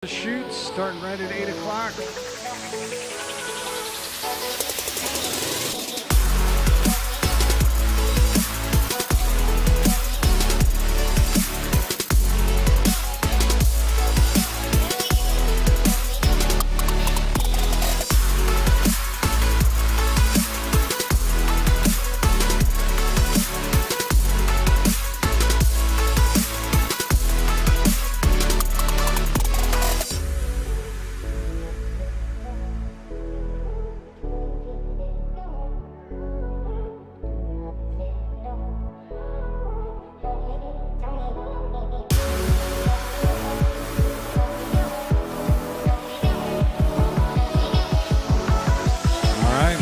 The shoots starting right at 8 o'clock.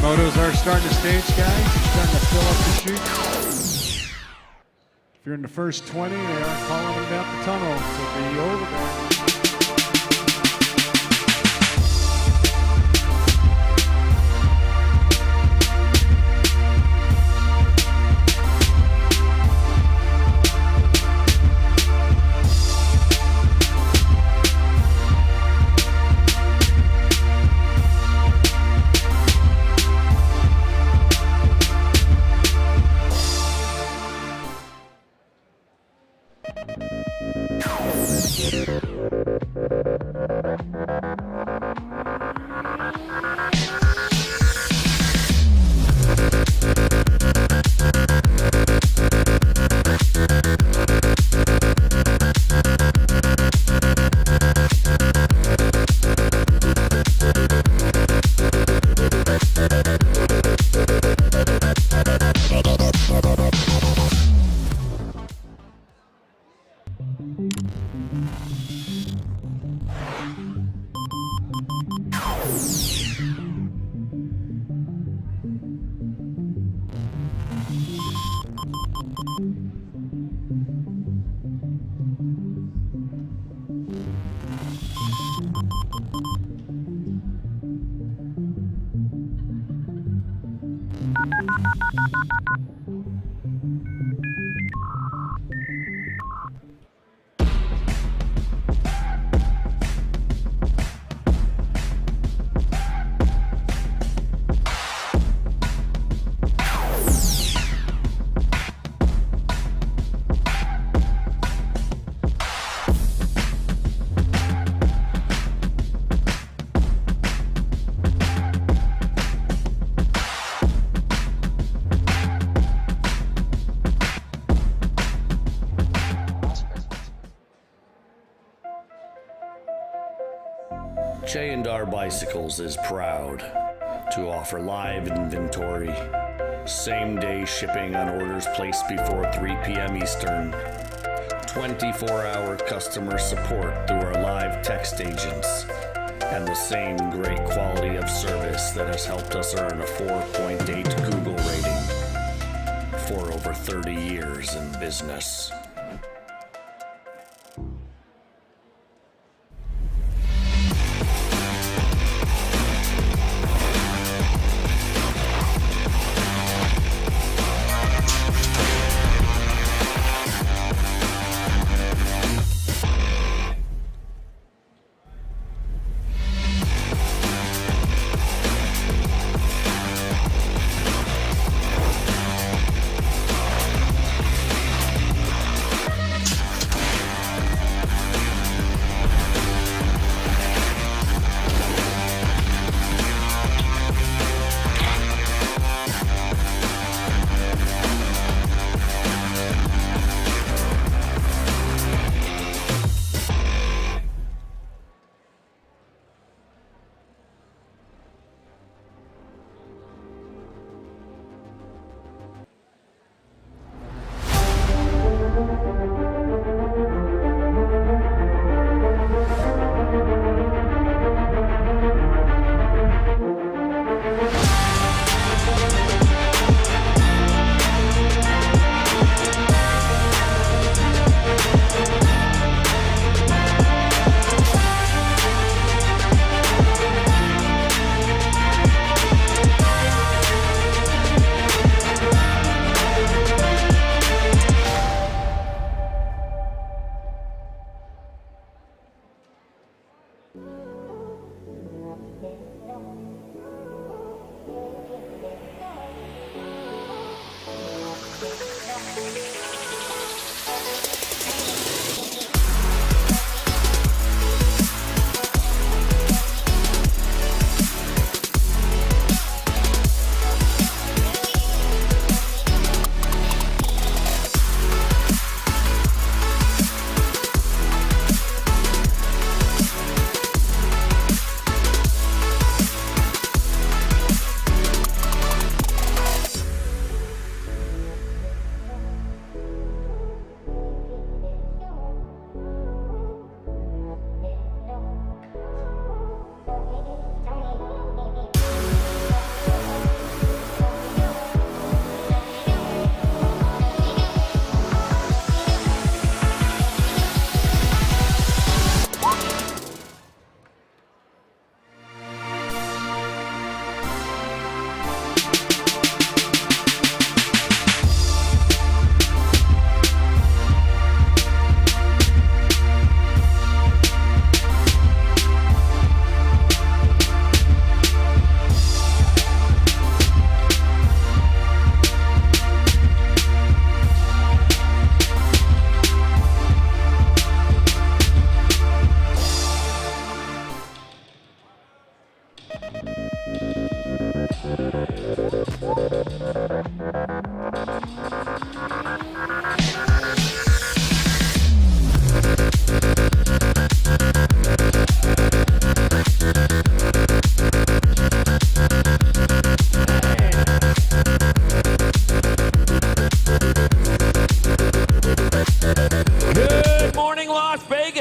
Motos are starting to stage, guys. Starting to fill up the chutes. If you're in the first 20, they are calling them down the tunnel. So be over there. J&R Bicycles is proud to offer live inventory, same-day shipping on orders placed before 3 p.m. Eastern, 24-hour customer support through our live text agents, and the same great quality of service that has helped us earn a 4.8 Google rating for over 30 years in business.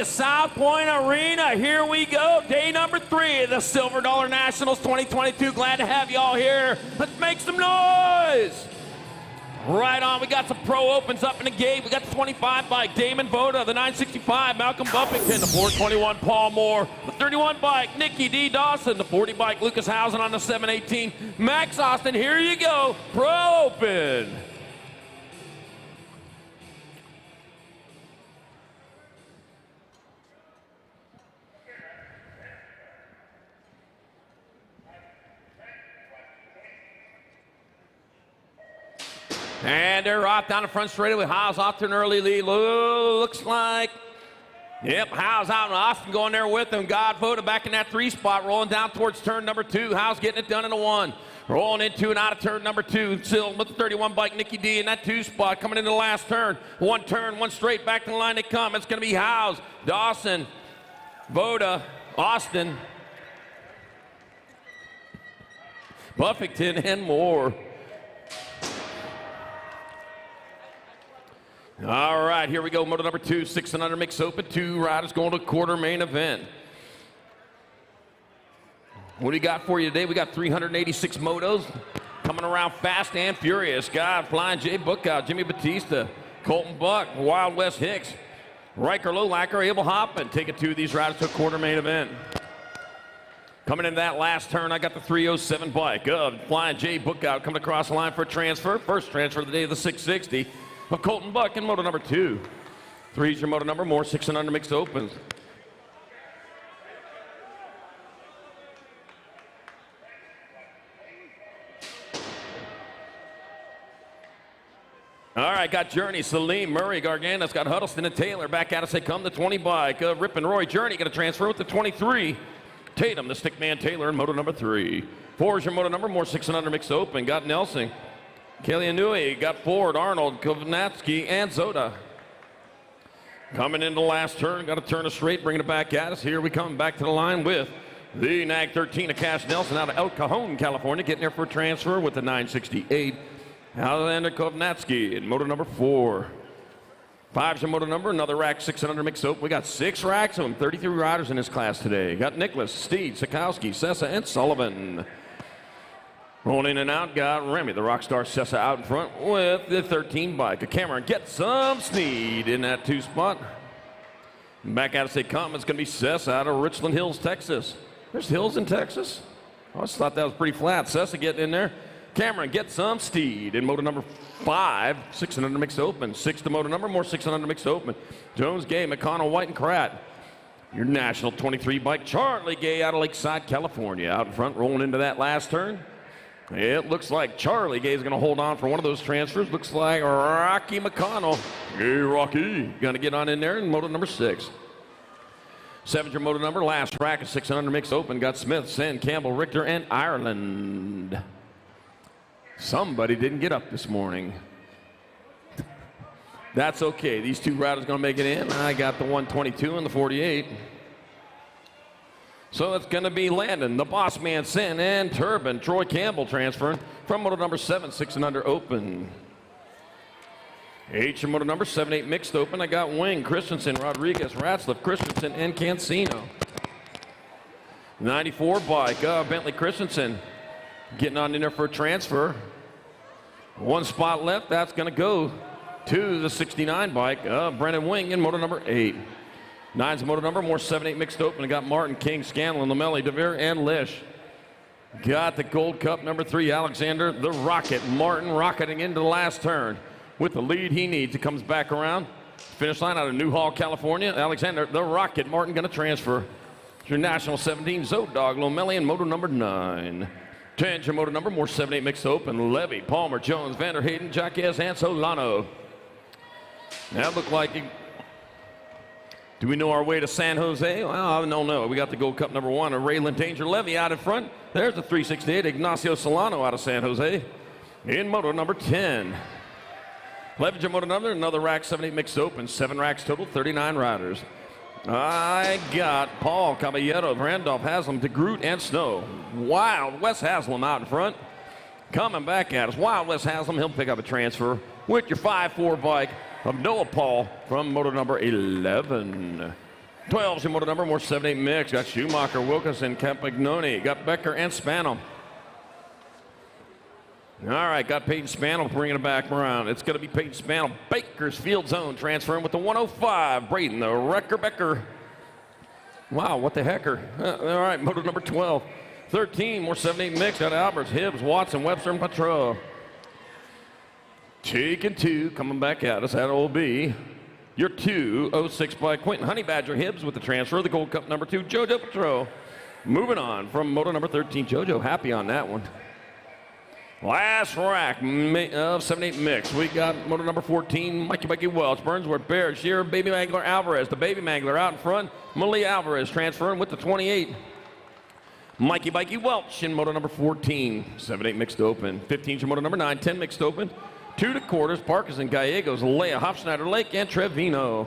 South Point Arena. Here we go. Day number 3 of the Silver Dollar Nationals 2022. Glad to have you all here. Let's make some noise. Right on. We got some pro opens up in the gate. We got the 25 bike, Damon Voda, the 965, Malcolm Buffington, the 421, Paul Moore, the 31 bike, Nikki D. Dawson, the 40 bike, Lucas Housen on the 718, Max Austin. Here you go. Pro open. And they're off down the front straightaway. Howes off to an early lead. Looks like, yep, Howes out and Austin going there with him. God Voda back in that 3 spot, rolling down towards turn number 2. Howes getting it done in a 1. Rolling into and out of turn number 2. Still with the 31 bike, Nikki D in that 2 spot, coming into the last turn. 1 turn, 1 straight, back to the line they come. It's going to be Howes, Dawson, Voda, Austin, Buffington, and more. All right, here we go. Moto number 2, 6 and under mix open. 2 riders going to quarter main event. What do we got for you today? We got 386 motos coming around fast and furious. God, Flying J Bookout, Jimmy Batista, Colton Buck, Wild West Hicks, Riker Lolacker, Abel Hoppin. Taking 2 of these riders to a quarter main event. Coming into that last turn, I got the 307 bike of Flying J Bookout coming across the line for a transfer. First transfer of the day of the 660. Of Colton Buck in moto number 2. 3's your moto number, more 6 and under mixed opens. All right, got Journey, Salim, Murray, Garganda's got Huddleston and Taylor. Back at us they come, the 20 bike of Rip and Roy. Journey going to transfer with the 23. Tatum, the stickman Taylor in moto number 3. 4's your moto number, more 6 and under mixed open. Got Nelson. Kelly Inouye, got Ford, Arnold, Kovnatsky, and Zoda. Coming into the last turn, got to turn a straight, bringing it back at us. Here we come back to the line with the Nag 13 of Cash Nelson out of El Cajon, California, getting there for a transfer with the 968. Alexander Kovnatsky in moto number 4. 5's your moto number, another rack 6 and under mixed open. We got 6 racks of them, 33 riders in this class today. Got Nicholas, Steed, Sikowski, Sessa, and Sullivan. Rolling in and out, got Remy, the Rockstar Sessa out in front with the 13 bike. Cameron gets some Sneed in that 2 spot. Back out of state come, it's going to be Sessa out of Richland Hills, Texas. There's hills in Texas? I always thought that was pretty flat. Sessa getting in there. Cameron gets some Steed in moto number 5. 6 and under mixed open. 6 to moto number, more 6 and under mixed open. Jones, Gay, McConnell, White, and Kratt. Your national 23 bike, Charlie Gay out of Lakeside, California. Out in front, rolling into that last turn. It looks like Charlie Gay is going to hold on for one of those transfers. Looks like Rocky McConnell. Hey, Rocky. Going to get on in there in moto number 6. 7's your moto number. Last rack of 600 mixed open. Got Smith, Sen, Campbell, Richter, and Ireland. Somebody didn't get up this morning. That's okay. These two riders going to make it in. I got the 122 and the 48. So it's going to be Landon, the Boss Man, Sin, and Turbin. Troy Campbell transferring from moto number 7, 6 and under open. 8 your moto number 7-8 mixed open. I got Wing, Christensen, Rodriguez, Ratzliff, Christensen, and Cancino. 94 bike, Bentley Christensen getting on in there for a transfer. One spot left. That's going to go to the 69 bike, Brennan Wing in moto number 8. 9's moto number, more 7-8 mixed open. I got Martin, King, Scanlon, Lamelli, DeVere, and Lish. Got the Gold Cup number 3, Alexander, the Rocket. Martin rocketing into the last turn with the lead he needs. He comes back around. Finish line out of Newhall, California. Alexander, the Rocket. Martin going to transfer. It's your national 17, Zodog, Lomelli, and moto number 9. 10's your moto number, more 7-8 mixed open. Levy, Palmer, Jones, Vander Hayden, Jaquez, and Solano. That looked like do we know our way to San Jose? Well, I don't know. We got the Gold Cup number 1, a Raylan Danger Levy out in front. There's the 368, Ignacio Solano out of San Jose in moto number 10. 11's your moto number, another rack, 7-8 mixed open. 7 racks total, 39 riders. I got Paul Caballero, Randolph, Haslam, DeGroot, and Snow. Wild Wes Haslam out in front. Coming back at us. Wild Wes Haslam, he'll pick up a transfer with your 5-4 bike of Noah Paul from moto number 11. 12's your moto number, more 7-8 mix. Got Schumacher, Wilkinson, Campagnoni. Got Becker and Spanel. All right, got Peyton Spanel bringing it back around. It's going to be Peyton Spanel, Bakersfield zone, transferring with the 105. Braden, the Wrecker Becker. Wow, what the hecker. All right, moto number 12. 13, more 7-8 mix. Got Alberts, Hibbs, Watson, Webster, and Patro. Taking 2, coming back at us. That'll be your 206 by Quentin Honey Badger Hibbs with the transfer of the Gold Cup number 2, Jojo Patro. Moving on from moto number 13. Jojo happy on that one. Last rack of 7-8 mix. We got moto number 14, Mikey Welch, Burnsworth, Baird, Shearer, Baby Mangler, Alvarez. The Baby Mangler out in front. Malia Alvarez transferring with the 28. Mikey Welch in moto number 14. 7-8 mixed open. 15's your moto number 9, 10 mixed open. 2 to quarters, Parkinson, Gallegos, Leia, Hofschneider, Lake, and Trevino.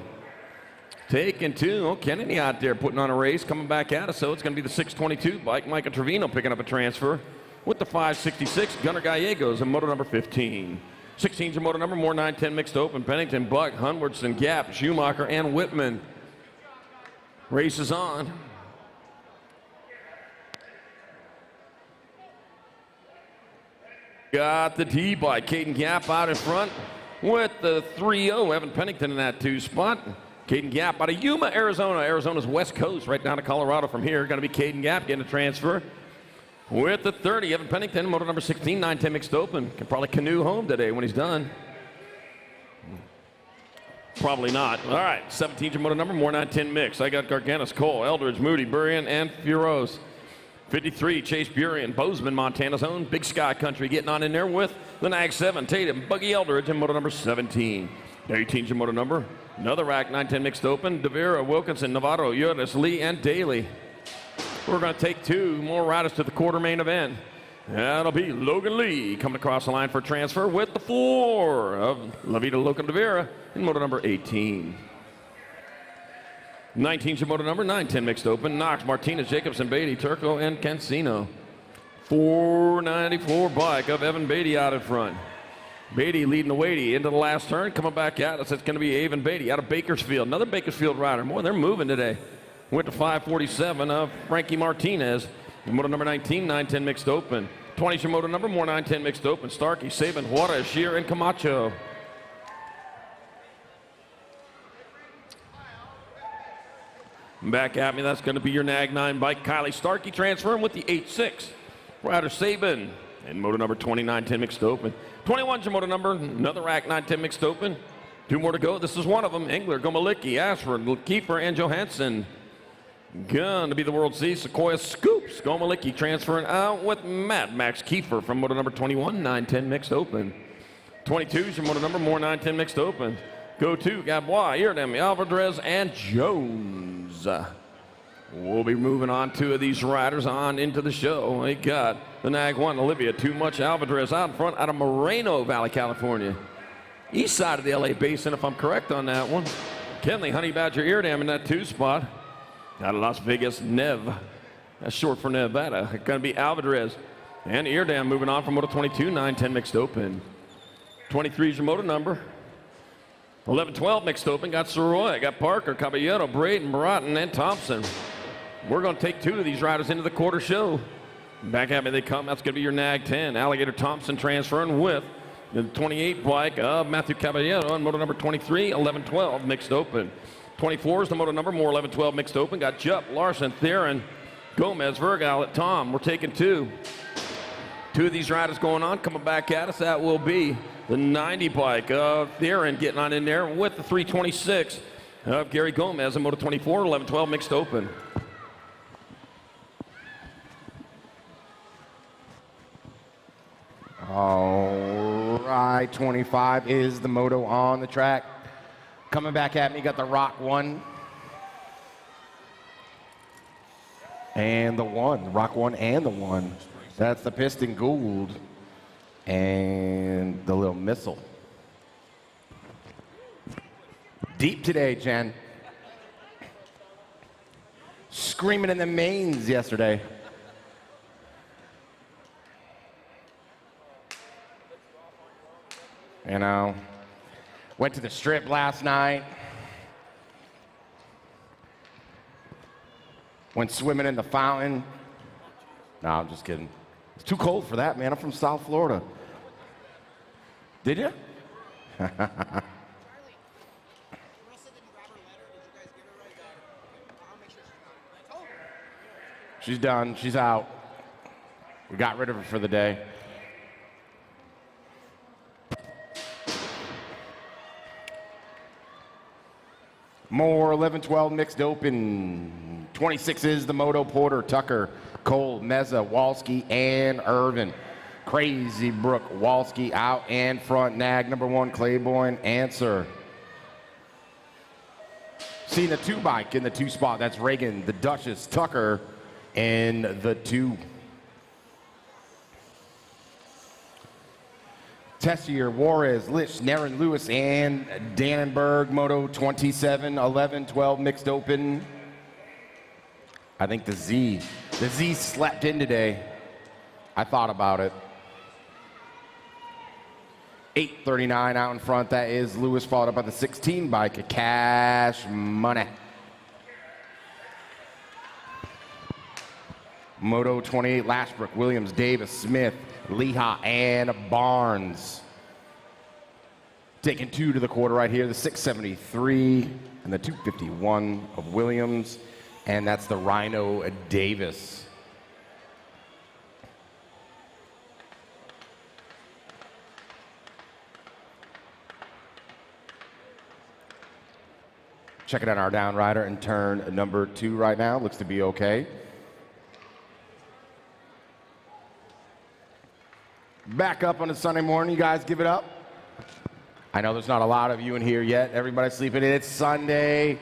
Taking 2. Oh, Kennedy out there putting on a race, coming back at us. So it's going to be the 622 bike. Micah Trevino picking up a transfer with the 566. Gunnar Gallegos in moto number 15. 16's your moto number, more 9-10 mixed open. Pennington, Buck, Hunwardson, Gap, Schumacher, and Whitman. Race is on. Got the D by Caden Gap out in front with the 3-0. Evan Pennington in that 2 spot. Caden Gap out of Yuma, Arizona. Arizona's west coast, right down to Colorado from here. Going to be Caden Gap getting a transfer with the 30. Evan Pennington, moto number 16, 9-10 mixed open. Can probably canoe home today when he's done. Probably not. All right, 17's your moto number, more 9-10 mix. I got Garganis, Cole, Eldridge, Moody, Burian, and Furos. 53, Chase Burian, Bozeman, Montana's own. Big Sky Country getting on in there with the Nag 7, Tatum, Buggy Eldridge, and moto number 17. 18's your moto number. Another rack, 9-10 mixed open. Devera, Wilkinson, Navarro, Yudis, Lee, and Daly. We're going to take 2 more riders to the quarter main event. That'll be Logan Lee coming across the line for transfer with the 4 of La Vida Loca Devera in moto number 18. 19's your moto number, 9-10 mixed open. Knox, Martinez, Jacobson, Beatty, Turco, and Cancino. 494 bike of Evan Beatty out in front. Beatty leading the weighty into the last turn. Coming back at us, it's going to be Avon Beatty out of Bakersfield. Another Bakersfield rider. Boy, they're moving today. Went to 547 of Frankie Martinez. Moto number 19, 9-10 mixed open. 20's your moto number, more 9-10 mixed open. Starkey, Saban, Juarez, Shear, and Camacho. Back at me, that's going to be your Nag 9 bike. Kylie Starkey transferring with the 8-6. Ryder Saban and moto number 29, 10 mixed open. 21's your moto number, another rack 9-10 mixed open. 2 more to go. This is one of them. Engler, Gomalicki, Ashford, Kiefer, and Johansson. Going to be the World C, Sequoia Scoops. Gomalicki transferring out with Matt Max Kiefer from moto number 21, 9-10 mixed open. 22 is your moto number, more 9-10 mixed open. Go to Gabois, Irdem, Alvarez, and Jones. We'll be moving on two of these riders on into the show. We got the Nag 1, Olivia Too Much Alvarez out in front out of Moreno Valley, California. East side of the LA Basin, if I'm correct on that one. Kenley Honey Badger Eardam in that 2 spot. Out of Las Vegas, Nev. That's short for Nevada. It's going to be Alvarez and Eardam moving on from moto 22, 9-10 mixed open. 23 is your moto number. 11-12 mixed open. Got Soroy, got Parker, Caballero, Braden, Broughton, and Thompson. We're going to take 2 of these riders into the quarter show. Back at me they come. That's going to be your Nag 10. Alligator Thompson transferring with the 28 bike of Matthew Caballero on moto number 23, 11-12 mixed open. 24 is the moto number, more 11-12 mixed open. Got Jupp, Larson, Theron, Gomez, Virgal at Tom. We're taking 2. 2 of these riders going on. Coming back at us, that will be the 90 bike of Theron getting on in there with the 326 of Gary Gomez in moto 24, 11-12 mixed open. All right, 25 is the moto on the track. Coming back at me, got the Rock 1. And the 1, Rock 1 and the 1. That's the Piston Gould and the little missile. Deep today, Jen. Screaming in the mains yesterday. You know, went to the strip last night. Went swimming in the fountain. No, I'm just kidding. It's too cold for that, man. I'm from South Florida. Did you? She's done. She's out. We got rid of her for the day. More 11-12 mixed open. 26 is the moto, Porter, Tucker, Cole, Meza, Walski, and Irvin. Crazy Brook, Walski out and front. Nag number 1, Claiborne, Answer. Seeing the 2 bike in the 2 spot. That's Reagan, the Duchess, Tucker, in the 2. Tessier, Juarez, Lich, Naren, Lewis, and Dannenberg, moto 27, 11-12 mixed open. I think the Z slept in today. I thought about it. 8:39 out in front. That is Lewis, followed up by the 16 bike, Cash Money. Moto 28, Lashbrook, Williams, Davis, Smith, Leha, and Barnes. Taking 2 to the quarter right here, the 673 and the 251 of Williams, and that's the Rhino Davis. Checking out our down rider in turn number 2 right now. Looks to be okay. Back up on a Sunday morning. You guys give it up. I know there's not a lot of you in here yet. Everybody's sleeping in. It's Sunday.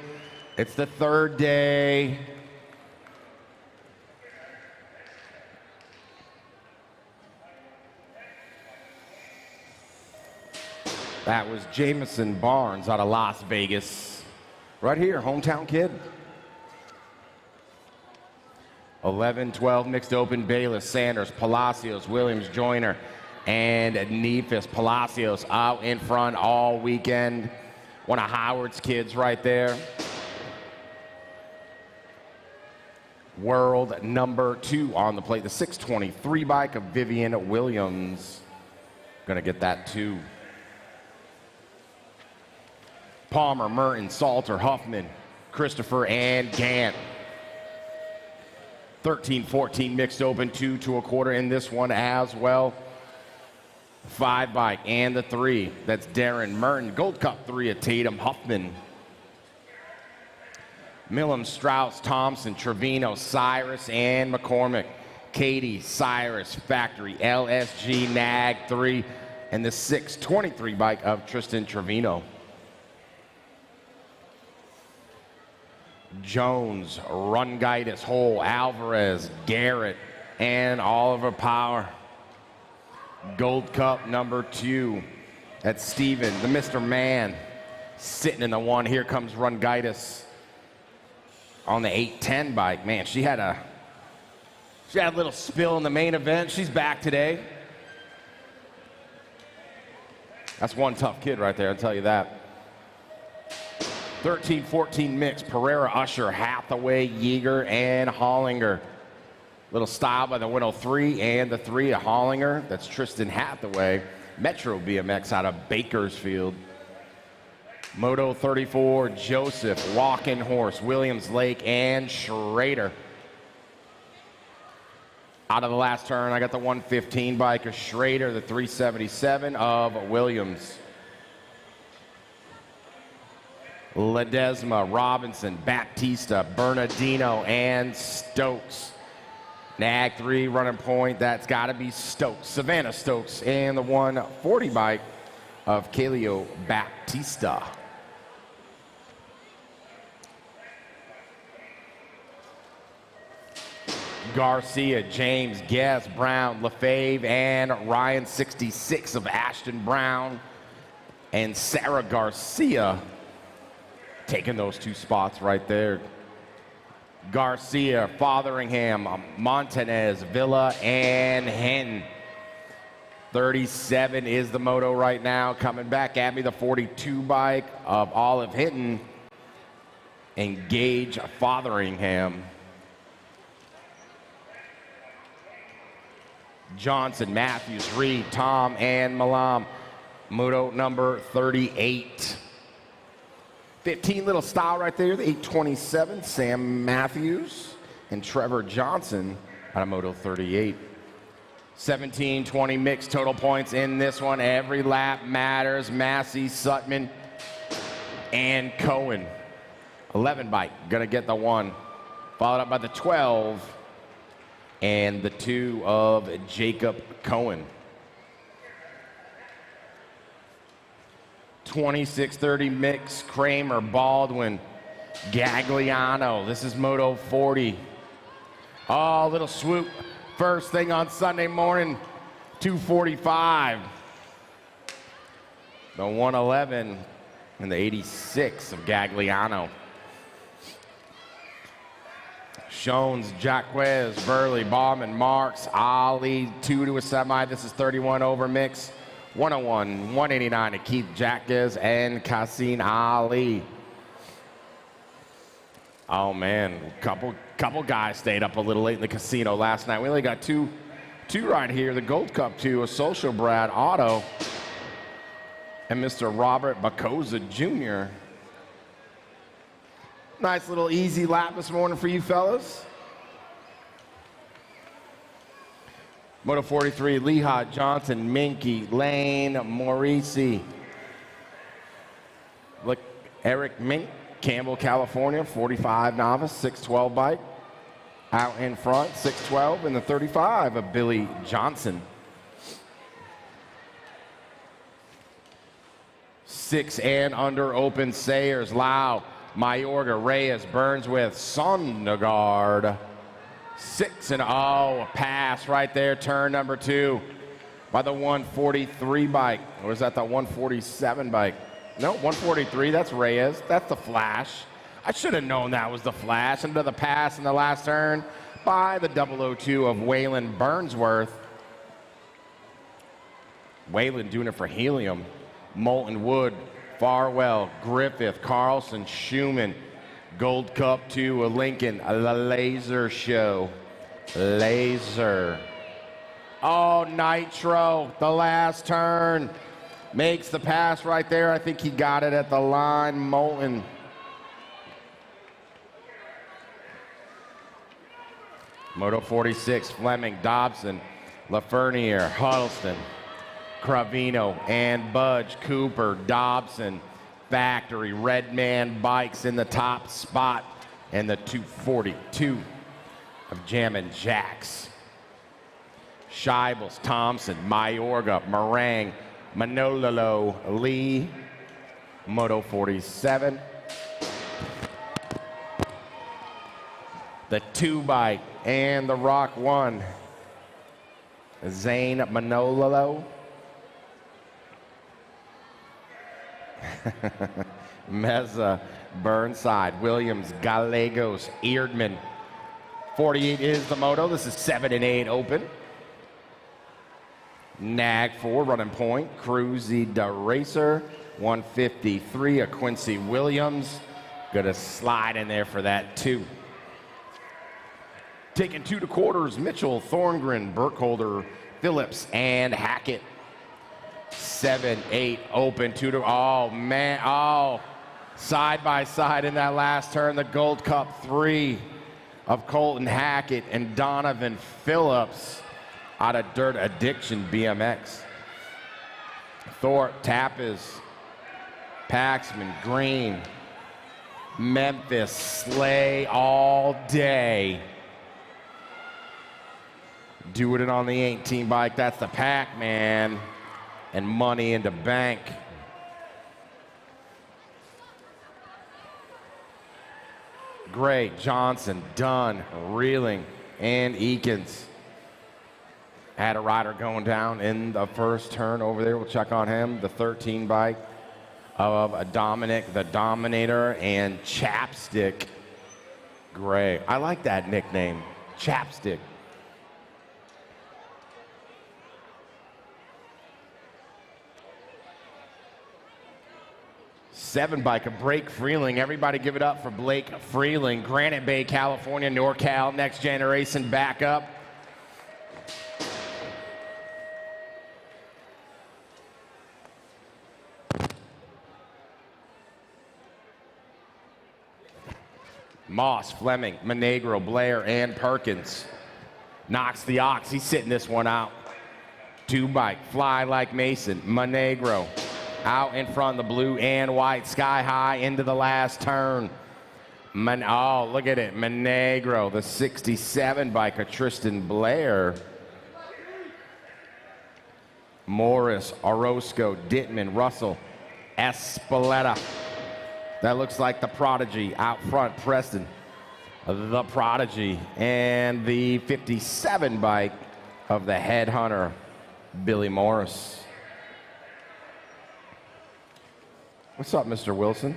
It's the 3rd day. That was Jamison Barnes out of Las Vegas. Right here, hometown kid. 11-12 mixed open. Bayless, Sanders, Palacios, Williams, Joyner, and Neefus. Palacios out in front all weekend. One of Howard's kids right there. World number 2 on the plate. The 623 bike of Vivian Williams. Gonna get that 2. Palmer, Merton, Salter, Huffman, Christopher, and Gant. 13-14 mixed open, 2 to a quarter in this one as well. 5 bike and the 3. That's Darren Merton. Gold Cup 3 at Tatum Huffman. Millum, Strauss, Thompson, Trevino, Cyrus, and McCormick. Katie, Cyrus, Factory, LSG, Nag 3, and the 623 bike of Tristan Trevino. Jones, Rungitis, Hole, Alvarez, Garrett, and Oliver Power. Gold Cup number 2. That's Steven, the Mr. Man, sitting in the 1. Here comes Rungitis on the 810 bike. Man, she had a little spill in the main event. She's back today. That's one tough kid right there, I'll tell you that. 13-14 mix, Pereira, Usher, Hathaway, Yeager, and Hollinger. Little style by the 103 and the 3 of Hollinger. That's Tristan Hathaway. Metro BMX out of Bakersfield. Moto 34, Joseph, Walking Horse, Williams Lake, and Schrader. Out of the last turn, I got the 115 bike of Schrader, the 377 of Williams. Ledesma, Robinson, Baptista, Bernardino, and Stokes. Nag 3 running point, that's got to be Stokes, Savannah Stokes, and the 140 bike of Kaleo Baptista. Garcia, James, Guess, Brown, LaFave, and Ryan 66 of Ashton Brown, and Sarah Garcia taking those 2 spots right there. Garcia, Fotheringham, Montanez, Villa, and Hinton. 37 is the moto right now. Coming back at me, the 42 bike of Olive Hinton and Gage Fotheringham. Johnson, Matthews, Reed, Tom, and Malam. Moto number 38. 15 little style right there, the 827, Sam Matthews and Trevor Johnson out of Moto 38. 17-20 mixed total points in this one. Every lap matters. Massey, Sutman, and Cohen. 11 bike, gonna get the 1. Followed up by the 12 and the 2 of Jacob Cohen. 26-30 mix, Kramer, Baldwin, Gagliano. This is Moto 40. Oh, little swoop. First thing on Sunday morning, 245. The 111 and the 86 of Gagliano. Shones, Jacquez, Burley, Bauman, Marks, Ali, 2 to a semi. This is 31 over mix. 101, 189 to Keith Jacquez and Kassim Ali. Oh man, couple guys stayed up a little late in the casino last night. We only got two right here. The Gold Cup 2, a Social Brad Auto, and Mr. Robert Bacoza Jr. Nice little easy lap this morning for you fellas. Moto 43, Lehigh, Johnson, Minky, Lane, Morisi. Look, Eric Mink, Campbell, California, 45 novice, 612 bike. Out in front, 612 and the 35 of Billy Johnson. 6 and under open Sayers, Lau, Mayorga, Reyes, Burnswith, Sondergaard. 6 and a pass right there, turn number 2 by the 143 bike. Or is that the 147 bike? No, 143, that's Reyes. That's the Flash. I should have known that was the Flash. Into the pass in the last turn by the 002 of Waylon Burnsworth. Waylon doing it for Helium. Molten Wood, Farwell, Griffith, Carlson, Schumann. Gold Cup 2, a Lincoln, a Laser Show. Laser. Oh, Nitro, the last turn. Makes the pass right there. I think he got it at the line. Molten. Moto 46, Fleming, Dobson, Laferniere, Huddleston, Cravino, and Budge, Cooper, Dobson, Factory, Redman Bikes in the top spot. and the 242 of Jammin' Jacks. Scheibels, Thompson, Mayorga, Meringue, Manolo, Lee, Moto 47. The 2-bike and the Rock 1, Zane Manolo. Meza, Burnside, Williams, Gallegos, Eardman. 48 is the moto. This is 7 and 8 open. Nag 4 running point. Cruzy the Racer. 153, a Quincy Williams. Gonna slide in there for that 2. Taking 2 2/4, Mitchell, Thorngren, Burkholder, Phillips, and Hackett. 7, 8 open, 2 to, oh man, oh, side by side in that last turn, the Gold Cup 3 of Colton Hackett and Donovan Phillips out of Dirt Addiction BMX. Thorpe, Tappes, Paxman, Green, Memphis, Slay all day. Doing it on the 18 bike, that's the Pac-Man. And Money in the Bank. Gray, Johnson, Dunn, Reeling, and Eakins. Had a rider going down in the first turn over there. We'll check on him. The 13 bike of Dominic the Dominator and Chapstick Gray. I like that nickname, Chapstick. Seven bike of Blake Freeling. Everybody give it up for Blake Freeling. Granite Bay, California, NorCal, next generation backup. Moss, Fleming, Monegro, Blair, and Perkins. Knocks the Ox. He's sitting this one out. 2 bike, Fly Like Mason, Monegro. Out in front of the blue and white, sky high into the last turn. Oh, look at it, Monegro, the 67 bike of Tristan Blair. Morris, Orozco, Dittman, Russell, Espeleta. That looks like the Prodigy out front, Preston, the Prodigy. And the 57 bike of the Headhunter, Billy Morris. What's up, Mr. Wilson?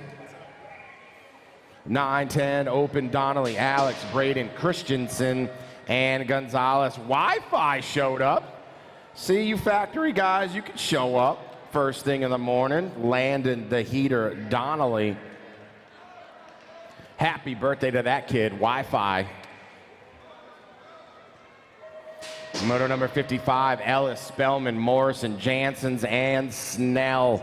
9-10, open, Donnelly, Alex, Braden, Christensen, and Gonzalez. Wi-Fi showed up. See, you factory guys, you can show up first thing in the morning. Landon, the heater, Donnelly. Happy birthday to that kid, Wi-Fi. Moto number 55, Ellis, Spellman, Morrison, Janssens, and Snell.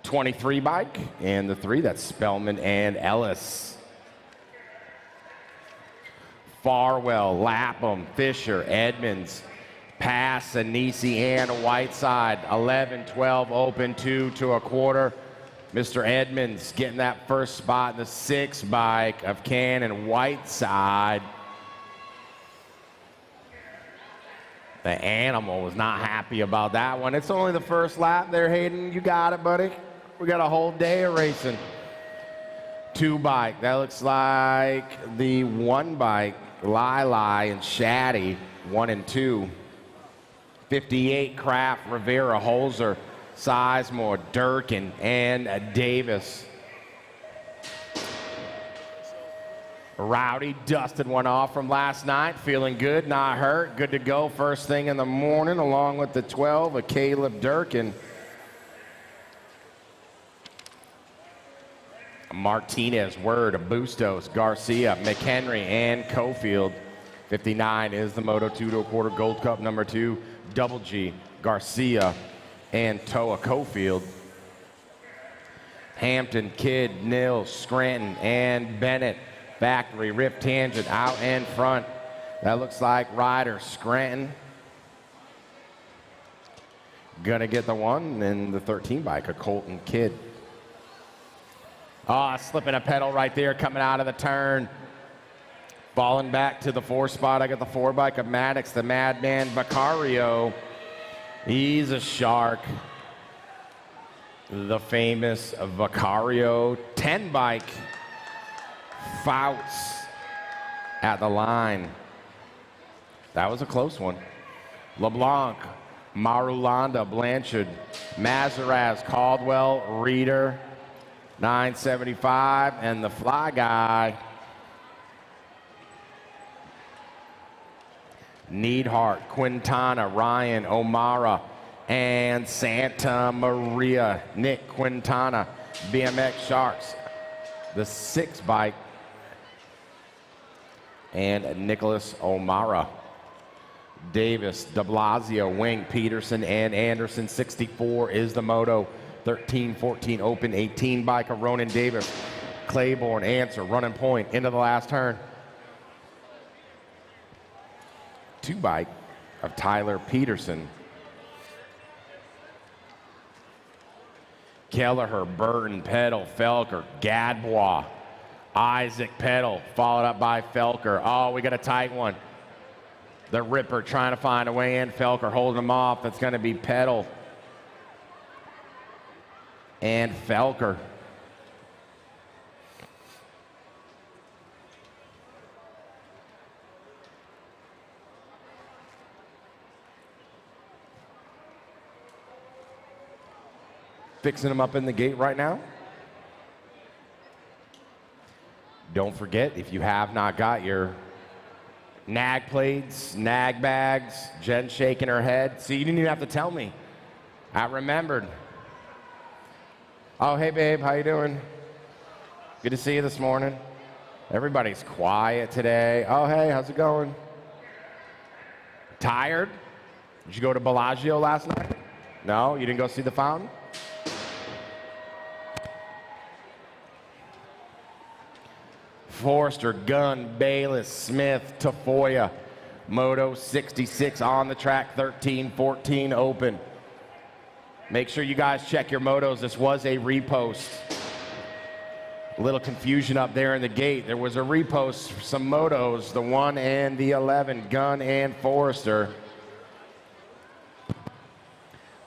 23 bike, and the 3, that's Spellman and Ellis. Farwell, Lapham, Fisher, Edmonds, Pass, Anisi, and Whiteside. 11, 12, open, 2 2/4. Mr. Edmonds getting that first spot in the 6 bike of Cannon Whiteside. The Animal was not happy about that one. It's only the first lap there, Hayden. You got it, buddy. We got a whole day of racing. 2 bike. That looks like the 1 bike, Lili and Shaddy, 1 and 2. 58, Kraft, Rivera, Holzer, Sizemore, Durkin, and Davis. Rowdy dusted one off from last night, feeling good, not hurt, good to go first thing in the morning, along with the 12 of Caleb Durkin. Martinez, Word, Bustos, Garcia, McHenry, and Cofield. 59 is the Moto 2 2/4 Gold Cup number 2, Double G, Garcia, and Toa Cofield. Hampton, Kidd, Nils, Scranton, and Bennett. Factory, Rip Tangent, out in front. That looks like Ryder, Scranton. Gonna get the 1, and the 13 bike, a Colton Kidd. Oh, slipping a pedal right there coming out of the turn. Falling back to the 4 spot, I got the 4 bike of Maddox, the Madman Vicario. He's a shark. The famous Vicario 10 bike. Fouts at the line. That was a close one. LeBlanc, Marulanda, Blanchard, Mazaraz, Caldwell, Reeder, 975, and the fly guy, Neidhart, Quintana, Ryan, O'Mara, and Santa Maria. Nick Quintana, BMX Sharks, the 6 bike, and Nicholas O'Mara. Davis, de Blasio, Wing, Peterson, and Anderson. 64 is the moto. 13-14 open, 18 bike of Ronan Davis. Claiborne, Answer, running point into the last turn. 2 bike of Tyler Peterson. Kelleher, Burton, Pedal, Felker, Gadbois, Isaac, Pedal, followed up by Felker. Oh, we got a tight one. The Ripper trying to find a way in. Felker holding him off. That's going to be Pedal and Felker. Fixing them up in the gate right now. Don't forget, if you have not got your nag plates, nag bags, Jen shaking her head. See, you didn't even have to tell me. I remembered. Oh, hey, babe, how you doing? Good to see you this morning. Everybody's quiet today. Oh, hey, how's it going? Tired? Did you go to Bellagio last night? No? You didn't go see the fountain? Forrester, Gunn, Bayless, Smith, Tafoya. Moto 66 on the track, 13-14 open. Make sure you guys check your motos. This was a repost. A little confusion up there in the gate. There was a repost for some motos, the 1 and the 11, Gunn and Forrester.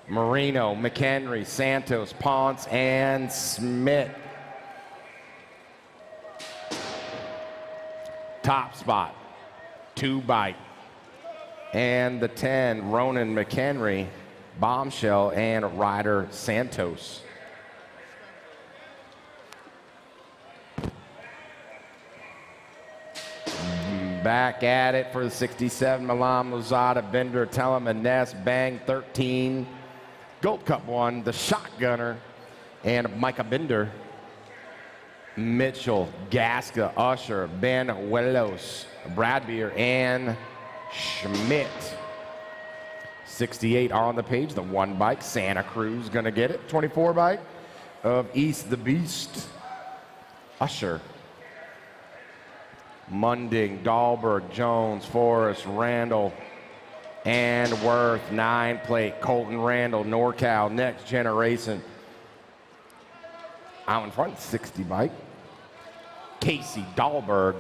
Marino, McHenry, Santos, Ponce, and Smith. Top spot, 2 bike. And the 10, Ronan McHenry, Bombshell, and Ryder Santos. Back at it for the 67, Milan Lozada, Bender, Tellem, and Ness, Bang, 13. Gold Cup 1, the Shotgunner, and Micah Bender. Mitchell, Gasca, Usher, Ben Wellos, Bradbeer, and Schmidt. 68 on the page, the 1 bike. Santa Cruz gonna get it. 24 bike of East the Beast. Usher. Munding, Dahlberg, Jones, Forrest, Randall, and Worth. 9 plate, Colton Randall, NorCal, Next Generation. Out in front, 60 bike. Casey Dahlberg.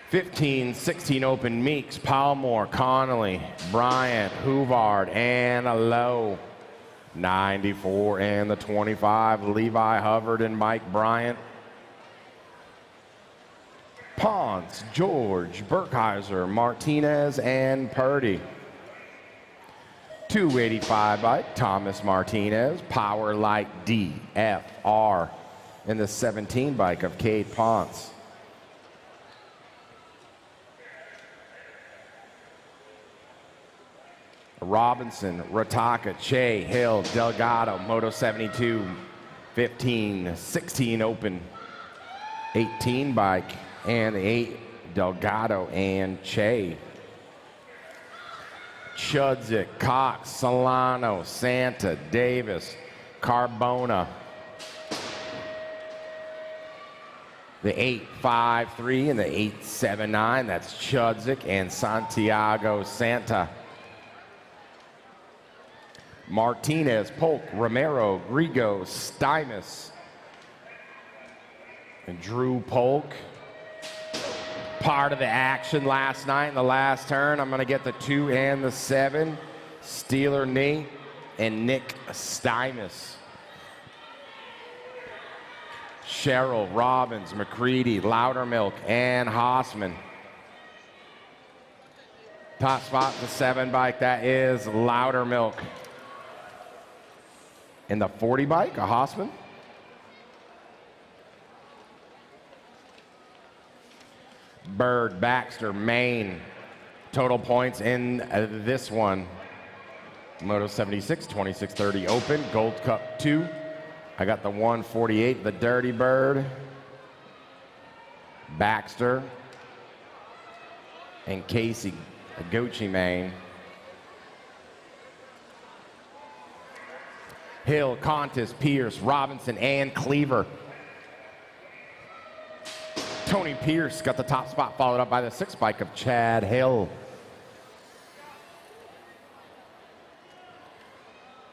15, 16 open, Meeks, Palmore, Connolly, Bryant, Hoovard, and Lowe. 94 and the 25, Levi Hubbard and Mike Bryant. Ponce, George, Burkheiser, Martinez, and Purdy. 285 bike, Thomas Martinez, Power Light DFR. And the 17 bike of Cade Ponce. Robinson, Rataka, Che, Hill, Delgado, Moto 72, 15, 16 open, 18 bike, and 8, Delgado and Che. Chudzik, Cox, Solano, Santa, Davis, Carbona. The 853 and the 879, that's Chudzik and Santiago Santa. Martinez, Polk, Romero, Grigo, Stymus. And Drew Polk, part of the action last night in the last turn. I'm going to get the 2 and the 7. Steeler Nate and Nick Stymus. Cheryl, Robbins, McCready, Loudermilk, and Hossman. Top spot, the 7 bike, that is Loudermilk. In the 40 bike, a Hossman. Bird, Baxter, Maine. Total points in this one. Moto 76, 2630 Open, Gold Cup 2. I got the 148, the Dirty Bird. Baxter. And Casey, Gucci Maine. Hill, Contis, Pierce, Robinson, and Cleaver. Tony Pierce got the top spot, followed up by the 6 bike of Chad Hill.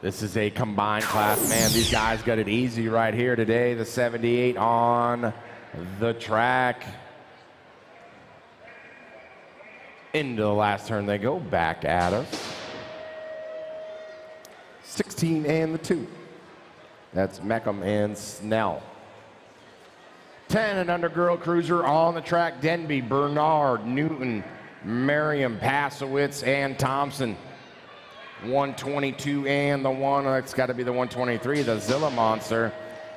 This is a combined class. Man, these guys got it easy right here today. The 78 on the track. Into the last turn they go, back at us. 16 and the 2. That's Meckham and Snell. 10 and under girl cruiser on the track. Denby, Bernard, Newton, Merriam, Pasowitz, and Thompson. 122 and the 1. It's got to be the 123, the Zilla Monster.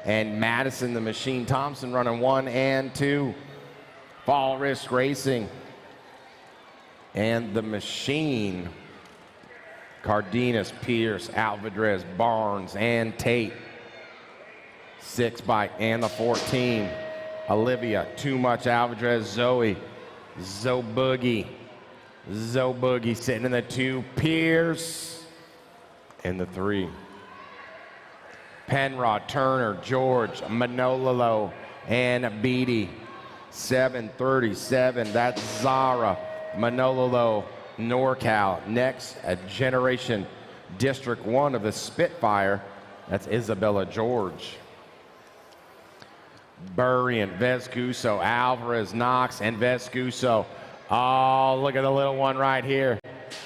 And Madison, the Machine Thompson, running 1 and 2. Fall Risk Racing. And the Machine. Cardenas, Pierce, Alvarez, Barnes, and Tate. 6 bike and the 14. Olivia, Too Much, Alvarez, Zoe, Boogie sitting in the 2, Pierce in the 3. Penrod, Turner, George, Manolo, and Beatty. 737, that's Zara, Manolo, NorCal. Next, a Generation District 1 of the Spitfire, that's Isabella George. Burrian, Vescuso, Alvarez, Knox, and Vescuso. Oh, look at the little one right here.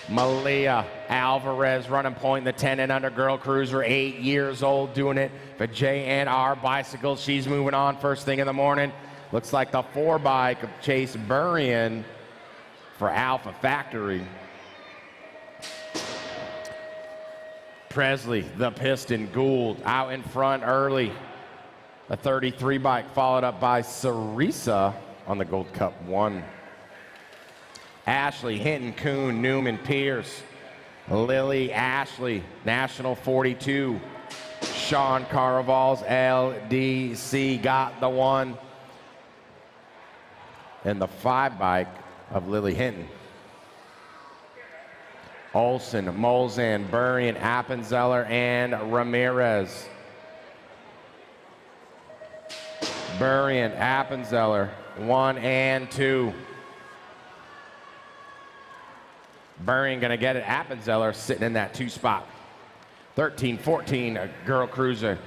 Malia Alvarez running point in the 10 and under girl cruiser, 8 years old, doing it for JNR Bicycles. She's moving on first thing in the morning. Looks like the 4 bike of Chase Burrian for Alpha Factory. Presley, the Piston, Gould out in front early. A 33 bike followed up by Sarisa on the Gold Cup 1. Ashley, Hinton, Kuhn, Newman, Pierce. Lily, Ashley, National 42. Sean Caravals, LDC, got the 1. And the 5 bike of Lily Hinton. Olson, Molzan, Burrian, Appenzeller, and Ramirez. Burrian, Appenzeller, 1 and 2. Burrian gonna get it. Appenzeller sitting in that 2 spot. 13-14, a girl cruiser.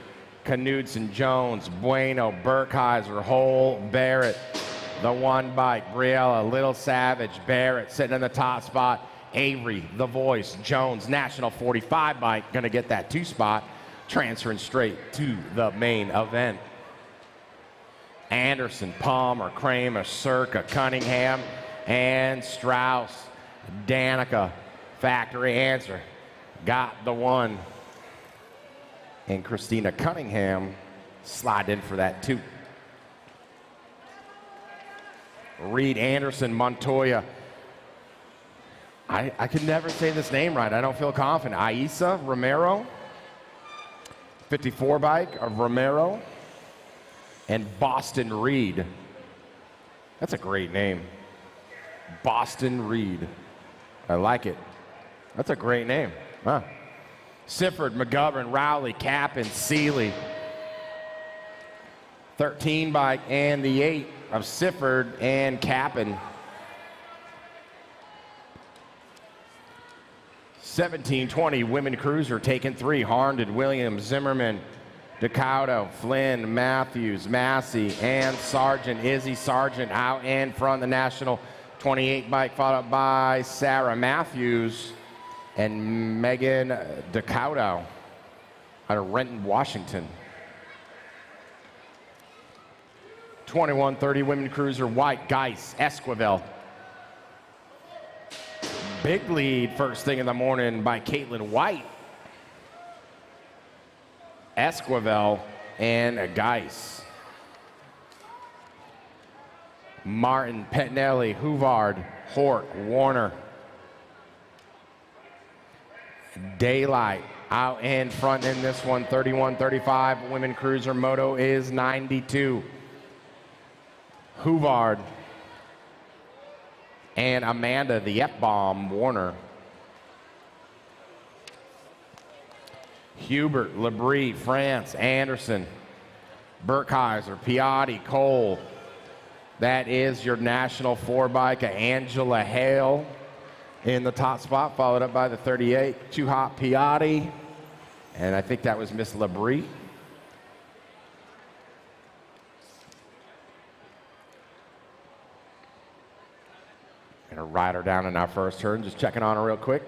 Knudsen, Jones, Bueno, Burkheiser, Hole, Barrett. The 1 bike, Briella, Little Savage, Barrett sitting in the top spot. Avery, The Voice, Jones, National 45 bike, gonna get that 2 spot, transferring straight to the main event. Anderson, Palmer, Kramer, Circa, Cunningham, and Strauss. Danica, Factory Answer, got the 1. And Christina Cunningham slide in for that 2. Reed Anderson, Montoya. I could never say this name right. I don't feel confident. Aisa Romero, 54 bike of Romero. And Boston Reed. That's a great name. Boston Reed. I like it. That's a great name. Huh. Sifford, McGovern, Rowley, Capin, Seeley. 13 bike and the 8 of Sifford and Capin. 17-20 women cruiser taking 3. Harnded, Williams, Zimmerman, DeCauto, Flynn, Matthews, Massey, and Sargent. Izzy Sargent out in front of the National 28 bike, followed up by Sarah Matthews and Megan DeCauto out of Renton, Washington. 21:30 women cruiser white, Geis, Esquivel. Big lead first thing in the morning by Caitlin White, Esquivel, and Geis. Martin, Pettinelli, Huvard, Hort, Warner. Daylight out in front in this one, 31:35. Women cruiser moto is 92. Huvard and Amanda, the F-bomb, Warner. Hubert, Labrie, France, Anderson, Burkheiser, Piatti, Cole. That is your National 4 bike. Angela Hale in the top spot, followed up by the 38, Too Hot Piatti. And I think that was Miss Labrie. Gonna ride her down in our first turn, just checking on her real quick.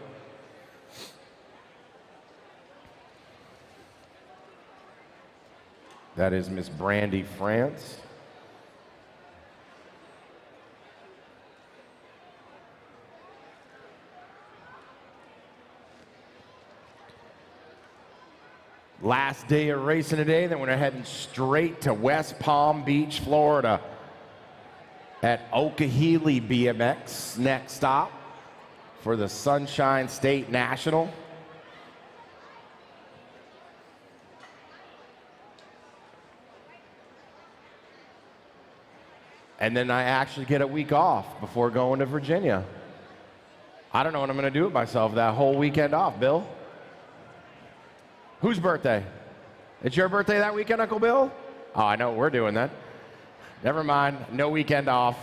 That is Miss Brandy France. Last day of racing today, then we're heading straight to West Palm Beach, Florida at Okehely BMX. Next stop for the Sunshine State National. And then I actually get a week off before going to Virginia. I don't know what I'm going to do with myself that whole weekend off, Bill. Whose birthday? It's your birthday that weekend, Uncle Bill? Oh, I know what we're doing then. Never mind, no weekend off.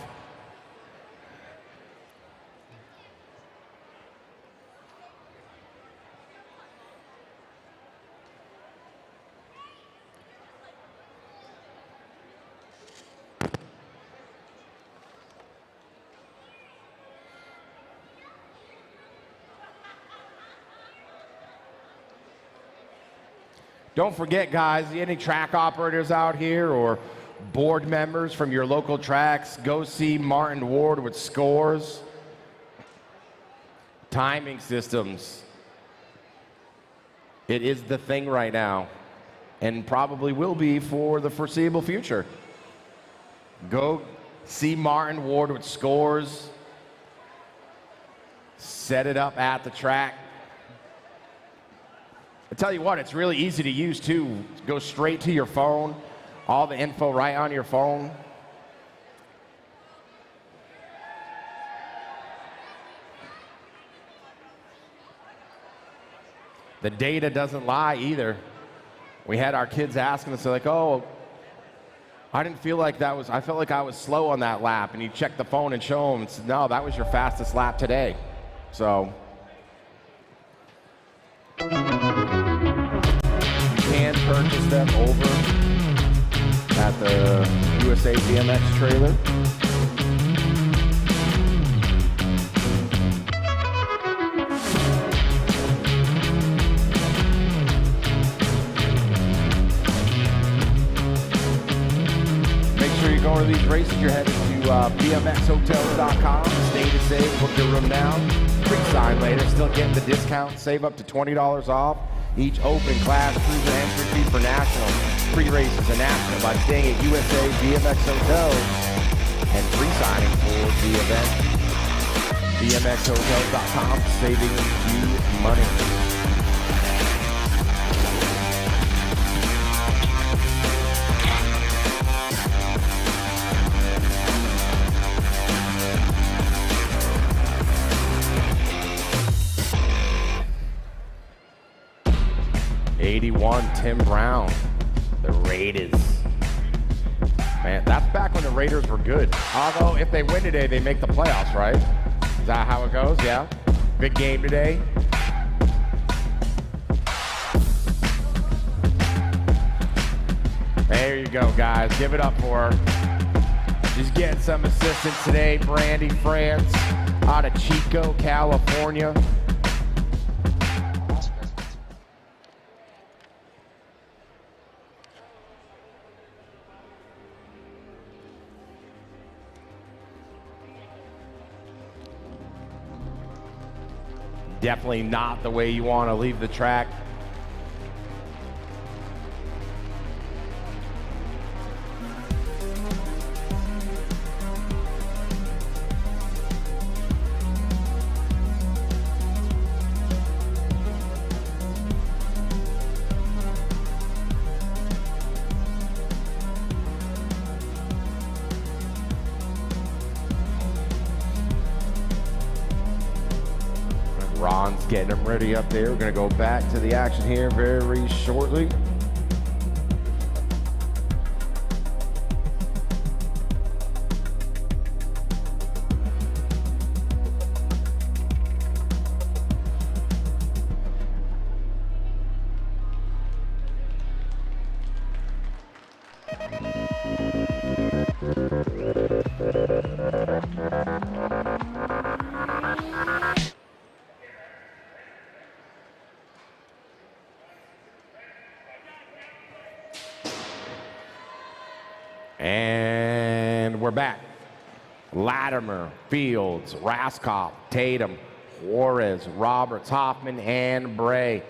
Don't forget, guys, any track operators out here or board members from your local tracks, go see Martin Ward with Scores. Timing systems. It is the thing right now and probably will be for the foreseeable future. Go see Martin Ward with Scores. Set it up at the track. I tell you what, it's really easy to use too. Go straight to your phone, all the info right on your phone. The data doesn't lie either. We had our kids asking us, they're like, oh, I didn't feel like that was, I felt like I was slow on that lap. And you check the phone and show them, it's, no, that was your fastest lap today. So. Can purchase them over at the USA BMX trailer. Make sure you're going to these races. You're headed to bmxhotels.com. Stay to save. Book your room now. Pre-sign later. Still getting the discount. Save up to $20 off each open class cruiser entry fee for national. Pre-races and national by staying at USA BMX Hotels and pre-signing for the event. bmxhotels.com, saving you money. Tim Brown, the Raiders. Man, that's back when the Raiders were good. Although, if they win today, they make the playoffs, right? Is that how it goes? Yeah. Big game today. There you go, guys. Give it up for her. She's getting some assistance today. Brandy France out of Chico, California. Definitely not the way you want to leave the track. Ron's getting them ready up there. We're going to go back to the action here very shortly. And we're back. Latimer, Fields, Raskoff, Tatum, Juarez, Roberts, Hoffman, and Bray.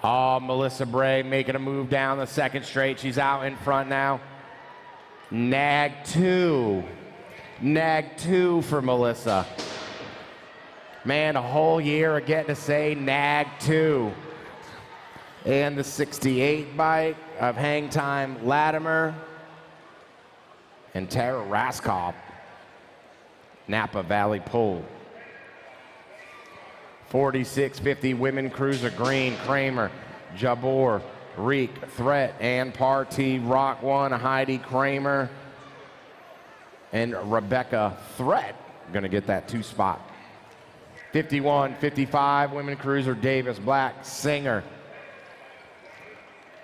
Oh, Melissa Bray making a move down the second straight. She's out in front now. Nag two for Melissa. Man, a whole year of getting to say nag two. And the 68 bike of Hang Time Latimer and Tara Raskoff, Napa Valley Pole. 4650 Women Cruiser Green, Kramer, Jabor, Reek, Threat, and Party. Rock 1, Heidi Kramer, and Rebecca Threat gonna get that 2 spot. 5155 Women Cruiser Davis Black, Singer.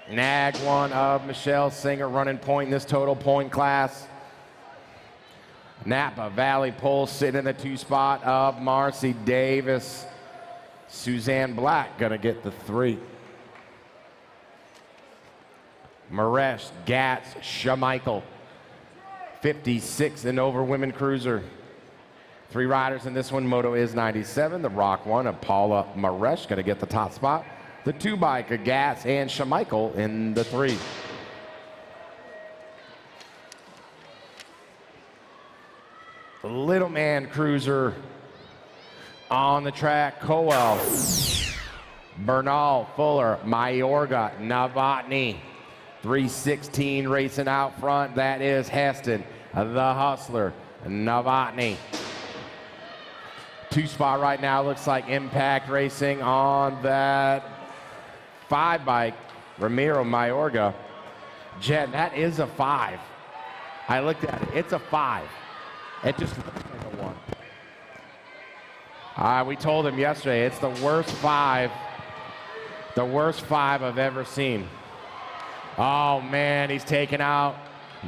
Nag 1 of Michelle Singer running point in this total point class. Napa Valley Pole sitting in the 2 spot of Marcy Davis. Suzanne Black gonna get the 3. Maresh, Gatz, Shamichael. 56 and over Women Cruiser. 3 riders in this one. Moto is 97. The Rock 1 of Paula Maresh gonna get the top spot. The 2 bike of Gatz and Shamichael in the 3. Little Man Cruiser on the track. Coel, Bernal, Fuller, Mayorga, Novotny. 316 racing out front. That is Heston, the Hustler, Novotny. 2 spot right now looks like Impact Racing on that 5 bike. Ramiro Mayorga. Jen, that is a 5. I looked at it. It's a 5. It just looks like a 1. We told him yesterday it's the worst 5 I've ever seen. Oh man, he's taking out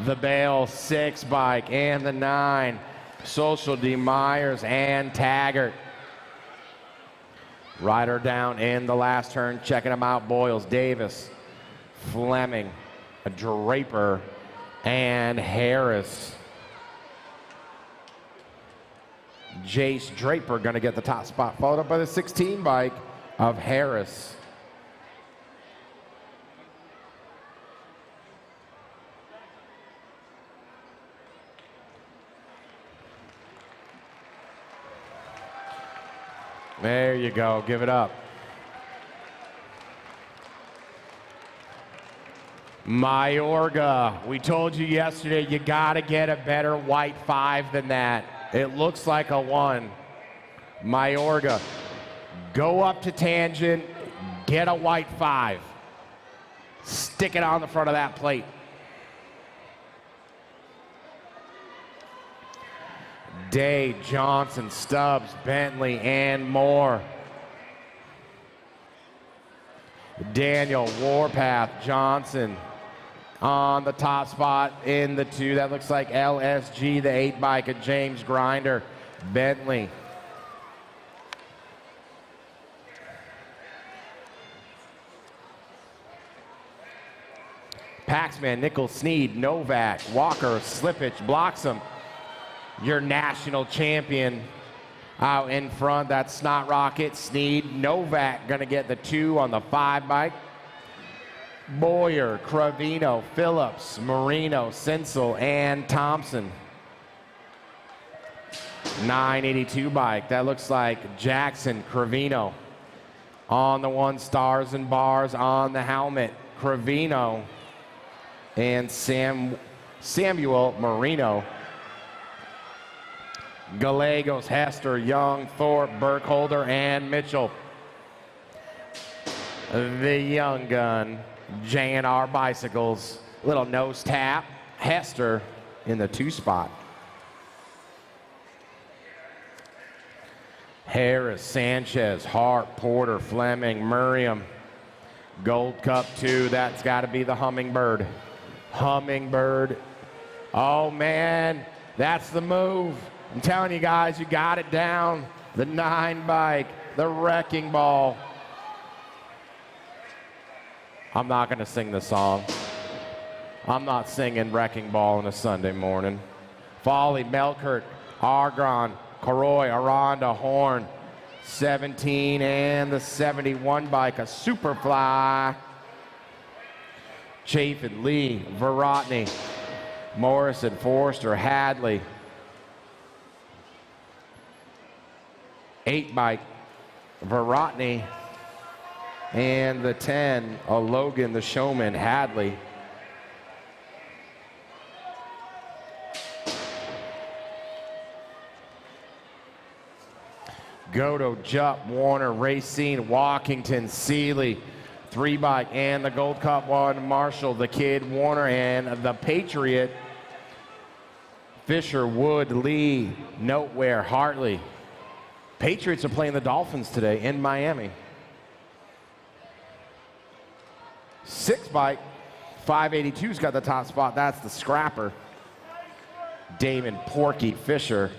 the Bale 6 bike and the 9. Social D. Myers and Taggart. Rider down in the last turn, checking them out. Boyles, Davis, Fleming, Draper, and Harris. Jace Draper gonna get the top spot, followed up by the 16 bike of Harris. There you go, give it up. Mayorga, we told you yesterday you gotta get a better white 5 than that. It looks like a 1. Mayorga, go up to tangent, get a white 5. Stick it on the front of that plate. Day, Johnson, Stubbs, Bentley, and more. Daniel, Warpath, Johnson, on the top spot in the 2. That looks like LSG, the 8 bike of James Grinder Bentley. Paxman, Nichols, Sneed, Novak, Walker, Slippage, blocks him. Your national champion out in front. That's Snot Rocket, Sneed, Novak gonna get the 2 on the 5 bike. Boyer, Cravino, Phillips, Marino, Sinsel, and Thompson. 982 bike. That looks like Jackson, Cravino. On the 1, Stars and Bars on the helmet. Cravino and Samuel Marino. Gallegos, Hester, Young, Thorpe, Burkholder, and Mitchell. The young gun, J&R Bicycles. Little nose tap. Hester in the 2 spot. Harris, Sanchez, Hart, Porter, Fleming, Murriam. Gold Cup 2, that's got to be the Hummingbird. Hummingbird. Oh, man, that's the move. I'm telling you guys, you got it down. The 9 bike, the Wrecking Ball. I'm not going to sing the song. I'm not singing Wrecking Ball on a Sunday morning. Folly, Melkert, Argon, Karoy, Aranda, Horn. 17 and the 71 bike, a Superfly. Chafin, Lee, Verotny, Morrison, Forrester, Hadley. 8 bike, Verotny. And the 10, a Logan, the Showman, Hadley. Godo, Jupp, Warner, Racine, Walkington, Seeley. 3 bike and the Gold Cup 1, Marshall, the Kid, Warner, and the Patriot. Fisher, Wood, Lee, Noteware, Hartley. Patriots are playing the Dolphins today in Miami. 6 bike, 582's got the top spot. That's the Scrapper. Damon, Porky, Fisher.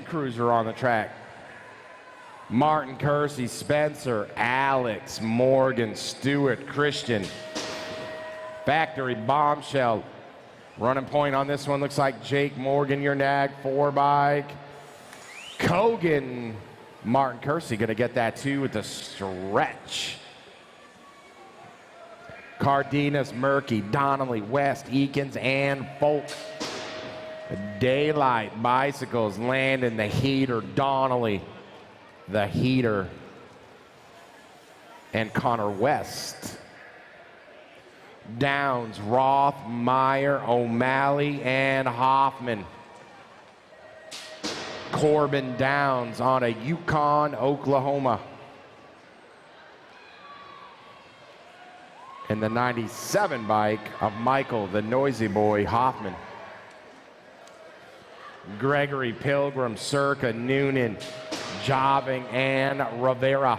Cruiser on the track. Martin, Kersey, Spencer, Alex, Morgan, Stewart, Christian. Factory Bombshell. Running point on this one looks like Jake Morgan, your nag, 4 bike. Kogan, Martin Kersey gonna get that 2 with the stretch. Cardenas, Murky, Donnelly, West, Eakins, and Folk. Daylight, Bicycles, Landon, the Heater, Donnelly, the Heater, and Connor West. Downs, Roth, Meyer, O'Malley, and Hoffman. Corbin Downs on a Yukon, Oklahoma. And the 97 bike of Michael, the Noisy Boy, Hoffman. Gregory, Pilgrim, Circa, Noonan, Jobbing, and Rivera.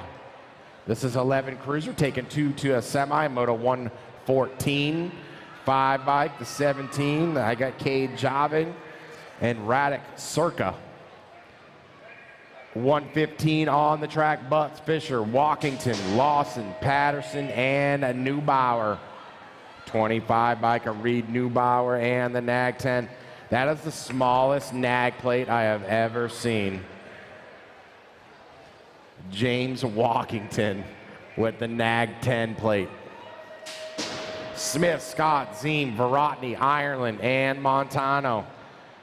This is 11 Cruiser, taking 2 to a semi, Moto 114. 5 bike, the 17. I got Cade Jobbing and Radek Circa. 115 on the track, Butts, Fisher, Walkington, Lawson, Patterson, and Neubauer. 25 bike of Reed Neubauer and the Nag 10. That is the smallest nag plate I have ever seen. James Walkington with the Nag 10 plate. Smith, Scott, Ziem, Verotny, Ireland, and Montano.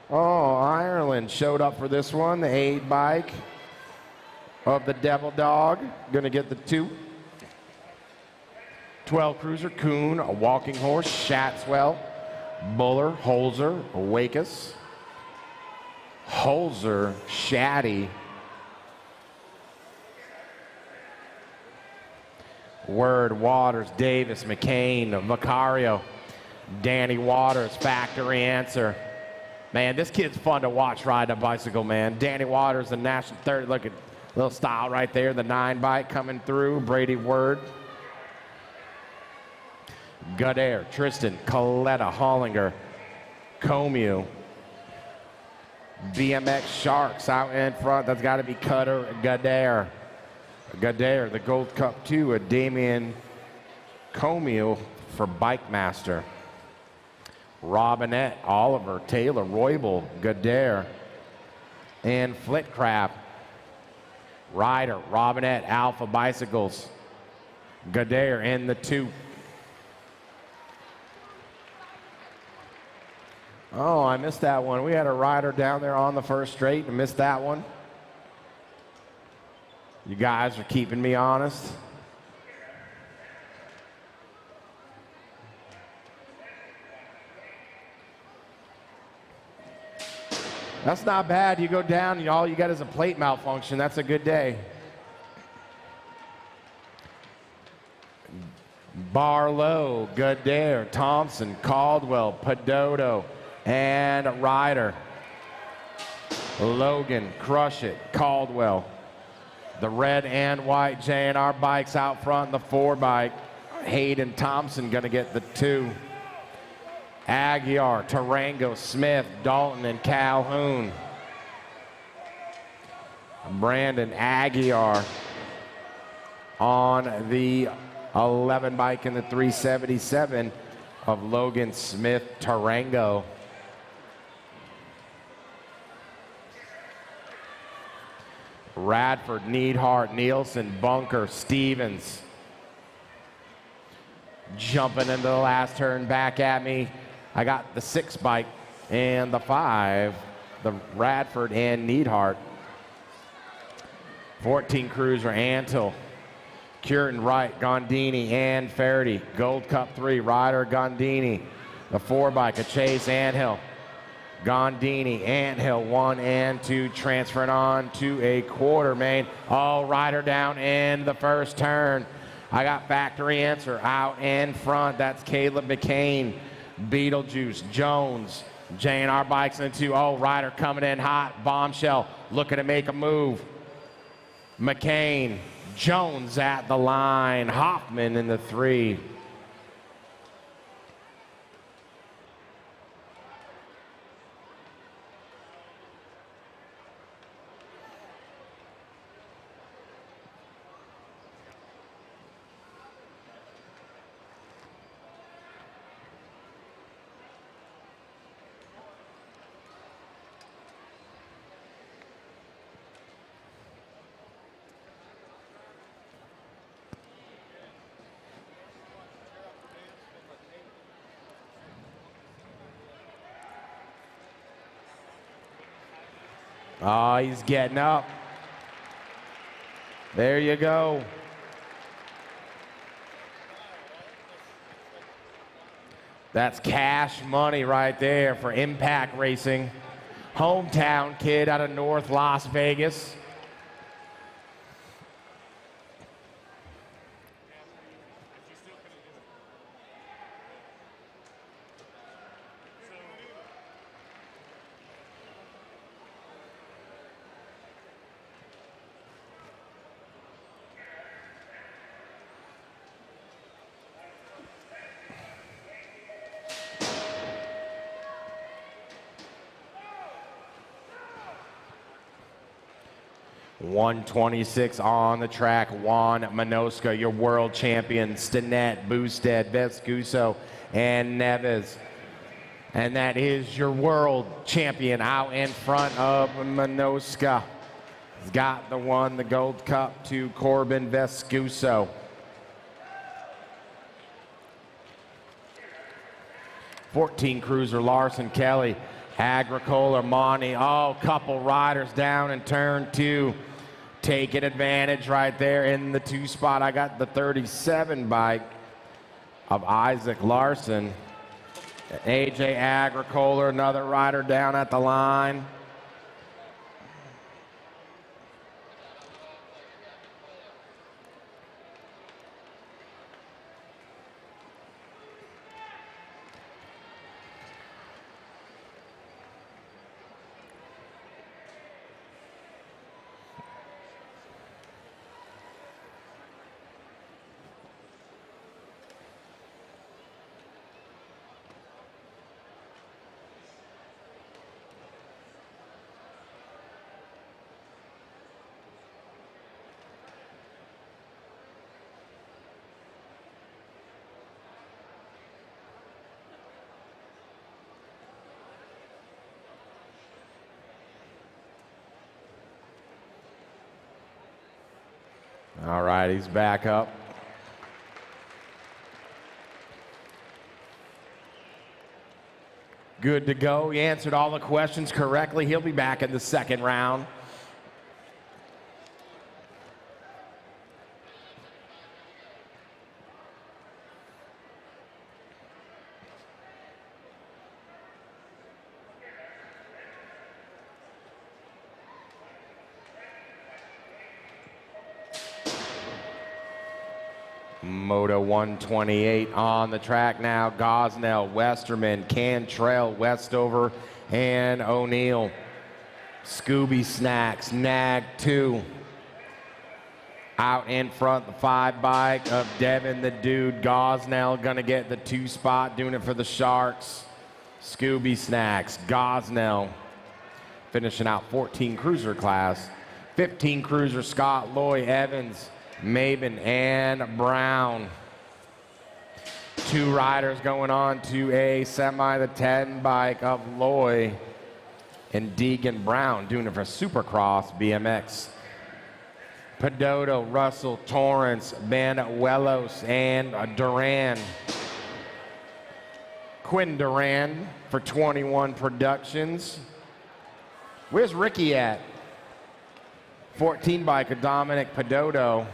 Oh, Ireland showed up for this one, the 8 bike of the Devil Dog. Gonna get the 2. 12 Cruiser, Kuhn, a Walking Horse, Shatswell, Buller, Holzer, Wakus, Holzer, Shaddy, Word, Waters, Davis, McCain, Vicario, Danny Waters, Factory Answer. Man, this kid's fun to watch ride a bicycle, man. Danny Waters, the national third. Look at little style right there. The 9 bike coming through. Brady Word. Godair, Tristan, Coletta, Hollinger, Comeau. BMX Sharks out in front. That's got to be Cutter, Godair. Godair, the Gold Cup 2, a Damian Comeau for Bike Master. Robinette, Oliver, Taylor, Roybal, Godair, and Flitcraft. Ryder, Robinette, Alpha Bicycles, Godair in the 2. Oh, I missed that one. We had a rider down there on the first straight and missed that one. You guys are keeping me honest. That's not bad. You go down and all you got is a plate malfunction. That's a good day. Barlow, Godair, Thompson, Caldwell, Pedoto, and Ryder. Logan, Crush It, Caldwell. The red and white J&R bikes out front, the 4 bike. Hayden Thompson gonna get the 2. Aguiar, Tarango, Smith, Dalton, and Calhoun. Brandon Aguiar on the 11 bike in the 377 of Logan Smith, Tarango. Radford, Neidhart, Nielsen, Bunker, Stevens. Jumping into the last turn back at me. I got the 6 bike and the 5, the Radford and Neidhart. 14 Cruiser, Antle, Curtin, Wright, Gondini, and Faraday. Gold Cup 3, Ryder, Gondini. The 4 bike, a Chase, Anthill. Gondini, Anthill, 1 and 2, transferring on to a quarter main. Oh, Ryder down in the first turn. I got Factory Answer out in front. That's Caleb McCain. Beetlejuice, Jones, J&R bikes in the 2. Oh, Ryder coming in hot. Bombshell looking to make a move. McCain, Jones at the line. Hoffman in the 3. Oh, he's getting up. There you go. That's cash money right there for Impact Racing. Hometown kid out of North Las Vegas. .126 on the track. Juan Manoska, your world champion. Stinnett, Boosted, Vescuso, and Neves. And that is your world champion out in front of Manoska. He's got the Gold Cup to Corbin Vescuso. .14 Cruiser, Larson Kelly, Agricola, Monty. Oh, couple riders down in turn 2. Taking advantage right there in the 2 spot. I got the 37 bike. of Isaac Larson. AJ Agricola, another rider down at the line. All right, he's back up. Good to go. He answered all the questions correctly. He'll be back in the second round. Moto 128 on the track now. Gosnell, Westerman, Cantrell, Westover, and O'Neill. Scooby Snacks, Nag 2. Out in front, the 5 bike of Devin the Dude. Gosnell gonna get the 2 spot, doing it for the Sharks. Scooby Snacks, Gosnell finishing out 14 cruiser class. 15 cruiser, Scott Loy, Evans, Maben, and Brown. 2 riders going on to a semi, the 10 bike of Loy and Deegan Brown, doing it for Supercross BMX. Pedoto, Russell, Torrance, Banuelos, and Duran. Quinn Duran for 21 Productions. Where's Ricky at? 14 bike of Dominic Pedoto.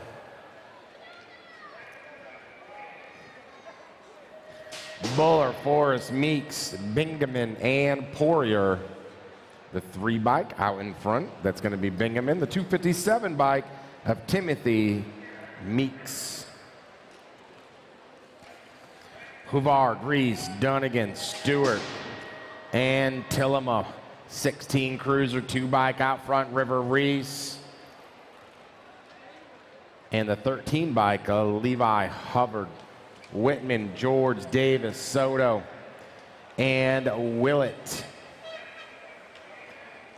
Buller, Forrest, Meeks, Bingaman, and Poirier. The 3 bike out in front, that's going to be Bingaman. The 257 bike of Timothy Meeks. Hubbard, Reese, Dunnigan, Stewart, and Tillema. 16 cruiser, 2 bike out front, River Reese. And the 13 bike, Levi Hubbard. Whitman, George, Davis, Soto, and Willett.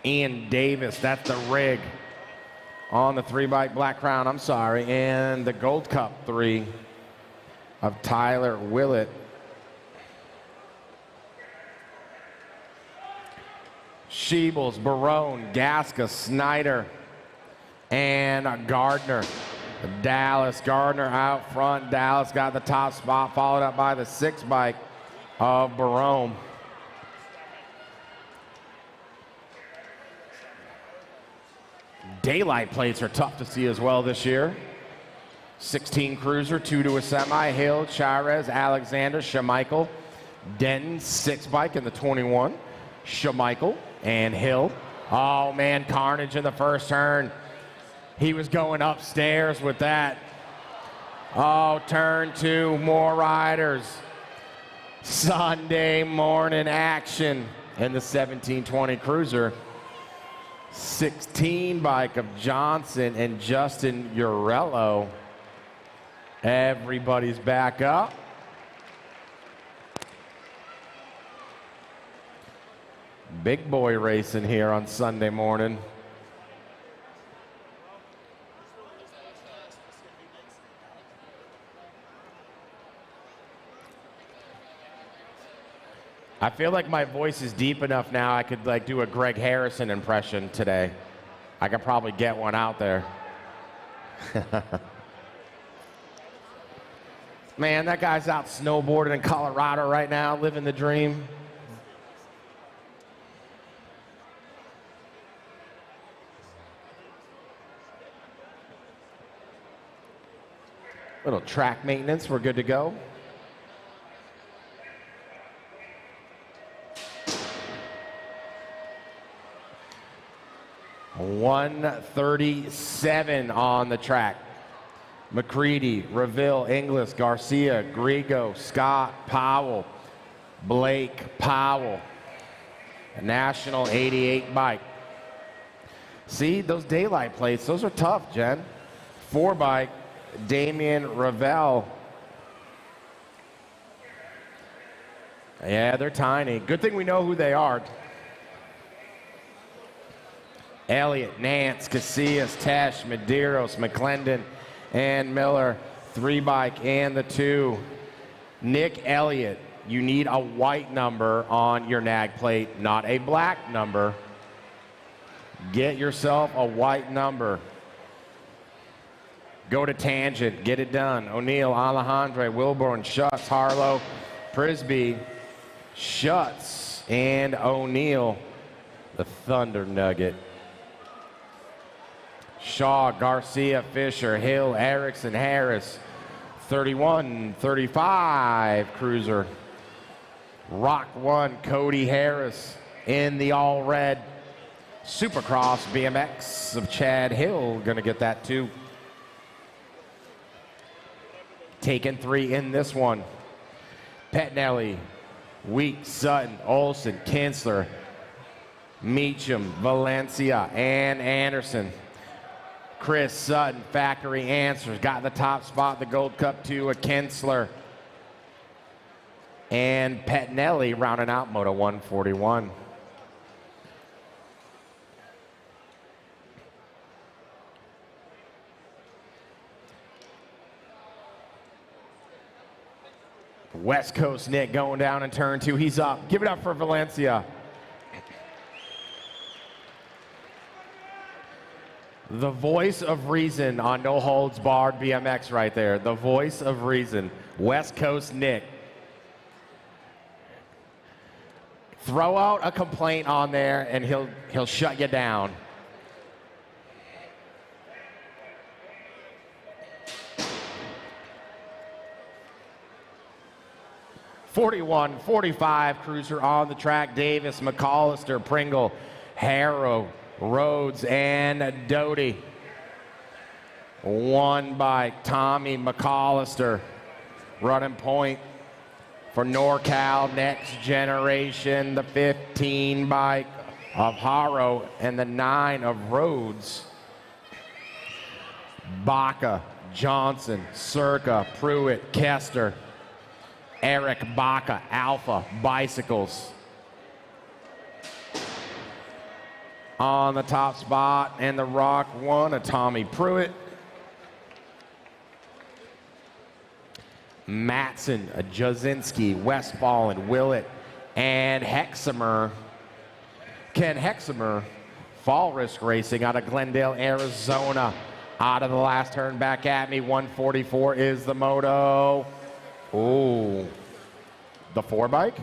Ian Davis, that's the rig on the 3 bike Black Crown, I'm sorry. And the Gold Cup 3 of Tyler Willett. Sheebles, Barone, Gasca, Snyder, and Gardner. Dallas Gardner out front. Dallas got the top spot, followed up by the 6 bike of Barome. Daylight plates are tough to see as well this year. 16 cruiser, 2 to a semi. Hill, Charez, Alexander, Shamichael, Denton, 6 bike in the 21. Shamichael and Hill. Oh man, carnage in the first turn. He was going upstairs with that. Oh, turn 2, more riders. Sunday morning action in the 1720 cruiser. 16 bike of Johnson and Justin Urello. Everybody's back up. Big boy racing here on Sunday morning. I feel like my voice is deep enough now I could like do a Greg Harrison impression today. I could probably get one out there. Man, that guy's out snowboarding in Colorado right now, living the dream. Little track maintenance, we're good to go. 137 on the track. McCready, Reville, Inglis, Garcia, Grigo, Scott, Powell, Blake, Powell. A National 88 bike. See, those daylight plates, those are tough, Jen. 4 bike, Damien Revelle. Yeah, they're tiny. Good thing we know who they are. Elliott, Nance, Casillas, Tesh, Medeiros, McClendon, and Miller. 3 bike and the 2. Nick Elliott, you need a white number on your nag plate, not a black number. Get yourself a white number. Go to Tangent, get it done. O'Neill, Alejandre, Wilborn, Schutz, Harlow, Prisby, Schutz, and O'Neill, the Thunder Nugget. Shaw, Garcia, Fisher, Hill, Erickson, Harris, 31, 35 Cruiser. Rock 1, Cody Harris in the all red. Supercross BMX of Chad Hill, gonna get that too. Taking 3 in this one. Pettinelli, Weeks, Sutton, Olson, Kinsler, Meacham, Valencia, and Anderson. Chris Sutton, Factory Answers, got the top spot, the Gold Cup to a Kinsler. And Pettinelli rounding out Moto 141. West Coast Nick going down in turn 2. He's up. Give it up for Valencia. The voice of reason on No Holds Barred BMX right there. The voice of reason. West Coast Nick. Throw out a complaint on there and he'll shut you down. .41, 45 Cruiser on the track. Davis, McAllister, Pringle, Harrow, Rhodes, and Doty. 1 bike, Tommy McAllister, running point for NorCal Next Generation. The 15 bike of Harrow and the 9 of Rhodes. Baca, Johnson, Circa, Pruitt, Kester, Eric Baca, Alpha, Bicycles. On the top spot, and the Rock 1 of Tommy Pruitt. Matson, Jasinski, Westfallen, Willett, and Hexamer. Ken Hexamer, Fall Risk Racing out of Glendale, Arizona. Out of the last turn, back at me. 144 is the moto. Oh, the 4 bike?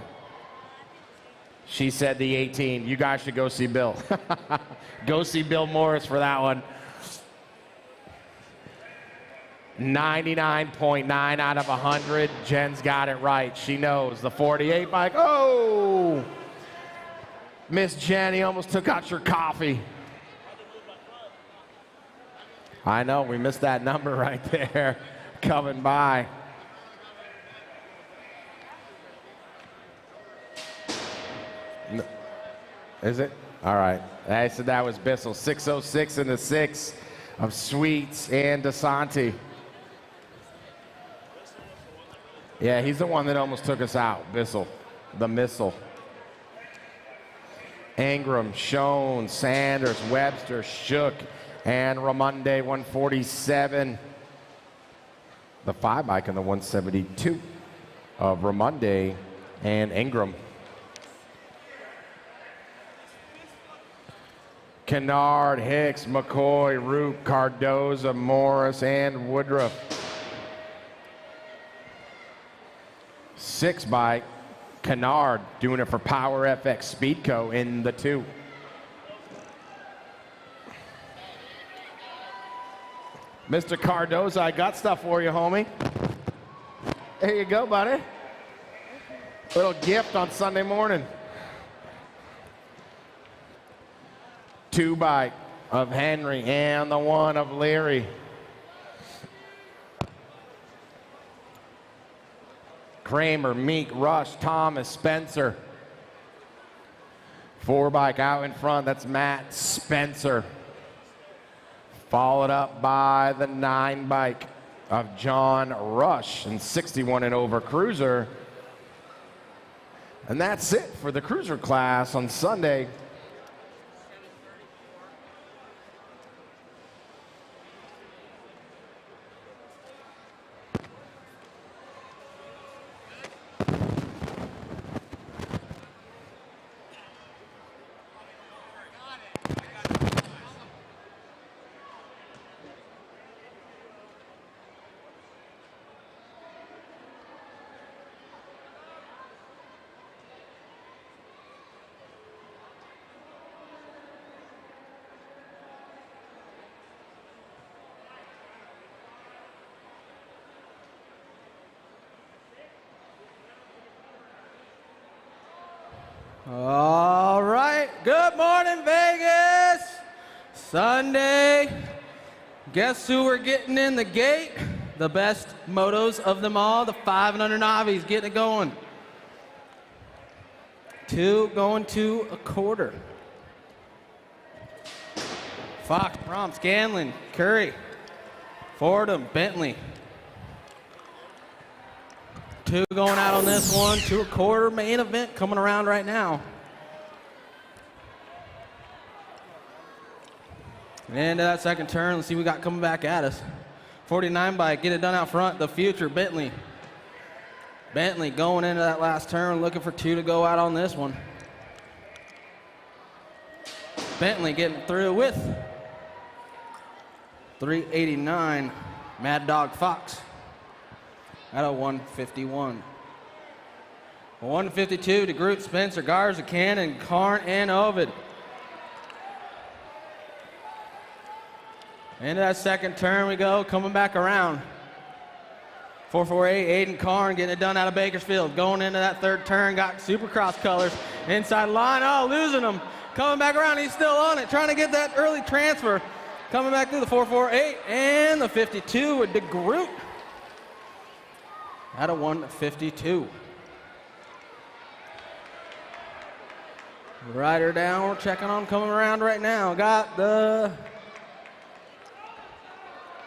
She said the 18. You guys should go see Bill. Go see Bill Morris for that one. 99.9 out of 100. Jen's got it right. She knows. The 48 bike. Oh! Miss Jenny almost took out your coffee. I know, we missed that number right there coming by. Is it? All right. I said that was Bissell. 606 in the 6 of Sweets and DeSanti. Yeah, he's the one that almost took us out. Bissell, the missile. Ingram, Schoen, Sanders, Webster, Shook, and Ramonde 147. The 5 bike in the 172 of Ramonde and Ingram. Kennard, Hicks, McCoy, Root, Cardoza, Morris, and Woodruff. 6 bike, Kennard doing it for Power FX Speedco in the 2. Mr. Cardoza, I got stuff for you, homie. There you go, buddy. Little gift on Sunday morning. 2 bike, of Henry and the 1 of Leary. Kramer, Meek, Rush, Thomas, Spencer. 4 bike out in front, that's Matt Spencer. Followed up by the 9 bike of John Rush and 61 and over cruiser. And that's it for the cruiser class on Sunday. All right, good morning, Vegas. Sunday. Guess who we're getting in the gate? The best motos of them all, the 5 and under Navis, getting it going. 2 going to a quarter. Fox, Brom, Scanlon, Curry, Fordham, Bentley. 2 going out on this one, 2 a quarter, main event coming around right now. Into that second turn, let's see what we got coming back at us. 49 bike, get it done out front, the future, Bentley. Bentley going into that last turn, looking for 2 to go out on this one. Bentley getting through with 389, Mad Dog Fox. At a 151. 152 to Groot, Spencer, Garza, Cannon, Karn, and Ovid. Into that second turn we go, coming back around. 448, Aiden Karn getting it done out of Bakersfield. Going into that third turn, got Supercross colors. Inside line, oh, losing them. Coming back around, he's still on it, trying to get that early transfer. Coming back through the 448 and the 52 with DeGroot. At a 152. Rider down, we're checking on coming around right now. Got the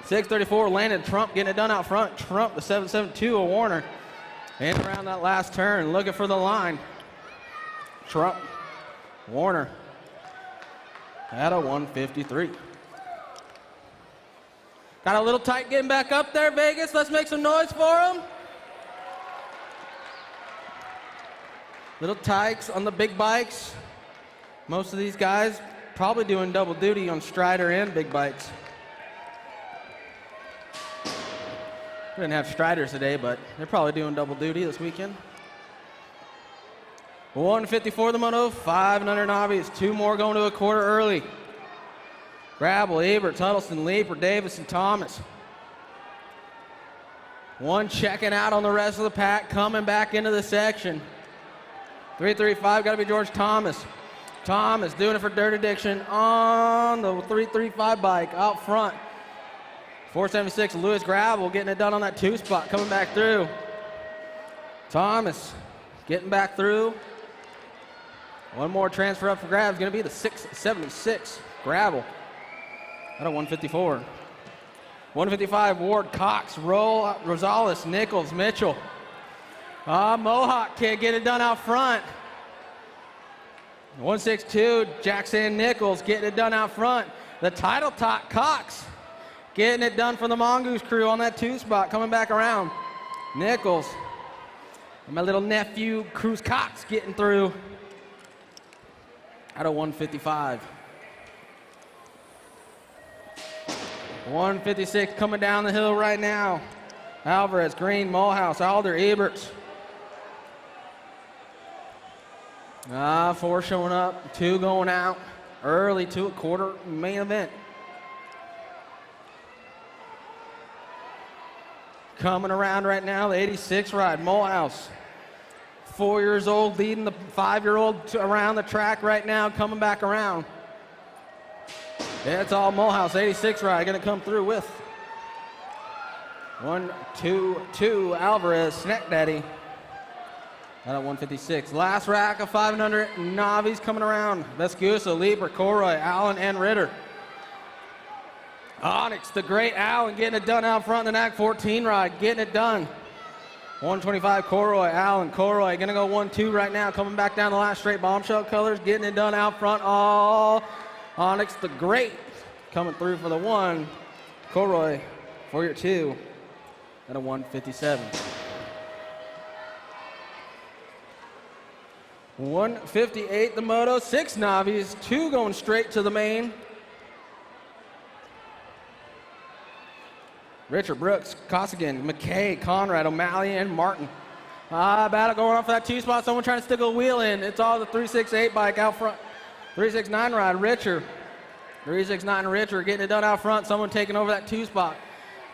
634, Landon Trump getting it done out front. Trump, the 772 of Warner. And around that last turn, looking for the line. Trump, Warner. At a 153. Got a little tight getting back up there, Vegas. Let's make some noise for him. Little tykes on the big bikes. Most of these guys probably doing double duty on Strider and big bikes. We didn't have Striders today, but they're probably doing double duty this weekend. 154 the moto, 5 and under Navis. 2 more going to a quarter early. Grabble, Ebert, Huddleston, Leaper, Davis, and Thomas. 1 checking out on the rest of the pack, coming back into the section. 335, got to be George Thomas. Thomas doing it for Dirt Addiction on the 335 bike out front. 476, Lewis Gravel getting it done on that 2 spot, coming back through. Thomas getting back through. 1 more transfer up for grabs, going to be the 676 Gravel. At a 154. 155, Ward, Cox, Rosales, Nichols, Mitchell. Mohawk kid get it done out front. 162, Jackson Nichols getting it done out front. The title top, Cox getting it done for the Mongoose crew on that 2 spot, coming back around. Nichols. And my little nephew, Cruz Cox, getting through. At a 155. 156 coming down the hill right now. Alvarez, Green, Mulhouse, Alder, Eberts. 4 showing up, 2 going out. Early 2 a quarter main event. Coming around right now, the 86 ride, Mulhouse. 4 years old, leading the 5-year-old around the track right now, coming back around. It's all Mulhouse, 86 ride, gonna come through with 1-2-2 Alvarez, Snack Daddy. Out at 156. Last rack of 500 Navis coming around. Vescusa, Lieber, Coroy, Allen, and Ritter. Onyx, the great Allen, getting it done out front in the NAC 14 ride, getting it done. 125 Coroy, Allen, Coroy, gonna go 1-2 right now, coming back down the last straight bombshell colors, getting it done out front. All Onyx, the great, coming through for the 1. Coroy for your 2 at a 157. 158 the moto, 6 Navis, 2 going straight to the main. Richard Brooks, Costigan, McKay, Conrad, O'Malley, and Martin. Battle going on for that 2 spot. Someone trying to stick a wheel in. It's all the 368 bike out front. 369 ride, Richard. 369 Richard getting it done out front. Someone taking over that 2 spot.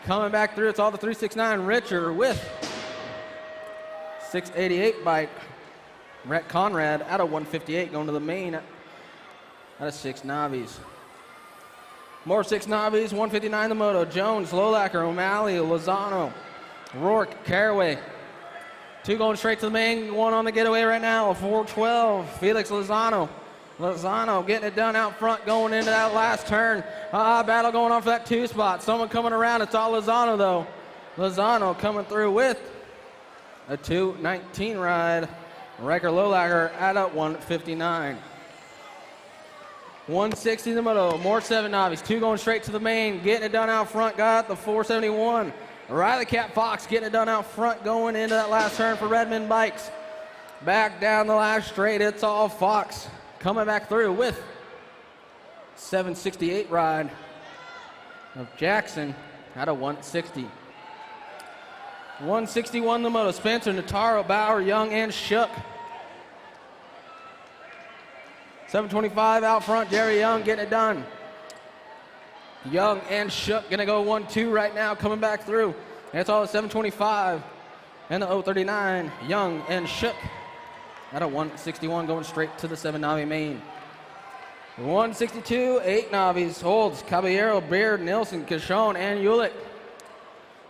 Coming back through, it's all the 369 Richard with 688 bike. Rhett Conrad out of 158 going to the main out of 6 Navis. More 6 Navis, 159 the moto. Jones, Lolacker, O'Malley, Lozano, Rourke, Caraway. 2 going straight to the main, 1 on the getaway right now, a 412. Felix Lozano. Lozano getting it done out front going into that last turn. Battle going on for that 2 spot. Someone coming around, it's all Lozano though. Lozano coming through with a 219 ride. Riker Lolacker at a 159. 160 the moto, more 7 Navis, 2 going straight to the main, getting it done out front, got the 471. Riley Cat Fox getting it done out front, going into that last turn for Redmond Bikes. Back down the last straight, it's all Fox. Coming back through with 768 ride of Jackson at a 160. 161 the moto, Spencer, Nataro, Bauer, Young, and Shook. 725 out front, Jerry Young getting it done. Young and Shook gonna go 1-2 right now, coming back through. That's all the 725 and the 039, Young and Shook at a 161 going straight to the 7 Navi main. 162, 8 Navis, Holds, Caballero, Beard, Nilsson, Cashone, and Ulick.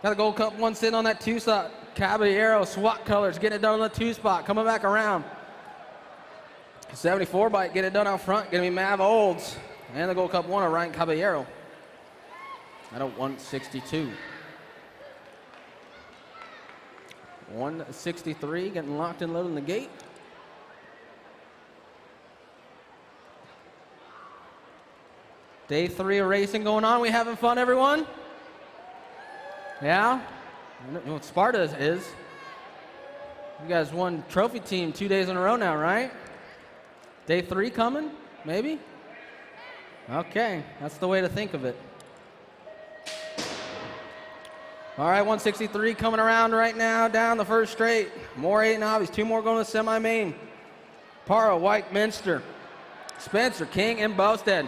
Got the Gold Cup 1 sitting on that 2 spot. Caballero, SWAT colors, getting it done on the 2 spot, coming back around. 74 bike, get it done out front, gonna be Mav Olds. And the Gold Cup 1 of Ryan Caballero at a 162. 163, getting locked and loaded in the gate. Day 3 of racing going on. We having fun, everyone? Yeah? You know what Sparta is. You guys won trophy team 2 days in a row now, right? Day 3 coming, maybe? Okay, that's the way to think of it. All right, 163 coming around right now, down the first straight. More 8 Navis, 2 more going to the semi-main. Para, White, Minster, Spencer, King, and Bowstead.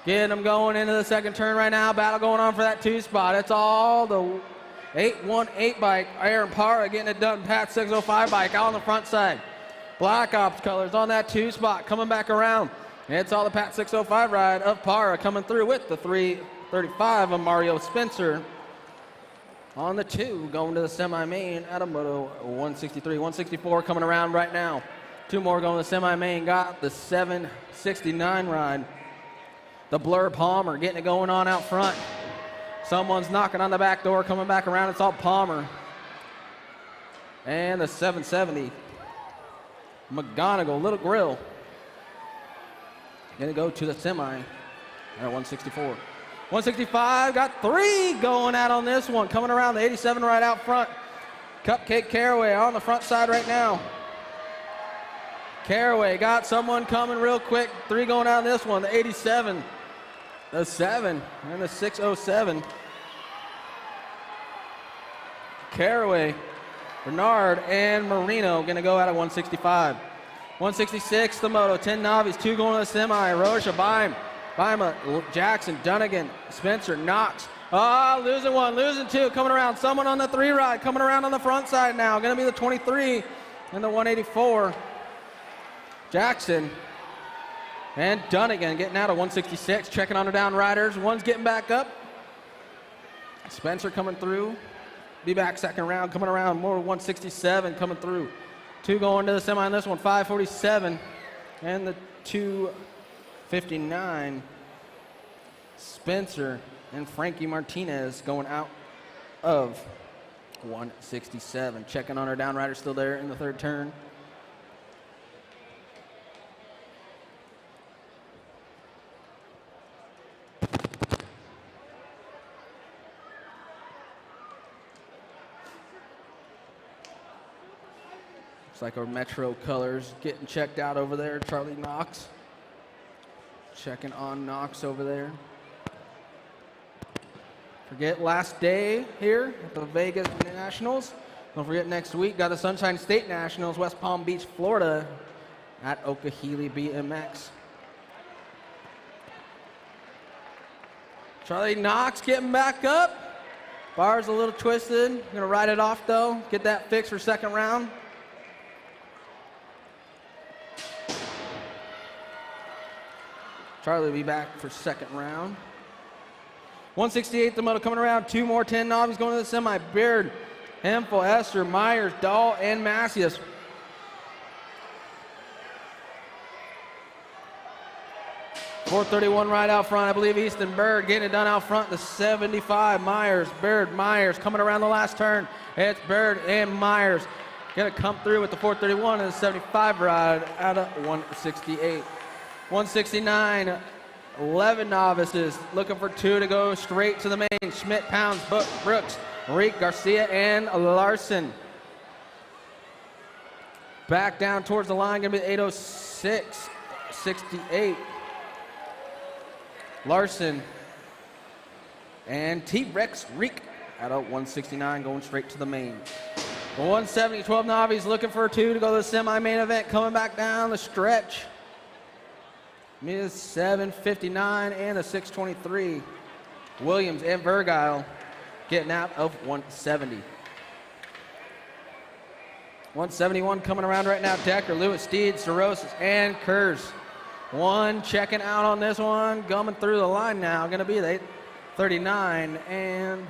Getting them going into the second turn right now. Battle going on for that 2 spot. It's all the 818 bike. Aaron Para getting it done. Pat 605 bike out on the front side. Black Ops colors on that 2 spot, coming back around. And it's all the Pat 605 ride of Para coming through with the 335 of Mario Spencer. On the 2, going to the semi-main, Adamoto 163, 164 coming around right now. 2 more going to the semi-main, got the 769 ride. The Blur Palmer getting it going on out front. Someone's knocking on the back door, coming back around, it's all Palmer. And the 770. McGonigal, Little Grill. Gonna go to the semi at 164. 165, got 3 going out on this one. Coming around the 87 right out front. Cupcake Caraway on the front side right now. Caraway got someone coming real quick. 3 going out on this one, the 87, the 7, and the 607. Caraway, Bernard, and Marino gonna go out at 165. 166, the moto, 10 Navis, 2 going to the semi. Rocha, Bima, Jackson, Dunnigan, Spencer, Knox. Losing 1, losing 2, coming around. Someone on the 3 ride, coming around on the front side now. Gonna be the 23 and the 184. Jackson And Dunnigan getting out of 166, checking on her down riders. One's getting back up. Spencer coming through. Be back second round, coming around. More 167 coming through. Two going to the semi on this one, 547. And the 259. Spencer and Frankie Martinez going out of 167. Checking on our down rider, still there in the third turn. Looks like our Metro colors getting checked out over there. Charlie Knox checking on Knox over there. Forget last day here at the Vegas Nationals. Don't forget next week, got the Sunshine State Nationals, West Palm Beach, Florida at Okahili BMX. Charlie Knox getting back up. Bar's a little twisted. Gonna ride it off though. Get that fixed for second round. Charlie will be back for second round. 168 the moto coming around. Two more 10 novices going to the semi. Beard, Hempel, Esther, Myers, Dahl, and Macias. .431 right out front. I believe Easton Bird getting it done out front. The 75. Myers, Bird, Myers coming around the last turn. It's Bird and Myers. Going to come through with the 431 and the 75 ride out of 168. 169, 11 novices looking for two to go straight to the main. Schmidt, Pounds, Brooks, Reek, Garcia, and Larson. Back down towards the line, gonna be 806, 68. Larson and T-Rex Reek out of 169 going straight to the main. 170, 12 novices looking for two to go to the semi-main event, coming back down the stretch. Ms. 759 and a 623. Williams and Vergile getting out of 170. 171 coming around right now. Decker, Lewis, Steed, Sorosis, and Kurz. One checking out on this one. Coming through the line now. Going to be the 839 and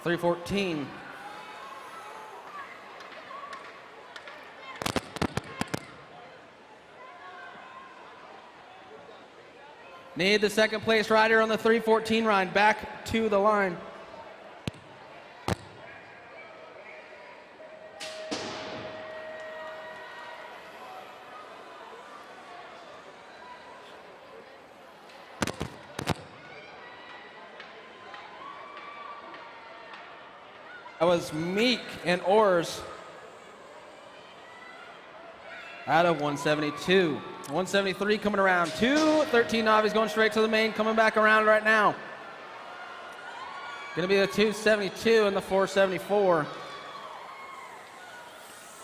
314. Need the second place rider on the 314 ride back to the line. That was Meek and Orrs out of 172. 173 coming around. 213 novices going straight to the main, coming back around right now. Going to be the 272 and the 474.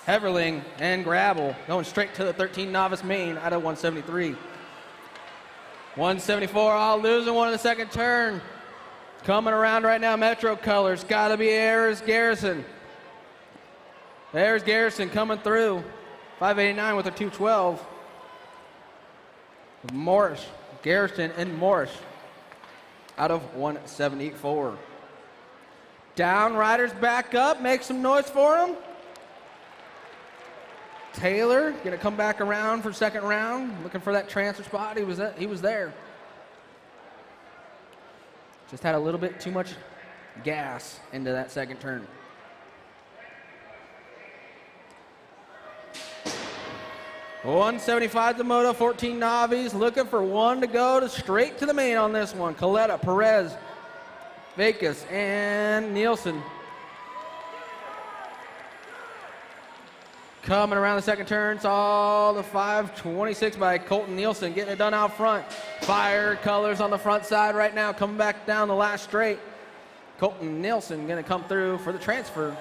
Heverling and Gravel going straight to the 13 novice main out of 173. 174 all losing one in the second turn. Coming around right now, Metro colors. Got to be Ayers Garrison. Ayers Garrison coming through. 589 with a 212. Morris, Garrison, and Morris out of 174. Down riders back up. Make some noise for them. Taylor going to come back around for second round. Looking for that transfer spot. He was there. Just had a little bit too much gas into that second turn. .175 the moto, 14 novices, looking for one to go to straight to the main on this one. Coletta, Perez, Vekas, and Nielsen. Coming around the second turn, it's all the 526 by Colton Nielsen, getting it done out front. Fire colors on the front side right now, coming back down the last straight. Colton Nielsen gonna come through for the transfer.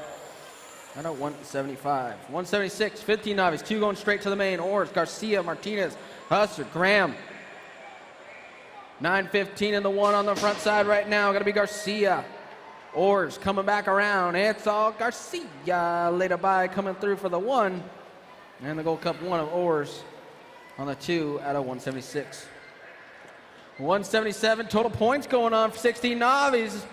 I know 175. 176, 15 novices, two going straight to the main. Orrs, Garcia, Martinez, Husser, Graham. 915 in the one on the front side right now. Gonna be Garcia. Orrs coming back around. It's all Garcia later by coming through for the one. And the Gold Cup one of Orrs. on the 2 out of 176. 177 total points going on for 16 Navis.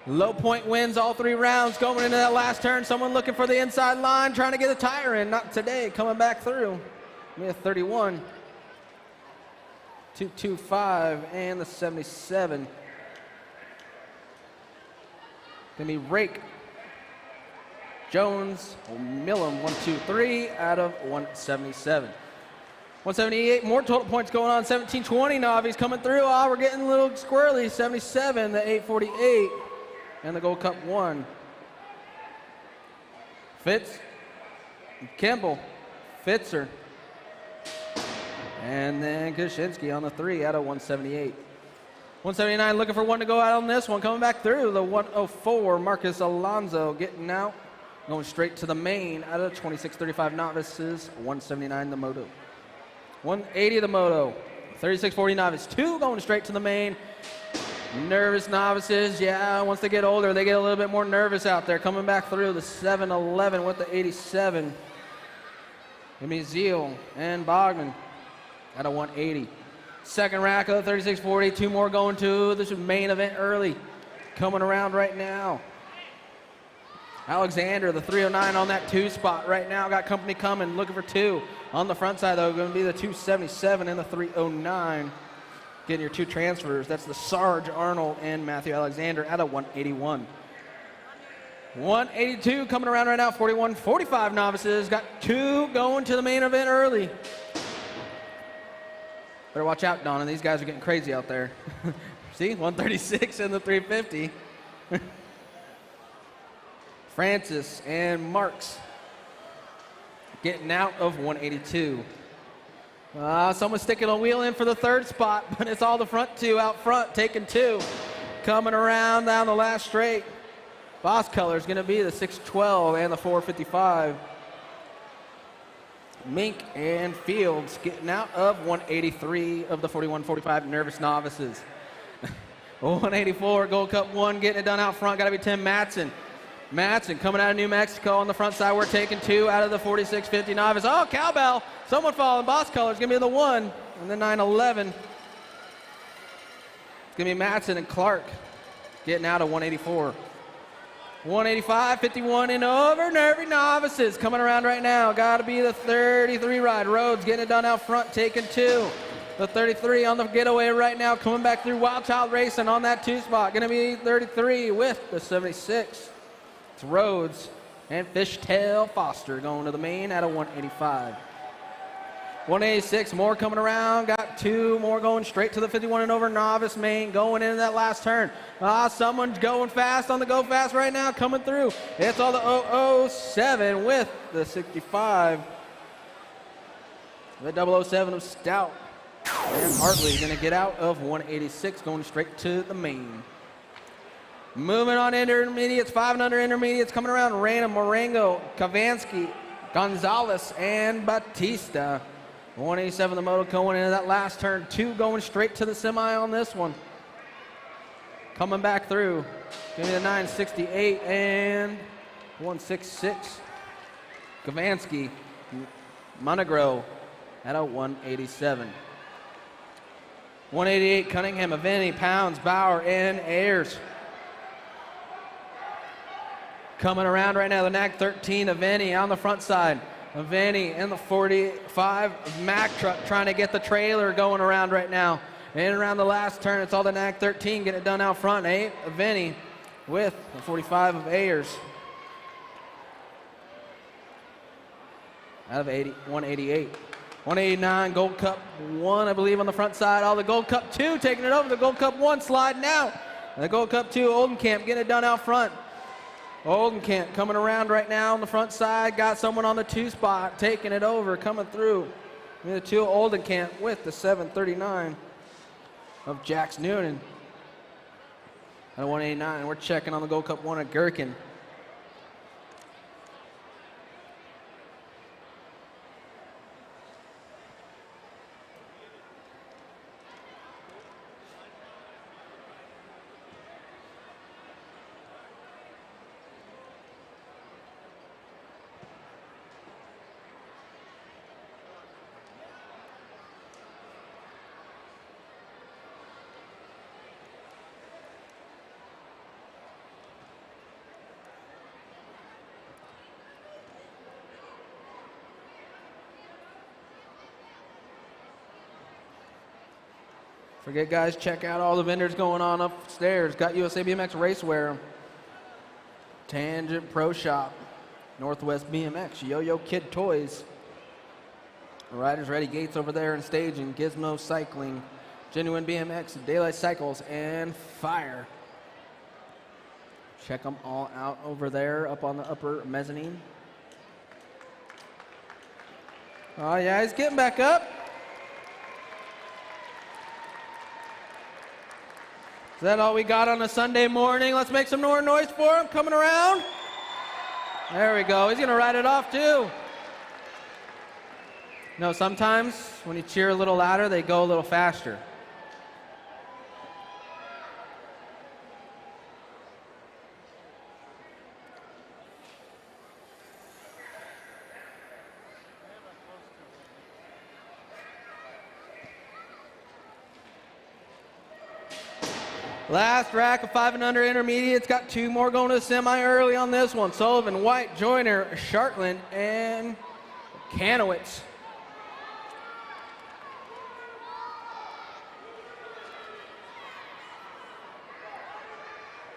Low point wins all 3 rounds. Going into that last turn, someone looking for the inside line, trying to get a tire in. Not today, coming back through. We have 31. 225 and the 77. Gonna be Rake. Jones, Millam, 1, 2, 3 out of 177. 178, more total points going on. 1720 Navis coming through. We're getting a little squirrely. 77, the 848, and the Gold Cup 1. Fitz, Kimball, Fitzer, and then Kuczynski on the 3 out of 178. 179 looking for one to go out on this one. Coming back through, the 104, Marcus Alonso getting out. Going straight to the main out of 2635 novices. 179 the moto. 180 the moto. 3640 novice. 2 going straight to the main. Nervous novices, yeah, once they get older, they get a little bit more nervous out there. Coming back through the 711 with the 87. Give me Zeal and Bogman at a 180. Second rack of the 3640. 2 more going to the main event early. Coming around right now. Alexander, the 309 on that 2 spot right now. Got company coming, looking for 2. On the front side, though, going to be the 277 and the 309. Getting your 2 transfers. That's the Sarge Arnold and Matthew Alexander at a 181. 182 coming around right now. 41-45 novices. Got 2 going to the main event early. Better watch out, Donna. These guys are getting crazy out there. See, 136 and the 350. Francis and Marks getting out of 182. Someone's sticking a wheel in for the 3rd spot, but it's all the front 2 out front, taking 2. Coming around down the last straight. Boss color is going to be the 612 and the 455. Mink and Fields getting out of 183 of the 41-45 nervous novices. 184 Gold Cup 1 getting it done out front. Got to be Tim Matson. Matson coming out of New Mexico on the front side. We're taking 2 out of the 4650 novice. Oh, cowbell. Someone falling. Boss color is going to be the 1 and the 911. It's going to be Matson and Clark getting out of 184. 185, 51 and over. Nervy novices coming around right now. Got to be the 33 ride. Rhodes getting it done out front, taking 2. The 33 on the getaway right now, coming back through Wild Child Racing on that 2 spot. Going to be 33 with the 76. It's Rhodes and Fishtail Foster going to the main at a 185. 186, more coming around. Got 2 more going straight to the 51 and over novice main going into that last turn. Someone's going fast on the go fast right now, coming through. It's all the 007 with the 65. The 007 of Stout. And Hartley going to get out of 186, going straight to the main. Moving on intermediates, 5 and under intermediates, coming around. Rana, Marengo, Kavansky, Gonzalez, and Batista. 187 the moto going into that last turn. 2 going straight to the semi on this one. Coming back through. Give me the 968 and 166. Kavansky, Monegro at a 187. 188 Cunningham, Aveni, Pounds, Bauer, and Ayers. Coming around right now, the NAC 13, Aveni on the front side. Aveni and the 45 Mack truck trying to get the trailer going around right now. And around the last turn, it's all the NAC 13 getting it done out front. Aveni with the 45 of Ayers. Out of 188. 189 Gold Cup 1, I believe, on the front side. All the Gold Cup 2 taking it over. The Gold Cup 1 sliding out. And the Gold Cup 2, Oldenkamp getting it done out front. Oldenkamp coming around right now on the front side. Got someone on the 2 spot, taking it over, coming through. And the 2 Oldenkamp with the 739 of Jax Noonan. At 189, we're checking on the Gold Cup 1 at Gherkin. Forget, guys, check out all the vendors going on upstairs. Got USA BMX Racewear, Tangent Pro Shop, Northwest BMX, Yo-Yo Kid Toys, Riders Ready Gates over there and staging, Gizmo Cycling, Genuine BMX, Daylight Cycles, and Fire. Check them all out over there up on the upper mezzanine. Oh, yeah, he's getting back up. Is that all we got on a Sunday morning? Let's make some more noise for him. Coming around. There we go. He's going to ride it off, too. No, sometimes when you cheer a little louder, they go a little faster. Last rack of 5 and under intermediates. Got 2 more going to the semi early on this one. Sullivan, White, Joyner, Shartland, and Kanowitz.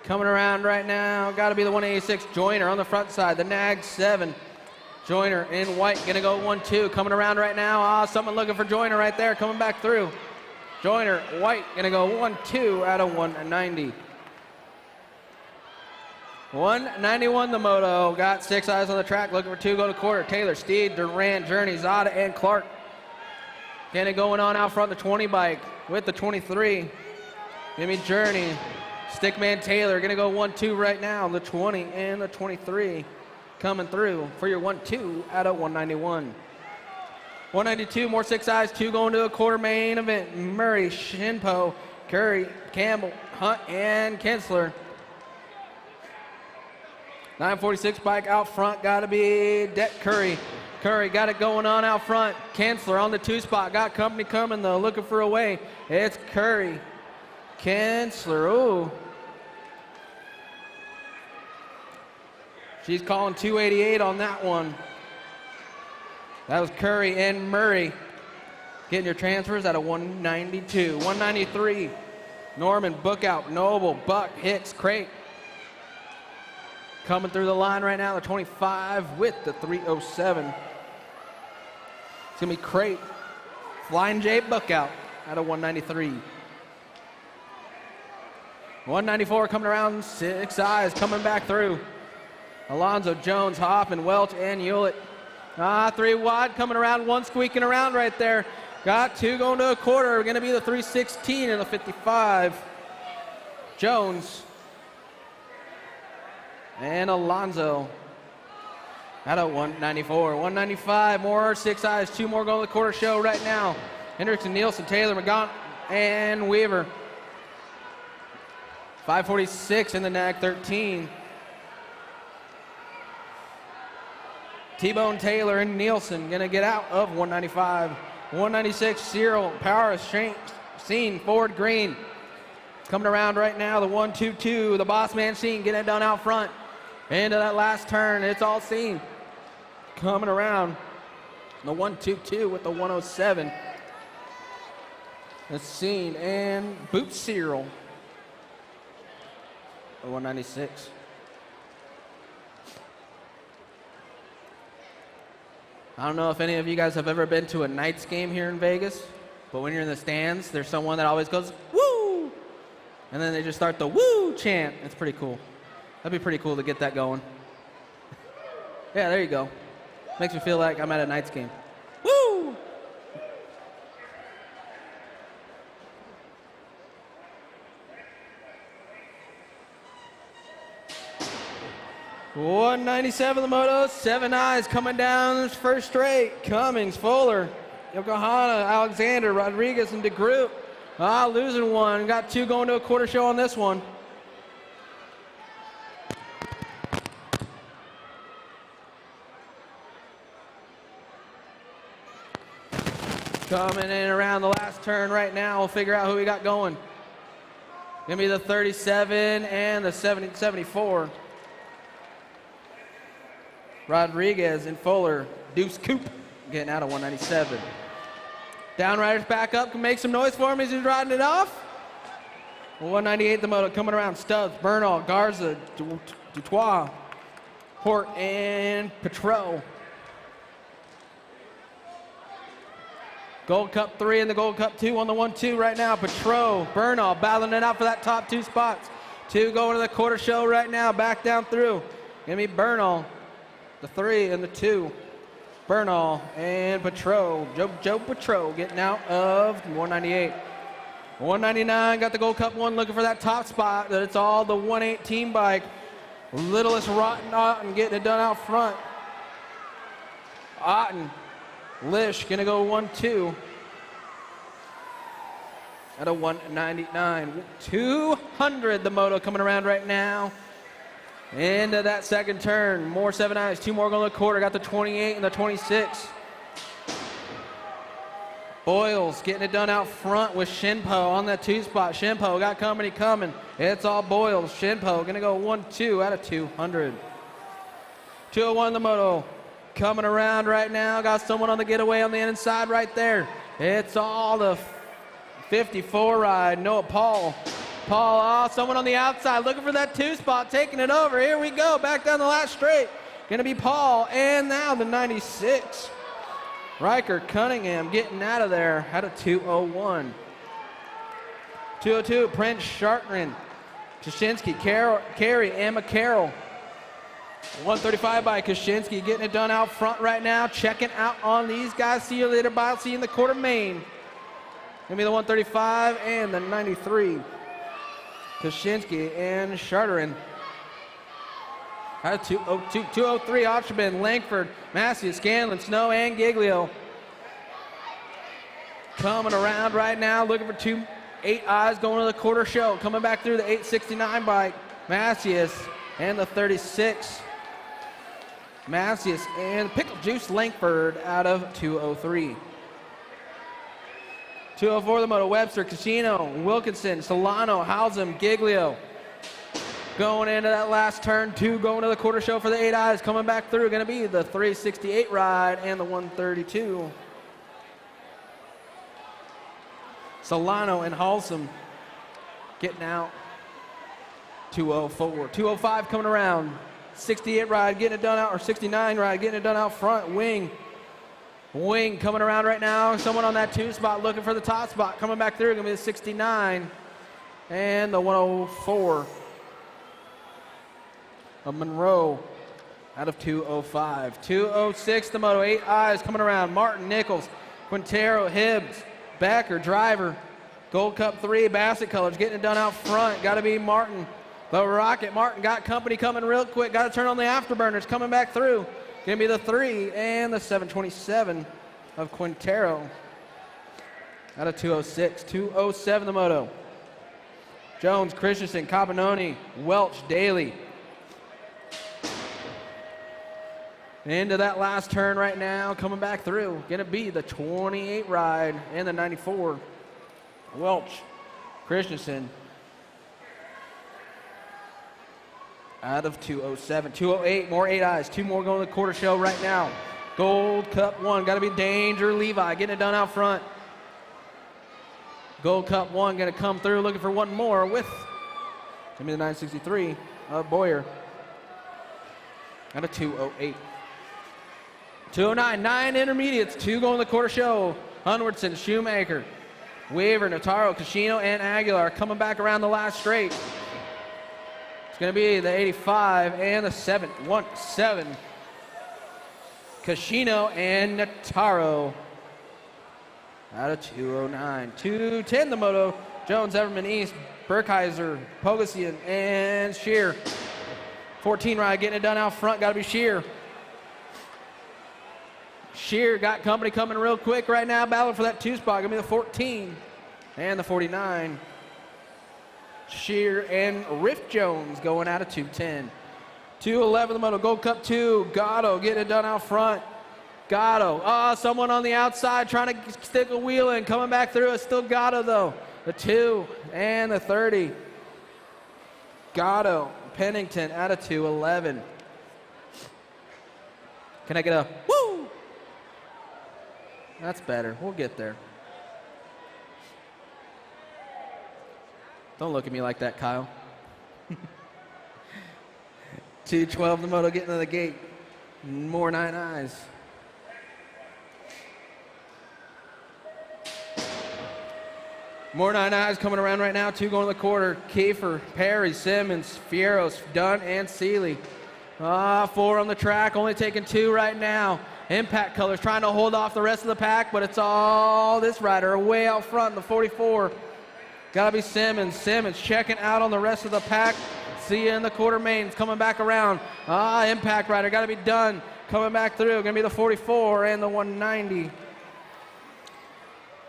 Coming around right now, got to be the 186 Joyner on the front side. The Nag 7. Joyner in white, going to go 1-2. Coming around right now. Someone looking for Joyner right there, coming back through. Joyner, White, going to go 1-2 out of 190. 191 the moto. Got 6 eyes on the track, looking for 2 go to quarter. Taylor, Steed, Durant, Journey, Zada, and Clark. Kind of going on out front the 20 bike with the 23. Give me Journey. Stickman Taylor going to go 1-2 right now. The 20 and the 23 coming through for your 1-2 out of 191. 192, more 6 eyes, 2 going to a quarter main event. Murray, Shinpo, Curry, Campbell, Hunt, and Kinsler. 946 bike out front, got to be Det Curry. Curry got it going on out front. Kinsler on the 2 spot, got company coming though, looking for a way. It's Curry. Kinsler, ooh. She's calling 288 on that one. That was Curry and Murray getting your transfers out of 192. 193, Norman, Bookout, Noble, Buck, Hicks, Crate. Coming through the line right now, the 25 with the 307. It's going to be Crate, Flying J, Bookout out of 193. 194 coming around, 6 eyes coming back through. Alonzo, Jones, Hoffman, Welch, and Hewlett. 3 wide coming around, 1 squeaking around right there. Got 2 going to a quarter. Going to be the 316 and the 55. Jones and Alonzo out of 194. 195, more 6 eyes, 2 more going to the quarter show right now. Hendrickson, Nielsen, Taylor, McGaunt, and Weaver. 546 in the Nag 13. T-Bone, Taylor, and Nielsen going to get out of 195. 196, Cyril, Power, Scene, Ford, Green. Coming around right now, the 122, the Boss Man Scene getting it done out front. Into that last turn, it's all Scene. Coming around, the 122 with the 107. The Scene and Boot Cyril. The 196. I don't know if any of you guys have ever been to a Knights game here in Vegas, but when you're in the stands, there's someone that always goes, woo! And then they just start the woo chant. It's pretty cool. That'd be pretty cool to get that going. Yeah, there you go. Makes me feel like I'm at a Knights game. Woo! $197 the moto, 7 eyes coming down first straight. Cummings, Fuller, Yokohama, Alexander, Rodriguez, and DeGroot. Losing 1. Got 2 going to a quarter show on this one. Coming in around the last turn right now. We'll figure out who we got going. Gonna be the 37 and the 74. Rodriguez and Fuller, Deuce Coop getting out of 197. Downriders back up, can make some noise for him as he's riding it off. 198 the moto coming around. Stubbs, Bernal, Garza, Dutois, Hort, and Petro. Gold Cup 3 and the Gold Cup 2 on the 1-2 right now. Petro, Bernal battling it out for that top 2 spots. 2 going to the quarter show right now, back down through. Gonna be Bernal, the 3 and the 2. Bernal and Petro, Joe Petro getting out of 198. 199 got the Gold Cup 1 looking for that top spot. That it's all the 118 bike. Littlest Rotten Otten getting it done out front. Otten, Lish gonna go 1-2 at a 199. 200 the moto coming around right now. Into that second turn. More 7 eyes, 2 more going to the quarter. Got the 28 and the 26. Boyles getting it done out front with Shinpo on that 2 spot. Shinpo got company coming. It's all Boyles. Shinpo going to go 1-2 out of 200. 201 the moto. Coming around right now. Got someone on the getaway on the inside right there. It's all the 54 ride. Noah Paul. Paul, someone on the outside looking for that 2 spot, taking it over. Here we go, back down the last straight. Gonna be Paul, and now the 96. Riker Cunningham getting out of there at a 201. 202, Prince Shartran, Kashinsky, Carey, and McCarroll. 135 by Kashinsky getting it done out front right now, checking out on these guys. See you later, bye. See you in the quarter main. Gonna be the 135 and the 93. Kashinsky and Charterin. 202, 203, Oshibin, Langford, Massey, Scanlon, Snow, and Giglio. Coming around right now, looking for 2 8 eyes going to the quarter show. Coming back through the 869 bike, Macias and the 36. Macias and Pickle Juice Langford out of 203. 204 the moto, Webster, Casino, Wilkinson, Solano, Halsam, Giglio. Going into that last turn, 2 going to the quarter show for the 8 eyes. Coming back through, going to be the 368 ride and the 132. Solano and Halsam getting out. 204. 205 coming around. 68 ride getting it done out, or 69 ride getting it done out front. Wing coming around right now. Someone on that 2 spot looking for the top spot. Coming back through, gonna be the 69 and the 104 of Monroe out of 205. 206 the moto, 8 eyes coming around. Martin, Nichols, Quintero, Hibbs, Becker, Driver. Gold Cup 3, Bassett Colors getting it done out front. Gotta be Martin. The Rocket, Martin got company coming real quick. Gotta turn on the afterburners coming back through. Gonna be the 3 and the 727 of Quintero out of 206. 207 the moto. Jones, Christensen, Cabanoni, Welch, Daly. Into that last turn right now, coming back through. Gonna be the 28 ride and the 94. Welch, Christensen out of 207. 208, more 8 eyes. 2 more going to the quarter show right now. Gold Cup 1, got to be Danger Levi getting it done out front. Gold Cup 1 going to come through looking for 1 more with, give me the 963 of Boyer. And a 208. 209, 9 intermediates, 2 going to the quarter show. Hunwardson, Shoemaker, Weaver, Notaro, Casino, and Aguilar coming back around the last straight. It's going to be the 85 and the 717. Casino and Notaro out of 209. 210 the moto. Jones, Everman, East, Burkheiser, Pogasian, and Shear. 14 ride getting it done out front. Got to be Shear. Shear got company coming real quick right now. Battling for that 2 spot. Going to be the 14 and the 49. Shear and Riff Jones going out of 210. 211 the moto. Gold Cup 2. Gatto getting it done out front. Gatto. Someone on the outside trying to stick a wheel in. Coming back through. It's still Gatto though. The 2 and the 30. Gatto. Pennington out of 211. Can I get a woo? That's better. We'll get there. Don't look at me like that, Kyle. 212 the moto getting to the gate. More 9 eyes. More 9 eyes coming around right now. 2 going to the quarter. Kiefer, Perry, Simmons, Fieros, Dunn, and Seeley. 4 on the track, only taking 2 right now. Impact Colors trying to hold off the rest of the pack, but it's all this rider way out front in the 44. Gotta be Simmons. Simmons checking out on the rest of the pack. See you in the quarter mains coming back around. Impact rider, gotta be Dunn coming back through. Gonna be the 44 and the 190.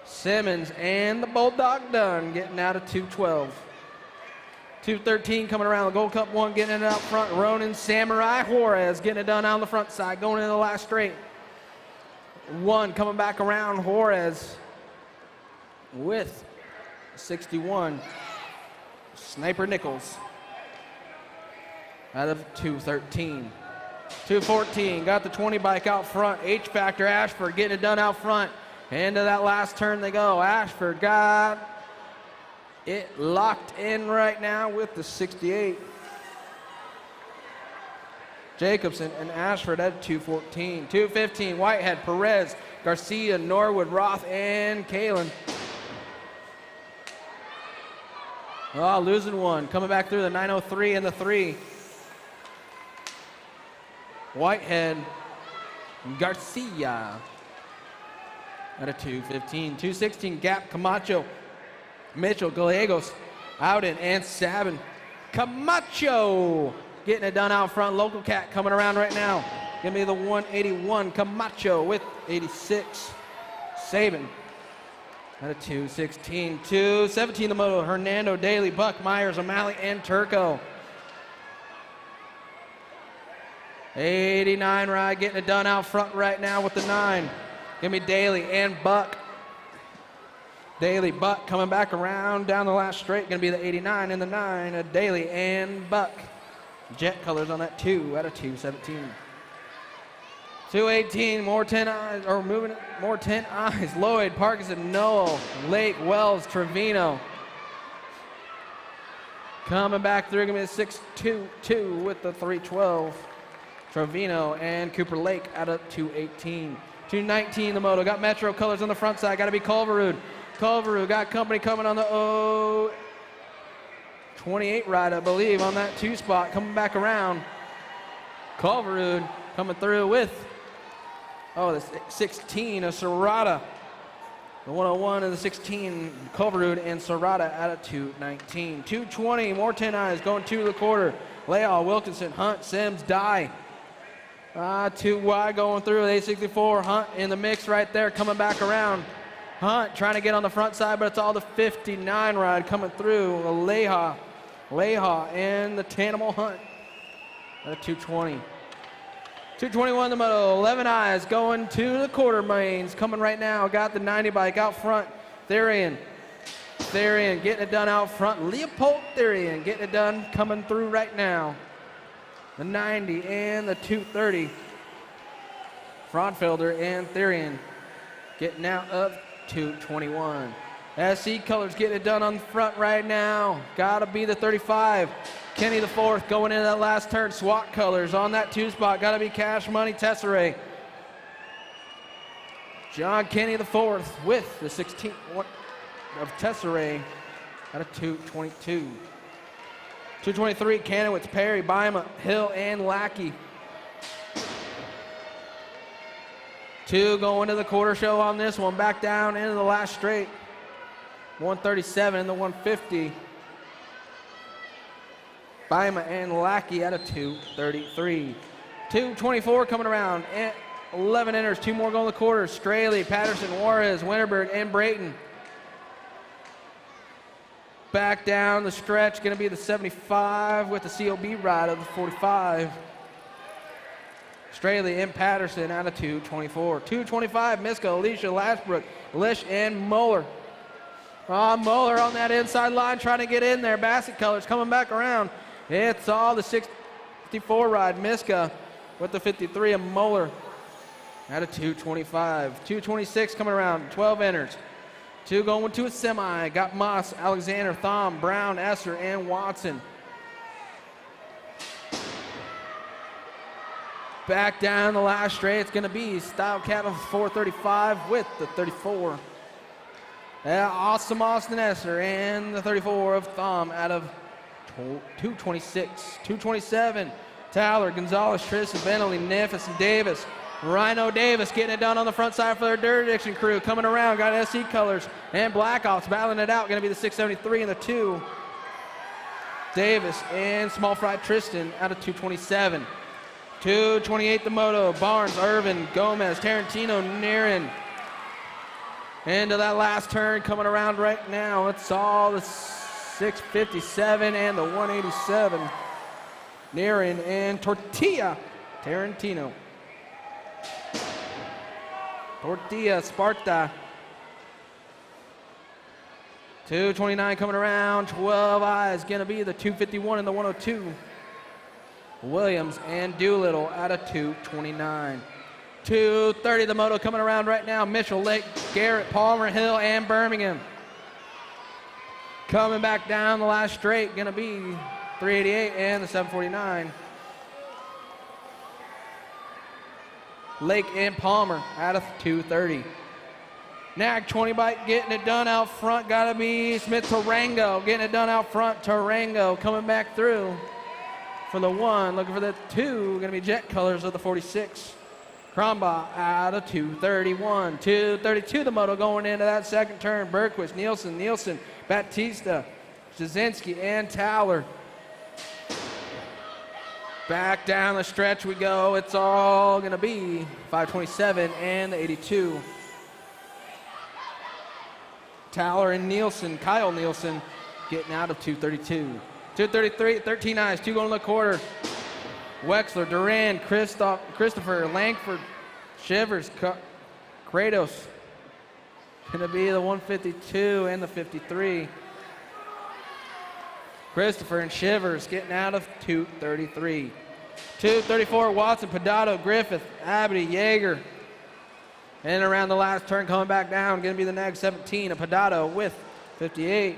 Simmons and the Bulldog Dunn getting out of 212. 213 coming around the Gold Cup 1, getting it out front. Ronan Samurai Juarez getting it done on the front side, going into the last straight. 1 coming back around, Juarez with 61. Sniper Nichols out of 213. 214, got the 20 bike out front. H-Factor Ashford getting it done out front. Into that last turn they go. Ashford got it locked in right now with the 68. Jacobson and Ashford at 214. 215, Whitehead, Perez, Garcia, Norwood, Roth, and Kalen. Losing 1. Coming back through the 903 and the 3. Whitehead, Garcia at a 215. 216, Gap, Camacho, Mitchell, Gallegos, Ouden, and Sabin. Camacho getting it done out front. Local Cat coming around right now. Give me the 181. Camacho with 86. Sabin at a 216. 217 the moto. Hernando, Daly, Buck, Myers, O'Malley, and Turco. 89 ride getting it done out front right now with the 9. Give me Daly and Buck. Daly, Buck coming back around down the last straight. Going to be the 89 and the 9. Daly and Buck. Jet colors on that 2 out of 217. 218, more 10 eyes, or moving it, more 10 eyes. Lloyd, Parkinson, Noel, Lake, Wells, Trevino. Coming back through, going to be the 622 with the 312. Trevino and Cooper Lake out of 218. 219 the moto. Got Metro colors on the front side. Got to be Culverwood. Culverwood got company coming on the 28 ride, I believe, on that 2 spot. Coming back around. Culverwood coming through with, the 16 of Serrata. The 101 and the 16, Culverwood and Serrata out of 219. 220, more 10 eyes going 2 to the quarter. Leal, Wilkinson, Hunt, Sims, Dye. 2 wide going through with 864. Hunt in the mix right there, coming back around. Hunt trying to get on the front side, but it's all the 59 ride coming through. Leha and the Tanimal Hunt at 220. 221 the moto. 11 eyes going to the quarter mains. Coming right now. Got the 90 bike out front. Therian getting it done out front. Leopold Therian getting it done coming through right now. The 90 and the 230. Fraunfelder and Therian getting out of 221. SC Colors getting it done on the front right now. Gotta be the 35. Kenny the 4th going into that last turn. SWAT Colors on that 2 spot. Gotta be Cash Money Tesserae. John Kenny the 4th with the 16 of Tesserae out of 222. 223, Kanowitz, Perry, Bima, Hill, and Lackey. 2 going to the quarter show on this one. Back down into the last straight. 137 and the 150. Bima and Lackey out of 233. 224 coming around. 11 enters, 2 more going to the quarter. Straley, Patterson, Juarez, Winterberg, and Brayton. Back down the stretch, going to be the 75 with the COB ride of the 45. Straley and Patterson out of 224. 225, Miska, Alicia, Lashbrook, Lish, and Moeller. Moeller on that inside line trying to get in there. Bassett Colors coming back around. It's all the 64 ride. Miska with the 53 and Moeller out of 225. 226 coming around, 12 enters. Two going to a semi. Got Moss, Alexander, Thom, Brown, Esser, and Watson. Back down the last straight. It's going to be Style Cat of 435 with the 34. Awesome Austin Esser and the 34 of Thom out of 226. 227. Tyler, Gonzalez, Tristan, Bentley, Nifis, and Davis. Rhino Davis getting it done on the front side for their Dirt Addiction crew. Coming around, got SC colors. And Black Ops battling it out. Going to be the 673 and the 2. Davis and Small Fry Tristan out of 227. 228 the moto. Barnes, Irvin, Gomez, Tarantino, Niren. Into that last turn coming around right now. It's all the 657 and the 187. Niren and Tortilla, Tarantino. Tortilla, Sparta. 229 coming around. 12 eyes going to be the 251 and the 102. Williams and Doolittle out of 229. 230 the moto coming around right now. Mitchell, Lake, Garrett, Palmer, Hill, and Birmingham. Coming back down the last straight. Going to be 388 and the 749. Lake and Palmer out of 230. Nag 20 bike getting it done out front. Got to be Smith Tarango getting it done out front. Tarango coming back through for the 1. Looking for the 2. Going to be jet colors of the 46. Kromba out of 231. 232 the moto going into that second turn. Berquist, Nielsen, Batista, Jazinski, and Towler. Back down the stretch we go. It's all going to be 527 and the 82. Towler and Nielsen, Kyle Nielsen, getting out of 232. 233, 13 eyes, 2 going to the quarter. Wexler, Duran, Christopher, Langford, Shivers, Kratos. Going to be the 152 and the 53. Christopher and Shivers getting out of 233. 234, Watson, Pedato, Griffith, Abity, Yeager. And around the last turn coming back down, going to be the Nag 17, a Pedato with 58.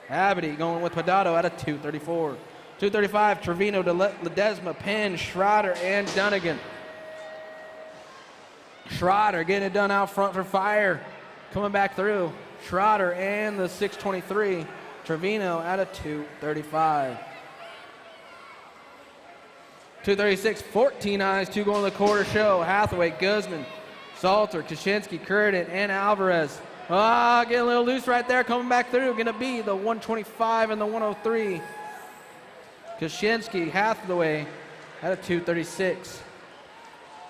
Abity going with Pedato out of 234. 235, Trevino, Ledesma, Penn, Schroeder, and Dunnigan. Schroeder getting it done out front for Fire. Coming back through. Schroeder and the 623. Trevino out of 235. 236, 14 eyes, 2 going to the quarter show. Hathaway, Guzman, Salter, Kaczynski, Curtin, and Alvarez. Getting a little loose right there. Coming back through. Going to be the 125 and the 103. Kaczynski, Hathaway out of 236.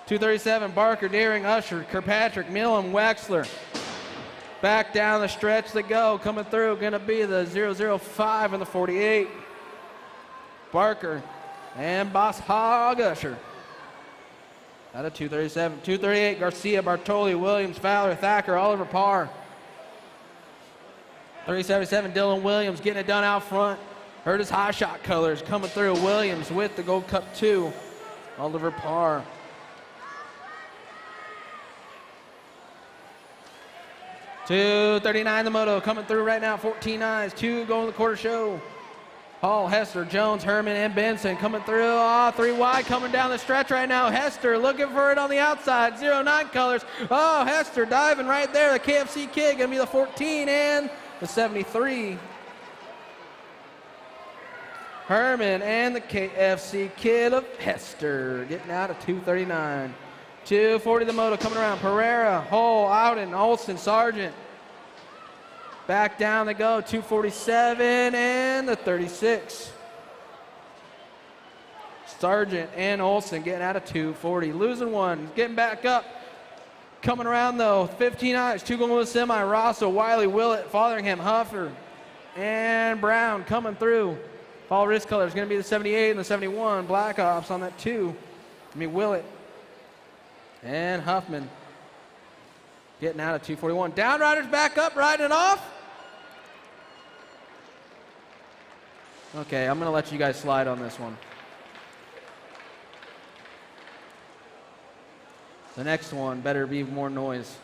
237, Barker, Deering, Usher, Kirkpatrick, Millam, Wexler. Back down the stretch they go. Coming through, going to be the 005 and the 48. Barker and Boss Hog Usher. Out of 237. 238, Garcia, Bartoli, Williams, Fowler, Thacker, Oliver Parr. 377, Dylan Williams getting it done out front. Heard his high shot colors coming through. Williams with the Gold Cup 2. Oliver Parr. 239 the moto coming through right now. 14 eyes. 2 going to the quarter show. Hall, Hester, Jones, Herman, and Benson coming through. 3 wide coming down the stretch right now. Hester looking for it on the outside. 09 colors. Hester diving right there. The KFC kid going to be the 14 and the 73. Herman and the KFC kid of Hester getting out of 239. 240 the moto coming around. Pereira, Hull, Ouden, Olsen, Sargent. Back down they go. 247 and the 36. Sargent and Olsen getting out of 240. Losing one. Getting back up. Coming around though. 15 eyes. 2 going with a semi. Rosso, Wiley, Willett, Fotheringham, Huffer, and Brown coming through. Fall wrist color is going to be the 78 and the 71. Black Ops on that 2. Willett and Huffman getting out of 241. Downriders back up, riding it off. Okay, I'm going to let you guys slide on this one. The next one better be more noise.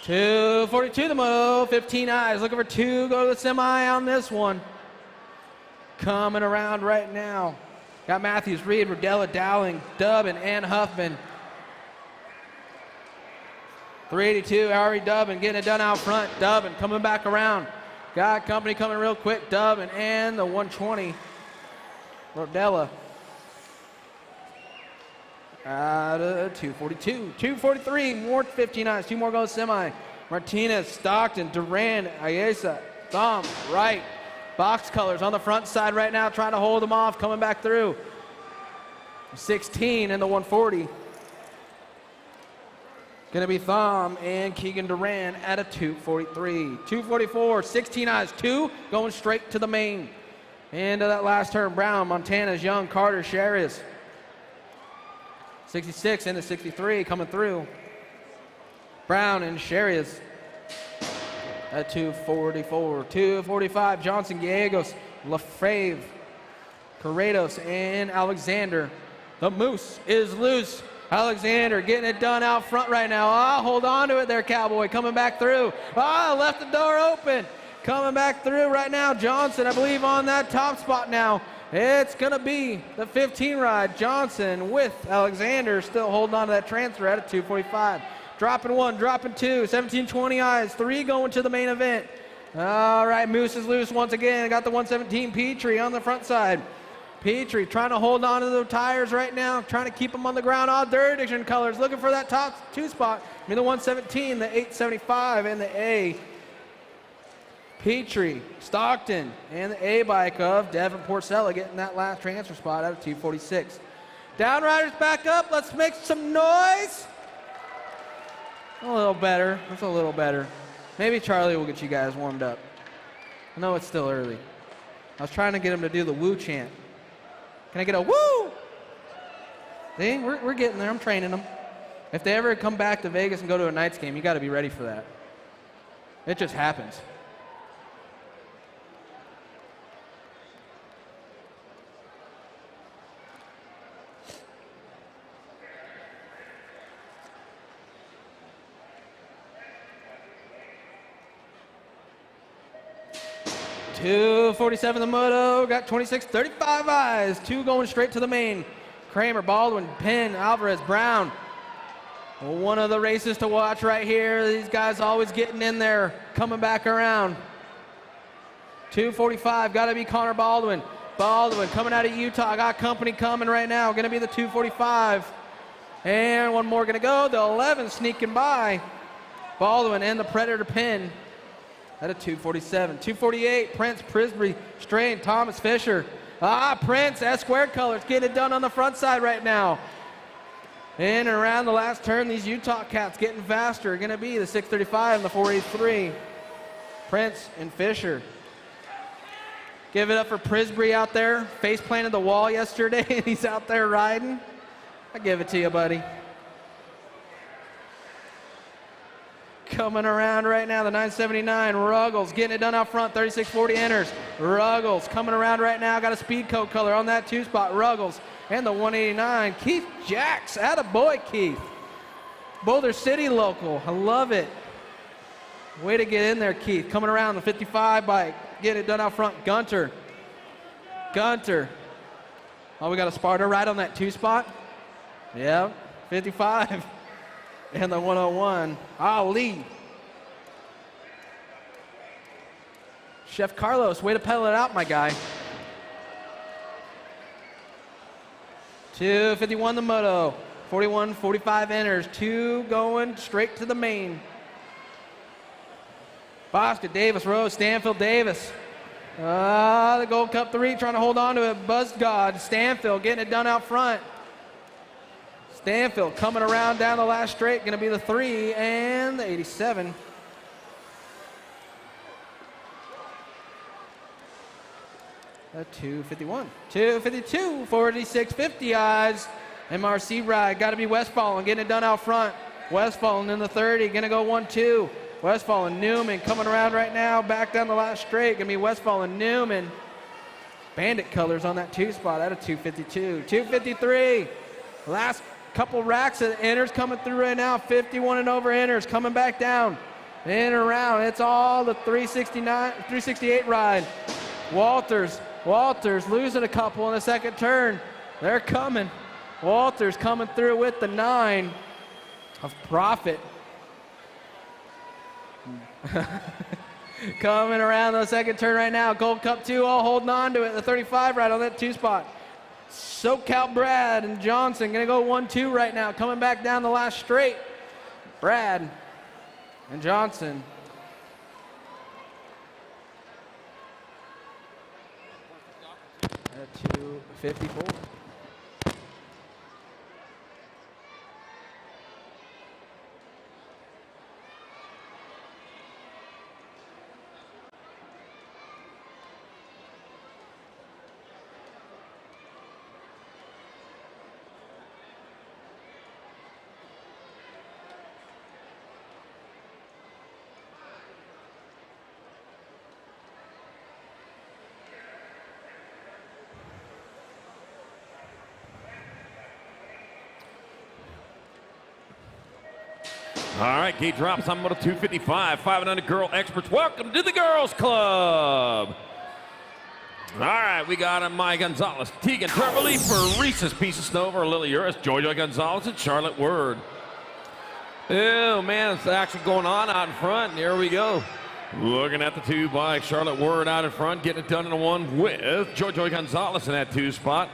242 the moto, 15 eyes. Looking for two, go to the semi on this one. Coming around right now. Got Matthews, Reed, Rodella, Dowling, Dubbin, and Huffman. 382, Ari Dubbin getting it done out front. Dubbin coming back around. Got company coming real quick. Dubbin and the 120. Rodella. 242. 243, more 15 eyes. Two more go semi. Martinez, Stockton, Duran, Ayesa, Thom, Wright. Box colors on the front side right now, trying to hold them off, coming back through. 16 and the 140. Gonna be Thom and Keegan Duran at a 243. 244, 16 eyes, two going straight to the main. Into that last turn, Brown, Montana's, Young, Carter, Sherris. 66 into 63 coming through. Brown and Sherris at 244. 245, Johnson, Gallegos, Lefebvre, Corrados, and Alexander. The Moose is loose. Alexander getting it done out front right now. Hold on to it there, Cowboy. Coming back through. Left the door open. Coming back through right now. Johnson, I believe, on that top spot now. It's going to be the 15 ride. Johnson with Alexander still holding on to that transfer at a 245. Dropping one, dropping two. 17-20 eyes. Three going to the main event. All right, Moose is loose once again. Got the 117 Petrie on the front side. Petrie trying to hold on to the tires right now, trying to keep them on the ground. All Dirt Addiction colors, looking for that top two spot. I mean, the 117, the 875, and the A. Petrie, Stockton, and the A bike of Devin Porcella getting that last transfer spot out of 246. Downriders back up. Let's make some noise. A little better. That's a little better. Maybe Charlie will get you guys warmed up. I know it's still early. I was trying to get him to do the woo chant. Can I get a woo? See, we're getting there. I'm training them. If they ever come back to Vegas and go to a Knights game, you got to be ready for that. It just happens. .247 the moto, got 26, 35 eyes, two going straight to the main. Kramer, Baldwin, Penn, Alvarez, Brown. One of the races to watch right here. These guys always getting in there, coming back around. 245, got to be Connor Baldwin. Baldwin coming out of Utah, got company coming right now. Going to be the 245. And one more going to go, the 11 sneaking by. Baldwin and the Predator Penn. At a 247. 248, Prince, Prisbury, Strain, Thomas Fisher. Prince, S squared colors, getting it done on the front side right now. In and around the last turn, these Utah cats getting faster. Gonna be the 635 and the 483. Prince and Fisher. Give it up for Prisbury out there. Face planted the wall yesterday and he's out there riding. I give it to you, buddy. Coming around right now, the 979, Ruggles getting it done out front, 3640 enters. Ruggles coming around right now, got a speed coat color on that two spot, Ruggles. And the 189, Keith Jacks, attaboy Keith. Boulder City local, I love it. Way to get in there, Keith. Coming around the 55 bike, getting it done out front, Gunter. Oh, we got a Sparta ride on that two spot? Yeah, 55. And the 101, Ali. Chef Carlos, way to pedal it out, my guy. 251 the moto, 41, 45 enters, two going straight to the main. Bosca, Davis, Rose, Stanfield, Davis. The Gold Cup 3 trying to hold on to it. Buzzgod, Stanfield getting it done out front. Stanfield coming around down the last straight, going to be the 3 and the 87. A 251. 252, 46, 50 eyes. MRC ride, got to be Westfallen getting it done out front. Westfallen in the 30, going to go 1-2. Westfallen, Newman coming around right now, back down the last straight, going to be Westfallen, Newman. Bandit colors on that two spot at a 252. 253, last couple racks of enters coming through right now. 51 and over enters coming back down. In and around. It's all the 368 ride. Walters losing a couple in the second turn. They're coming. Walters coming through with the 9 of Profit. Coming around the second turn right now. Gold Cup 2 all holding on to it. The 35 right on that 2 spot. SoCal Brad and Johnson gonna go 1-2 right now. Coming back down the last straight. Brad and Johnson. At 254. All right, gate drops on moto 255. 5 and under girl experts. Welcome to the Girls Club. All right, we got Maya Gonzalez, Tegan Treverly for Reese's Piece of Snow over Lily Uris, Jojo Gonzalez, and Charlotte Word. Oh, man, it's action going on out in front. Here we go. Looking at the 2 bike. Charlotte Word out in front, getting it done in a 1 with Jojo Gonzalez in that 2 spot.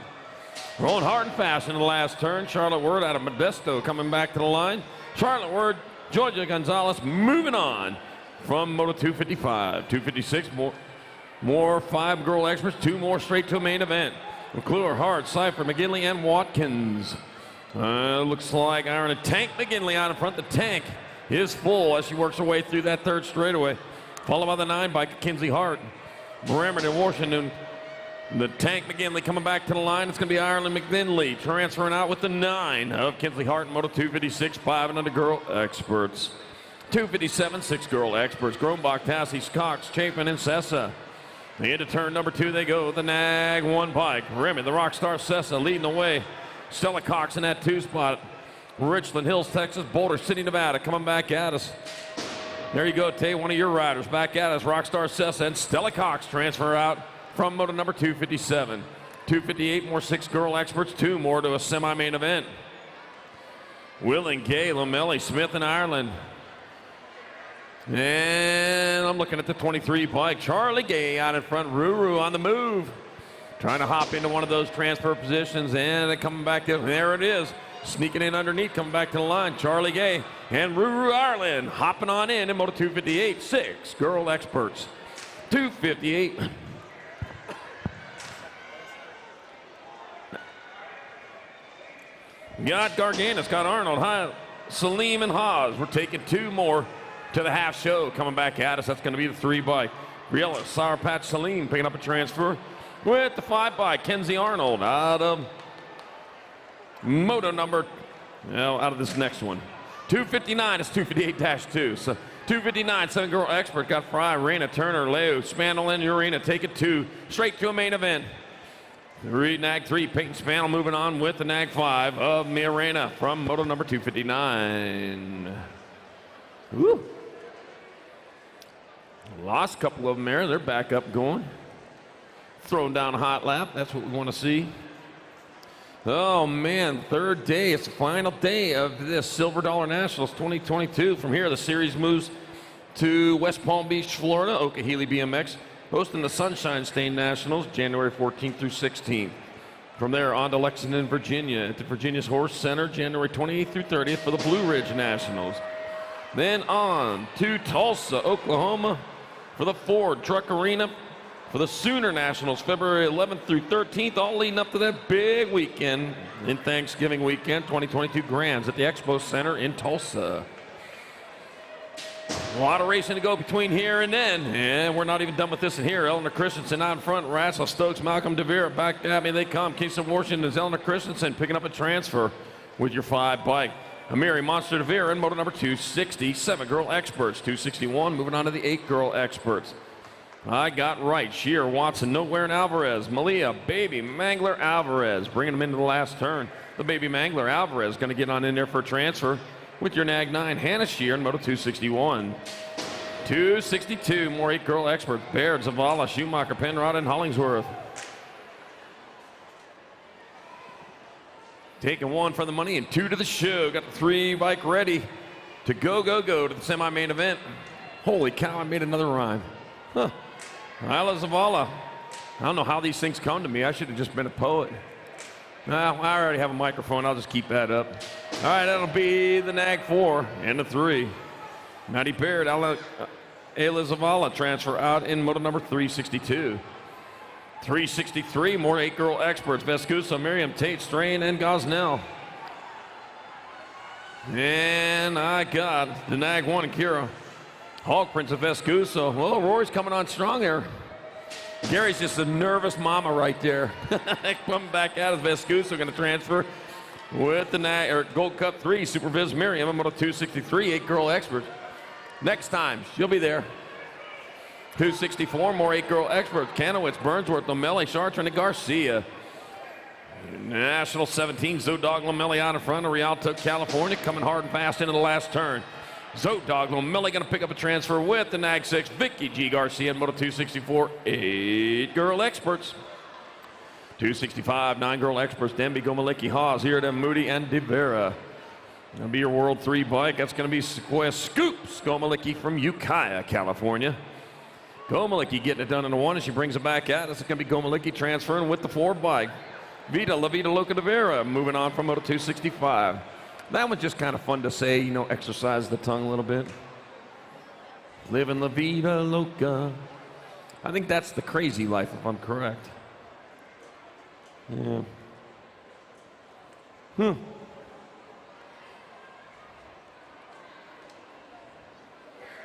Rolling hard and fast in the last turn. Charlotte Word out of Modesto coming back to the line. Charlotte Word, Georgia Gonzalez moving on from Moto 255. 256, more 5 girl experts, 2 more straight to a main event. McClure, Hart, Cypher, McGinley, and Watkins. Looks like Iron and Tank McGinley out in front. The Tank is full as she works her way through that 3rd straightaway. Followed by the 9 bike, Kinsey Hart. Bremerton, Washington. The Tank McGinley coming back to the line. It's going to be Ireland McGinley transferring out with the 9 of Kinsley Hart in Moto 256, 5 and under girl experts. 257, 6 girl experts. Grombach, Tassie, Cox, Chapin, and Sessa. Into turn number 2 they go. The Nag 1 bike. Remy, the Rockstar Sessa leading the way. Stella Cox in that 2 spot. Richland Hills, Texas. Boulder City, Nevada coming back at us. There you go, Tay, one of your riders back at us. Rockstar Sessa and Stella Cox transfer out from moto number 257. 258, more 6 girl experts, 2 more to a semi-main event. Willing, Gay, Lamelli, Smith, and Ireland. And I'm looking at the 23 bike. Charlie Gay out in front, Ruru on the move. Trying to hop into one of those transfer positions, and they're coming back to, there it is. Sneaking in underneath, coming back to the line. Charlie Gay and Ruru Ireland hopping on in Moto 258, 6 girl experts. 258. Got Garganis, got Arnold, Salim, and Haas. We're taking 2 more to the half show. Coming back at us, that's going to be the 3 bike. Riella, Sour Patch Salim picking up a transfer with the 5 bike. Kenzie Arnold out of moto number, out of this next one. 259 is 258-2. So 259, 7 girl expert. Got Fry, Raina, Turner, Leo, Spandel, and Urena. Take it 2 straight to a main event. Nag 3, Peyton Spannel moving on with the Nag 5 of Mia Reyna from moto number 259. Woo. Lost a couple of them there. They're back up going. Throwing down a hot lap. That's what we want to see. Oh, man. 3rd day. It's the final day of this Silver Dollar Nationals 2022. From here, the series moves to West Palm Beach, Florida. Okehili BMX. Hosting the Sunshine State Nationals, January 14th through 16th. From there, on to Lexington, Virginia, at the Virginia's Horse Center, January 28th through 30th for the Blue Ridge Nationals. Then on to Tulsa, Oklahoma, for the Ford Truck Arena for the Sooner Nationals, February 11th through 13th, all leading up to that big weekend in Thanksgiving weekend, 2022 Grands at the Expo Center in Tulsa. A lot of racing to go between here and then, and we're not even done with this in here. Eleanor Christensen out in front, Rassel Stokes, Malcolm DeVere back at me. They come. Kingston Washington is Eleanor Christensen picking up a transfer with your 5 bike. Amiri Monster DeVere in moto number 260, 7 girl experts. 261, moving on to the 8 girl experts. I got right. Shear, Watson, Nowhere, and Alvarez. Malia, Baby, Mangler, Alvarez, bringing them into the last turn. The Baby Mangler, Alvarez, going to get on in there for a transfer with your Nag 9, Hannah Shear in moto 261. 262, more 8-girl experts. Baird, Zavala, Schumacher, Penrod, and Hollingsworth. Taking 1 for the money and 2 to the show. Got the 3-bike ready to go to the semi-main event. Holy cow, I made another rhyme. Huh. Isla Zavala. I don't know how these things come to me. I should have just been a poet. Well, I already have a microphone. I'll just keep that up. All right, that'll be the NAG 4 and the 3. Matty Baird, Isla Zavala transfer out in moto number 362. 363, more 8-girl experts. Vescuso, Miriam, Tate, Strain, and Gosnell. And I got the NAG 1 and Kira. Hawk Prince of Vescuso. Well, Rory's coming on strong there. Gary's just a nervous mama right there. Coming back out of Vescuso, going to transfer with the NAG, or Gold Cup 3, Super Viz Miriam, Moto 263, 8-girl experts. Next time, she'll be there. 264, more 8-girl experts. Kanowitz, Burnsworth, Lomelli, Chartrand, and Garcia. National 17, Zodog, Lomelli out in front of Rialto, California, coming hard and fast into the last turn. Zodog, Lomelli going to pick up a transfer with the NAG 6, Vicky G. Garcia, Moto 264, 8-girl experts. 265, 9-girl experts, Denby, Gomalicki, Haas, here to Moody, and De Vera. That'll be your World 3 bike. That's going to be Sequoia Scoops, Gomalicki from Ukiah, California. Gomalicki getting it done in the 1 as she brings it back out. It's going to be Gomalicki transferring with the 4 bike. La Vida Loca de Vera moving on from Moto 265. That one's just kind of fun to say, you know, exercise the tongue a little bit. Living La Vida Loca. I think that's the crazy life, if I'm correct. Yeah.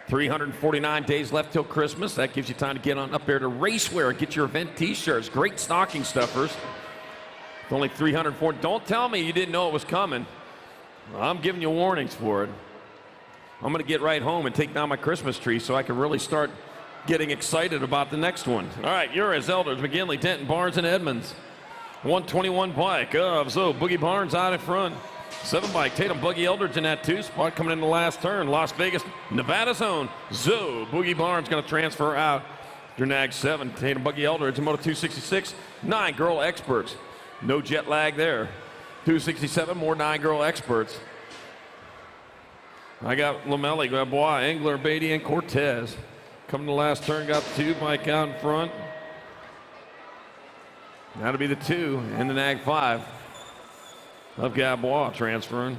349 days left till Christmas. That gives you time to get on up there to Racewear and get your event t-shirts. Great stocking stuffers. It's only 304. Don't tell me you didn't know it was coming. I'm giving you warnings for it. I'm going to get right home and take down my Christmas tree so I can really start getting excited about the next one. All right, Urias, Elders, McGinley, Denton, Barnes, and Edmonds. 121 bike of Zoe Boogie Barnes out in front. 7 bike, Tatum, Buggy Eldridge in that 2 spot coming in the last turn. Las Vegas, Nevada's own Zoe Boogie Barnes going to transfer out. Your NAG 7, Tatum, Buggy Eldridge in Moto 266. 9-girl experts. No jet lag there. 267, more 9-girl experts. I got Lomelli, Gabois, Engler, Beatty, and Cortez. Coming to the last turn, got the 2 bike out in front. That'll be the 2 in the NAG 5 of Gabois transferring.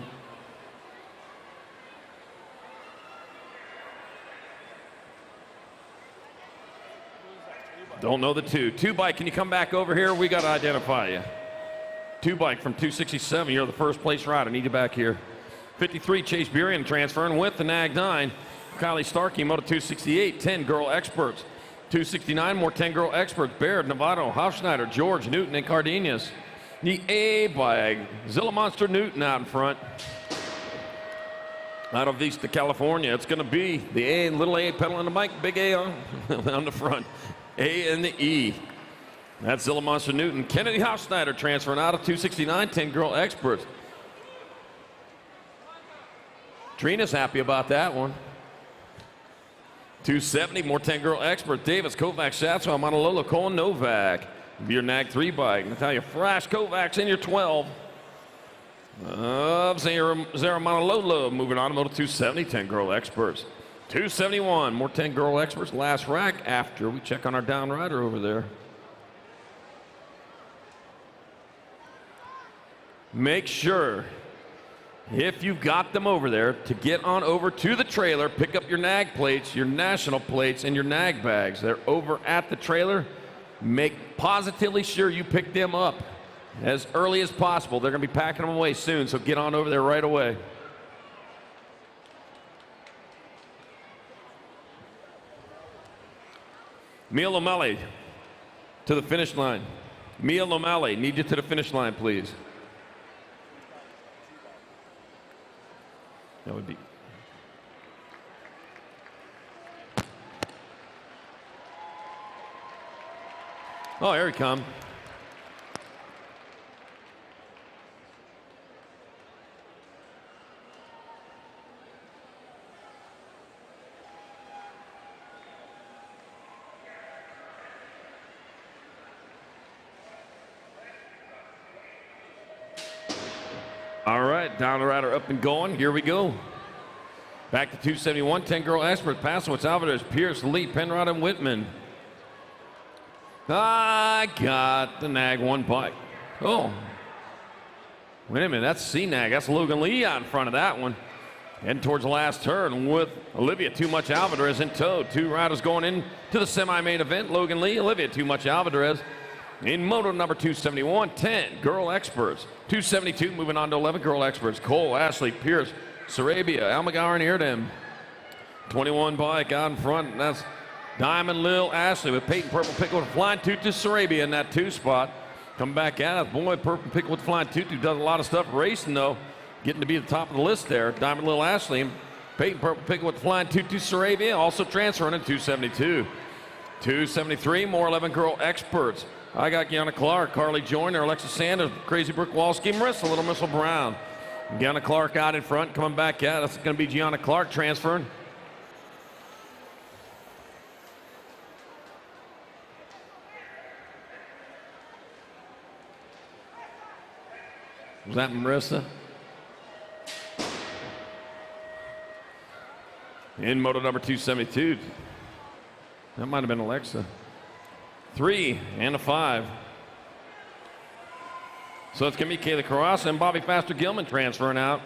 Don't know the 2. 2 bike, can you come back over here? We got to identify you. 2 bike from 267. You're the first place rider. I need you back here. 53, Chase Burian transferring with the NAG 9. Kylie Starkey, Moto 268, 10-girl experts. 269, more 10-girl experts. Baird, Novato, Hofschneider, George, Newton, and Cardenas. The A bike, Zilla Monster Newton out in front. Out of Vista, California, it's going to be the A and little A pedaling the bike, big A on the front. A and the E. That's Zilla Monster Newton. Kennedy Hofschneider transferring out of 269, 10-girl experts. Trina's happy about that one. 270, more 10-girl experts. Davis, Kovacs, Shatswell, Montalolo, Cole, and Novak. Your NAG 3 bike. Natalia Frash, Kovacs in your 12. Zara Montalolo moving on to Moto 270, 10-girl experts. 271, more 10-girl experts. Last rack after we check on our down rider over there. Make sure, if you've got them over there, to get on over to the trailer, pick up your NAG plates, your national plates, and your NAG bags. They're over at the trailer. Make positively sure you pick them up as early as possible. They're going to be packing them away soon, so get on over there right away. Mia Lomelli to the finish line. Mia Lomelli, need you to the finish line, please. That would be. Oh, here he comes. down the rider up and going. Here we go. Back to 271, 10 girl experts. Pasowitz, Alvarez, Pierce, Lee, Penrod, and Whitman. I got the nag one bike. Oh. Wait a minute, that's C-Nag. That's Logan Lee out in front of that one. Heading towards the last turn with Olivia Too Much Alvarez in tow. 2 riders going in to the semi-main event. Logan Lee, Olivia Too Much Alvarez. In moto number 271, 10 girl experts. 272 moving on to 11 girl experts. Cole, Ashley, Pierce, Sarabia, Almagar, and Eardem. 21 bike out in front. And that's Diamond Lil Ashley with Peyton Purple Pickle with Flying Toot to Sarabia in that 2 spot. Come back out. Boy, Purple Pickle with Flying Toot, who does a lot of stuff racing, though. Getting to be at the top of the list there. Diamond Lil Ashley. Peyton Purple Pickle with Flying Toot to Sarabia. Also transferring in 272. 273, more 11 girl experts. I got Gianna Clark, Carly Joyner, Alexa Sanders, Crazy Brooke Walski, Marissa Little Missile Brown. Gianna Clark out in front, coming back out. That's going to be Gianna Clark transferring. Was that Marissa? In moto number 272. That might have been Alexa. 3 and a 5. So it's going to be Kayla Carrasa and Bobby Faster Gilman transferring out.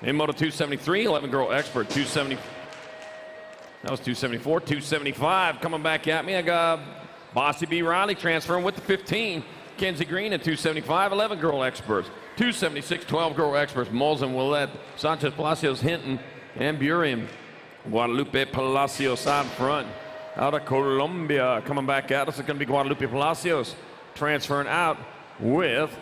In moto 273, 11 girl expert, 270. That was 274, 275 coming back at me. I got Bossy B. Riley transferring with the 15. Kenzie Green at 275, 11 girl experts. 276, 12 girl experts. Molson, Willette, Sanchez Palacios, Hinton, and Burian. Guadalupe Palacios out front. Out of Colombia, coming back at us. It's going to be Guadalupe Palacios transferring out with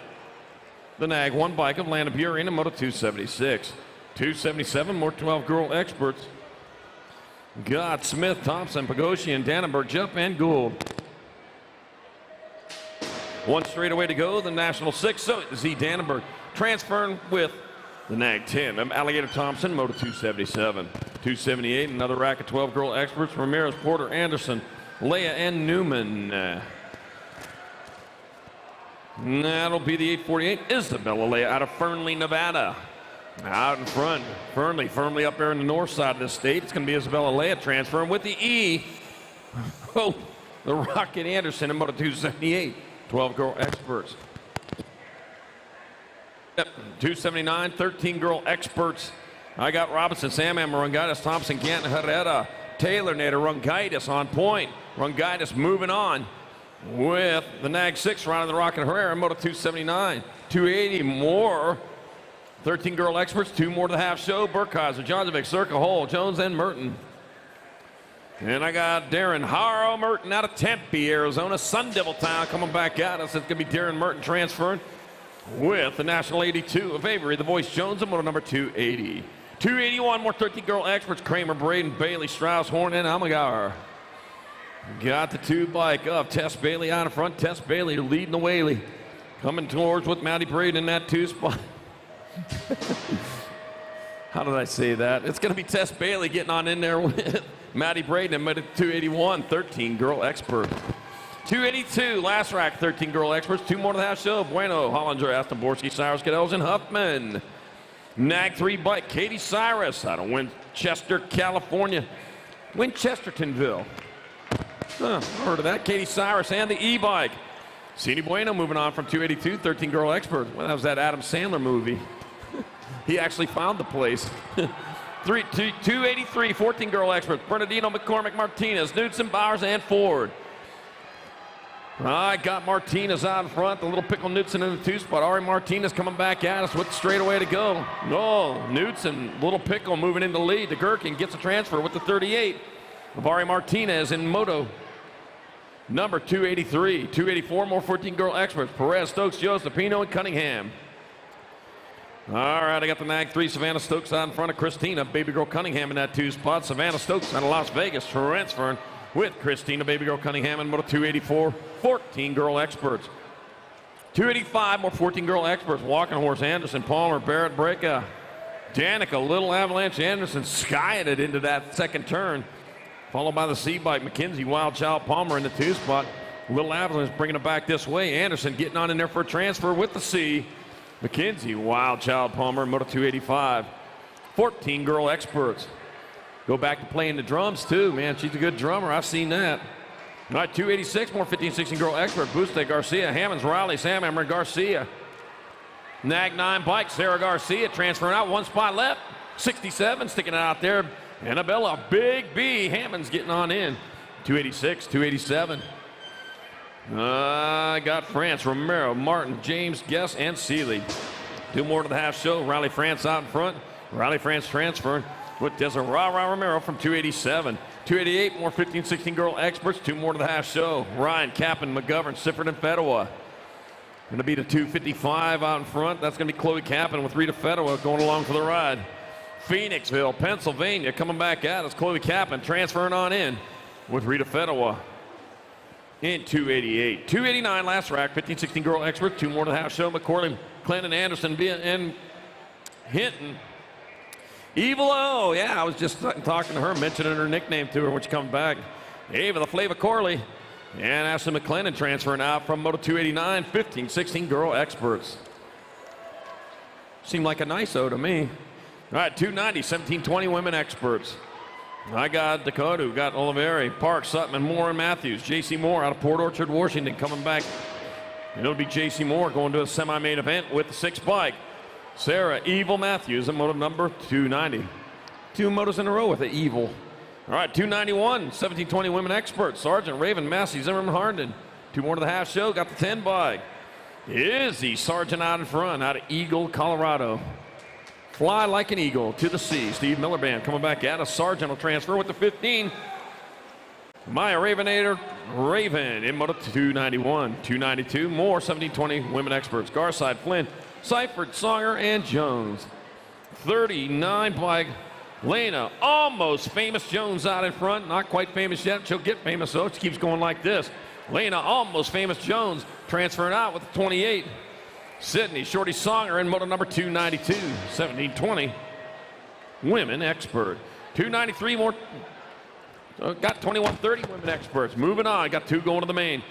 the nag one bike of Lana Burian in moto 276. 277, more 12 girl experts. Got Smith, Thompson, Pagosian, Dannenberg, Jupp, and Gould. 1 straightaway to go, the National 6. So Z Dannenberg transferring with the nag 10 of Alligator Thompson, moto 277. 278, another rack of 12 girl experts. Ramirez, Porter, Anderson, Leia, and Newman. That'll be the 848. Isabella Leia out of Fernley, Nevada. Out in front, Fernley, firmly up there in the north side of the state. It's going to be Isabella Leia transferring with the E. Oh, the Rocket Anderson in moto 278. 12 girl experts. Yep, 279, 13 girl experts. I got Robinson, Sam Rungaitis, Thompson, Ganton, Herrera, Taylor, Nader, Rungaitis on point. Rungaitis moving on with the nag 6 round of the Rocket Herrera in moto 279. 280 more. 13 girl experts, 2 more to the half show. Burkheiser, Johnsovic, Circa, Hole, Jones, and Merton. And I got Darren Haro Merton out of Tempe, Arizona. Sun Devil Town coming back at us. It's going to be Darren Merton transferring with the National 82 of Avery, the Voice Jones, and moto number 280. 281, more 13 girl experts. Kramer, Braden, Bailey, Strauss, Horn, and Almagar. Got the 2 bike of Tess Bailey out in front. Tess Bailey leading the Whaley. Coming towards with Maddie Braden in that 2 spot. How did I say that? It's going to be Tess Bailey getting on in there with Maddie Braden and made it 281, 13 girl expert. 282, last rack, 13 girl experts. 2 more to the half show. Bueno, Hollinger, Aston Borski, Cyrus, Cadells, and Huffman. Nag 3 bike, Katie Cyrus out of Winchester, California. Winchestertonville. Huh, heard of that. Katie Cyrus and the E-bike. Cini Bueno moving on from 282, 13 girl expert. Well, that was that Adam Sandler movie. He actually found the place. 283, 14 girl experts. Bernardino, McCormick, Martinez, Knudsen, Bowers, and Ford. I got Martinez out in front. The little pickle Knudsen in the 2 spot. Ari Martinez coming back at us with the straightaway to go. No, Knudsen, little pickle moving into the lead. The Gherkin gets a transfer with the 38 of Ari Martinez in moto number 283. 284, more 14 girl experts. Perez, Stokes, Josephino, and Cunningham. All right, I got the nag 3, Savannah Stokes out in front of Christina, Baby Girl Cunningham in that 2 spot. Savannah Stokes out of Las Vegas transferring with Christina, Baby Girl Cunningham in moto 284, 14 girl experts. 285, more 14 girl experts. Walking Horse, Anderson, Palmer, Barrett, Breaka, Danica, Little Avalanche, Anderson skying it into that 2nd turn. Followed by the C-bike, McKenzie, Wild Child, Palmer in the 2 spot. Little Avalanche bringing it back this way. Anderson getting on in there for a transfer with the C. Mackenzie Wild Child Palmer, Moto 285. 14 girl experts. Go back to playing the drums too, man. She's a good drummer. I've seen that. All right, 286, more 15, 16 girl expert. Buste Garcia, Hammonds, Riley, Sam Emmer, Garcia. Nag 9 bike, Sarah Garcia transferring out, 1 spot left. 67 sticking it out there. Annabella, Big B, Hammonds getting on in. 286, 287. I got France, Romero, Martin, James, Guess, and Seeley. 2 more to the half show. Riley France out in front. Riley France transferring with Desiree Romero from 287. 288, more 15, 16 girl experts. 2 more to the half show. Ryan, Captain, McGovern, Sifford, and Fedwa. Going to be the 255 out in front. That's going to be Chloe Captain with Rita Fedwa going along for the ride. Phoenixville, Pennsylvania, coming back out as Chloe Captain transferring on in with Rita Fedwa. In 288. 289 last rack, 15, 16 girl expert. 2 more to the half show. McCorley, Clinton, Anderson, and Hinton. Evil O, yeah, I was just talking to her, mentioning her nickname to her when she comes back. Ava, the Flava Corley, and Ashley McClendon transferring out from Moto 289, 15, 16 girl experts. Seemed like a nice O to me. All right, 290, 17, 20 women experts. I got Dakota, got Oliveri, Park, Sutton, Moore, and Matthews. J.C. Moore out of Port Orchard, Washington, coming back. And it'll be J.C. Moore going to a semi-main event with the 6 bike. Sarah Evil Matthews at moto number 290. 2 motos in a row with the Evil. All right, 291, 1720 women experts. Sergeant, Raven, Massey, Zimmerman, Harnden. 2 more to the half show, got the 10 bike. Izzy Sargent out in front, out of Eagle, Colorado. Fly like an eagle to the sea. Steve Miller Band coming back at us. Sargent will transfer with the 15. Maya Ravenator, Raven in moto 291. 292, more 1720 women experts. Garside, Flynn, Seifert, Songer, and Jones. 39 bike. Lena, almost famous Jones out in front. Not quite famous yet. She'll get famous though. She keeps going like this. Lena, almost famous Jones, transferring out with the 28. Sydney, Shorty Songer in moto number 292. 1720. Women expert. 293 more. Got 2130 women experts. Moving on. Got 2 going to the main.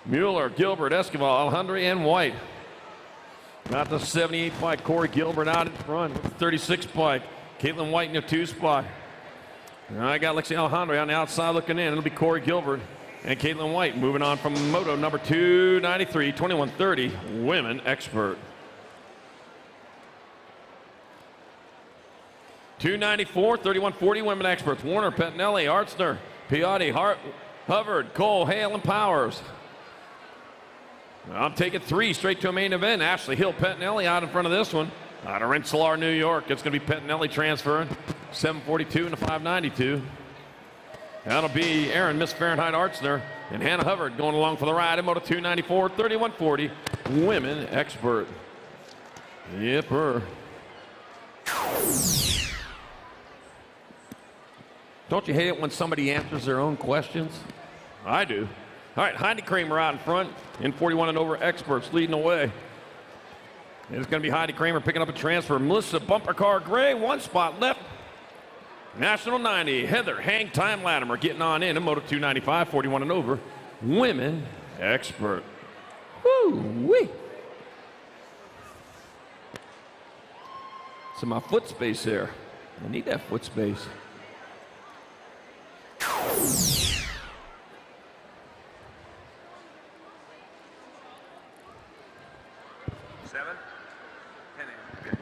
Mueller, Gilbert, Escobar, Alejandro, and White. Got the 78 bike. Corey Gilbert out in front with the 36 bike. Caitlin White in the 2 spot. And I got Lexi Alejandro on the outside looking in. It'll be Corey Gilbert and Caitlin White moving on from moto number 293, 2130, women expert. 294, 3140, women experts. Warner, Pettinelli, Artsner, Piatti, Hart, Hubbard, Cole, Hale, and Powers. I'm taking 3 straight to a main event. Ashley Hill, Pettinelli out in front of this one. Out of Rensselaer, New York. It's going to be Pettinelli transferring. 742 and a 592. That'll be Aaron, Miss Fahrenheit Artsner, and Hannah Hubbard going along for the ride in moto 294, 3140, women expert. Yipper. Don't you hate it when somebody answers their own questions? I do. All right, Heidi Kramer out in front in 41 and over experts leading the way. It's going to be Heidi Kramer picking up a transfer. Melissa Bumper Car Gray, 1 spot left. National 90, Heather Hang Time Latimer getting on in moto 295, 41 and over. Women expert. Woo-wee. So my foot space there. I need that foot space. 7, 10 a.m.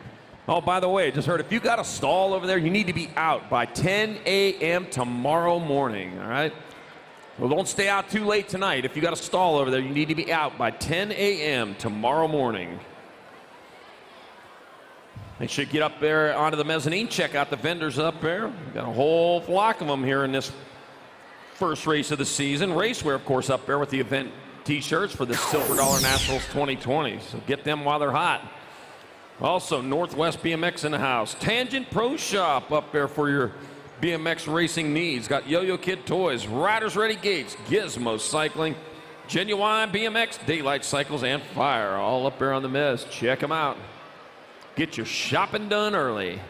Oh, by the way, just heard, if you got a stall over there, you need to be out by 10 a.m. tomorrow morning, all right? Well, don't stay out too late tonight. If you got a stall over there, you need to be out by 10 a.m. tomorrow morning. They should get up there onto the mezzanine, check out the vendors up there. We've got a whole flock of them here in this first race of the season. Racewear, of course, up there with the event T-shirts for the Silver Dollar Nationals 2020. So get them while they're hot. Also, Northwest BMX in the house. Tangent Pro Shop up there for your BMX racing needs. Got Yo-Yo Kid Toys, Riders Ready Gates, Gizmo Cycling, Genuine BMX, Daylight Cycles, and Fire. All up there on the mez. Check them out. Get your shopping done early.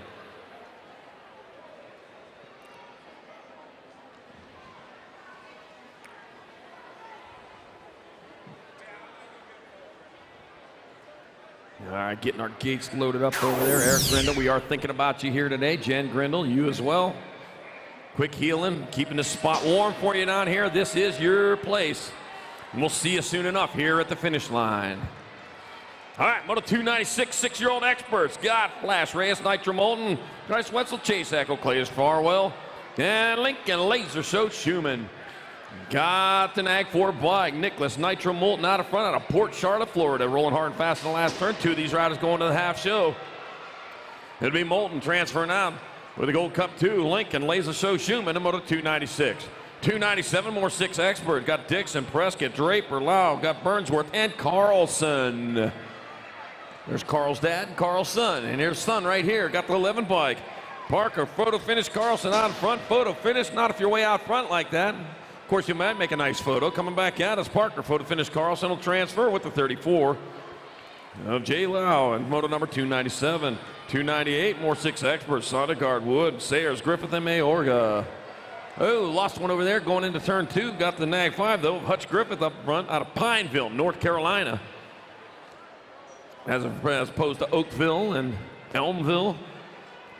All right, getting our gates loaded up over there. Eric Grindle, we are thinking about you here today. Jen Grindle, you as well. Quick healing, keeping the spot warm for you down here. This is your place. And we'll see you soon enough here at the finish line. All right, Moto 296, 6-year-old experts. Got Flash Reyes, Nitro Molten, Bryce Wetzel, Chase Echo, Clayus Farwell, and Lincoln Laser Show Schumann. Got the Nag 4 bike. Nicholas Nitro Molten out of front out of Port Charlotte, Florida. Rolling hard and fast in the last turn. 2 of these riders going to the half show. It'll be Molten transferring out with the Gold Cup 2. Lincoln Laser Show Schumann in Moto 296. 297, more 6 experts. Got Dixon, Prescott, Draper, Lau, got Burnsworth, and Carlson. There's Carl's dad and Carl's son. And here's son right here. Got the 11 bike. Parker, photo finish. Carlson out in front. Photo finish. Not if you're way out front like that. Of course, you might make a nice photo. Coming back out as Parker. Photo finish. Carlson will transfer with the 34 of Jay Lau and Moto number 297. 298, more 6 experts. Sondergaard, Wood, Sayers, Griffith, and Mayorga. Oh, lost one over there going into turn 2. Got the Nag 5, though. Hutch Griffith up front out of Pineville, North Carolina. As opposed to Oakville and Elmville.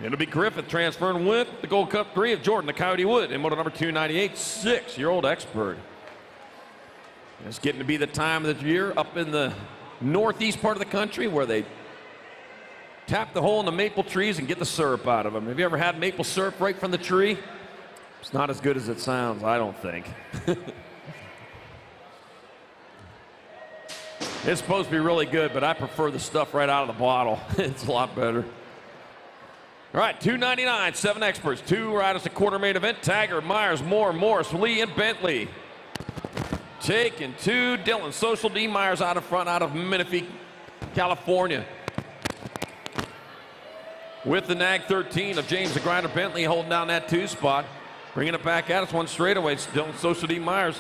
It'll be Griffith transferring with the Gold Cup 3 of Jordan, the Coyote Wood, in Moto number 298, 6-year-old expert. It's getting to be the time of the year up in the northeast part of the country where they tap the hole in the maple trees and get the syrup out of them. Have you ever had maple syrup right from the tree? It's not as good as it sounds, I don't think. It's supposed to be really good, but I prefer the stuff right out of the bottle. It's a lot better. All right, 299, 7 experts, 2 riders, a quarter main event. Taggart, Myers, Moore, Morris, Lee, and Bentley. Taking 2, Dillon, Social D. Myers out in front, out of Menifee, California. With the Nag 13 of James the Grinder Bentley holding down that 2 spot. Bringing it back at us, 1 straightaway. Dillon, Social D. Myers.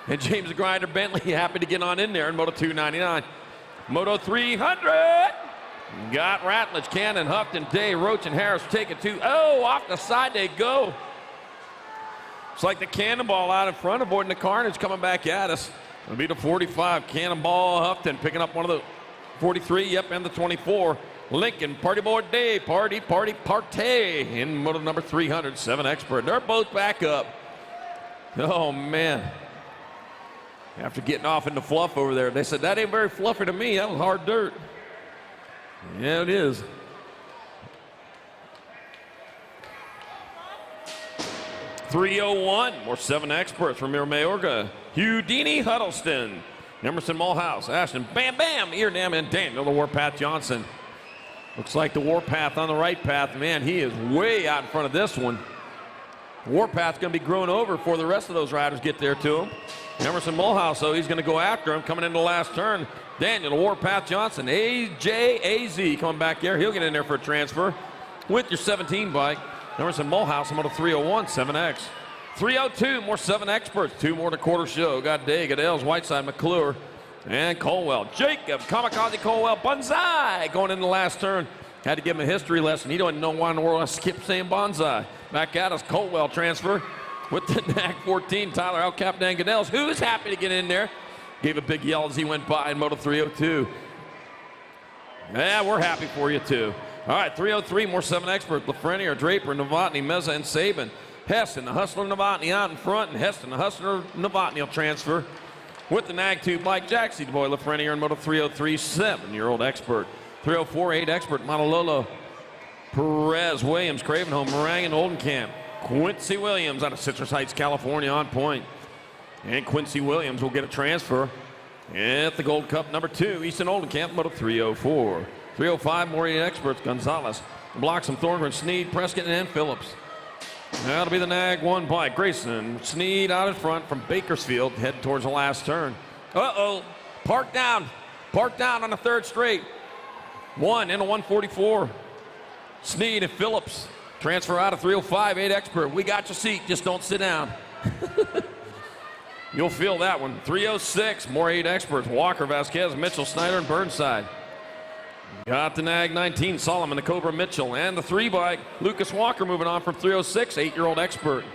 And James the Grinder Bentley happy to get on in there in Moto 299. Moto 300. Got Ratledge, Cannon, Houghton, Day, Roach, and Harris taking 2. Oh, off the side they go. It's like the Cannonball out in front, avoiding the carnage, coming back at us. It'll be the 45. Cannonball, Houghton picking up one of the 43, yep, and the 24. Lincoln, Party Boy Day, Party, in Moto number 300, 7 expert. They're both back up. Oh, man. After getting off into fluff over there, they said, that ain't very fluffy to me. That was hard dirt. Yeah, it is. .301, more 7 experts. Ramiro Mayorga, Houdini Huddleston, Emerson Mulhouse, Ashton Bam Bam, Eardam, and Daniel the Warpath Johnson. Looks like the Warpath on the right path. Man, he is way out in front of this one. Warpath's going to be grown over before the rest of those riders get there to him. Emerson Mulhouse, though, he's going to go after him coming into the last turn. Daniel, the Warpath Johnson, AJAZ coming back there. He'll get in there for a transfer with your 17 bike. Emerson Mulhouse, Moto 301, 7X. 302, more 7 experts. 2 more to quarter show. Got Day, Goodell's, Whiteside, McClure, and Colwell. Jacob, Kamikaze Colwell, Bonsai going in the last turn. Had to give him a history lesson. He don't know why in the world I skipped saying Bonsai. Back at us, Colwell transfer with the Nag 14, Tyler Alcap, Dan Goodell's, who's happy to get in there. Gave a big yell as he went by in Moto 302. Yeah, we're happy for you too. All right, 303, more 7 experts. Lafreniere, Draper, Novotny, Meza, and Saban. Heston, the Hustler, Novotny out in front, and Heston, the Hustler, Novotny will transfer with the Nag 2 bike. Jaxie, the boy, Lafreniere in Moto 303, 7-year-old expert. 304, 8 expert, Monololo, Perez, Williams, Cravenholm, Meringue, and Oldenkamp. Quincy Williams out of Citrus Heights, California on point. And Quincy Williams will get a transfer at the Gold Cup number 2, Easton Oldenkamp, Moto 304. 305, more 8 experts, Gonzalez, Bloxham, Thorngren, Sneed, Prescott, and Phillips. That'll be the Nag 1 bike. Grayson, Sneed out in front from Bakersfield, head towards the last turn. Uh-oh, park down on the 3rd straight. 1 into 144. Sneed and Phillips transfer out of 305, 8 expert. We got your seat, just don't sit down. You'll feel that one. 306, more 8 experts. Walker, Vasquez, Mitchell, Snyder, and Burnside. Got the Nag 19, Solomon, the Cobra Mitchell, and the 3 bike. Lucas Walker moving on from 306, 8-year-old expert.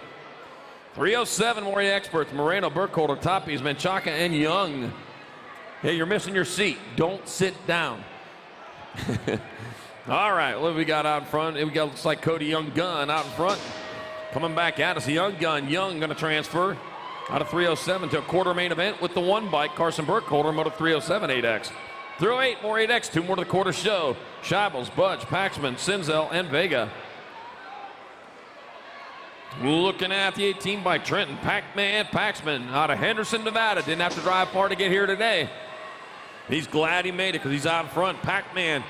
307, more 8 experts. Moreno, Burkholder, Tappies, Menchaca, and Young. Hey, you're missing your seat. Don't sit down. All right, what have we got out in front? We got, looks like Cody Young Gun out in front. Coming back at us, the Young Gun. Young going to transfer out of 307 to a quarter main event with the one bike. Carson Burkholder, Moto 307 8X. 308, more 8X, 2 more to the quarter show. Scheibels, Budge, Paxman, Sinzel, and Vega. Looking at the 18 bike, Trenton Pac-Man Paxman out of Henderson, Nevada. Didn't have to drive far to get here today. He's glad he made it because he's out in front. Pac-Man,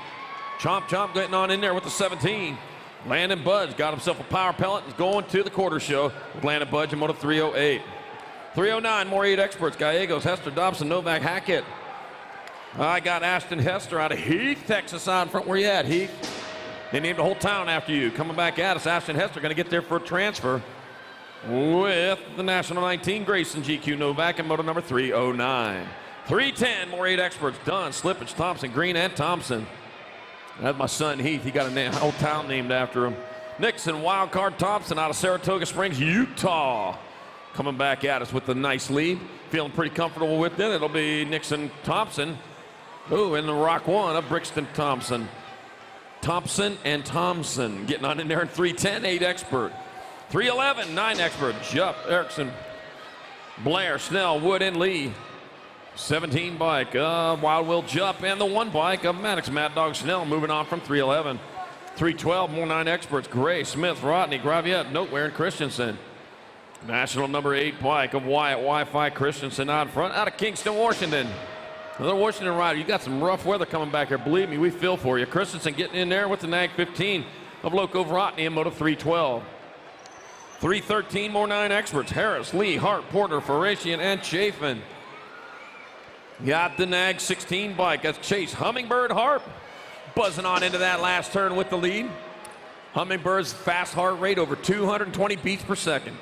Chomp getting on in there with the 17. Landon Budge got himself a power pellet and is going to the quarter show with Landon Budge in Moto 308. 309, more 8 experts. Gallegos, Hester Dobson, Novak Hackett. I got Ashton Hester out of Heath, Texas out in front. Where you at, Heath? They named the whole town after you. Coming back at us, Ashton Hester going to get there for a transfer with the National 19, Grayson GQ Novak in Moto number 309. 310, more 8 experts. Dunn, Slippage, Thompson, Green, and Thompson. That's my son Heath. He got a whole town named after him. Nixon, Wildcard Thompson out of Saratoga Springs, Utah. Coming back at us with a nice lead. Feeling pretty comfortable with it. It'll be Nixon Thompson. Ooh, in the Rock 1 of Brixton Thompson. Thompson and Thompson getting on in there in 310, 8 expert. 311, 9 expert. Jupp, Erickson, Blair, Snell, Wood, and Lee. 17 bike, Wild Will Jupp, and the 1 bike of Maddox Mad Dog Snell moving on from 311. 312, more 9 experts. Gray, Smith, Rodney, Graviette, Noteware, and Christensen. National number 8 bike of Wyatt Wi-Fi Christensen out in front, out of Kingston, Washington. Another Washington rider. You got some rough weather coming back here. Believe me, we feel for you. Christensen getting in there with the Nag 15 of Loco Vrotny in Moto 312. 313, more 9 experts. Harris, Lee, Hart, Porter, Faratian, and Chafin. Got the Nag 16 bike. That's Chase Hummingbird Harp buzzing on into that last turn with the lead. Hummingbird's fast heart rate over 220 beats per second.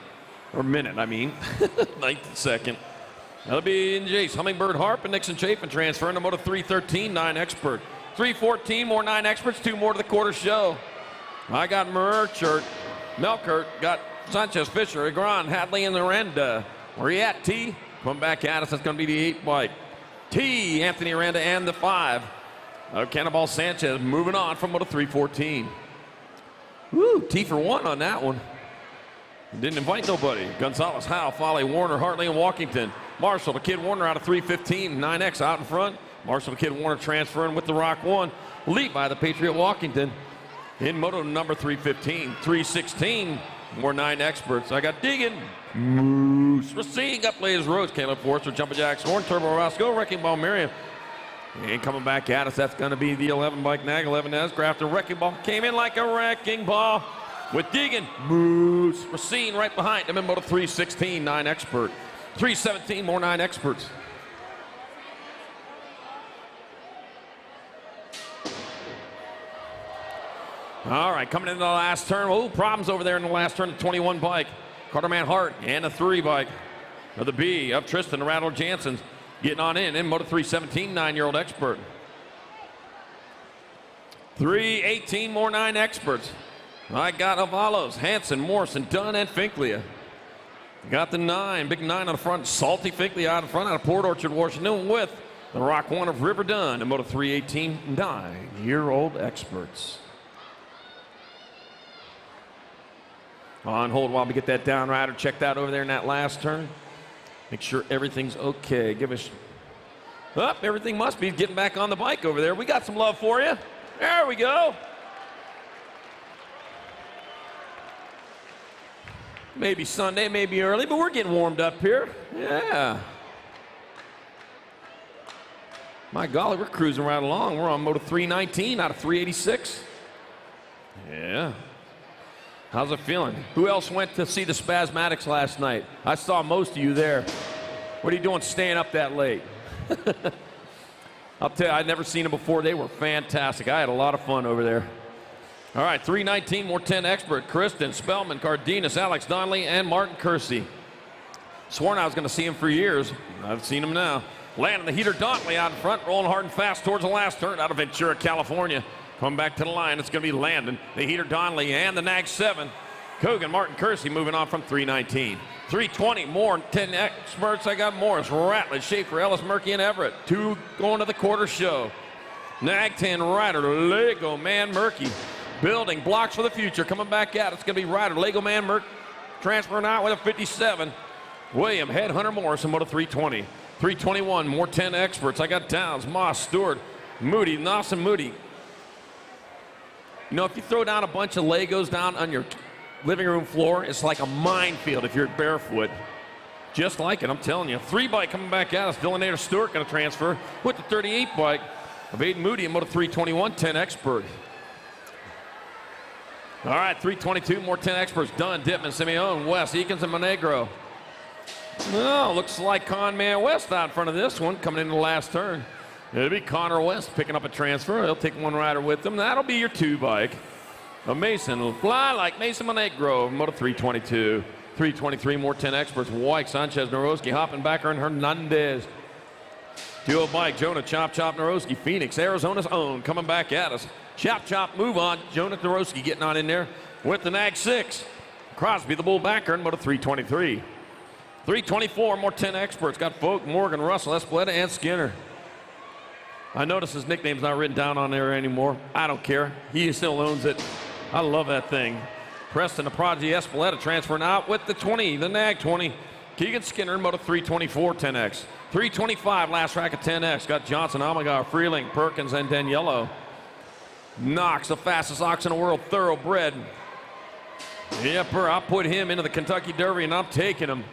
Or minute, I mean. 9th second. That'll be Chase Hummingbird Harp and Nixon Chafin transferring to Moto 313, 9 expert. 314, more 9 experts, 2 more to the quarter show. I got Melkert, got Sanchez, Fisher, Agron, Hadley, and Aranda. Where you at, T? Come back at us. That's going to be the 8 bike. T, Anthony Aranda, and the 5. Cannonball Sanchez moving on from Moto 314. Woo, T for 1 on that one. Didn't invite nobody. Gonzalez, Howe, Foley, Warner, Hartley, and Walkington. Marshall, the Kid Warner out of 315, 9X out in front. Marshall, the Kid Warner transferring with the Rock 1. Levi, the Patriot Walkington in Moto number 315. 316, more 9 experts. I got Deegan, Moose, Racine, got Blaze Rose, Caleb Forster, Jumpin' Jacks, Horn, Turbo Roscoe, Wrecking Ball Miriam. And coming back at us, that's going to be the 11 bike Nag 11 S. Grafton Wrecking Ball came in like a wrecking ball with Deegan, Moose, Racine right behind him in Moto 316, 9 expert. 317, more 9 experts. All right, coming into the last turn. Oh, problems over there in the last turn, the 21 bike. Carterman Hart and the 3 bike of the B of Tristan Rattler Jansen's getting on in Moto 317, 9-year-old expert. 318, more 9 experts. I got Avalos, Hanson, Morrison, Dunn, and Finklia. Got the 9, big 9 on the front. Salty Finklia out in front out of Port Orchard, Washington with the Rock 1 of River Dunn and Moto 318, 9-year-old experts. On hold while we get that down rider checked out over there in that last turn. Make sure everything's okay. Give us, everything must be getting back on the bike over there. We got some love for you. There we go. Maybe Sunday, maybe early, but we're getting warmed up here. Yeah. My golly, we're cruising right along. We're on Moto 319 out of 386. Yeah. How's it feeling? Who else went to see the Spasmatics last night? I saw most of you there. What are you doing staying up that late? I'll tell you, I'd never seen them before. They were fantastic. I had a lot of fun over there. All right, 319, more 10 expert. Kristen, Spellman, Cardenas, Alex Donnelly, and Martin Kersey. Sworn I was going to see him for years. I've seen him now. Landon, the heater Donnelly out in front, rolling hard and fast towards the last turn out of Ventura, California. Coming back to the line, it's going to be Landon, the heater Donnelly, and the Nag 7. Kogan, Martin Kersey moving on from 319. 320, more 10 experts. I got Morris, Ratledge, Schaefer, Ellis, Murky, and Everett. 2 going to the quarter show. Nag 10 Ryder, Lego Man Murky. Building blocks for the future. Coming back out, it's going to be Ryder, Lego Man Murky. Transferring out with a 57. William, Headhunter Morris, and Moto 320. 321, more 10 experts. I got Downs, Moss, Stewart, Moody, Noss, and Moody. You know, if you throw down a bunch of Legos down on your living room floor, it's like a minefield if you're barefoot. Just like it, I'm telling you. 3 bike coming back out. It's Dillanator Stewart going to transfer with the 38 bike of Aiden Moody and Moto 321, 10 expert. All right, 322, more 10 experts. Dunn, Dittman, Simeone, West, Eakins, and Monegro. Oh, looks like Conman West out in front of this one, coming into the last turn. It'll be Connor West picking up a transfer. He'll take one rider with him. That'll be your 2 bike. A Mason will fly like Mason Monegro, Moto 322. 323, more 10 experts. White, Sanchez, Naroski, Hoppenbacker, and Hernandez. 2 bike, Jonah, Chop, Naroski, Phoenix, Arizona's own, coming back at us. Chop, move on. Jonah Naroski getting on in there with the Nag 6. Crosby, the bull backer, in Moto 323. 324, more 10 experts. Got Folk, Morgan, Russell, Espeleta, and Skinner. I notice his nickname's not written down on there anymore. I don't care. He still owns it. I love that thing. Preston, the Prodigy, Espeleta transferring out with the 20, the Nag 20. Keegan Skinner, Moto 324, 10X. 325, last rack of 10X. Got Johnson, Amagar, Freeling, Perkins, and Daniello. Knox, the fastest ox in the world, thoroughbred. Yep, I'll put him into the Kentucky Derby, and I'm taking him.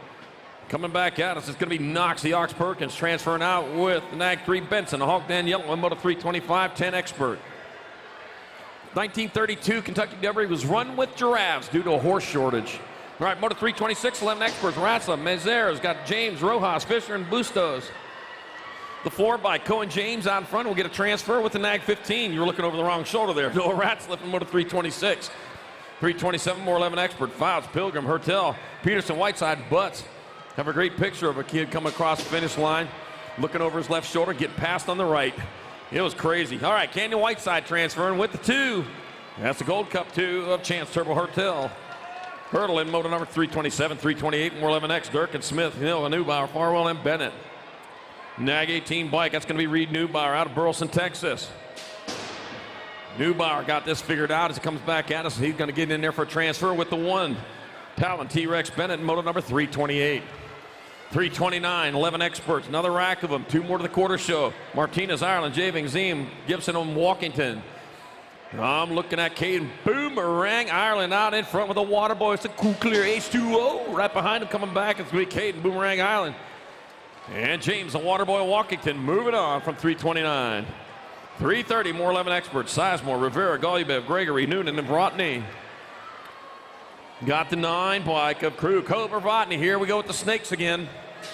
Coming back at us, it's going to be Knox, the Ox Perkins, transferring out with the Nag 3 Benson, the Hawk Daniello, and Moto 325, 10 expert. 1932 Kentucky Derby was run with giraffes due to a horse shortage. All right, Moto 326, 11 experts. Ratzla, Mezeres, got James, Rojas, Fisher, and Bustos. The 4 by Cohen James out in front will get a transfer with the Nag 15. You're looking over the wrong shoulder there. Noah Ratzliff in Moto 326. 327, more 11 expert. Fouts, Pilgrim, Hertel, Peterson, Whiteside, Butts. Have a great picture of a kid coming across the finish line, looking over his left shoulder, getting passed on the right. It was crazy. All right, Canyon Whiteside transferring with the 2. That's the Gold Cup 2 of Chance Turbo Hertel. Hurdle in Moto number 327, 328, more 11X. Durkin, Smith, Hill, Neubauer, Farwell, and Bennett. Nag 18 bike, that's going to be Reed Neubauer out of Burleson, Texas. Neubauer got this figured out as he comes back at us. He's going to get in there for a transfer with the 1. Talon, T-Rex, Bennett, Moto number 328. 329, 11 experts, another rack of them. 2 more to the quarter show. Martinez, Ireland, Javing, Ziem, Gibson, and Walkington. I'm looking at Caden Boomerang, Ireland out in front with the Water Boy. It's a cool, clear H2O. Right behind him coming back, it's going to be Caden Boomerang, Ireland. And James, the Water Boy, Walkington, moving on from 329. 330, more 11 experts. Sizemore, Rivera, Golubev, Gregory, Noonan, and Vrotny. Got the 9 bike of Crew Cobra Vrotny. Here we go with the snakes again.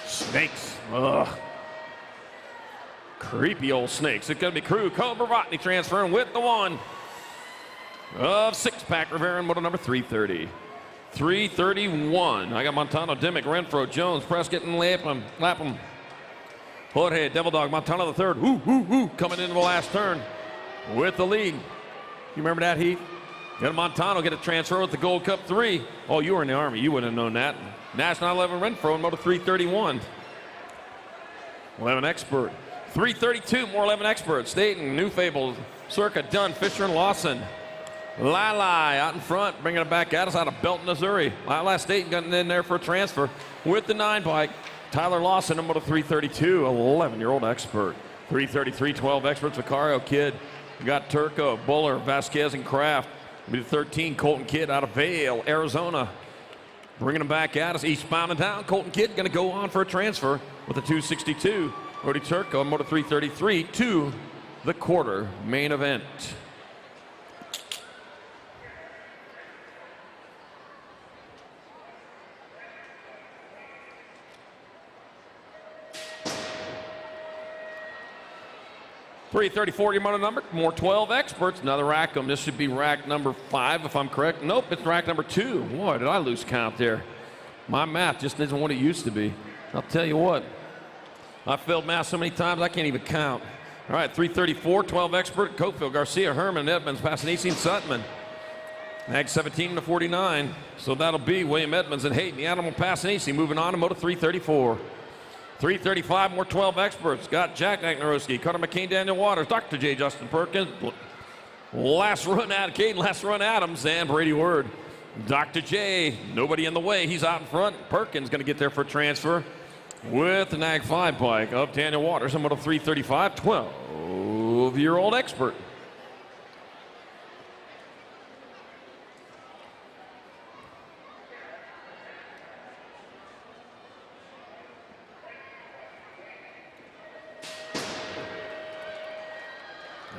Snakes. Ugh. Creepy old snakes. It's going to be Crew Cobra Vrotny transferring with the 1 of 6-pack Rivera in Moto number 330. 331. I got Montano, Dimmick, Renfro, Jones, Prescott, and Lapham. Jorge, Devil Dog, Montano the 3rd. Coming into the last turn with the lead. You remember that, Heath? Got Montano get a transfer with the Gold Cup 3. Oh, you were in the Army. You wouldn't have known that. National 11 Renfro in Moto 331. 11 expert. 332, more 11 experts. Dayton, New Fable, Circa, Dunn, Fisher, and Lawson. Lala out in front, bringing it back at us out of Belton, Missouri. Lala Staten got in there for a transfer with the 9 bike. Tyler Lawson in Moto 332, 11-year-old expert. 333, 12 experts. Vicario Kid. We got Turco, Buller, Vasquez, and Kraft. Be the 13, Colton Kidd out of Vail, Arizona. Bringing him back at us, eastbound and down. Colton Kidd going to go on for a transfer with the 262. Rody Turco, Moto 333 to the quarter main event. .334 your moto number, more 12 experts, another rack of them. This should be rack number 5 if I'm correct. Nope, it's rack number 2. Boy, did I lose count there. My math just isn't what it used to be. I'll tell you what, I failed math so many times I can't even count. All right, 334, 12 expert, Cofield, Garcia, Herman, Edmonds, Passanisi, and Sutman. Nag 17 to 49. So that'll be William Edmonds and Hayden, the Animal Passanisi, moving on to Moto 334. 335, more 12 experts. Got Jack Nagnarowski, Carter McCain, Daniel Waters, Dr. J. Justin Perkins, Last Run Adams, and Brady Word. Dr. J, nobody in the way. He's out in front. Perkins going to get there for a transfer with the Nag 5 bike of Daniel Waters and Moto 335, 12-year-old expert.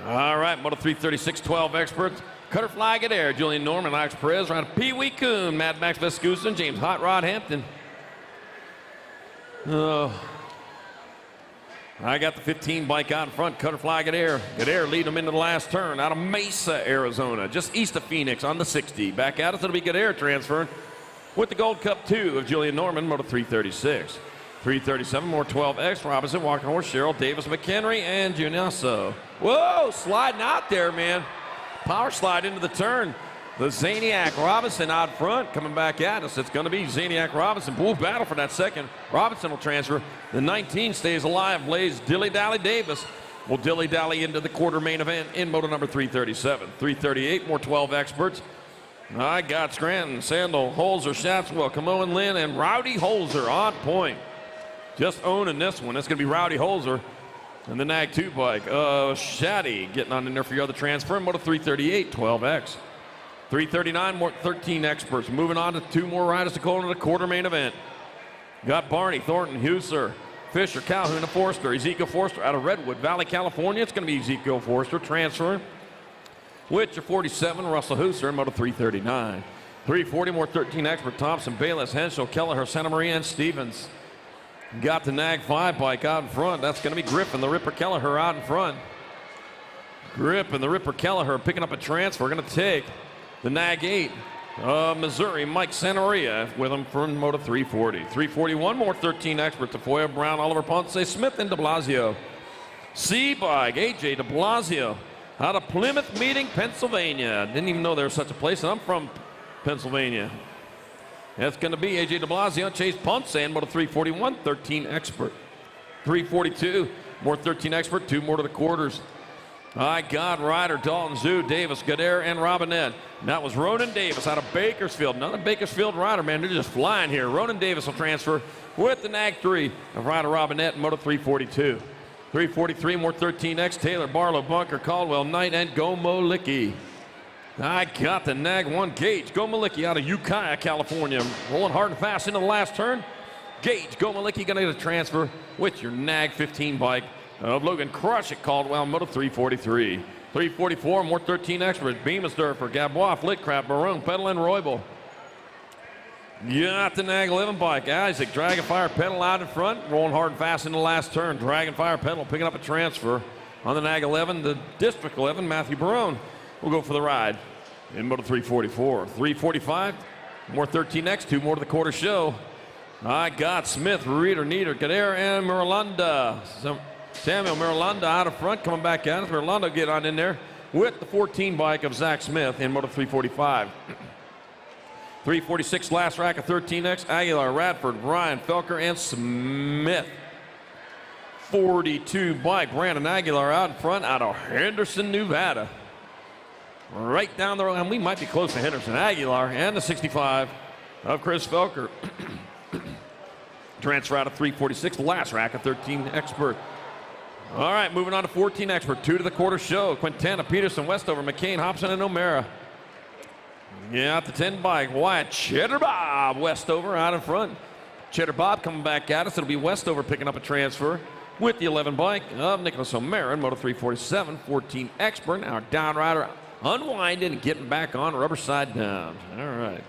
All right, Moto 336, 12 experts. Cutter Fly Adair, Julian Norman, Alex Perez, Ryan Pee Wee Coon, Mad Max Vescusen, James Hot Rod Hampton. Oh, I got the 15 bike out in front, Cutter Fly Adair. Adair lead them into the last turn out of Mesa, Arizona, just east of Phoenix on the 60. Back out, it'll be Adair transferring with the Gold Cup 2 of Julian Norman, Moto 336. 337, more 12X, Robinson, Walker Horse, Cheryl, Davis, McHenry, and Juniasso. Whoa, sliding out there, man. Power slide into the turn. The Zaniac Robinson out front coming back at us. It's going to be Zaniac Robinson. We'll battle for that second. Robinson will transfer. The 19 stays alive. Blaze Dilly Dally Davis will dilly dally into the quarter main event in Moto number 337. 338, more 12 experts. I got Scranton, Sandal, Holzer, Shatswell, Camoan Lynn, and Rowdy Holzer on point. Just owning this one. It's going to be Rowdy Holzer and the Nag 2 bike. Shaddy getting on in there for your other transfer. Moto 338, 12X. 339, more 13 experts. Moving on to 2 more riders to go into the quarter main event. Got Barney, Thornton, Huser, Fisher, Calhoun, and Forster. Ezekiel Forster out of Redwood Valley, California. It's going to be Ezekiel Forster transferring with your 47, Russell Huser in Moto 339. 340, more 13 expert. Thompson, Bayless, Henschel, Kelleher, Santa Maria, and Stevens. Got the Nag 5 bike out in front. That's going to be Griffin, the Ripper Kelleher out in front. Grip and the Ripper Kelleher picking up a transfer. Going to take the Nag 8 of Missouri, Mike Santaria, with him from Moto 340. 341, more 13 experts. Tafoya, Brown, Oliver Ponce, Smith, and de Blasio. C-bike, AJ de Blasio out of Plymouth Meeting, Pennsylvania. Didn't even know there was such a place, and I'm from Pennsylvania. That's going to be AJ de Blasio, Chase Ponce, and Moto 341, 13 expert. 342, more 13 expert, 2 more to the quarters. I got Ryder, Dalton, Zoo, Davis, Gader, and Robinette. And that was Ronan Davis out of Bakersfield. Another Bakersfield rider, man. They're just flying here. Ronan Davis will transfer with the Nag 3 of Ryder Robinette and Moto 342. 343, more 13X, Taylor, Barlow, Bunker, Caldwell, Knight, and Gomolicki. I got the Nag 1 Gage Gomolicki out of Ukiah, California. Rolling hard and fast into the last turn. Gage Gomolicki going to get a transfer with your Nag 15 bike of Logan Crush at Caldwell, Moto 343. 344, more 13 experts. Beamersdorfer, Gabois, Flitcraft, Barone, Pedal, and Roybal. Got the Nag 11 bike. Isaac, Dragonfire Pedal out in front. Rolling hard and fast in the last turn. Dragonfire Pedal picking up a transfer on the Nag 11. The District 11, Matthew Barone, will go for the ride in Moto 344. 345, more 13X, 2 more to the quarter show. I got Smith, Reeder, Nieder, Kader, and Miralanda. Samuel Miralanda out of front, coming back out. Miralanda get on in there with the 14 bike of Zach Smith in Moto 345. 346, last rack of 13X, Aguilar, Radford, Ryan, Felker, and Smith. 42 bike, Brandon Aguilar out in front out of Henderson, Nevada. Right down the road, and we might be close to Henderson. Aguilar and the 65 of Chris Felker. Transfer out of 346, last rack of 13 expert. All right, moving on to 14 expert, 2 to the quarter show. Quintana, Peterson, Westover, McCain, Hobson, and O'Mara. Yeah, at the 10 bike, Wyatt, Cheddar Bob, Westover out in front. Cheddar Bob coming back at us. It'll be Westover picking up a transfer with the 11 bike of Nicholas O'Mara in Moto 347. 14 expert, now down rider unwinding and getting back on, rubber side down. All right.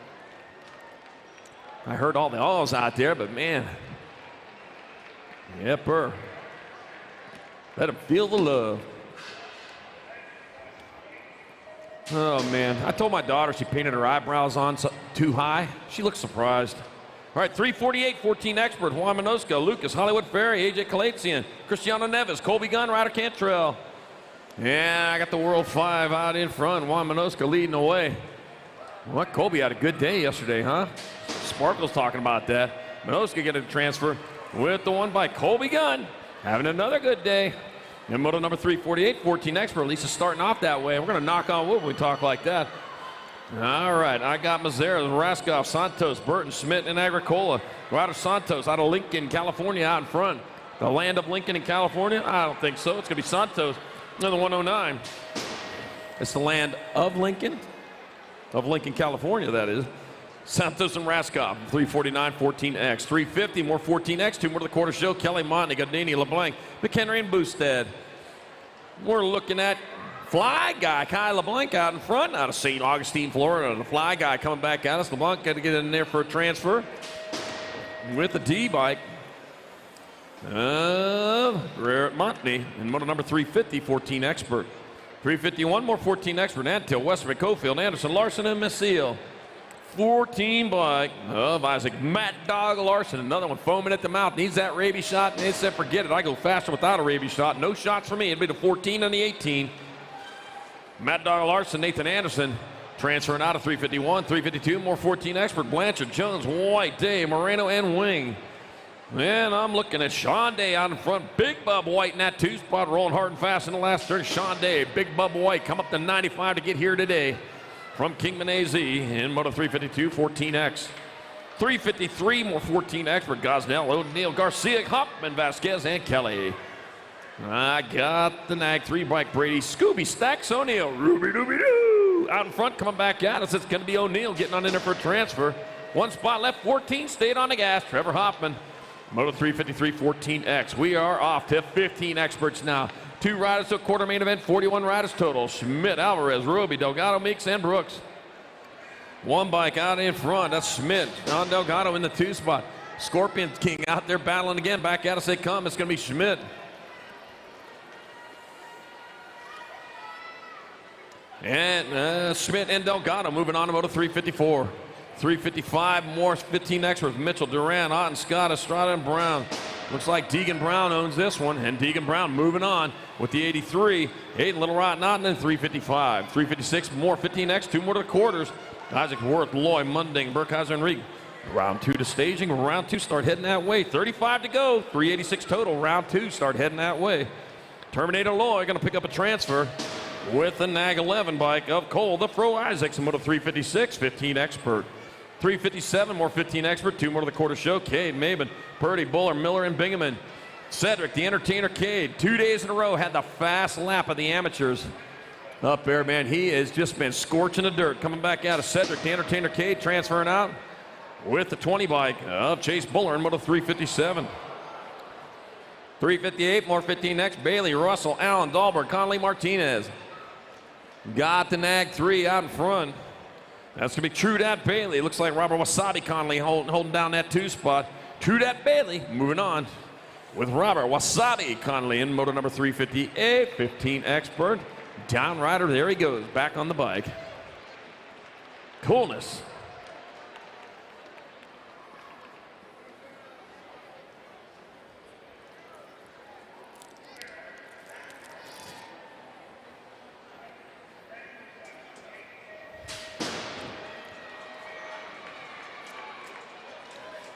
I heard all the alls out there, but man, yepper. Let him feel the love. Oh, man. I told my daughter she painted her eyebrows on too high. She looked surprised. All right, 348, 14 expert. Juan Manosco, Lucas, Hollywood Ferry, AJ Kalatsian, Cristiano Neves, Colby Gunn, Ryder Cantrell. Yeah, I got the World 5 out in front. Juan Manosco leading the way. Well, Colby had a good day yesterday, huh? Sparkle's talking about that. Minoska get a transfer with the one by Colby Gunn. Having another good day. In moto number 348, 14 expert. At least it's starting off that way. We're going to knock on wood when we talk like that. All right, I got Mazzera, Raskoff, Santos, Burton, Schmidt, and Agricola. Ryder Santos out of Lincoln, California, out in front. The land of Lincoln in California? I don't think so. It's going to be Santos in the 109. It's the land of Lincoln, California, that is. Santos and Raskoff, 349, 14X. 350, more 14X. 2 more to the quarter show. Kelly Monty, Godini, LeBlanc, McHenry, and Boosted. We're looking at Fly Guy, Kai LeBlanc out in front, out of St. Augustine, Florida. The Fly Guy coming back at us. LeBlanc got to get in there for a transfer with the D-bike of Garrett Monty in moto number 350, 14 expert. 351, more 14 expert. Antil, Westerman, Cofield, Anderson, Larson, and Messil. 14 bike of Isaac Mad Dog Larson. Another one foaming at the mouth. Needs that rabies shot. And they said, forget it. I go faster without a rabies shot. No shots for me. It'd be the 14 and the 18. Mad Dog Larson, Nathan Anderson transferring out of 351. 352, more 14 expert. Blanchard, Jones, White, Day, Moreno, and Wing. And I'm looking at Sean Day out in front. Big Bub White in that 2 spot, rolling hard and fast in the last turn. Sean Day, Big Bub White, come up to 95 to get here today. From Kingman AZ in Moto 352, 14X. 353, more 14 expert. Gosnell, O'Neill, Garcia, Hoffman, Vasquez, and Kelly. I got the Nag 3 bike. Brady, Scooby, Stacks, O'Neill, Ruby Dooby Doo. Out in front, coming back at us. It's going to be O'Neill getting on in there for a transfer. 1 spot left, 14, stayed on the gas. Trevor Hoffman, Moto 353, 14X. We are off to 15 experts now. 2 riders to a quarter main event, 41 riders total. Schmidt, Alvarez, Ruby, Delgado, Meeks, and Brooks. 1 bike out in front. That's Schmidt. John Delgado in the 2 spot. Scorpion King out there battling again. Back at us they come. It's going to be Schmidt. And Schmidt and Delgado moving on to Moto 354. 355, more 15 extras. Mitchell, Duran, Otten, Scott, Estrada, and Brown. Looks like Deegan Brown owns this one, and Deegan Brown moving on with the 83. Aiden Little Rotten Otten and 355. 356, more 15X, 2 more to the quarters. Isaac Worth, Loy, Munding, Burkheiser, and Reed. Round 2 to staging. Round 2 start heading that way. 35 to go. 386 total. Round 2 start heading that way. Terminator Loy going to pick up a transfer with the Nag 11 bike of Cole, the Pro Isaacs, in Moto 356, 15 expert. 357, more 15 expert, 2 more to the quarter show. Cade, Maben, Purdy, Buller, Miller, and Bingaman. Cedric, the Entertainer Cade, 2 days in a row, had the fast lap of the amateurs. Up there, man, he has just been scorching the dirt. Coming back out of Cedric, the Entertainer Cade, transferring out with the 20 bike of Chase Buller in Moto 357. 358, more 15X, Bailey, Russell, Allen, Dahlberg, Conley, Martinez. Got the Nag 3 out in front. That's going to be Trudat Bailey. Looks like Robert Wasabi Conley holding down that 2 spot. Trudat Bailey moving on with Robert Wasabi Conley in Moto number 358. 15 expert. Down rider, there he goes, back on the bike. Coolness.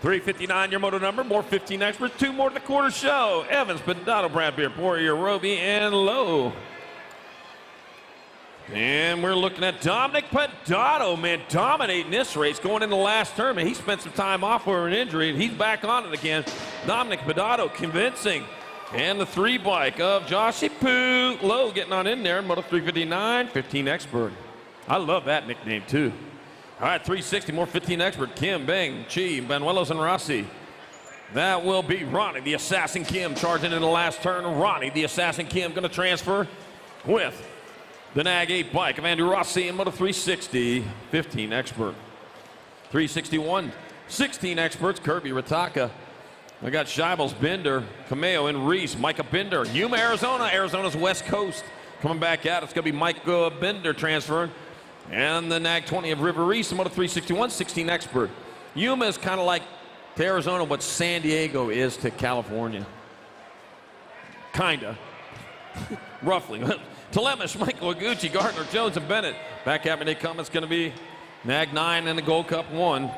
$359 your moto number, more 15 experts, 2 more to the quarter show. Evans, Pedado, Bradbeer, Poirier, Roby, and Lowe. And we're looking at Dominic Pedado, man, dominating this race going into the last turn. Man, he spent some time off for an injury, and he's back on it again. Dominic Pedado convincing. And the 3 bike of Joshy Poo Lowe getting on in there, Moto 359, 15 expert. I love that nickname, too. All right, 360, more 15 expert. Kim, Bang, Chi, Banuelos, and Rossi. That will be Ronnie, the Assassin Kim, charging in the last turn. Ronnie, the Assassin Kim, going to transfer with the Nag 8 bike of Andrew Rossi in Moto 360, 15 expert. 361, 16 experts. Kirby Ritaka. I got Scheibels, Bender, Cameo, and Reese. Micah Bender, Yuma, Arizona. Arizona's West Coast. Coming back out, it's going to be Mike Bender transferring. And the Nag 20 of River Reese, Moto 361, 16 expert. Yuma is kind of like to Arizona what San Diego is to California. Kinda. Roughly. Telemish, Michael Aguchi, Gardner, Jones, and Bennett. Back at me they come. It's going to be Nag 9 and the Gold Cup 1.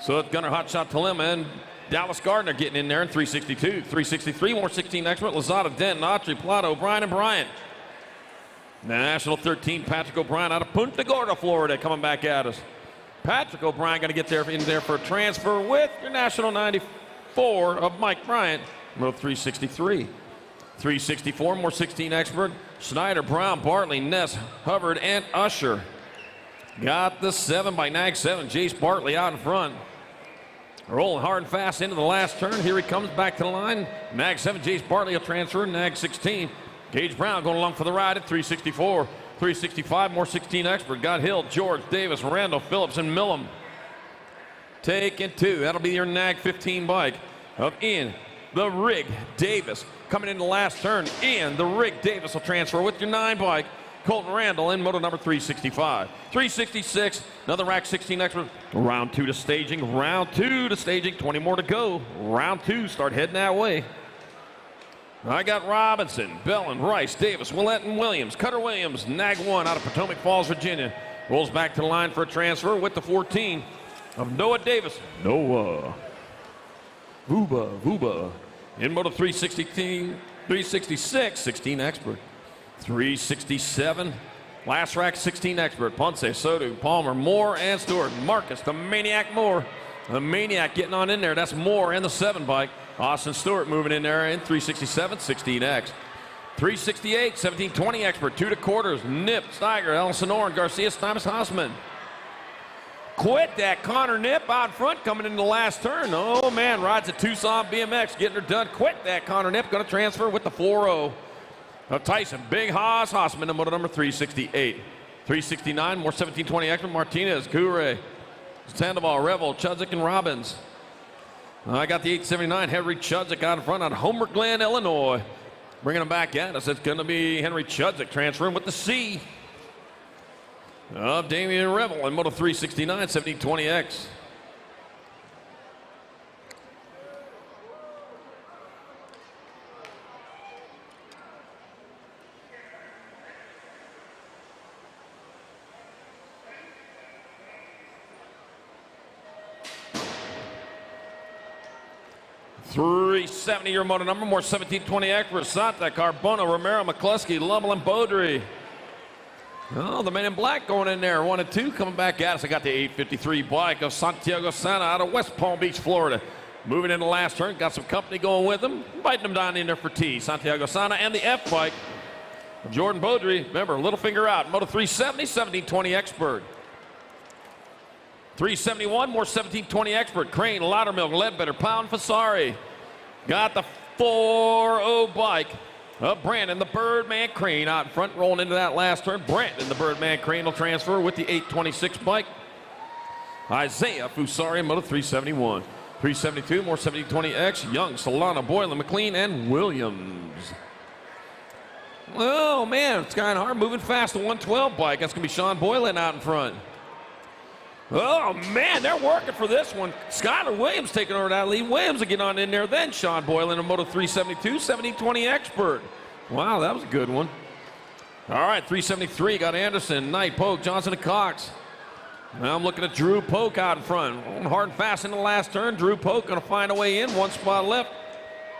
So it's Gunnar Hotshot Talima and Dallas Gardner getting in there in 362. 363, more 16 expert. Lozada, Denton, Autry, Plata, O'Brien, and Bryant. National 13, Patrick O'Brien out of Punta Gorda, Florida, coming back at us. Patrick O'Brien going to get in there for a transfer with your National 94 of Mike Bryant. Row 363. 364, more 16 expert. Snyder, Brown, Bartley, Ness, Hubbard, and Usher. Got the 7 by Nag 7. Jace Bartley out in front. Rolling hard and fast into the last turn. Here he comes back to the line. Nag 7, Jace Bartley will transfer. Nag 16. Gage Brown going along for the ride at 364. 365, more 16 expert. Got Hill, George, Davis, Randall, Phillips, and Millum. Taking 2. That'll be your Nag 15 bike of Ian the Rig Davis. Coming into the last turn, Ian the Rig Davis will transfer with your 9 bike. Colton Randall in moto number 365. 366, another rack 16 expert. Round 2 to staging, round 2 to staging. 20 more to go. Round 2, start heading that way. I got Robinson, Bellin, Rice, Davis, Willett, and Williams. Cutter Williams, Nag 1 out of Potomac Falls, Virginia. Rolls back to the line for a transfer with the 14 of Noah Davis. Noah. Vuba. In moto 366, 16 expert. 367, last rack 16 expert. Ponce, Soto, Palmer, Moore, and Stewart. Marcus, the Maniac Moore. The Maniac getting on in there. That's Moore and the 7 bike. Austin Stewart moving in there in 367, 16X. 368, 1720 expert, 2 to quarters. Nip, Steiger, Ellison Orr, Garcia, Thomas Hausman. Quit that Connor Nip out front coming into the last turn. Oh man, rides at Tucson BMX getting her done. Quit that Connor Nip, going to transfer with the 4-0 of Tyson. Big Hausman in moto number 368. 369, more 1720 expert. Martinez, Kure, Sandoval, Revel, Chudzik, and Robbins. I got the 879, Henry Chudzik out in front on Homer Glen, Illinois. Bringing him back at us, it's going to be Henry Chudzik transferring with the C of Damian Revel in moto 369, 1720X. .370 your motor number, more 1720 expert. Santa, Carbona, Romero, McCluskey, Lovell, and Beaudry. Oh, the men in black going in there. 1 and 2 coming back at us. I got the 853 bike of Santiago Sana out of West Palm Beach, Florida. Moving in the last turn, got some company going with them. Inviting them down in there for tea. Santiago Sana and the F bike of Jordan Beaudry. Remember, little finger out. Moto 370, 1720 expert. 371, more 1720 expert. Crane, Loudermilk, Ledbetter, Pound, Fasari. Got the 4-0 bike of Brandon, the Birdman Crane out in front, rolling into that last turn. Brandon, the Birdman Crane will transfer with the 826 bike. Isaiah Fusari, moto 371. 372, more 1720X. Young, Solana, Boylan, McLean, and Williams. Oh, man, it's kind of hard moving fast. The 112 bike. That's going to be Sean Boylan out in front. Oh, man, they're working for this one. Skylar Williams taking over that lead. Williams will get on in there. Then Sean Boylan in moto 372, 1720 expert. Wow, that was a good one. All right, 373 got Anderson, Knight, Polk, Johnson, and Cox. Now I'm looking at Drew Polk out in front. Hard and fast in the last turn. Drew Polk going to find a way in. 1 spot left.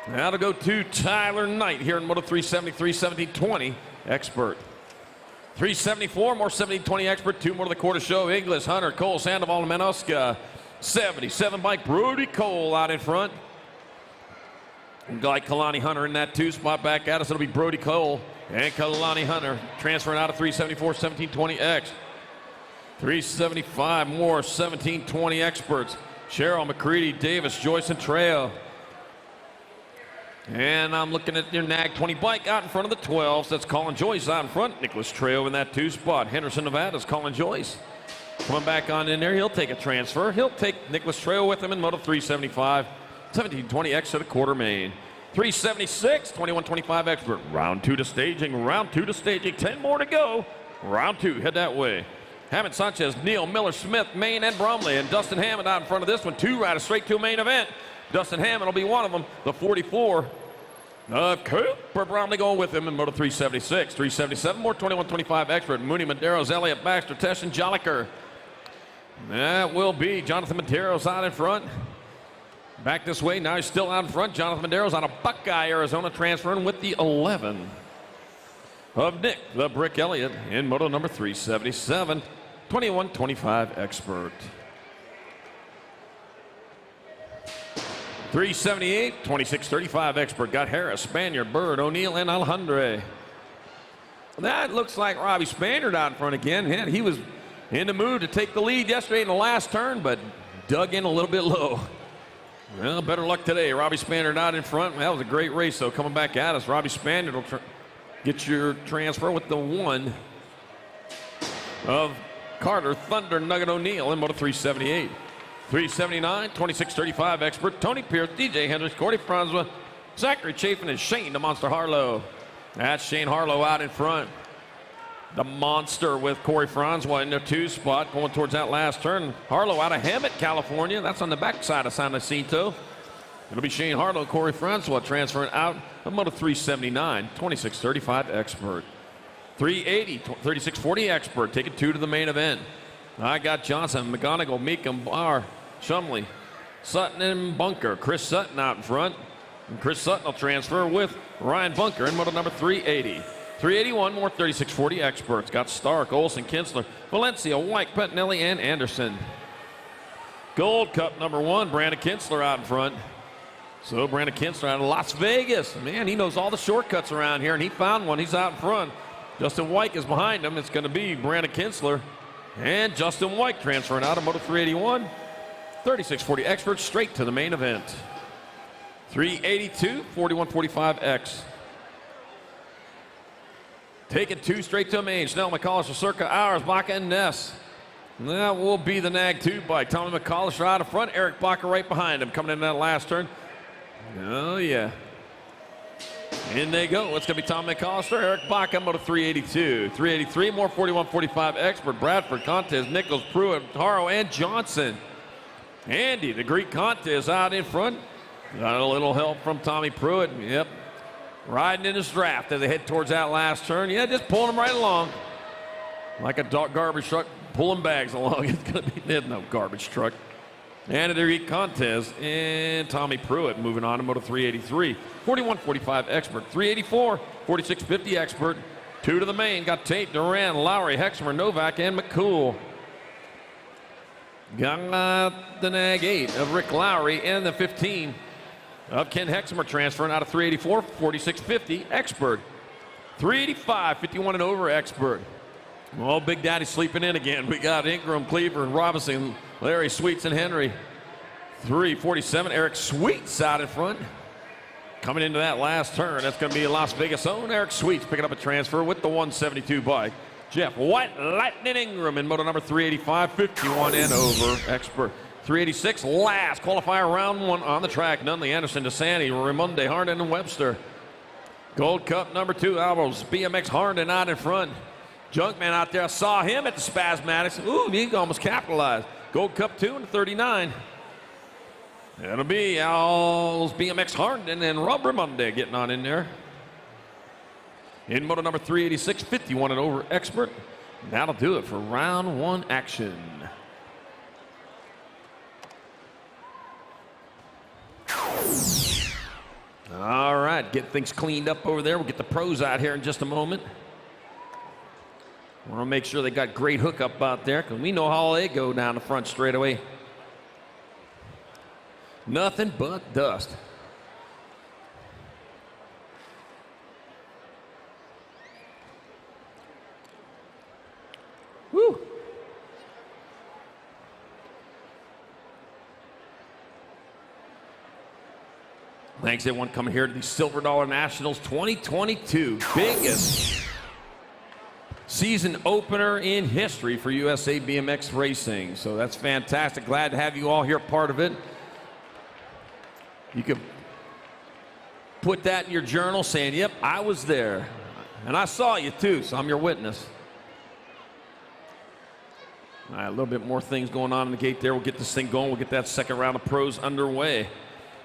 Now to go to Tyler Knight here in moto 373, 1720 expert. 374, more 1720 expert. 2 more to the quarter show. Inglis, Hunter, Cole, Sandoval, and Menoska. 77 bike, Brody Cole out in front. Like Kalani Hunter in that 2 spot back at us. It'll be Brody Cole and Kalani Hunter transferring out of 374, 1720X. 375, more 1720 experts. Cheryl, McCready, Davis, Joyce, and Trejo. And I'm looking at your Nag 20 bike out in front of the 12s. That's Colin Joyce out in front. Nicholas Trejo in that 2 spot. Henderson, Nevada's Colin Joyce. Coming back on in there, he'll take a transfer. He'll take Nicholas Trejo with him in moto 375. 1720X to the quarter main. 376, 2125 expert. Round 2 to staging, round 2 to staging. 10 more to go. Round 2, head that way. Hammond, Sanchez, Neal, Miller, Smith, Main, and Bromley. And Dustin Hammond out in front of this one. 2 riders straight to a main event. Dustin Hammond will be one of them. The 44 of Cooper Bromley going with him in moto 376. 377, more 2125 expert. Mooney, Maderos, Elliott, Baxter, Tesh, and Jolliker. That will be Jonathan Medeiros out in front. Back this way, now he's still out in front. Jonathan Medeiros out of Buckeye, Arizona, transferring with the 11 of Nick the Brick Elliott in moto number 377, 21-25 expert. 378, 26-35 expert. Got Harris, Spaniard, Bird, O'Neill, and Alejandre. That looks like Robbie Spaniard out in front again. Yeah, he was in the mood to take the lead yesterday in the last turn, but dug in a little bit low. Well, better luck today. Robbie Spaniard out in front. That was a great race, though, coming back at us. Robbie Spaniard will get your transfer with the 1 of Carter Thunder Nugget O'Neill in moto 378. 379, 26-35 expert. Tony Pierce, DJ Hendricks, Cordy Francois, Zachary Chafin, and Shane the Monster Harlow. That's Shane Harlow out in front. The Monster with Corey Francois in the 2 spot going towards that last turn. Harlow out of Hemet, California. That's on the backside of San Jacinto. It'll be Shane Harlow, Corey Francois transferring out of moto 379, 26-35 expert. 380, 36-40 expert, taking 2 to the main event. I got Johnson, McGonigal, Meekum, Barr, Shumley, Sutton, and Bunker. Chris Sutton out in front. And Chris Sutton will transfer with Ryan Bunker in moto number 380. 381, more 36-40 experts. Got Stark, Olson, Kinsler, Valencia, White, Pettinelli, and Anderson. Gold Cup number 1, Brandon Kinsler out in front. So Brandon Kinsler out of Las Vegas. Man, he knows all the shortcuts around here, and he found one. He's out in front. Justin White is behind him. It's going to be Brandon Kinsler and Justin White transferring out of moto 381. 36-40 experts straight to the main event. 382, 41-45X. Taking 2 straight to the main. Snell, McCollister, Circa, Hours, Baca, and Ness. And that will be the Nag 2 bike. Tommy McCollister out in front. Eric Baca right behind him coming in that last turn. Oh, yeah. In they go. It's going to be Tom McCollister, Eric Baca, moto 382. 383, more 41-45 expert. Bradford, Contes, Nichols, Pruitt, Haro, and Johnson. Andy, the Greek Contes out in front. Got a little help from Tommy Pruitt. Yep. Riding in his draft as they head towards that last turn. Yeah, just pulling them right along. Like a garbage truck pulling bags along. It's going to be no garbage truck. And the Greek Contes and Tommy Pruitt moving on to moto 383. 41-45 expert. 384, 46-50 expert. 2 to the main. Got Tate, Duran, Lowry, Hexmer, Novak, and McCool. Got the Nag 8 of Rick Lowry and the 15 of Ken Hexmer transferring out of 384, 46-50 expert. 385, 51 and over expert. Well, Big Daddy sleeping in again. We got Ingram, Cleaver, and Robinson, Larry Sweets, and Henry. 347, Eric Sweets out in front. Coming into that last turn, that's going to be Las Vegas' own Eric Sweets picking up a transfer with the 172 bike. Jeff White, Lightning Ingram in moto number 385, 51 and over expert. 386, last qualifier round 1 on the track. Nunley, Anderson, DeSanti, Raimonde, Harden, and Webster. Gold Cup number 2, Albros, BMX Harden out in front. Junkman out there, I saw him at the Spasmatics. Ooh, he almost capitalized. Gold Cup 2 and 39. It'll be Al's BMX Harden and Rob Raimonde getting on in there. In moto number 386, 51 and over expert. That'll do it for round 1 action. All right, get things cleaned up over there. We'll get the pros out here in just a moment. Want to make sure they got great hookup out there because we know how they go down the front straightaway. Nothing but dust. Woo! Thanks everyone coming here to the Silver Dollar Nationals 2022. Biggest season opener in history for USA BMX Racing. So that's fantastic. Glad to have you all here part of it. You can put that in your journal saying, yep, I was there. And I saw you too, so I'm your witness. All right, a little bit more things going on in the gate there. We'll get this thing going. We'll get that second round of pros underway.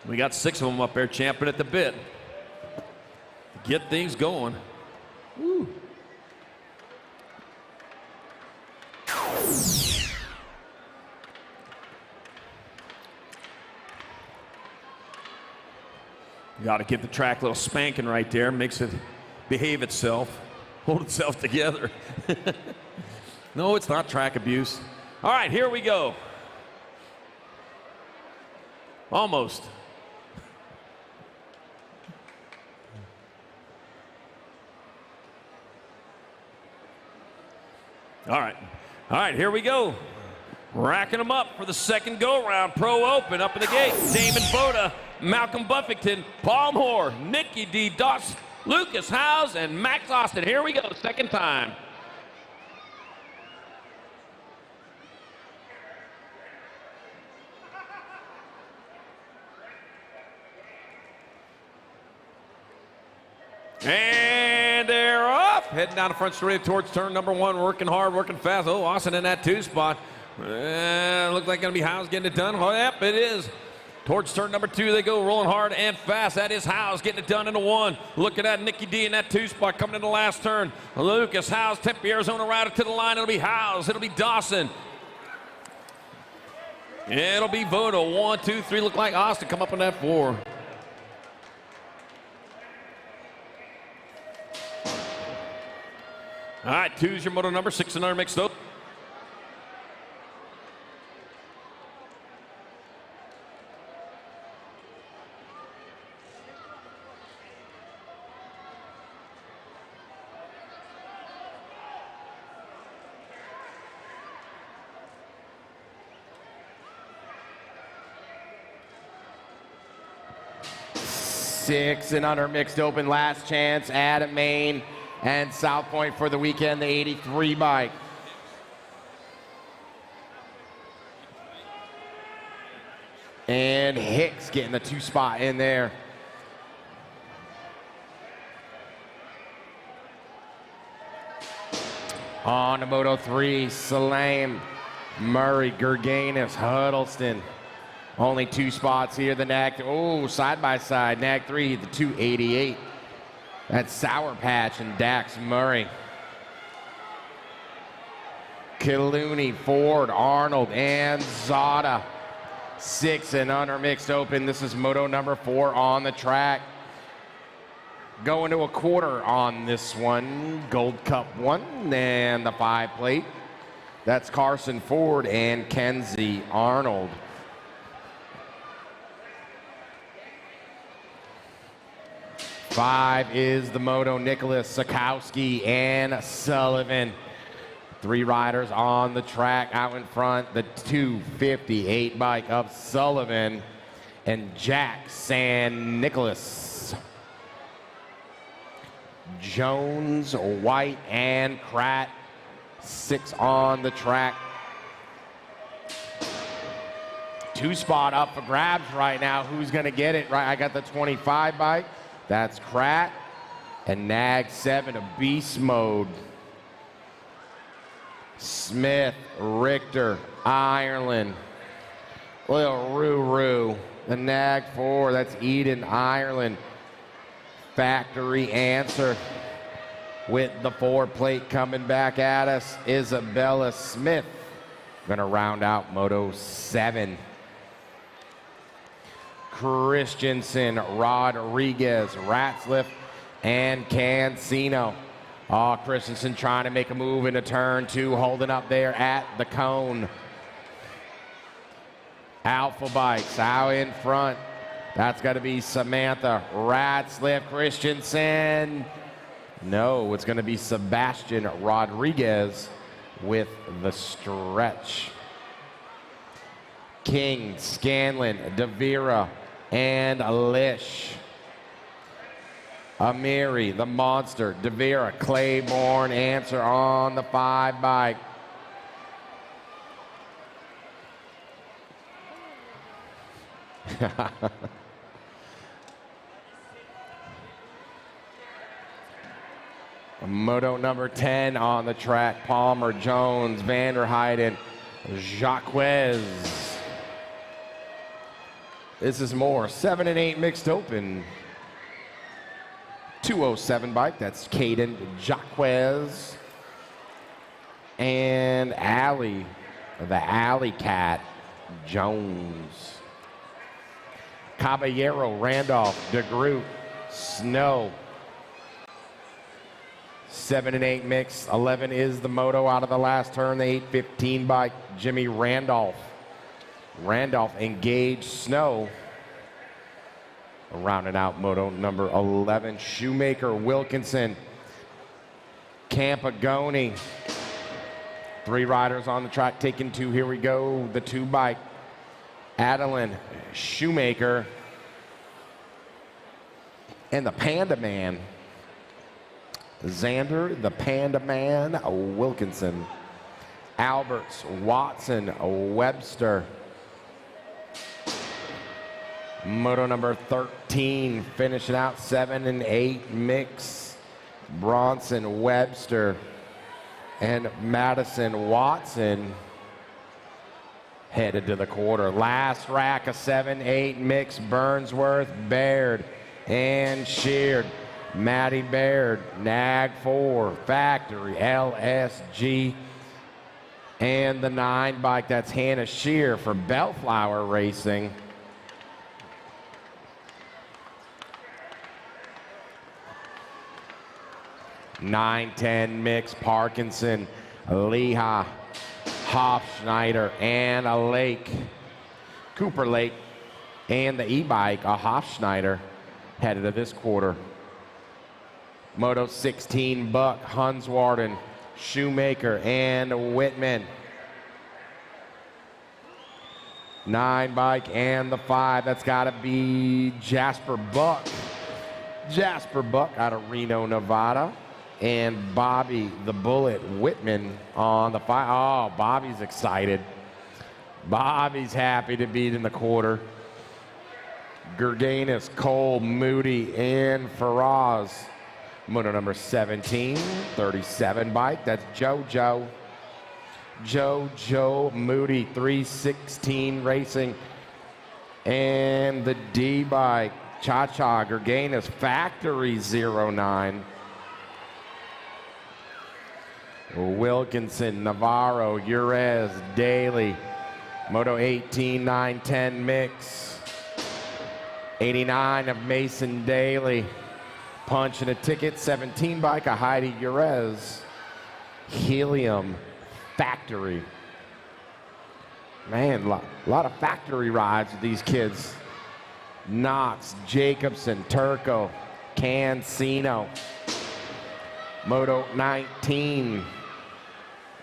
We got 6 of them up there champing at the bit. Get things going. Woo. You got to give the track a little spanking right there. Makes it behave itself, hold itself together. No, it's not track abuse. All right, here we go. Almost. All right, here we go. Racking them up for the second go-round. Pro Open up in the gate. Damon Boda, Malcolm Buffington, Paul Moore, Nicky D. Doss, Lucas Howes, and Max Austin. Here we go, second time. And they're off. Heading down the front straight towards turn number 1. Working hard, working fast. Oh, Austin in that 2 spot. Looks like going to be Howes getting it done. Oh, yep, it is. Towards turn number 2, they go rolling hard and fast. That is Howes getting it done in the 1. Look at that, Nicky D in that 2 spot coming in the last turn. Lucas Howes, Tempe, Arizona, routed to the line. It'll be Howes. It'll be Dawson. It'll be Voda. 1, 2, 3. Look like Austin come up in that 4. All right, 2's your moto number, 6 another mixed up. Six and under mixed open, last chance, Adam Main and South Point for the weekend, the 83 bike. And Hicks getting the 2 spot in there. On to Moto 3, Salam, Murray, Gerganis, Huddleston. Only 2 spots here, the NAG, side by side, NAG 3, the 288. That's Sour Patch and Dax Murray. Killooney, Ford, Arnold, and Zada. 6 and under mixed open. This is moto number 4 on the track. Going to a quarter on this one. Gold Cup 1 and the 5 plate. That's Carson Ford and Kenzie Arnold. Five is the moto Nicholas Sikowski and Sullivan. 3 riders on the track out in front. The 258 bike of Sullivan and Jack San Nicholas. Jones, White, and Pratt. 6 on the track. 2 spot up for grabs right now. Who's going to get it? Right, I got the 25 bike. That's Pratt and NAG 7 of beast mode. Smith, Richter, Ireland, little Ruru. The NAG 4, that's Eden, Ireland. Factory answer with the 4 plate coming back at us. Isabella Smith gonna round out Moto 7. Christensen, Rodriguez, Ratzliff, and Cancino. Oh, Christensen trying to make a move into turn 2, holding up there at the cone. Alpha Bikes out in front. That's got to be Samantha, Ratzliff, Christensen. No, it's going to be Sebastian Rodriguez with the stretch. King, Scanlon, Devira, and Lish. Amiri, the monster, Devira, Claiborne, answer on the 5 bike. Moto number 10 on the track, Palmer, Jones, Vanderheiden, Jacquez. This is more 7 and 8 mixed open. 207 bike, that's Caden Jacquez. And Alley, the Alley Cat, Jones. Caballero, Randolph, DeGroot, Snow. 7 and 8 mix. 11 is the moto out of the last turn. The 8:15 by Jimmy Randolph. Randolph engaged Snow. Rounding out moto number 11. Shoemaker, Wilkinson, Campagoni. 3 riders on the track taking 2. Here we go. The 2 bike. Adeline, Shoemaker, and the Panda Man. Xander, the Panda Man, Wilkinson. Alberts, Watson, Webster. Moto number 13, finishing out 7 and 8 mix. Bronson, Webster, and Madison Watson headed to the quarter. Last rack of 7-8 mix. Burnsworth, Baird, and Sheard. Matty Baird, Nag 4, Factory, LSG, and the 9 bike. That's Hannah Shear for Bellflower Racing. (9-10) mix. Parkinson, Leha, Hofschneider, and a Lake. Cooper Lake and the e-bike, a Hofschneider, headed to this quarter. Moto 16, Buck, Hunswarden, Shoemaker, and Whitman. 9 bike and the 5. That's got to be Jasper Buck. Jasper Buck out of Reno, Nevada. And Bobby the Bullet Whitman on the 5. Oh, Bobby's excited. Bobby's happy to be in the quarter. Gerganis, Cole, Moody, and Faraz. Moto number 17, 37 bike. That's JoJo. JoJo Moody, 316 Racing. And the D bike, Cha-Cha, Gerganis, Factory 09. Wilkinson, Navarro, Urez, Daly. Moto 18, 9-10 mix. 89 of Mason Daly. Punch and a ticket, 17 bike, a Heidi Urez. Helium, Factory. Man, a lot of factory rides with these kids. Knox, Jacobson, Turco, Cancino. Moto 19.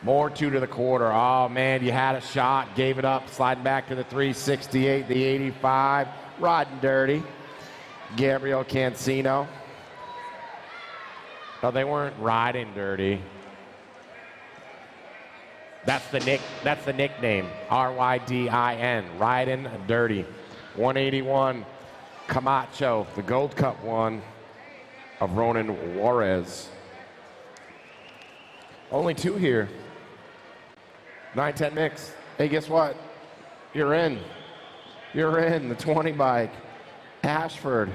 More 2 to the quarter. Oh, man, you had a shot, gave it up, sliding back to the 368, the 85. Riding dirty. Gabriel Cancino. No, they weren't riding dirty. That's the nickname. RYDIN. Riding dirty. 181. Camacho, the Gold Cup one of Ronan Juarez. Only 2 here. 9-10 mix. Hey, guess what? You're in. You're in. The 20 bike. Ashford.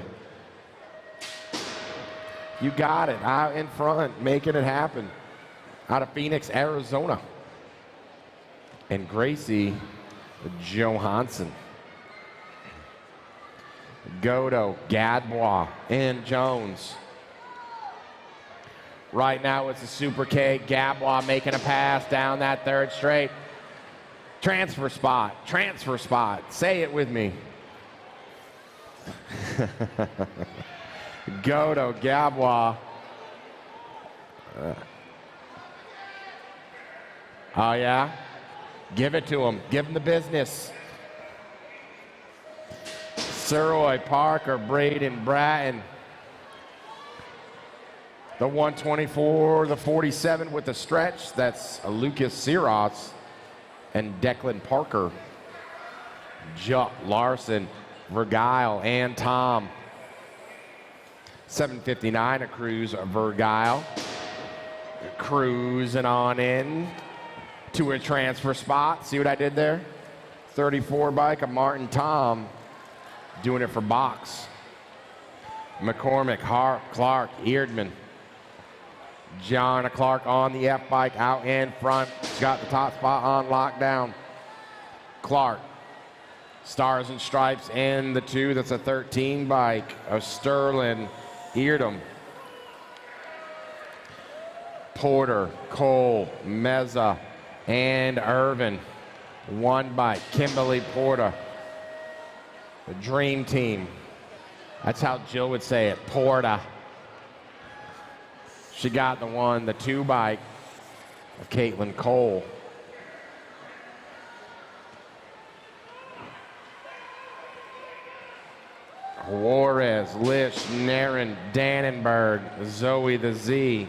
You got it. Out in front, making it happen. Out of Phoenix, Arizona. And Gracie Johansson. Godo, Gadbois, and Jones. Right now it's a Super K. Gadbois making a pass down that 3rd straight. Transfer spot. Transfer spot. Say it with me. Godo, Gadbois. Oh, yeah? Give it to him. Give him the business. Suroy, Parker, Braden, Bratton. The 124, the 47 with the stretch. That's Lucas Siros and Declan Parker. Jupp, Larson, Vergile, and Tom. 7:59 a Cruz, Vergile. Cruising on in to a transfer spot. See what I did there? 34 bike of Martin Tom. Doing it for Box. McCormick, Hart, Clark, Eardman. John Clark on the F bike out in front. He's got the top spot on lockdown. Clark Stars and Stripes and the 2. That's a 13 bike of Sterling Eardham. Porter, Cole, Meza, and Irvin. 1 bike, Kimberly Porter. The Dream Team. That's how Jill would say it, Porter. She got the 1, the 2 bike of Caitlin Cole. Juarez, Lish, Naren, Dannenberg, Zoe the Z.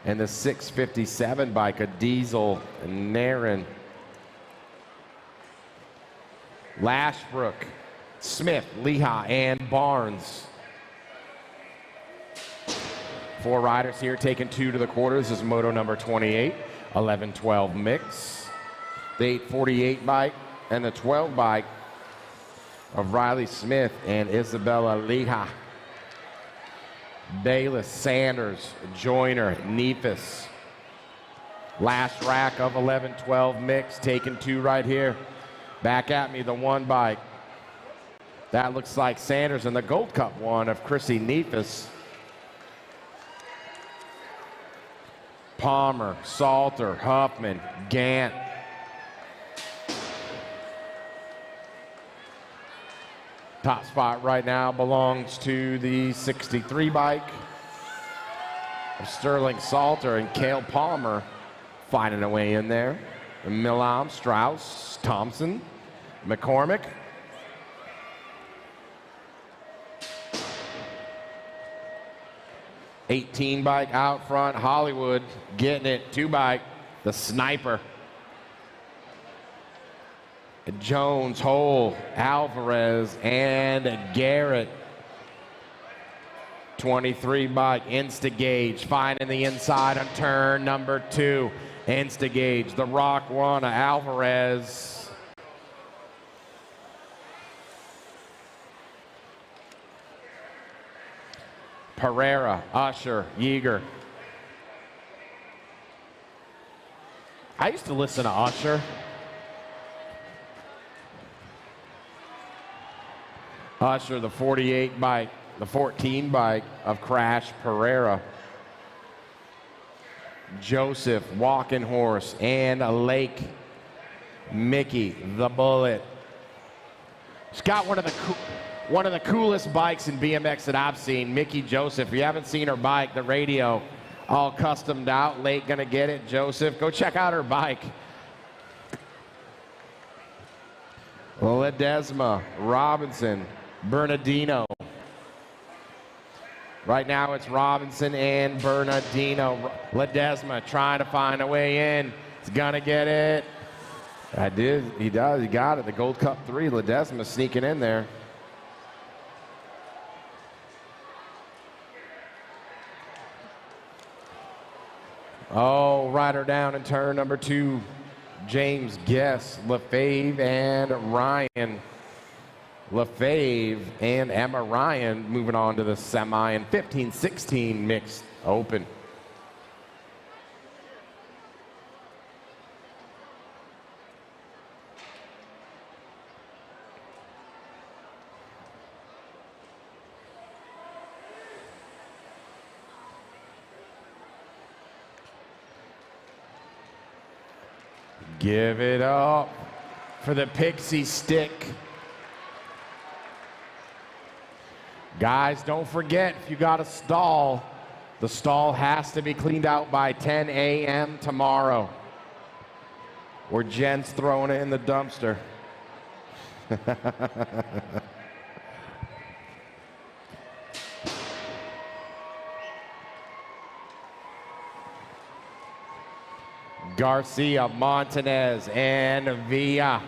And the 657 bike of Diesel and Naren. Lashbrook, Smith, Leha, and Barnes. 4 riders here taking 2 to the quarters. This is moto number 28, 11-12 mix. The 848 bike and the 12 bike of Riley Smith and Isabella Leha. Bayless, Sanders, Joyner, Neefus. Last rack of 11-12 mix, taking 2 right here. Back at me, the 1 bike. That looks like Sanders, and the Gold Cup 1 of Chrissy Neefus. Palmer, Salter, Huffman, Gant. Top spot right now belongs to the 63 bike of Sterling Salter and Cale Palmer finding a way in there. Milam, Strauss, Thompson, McCormick. '18 bike out front, Hollywood getting it. 2 bike, the Sniper. Jones, Hole, Alvarez, and Garrett. 23 bike, Instagage, finding the inside on turn number 2. Instagage, the Rock 1, Alvarez. Pereira, Usher, Yeager. I used to listen to Usher. Usher, the 48 bike, the 14 bike of Crash Pereira. Joseph, Walking Horse, and a Lake. Mickey, the Bullet. She's got one of the coolest bikes in BMX that I've seen, Mickey Joseph. If you haven't seen her bike, the radio, all customed out. Lake gonna get it. Joseph, go check out her bike. Ledesma, Robinson, Bernardino. Right now it's Robinson and Bernardino. Ledesma trying to find a way in. He's gonna get it. He does, he got it. The Gold Cup 3, Ledesma sneaking in there. Oh, rider down in turn number 2. James Guess, LaFave, and Ryan. LaFave and Emma Ryan moving on to the semi and 15-16 mixed open. Give it up for the Pixie Stick. Guys, don't forget, if you got a stall, the stall has to be cleaned out by 10 a.m. tomorrow, or Jen's throwing it in the dumpster. Garcia, Montanez, and Villa.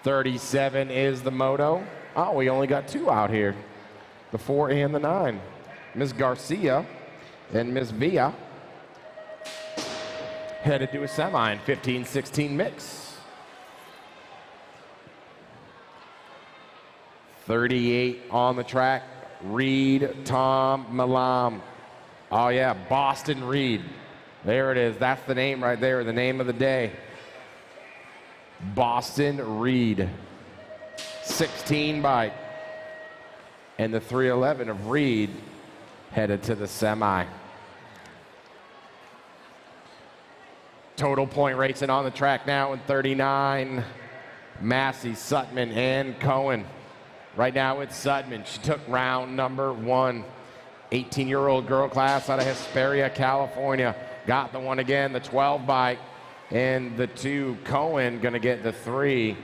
37 is the moto. Oh, we only got 2 out here. The 4 and the 9. Ms. Garcia and Ms. Villa headed to a semi in 15-16 mix. 38 on the track. Reed, Tom, Malam. Oh yeah, Boston Reed. There it is. That's the name right there, the name of the day. Boston Reed, 16 bike. And the 311 of Reed headed to the semi. Total point racing on the track now in 39. Massey, Sutman, and Cohen. Right now it's Sutman. She took round number 1. 18-year-old girl class out of Hesperia, California. Got the one again, the 12 bike. And the 2, Cohen, gonna get the 3.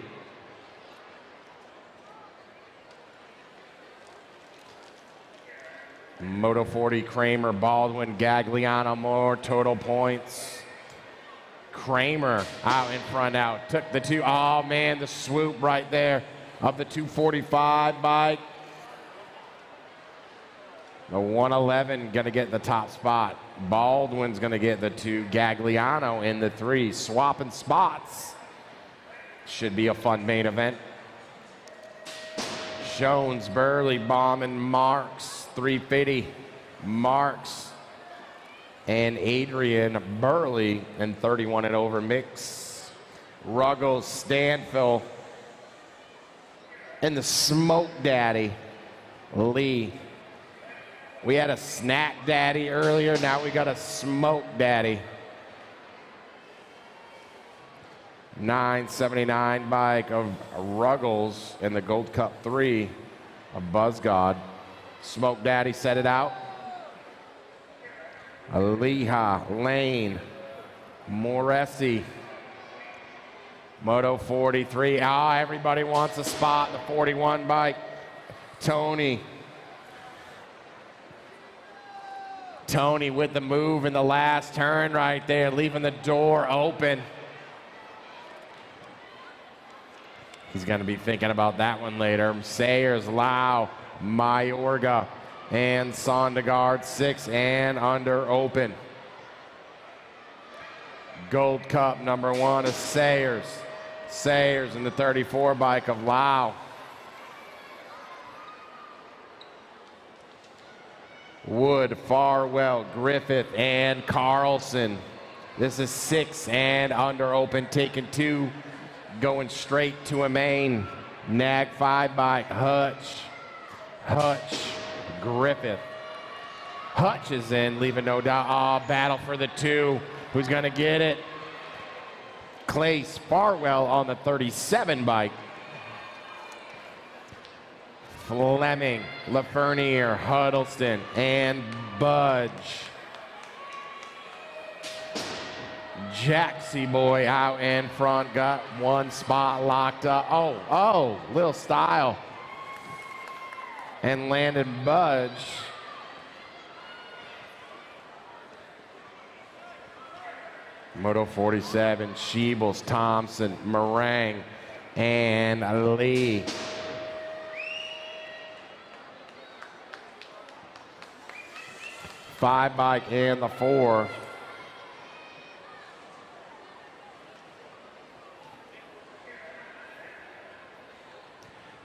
Moto 40, Kramer, Baldwin, Gagliano, more total points. Kramer out in front now, took the 2. Oh man, the swoop right there of the 245 bike. The 111 gonna get the top spot. Baldwin's gonna get the 2. Gagliano in the 3. Swapping spots. Should be a fun main event. Jones, Burley, bombing Marks. 350, Marks and Adrian Burley, and 31 and over mix. Ruggles, Stanfill, and the Smoke Daddy, Lee. We had a Snack Daddy earlier, now we got a Smoke Daddy. 979 bike of Ruggles in the Gold Cup 3 of Buzzgod. Smoke Daddy set it out. Aleha, Lane, Moresi, Moto 43. Ah, everybody wants a spot. The 41 bike. Tony with the move in the last turn right there, leaving the door open. He's going to be thinking about that one later. Sayers, Lau, Mayorga, and Sondergaard, 6 and under open. Gold Cup number 1 is Sayers. Sayers in the 34 bike of Lau. Wood, Farwell, Griffith, and Carlson. This is 6 and under open, taking 2, going straight to a main. Nag 5 bike, Hutch, Griffith. Hutch is in, leaving no doubt. Oh, battle for the 2. Who's gonna get it? Clace, Farwell on the 37 bike. Fleming, Lafernier, Huddleston, and Budge. Jaxie boy out in front, got one spot locked up. Oh, little style. And landed Budge. Moto 47, Sheebles, Thompson, Meringue, and Lee. Five bike and the 4.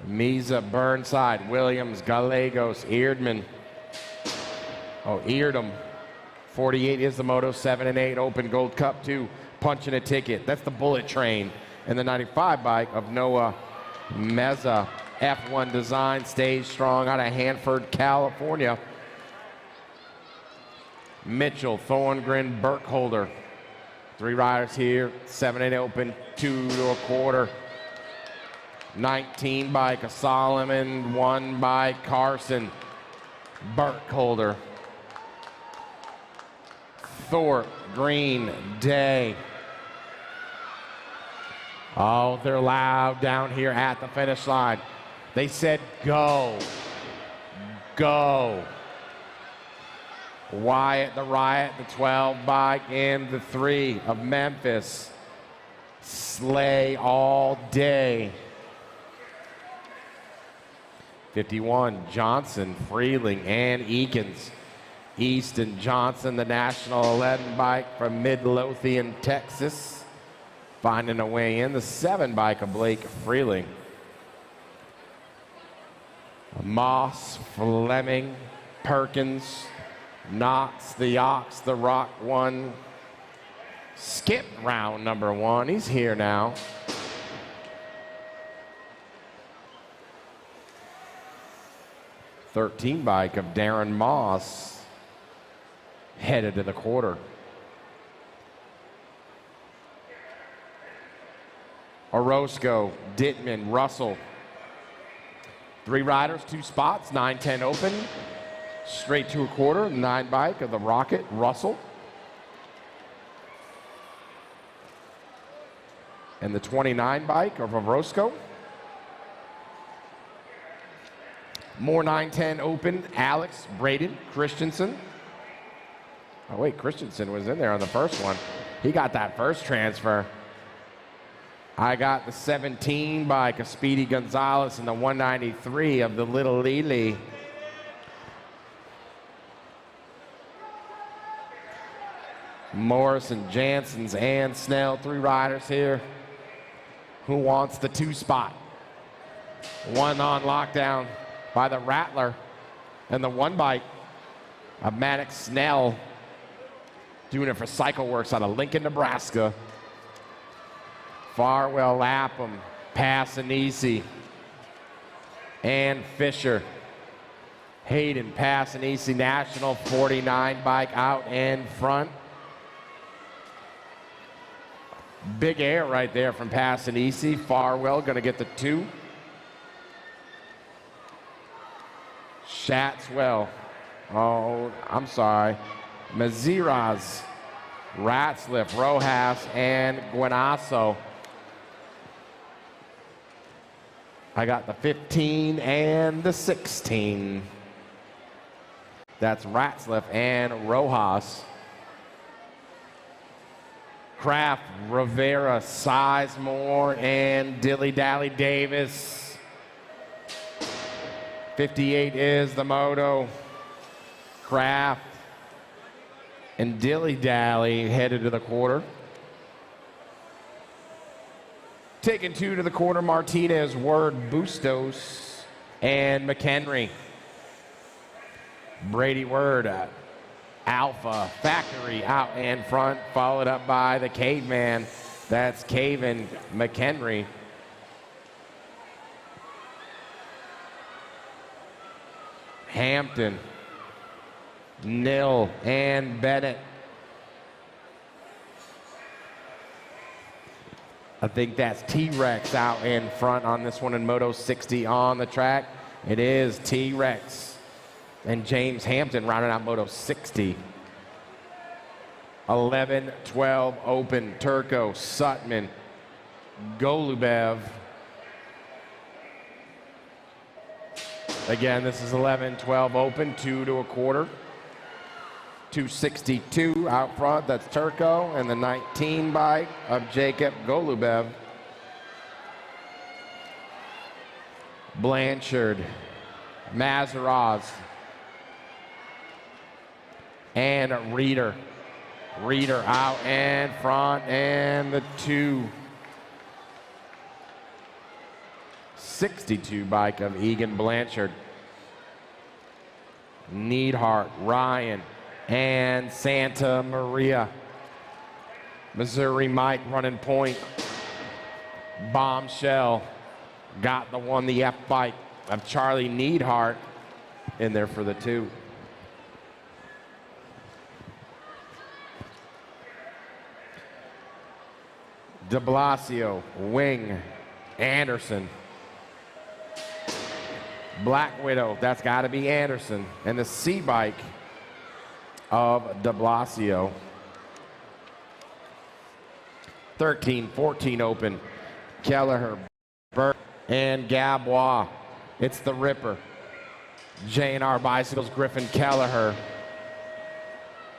Misa, Burnside, Williams, Gallegos, Eardman. Eardham. 48 is the Moto 7 and 8 Open Gold Cup 2, punching a ticket. That's the Bullet Train. And the 95 bike of Noah Meza, F1 design, stays strong out of Hanford, California. Mitchell, Thorngren, Burkholder. 3 riders here, 7 and 8 Open, 2 1/4. 19 bike of Solomon, 1 by Carson, Burkholder. Thorpe, Green, Day. Oh, they're loud down here at the finish line. They said go, go. Wyatt, the Riot, the 12 bike, and the 3 of Memphis. Slay all day. 51, Johnson, Freeling, and Eakins. Easton Johnson, the National 11 bike from Midlothian, Texas. Finding a way in the 7 bike of Blake Freeling. Moss, Fleming, Perkins, Knox, the Ox, the Rock 1. Skip round number 1. He's here now. 13 bike of Darren Moss headed to the quarter. Orozco, Dittman, Russell. 3 riders, 2 spots, 9-10 open. Straight to a quarter, 9 bike of the Rocket, Russell. And the 29 bike of Orozco. More 9-10 open, Alex, Braden, Christensen. Oh wait, Christensen was in there on the first one. He got that first transfer. I got the 17 bike of Speedy Gonzalez and the 193 of the Little Lily. Morrison, Janssens, and Snell, 3 riders here. Who wants the 2 spot? 1 on lockdown by the Rattler. And the 1 bike of Maddox Snell, doing it for CycleWorks out of Lincoln, Nebraska. Farwell, Lapham, Passanisi, and Fisher. Hayden, Passanisi, National 49 bike out in front. Big air right there from Passanisi. Farwell going to get the 2. Shatswell. Oh, I'm sorry. Maziraz, Ratzliff, Rojas, and Guanasso. I got the 15 and the 16. That's Ratzliff and Rojas. Kraft, Rivera, Sizemore, and Dilly Dally Davis. 58 is the moto. Kraft and Dilly Dally headed to the quarter. Taking 2 to the quarter, Martinez, Word, Bustos, and McHenry. Brady Word, Alpha, Factory out in front, followed up by the Caveman. That's Caven, McHenry. Hampton, Nill, and Bennett. I think that's T-Rex out in front on this one in Moto 60 on the track. It is T-Rex. And James Hampton rounding out Moto 60. 11-12 open. Turco, Sutman, Golubev. Again, this is 11-12 open, 2 to a quarter. 262 out front, that's Turco, and the 19 bike of Jacob Golubev. Blanchard, Mazeraz, and Reeder. Reeder out in front, and the 262 bike of Egan Blanchard. Neidhart, Ryan, and Santa Maria. Missouri Mike running point. Bombshell got the F bike of Charlie Neidhart in there for the 2. De Blasio, Wing, Anderson. Black Widow, that's got to be Anderson. And the C bike of de Blasio. 13-14 open. Kelleher, Burt, and Gabois. It's the Ripper. J&R Bicycles, Griffin Kelleher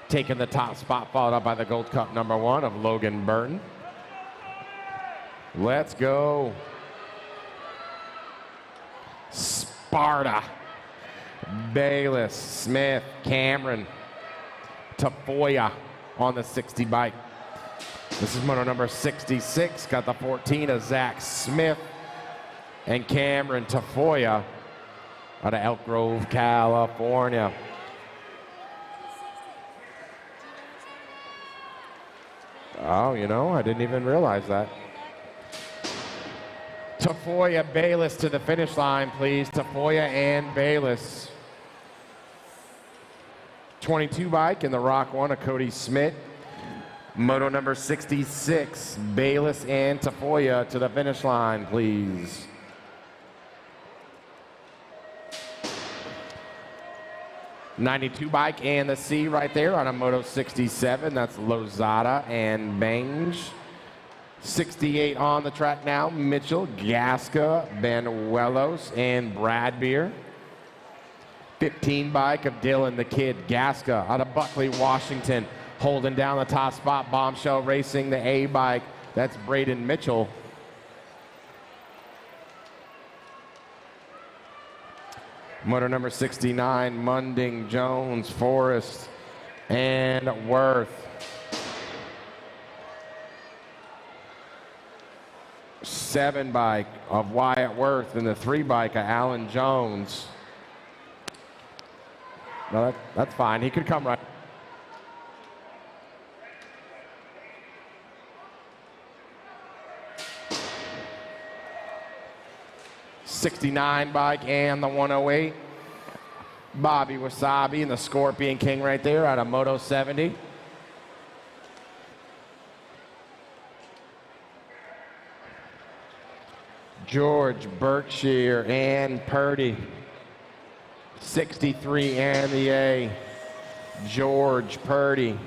taking the top spot, followed up by the Gold Cup #1 of Logan Burton. Let's go. Sparta, Bayless, Smith, Cameron, Tafoya on the 60 bike. This is moto number 66. Got the 14 of Zach Smith and Cameron Tafoya out of Elk Grove, California. Oh, you know, I didn't even realize that. Tafoya, Bayless to the finish line, please. Tafoya and Bayless. 22 bike in the Rock 1 of Cody Smith. Moto number 66, Bayless and Tafoya to the finish line, please. '92 bike and the C right there on a Moto 67. That's Lozada and Bange. 68 on the track now, Mitchell, Gasca, Banuelos, and Bradbeer. 15 bike of Dylan the Kid, Gasca out of Buckley, Washington, holding down the top spot. Bombshell Racing, the A bike, that's Braden Mitchell. Motor number 69, Munding, Jones, Forrest, and Worth. 7 bike of Wyatt Worth and the 3 bike of Alan Jones. No, that's fine. He could come right. '69 bike and the 108. Bobby Wasabi and the Scorpion King right there out of Moto 70. George, Berkshire, and Purdy. 63 and the A. George Purdy.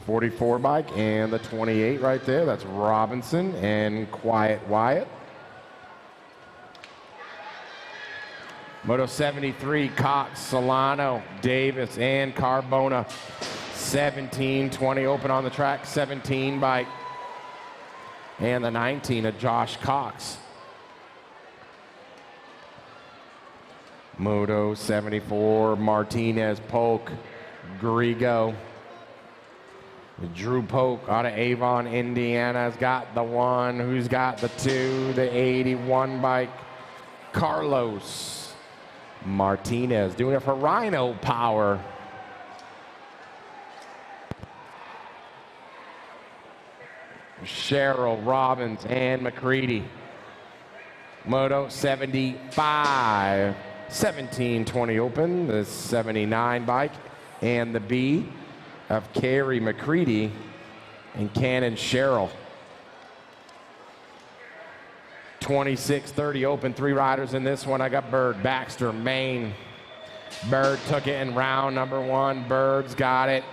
'44 bike and the 28 right there. That's Robinson and Quiet Wyatt. Moto 73, Cox, Solano, Davis, and Carbona. 17-20 open on the track. 17 bike. And the 19 of Josh Cox. Moto 74, Martinez, Polk, Grigo. Drew Polk out of Avon, Indiana has got the 1. Who's got the 2? The 81 bike, Carlos Martinez, doing it for Rhino Power. Cheryl, Robbins, and McCready. Moto 75, 17-20 open, the 79 bike, and the B of Carrie McCready and Cannon Cheryl. 26-30 open, 3 riders in this one. I got Bird, Baxter, Maine. Bird took it in round number 1. Bird's got it.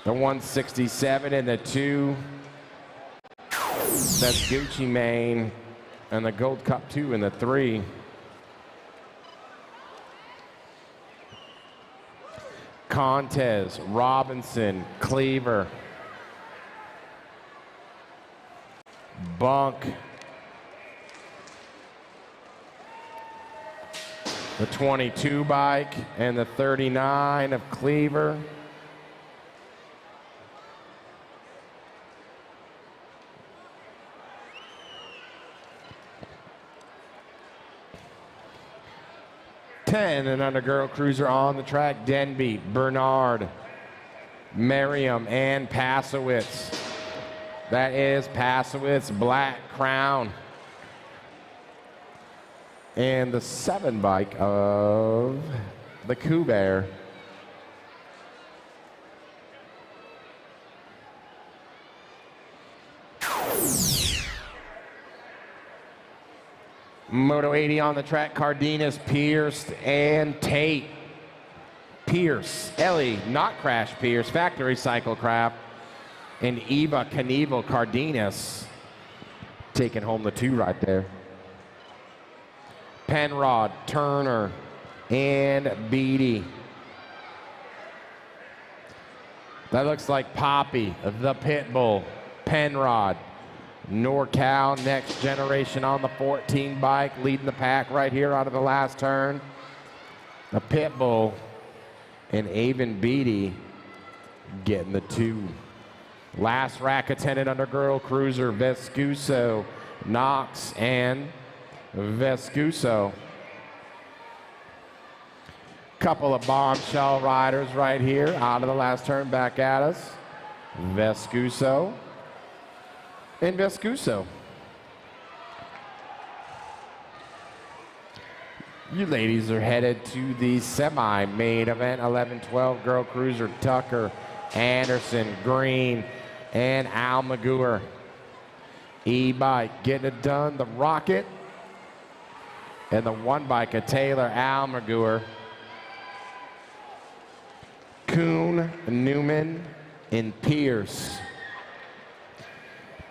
The 167 and the 2. That's Gucci Mane. And the Gold Cup 2 and the 3. Contez, Robinson, Cleaver, Bunk, the 22 bike and the 39 of Cleaver. And under Girl Cruiser on the track, Denby, Bernard, Merriam, and Pasowitz. That is Pasowitz, Black Crown. And the 7 bike of the Coup Bear. Moto 80 on the track, Cardenas, Pierce, and Tate. Pierce, Ellie, not Crash Pierce, Factory Cyclecraft, and Eva Knievel Cardenas taking home the 2 right there. Penrod, Turner, and Beatty. That looks like Poppy, the Pitbull, Penrod. NorCal, Next Generation on the 14 bike, leading the pack right here out of the last turn. The Pitbull and Avon Beatty getting the 2. Last rack attendant under Girl Cruiser, Vescuso, Knox, and Vescuso. Couple of bombshell riders right here out of the last turn back at us. Vescuso and Vescuso. You ladies are headed to the semi-main event. 11-12 Girl Cruiser Tucker, Anderson, Green, and Almaguer. E-bike getting it done. The Rocket and the one bike of Taylor Almaguer. Kuhn, Newman, and Pierce.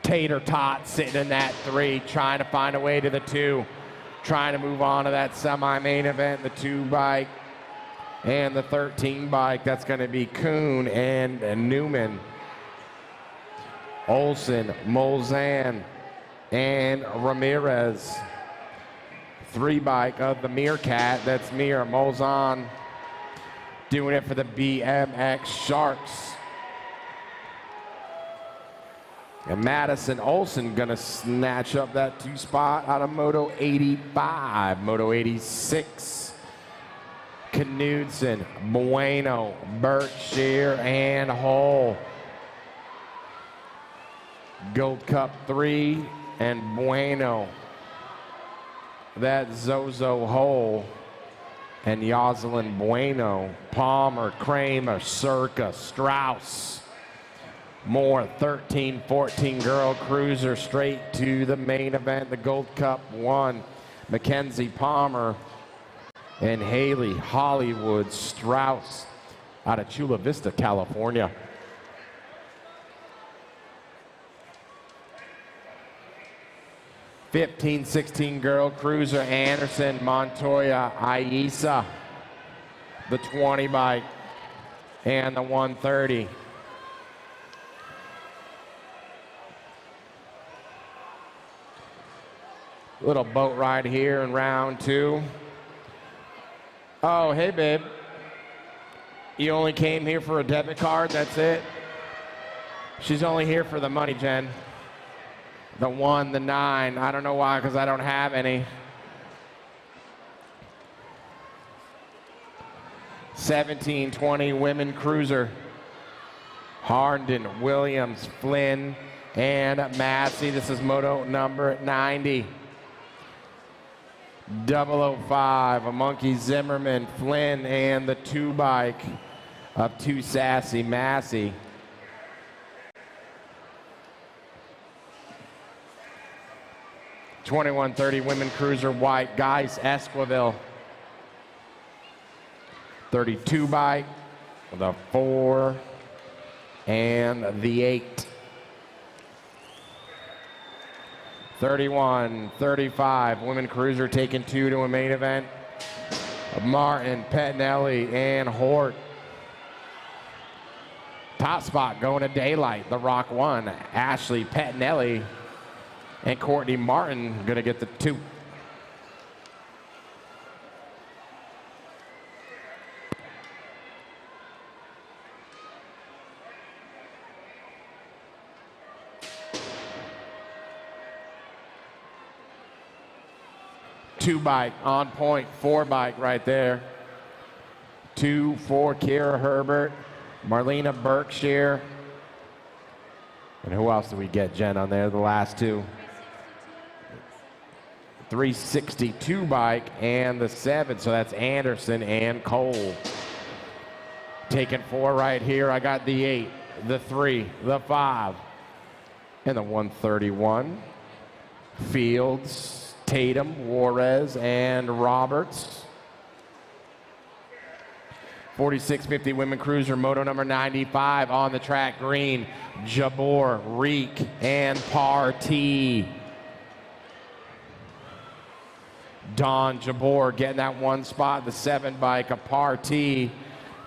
Tater Tot sitting in that 3, trying to find a way to the 2. Trying to move on to that semi-main event, the 2 bike and the 13 bike. That's going to be Kuhn and Newman. Olsen, Molzan, and Ramirez. 3 bike of the Meerkat. That's Mir Molzan doing it for the BMX Sharks. And Madison Olsen gonna snatch up that 2 spot out of Moto 85. Moto 86. Knudsen, Bueno, Berkshire, and Hull. Gold Cup 3 and Bueno. That Zozo Hull and Yoselin Bueno. Palmer, Kramer, Circa, Strauss. More 13-14 Girl Cruiser straight to the main event, the Gold Cup 1. Mackenzie Palmer and Haley Hollywood Strauss out of Chula Vista, California. (15-16) Girl Cruiser, Anderson, Montoya, Aisa, the 20 bike, and the 130. Little boat ride here in round 2. Oh, hey, babe. You only came here for a debit card, that's it? She's only here for the money, Jen. The 1, the 9. I don't know why, because I don't have any. 17-20 Women Cruiser. Harnden, Williams, Flynn, and Massey. This is Moto number 90. 005, a Monkey Zimmerman, Flynn, and the 2 bike of Too Sassy Massey. (21-30) Women Cruiser White, Geis Esquivel. 32 bike, the 4, and the 8. 31-35, Women Cruiser taking 2 to a main event. Martin, Pettinelli, and Hort. Top spot going to Daylight, the Rock 1. Ashley Pettinelli and Courtney Martin gonna get the 2. Two bike on point, 4 bike right there. 2 for Kira Herbert, Marlena Berkshire. And who else did we get, Jen, on there? The last 2. 362 bike and the 7. So that's Anderson and Cole. Taking 4 right here. I got the 8, the 3, the 5, and the 131. Fields, Tatum, Juarez, and Roberts. 46-50 Women Cruiser, Moto number 95 on the track. Green, Jabor, Reek, and Partee. Don Jabor getting that 1 spot. The 7 bike of Partee.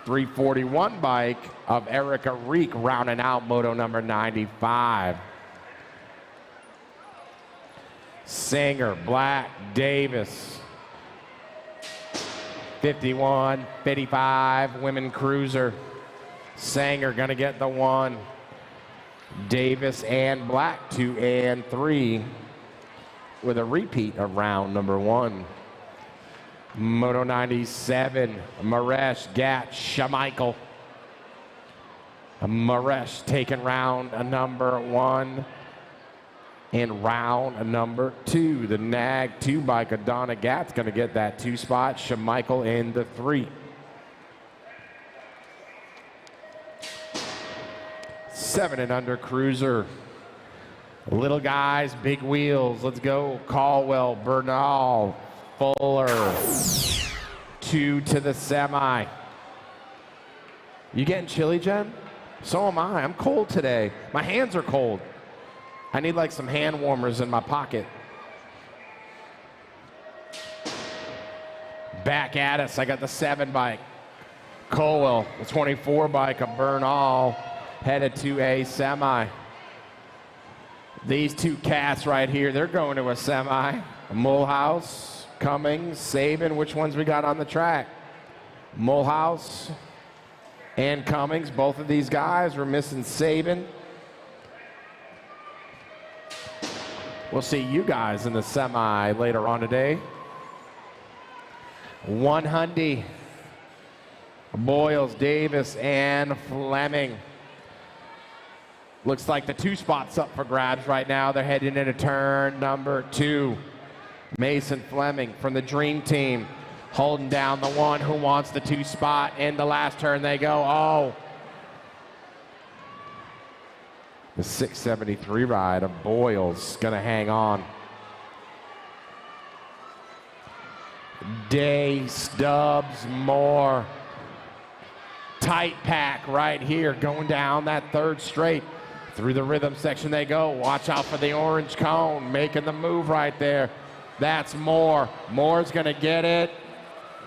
341 bike of Erica Reek rounding out Moto number 95. Singer, Black, Davis. 51-55 Women Cruiser. Sanger gonna get the 1. Davis and Black 2 and 3 with a repeat of round number 1. Moto 97, Maresh Gat Shamichael. Maresh taking round number 1 and round number 2. The Nag 2 bike of Donna Gat's going to get that 2 spot. Shamichael in the 3. 7 and under cruiser. Little guys, big wheels. Let's go. Caldwell, Bernal, Fuller. 2 to the semi. You getting chilly, Jen? So am I. I'm cold today. My hands are cold. I need like some hand warmers in my pocket. Back at us. I got the 7 bike. Caldwell, the 24 bike of Bernal, headed to a semi. These 2 cats right here, they're going to a semi. Mulhouse, Cummings, Saban. Which ones we got on the track? Mulhouse and Cummings. Both of these guys. We're missing Saban. We'll see you guys in the semi later on today. 100. Boyles, Davis, and Fleming. Looks like the 2 spots up for grabs right now. They're heading into turn number 2. Mason Fleming from the Dream Team holding down the 1 who wants the 2 spot. In the last turn they go. Oh. The 673 ride of Boyles gonna hang on. Day, Stubbs, Moore. Tight pack right here going down that 3rd straight. Through the rhythm section they go. Watch out for the orange cone. Making the move right there. That's Moore. Moore's going to get it.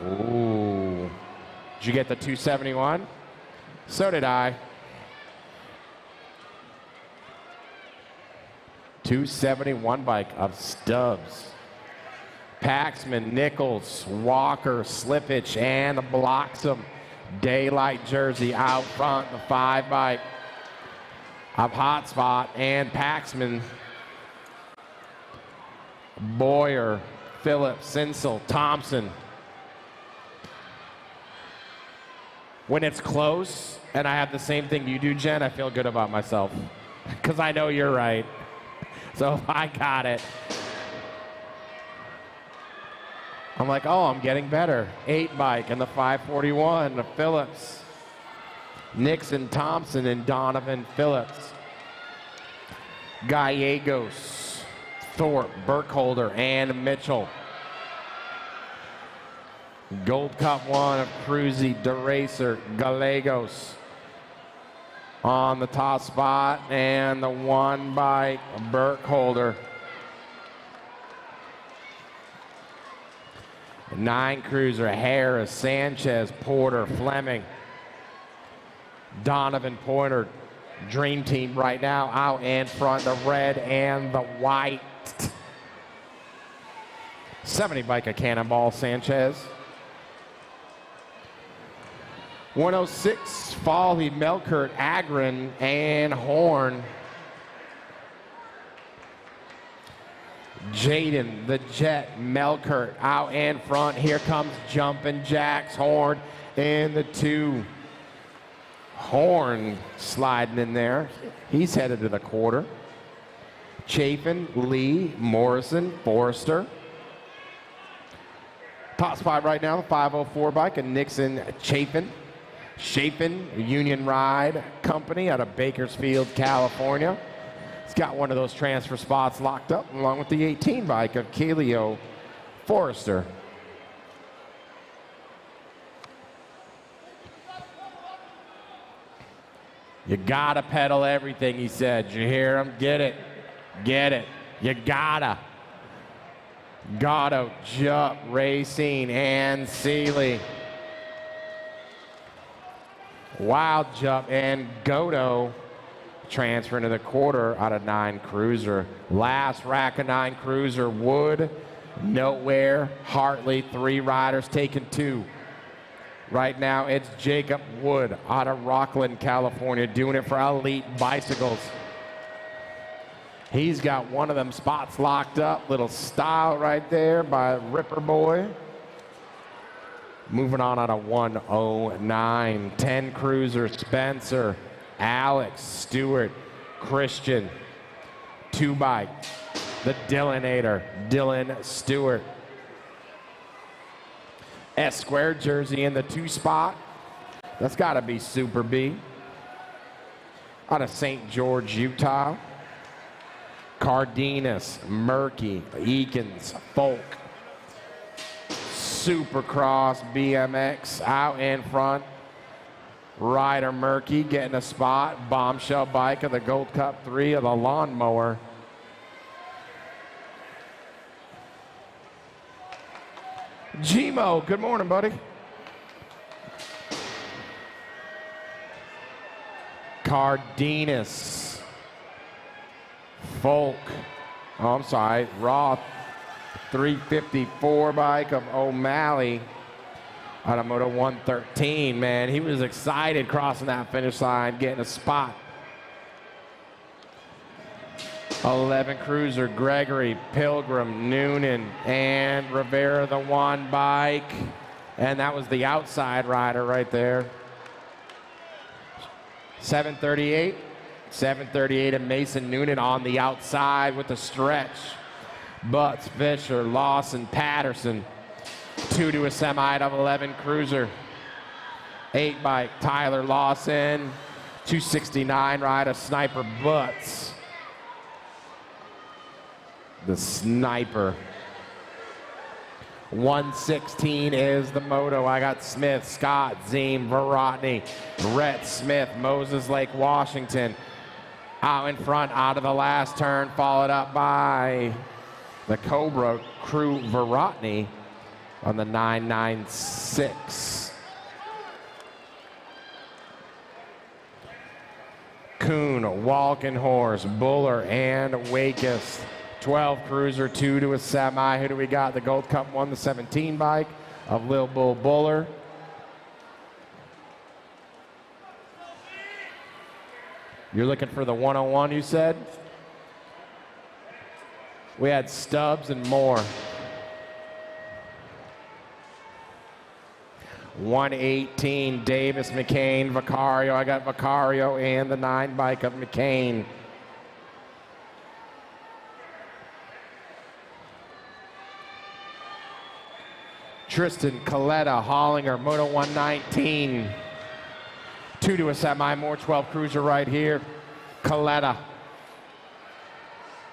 Ooh. Did you get the 271? So did I. 271 bike of Stubbs. Paxman, Nichols, Walker, Slippage, and Bloxham. Daylight jersey out front, the 5 bike of Hotspot and Paxman. Boyer, Phillips, Sinsel, Thompson. When it's close and I have the same thing you do, Jen, I feel good about myself because I know you're right. So I got it. I'm like, oh, I'm getting better. 8 bike and the 541 of Phillips. Nixon, Thompson, and Donovan Phillips. Gallegos, Thorpe, Burkholder, and Mitchell. Gold Cup 1 of Cruzy, DeRacer, Gallegos on the top spot, and the 1 bike, Burkholder. 9 cruiser, Harris, Sanchez, Porter, Fleming. Donovan Pointer, Dream Team right now out in front, the red and the white. 70 bike of Cannonball, Sanchez. 106, Folly, Melkert, Agron, and Horn. Jaden, the Jet, Melkert out in front. Here comes Jumpin' Jacks, Horn in the 2. Horn sliding in there. He's headed to the quarter. Chafin, Lee, Morrison, Forrester. Top spot right now, the 504 bike, and Nixon Chafin. Chafin, Union Ride Company out of Bakersfield, California. He's got one of those transfer spots locked up along with the 18 bike of Kaleo Forrester. You gotta pedal everything, he said. You hear him? Get it. Get it. You gotta. Gatto, Jupp, Racine, and Seeley. Wild Jupp and Godo transferring to the quarter out of 9 cruiser. Last rack of 9 cruiser. Wood, Nowhere, Hartley, 3 riders taking 2. Right now it's Jacob Wood out of Rockland, California, doing it for Elite Bicycles. He's got one of them spots locked up. Little style right there by Ripper Boy. Moving on out of 109. 10 cruiser, Spencer, Alex, Stewart, Christian. 2 bike, the Dylanator, Dylan Stewart. S squared jersey in the 2 spot. That's got to be Super B. Out of St. George, Utah. Cardenas, Murky, Eakins, Folk. Supercross BMX out in front. Ryder Murky getting a spot. Bombshell bike of the Gold Cup 3 of the lawnmower. Gmo, good morning, buddy. Cardenas. Folk. Oh, I'm sorry. Roth. 354 bike of O'Malley. On a Moto 113, man. He was excited crossing that finish line, getting a spot. 11 cruiser, Gregory, Pilgrim, Noonan, and Rivera, the 1 bike. And that was the outside rider right there. 738. 738 and Mason Noonan on the outside with the stretch. Butts, Fisher, Lawson, Patterson. 2 to a semi out of 11 cruiser. 8 bike, Tyler Lawson. 269 ride of Sniper Butts. The Sniper. 116 is the moto. I got Smith, Scott, Ziem, Verotny, Rhett Smith, Moses Lake, Washington. Out in front, out of the last turn, followed up by the Cobra Crew Verotny on the 996. Kuhn, Walkenhorst, Buller, and Wakest. 12 cruiser, 2 to a semi. Who do we got? The Gold Cup 1, the 17 bike of Lil Bull Buller. You're looking for the 101, you said? We had Stubbs and more. 118, Davis, McCain, Vicario. I got Vicario and the 9 bike of McCain. Tristan Coletta, Hollinger, Moto 119. 2 to a semi, more 12 cruiser right here. Coletta.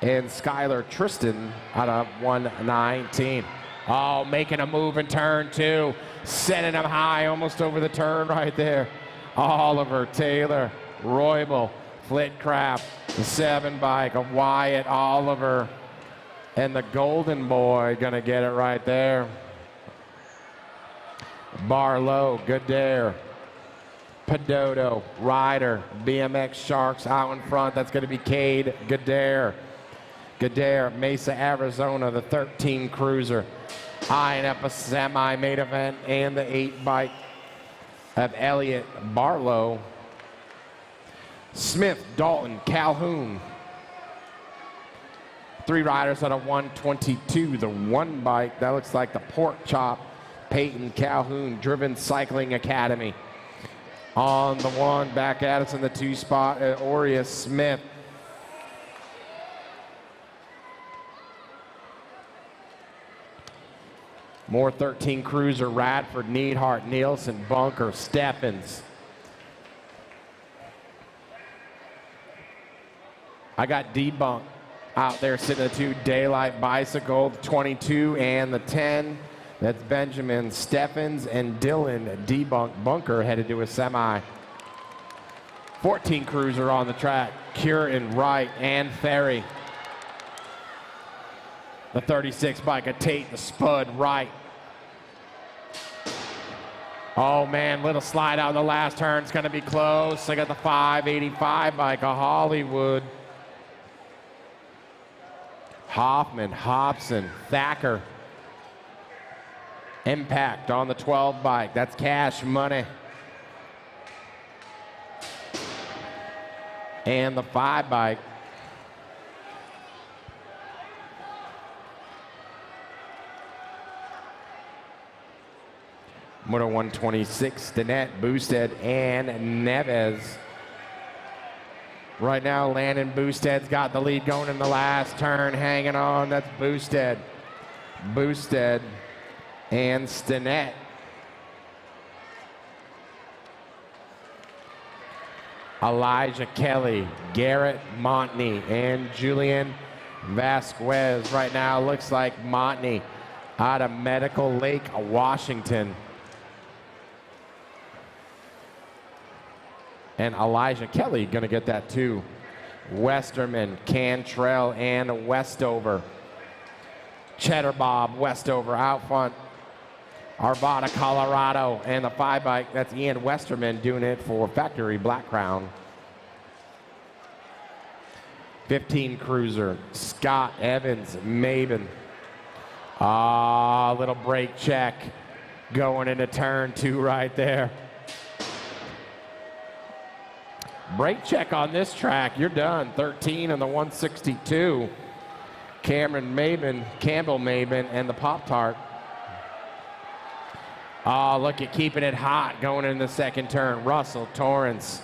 And Skylar Tristan out of 119. Oh, making a move in turn 2. Sending him high, almost over the turn right there. Oliver, Taylor, Roybal, Flitcraft, the 7 bike of Wyatt, Oliver, and the Golden Boy gonna get it right there. Barlow, Goodare, Pedoto, Ryder, BMX Sharks out in front. That's going to be Cade Goodare. Goodare, Mesa, Arizona, the 13 cruiser. Eyeing up a semi main event and the 8 bike of Elliott Barlow. Smith, Dalton, Calhoun. 3 riders out of 122. The 1 bike, that looks like the Pork Chop. Peyton Calhoun, Driven Cycling Academy. On the 1, back at us in the 2 spot, Aureus Smith. More 13 cruiser, Radford, Neidhart, Nielsen, Bunker, Steffens. I got Debunk out there sitting at the 2, Daylight Bicycle, the 22 and the 10. That's Benjamin Steffens and Dylan Debunk. Bunker headed to a semi. 14 cruiser on the track. Curtin, Wright, and Ferry. The 36 bike of Tate, the Spud, Wright. Oh man, little slide out in the last turn. It's going to be close. I got the 585 bike of Hollywood. Hoffman, Hobson, Thacker. Impact on the 12 bike. That's Cash Money. And the 5 bike. Moto 126, Stinnett, Boosted, and Neves. Right now, Landon Boosted's got the lead going in the last turn, hanging on. That's Boosted. Boosted and Stinnett. Elijah Kelly, Garrett Montney, and Julian Vasquez. Right now, looks like Montney out of Medical Lake, Washington. And Elijah Kelly gonna get that too. Westerman, Cantrell, and Westover. Cheddar Bob, Westover out front. Arvada, Colorado, and the 5 bike, that's Ian Westerman doing it for Factory Black Crown. 15 cruiser, Scott Evans, Maben. Little brake check going into turn 2 right there. Brake check on this track, you're done. 13 on the 162. Cameron Maben, Campbell Maben, and the Pop-Tart. Look at keeping it hot going in the second turn. Russell, Torrance,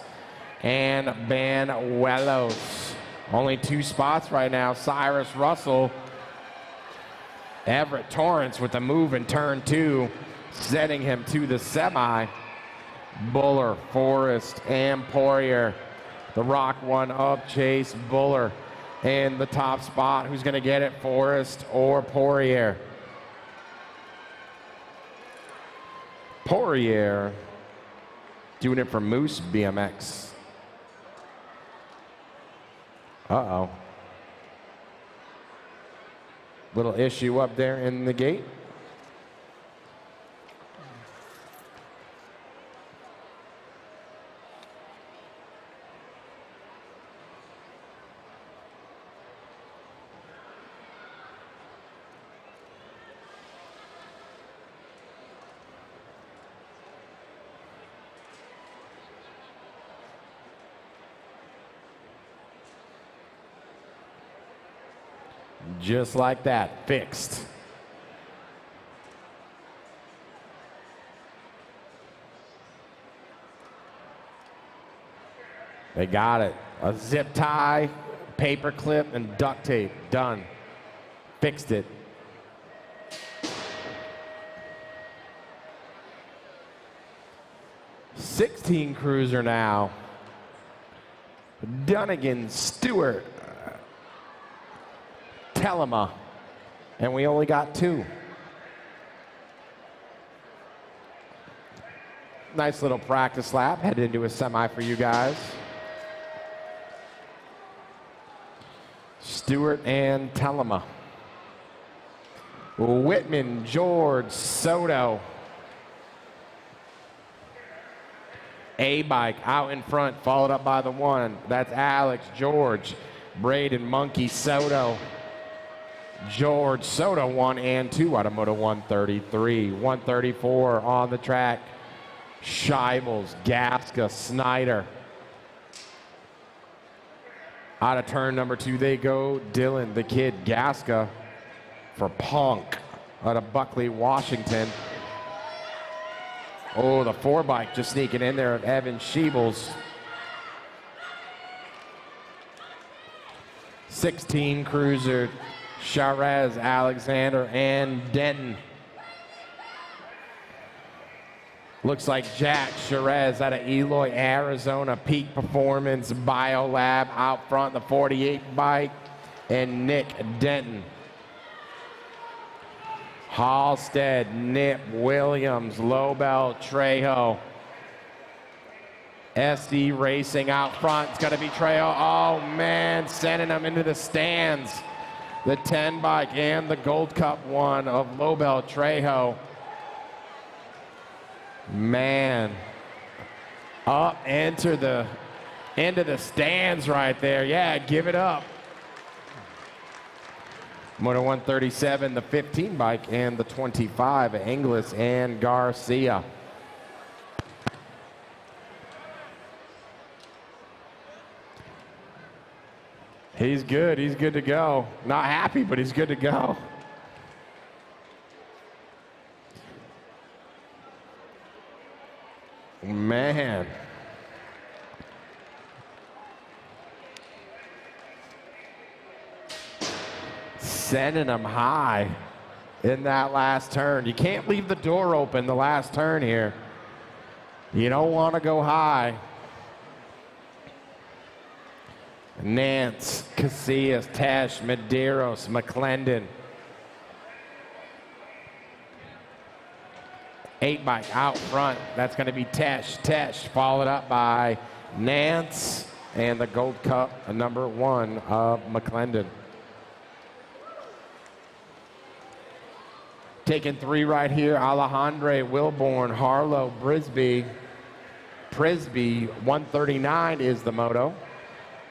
and Banuelos. Only 2 spots right now. Cyrus Russell, Everett Torrance with the move in turn 2, setting him to the semi. Buller, Forrest, and Poirier. The rock one of Chase Buller in the top spot. Who's going to get it, Forrest or Poirier? Poirier doing it for Moose BMX. Uh-oh. Little issue up there in the gate. Just like that, fixed. They got it. A zip tie, paper clip, and duct tape. Done. Fixed it. '16 cruiser now. Dunnigan, Stewart, Telema, and we only got 2. Nice little practice lap, headed into a semi for you guys. Stewart and Telema. Whitman, George, Soto. A-bike out in front, followed up by the 1. That's Alex, George, Braden, Monkey, Soto. George, Soto 1 and 2 out of Moto 133. 134 on the track. Scheibels, Gaska, Snyder. Out of turn number 2 they go. Dylan, the kid, Gaska for Punk out of Buckley, Washington. Oh, the 4 bike just sneaking in there of Evan Scheibels. 16 cruiser, Charez, Alexander, and Denton. Looks like Jack Charez out of Eloy, Arizona. Peak Performance Biolab out front, the 48 bike, and Nick Denton. Halstead, Nip, Williams, Lobel, Trejo. SD Racing out front. It's going to be Trejo. Oh, man, sending them into the stands. The 10 bike and the Gold Cup one of Lobel Trejo. Man, up into the stands right there. Yeah, give it up. Moto 137, the 15 bike, and the 25, Inglis and Garcia. He's good to go. Not happy, but he's good to go. Man. Sending them high in that last turn. You can't leave the door open the last turn here. You don't want to go high. Nance, Casillas, Tesh, Medeiros, McClendon. 8 bike out front. That's going to be Tesh. Tesh followed up by Nance and the Gold Cup number 1 of McClendon. Taking 3 right here, Alejandre, Wilborn, Harlow, Prisby. 139 is the moto.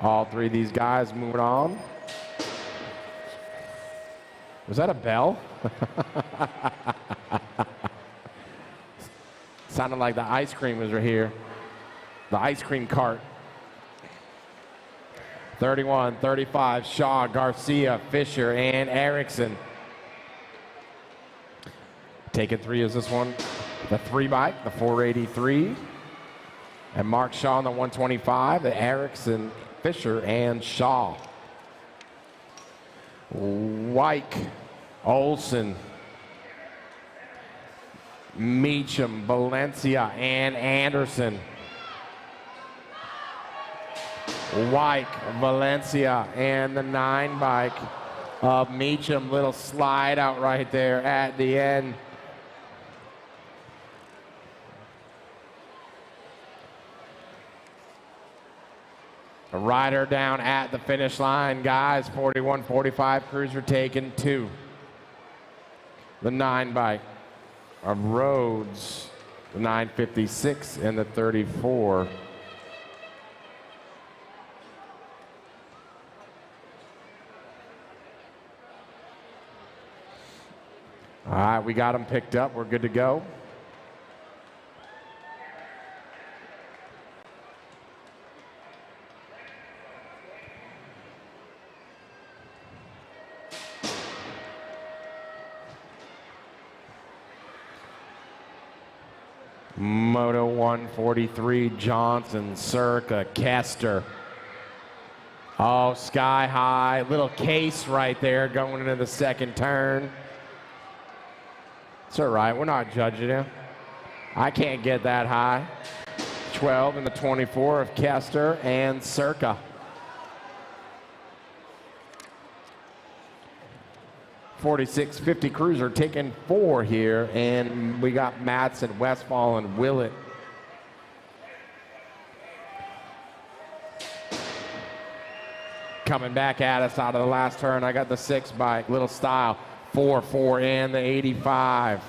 All 3 of these guys moving on. Was that a bell? Sounded like the ice cream was right here. The ice cream cart. 31, 35, Shaw, Garcia, Fisher, and Erickson. Taking 3 is this one. The 3 bike, the 483. And Mark Shaw on the 125, the Erickson, Fisher, and Shaw. Wyke, Olson, Meacham, Valencia, and Anderson. Wyke, Valencia, and the 9 bike of Meacham. Little slide out right there at the end. A rider down at the finish line, guys. 41-45 cruiser taken 2. The 9 bike of Rhodes, the 956 and the 34. All right, we got them picked up. We're good to go. Moto 143, Johnson, Circa, Kester. Oh, sky high. Little case right there going into the second turn. It's all right. We're not judging him. I can't get that high. 12 and the 24 of Kester and Circa. .46-50 cruiser taking 4 here, and we got Madsen, Westfall, and Willett. Coming back at us out of the last turn, I got the 6 bike, Little Style, 4-4, and the 85.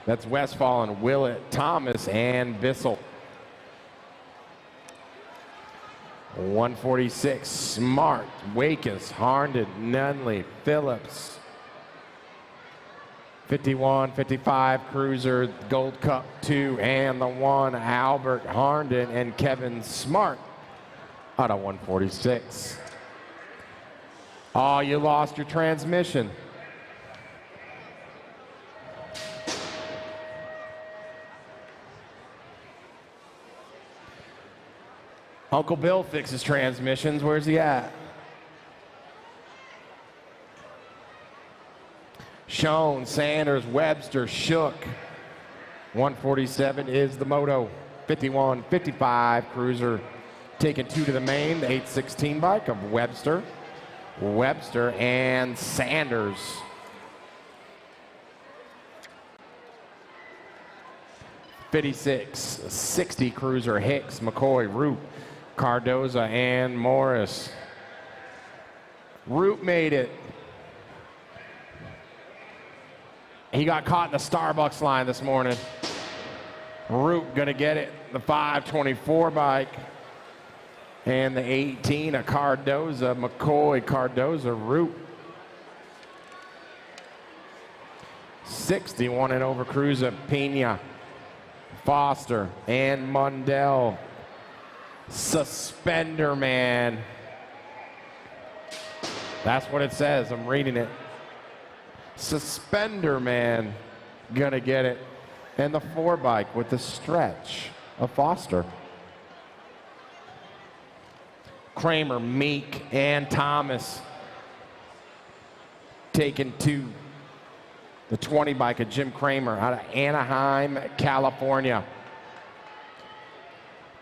That's Westfall and Willett, Thomas, and Bissell. 146, Smart, Wakus, Harnden, Nunley, Phillips. 51-55 cruiser, Gold Cup 2, and the 1, Albert Harnden and Kevin Smart out of 146. Oh, you lost your transmission. Uncle Bill fixes transmissions. Where's he at? Schoen, Sanders, Webster, Shook. 147 is the moto. 51-55 cruiser taking 2 to the main. The 816 bike of Webster. Webster and Sanders. .56-60 cruiser, Hicks, McCoy, Root, Cardoza, and Morris. Root made it. He got caught in the Starbucks line this morning. Root gonna get it. The 524 bike. And the 18 of Cardoza, McCoy, Cardoza, Root. 61 and over cruiser, Pena, Foster, and Mundell. Suspender Man. That's what it says. I'm reading it. Suspender Man gonna get it. And the 4 bike with the stretch of Foster. Kramer, Meek, and Thomas taken to the 20 bike of Jim Kramer out of Anaheim, California.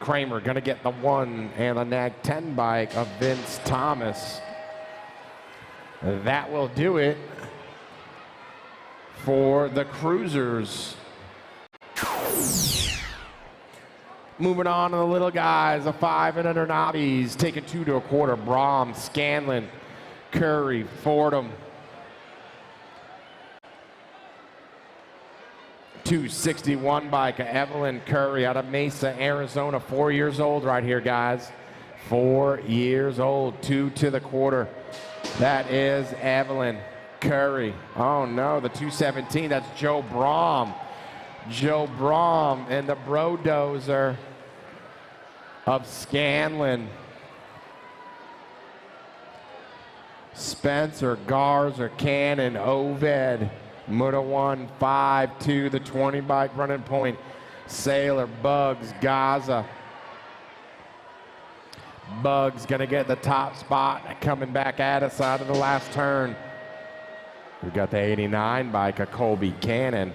Kramer gonna get the 1 and the nag 10 bike of Vince Thomas. That will do it for the cruisers. Moving on to the little guys, the 5 and under nobbies, taking 2 to a quarter. Brom, Scanlon, Curry, Fordham. 261 bike of Evelyn Curry out of Mesa, Arizona. 4 years old right here, guys. 4 years old. 2 to the quarter. That is Evelyn Curry. Oh no, the 217, that's Joe Brom. Joe Brom and the Brodozer of Scanlon. Spencer, Garza, Cannon, Oved, Muda 1, 5, 2, the 20 bike running point. Sailor, Bugs, Gaza. Bugs gonna get the top spot, coming back at us out of the last turn. We got the 89 bike of Colby Cannon.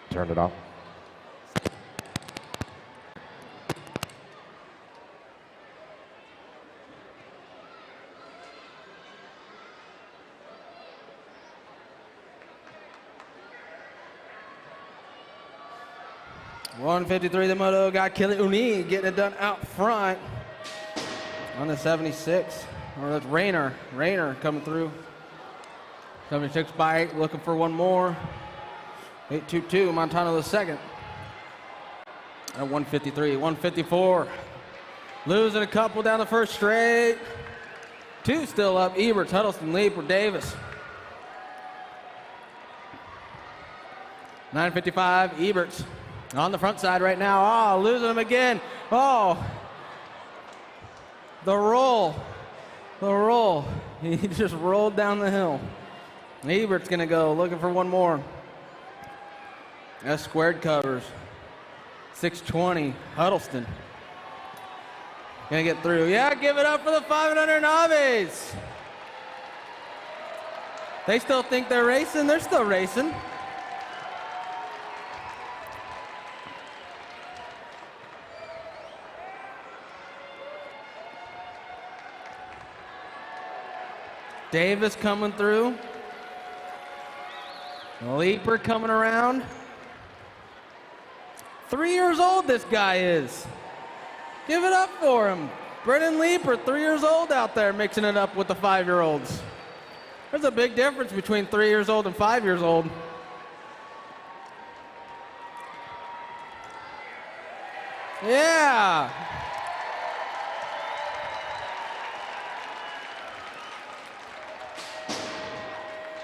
Turn it off. $153, the moto got Kelly Uni getting it done out front on the 76. Or that's Rayner. Rayner coming through. 76 bike, looking for one more. 822, Montano the second. At 153, 154. Losing a couple down the first straight. 2 still up, Eberts, Huddleston, Leeper, Davis. 955, Eberts. On the front side right now. Oh, losing him again. Oh. The roll. The roll. He just rolled down the hill. Ebert's going to go looking for one more. S squared covers. 620. Huddleston. Going to get through. Yeah, give it up for the 500 Naves. They still think they're racing. They're still racing. Davis coming through. Leeper coming around. 3 years old this guy is. Give it up for him. Brennan Leeper, 3 years old out there mixing it up with the 5-year-olds. There's a big difference between 3 years old and 5 years old. Yeah.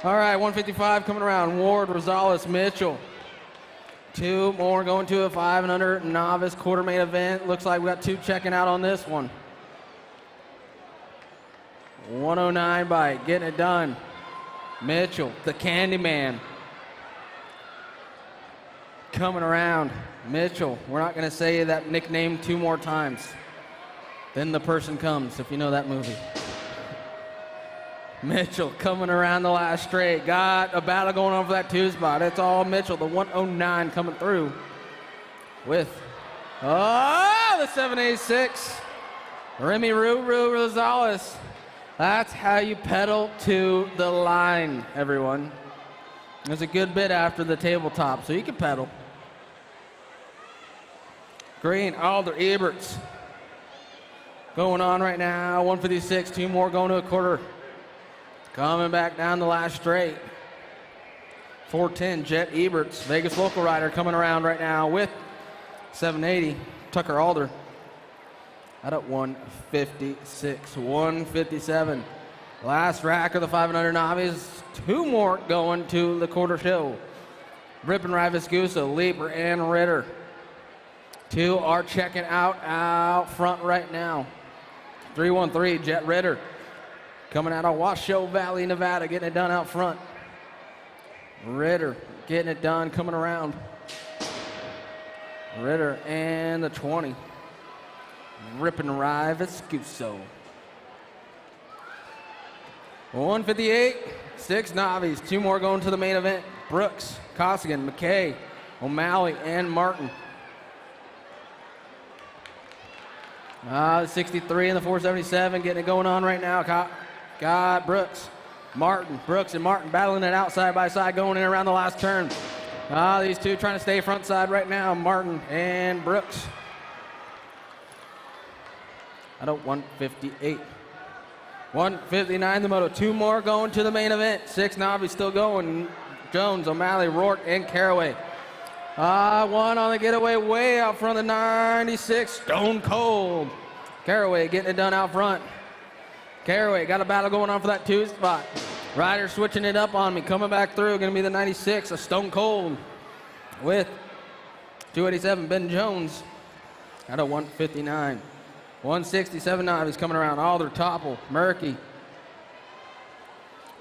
All right, 155 coming around. Ward, Rosales, Mitchell. 2 more going to a 5 and under novice quarter main event. Looks like we got 2 checking out on this one. 109 bike, getting it done. Mitchell, the Candyman. Coming around. Mitchell, we're not going to say that nickname 2 more times. Then the person comes, if you know that movie. Mitchell coming around the last straight. Got a battle going on for that 2 spot. It's all Mitchell, the 109 coming through with, the 786. Remy Ruru Rosales. That's how you pedal to the line, everyone. There's a good bit after the tabletop, so you can pedal. Green, Alder, Eberts. Going on right now, 156, 2 more going to a quarter. Coming back down the last straight. 410, Jet Eberts, Vegas local rider coming around right now with 780, Tucker Alder. Out at 156, 157. Last rack of the 500 novice. 2 more going to the quarter show. Rippin' Rivascusa, Leeper, and Ritter. 2 are checking out front right now. 313, Jet Ritter. Coming out of Washoe Valley, Nevada, getting it done out front. Ritter getting it done, coming around. Ritter and the 20. Rip and ride Vescuso. 158, 6 Navis, 2 more going to the main event. Brooks, Costigan, McKay, O'Malley, and Martin. 63 and the 477 getting it going on right now. Got Brooks, Martin, Brooks and Martin battling it out side by side going in around the last turn. These two trying to stay front side right now, Martin and Brooks. At a 158. 159 the moto. 2 more going to the main event. 6 Navi still going. Jones, O'Malley, Rourke, and Caraway. One on the getaway way out front of the 96. Stone Cold. Caraway getting it done out front. Caraway got a battle going on for that 2 spot. Ryder switching it up on me. Coming back through. Going to be the 96. A Stone Cold with 287. Ben Jones at a 159. 167 Navis coming around. Alder, Topple, Murky.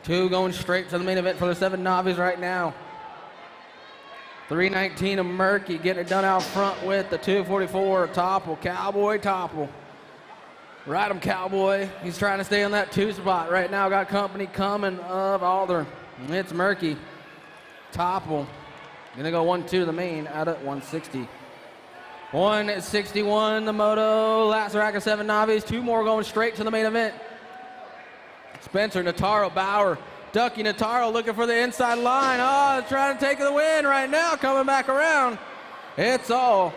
2 going straight to the main event for the 7 Navis right now. 319 of Murky getting it done out front with the 244 Topple. Cowboy Topple. Ride him, Cowboy. He's trying to stay on that 2 spot right now. Got company coming of Alder. It's Murky. Topple. Gonna go 1-2 to the main out at 160. 161 the moto. Last rack of 7 Navis. 2 more going straight to the main event. Spencer, Nataro, Bauer. Ducky Nataro looking for the inside line. Trying to take the win right now. Coming back around. It's all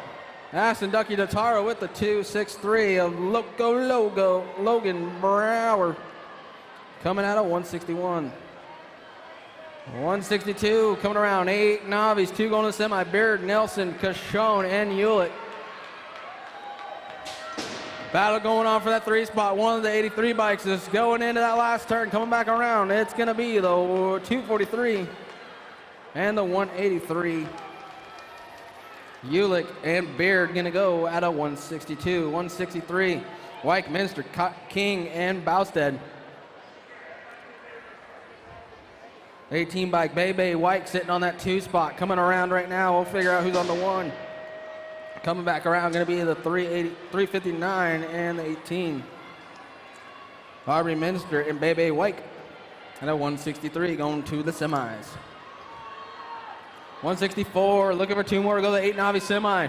Aston Ducky Nataro with the 263 of Logan Brower. Coming out of 161. 162 coming around. 8 Navis. 2 going to the semi. Beard, Nelson, Cashone, and Hewlett. Battle going on for that 3 spot. One of the 83 bikes is going into that last turn, coming back around. It's going to be the 243 and the 183. Ulick and Beard going to go at a 162. 163, Wyke, Minster, King, and Bousted. 18 bike, Bebe, Wyke sitting on that 2 spot. Coming around right now. We'll figure out who's on the 1. Coming back around, going to be the 359 and the 18. Aubrey Minster and Bebe Wyke. And a 163 going to the semis. 164, looking for 2 more to go to the 8 Navi semi.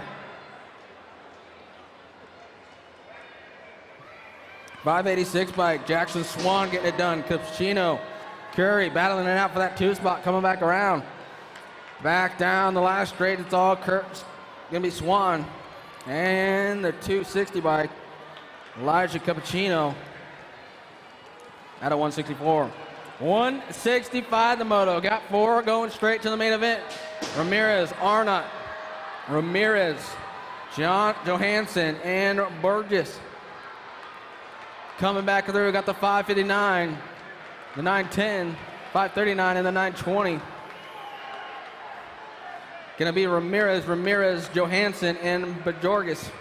586 bike, Jackson Swan getting it done. Cappuccino, Curry battling it out for that 2 spot, coming back around. Back down the last straight, it's all Kurtz. Gonna be Swan. And the 260 bike, Elijah Cappuccino at a 164. 165 the moto. Got 4 going straight to the main event. Ramirez, Arnott, Ramirez, Johansson, and Burgess. Coming back through, got the 559, the 910, 539, and the 920. Gonna be Ramirez, Johansson, and Bajorgis.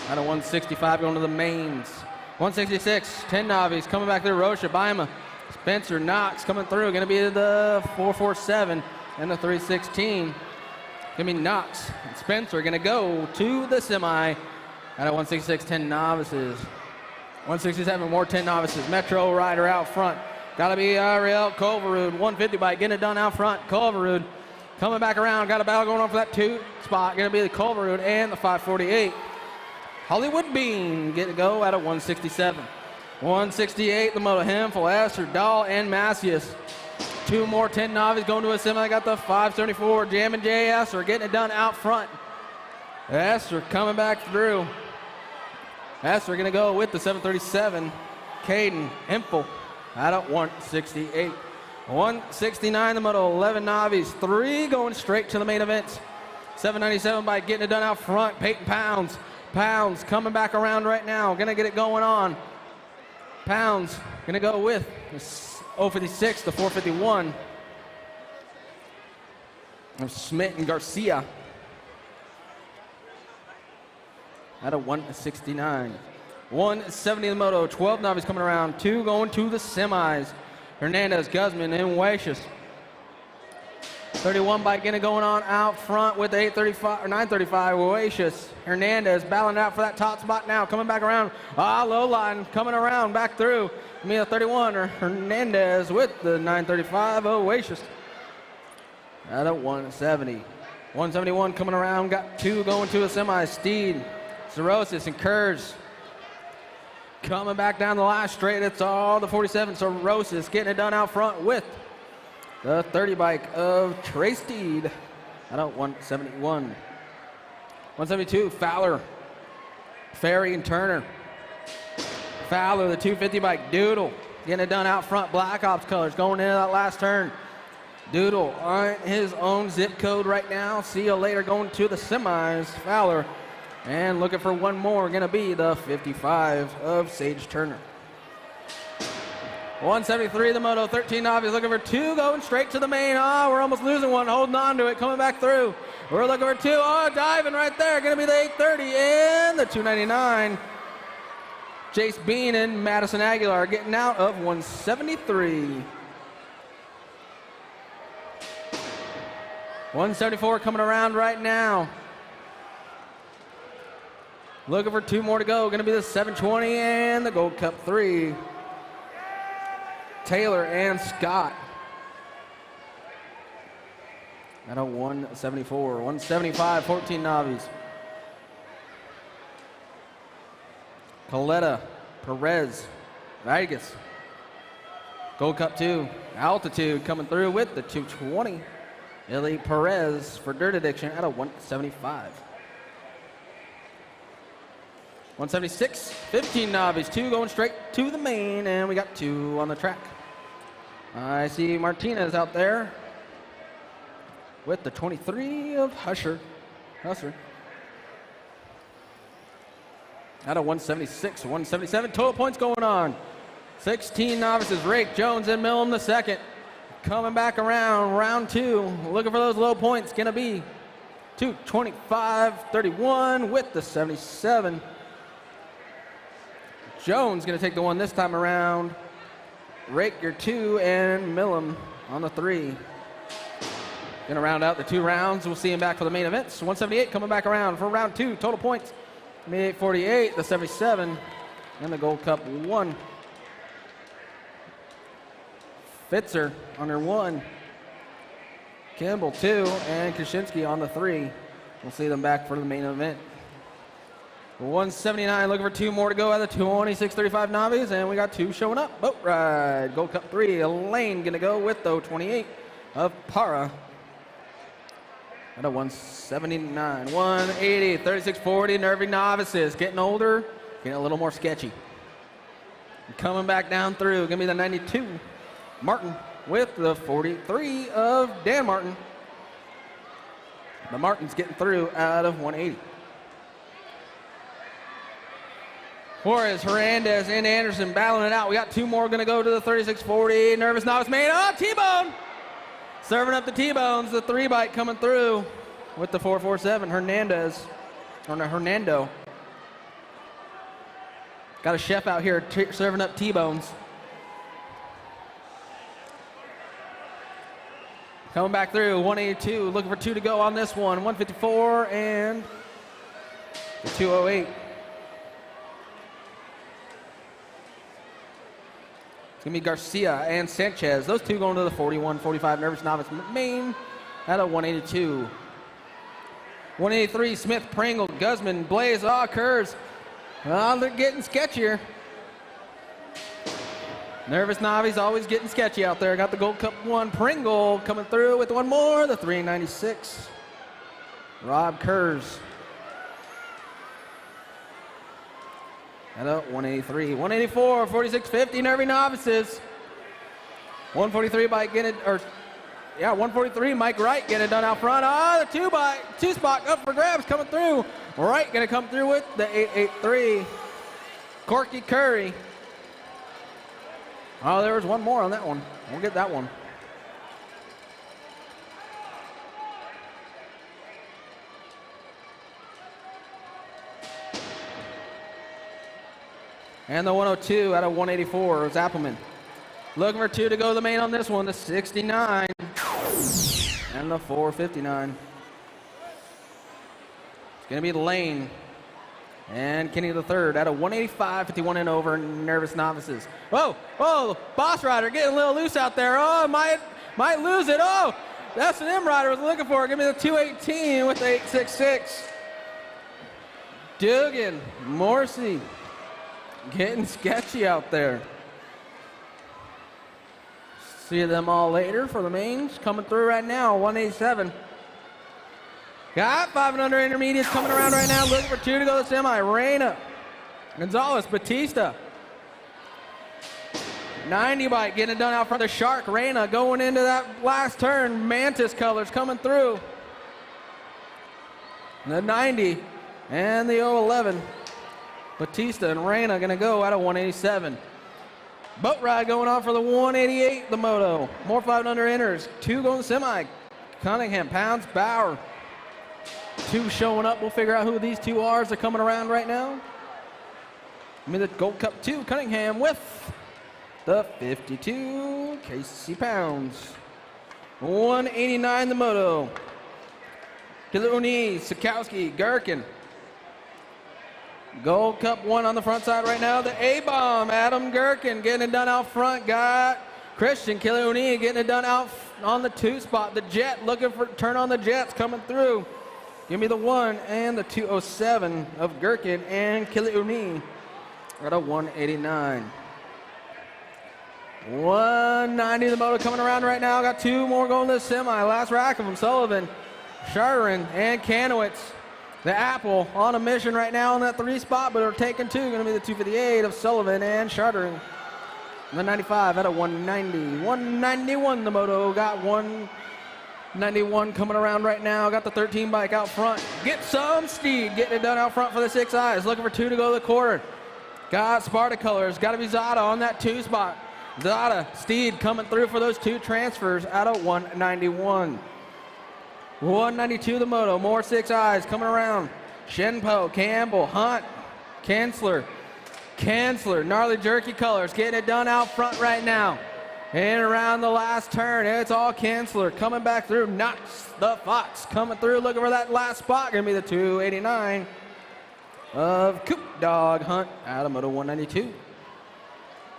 Out of 165 going to the mains. 166, 10 Navis coming back there. Rocha, Bima, Spencer, Knox coming through. Gonna be the 447 and the 316. Gonna be Knox and Spencer gonna go to the semi. Out of 166, 10 novices. 167, more 10 novices. Metro rider out front. Gotta be Ariel Culverud. 150 bike getting it done out front. Culverud. Coming back around, got a battle going on for that 2 spot. Going to be the Culverwood and the 548. Hollywood Bean get to go at a 167. 168, the moto handful, Esther, Dahl, and Macias. 2 more 10 Navis going to a semi. Got the 574, Jam and J. Esther getting it done out front. Esther coming back through. Esther going to go with the 737. Caden Hempel at a 168. 169 the moto, 11 Navis, 3 going straight to the main event. 797 bike getting it done out front. Peyton Pounds. Pounds coming back around right now. Gonna get it going on. Pounds gonna go with the 056, the 451 of Smith and Garcia. At a 169. 170 the moto, 12 Navis coming around. 2 going to the semis. Hernandez, Guzman, and Wacious. 31 bike going on out front with the 835 or 935. Oasis Hernandez battling out for that top spot now. Coming back around. Low line coming around back through. Me a 31 or Hernandez with the 935. Oasis. At a 170. 171 coming around. Got 2 going to a semi. Steed, Cirrhosis, and Kurz. Coming back down the last straight. It's all the 47. Cirrhosis getting it done out front with the 30 bike of Trey Steed at 171. 172, Fowler, Ferry, and Turner. Fowler, the 250 bike, Doodle, getting it done out front, Black Ops colors, going into that last turn. Doodle on his own zip code right now. See you later going to the semis, Fowler. And looking for one more, gonna be the 55 of Sage Turner. 173, the Moto 13 novice, looking for 2 going straight to the main. We're almost losing one, holding on to it, coming back through. We're looking for 2, diving right there, gonna be the 830 and the 299. Jace Bean and Madison Aguilar getting out of 173. 174 coming around right now. Looking for 2 more to go, gonna be the 720 and the Gold Cup 3. Taylor and Scott at a 174. 175, 14 novice. Coletta, Perez, Vegas. Gold Cup 2, Altitude coming through with the 220. Ellie Perez for Dirt Addiction at a 175. 176, 15 novice, 2 going straight to the main, and we got 2 on the track. I see Martinez out there with the 23 of Husser. Out of 176, 177 total points going on. 16 novices, Rake, Jones, and Millam the second. Coming back around, round 2, looking for those low points. Gonna be 225-31 with the 77. Jones gonna take the 1 this time around. Rake your 2 and Millam on the 3. Gonna round out the 2 rounds. We'll see him back for the main events. 178 coming back around for round 2. Total points, 848, the 77, and the Gold Cup 1. Fitzer on their 1. Kimball 2 and Krasinski on the 3. We'll see them back for the main event. 179, looking for 2 more to go at the 26-35 novice, and we got 2 showing up. Boat ride, Gold Cup 3, Elaine gonna go with the 28 of Para. At a 179, 180, 36-40, Nervy novices, getting older, getting a little more sketchy. Coming back down through, gonna be the 92, Martin with the 43 of Dan Martin. The Martin's getting through out of 180. Flores, Hernandez, and Anderson battling it out. We got 2 more going to go to the 36-40. Nervous novice main. T-bone! Serving up the T-bones. The 3 bike coming through with the 447. Hernando. Got a chef out here serving up T-bones. Coming back through, 182. Looking for 2 to go on this one. 154 and the 208. Gonna be Garcia and Sanchez. Those 2 going to the 41-45 Nervous Novice main at a 182. 183, Smith, Pringle, Guzman, Blaze, Kurz. They're getting sketchier. Nervous Novice always getting sketchy out there. Got the Gold Cup 1. Pringle coming through with 1 more, the 396. Rob Kurz. At a 183, 184, 46-50, Nervy novices. 143 bike getting it, 143, Mike Wright getting it done out front. The 2 spot up for grabs coming through. Wright gonna come through with the 883. Corky Curry. There was 1 more on that one. We'll get that one. And the 102 out of 184 was Appleman. Looking for 2 to go to the main on this one, the 69. and the 459. It's going to be Lane and Kenny the third at a 185, 51 and over, nervous novices. Whoa, Boss Rider getting a little loose out there. Oh, might lose it. Oh, that's an M Rider was looking for. Give me the 218 with the 866. Dugan, Morrissey getting sketchy out there. See them all later for the mains. Coming through right now, 187. Got 5 and under intermediates coming around right now. Looking for 2 to go to semi. Reyna, Gonzalez, Batista. 90 bike getting it done out front of Shark. Reyna going into that last turn. Mantis colors coming through. The 90 and the 011. Batista and Reyna going to go out of 187. Boat ride going on for the 188, the moto. More 5 and under enters. 2 going semi. Cunningham, Pounds, Bauer. 2 showing up. We'll figure out who these 2 are as they're coming around right now. Give me the Gold Cup 2, Cunningham with the 52, Casey Pounds. 189, the moto. Kiluni, Sikowski, Gherkin. Gold Cup 1 on the front side right now. The A-bomb, Adam Gherkin getting it done out front. Got Christian Kiluni getting it done out on the 2 spot. The Jet looking for turn on the Jets coming through. Give me the 1 and the 207 of Gherkin and Kiluni at a 189. 190 the moto coming around right now. Got 2 more going to the semi. Last rack of them, Sullivan, Charterin, and Kanowitz. The Apple on a mission right now in that 3 spot, but are taking 2. Going to be the 258 of Sullivan and Charterin. The 95 at a 190. 191 the moto. Got 191 coming around right now. Got the 13 bike out front. Get some speed. Getting it done out front for the 6 eyes. Looking for 2 to go to the quarter. Got Sparta colors. Got to be Zada on that 2 spot. Zada, Steed coming through for those 2 transfers out of 191. 192 the moto. More 6 eyes coming around. Shenpo, Campbell, Hunt, Kanzler, gnarly jerky colors. Getting it done out front right now. And around the last turn, it's all Kanzler coming back through. Knox, the Fox, coming through, looking for that last spot. Gonna be the 289 of Coop Dog Hunt out of moto 192.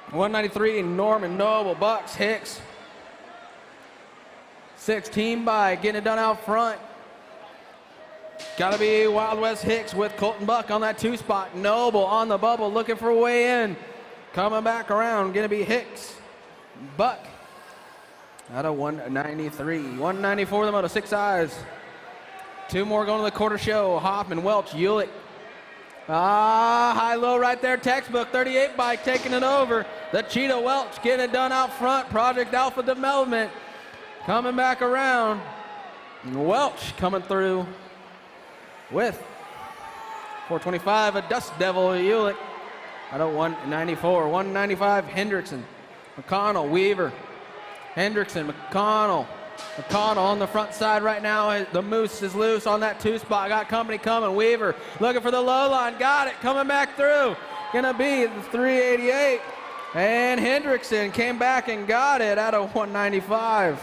193, Norman, Noble, Bucks, Hicks. 16 by getting it done out front. Gotta be Wild West Hicks with Colton Buck on that 2 spot. Noble on the bubble, looking for a way in. Coming back around, gonna be Hicks. Buck out of 193. 194 the moto, 6 eyes. 2 more going to the quarter show. Hoffman, Welch, Ulick. High-low right there, textbook. 38 bike taking it over. The Cheetah Welch getting it done out front. Project Alpha Development coming back around. Welch coming through with 425, a Dust Devil, Ulick out of 194. 195, Hendrickson. McConnell, Weaver, Hendrickson, McConnell on the front side right now. The Moose is loose on that 2 spot. Got company coming. Weaver looking for the low line. Got it. Coming back through. Gonna be the 388. And Hendrickson came back and got it out of 195.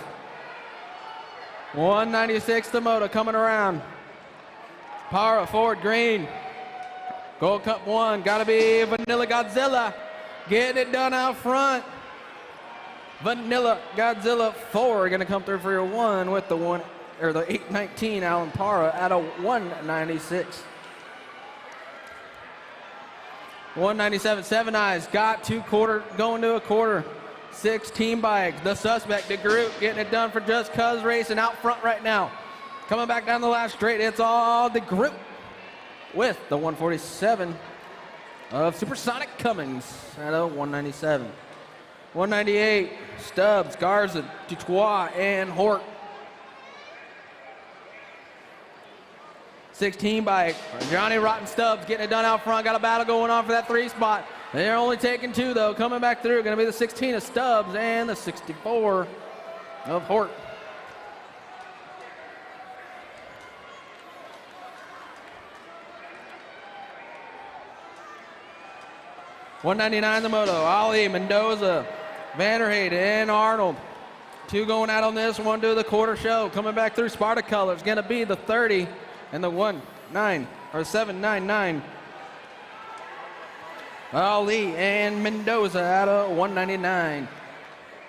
196 the moto coming around. Para, Ford, Green. Gold Cup 1. Gotta be Vanilla Godzilla. Getting it done out front. Vanilla Godzilla 4 going to come through for your 1 with the 819 Alan Para at a 196. 197 7 eyes got 2 quarter going to a quarter. 16 bikes. The suspect, the group getting it done for Just Cuz Racing out front right now. Coming back down the last straight, it's all the group with the 147 of Supersonic Cummings at a 197. 198, Stubbs, Garza, Dutois, and Hort. 16 by Johnny Rotten Stubbs getting it done out front. Got a battle going on for that 3 spot. They're only taking 2 though. Coming back through, going to be the 16 of Stubbs and the 64 of Hort. $199 the moto. Ali, Mendoza, Vanderheyden, and Arnold. Two going out on this one to the quarter show. Coming back through Sparta colors. Going to be the 30 and the 799. Ali and Mendoza out of 199.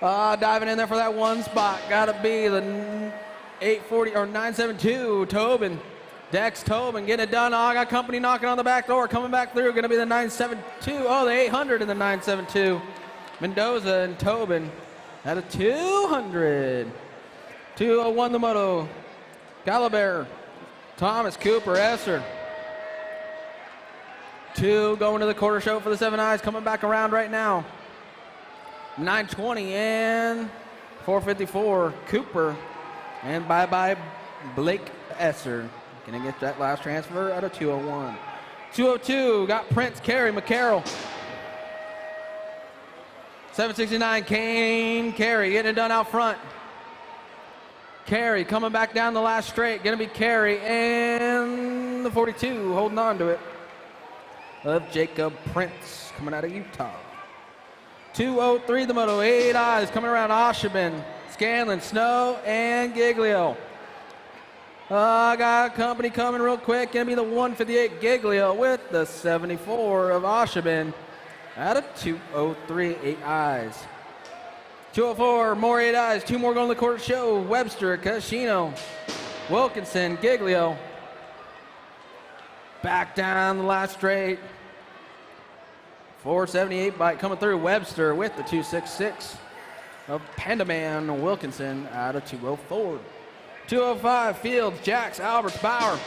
Diving in there for that one spot. Got to be the 840 or 972 Tobin. Dex Tobin getting it done. Oh, I got company knocking on the back door. Coming back through. Going to be the 972. Oh, the 800 and the 972. Mendoza and Tobin out of 200. 201 the moto. Gallagher, Thomas, Cooper, Esser. Two going to the quarter show for the Seven Eyes. Coming back around right now. 920 and 454 Cooper. And bye-bye Blake Esser. Gonna get that last transfer out of 201. 202 got Prince, Carey, McCarroll. 769 Kane Carey getting it done out front. Carey coming back down the last straight. Gonna be Carey and the 42 holding on to it. Of Jacob Prince coming out of Utah. 203 the moto. 8 Eyes coming around. Oshabin, Scanlon, Snow, and Giglio. I got company coming real quick. Gonna be the 158 Giglio with the 74 of Oshabin out of 203 8 Eyes. 204 more 8 Eyes. Two more going to the quarter show. Webster, Casino, Wilkinson, Giglio. Back down the last straight. 478 bike coming through. Webster with the 266 of Panda Man Wilkinson out of 204. 205 Fields, Jacks, Alberts, Bauer.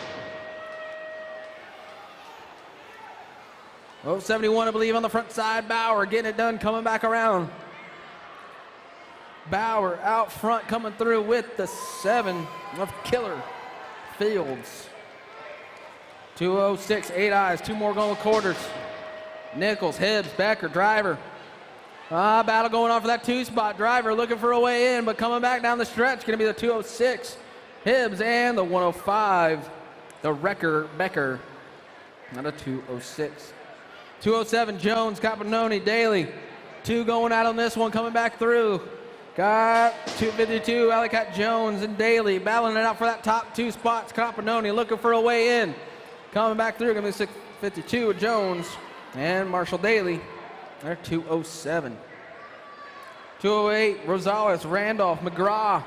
071 I believe on the front side. Bauer getting it done, coming back around. Bauer out front coming through with the 7 of Killer Fields. 206 8 Eyes. Two more going quarters. Nichols, Hibbs, Becker, Driver. Battle going on for that 2 spot. Driver looking for a way in, but coming back down the stretch. Going to be the 206 Hibbs and the 105 the Wrecker Becker. Not a 206. 207 Jones, Capononi, Daly. Two going out on this one, coming back through. Got 252 Alicat Jones and Daly battling it out for that top 2 spots. Capononi looking for a way in. Coming back through, going to be 652 Jones and Marshall Daly. They're 207. 208 Rosales, Randolph, McGraw.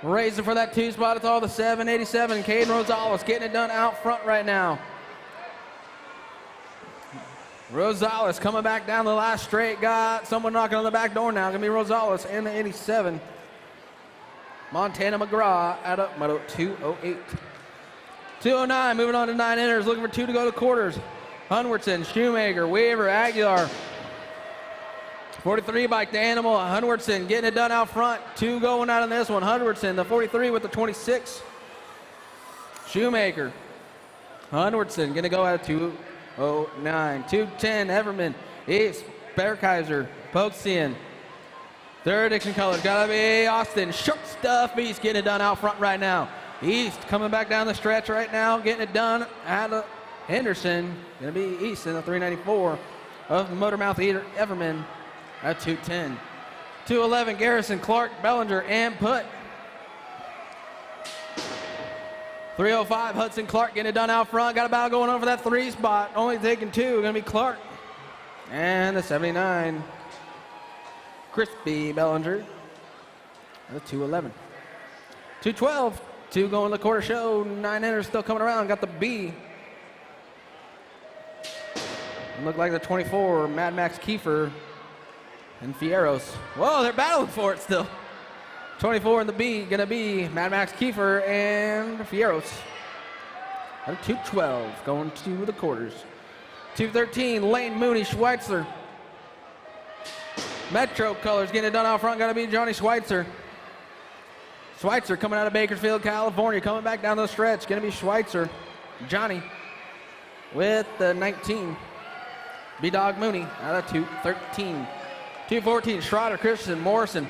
Racing for that 2 spot. It's all the 787. Caden Rosales getting it done out front right now. Rosales coming back down the last straight. Got someone knocking on the back door now. Gonna be Rosales and the 87. Montana McGraw out of Moto 208. 209 moving on to 9 inners. Looking for 2 to go to quarters. Hunwardson, Shoemaker, Weaver, Aguilar. 43 bike to Animal. Hunwardson getting it done out front. 2 going out on this one. Hunwardson, the 43 with the 26. Shoemaker. Hunwardson gonna go out of 209. 210 Everman. East, Berkaiser, Poxian. Third addiction colors gotta be Austin. Short stuff Beast getting it done out front right now. East coming back down the stretch right now, getting it done out of Henderson. Gonna be East in the 394 of Motormouth Eater Everman at 210. 211 Garrison, Clark, Bellinger, and Put. 305 Hudson Clark getting it done out front. Got a battle going on for that 3 spot. Only taking 2. Gonna be Clark. And the 79 Crispy Bellinger. The 211. 212. 2 going to the quarter show. 9 inners still coming around. Got the B. Look like the 24 Mad Max Kiefer and Fierros. Whoa, they're battling for it still. 24 in the B, gonna be Mad Max Kiefer and Fierros. 212 going to the quarters. 213 Lane Mooney Schweitzer. Metro colors getting it done out front, gotta be Johnny Schweitzer. Schweitzer coming out of Bakersfield, California, coming back down the stretch, gonna be Schweitzer. Johnny with the 19. B-Dog Mooney out of 213. 214 Schroeder, Christensen, Morrison.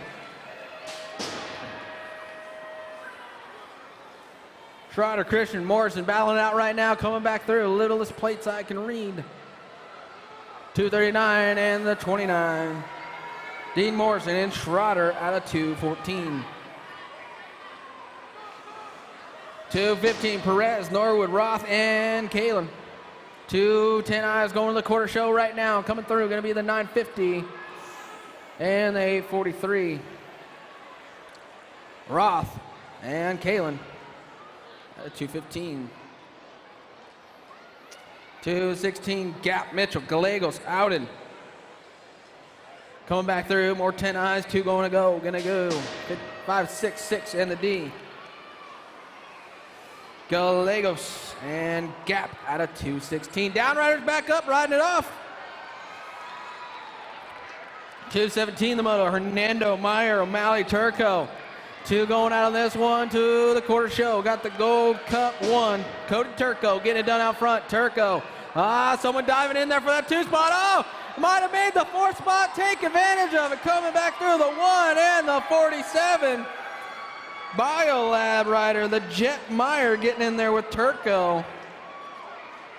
Schroeder, Christian, Morrison battling out right now, coming back through. Littlest plates I can read. 239 and the 29. Dean Morrison and Schroeder out of 214. 215, Perez, Norwood, Roth, and Kalen. 210 eyes going to the quarter show right now. Coming through, going to be the 950 and the 843. Roth and Kalen at 215. 216, Gap, Mitchell, Gallegos, Ouden. Coming back through, more 10 eyes, 2 going to go. 5, 6, 6, and the D. Gallegos and Gap out of 216. Downriders back up, riding it off. 217 the moto, Hernando, Meyer, O'Malley, Turco. 2 going out on this one to the quarter show. Got the Gold Cup 1. Cody Turco getting it done out front. Turco. Someone diving in there for that 2 spot. Oh, might have made the 4 spot. Take advantage of it. Coming back through the 1 and the 47. Biolab rider, the Jet Meyer getting in there with Turco.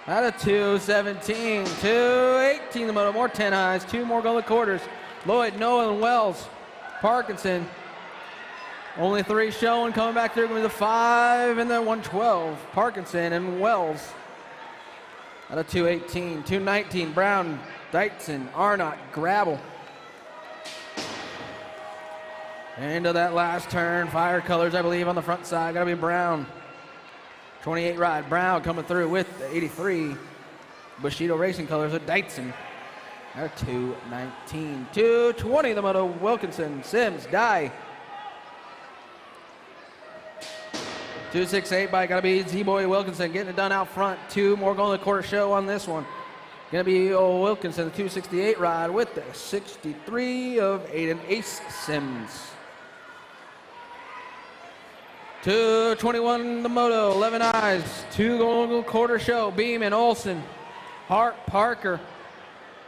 Out of 217. 218 the moto. More 10 eyes. 2 more go to the quarters. Lloyd, Noah, and Wells. Parkinson. Only 3 showing, coming back through, going to be the 5 and the 112. Parkinson and Wells. Out of 218. 219, Brown, Dyson, Arnott, Gravel. Into that last turn, fire colors, I believe, on the front side. Got to be Brown. 28 ride, Brown coming through with the 83. Bushido Racing colors of Dyson. Out of 219. 220, the moto, Wilkinson, Sims, Dye. 268 bike, gotta be Z-Boy Wilkinson getting it done out front. 2 more going to the quarter show on this one. Gonna be old Wilkinson, the 268 ride with the 63 of Aiden Ace Sims. 221 the moto, 11 eyes. 2 going to the quarter show. Beeman, Olson, Hart, Parker.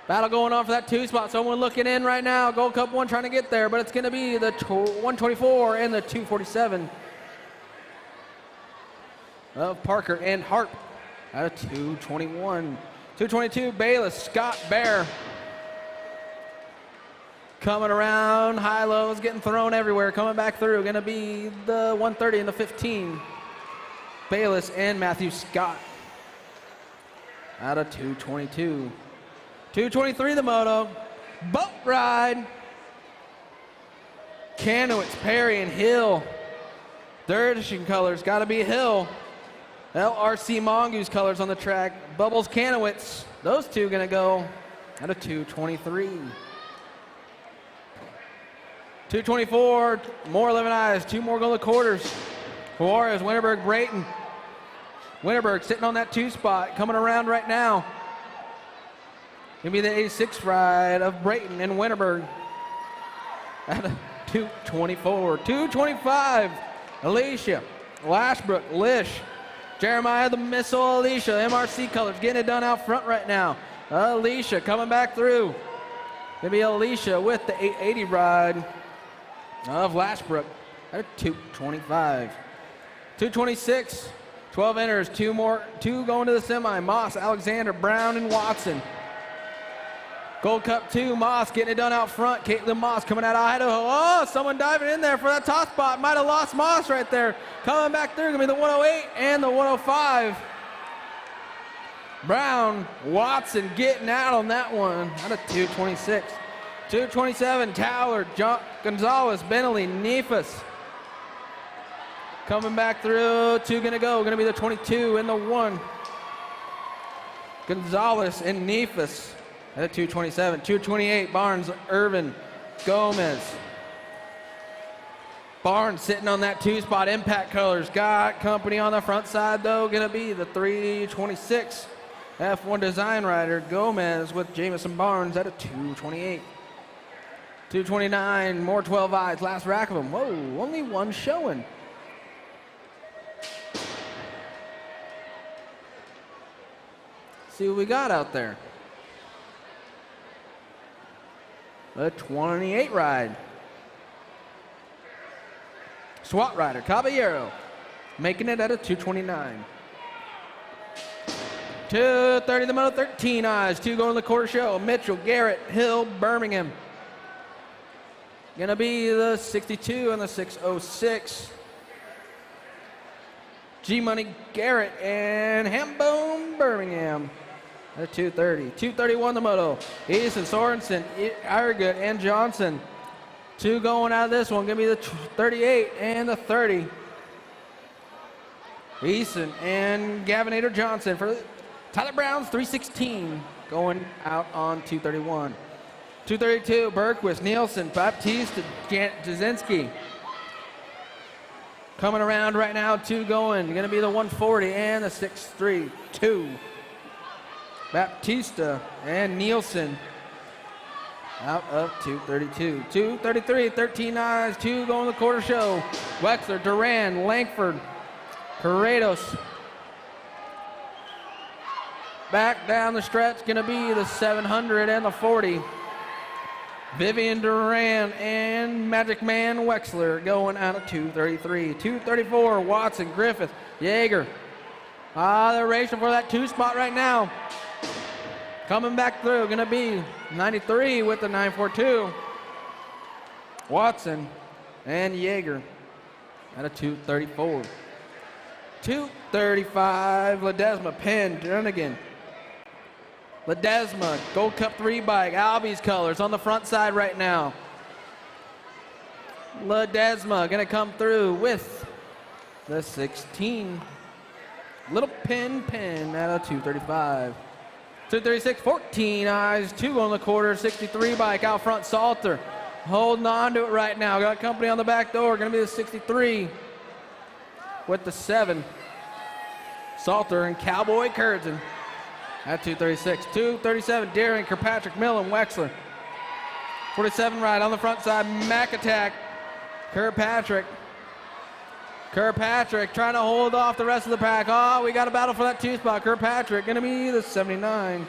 Battle going on for that 2 spot. Someone looking in right now. Gold Cup 1 trying to get there, but it's gonna be the 124 and the 247. Of Parker and Hart out of 221. 222, Bayless, Scott, Bear. Coming around, high lows, getting thrown everywhere, coming back through. Gonna be the 130 and the 15. Bayless and Matthew Scott out of 222. 223 the moto, boat ride. Kanowitz, Perry, and Hill. Third edition colors, gotta be Hill. LRC Mongoose colors on the track. Bubbles, Kanowitz. Those 2 gonna go out of 223. 224, more 11 eyes. 2 more go to the quarters. Juarez, Winterberg, Brayton. Winterberg sitting on that 2 spot, coming around right now. Gonna be the 86 ride of Brayton and Winterberg. Out of 224. 225, Alicia, Lashbrook, Lish. Jeremiah the Missile, Alicia, MRC colors, getting it done out front right now. Alicia coming back through. Gonna be Alicia with the 880 ride of Lashbrook at 225. 226, 12 enters, 2 going to the semi. Moss, Alexander, Brown, and Watson. Gold Cup 2, Moss getting it done out front. Caitlin Moss coming out of Idaho. Oh, someone diving in there for that top spot. Might have lost Moss right there. Coming back through, gonna be the 108 and the 105. Brown, Watson getting out on that one. Out of 226. 227, Towler, Gonzalez, Bentley, Nefas. Coming back through, 2 gonna go. Gonna be the 22 and the 1. Gonzalez and Nefas. At 227, 228, Barnes, Irvin, Gomez. Barnes sitting on that 2 spot, Impact colors. Got company on the front side though, gonna be the 326 F1 design rider, Gomez with Jamison Barnes at a 228. 229, more 12 eyes, last rack of them. Whoa, only 1 showing. See what we got out there. The 28 ride. SWAT rider, Caballero, making it at a 229. 230 the moto, 13 eyes. 2 going to the quarter show. Mitchell, Garrett, Hill, Birmingham. Gonna be the 62 and the 606. G-Money Garrett and Hambone Birmingham at 230. 231 the moto. Eason, Sorensen, Irgood, and Johnson. 2 going out of this one. Gonna be the 38 and the 30. Eason and Gavinator Johnson for Tyler Brown's 316 going out on 231. 232, Bergquist, Nielsen, Baptiste, Jazinski. Coming around right now, 2 going. Going to be the 140 and the 6'3", 2. Baptista and Nielsen out of 232. 233, 13 eyes, 2 going the quarter show. Wexler, Duran, Langford, Corrados. Back down the stretch, going to be the 700 and the 40. Vivian Duran and Magic Man Wexler going out of 233. 234, Watson, Griffith, Yeager. They're racing for that 2 spot right now. Coming back through, going to be 93 with the 942. Watson and Yeager out of 234. 235, Ledesma, Penn, Jernigan. Ledesma, Gold Cup 3 bike, Albie's colors on the front side right now. Ledesma gonna come through with the 16. Little Penn out of 235. 236, 14 eyes, 2 on the quarter, 63 bike out front, Salter. Holding on to it right now. Got company on the back door, gonna be the 63 with the 7. Salter and Cowboy Curzon. At 236, 237, Deering, Kirkpatrick, Millen, Wexler. 47 right on the front side, Mac Attack, Kirkpatrick. Kirkpatrick trying to hold off the rest of the pack. Oh, we got a battle for that 2 spot. Kirkpatrick gonna be the 79.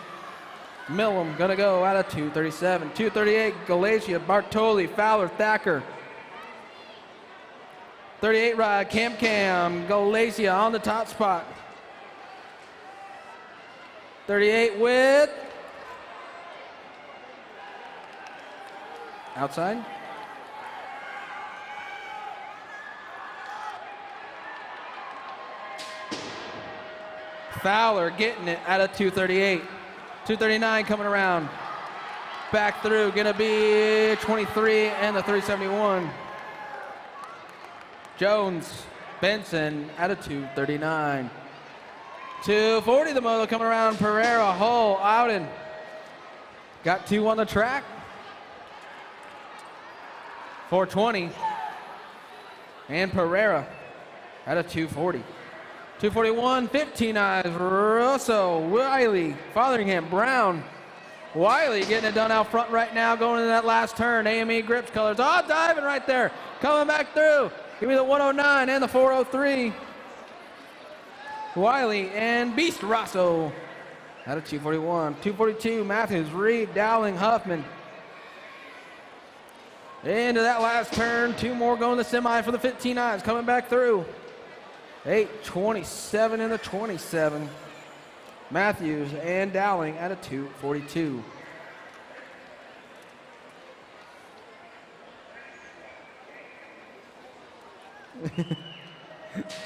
Millen gonna go out of 237. 238, Galatia, Bartoli, Fowler, Thacker. 38 ride, Cam, Galacia on the top spot. 38 with outside. Fowler getting it out of 238. 239 coming around. Back through, gonna be 23 and the 371. Jones, Benson out of 239. 240 the moto coming around, Pereira, Hull, Ouden. Got 2 on the track. 420. And Pereira out of 240. 241, 15 eyes, Russo, Wiley, Fotheringham, Brown. Wiley getting it done out front right now, going into that last turn. AME grips colors. Oh, diving right there. Coming back through. Give me the 109 and the 403. Wiley and Beast Rosso out of 241. 242, Matthews, Reed, Dowling, Huffman. Into that last turn, 2 more going to semi for the 15 eyes, coming back through. 827 and the 27. Matthews and Dowling out of 242.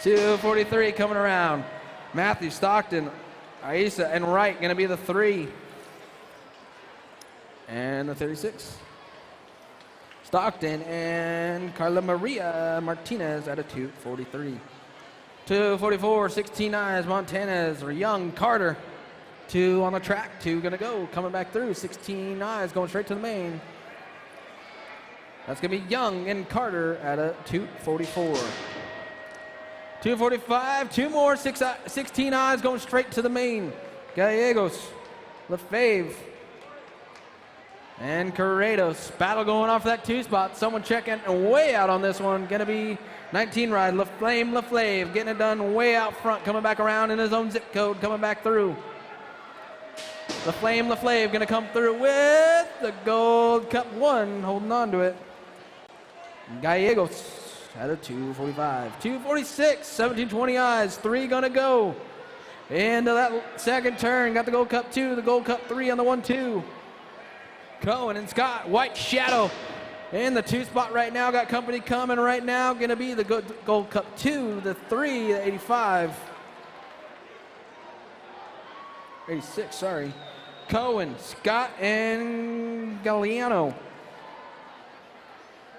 $243 coming around. Matthews, Stockton, Aisa, and Wright going to be the 3. And the 36. Stockton and Carla Maria Martinez out of 243. 244, 16 eyes, Montanez, or Young, Carter. 2 on the track, 2 going to go. Coming back through, 16 eyes going straight to the main. That's going to be Young and Carter at a 244. 245, 2 more, 16 eyes going straight to the main. Gallegos, Lefebvre, and Corrados. Battle going off that 2 spot. Someone checking way out on this one. Going to be 19 ride, Lefebvre getting it done way out front, coming back around in his own zip code, coming back through. Lefebvre going to come through with the Gold Cup 1, holding on to it. Gallegos at a 245. 246, 1720 eyes, 3 going to go. Into that second turn, got the Gold Cup 2, the Gold Cup 3 on the 1-2. Cohen and Scott, White Shadow, In the 2 spot right now, got company coming right now. Going to be the Gold Cup 2, the 3, the 85. 86, sorry. Cohen, Scott, and Galliano.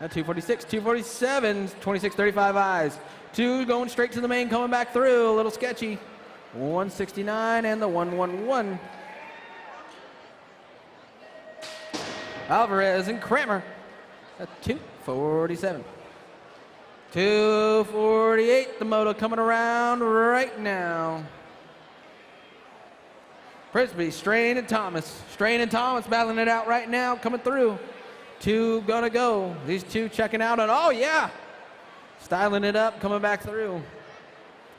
At 246, 247, 2635 eyes. 2 going straight to the main, coming back through. A little sketchy. 169 and the 111. Alvarez and Kramer at 247. 248, the moto coming around right now. Frisbee, Strain and Thomas. Strain and Thomas battling it out right now, coming through. 2 gonna go. These 2 checking out on, oh yeah! Styling it up, coming back through.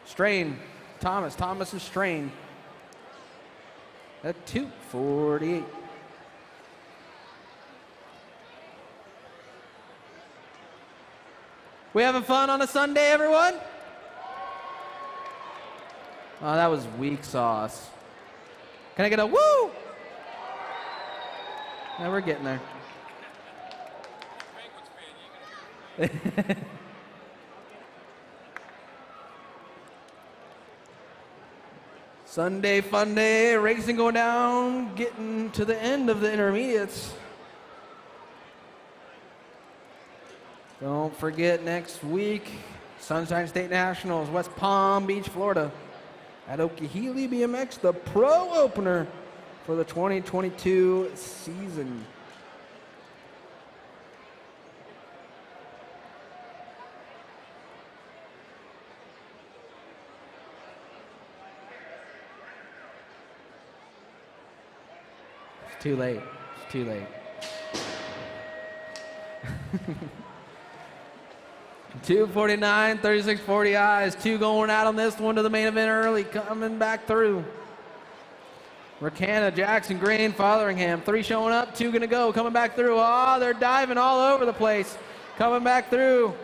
Strain, Thomas, Thomas and Strain. At 248. We having fun on a Sunday, everyone? Oh, that was weak sauce. Can I get a woo? Yeah, we're getting there. Sunday fun day, racing going down, getting to the end of the intermediates. Don't forget next week, Sunshine State Nationals, West Palm Beach, Florida. At Okehee BMX, the pro opener for the 2022 season. It's too late. It's too late. 249, 3640 eyes. 2 going out on this one to the main event early, coming back through. Rakana, Jackson, Green, Fotheringham. 3 showing up, 2 gonna go, coming back through. Oh, they're diving all over the place. Coming back through.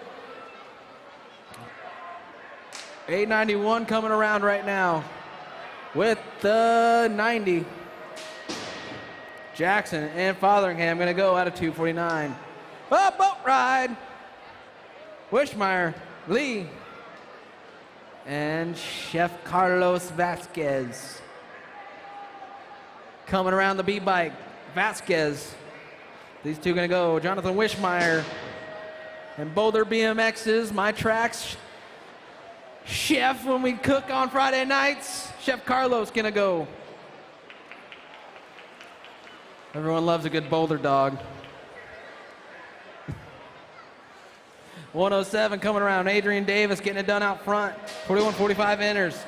891 coming around right now with the 90. Jackson and Fotheringham gonna go out of 249. Oh, boat ride. Wishmeyer, Lee, and Chef Carlos Vasquez. Coming around the B-bike, Vasquez. These 2 gonna go, Jonathan Wishmeyer and Boulder BMX's, my tracks. Chef, when we cook on Friday nights, Chef Carlos gonna go. Everyone loves a good Boulder dog. 107 coming around. Adrian Davis getting it done out front. 41-45 enters.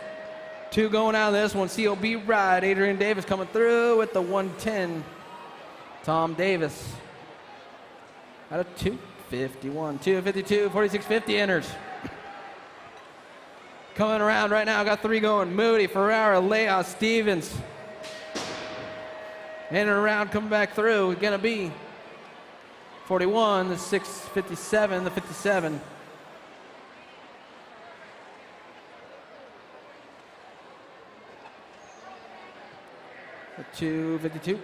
2 going out of this one. COB ride. Adrian Davis coming through with the 110. Tom Davis out of 251. 252, 4650 enters. Coming around right now. Got 3 going. Moody, Ferrara, Leah, Stevens. In and around, coming back through. Gonna be 41, the 657, the 57. The 252.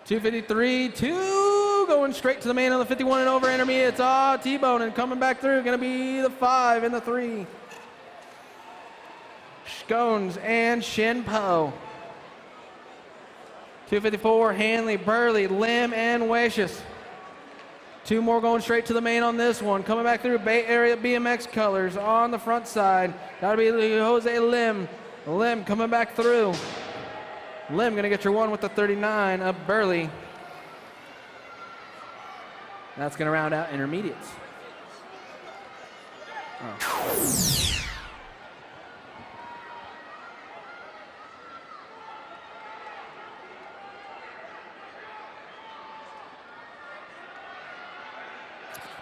253, 2 going straight to the main on the 51 and over intermediates. Ah, T-bone and coming back through. Gonna be the 5 and the 3. Scones and Shinpo. 254, Hanley, Burley, Lim, and Wasius. 2 more going straight to the main on this one. Coming back through Bay Area BMX colors on the front side. That'll be Jose Lim. Lim coming back through. Lim gonna get your 1 with the 39 of Burley. That's gonna round out intermediates. Oh.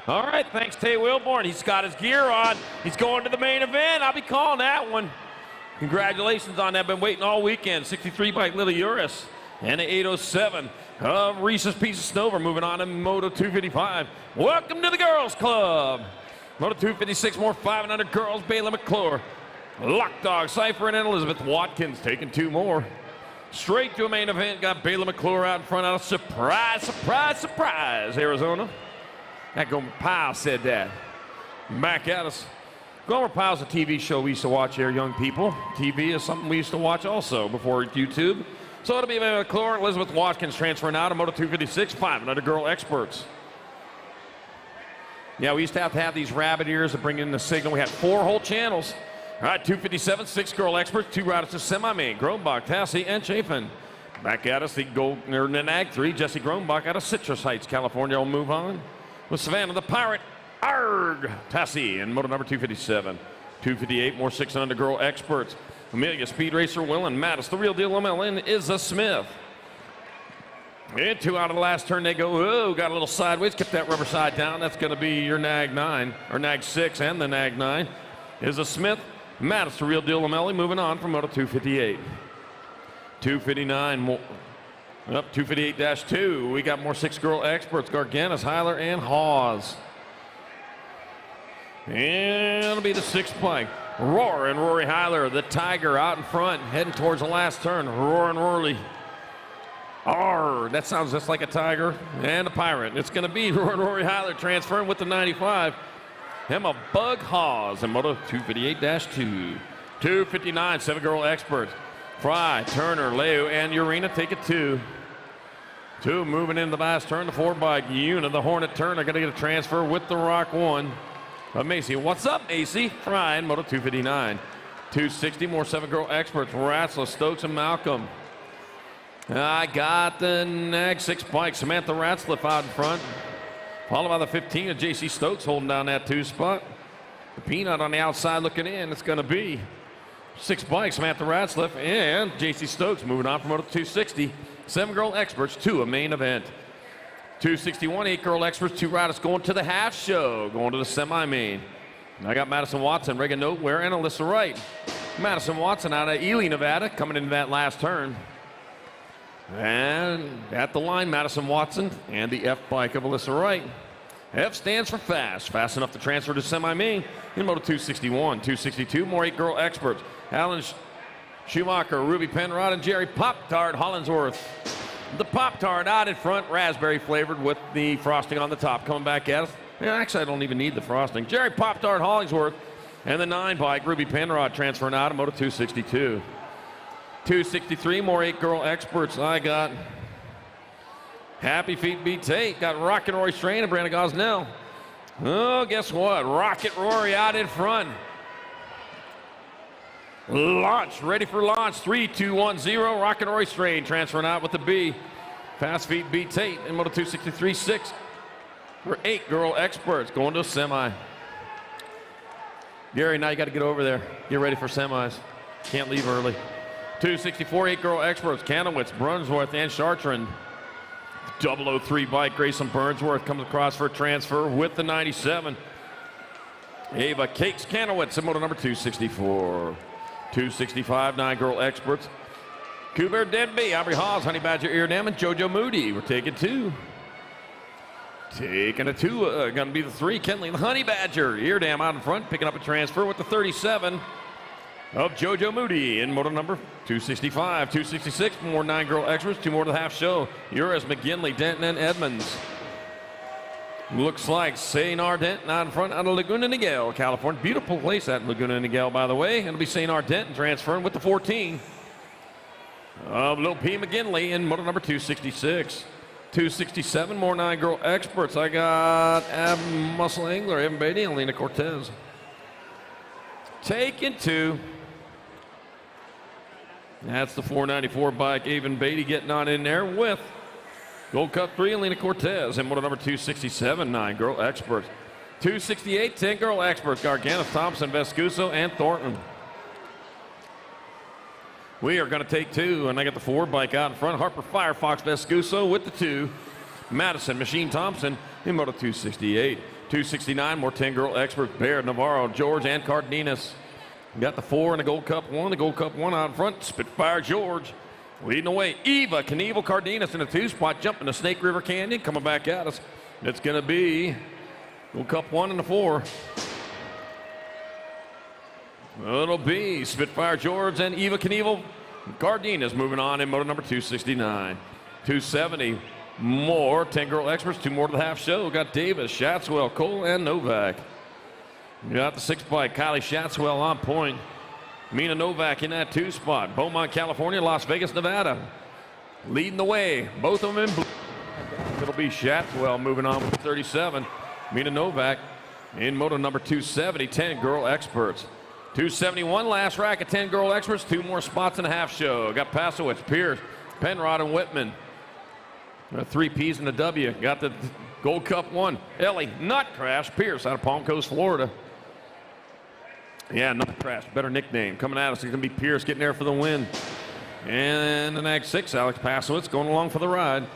All right, thanks Tay Wilborn. He's got his gear on. He's going to the main event. I'll be calling that one. Congratulations on that. Been waiting all weekend. 63 by Little Uris. And an 807 of Reese's Pieces Snover. Moving on to Moto 255. Welcome to the Girls Club. Moto 256, more 500 girls. Bayla McClure, Lock Dog, Cypher, and Elizabeth Watkins taking 2 more. Straight to a main event. Got Baylor McClure out in front of surprise, surprise, surprise, Arizona. That Gomer Pyle said that. Back at us. Gomer Pyle's a TV show we used to watch here, young people. TV is something we used to watch also before YouTube. So it'll be McClure, Elizabeth Watkins transferring out of Moto 256, 500 girl experts. Yeah, we used to have these rabbit ears to bring in the signal. We had 4 whole channels. All right, 257, 6 girl experts, 2 riders to semi-main. Grombach, Tassie, and Chafin. Back at us, the Nag 3, Jesse Grombach out of Citrus Heights, California. Will move on with Savannah, the Pirate. Arg! Tassie in moto number 257. 258, more 600 girl experts. Amelia, Speed Racer, Willen, Mattis, the real deal, MLN, Izza Smith. And 2 out of the last turn, they go, oh, got a little sideways, kept that rubber side down. That's going to be your Nag 9, or Nag 6 and the Nag 9. Izza Smith, Mattis, the real deal, Lamelli, moving on from moto 258. 259, more, up 258-2. We got more 6 girl experts, Garganis, Heiler, and Hawes. And it'll be the 6th bike. Roar and Rory Heiler, the Tiger out in front, heading towards the last turn. Roar and Rory. That sounds just like a Tiger and a Pirate. It's going to be Roar and Rory Heiler transferring with the 95. Emma Bug Hawes in moto 258-2. 259, 7 girl experts. Fry, Turner, Leo, and Urena take it 2. 2 moving in the last turn. The 4 bike. Una, the Hornet Turner, going to get a transfer with the Rock 1. Macy, what's up, Macy? Fry in moto 259. 260, more 7 girl experts. Ratzler, Stokes, and Malcolm. I got the Nag 6 bike. Samantha Ratzliff out in front. Followed by the 15 of J.C. Stokes holding down that 2 spot. The Peanut on the outside looking in. It's going to be 6 bikes. Samantha Ratzliff and J.C. Stokes moving on from moto 260. 7 girl experts to a main event. 261, 8 girl experts, 2 riders going to the half show, going to the semi-main. I got Madison Watson, Reagan Noteware, and Alyssa Wright. Madison Watson out of Ely, Nevada, coming into that last turn. And at the line, Madison Watson and the F bike of Alyssa Wright. F stands for fast, fast enough to transfer to semi-main in moto 261. 262, more 8 girl experts. Alan Schumacher, Ruby Penrod, and Jerry Pop-Tart Hollingsworth. The Pop-Tart out in front, raspberry flavored with the frosting on the top. Coming back at us. Yeah, actually, I don't even need the frosting. Jerry Pop-Tart Hollingsworth and the 9 bike, Ruby Penrod, transferring out of moto 262. 263, more 8 girl experts. I got Happy Feet beats 8. Got Rocket Rory Strain and Brandon Gosnell. Oh, guess what? Rocket Rory out in front. Launch, ready for launch. 3, 2, 1, 0. Rocket Rory Strain transferring out with the B. Fast Feet beats 8 in moto 263, 6. For 8 girl experts going to a semi. Gary, now you got to get over there. Get ready for semis. Can't leave early. 264, 8 girl experts. Kanowitz, Brunsworth, and Chartrand. 003 bike, Grayson Burnsworth comes across for a transfer with the 97. Ava Cakes Kanowitz in moto number 264. 265, 9 girl experts. Cooper Denby, Aubrey Hawes, Honey Badger Eardam, and JoJo Moody. We're taking 2. Taking a 2, going to be the 3. Kenley, the Honey Badger Eardam out in front, picking up a transfer with the 37 of JoJo Moody in moto number 265. 266, more 9 girl experts, 2 more to the half show. Uris, McGinley, Denton, and Edmonds. Looks like St. Ardent out in front out of Laguna Niguel, California. Beautiful place at Laguna Niguel, by the way. It'll be St. Ardent transferring with the 14 of Lil P. McGinley in moto number 266. 267, more 9 girl experts. I got Muscle Angler, Evan Beatty, and Lena Cortez. Taking 2. That's the 494 bike. Evan Beatty getting on in there with Gold Cup 3 and Lena Cortez in moto number 267, 9 girl experts. 268, 10 girl experts. Garganis, Thompson, Vescuso, and Thornton. We are going to take 2, and I got the 4 bike out in front. Harper Firefox Vescuso with the 2. Madison Machine Thompson in moto 268. 269, more 10 girl experts. Baird, Navarro, George, and Cardenas. We got the 4 and the Gold Cup 1. The Gold Cup 1 out in front. Spitfire George leading the way. Eva Knievel Cardenas in the 2 spot, jumping the Snake River Canyon, coming back at us. It's going to be Gold Cup 1 and the 4. It'll be Spitfire George and Eva Knievel Gardina's moving on in moto number 269. 270 more. 10 girl experts, 2 more to the half show. Got Davis, Shatswell, Cole, and Novak. You got the 6 bike, Kylie Shatswell on point. Mina Novak in that 2 spot. Beaumont, California, Las Vegas, Nevada. Leading the way. Both of them in blue. It'll be Shatswell moving on with 37. Mina Novak in moto number 270, 10 girl experts. 271 last rack of 10 girl experts, 2 more spots in the half show. Got Pasowitz, Pierce, Penrod, and Whitman. 3 P's and a W. Got the Gold Cup 1. Ellie, Nut Crash, Pierce out of Palm Coast, Florida. Yeah, Nut Crash, better nickname. Coming at us, it's going to be Pierce getting there for the win. And the Nag 6, Alex Pasowitz going along for the ride.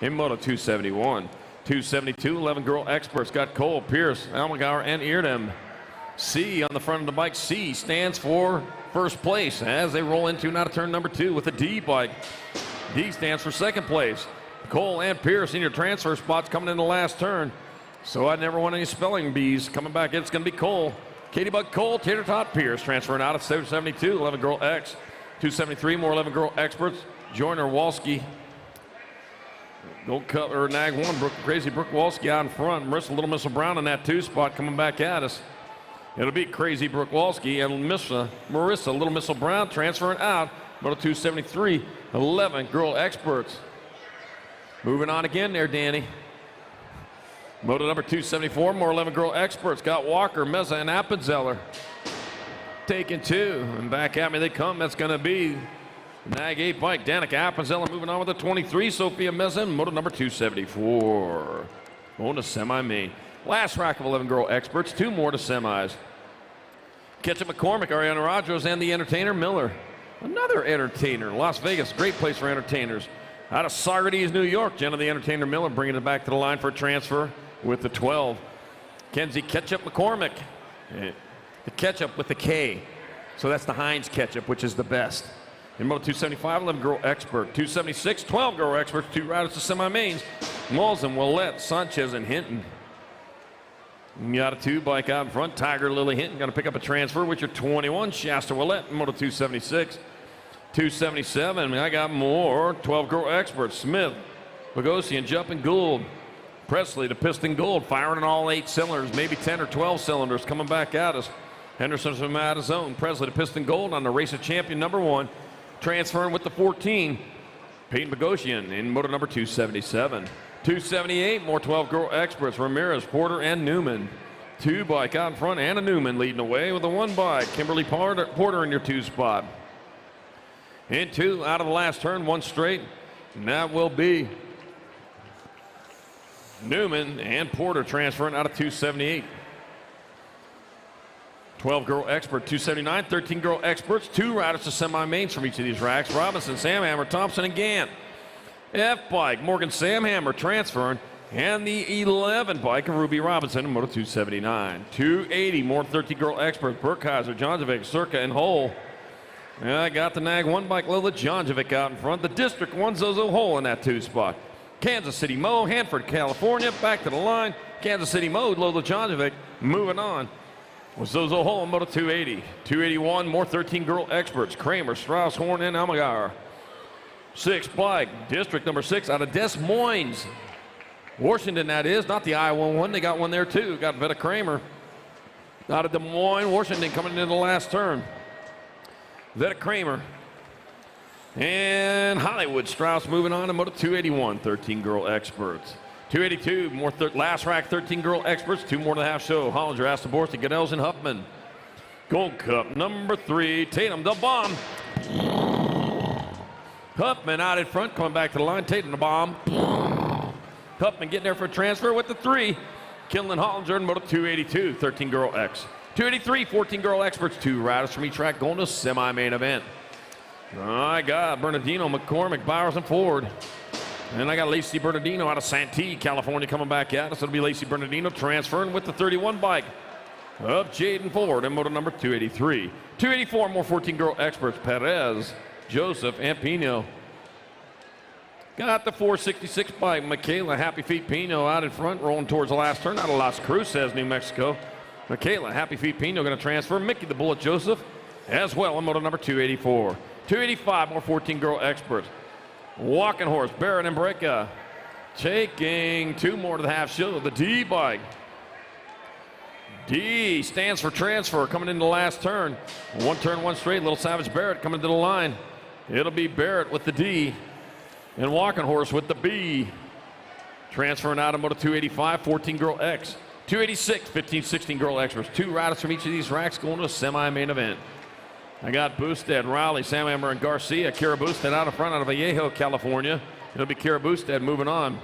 In moto 271. 272, 11 girl experts. Got Cole, Pierce, Almagauer, and Eardem. C on the front of the bike. C stands for first place as they roll into now to turn number 2 with a D bike. D stands for second place. Cole and Pierce in your transfer spots coming in the last turn. So I never want any spelling bees. Coming back, it's going to be Cole. Katie Buck Cole, Tater Tot Pierce transferring out at 272, 11 girl X. 273, more 11 girl experts. Joyner Walski. Gold Cup or Nag 1, Crazy Brooke Walski out in front. Marissa Little Missile Brown in that 2 spot coming back at us. It'll be Crazy Brooke Walski and Marissa Little Missile Brown transferring out. Moto 273, 11 girl experts. Moving on again there, Danny. Moto number 274, more 11 girl experts. Got Walker, Meza, and Appenzeller. Taking 2, and back at me they come. That's going to be Nag 8 bike. Danica Appenzeller moving on with the 23. Sophia Meza, moto number 274. On to semi-main. Last rack of 11 girl experts, 2 more to semis. Ketchup McCormick, Ariana Rogers, and the entertainer Miller. Another entertainer, Las Vegas, great place for entertainers. Out of Socrates, New York, Jenna the entertainer Miller bringing it back to the line for a transfer with the 12. Kenzie Ketchup McCormick. The ketchup with the K. So that's the Heinz ketchup, which is the best. In moto 275, 11 girl expert. 276, 12 girl experts, 2 riders to semi-mains. Mulzen, Willette, Sanchez, and Hinton. You got a 2 bike out in front. Tiger Lily Hinton going to pick up a transfer with your 21. Shasta Willette in moto 276. 277, I got more 12 girl experts. Smith, Bogosian, Jumping Gould. Presley to Piston Gold, firing in all 8 cylinders, maybe 10 or 12 cylinders coming back at us. Henderson from out of zone. Presley to Piston Gold on the race of champion number 1. Transferring with the 14. Peyton Bogosian in motor number 277. 278, more 12 girl experts. Ramirez, Porter, and Newman. 2 bike out in front. Anna Newman leading the way with a 1 bike. Kimberly Porter in your 2 spot. In 2 out of the last turn, 1 straight. And that will be Newman and Porter transferring out of 278. 12 girl expert, 279, 13 girl experts, 2 riders to semi-mains from each of these racks. Robinson, Samhammer, Thompson, and Gant. F bike, Morgan Samhammer transferring, and the 11 bike of Ruby Robinson in moto 279. 280, more 13 girl experts, Burkheiser, Jonjovic, Circa, and Hole. And I got the Nag 1 bike, Lola Jonjovic out in front. The District 1 Zozo Hole in that 2 spot. Kansas City Mo, Hanford, California, back to the line. Kansas City Mo, Lola Jonjovic, moving on. Was Zozo Hole in moto 280. 281, more 13 girl experts. Kramer, Strauss, Horn, and Almagar. 6 bike, District number 6 out of Des Moines. Washington, that is, not the Iowa one. They got one there too. Got Vetta Kramer out of Des Moines, Washington, coming into the last turn. Vetta Kramer. And Hollywood Strauss moving on to moto 281, 13 girl experts. 282, more last rack, 13 girl experts, 2 more to the half show. Hollinger, Astaborski, Goodels, and Huffman. Gold Cup number 3, Tatum, the bomb. Huffman out in front, coming back to the line. Tatum, the bomb. Huffman getting there for a transfer with the 3. Kinlan Hollinger in moto 282, 13 girl X. 283, 14 girl experts, 2 riders from each track going to semi-main event. I got Bernardino, McCormick, Bowers, and Ford. And I got Lacey Bernardino out of Santee, California, coming back at us. It'll be Lacey Bernardino transferring with the 31 bike of Jaden Ford in moto number 283. 284, more 14 girl experts, Perez, Joseph, and Pino. Got the 466 bike, Michaela Happy Feet Pino out in front, rolling towards the last turn out of Las Cruces, New Mexico. Michaela Happy Feet Pino going to transfer. Mickey the Bullet Joseph as well in moto number 284. 285, more 14 girl experts. Walking horse, Barrett and Breaka. Taking 2 more to the half show, the D bike. D stands for transfer, coming into the last turn. 1 turn, 1 straight, Little Savage Barrett coming to the line. It'll be Barrett with the D and Walking Horse with the B. Transferring out of Moto 285, 14 girl X. 286, 15, 16 girl experts. 2 riders from each of these racks going to a semi-main event. I got Boosted, Riley, Sam Emmer, and Garcia. Kira Boosted out in front out of Vallejo, California. It'll be Kira Boosted moving on.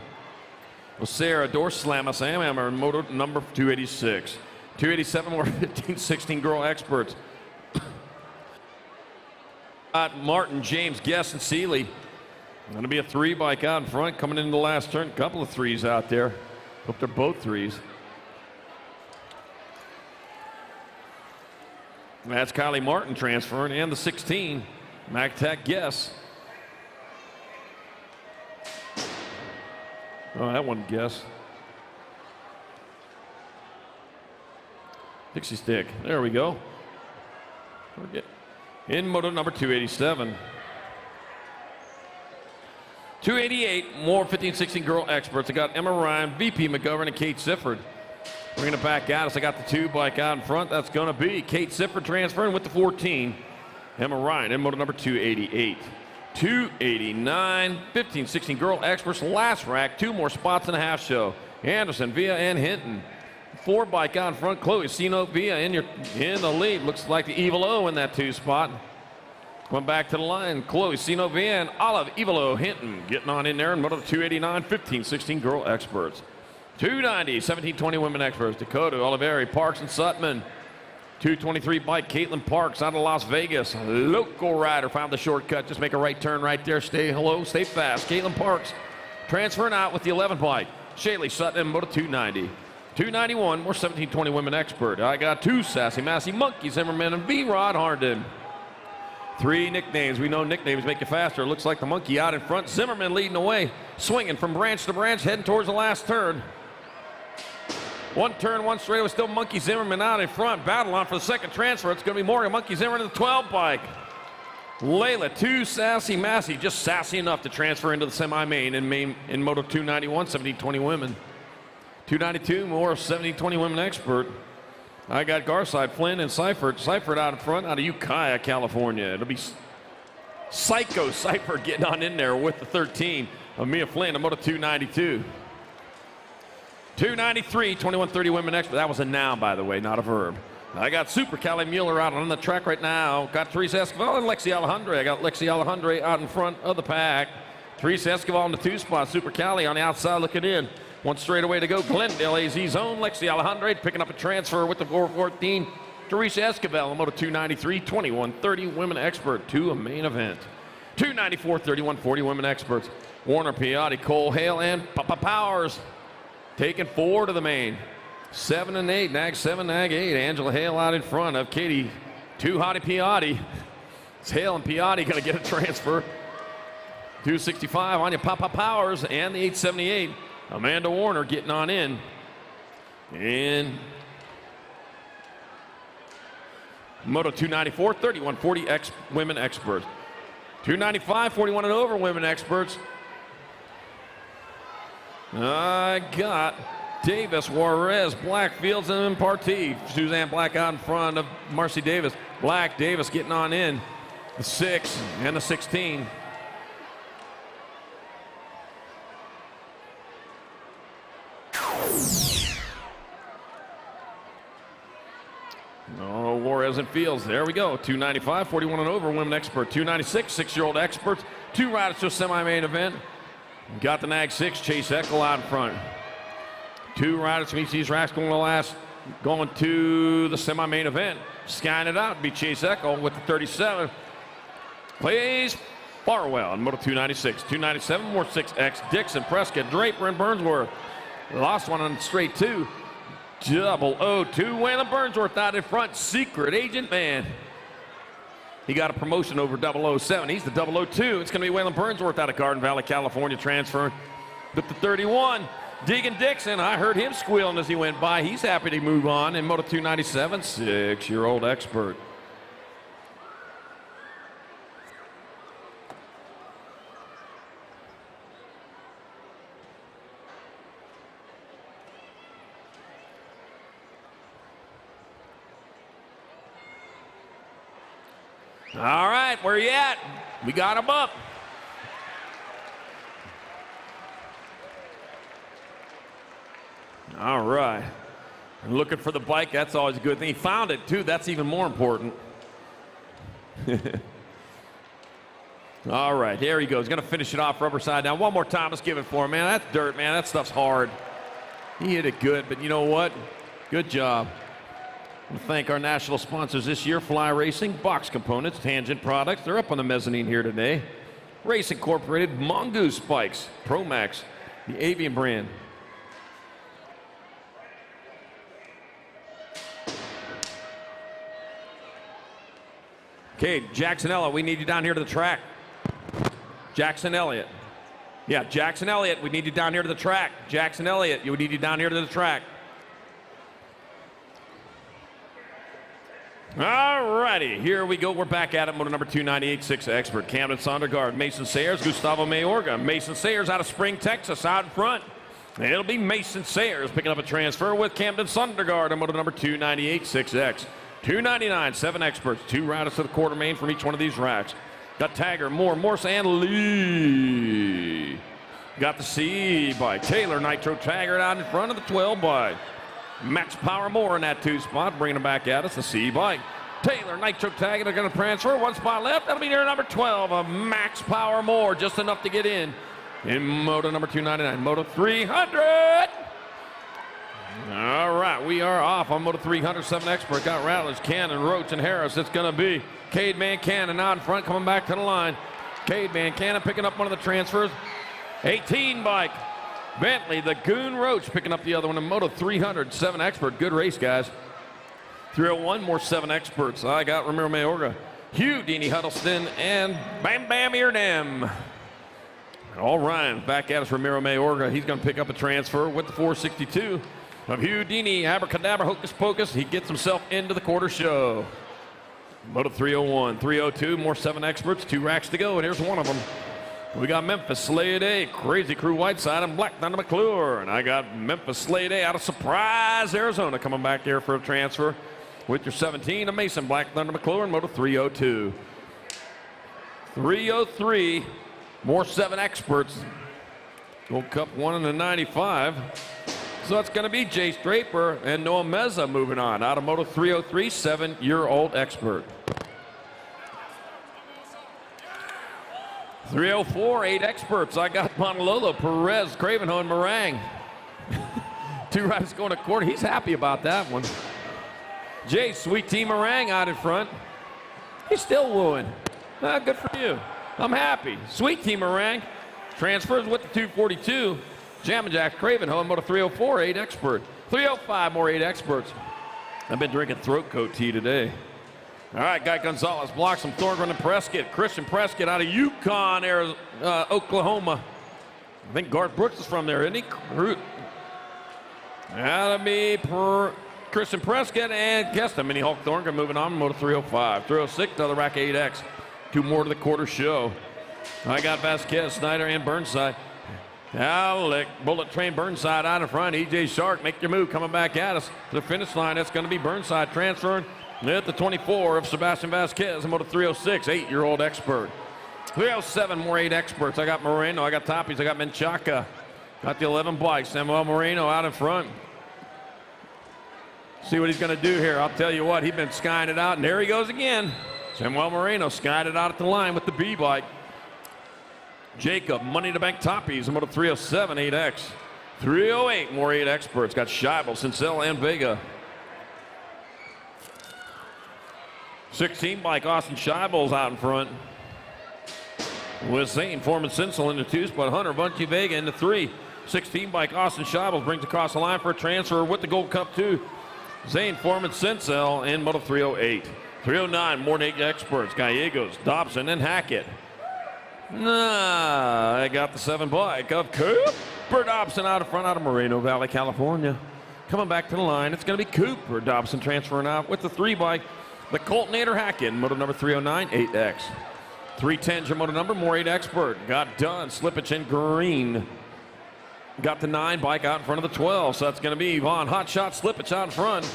Sarah Dorslama, Sam Emmer, Moto number 286. 287 more 15, 16 girl experts. Got Martin, James, Guess, and Seeley. Going to be a 3 bike out in front coming into the last turn. Couple of 3s out there. Hope they're both 3s. That's Kylie Martin transferring, and the 16, MacTac Guess. Oh, that one Guess. Pixie stick. There we go. In Moto number 287. 288, more 15, 16 girl experts. I got Emma Ryan, VP McGovern, and Kate Sifford. Bringing it back out as I got the 2 bike out in front. That's going to be Kate Sifford transferring with the 14. Emma Ryan in Moto number 288. 289, 15, 16 girl experts. Last rack, 2 more spots in the half show. Anderson, Villa, and Hinton. 4 bike out in front. Chloe Sino Villa in the lead. Looks like the Evil O in that 2 spot. Went back to the line. Chloe Sino Villa and Olive Evilo Hinton getting on in there in Moto 289, 15, 16 girl experts. 290, 17, 20 women experts. Dakota, Oliveri, Parks, and Sutman. 223 bike, Caitlin Parks out of Las Vegas. Local rider found the shortcut. Just make a right turn right there. Stay low, stay fast. Caitlin Parks transferring out with the 11 bike. Shaylee Sutton, Moto 290. 291, more 17, 20 women expert. I got 2 Sassy Massey Monkeys, Zimmerman, and V-Rod Harden. 3 nicknames. We know nicknames make you faster. Looks like the monkey out in front. Zimmerman leading the way, swinging from branch to branch, heading towards the last turn. 1 turn, 1 straight. It was still Monkey Zimmerman out in front. Battle on for the second transfer. It's going to be Morgan Monkey Zimmerman in the 12 bike. Layla, 2 Sassy Massey, just sassy enough to transfer into the semi-main in Moto 291, 17-20 women. 292, more 17-20 women expert. I got Garside, Flynn, and Seifert. Seifert out in front out of Ukiah, California. It'll be Psycho Seifert getting on in there with the 13 of Mia Flynn of Moto 292. 293, 21-30 women expert. That was a noun, by the way, not a verb. I got Super Callie Mueller out on the track right now. Got Teresa Escobar and Lexi Alejandre. I got Lexi Alejandre out in front of the pack. Teresa Escobar in the 2 spot. Super Callie on the outside looking in. 1 straightaway to go. Glendale AZ's own Lexi Alejandre picking up a transfer with the 414. Teresa Escobar, Moto 293, 21-30 women expert to a main event. 294, 31-40 women experts. Warner Piatti, Cole Hale, and Papa Powers taking 4 to the main. 7 and 8, nag 7, nag 8. Angela Hale out in front of Katie, 2 Hottie Piatti. It's Hale and Piatti going to get a transfer. 265, Anya Papa Powers, and the 878. Amanda Warner getting on in. And Moto 294, 31-40 women experts. 295, 41 and over women experts. I got Davis, Juarez, Blackfields, and Imparti. Suzanne Black out in front of Marcy Davis. Black, Davis getting on in. The 6 and the 16. Oh, Juarez and Fields. There we go. 295, 41 and over women expert. 296, 6-year-old experts. 2 riders to a semi-main event. Got the nag 6, Chase Eckel out in front. 2 riders from each of these racks going to the semi-main event. Skying it out, be Chase Eckel with the 37. Plays Farwell in Moto 296. 297, more 6X. Dixon, Prescott, Draper, and Burnsworth. Lost one on straight 2. 002, Waylon Burnsworth out in front. Secret Agent Man. He got a promotion over 007. He's the 002. It's going to be Waylon Burnsworth out of Garden Valley, California, transferring with the 31. Deegan Dixon, I heard him squealing as he went by. He's happy to move on in Moto 297, 6-year-old expert. All right, where you at? We got him up. All right. Looking for the bike, that's always a good thing. He found it, too. That's even more important. All right, here he goes. Going to finish it off rubber side down. One more time. Let's give it for him, man. That's dirt, man. That stuff's hard. He hit it good, but you know what? Good job. I want to thank our national sponsors this year, Fly Racing, Box Components, Tangent Products. They're up on the mezzanine here today. Race Incorporated, Mongoose Spikes, Pro Max, the Avian brand. Okay, Jackson Elliott, we need you down here to the track. Jackson Elliott. Yeah, Jackson Elliott, we need you down here to the track. Jackson Elliott, we need you down here to the track. All righty, here we go. We're back at it. Motor number 298, expert. Camden Sondergaard, Mason Sayers, Gustavo Mayorga. Mason Sayers out of Spring, Texas, out in front. And it'll be Mason Sayers picking up a transfer with Camden Sondergaard on motor number 298, 6X. 299, 7 experts. 2 riders to the quarter main from each one of these racks. Got Tagger, Moore, Morse, and Lee. Got the C by Taylor, Nitro Taggart out in front of the 12 by Max Power Moore in that 2 spot. Bringing it back at us, the C bike. Taylor, Nitro Taggart are going to transfer. 1 spot left. That'll be near number 12 of Max Power Moore. Just enough to get in moto number 299. Moto 300. All right, we are off on moto 300. 7 expert. Got Rattlers, Cannon, Roach, and Harris. It's going to be Cade Van Cannon out in front, coming back to the line. Cade Van Cannon picking up one of the transfers. 18 bike. Bentley, the Goon Roach picking up the other one in moto 300. 7 expert. Good race, guys. 301, more 7 experts. I got Ramiro Mayorga, Hugh Dini Huddleston, and Bam Bam Eardam. All right, back at us, Ramiro Mayorga. He's going to pick up a transfer with the 462 of Hugh Dini. Abracadabra, Hocus Pocus. He gets himself into the quarter show. Moto 301, 302, more 7 experts. 2 racks to go, and here's one of them. We got Memphis Slade A, Crazy Crew Whiteside, and Black Thunder McClure. And I got Memphis Slade A out of Surprise, Arizona, coming back here for a transfer with your 17 of Mason Black Thunder McClure in Moto 302. 303, more 7 experts. Gold Cup 1 in the 95. So it's going to be Jace Draper and Noah Meza moving on out of Moto 303, 7-year-old expert. 304, 8 experts. I got Montalolo, Perez, Cravenho, and Meringue. 2 riders going to quarter. He's happy about that one. Jay, Sweet Tea Meringue out in front. He's still wooing. Good for you. I'm happy. Sweet Tea Meringue transfers with the 242. Jammin' Jack Cravenho, Moto 304, 8 expert. 305, more 8 experts. I've been drinking throat coat tea today. All right, Guy Gonzalez blocks some Thorngren and Prescott. Christian Prescott out of Yukon, Oklahoma. I think Garth Brooks is from there, isn't he? That'll be Christian Prescott and Keston. Mini Hulk Thorngren moving on, Moto 305. 306, another rack 8X. 2 more to the quarter show. I got Vasquez, Snyder, and Burnside. Alec, Bullet Train Burnside out in front. EJ Shark, make your move, coming back at us to the finish line. That's going to be Burnside transferring at the 24 of Sebastian Vasquez, Moto 306, 8-year-old expert. 307, more 8 experts. I got Moreno, I got Toppies, I got Menchaca. Got the 11 bikes. Samuel Moreno out in front. See what he's going to do here. I'll tell you what, he's been skying it out, and there he goes again. Samuel Moreno skied it out at the line with the B bike. Jacob, Money to Bank Toppies, Moto 307, 8X. 308, more 8 experts. Got Scheibel, Sincel, and Vega. 16 bike, Austin Scheibel's out in front. With Zane, Foreman Sincel in the 2 spot. Hunter, Bunty, Vega in the 3. 16 bike, Austin Scheibel brings across the line for a transfer with the Gold Cup 2. Zane, Foreman, Sincel in Moto 308. 309, more than 8 experts. Gallegos, Dobson, and Hackett. I got the 7 bike of Cooper Dobson out in front out of Moreno Valley, California. Coming back to the line, it's going to be Cooper Dobson transferring out with the 3 bike. The Coltonator Hackett, moto number 309, 8X. 310's your moto number, more 8 expert. Got done, Slippage in green. Got the 9 bike out in front of the 12, so that's going to be Yvonne Hotshot Slippage out in front.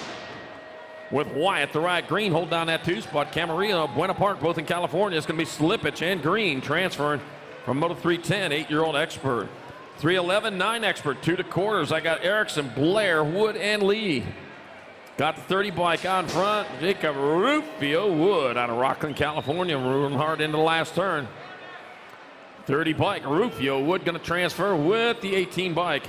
with Wyatt, the right. Green hold down that 2 spot. Camarillo, Buena Park, both in California. It's going to be Slipich and Green transferring from Moto 310, 8-year-old expert. 311, 9 expert, 2 to quarters. I got Erickson, Blair, Wood, and Lee. Got the 30 bike out in front. Jacob Rufio Wood out of Rockland, California, rolling hard into the last turn. 30 bike, Rufio Wood going to transfer with the 18 bike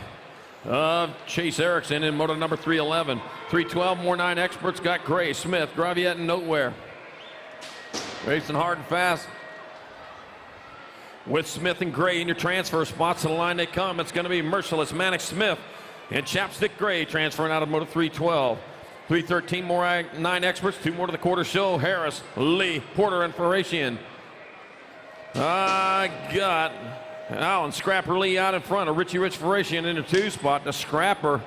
of Chase Erickson in moto number 311. 312, more 9 experts. Got Gray, Smith, Graviette, and Noteware. Racing hard and fast. With Smith and Gray in your transfer spots, to the line they come. It's going to be Merciless, Manic Smith, and Chapstick Gray transferring out of moto 312. 313, more 9 experts. 2 more to the quarter show. Harris, Lee, Porter, and Faratian. I got Alan Scrapper Lee out in front of Richie Rich Faratian in the 2 spot. The Scrapper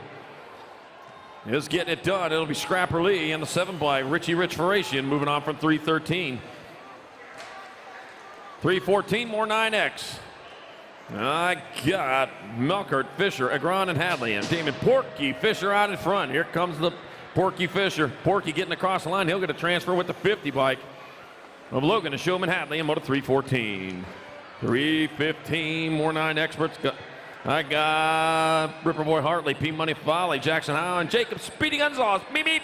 is getting it done. It'll be Scrapper Lee in the 7 by Richie Rich Faratian, moving on from 313. 314, more 9X. I got Melkert, Fisher, Agron, and Hadley, and Damon Porky Fisher out in front. Here comes the Porky Fisher. Porky getting across the line. He'll get a transfer with the 50 bike of Logan and Showman Hadley in moto 314. 315, more 9 experts. I got Ripper Boy Hartley, P Money Folly, Jackson Howe, and Jacob Speedy Gonzalez. Beep, beep.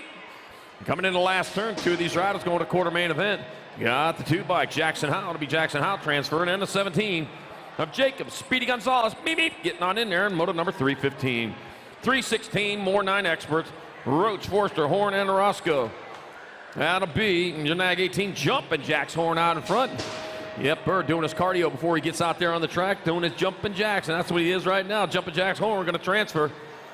Coming in the last turn, 2 of these riders going to quarter main event. Got the 2 bike, Jackson Howe. It'll be Jackson Howe transferring, and the 17 of Jacob Speedy Gonzalez. Beep, beep. Getting on in there in moto number 315. 316, more 9 experts. Roach, Forster, Horn, and Orozco. That'll be Janag 18 jumping Jack's Horn out in front. Yep, Bird doing his cardio before he gets out there on the track, doing his jumping jacks, and that's what he is right now. Jumping Jack's Horn. We're going to transfer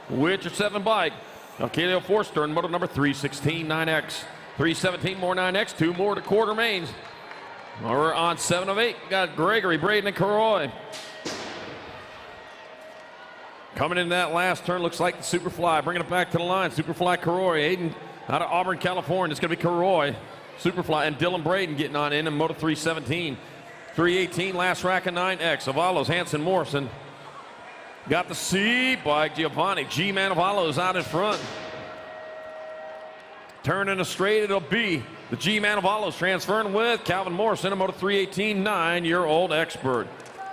with your 7 bike. Calio Forster in moto number 316, 9X. 317, more 9X, 2 more to quarter mains. We're on 7 of 8. Got Gregory, Braden, and Karoy. Coming in that last turn, looks like the Superfly. Bringing it back to the line. Superfly Karoy. Aiden out of Auburn, California. It's going to be Karoy, Superfly, and Dylan Braden getting on in moto 317. 318, last rack of 9X. Avalos, Hanson, Morrison. Got the C bike, Giovanni. G-Man Avalos out in front. Turning a straight, it'll be the G-Man Avalos transferring with Calvin Morrison, a moto 318, 9-year-old expert.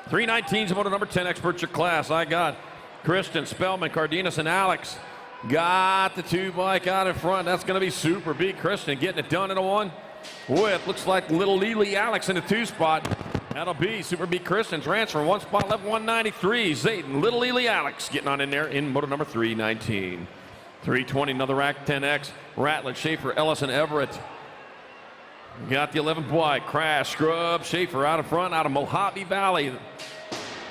319's moto number 10 expert, your class. I got Christian, Spellman, Cardenas, and Alex. Got the 2 bike out in front. That's going to be Super B Christian getting it done in a 1 with, looks like Little Lily Alex in the 2 spot. That'll be Super B Christian transfer. 1 spot left, 193. Zayden, Little Lily Alex getting on in there in moto number 319. 320, another rack 10X. Rattler, Schaefer, Ellis, and Everett. Got the 11 bike. Crash, Scrub, Schaefer out in front, out of Mojave Valley,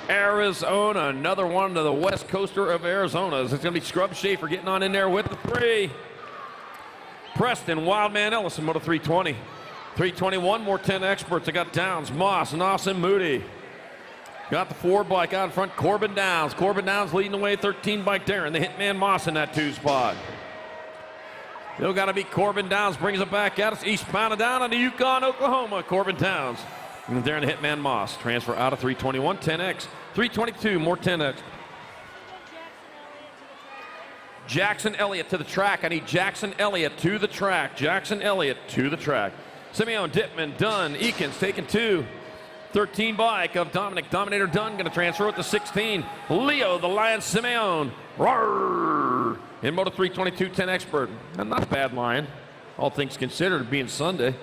Arizona. Another one to the west coaster of Arizona. It's going to be Scrub Schaefer getting on in there with the 3. Preston, Wildman Ellis in moto 320. 321, more 10 experts. I got Downs, Moss, and Austin Moody. Got the 4 bike out in front, Corbin Downs. Corbin Downs leading the way, 13 bike Darren. The Hitman Moss in that 2 spot. Still got to be Corbin Downs, brings it back at us. Eastbound and down on the Yukon, Oklahoma. Corbin Downs. And Darren the Hitman Moss. Transfer out of 321, 10X. 322, more 10X. Jackson Elliott to the track. I need Jackson Elliott to the track. Jackson Elliott to the track. Simeon, Dittman, Dunn, Eakins taking 2. 13 bike of Dominic. Dominator Dunn going to transfer with the 16. Leo, the Lion Simeon. Roar! In moto 322, 10 expert. Not a bad line, all things considered, being Sunday.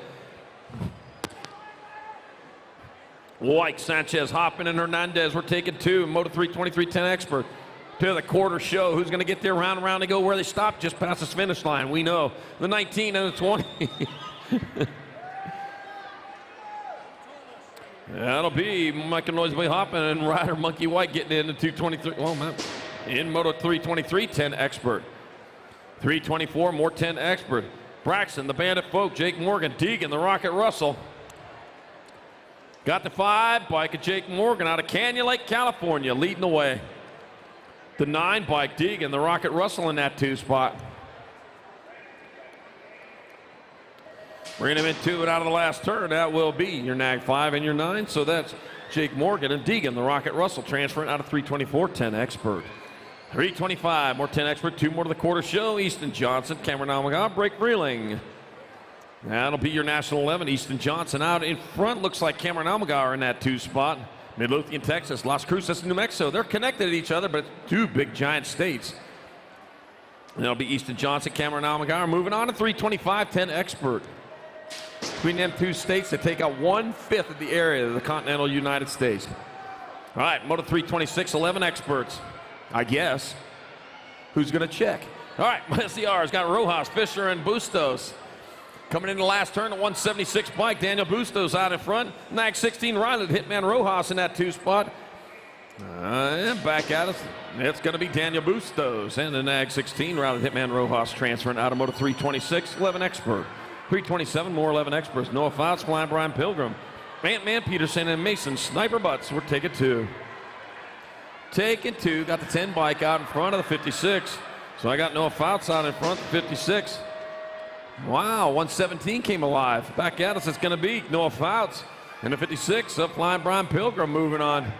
White, Sanchez, Hoffman, and Hernandez. We're taking 2. Moto 323, 10 expert. To the quarter show. Who's going to get there? Round and round they go. Where they stop, just past this finish line. We know. The 19 and the 20. That'll be Michael Noiseby Hoffman and Ryder Monkey White getting into 223. Oh, man. In moto 323, 10 expert. 324, more 10 expert. Braxton, the Bandit Folk, Jake Morgan, Deegan, the Rocket Russell. Got the 5 bike of Jake Morgan out of Canyon Lake, California, leading the way. The 9 bike, Deegan, the Rocket Russell in that 2 spot. Bringing him into it out of the last turn. That will be your Nag 5 and your 9. So that's Jake Morgan and Deegan, the Rocket Russell, transferring out of 324, 10 expert. 325, more 10 expert, 2 more to the quarter show. Easton Johnson, Cameron Almaga, break reeling. That'll be your National 11. Easton Johnson out in front. Looks like Cameron Almaga in that 2 spot. Midlothian, Texas, Las Cruces, New Mexico. They're connected to each other, but 2 big giant states. And that'll be Easton Johnson, Cameron Almaga. Moving on to 325, 10 expert. Between them 2 states, they take out 1/5 of the area of the continental United States. All right, Moto 326, 11 experts. I guess. Who's going to check? All right, SCR's got Rojas, Fisher, and Bustos. Coming into the last turn, the 176 bike, Daniel Bustos out in front. Nag 16 Riley, Hitman Rojas in that 2 spot. And back at us, it's going to be Daniel Bustos. And the Nag 16 Riley, Hitman Rojas transferring out of Moto 326, 11 expert. 327, more 11 experts. Noah Fouts, Flying Brian Pilgrim. Ant-Man Peterson and Mason Sniper Butts. We're taking 2. Taking 2, got the 10 bike out in front of the 56. So I got Noah Fouts out in front of the 56. Wow, 117 came alive. Back at us, it's going to be Noah Fouts. And the 56, Flying Brian Pilgrim moving on.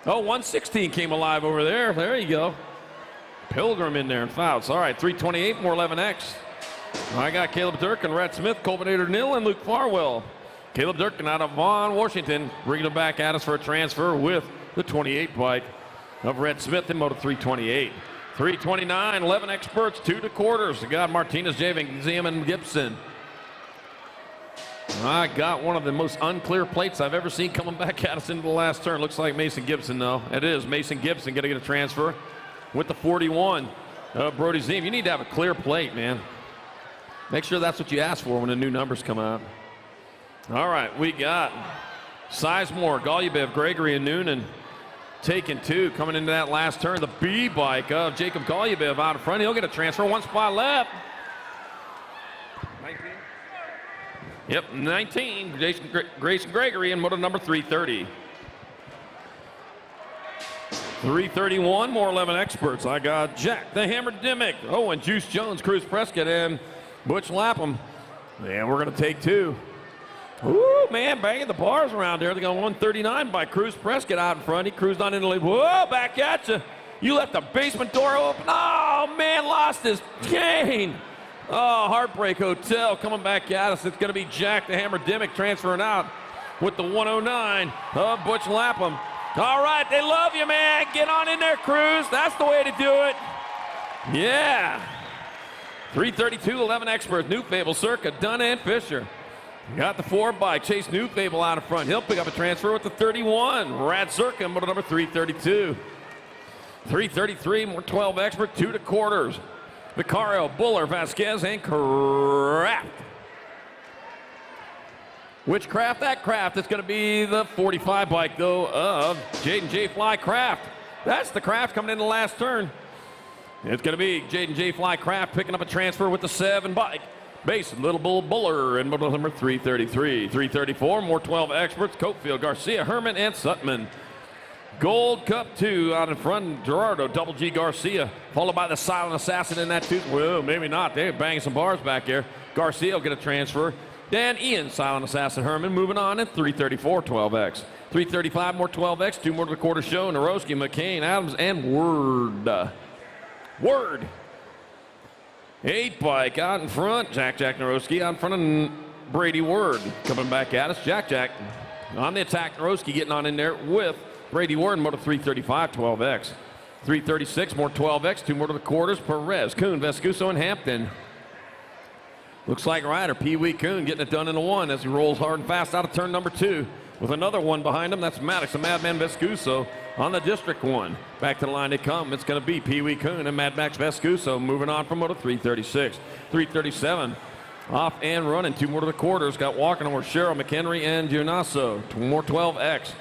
Oh, 116 came alive over there. There you go. Pilgrim in there and Fouts. All right, 328, more 11X. I got Caleb Durkin, Red Smith, Colbinator Nil, and Luke Farwell. Caleb Durkin out of Vaughan, Washington, bringing it back at us for a transfer with the 28 bike of Red Smith in Moto 328. 329, 11 experts, 2 to quarters. We got Martinez, Javing, Ziam, and Gibson. I got one of the most unclear plates I've ever seen coming back at us into the last turn. Looks like Mason Gibson, though. It is Mason Gibson going to get a transfer with the 41. Brody Ziam, you need to have a clear plate, man. Make sure that's what you ask for when the new numbers come out. All right, we got Sizemore, Golubov, Gregory, and Noonan taking 2. Coming into that last turn, the B bike of Jacob Golubov out in front. He'll get a transfer, 1 spot left. 19. Yep, 19. Grayson Gregory in moto number 330. 331, more 11 experts. I got Jack the Hammer Dimmick. Oh, and Juice Jones, Cruz Prescott, and Butch Lapham. And we're going to take 2. Ooh, man, banging the bars around there. They got 139 by Cruz Prescott out in front. He cruised on into the lead. Whoa, back at you. You left the basement door open. Oh, man, lost his chain. Oh, Heartbreak Hotel coming back at us. It's going to be Jack the Hammer Dimmick transferring out with the 109 of Butch Lapham. All right, they love you, man. Get on in there, Cruz. That's the way to do it. Yeah. 332, 11 experts. New Fable, Circa, Dunn, and Fisher. Got the 4 bike. Chase New Fable out in front. He'll pick up a transfer with the 31. Rad Circa, motor number 332. 333, more 12 expert, 2 to quarters. Vicario, Buller, Vasquez, and Kraft. Which Kraft? That Kraft is going to be the 45 bike, though, of Jaden J. Fly Kraft. That's the Kraft coming in the last turn. It's going to be Jaden J. Fly Kraft picking up a transfer with the 7 bike. Base, Little Bull Buller in model number 333. 334, more 12 experts. Coatfield, Garcia, Herman, and Sutman. Gold Cup 2 out in front, Gerardo, Double G Garcia, followed by the Silent Assassin in that 2. Well, maybe not. They're banging some bars back there. Garcia will get a transfer. Dan Ian, Silent Assassin Herman, moving on at 334, 12X. 335, more 12X, 2 more to the quarter show. Narowski, McCain, Adams, and Word. 8 bike out in front. Jack Narowski out in front of Brady Word. Coming back at us. Jack on the attack. Narowski getting on in there with Brady Ward, motor 335, 12X. 336, more 12X, 2 more to the quarters. Perez, Kuhn, Vescuso, and Hampton. Looks like rider Pee Wee Kuhn getting it done in a 1 as he rolls hard and fast out of turn number 2. With another 1 behind him, that's Maddox, the Madman Vescuso on the District 1. Back to the line they come. It's going to be Pee Wee Kuhn and Mad Max Vescuso moving on from motor 336. 337, off and running. 2 more to the quarters. Got walking over Cheryl, McHenry, and Gianasso. 2 more 12X.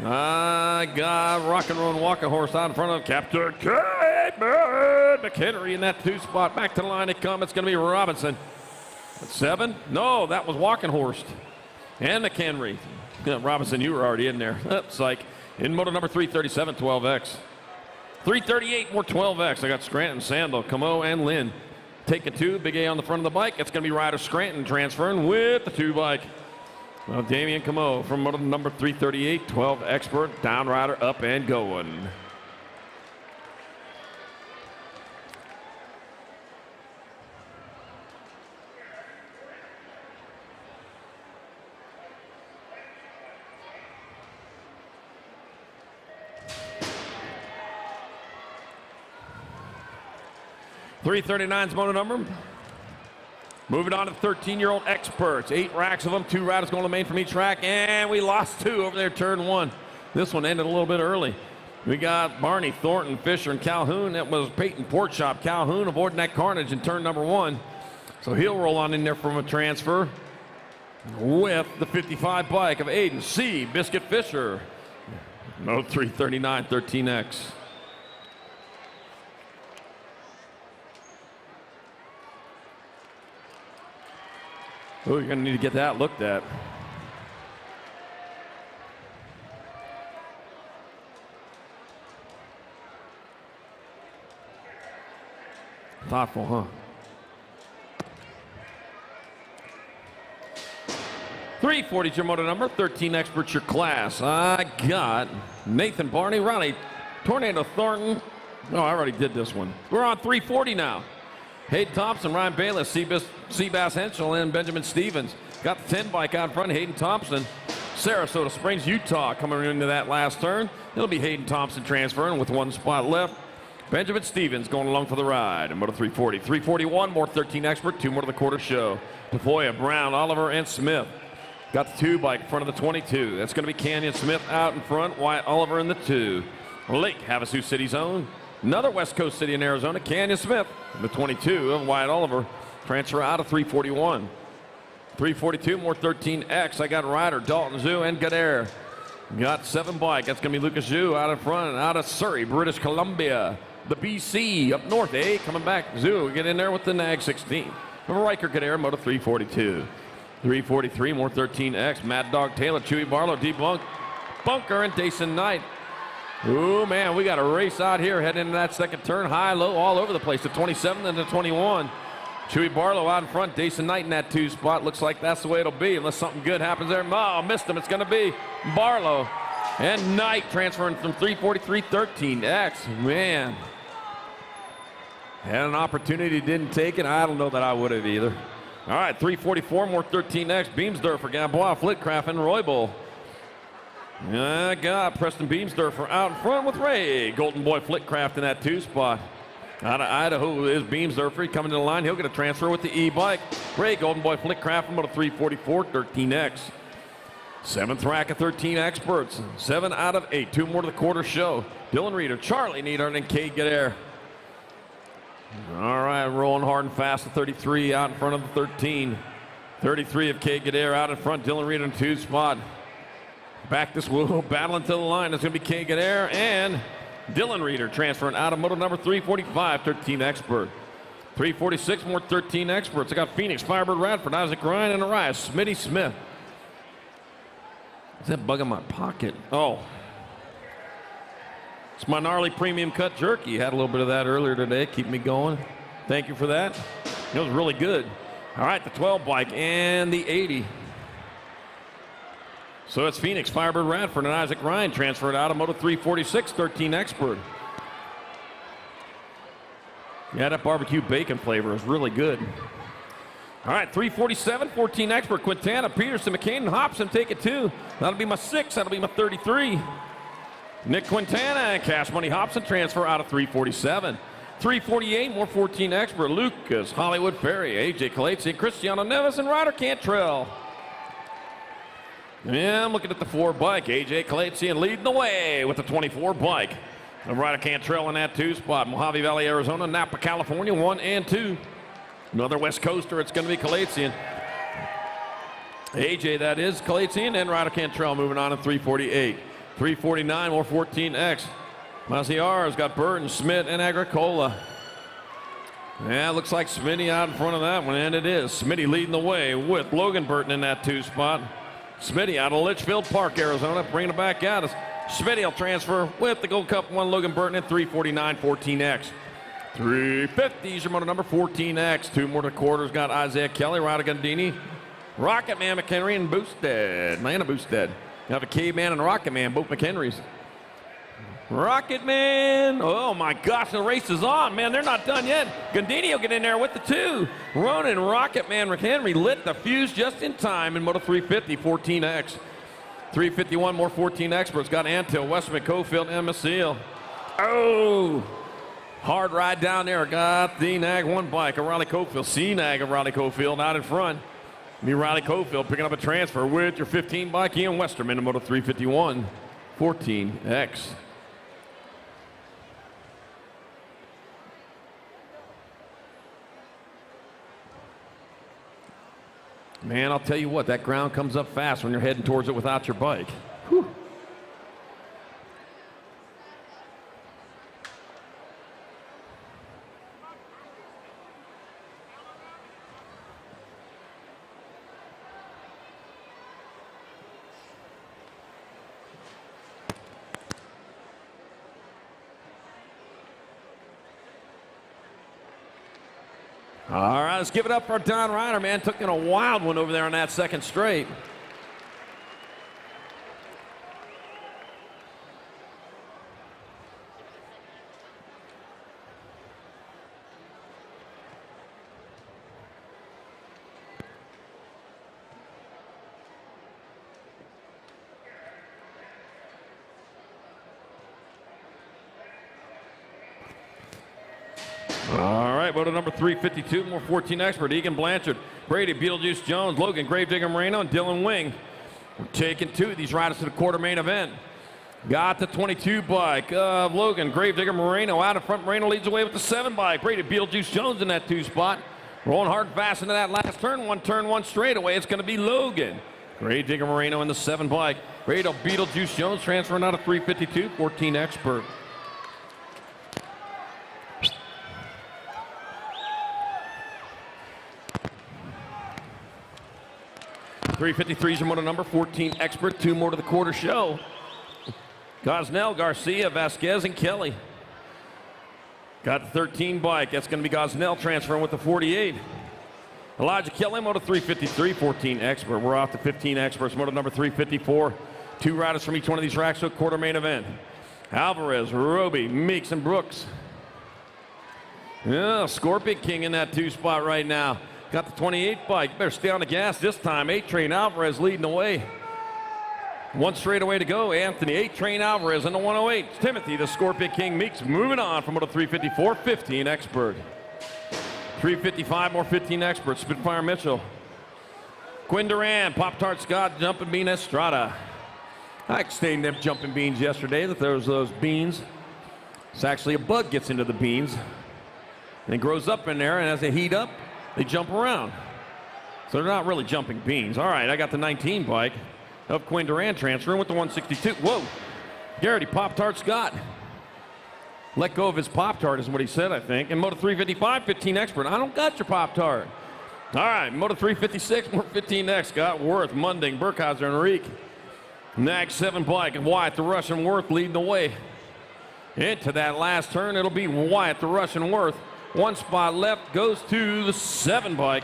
I got Rock and Roll Walking Horse out in front of Captain Cameron McHenry in that 2 spot. Back to the line they come. It's going to be Robinson. 7? No, that was Walking Horse. And McHenry. Yeah, Robinson, you were already in there. That's like in motor number 337, 12X. 338, more 12X. I got Scranton, Sandal, Camo, and Lynn. Taking 2, Big A on the front of the bike. It's going to be Ryder Scranton transferring with the 2 bike. Well, Damian Camo from motor number 338, 12 expert, down rider, up and going. 339's moto number. Moving on to 13-year-old experts. 8 racks of them, 2 riders going to main from each rack, and we lost 2 over there, turn 1. This one ended a little bit early. We got Barney, Thornton, Fisher, and Calhoun. That was Peyton Portchop. Calhoun avoiding that carnage in turn number 1. So he'll roll on in there from a transfer with the 55 bike of Aiden C. Biscuit Fisher. No 339 13X. Oh, you're going to need to get that looked at. Thoughtful, huh? 340's your moto number, 13 experts your class. I got Nathan Barney, Ronnie, Tornado Thornton. No, I already did this one. We're on 340 now. Hayden Thompson, Ryan Bayless, Seabass Henschel, and Benjamin Stevens. Got the 10 bike out front, Hayden Thompson. Sarasota Springs, Utah, coming into that last turn. It'll be Hayden Thompson transferring with 1 spot left. Benjamin Stevens going along for the ride in Moto 340. 341, more 13 expert, 2 more to the quarter show. Tafoya, Brown, Oliver, and Smith. Got the 2 bike in front of the 22. That's going to be Canyon Smith out in front, Wyatt Oliver in the 2. Lake Havasu City's own. Another West Coast city in Arizona, Canyon Smith, the 22 of Wyatt Oliver. Transfer out of 341. 342, more 13X. I got Ryder, Dalton Zhu, and Gader. Got 7 bike. That's going to be Lucas Zhu out in front, out of Surrey, British Columbia. The BC up north, coming back. Zhu, get in there with the NAG 16. Riker Gader, Moto 342. 343, more 13X. Mad Dog Taylor, Chewy Barlow, D-Bunk, Bunker, and Dason Knight. Oh, man, we got a race out here heading into that second turn. High, low, all over the place. The 27 and the 21. Chewy Barlow out in front. Dason Knight in that 2 spot. Looks like that's the way it'll be unless something good happens there. Oh, missed him. It's going to be Barlow. And Knight transferring from 343 13X. Man. Had an opportunity, didn't take it. I don't know that I would have either. All right, 344, more 13X. Beamsdorfer, Gamboa, Flitcraft, and Roybal. I got Preston Beamsdorfer out in front with Ray. Golden Boy Flitcraft in that 2 spot. Out of Idaho is Beamsdorfer coming to the line. He'll get a transfer with the E-bike. Ray Golden Boy Flitcraft from about a 344 13X. 7th rack of 13 experts. 7 out of 8. 2 more to the quarter show. Dylan Reeder, Charlie Needhart, and Cade Gader. All right, rolling hard and fast. The 33 out in front of the 13. 33 of Cade Gader out in front. Dylan Reeder in 2 spot. Back this wheel, battling to the line. It's going to be Cade Gader and Dylan Reeder transferring out of moto number 345, 13 expert. 346, more 13 experts. I got Phoenix, Firebird Radford, Isaac Ryan, and Arias, Smitty Smith. Is that bug in my pocket? Oh. It's my gnarly premium cut jerky. Had a little bit of that earlier today. Keep me going. Thank you for that. It was really good. All right, the 12 bike and the 80. So it's Phoenix, Firebird Radford, and Isaac Ryan transferred out of Moto 346, 13 expert. Yeah, that barbecue bacon flavor is really good. All right, 347, 14 expert. Quintana, Peterson, McCain, and Hobson take it 2. That'll be my 6. That'll be my 33. Nick Quintana and Cash Money Hobson transfer out of 347. 348, more 14 expert. Lucas, Hollywood Ferry, AJ Coletzi, Cristiano Neves, and Ryder Cantrell. Yeah, I'm looking at the 4 bike. AJ Coletzi and leading the way with the 24 bike. Ryder Cantrell in that 2 spot. Mojave Valley, Arizona, Napa, California, 1 and 2. Another West Coaster. It's going to be Coletzi. AJ, that is Coletzi, and Ryder Cantrell moving on to 348. 349, more 14X. Maziar's got Burton, Smith, and Agricola. Yeah, looks like Smitty out in front of that one, and it is. Smitty leading the way with Logan Burton in that 2 spot. Smitty out of Litchfield Park, Arizona, bringing it back out. Smitty will transfer with the Gold Cup 1 Logan Burton at 349 14X. 350 is your moto number 14X. 2 more to quarters. Got Isaiah Kelly, Ryder Gandini, Rocket Man McHenry, and Boosted. Lana Boosted. You have a K-Man and a Rocket Man, both McHenrys. Rocket Man, oh my gosh, the race is on, man, they're not done yet. Gandini will get in there with the 2. Ronan, Rocket Man, McHenry lit the fuse just in time in Moto 350, 14X. 351, more 14 experts. Got Antil, Westman, Cofield, and Maciel. Oh, Hard ride down there. Got the Nag 1 bike of Riley Cofield. C-Nag of Riley Cofield out in front. Me, Riley Cofield, picking up a transfer with your 15 bike, Ian Westerman in Moto 351, 14X. Man, I'll tell you what, that ground comes up fast when you're heading towards it without your bike. Whew. All right, let's give it up for Don Ryder, man. Took in a wild one over there on that second straight. All right, moto number 352, more 14 expert, Egan Blanchard, Brady, Beetlejuice Jones, Logan, Gravedigger Moreno, and Dylan Wing. We're taking two of these riders to the quarter main event. Got the 22 bike of Logan, Gravedigger Moreno out in front. Moreno leads away with the 7 bike. Brady, Beetlejuice Jones in that 2 spot. Rolling hard and fast into that last turn, one straightaway. It's going to be Logan. Gravedigger Moreno in the 7 bike. Brady, Beetlejuice Jones transferring out of 352, 14 expert. .353 is your moto number, 14 expert, 2 more to the quarter show. Gosnell, Garcia, Vasquez, and Kelly. Got the 13 bike. That's going to be Gosnell transferring with the 48. Elijah Kelly, moto 353, 14 expert. We're off to 15 experts, moto number 354. 2 riders from each one of these racks to a quarter main event. Alvarez, Roby, Meeks, and Brooks. Yeah, Scorpion King in that 2 spot right now. Got the 28 bike. Better stay on the gas this time. 8-Train Alvarez leading the way. 1 straightaway to go. Anthony, 8-Train Alvarez in the 108. Timothy, the Scorpion King Meeks, moving on from moto 354, 15 expert. 355, more 15 experts. Spitfire Mitchell. Quinn Duran, Pop-Tart Scott, Jumping Bean Estrada. I explained them jumping beans yesterday, that there was those beans. It's actually a bug gets into the beans and it grows up in there, and as they heat up, they jump around. So they're not really jumping beans. All right, I got the 19 bike of Quinn Duran transferring with the 162. Whoa, Garrity, Pop-Tart Scott. Let go of his Pop-Tart is what he said, I think. And moto 355, 15 expert. I don't got your Pop-Tart. All right, moto 356, more 15X. Scott Worth, Munding, Burkhauser, and Reek. Nag 7 bike and Wyatt the Russian Worth leading the way. Into that last turn, it'll be Wyatt the Russian Worth. 1 spot left goes to the 7 bike.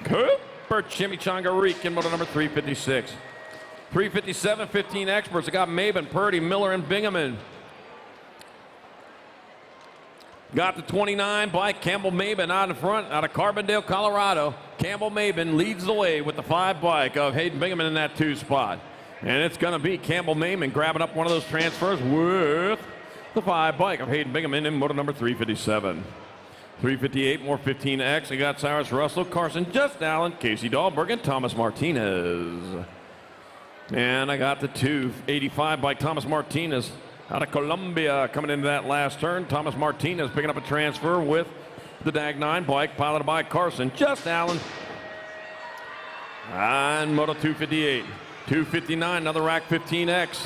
Cooper Chimichanga Reek in moto number 356. 357, 15 experts. I got Maben, Purdy, Miller, and Bingaman. Got the 29 bike, Campbell Maben out in front, out of Carbondale, Colorado. Campbell Maben leads the way with the 5 bike of Hayden Bingaman in that 2 spot. And it's going to be Campbell Maben grabbing up one of those transfers with the 5 bike of Hayden Bingaman in moto number 357. 358, more 15X. I got Cyrus Russell, Carson Just Allen, Casey Dahlberg, and Thomas Martinez. And I got the 285 by Thomas Martinez out of Colombia coming into that last turn. Thomas Martinez picking up a transfer with the DAG 9 bike piloted by Carson Just Allen. And moto 258. 259, another rack 15X.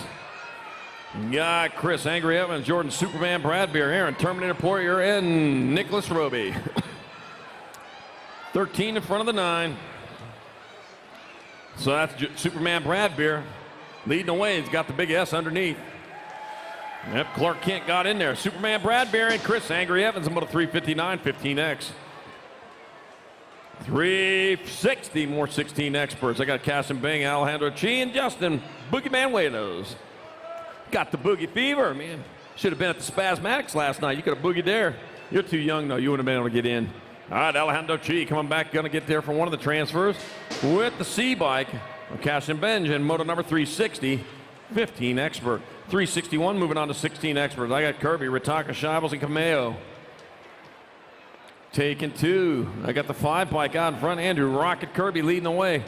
Got Chris Angry Evans, Jordan Superman Bradbeer, Aaron Terminator Poirier, and Nicholas Roby. 13 in front of the 9. So that's Superman Bradbeer leading the way. He's got the big S underneath. Yep, Clark Kent got in there. Superman Bradbeer and Chris Angry Evans in moto 359, 15X. 360, more 16 experts. I got Cass and Bing, Alejandro Chi, and Justin Boogeyman Wados. Got the boogie fever, man. Should have been at the Spasmatics last night. You could have boogied there. You're too young, though. You wouldn't have been able to get in. All right, Alejandro Chi coming back, going to get there for one of the transfers with the C bike of Cash and Benj in moto number 360, 15 expert. 361 moving on to 16 experts. I got Kirby, Ritaka, Shivels, and Cameo. taking 2. I got the 5 bike out in front. Andrew Rocket Kirby leading the way.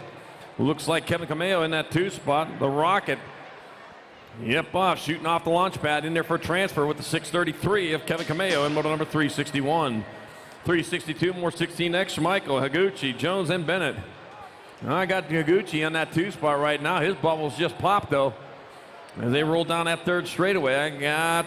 Looks like Kevin Cameo in that 2 spot. The Rocket. Yep, off, shooting off the launch pad in there for a transfer with the 633 of Kevin Cameo in moto number 361. 362, more 16X, Michael, Higuchi, Jones, and Bennett. I got Higuchi on that 2 spot right now. His bubbles just popped, though. As they roll down that 3rd straightaway, I got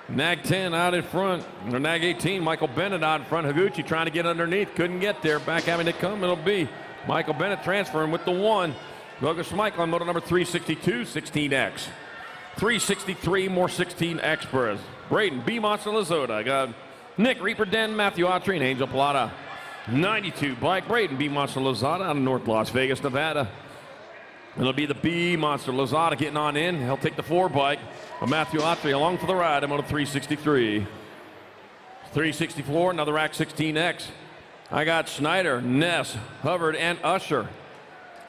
Nag 10 out in front, or Nag 18, Michael Bennett out in front. Higuchi trying to get underneath, couldn't get there. Back having to come, it'll be Michael Bennett transferring with the 1. Douglas Michael on moto number 362, 16X. 363, more 16X for us. Braden, B. Monster Lazota. I got Nick Reaper Den, Matthew Autry, and Angel Plata. 92 bike, Braden B. Monster Lozada out of North Las Vegas, Nevada. It'll be the B. Monster Lozada getting on in. He'll take the 4 bike of Matthew Autry along for the ride. I'm on a 363. 364, another rack 16X. I got Schneider, Ness, Hubbard, and Usher.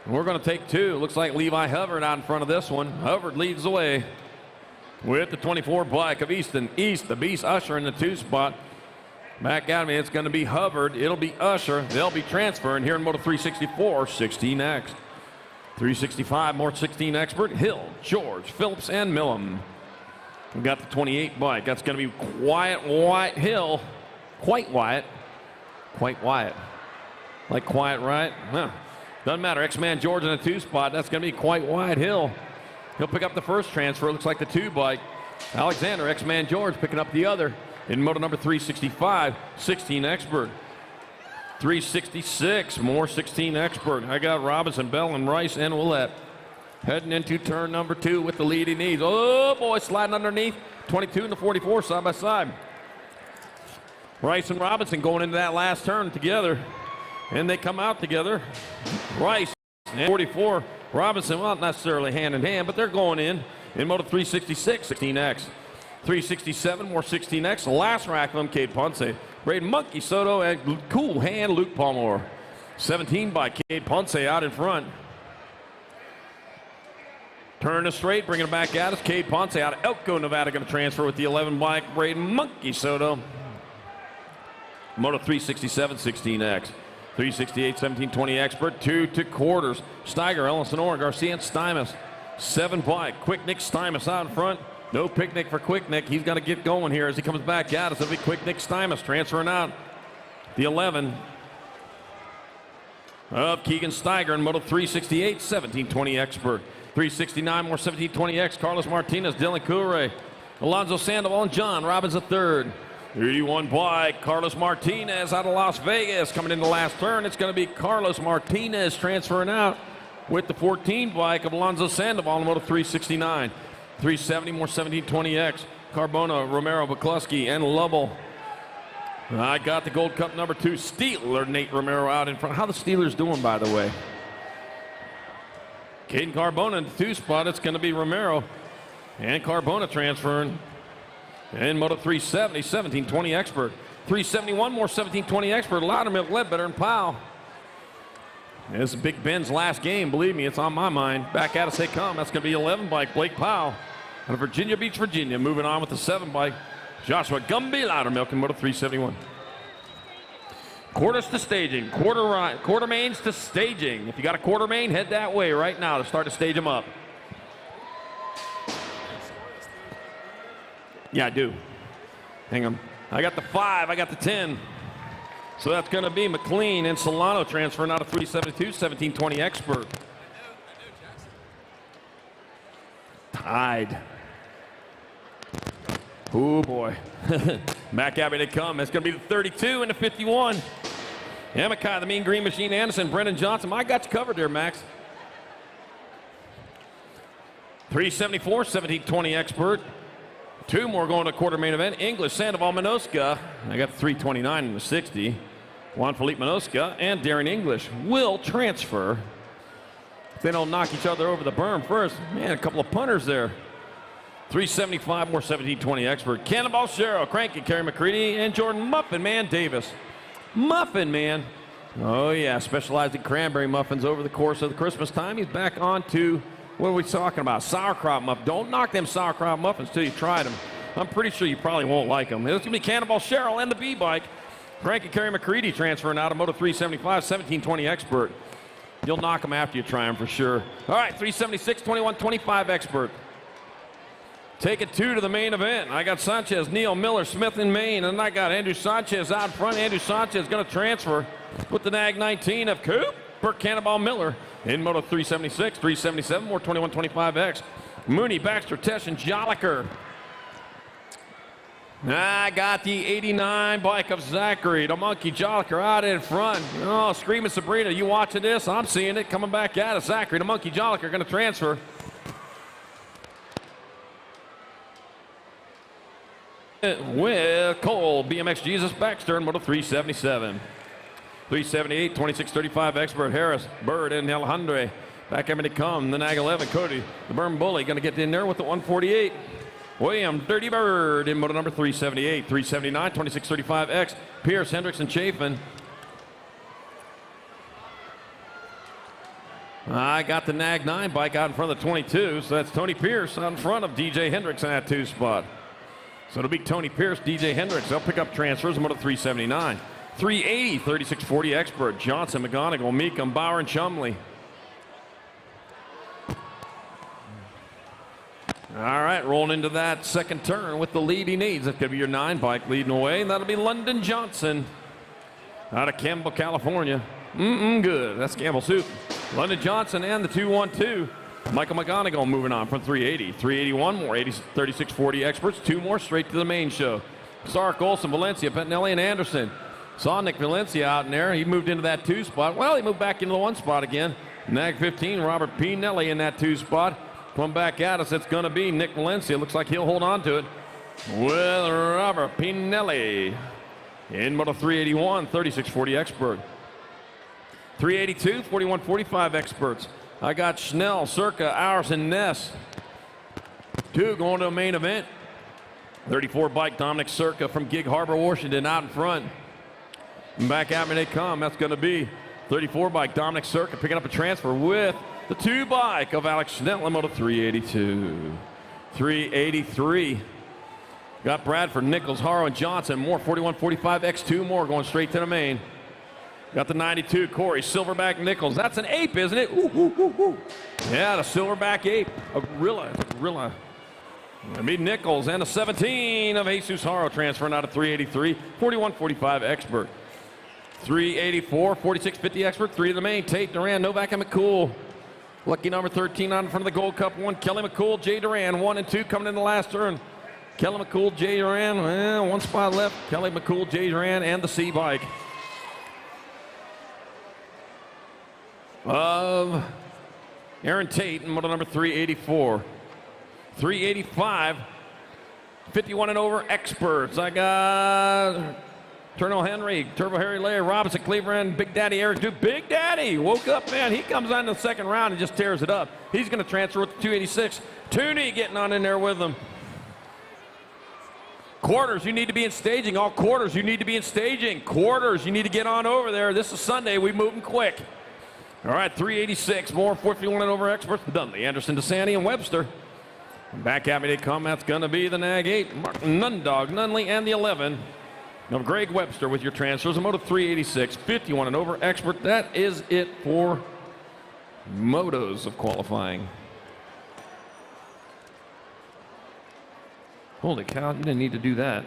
We're going to take 2. Looks like Levi Hubbard out in front of this one. Hubbard leads the way with the 24 bike of Easton. East, the Beast, Usher in the 2 spot. Back at me, it's going to be Hubbard. It'll be Usher. They'll be transferring here in Moto 364, 16X. 365, more 16 expert. Hill, George, Phillips, and Millum. We got the 28 bike. That's going to be Quiet Wyatt Hill. Quite Wyatt. Quite Wyatt. Like quiet, right? Huh. Doesn't matter. X-Man George in the 2 spot. That's going to be Quite Wyatt Hill. He'll pick up the first transfer. Looks like the 2 bike. Alexander, X-Man George, picking up the other in moto number 365, 16 expert. 366, more 16 expert. I got Robinson, Bell, and Rice, and Willette. Heading into turn number 2 with the leading knees. Oh boy, sliding underneath. 22 and the 44 side by side. Rice and Robinson going into that last turn together. And they come out together. Rice and 44. Robinson, well, not necessarily hand in hand, but they're going in moto 366, 16X. 367, more 16X. The last rack of them, Cade Ponce. Braden Monkey Soto and Cool Hand Luke Palmore. 17 by Cade Ponce out in front. Turn to straight, bringing it back at us. Cade Ponce out of Elko, Nevada, going to transfer with the 11 bike. Braden Monkey Soto. Moto 367, 16X. 368, 1720 expert, 2 to quarters. Steiger, Ellison Orr, Garcia, and Stymus. 7 bike. Quick Nick Stymus out in front. No picnic for Quick Nick. He's got to get going here as he comes back at us. It'll be Quick Nick Stymus transferring out. The 11 of Keegan Steiger in moto 368, 1720 expert. 369, more 1720X. Carlos Martinez, Dylan Couray, Alonzo Sandoval, and John Robbins III. 81 bike, Carlos Martinez out of Las Vegas coming in the last turn. It's going to be Carlos Martinez transferring out with the 14 bike of Alonzo Sandoval in moto 369. 370, more 1720X. Carbona, Romero, McCluskey, and Lovell. I got the Gold Cup number 2 Steeler, Nate Romero out in front. How the Steelers doing, by the way? Caden Carbona in the 2 spot. It's going to be Romero and Carbona transferring. And moto 370, 1720 expert. 371, more 1720 expert. Loudermilk, Ledbetter, and Powell. This is Big Ben's last game. Believe me, it's on my mind. Back at us they come. That's going to be 11 bike, Blake Powell out of Virginia Beach, Virginia. Moving on with the 7 bike, Joshua Gumby, Loudermilk in moto 371. Quarters to staging. Quarter mains to staging. If you got a quarter main, head that way right now to start to stage them up. Yeah, I do. Hang on. I got the 5. I got the 10. So that's going to be McLean and Solano transferring out of 372, 1720 expert. Tied. Oh boy. Back at me they come. It's going to be the 32 and the 51. Amakai, the Mean Green Machine, Anderson, Brendan Johnson. I got you covered there, Max. 374, 1720 expert. 2 more going to quarter main event. English, Sandoval, Minoska. I got the 329 and the 60. Juan Felipe Minoska and Darren English will transfer. If they don't knock each other over the berm first. Man, a couple of punters there. 375, more 1720 expert. Cannonball Sherrill, Cranky, Kerry McCready, and Jordan Muffin Man Davis. Muffin Man. Oh yeah, specialized in cranberry muffins over the course of the Christmas time. He's back on to, what are we talking about? Sauerkraut muffins. Don't knock them sauerkraut muffins till you tried them. I'm pretty sure you probably won't like them. It's going to be Cannonball Sherrill and the B-Bike. Frankie Kerry McCready transferring out of Moto 375, 1720 expert. You'll knock him after you try him for sure. All right, 376, 2125 expert. Take it to the main event. I got Sanchez, Neil, Miller, Smith in Maine, and I got Andrew Sanchez out front. Andrew Sanchez going to transfer with the NAG 19 of Cooper Cannonball Miller in Moto 376, 377, more 2125X. Mooney, Baxter, Tesh, and Jolliker. I got the 89 bike of Zachary, the Monkey Jolliker out in front. Oh, Screaming Sabrina, you watching this? I'm seeing it coming back at us. Zachary, the Monkey Jolliker, going to transfer. With Cole, BMX Jesus, Baxter, and Moto 377. 378, 2635 expert Harris, Bird, and Alejandre. Back at me to come, the NAG 11, Cody, the Burn Bully, going to get in there with the 148. William, Dirty Bird in Moto number 378, 379, 2635X, Pierce, Hendricks, and Chafin. I got the NAG 9 bike out in front of the 22, so that's Tony Pierce out in front of DJ Hendricks in that 2 spot. So it'll be Tony Pierce, DJ Hendricks. They'll pick up transfers in Moto 379. 380, 3640 expert, Johnson, McGonigal, Meekum, Bauer, and Chumley. All right, rolling into that second turn with the lead he needs. That's going to be your 9 bike leading away, and that'll be London Johnson out of Campbell, California. Good. That's Campbell Soup. London Johnson and the 212. Michael McGonigal moving on from 380. 381 more, 3640 experts. 2 more straight to the main show. Sark, Olson, Valencia, Pettinelli, and Anderson. Saw Nick Valencia out in there. He moved into that 2 spot. Well, he moved back into the 1 spot again. NAG 15, Robert Pinelli in that 2 spot. Come back at us, it's going to be Nick Valencia. Looks like he'll hold on to it with Robert Pinelli in Moto 381, 3640 expert. 382, 4145 experts. I got Schnell, Circa, Ours, and Ness. 2 going to a main event. 34 bike Dominic Circa from Gig Harbor, Washington out in front. And back at me they come. That's going to be 34 bike Dominic Circa picking up a transfer with the 2 bike of Alex Schnell in Moto 382. 383. Got Bradford, Nichols, Haro, and Johnson. More 4145 X2 more going straight to the main. Got the 92 Corey, Silverback Nichols. That's an ape, isn't it? Ooh, ooh, ooh, ooh. Yeah, the Silverback ape. A gorilla. It's a gorilla. It'll be Nichols and a 17 of Jesus Haro transferring out of 383. 4145 expert. 384, 4650 expert. 3 of the main. Tate, Duran, Novak, and McCool. Lucky number 13 out in front of the Gold Cup 1. Kelly McCool, Jay Duran, 1 and 2 coming in the last turn. Kelly McCool, Jay Duran, well, 1 spot left. Kelly McCool, Jay Duran, and the C bike of Aaron Tate in Moto number 384. 385, 51 and over experts. I got Turno Henry, Turbo Harry, Larry Robinson, Cleveland, Big Daddy Eric Duke. Big Daddy woke up, man. He comes on in the second round and just tears it up. He's going to transfer with the 286. Tooney getting on in there with them. Quarters, you need to be in staging. All quarters, you need to be in staging. Quarters, you need to get on over there. This is Sunday. We moving quick. All right, 386, more 51 and over experts. Dudley, Anderson, DeSanti, and Webster. Back at me they come. That's going to be the NAG 8, Martin Nundog, Nunley, and the 11. Now, Greg Webster with your transfers. A Moto 386, 51 and over expert. That is it for motos of qualifying. Holy cow, you didn't need to do that.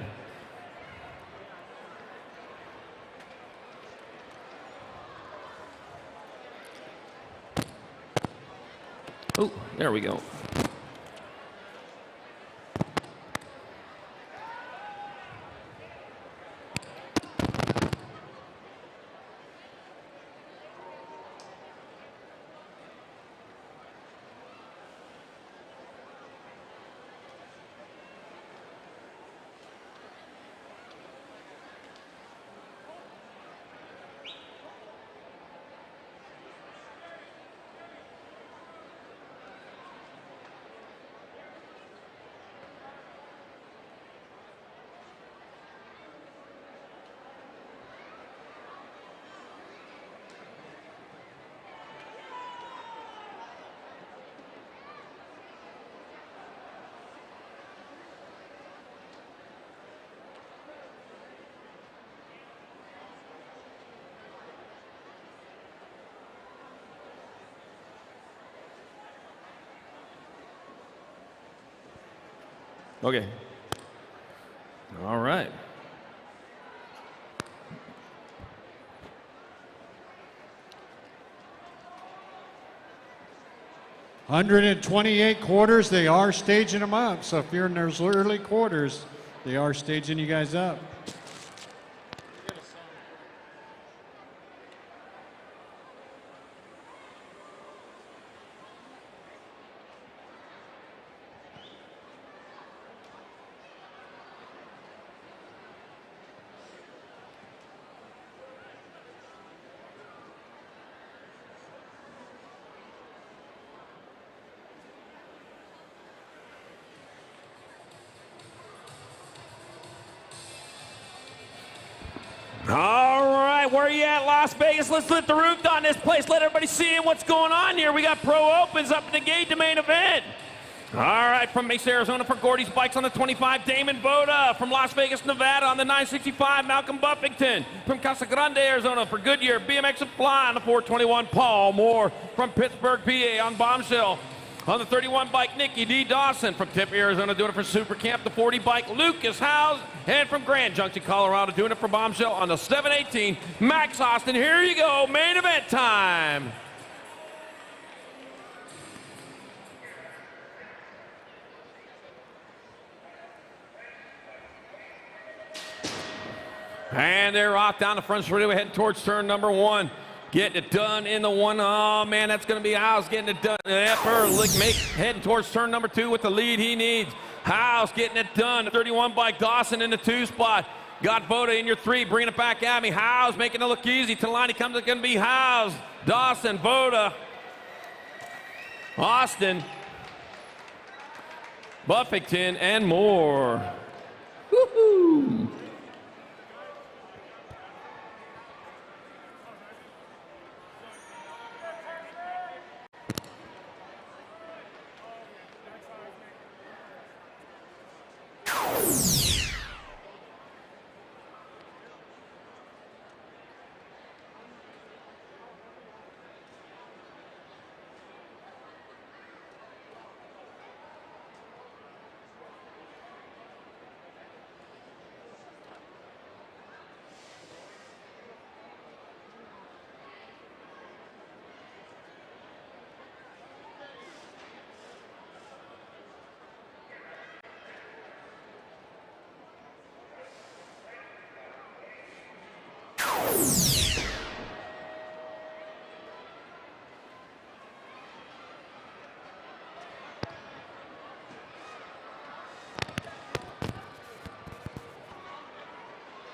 Oh, there we go. Okay. All right. 128 quarters. They are staging them up. So if you're in those early quarters, they are staging you guys up. All right, where are you at, Las Vegas? Let's lift the roof on this place. Let everybody see what's going on here. We got Pro Opens up in the gate, the main event. All right, from Mesa, Arizona for Gordy's Bikes on the 25, Damon Boda. From Las Vegas, Nevada on the 965, Malcolm Buffington. From Casa Grande, Arizona for Goodyear, BMX and Fly on the 421, Paul Moore. From Pittsburgh, PA on Bombshell. On the 31 bike, Nikki D. Dawson. From Tempe, Arizona, doing it for Super Camp. The 40 bike, Lucas Howes. And from Grand Junction, Colorado, doing it for Bombshell on the 718, Max Austin. Here you go, main event time. And they're off down the front straightaway, heading towards turn number 1. Getting it done in the 1. Oh, man, that's going to be Howes getting it done. Heading towards turn number 2 with the lead he needs. Howes getting it done. The 31 by Dawson in the 2 spot. Got Boda in your 3, bringing it back at me. Howes making it look easy. To the line he comes, it's going to be Howes, Dawson, Boda, Austin, Buffington, and more. Woohoo!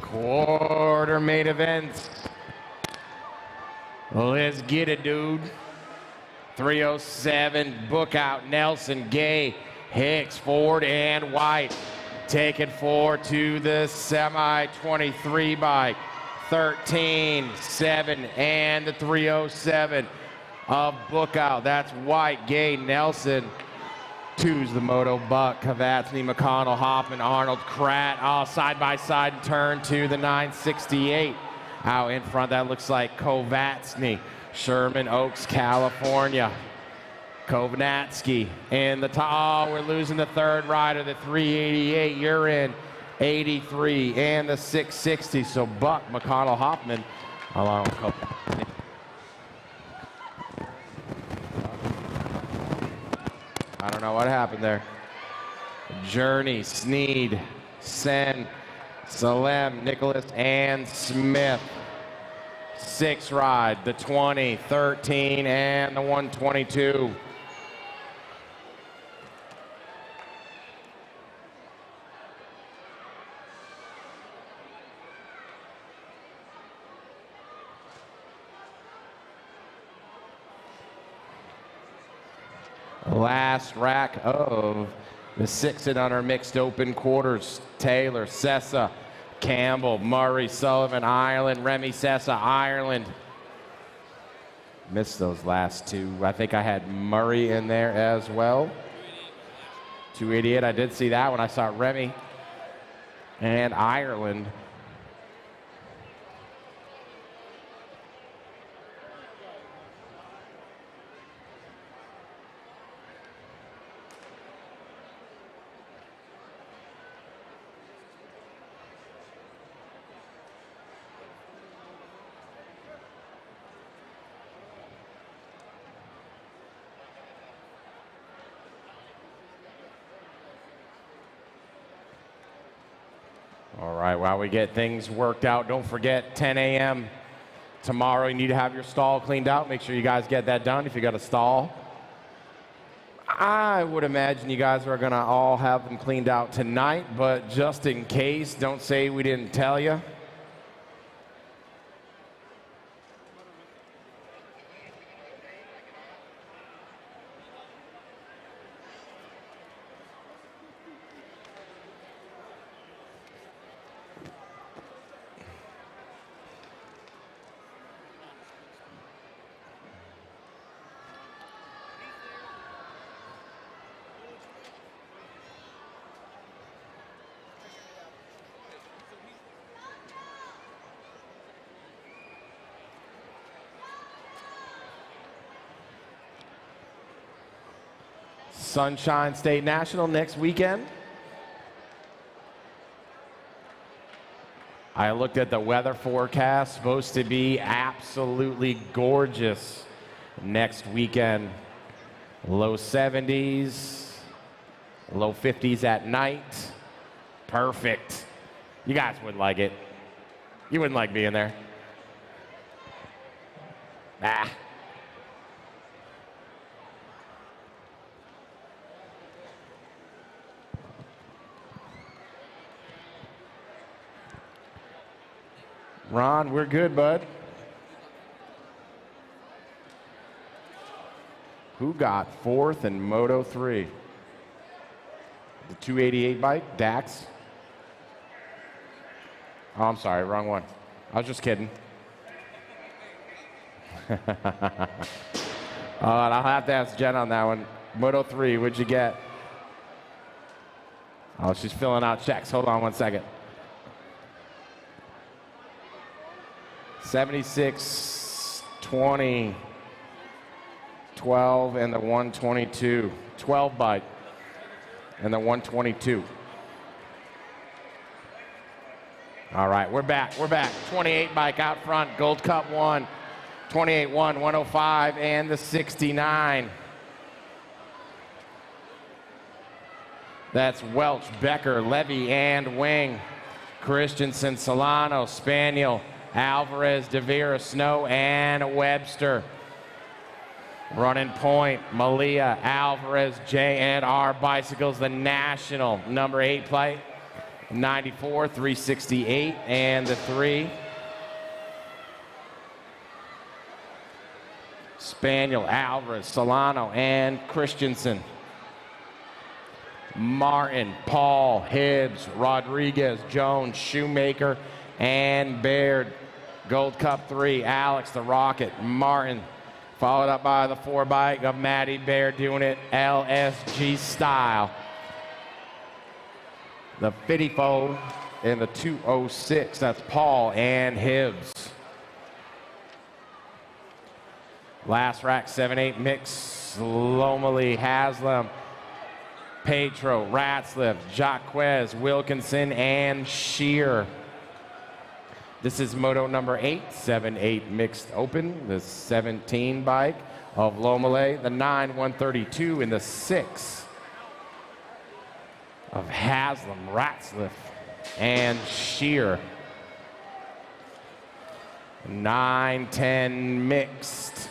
Quarter main events. Let's get it, dude. 307, book out, Nelson, Gay, Hicks, Ford, and White. Taking 4 to the semi 23 bike. 13, 7, and the 307 of book out. That's White, Gay, Nelson. 2's the Moto, Buck, Kavatsny, McConnell, Hoffman, Arnold, Krat, all side by side in turn 2, the 968. Out in front, that looks like Kavatsny, Sherman Oaks, California. Kovnatsky in the top. Oh, we're losing the 3rd rider, the 388. You're in 83 and the 660. So Buck, McConnell, Hoffman, along with Kovnatsky. I don't know what happened there. Journey, Sneed, Sen, Salem, Nicholas, and Smith. 6 ride, the 20, 13, and the 122. Last rack of the 6 and under mixed open quarters. Taylor, Sessa, Campbell, Murray, Sullivan, Ireland, Remy, Sessa, Ireland. Missed those last 2. I think I had Murray in there as well. 288, I did see that when I saw Remy and Ireland. All right, while we get things worked out, don't forget 10 a.m. tomorrow. You need to have your stall cleaned out. Make sure you guys get that done if you got a stall. I would imagine you guys are going to all have them cleaned out tonight, but just in case, don't say we didn't tell you. Sunshine State National next weekend. I looked at the weather forecast, supposed to be absolutely gorgeous next weekend. Low 70s, low 50s at night. Perfect. You guys wouldn't like it. You wouldn't like being there. Ah. Ron, we're good, bud. Who got fourth in Moto 3? The 288 bike, Dax. Oh, I'm sorry, wrong one. I was just kidding. I'll have to ask Jen on that one. Moto 3, what'd you get? Oh, she's filling out checks. Hold on one second. 76, 20, 12, and the 122. 12 bike and the 122. All right, we're back. 28 bike out front, Gold Cup 1, 28-1, 105, and the 69. That's Welch, Becker, Levy, and Wing. Christensen, Solano, Spaniel, Alvarez, DeVera, Snow, and Webster. Running point, Malia, Alvarez, J&R Bicycles, the national number 8 plate, 94, 368, and the 3. Spaniel, Alvarez, Solano, and Christensen. Martin, Paul, Hibbs, Rodriguez, Jones, Shoemaker, and Baird. Gold Cup 3, Alex the Rocket, Martin, followed up by the 4 bike of Matty Baird doing it LSG style. The 54 and the 206, that's Paul and Hibbs. Last rack, 7-8 mix, Lomeli, Haslam, Petro, Ratzliff, Jacquez, Wilkinson, and Shear. This is moto number 8, 7-8 mixed open, the 17 bike of Lomeli, the 9, 132, and the 6 of Haslam, Ratzliff, and Shear. 9, 10 mixed.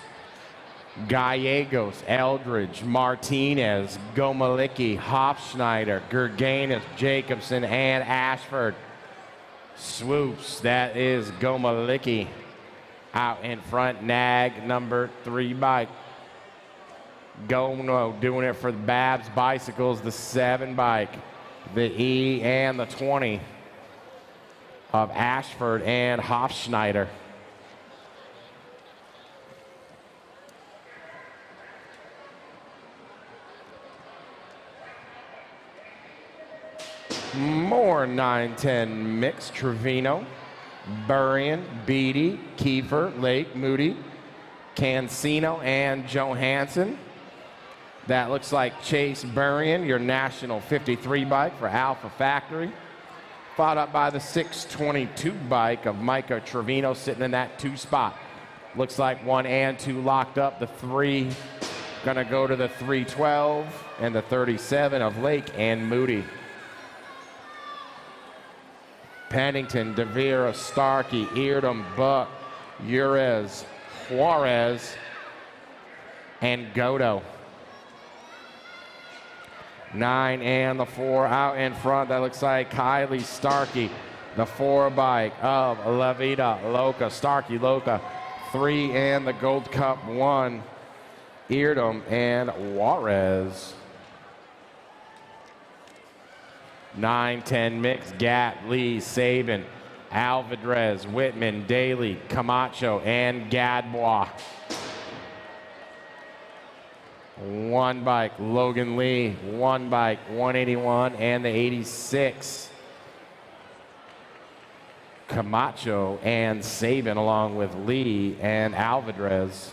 Gallegos, Eldridge, Martinez, Gomalicki, Hofschneider, Gerganis, Jacobson, and Ashford. Swoops, that is Gomalicki. Out in front, Nag, number 3 bike. Gono doing it for the Babs Bicycles, the 7 bike. The E and the 20 of Ashford and Hofschneider. More 9-10 mix. Trevino, Burrion, Beatty, Kiefer, Lake, Moody, Cancino, and Johansson. That looks like Chase Burrion, your national 53 bike for Alpha Factory. Followed up by the 622 bike of Micah Trevino sitting in that 2 spot. Looks like 1 and 2 locked up. The 3 gonna go to the 312 and the 37 of Lake and Moody. Pennington, Devere, Starkey, Eardham, Buck, Urez, Juarez, and Godo. 9 and the 4 out in front. That looks like Kylie Starkey, the 4 bike of La Vida Loca. Starkey Loca, 3 and the Gold Cup 1. Eardham and Juarez. 9-10 mix. Gat, Lee, Sabin, Alvarez, Whitman, Daly, Camacho, and Gadbois. 1 bike, Logan Lee. 1 bike, 181 and the 86. Camacho and Sabin along with Lee and Alvarez.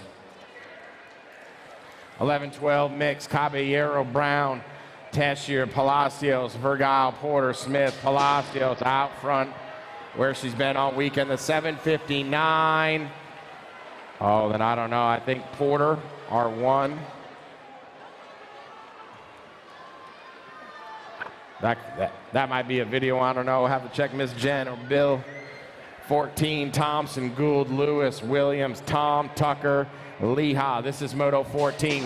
11-12 mix, Caballero, Brown, Tessier, Palacios, Vergile, Porter, Smith, Palacios out front where she's been all weekend. The 7:59. Oh, then I don't know. I think Porter, R1. That might be a video. I don't know. I'll have to check Miss Jen or Bill. 14, Thompson, Gould, Lewis, Williams, Tom, Tucker, Leha. This is Moto 14.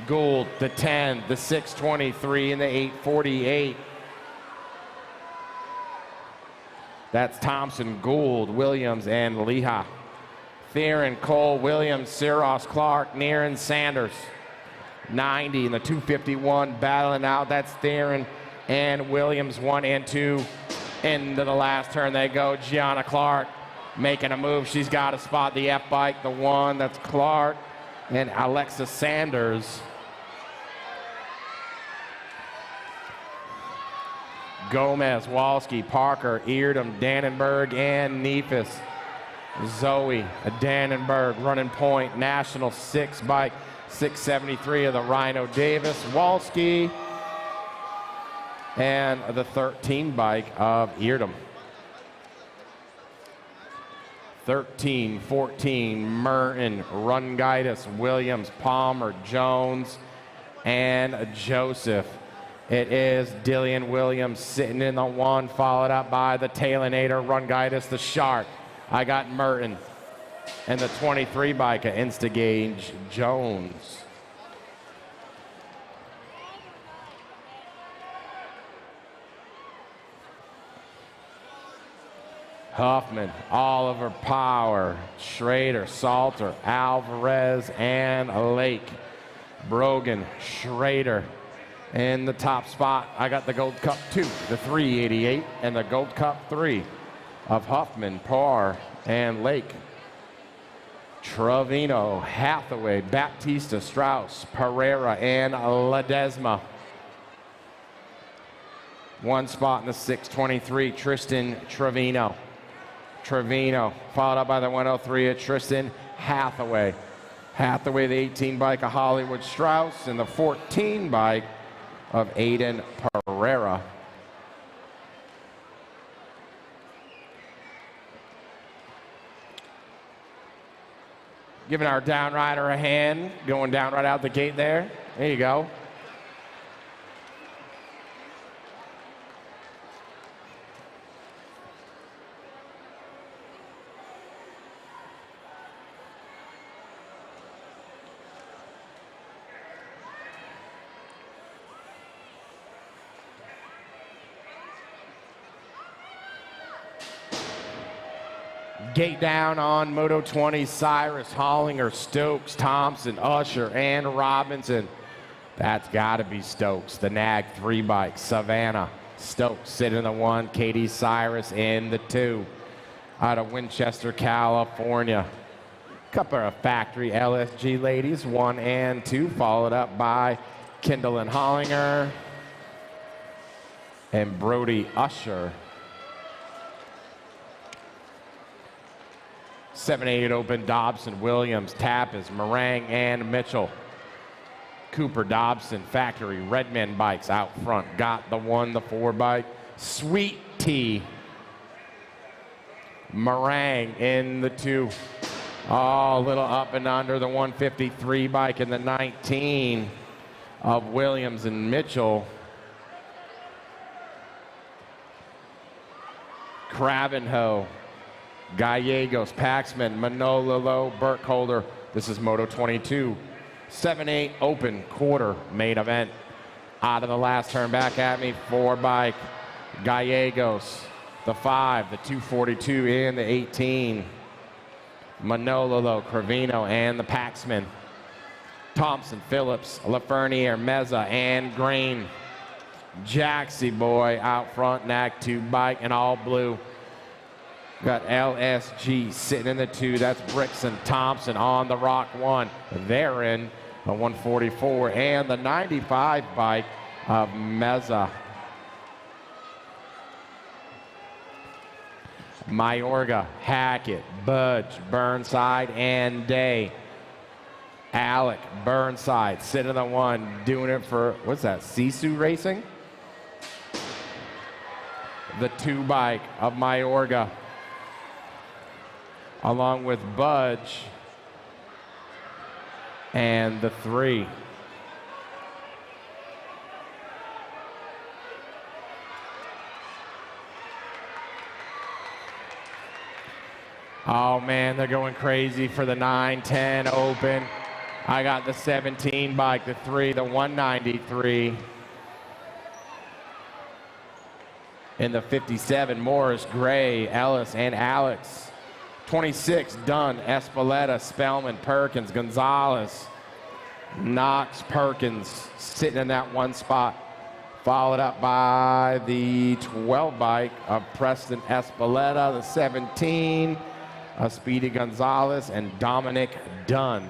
Gould, the 10, the 623, and the 848. That's Thompson, Gould, Williams, and Leha. Theron, Cole, Williams, Siros, Clark, Nearen, Sanders. 90 and the 251 battling out. That's Theron and Williams, 1 and 2. Into the last turn they go. Gianna Clark making a move. She's got to spot the F bike, the 1. That's Clark and Alexa Sanders. Gomez, Walski, Parker, Eardham, Dannenberg, and Neefus. Zoe, Dannenberg, running point, National 6 bike, 673 of the Rhino Davis. Walski, and the 13 bike of Eardham. 13, 14, Merton, Rungaitis, Williams, Palmer, Jones, and Joseph. It is Dillian Williams sitting in the 1, followed up by the Tailinator, Rungaitis, the Shark. I got Merton. And the 23 bike of Instagage, Jones. Huffman, Oliver, Power, Schrader, Salter, Alvarez, and Lake. Brogan, Schrader. In the top spot, I got the Gold Cup 2, the 388, and the Gold Cup 3 of Huffman, Parr, and Lake. Trevino, Hathaway, Baptista, Strauss, Pereira, and Ledesma. 1 spot in the 623, Tristan Trevino. Trevino, followed up by the 103 of Tristan Hathaway. Hathaway, the 18 bike of Hollywood Strauss, and the 14 bike of Aiden Pereira. Giving our down rider a hand, going down right out the gate there. There you go. Gate down on Moto 20, Cyrus, Hollinger, Stokes, Thompson, Usher, and Robinson. That's got to be Stokes. The Nag 3 bike, Savannah. Stokes sitting in the 1, Katie Cyrus in the 2. Out of Winchester, California. Couple of factory LSG ladies, 1 and 2, followed up by Kendall and Hollinger and Brody Usher. 7-8 open, Dobson, Williams, Tappas, Meringue, and Mitchell. Cooper, Dobson, factory, Redmen bikes out front. Got the 1, the 4 bike. Sweet Tea. Meringue in the 2. Oh, a little up and under the 153 bike and the 19 of Williams and Mitchell. Cravenho, Gallegos, Paxman, Manolo, Burkholder. This is Moto 22. 7-8 open quarter main event. Out of the last turn, back at me, 4 bike. Gallegos, the 5, the 242 and the 18. Manolo, Cravino, and the Paxman. Thompson, Phillips, Laferniere, Meza, and Green. Jaxie boy out front, nag 2 bike and all blue. Got LSG sitting in the 2. That's Brixton, Thompson on the rock 1. They're in a 144 and the 95 bike of Meza. Mayorga, Hackett, Budge, Burnside, and Day. Alec, Burnside, sitting in the 1, doing it for, what's that, Sisu Racing? The 2 bike of Mayorga, along with Budge, and the 3. Oh man, they're going crazy for the 9-10 open. I got the 17 bike, the 3, the 193. In the 57, Morris, Gray, Ellis, and Alex. 26, Dunn, Espeleta, Spellman, Perkins, Gonzalez, Knox, Perkins, sitting in that 1 spot. Followed up by the 12 bike of Preston Espeleta, the 17, Speedy Gonzalez, and Dominic Dunn.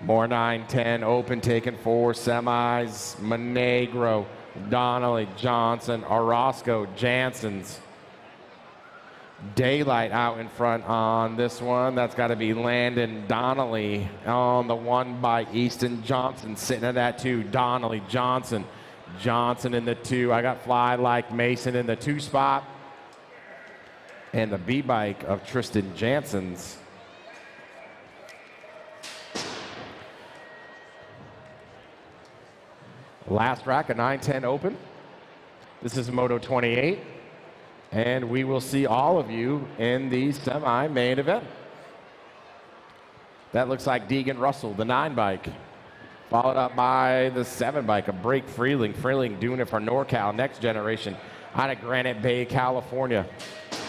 More 9-10 open, taking 4 semis. Monegro, Donnelly, Johnson, Orozco, Janssens. Daylight out in front on this one. That's got to be Landon Donnelly on the 1 by Easton Johnson sitting in that 2. Donnelly, Johnson, Johnson in the 2. I got Fly Like Mason in the 2 spot. And the B bike of Tristan Janssens. Last rack, a 9-10 open. This is Moto 28. And we will see all of you in the semi-main event. That looks like Deegan Russell, the 9 bike. Followed up by the 7 bike, a Break Freeling. Freeling doing it for NorCal, Next Generation, out of Granite Bay, California.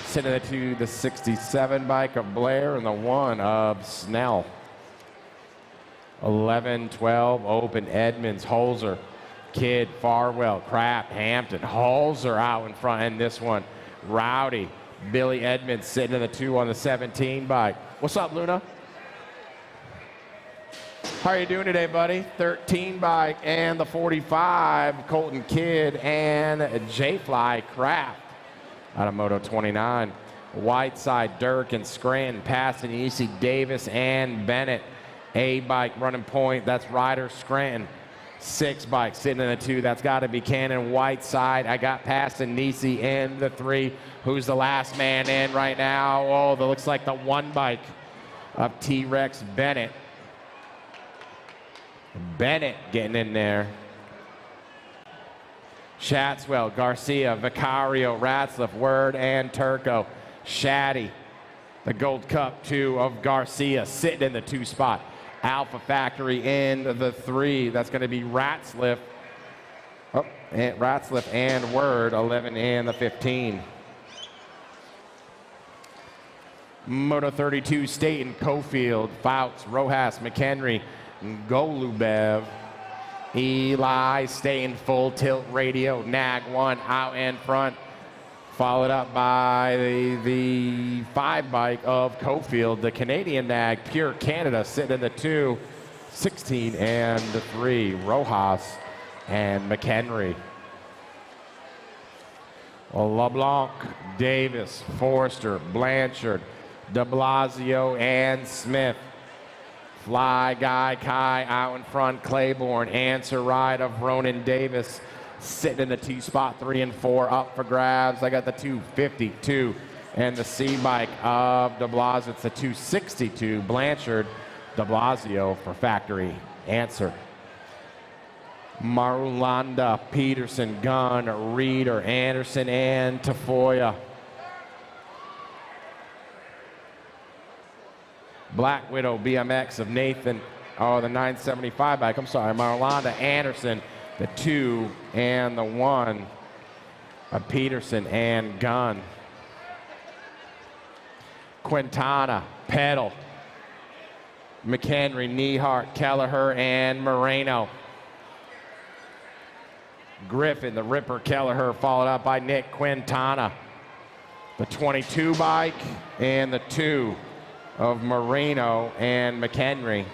Sitting in the 2, the 67 bike of Blair, and the 1 of Snell. 11-12 open, Edmonds, Holzer, Kidd, Farwell, Kraft, Hampton. Holzer out in front in this one. Rowdy, Billy Edmonds sitting in the 2 on the 17 bike. What's up, Luna? How are you doing today, buddy? 13 bike and the 45, Colton Kidd and J-Fly Kraft out of Moto 29. Whiteside, Dirk, and Scranton, Passanisi, Davis, and Bennett. A bike running point, that's Ryder Scranton. 6 bike sitting in the 2, that's got to be Cannon Whiteside. I got Passanisi in the 3. Who's the last man in right now? Oh, that looks like the 1 bike of T-Rex Bennett. Bennett getting in there. Chatswell, Garcia, Vicario, Ratzliff, Word, and Turco. Shaddy, the Gold Cup 2 of Garcia sitting in the 2 spot. Alpha Factory in the 3. That's going to be Ratzliff. Oh, and Ratzliff and Word, 11 and the 15. Moto 32, Staten, Cofield, Fouts, Rojas, McHenry, Golubev. Eli staying full tilt radio. Nag 1 out in front. Followed up by the 5 bike of Cofield, the Canadian nag, Pure Canada, sitting in the 2, 16 and the 3, Rojas and McHenry. LeBlanc, Davis, Forrester, Blanchard, de Blasio, and Smith. Fly Guy Kai out in front, Claiborne, answer ride of Ronan Davis. Sitting in the 2 spot, 3 and 4 up for grabs. I got the 252 and the C bike of de Blasio. It's the 262 Blanchard de Blasio for Factory Answer. Marulanda, Peterson, Gunn, Reeder, Anderson, and Tafoya. Black Widow BMX of Nathan, the 975 bike. I'm sorry, Marulanda, Anderson, the 2 and the 1 of Peterson and Gunn. Quintana, Pedal, McHenry, Nehart, Kelleher, and Moreno. Griffin, the Ripper, Kelleher, followed up by Nick Quintana. The 22 bike and the 2 of Moreno and McHenry.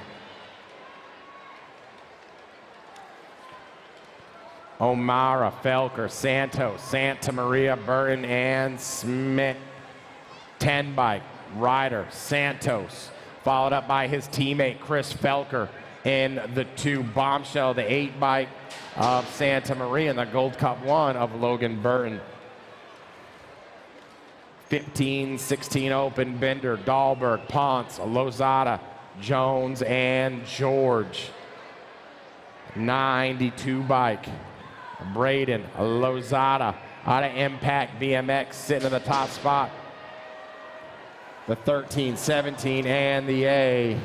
O'Mara, Felker, Santos, Santa Maria, Burton, and Smith. 10 bike, Ryder, Santos, followed up by his teammate Chris Felker in the 2 Bombshell, the 8 bike of Santa Maria, and the Gold Cup 1 of Logan Burton. 15-16 open, Bender, Dahlberg, Ponce, Lozada, Jones, and George. 92 bike, Braden, Lozada, out of Impact BMX, sitting in the top spot. The 13-17 and the A,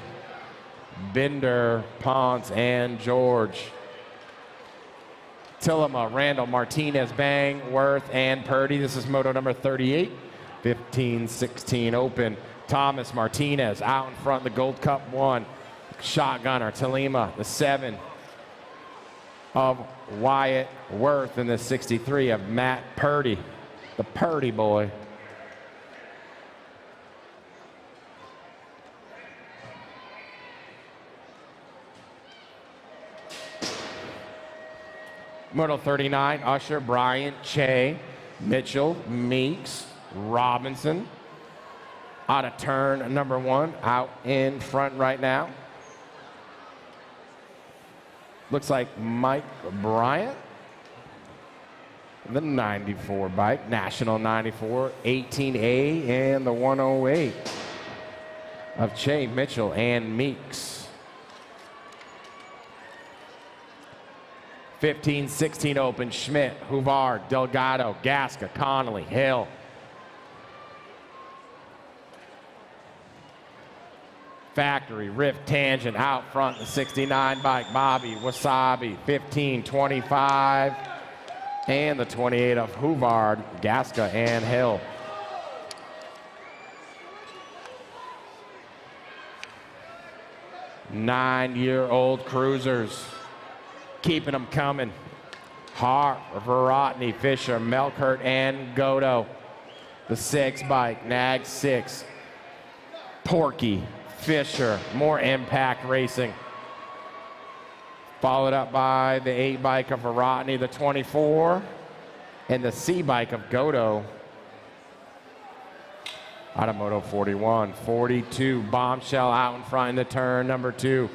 Bender, Ponce, and George. Tillema, Randall, Martinez, Bang, Worth, and Purdy. This is moto number 38. 15-16 open. Thomas Martinez out in front, the Gold Cup 1. Shotgunner, Tillema, the 7 of Wyatt Worth, and the 63 of Matt Purdy, the Purdy boy. Moto 39, Usher, Bryant, Che, Mitchell, Meeks, Robinson. Out of turn number 1, out in front right now. Looks like Mike Bryant. The 94 bike, National 94, 18A, and the 108 of Che, Mitchell, and Meeks. 15-16 open, Schmidt, Huvar, Delgado, Gasca, Connolly, Hill. Factory, Rift, Tangent, out front, the 69 bike, Bobby, Wasabi, 15-25, and the 28 of Huvar, Gasca, and Hill. Nine-year-old cruisers, keeping them coming. Hart, Verotny, Fisher, Melkert, and Godo. The 6 bike, Nag 6. Porky, Fisher, more Impact Racing. Followed up by the 8 bike of Verotny, the 24, and the C bike of Godo. Out of Moto 41, 42, Bombshell out in front in the turn number 2.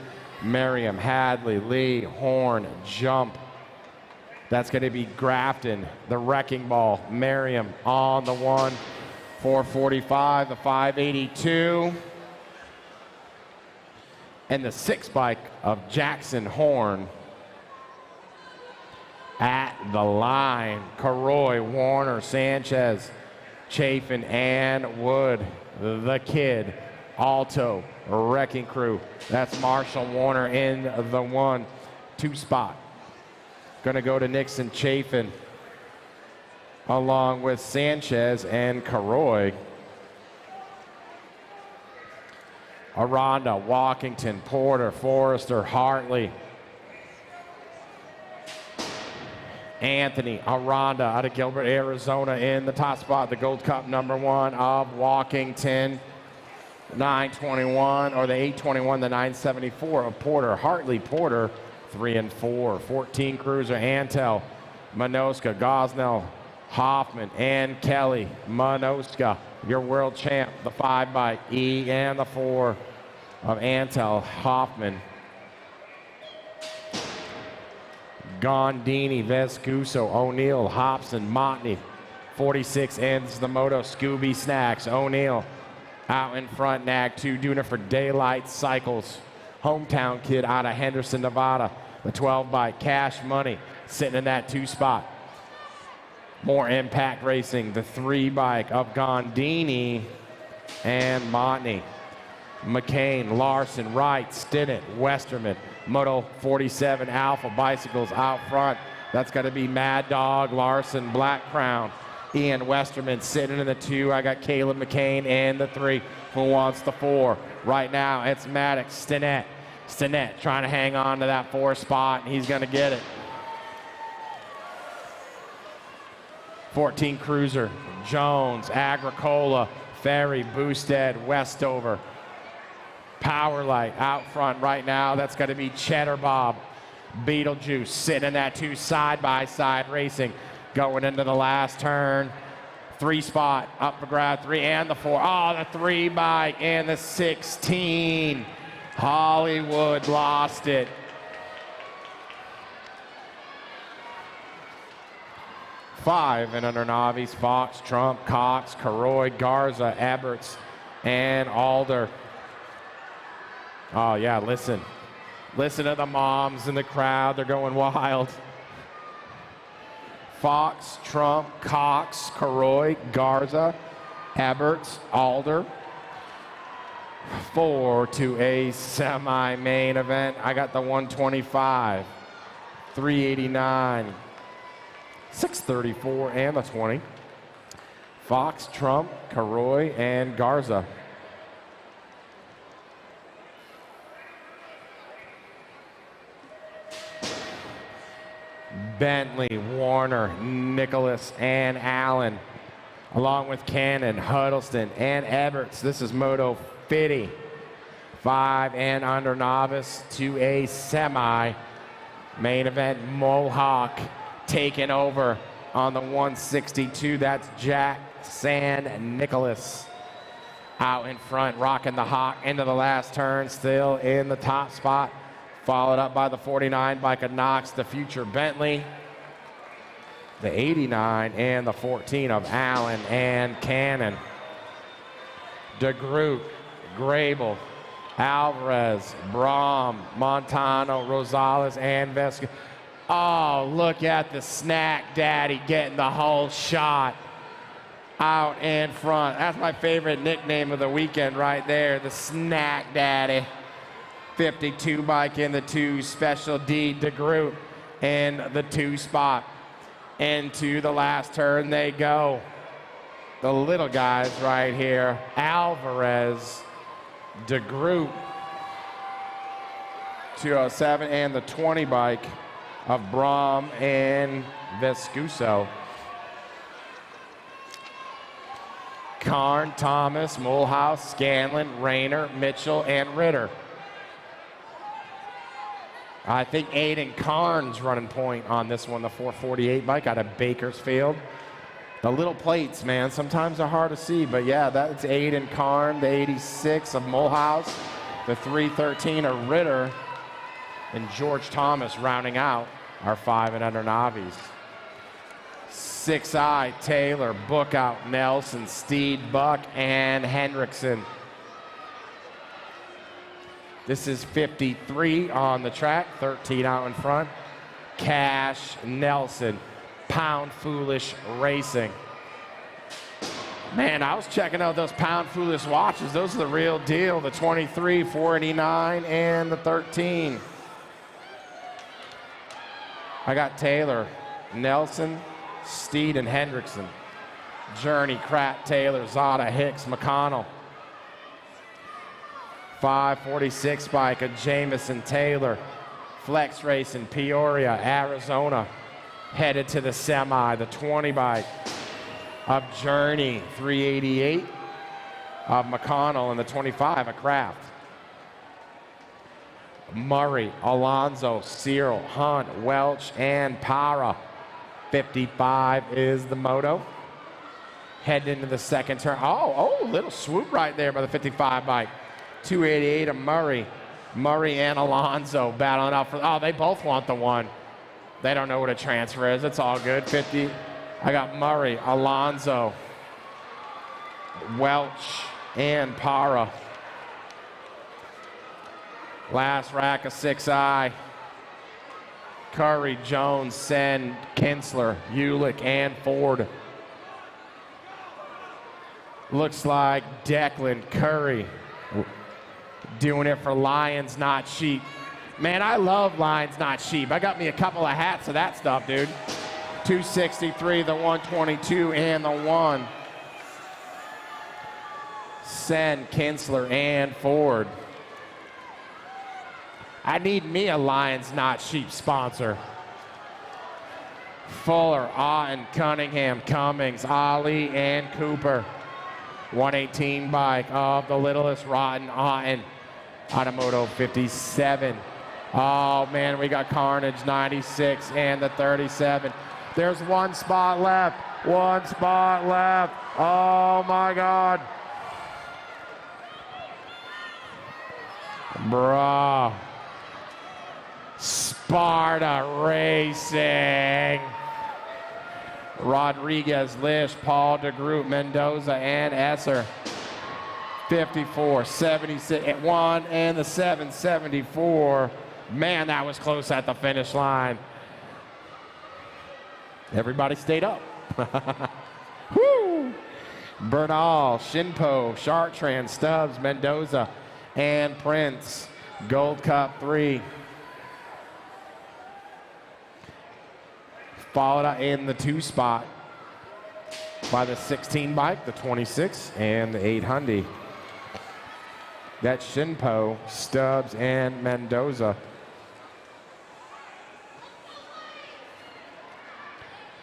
Merriam, Hadley, Lee, Horn, Jump. That's going to be Grafton, the Wrecking Ball. Merriam on the 1, 445, the 582. And the 6 bike of Jackson Horn. At the line, Caroy, Warner, Sanchez, Chafin, and Wood, the Kid, Alto, Wrecking Crew. That's Marshall Warner in the 1-2 spot. Gonna go to Nixon, Chafin, along with Sanchez and Caroy. Aranda, Walkington, Porter, Forrester, Hartley. Anthony Aranda out of Gilbert, Arizona in the top spot. The Gold Cup number 1 of Walkington. 921, or the 821, the 974 of Porter. Hartley, Porter, 3 and 4. 14 cruiser, Antel, Manoska, Gosnell, Hoffman, and Kelly. Manoska, your world champ. The 5 bike, E, and the 4 of Antel, Hoffman. Gondini, Vescuso, O'Neill, Hobson, Montney. 46 ends the moto, Scooby Snacks, O'Neill. Out in front, Nag 2, doing it for Daylight Cycles. hometown kid out of Henderson, Nevada. The 12 bike, Cash Money, sitting in that 2 spot. More Impact Racing, the 3 bike of Gondini and Montney. McCain, Larson, Wright, Stinnett, Westerman, Moto 47 Alpha Bicycles out front. That's going to be Mad Dog, Larson, Black Crown. Ian Westerman sitting in the 2. I got Caleb McCain in the 3. Who wants the 4? Right now, it's Maddox, Stinnett. Stinnett trying to hang on to that 4 spot, and he's going to get it. 14 Cruiser, Jones, Agricola, Ferry, Boosted, Westover. Powerlight out front right now. That's going to be Cheddar Bob. Beetlejuice sitting in that 2 side-by-side racing. Going into the last turn. 3 spot up for grab. 3 and the 4. Oh, the 3 bike and the 16. Hollywood lost it. Five and under Navi's, Fox, Trump, Cox, Caroy, Garza, Eberts, and Alder. Oh, yeah, listen. Listen to the moms in the crowd. They're going wild. Fox, Trump, Cox, Caroy, Garza, Eberts, Alder. 4 to a semi-main event. I got the 125, 389, 634, and the 20. Fox, Trump, Caroy, and Garza. Bentley, Warner, Nicholas, and Allen, along with Cannon, Huddleston, and Eberts. This is Moto 50. 5 and under novice to a semi. Main event, Mohawk taking over on the 162. That's Jack San Nicholas out in front, rocking the Hawk into the last turn, still in the top spot. Followed up by the 49 bike of Knox, the future Bentley. The 89 and the 14 of Allen and Cannon. DeGroot, Grable, Alvarez, Brahm, Montano, Rosales, and Vesca. Oh, look at the Snack Daddy getting the whole shot out in front. That's my favorite nickname of the weekend right there, the Snack Daddy. 52 bike in the 2, Special D DeGroot in the 2 spot. Into the last turn they go. The little guys right here, Alvarez, DeGroot, 207, and the 20 bike of Brahm and Vescuso. Karn, Thomas, Mulhouse, Scanlon, Rayner, Mitchell, and Ritter. I think Aiden Karn's running point on this one, the 448 bike out of Bakersfield. The little plates, man, sometimes they're hard to see, but yeah, that's Aiden Karn, the 86 of Mulhouse, the 313 of Ritter, and George Thomas rounding out our 5 and under Navis. 6i, Taylor, Bookout, Nelson, Steed, Buck, and Hendrickson. This is 53 on the track, 13 out in front. Cash, Nelson, Pound Foolish Racing. Man, I was checking out those Pound Foolish watches. Those are the real deal. The 23, 489, and the 13. I got Taylor, Nelson, Steed, and Hendrickson. Journey, Pratt, Taylor, Zada, Hicks, McConnell. 546 bike of Jamison Taylor. Flex Racing, Peoria, Arizona. Headed to the semi, the 20 bike of Journey, 388 of McConnell, and the 25 of Kraft. Murray, Alonzo, Cyril, Hunt, Welch, and Para. 55 is the moto. Heading into the second turn. Oh, little swoop right there by the 55 bike. 288 of Murray. Murray and Alonzo battling out for, oh, they both want the 1. They don't know what a transfer is. It's all good. 50. I got Murray, Alonzo, Welch, and Para. Last rack of 6i. Curry, Jones, Sen, Kinsler, Ulick, and Ford. Looks like Declan Curry doing it for Lions, not sheep. Man, I love Lions, not sheep. I got me a couple of hats of that stuff, dude. 263, the 122, and the 1. Sen, Kinsler, and Ford. I need me a Lions, not sheep sponsor. Fuller, Otten, Cunningham, Cummings, Ali, and Cooper. 118 bike of the littlest rotten Otten. Automoto 57. Oh man, we got Carnage 96 and the 37. There's one spot left. One spot left. Oh my God. Bruh. Sparta Racing. Rodriguez, Lish, Paul DeGroot, Mendoza, and Esser. 54, 76, 1, and the 774. Man, that was close at the finish line. Everybody stayed up. Woo! Bernal, Shinpo, Chartrand, Stubbs, Mendoza, and Prince. Gold Cup 3. Followed in the 2 spot by the 16 bike, the 26, and the 800. That's Shinpo, Stubbs, and Mendoza.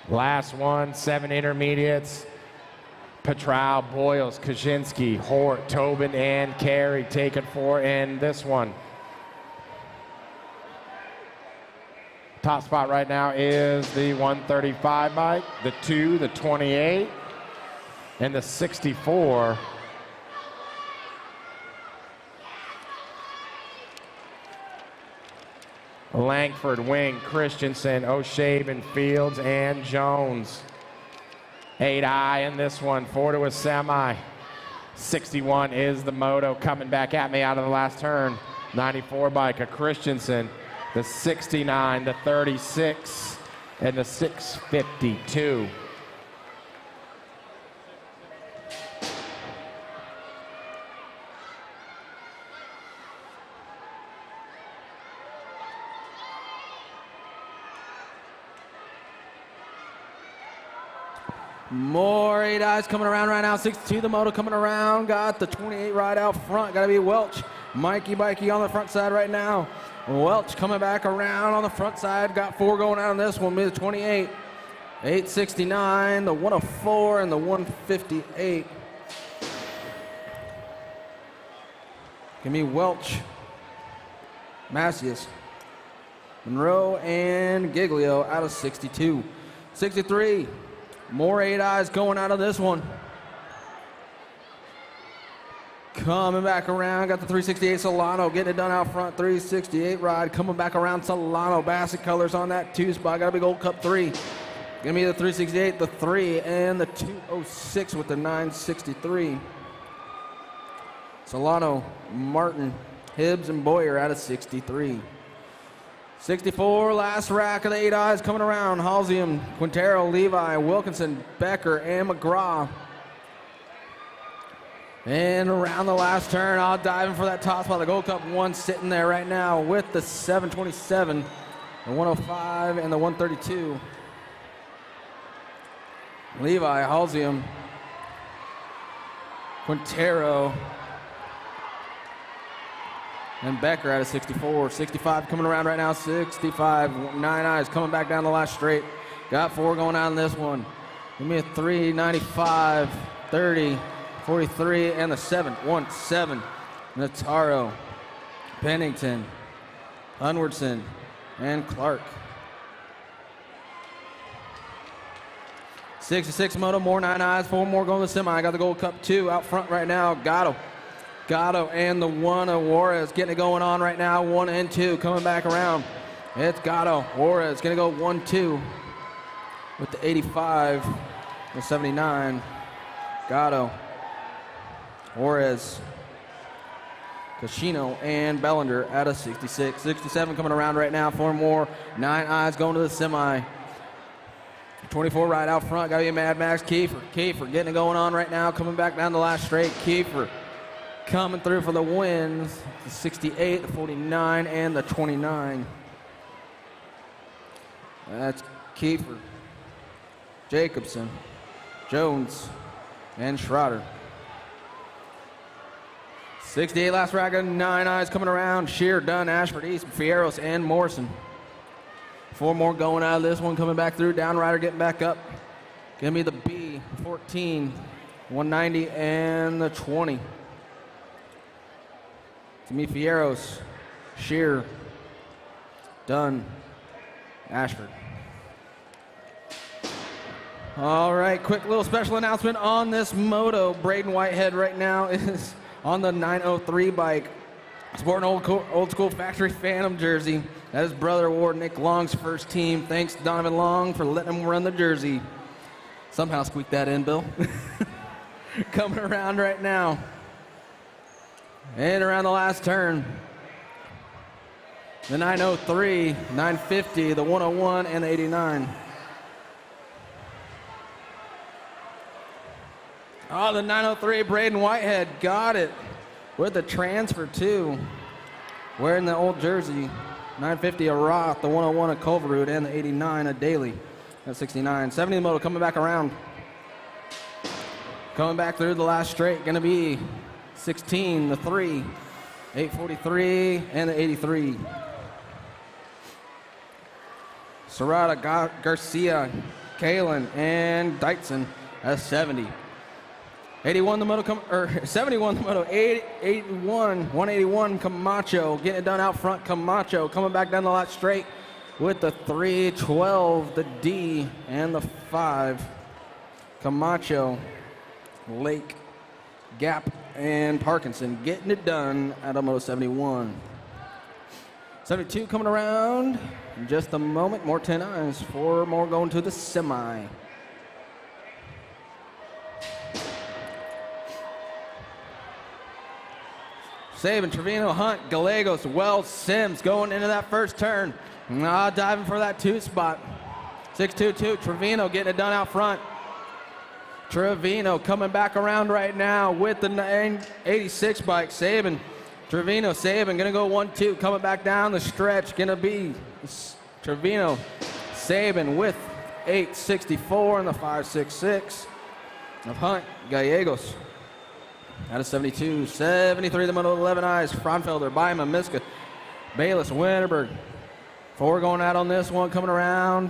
Last one, 7 intermediates. Petrau, Boyles, Kaczynski, Hort, Tobin, and Carey taken 4 in this one. Top spot right now is the 135 bike, the 2, the 28, and the 64. Langford, Wing, Christensen, O'Shaven, Fields, and Jones. 8i in this one, 4 to a semi. 61 is the moto coming back at me out of the last turn. 94 bike, a Christensen. The 69, the 36, and the 652. More 8-eyes coming around right now. 62 the moto coming around. Got the 28 right out front. Got to be Welch. Mikey Bikey on the front side right now. Welch coming back around on the front side. Got 4 going out on this one. Mid 28. 869, the 104, and the 158. Give me Welch, Macias, Monroe, and Giglio out of 62. 63. More 8-eyes going out of this one. Coming back around, got the 368 Solano, getting it done out front, 368 ride, coming back around Solano, Bassett colors on that 2 spot, gotta be Gold Cup 3. Gonna be the 368, the 3, and the 206 with the 963. Solano, Martin, Hibbs, and Boyer out of 63. 64, last rack of the 8-eyes coming around. Halsium, Quintero, Levi, Wilkinson, Becker, and McGraw. And around the last turn, I'll dive in for that top spot. The Gold Cup 1 sitting there right now with the 727, the 105, and the 132. Levi, Halsium, Quintero, and Becker out of 64. 65 coming around right now. 65, 9-eyes coming back down the last straight. Got 4 going out in this one. Give me a 395, 30, 43, and the 717. Nataro, Pennington, Unwardson, and Clark. 66 moto, more 9-eyes, 4 more going to the semi. I got the Gold Cup 2 out front right now. Gatto and the 1 of Juarez getting it going on right now. 1 and 2 coming back around. It's Gatto. Juarez going to go 1-2 with the 85, the 79. Gatto. Juarez. Casino, and Bellinger at a 66. 67 coming around right now. 4 more. 9 eyes going to the semi. 24 right out front. Got to be a Mad Max. Kiefer getting it going on right now. Coming back down the last straight. Kiefer coming through for the wins. The 68, the 49, and the 29. That's Kiefer, Jacobson, Jones, and Schroeder. 68 last rack. 9 eyes coming around. Shear, Dunn, Ashford, East, Fierros, and Morrison. 4 more going out of this one, coming back through. Downrider getting back up. Give me the B, 14, 190, and the 20. To me, Fierros, Shear, Dunn, Ashford. All right, quick little special announcement on this moto. Braden Whitehead right now is on the 903 bike, sporting old school factory Phantom jersey. That is brother award Nick Long's first team. Thanks, Donovan Long, for letting him run the jersey. Somehow squeaked that in, Bill. Coming around right now. And around the last turn. The 903, 950, the 101, and the 89. Oh, the 903, Braden Whitehead got it with the transfer, too. Wearing the old jersey. 950, a Roth, the 101, a Culverwood, and the 89, a Daly. That's 69. 70 moto coming back around. Coming back through the last straight. Going to be 16, the 3, 843, and the 83. Serrata, Garcia, Kalen, and Deitzen. That's 70. 81 the moto, 71 the moto, 81, 181 Camacho, getting it done out front. Camacho coming back down the lot straight with the 312, the D, and the 5. Camacho, Lake, Gap, and Parkinson getting it done at a moto 71. 72 coming around in just a moment. More 10 eyes, 4 more going to the semi. Saban, Trevino, Hunt, Gallegos, Wells, Sims going into that first turn. Diving for that 2 spot. 622, Trevino getting it done out front. Trevino coming back around right now with the 986 bike. Saban, Trevino, Saban going to go 1-2. Coming back down the stretch. Going to be Trevino, Saban with 864 and the 566 of Hunt, Gallegos. Out of 72, 73, the moto 11 eyes. Fraunfelder, Byman, Miska, Bayless, Winterberg. 4 going out on this one, coming around.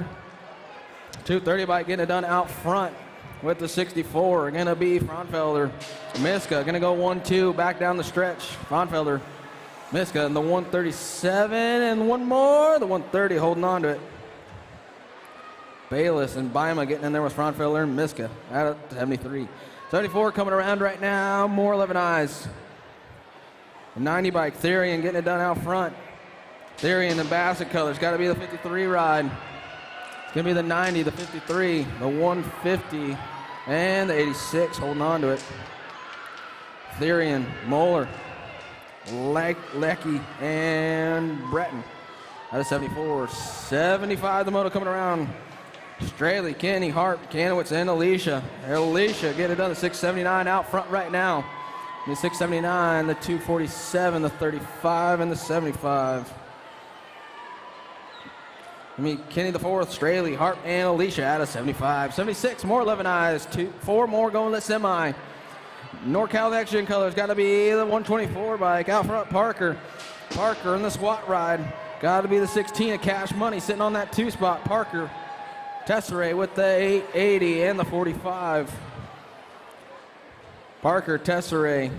230 bike getting it done out front with the 64. Going to be Fraunfelder, Miska. Going to go 1-2 back down the stretch. Fraunfelder, Miska, and the 137, and 1 more. The 130 holding on to it. Bayless and Byman getting in there with Fraunfelder and Miska out of 73. 74 coming around right now, more 11 eyes. The 90 bike, Therian getting it done out front. Therian in Bassett colors, got to be the 53 ride. It's going to be the 90, the 53, the 150, and the 86 holding on to it. Therian, Moeller, Lecky, and Breton out of 74. 75, the moto coming around. Straley, Kenny, Hart, Kanowitz, and Alicia. Alicia getting it done, the 679 out front right now. The 679, the 247, the 35, and the 75. Kenny the 4th, Straley, Hart, and Alicia out of 75. 76, more 11 eyes, 4 more going to the semi. NorCal Action colors, got to be the 124 bike. Out front, Parker. Parker in the SWAT ride. Got to be the 16 of Cash Money sitting on that 2 spot. Parker. Tesserae with the 880 and the 45. Parker, Tesserae,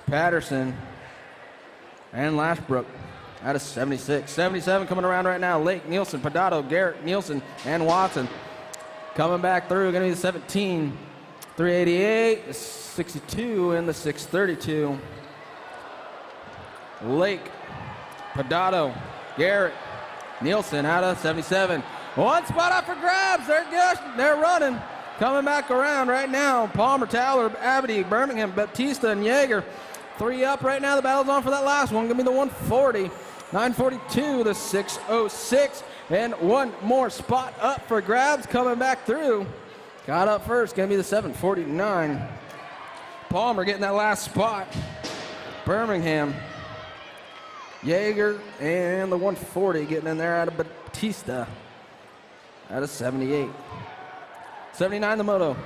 Patterson, and Lashbrook out of 76. 77 coming around right now. Lake, Nielsen, Padato, Garrett, Nielsen, and Watson. Coming back through, going to be the 17, 388, the 62, and the 632. Lake, Padato, Garrett, Nielsen out of 77. 1 spot up for grabs. They're running. Coming back around right now. Palmer, Towler, Abity, Birmingham, Baptista, and Yeager. 3 up right now. The battle's on for that last one. Gonna be the 140. 942, the 606. And one more spot up for grabs coming back through. Got up first. Gonna be the 749. Palmer getting that last spot. Birmingham. Yeager and the 140 getting in there out of Batista out of 78. 79 the moto.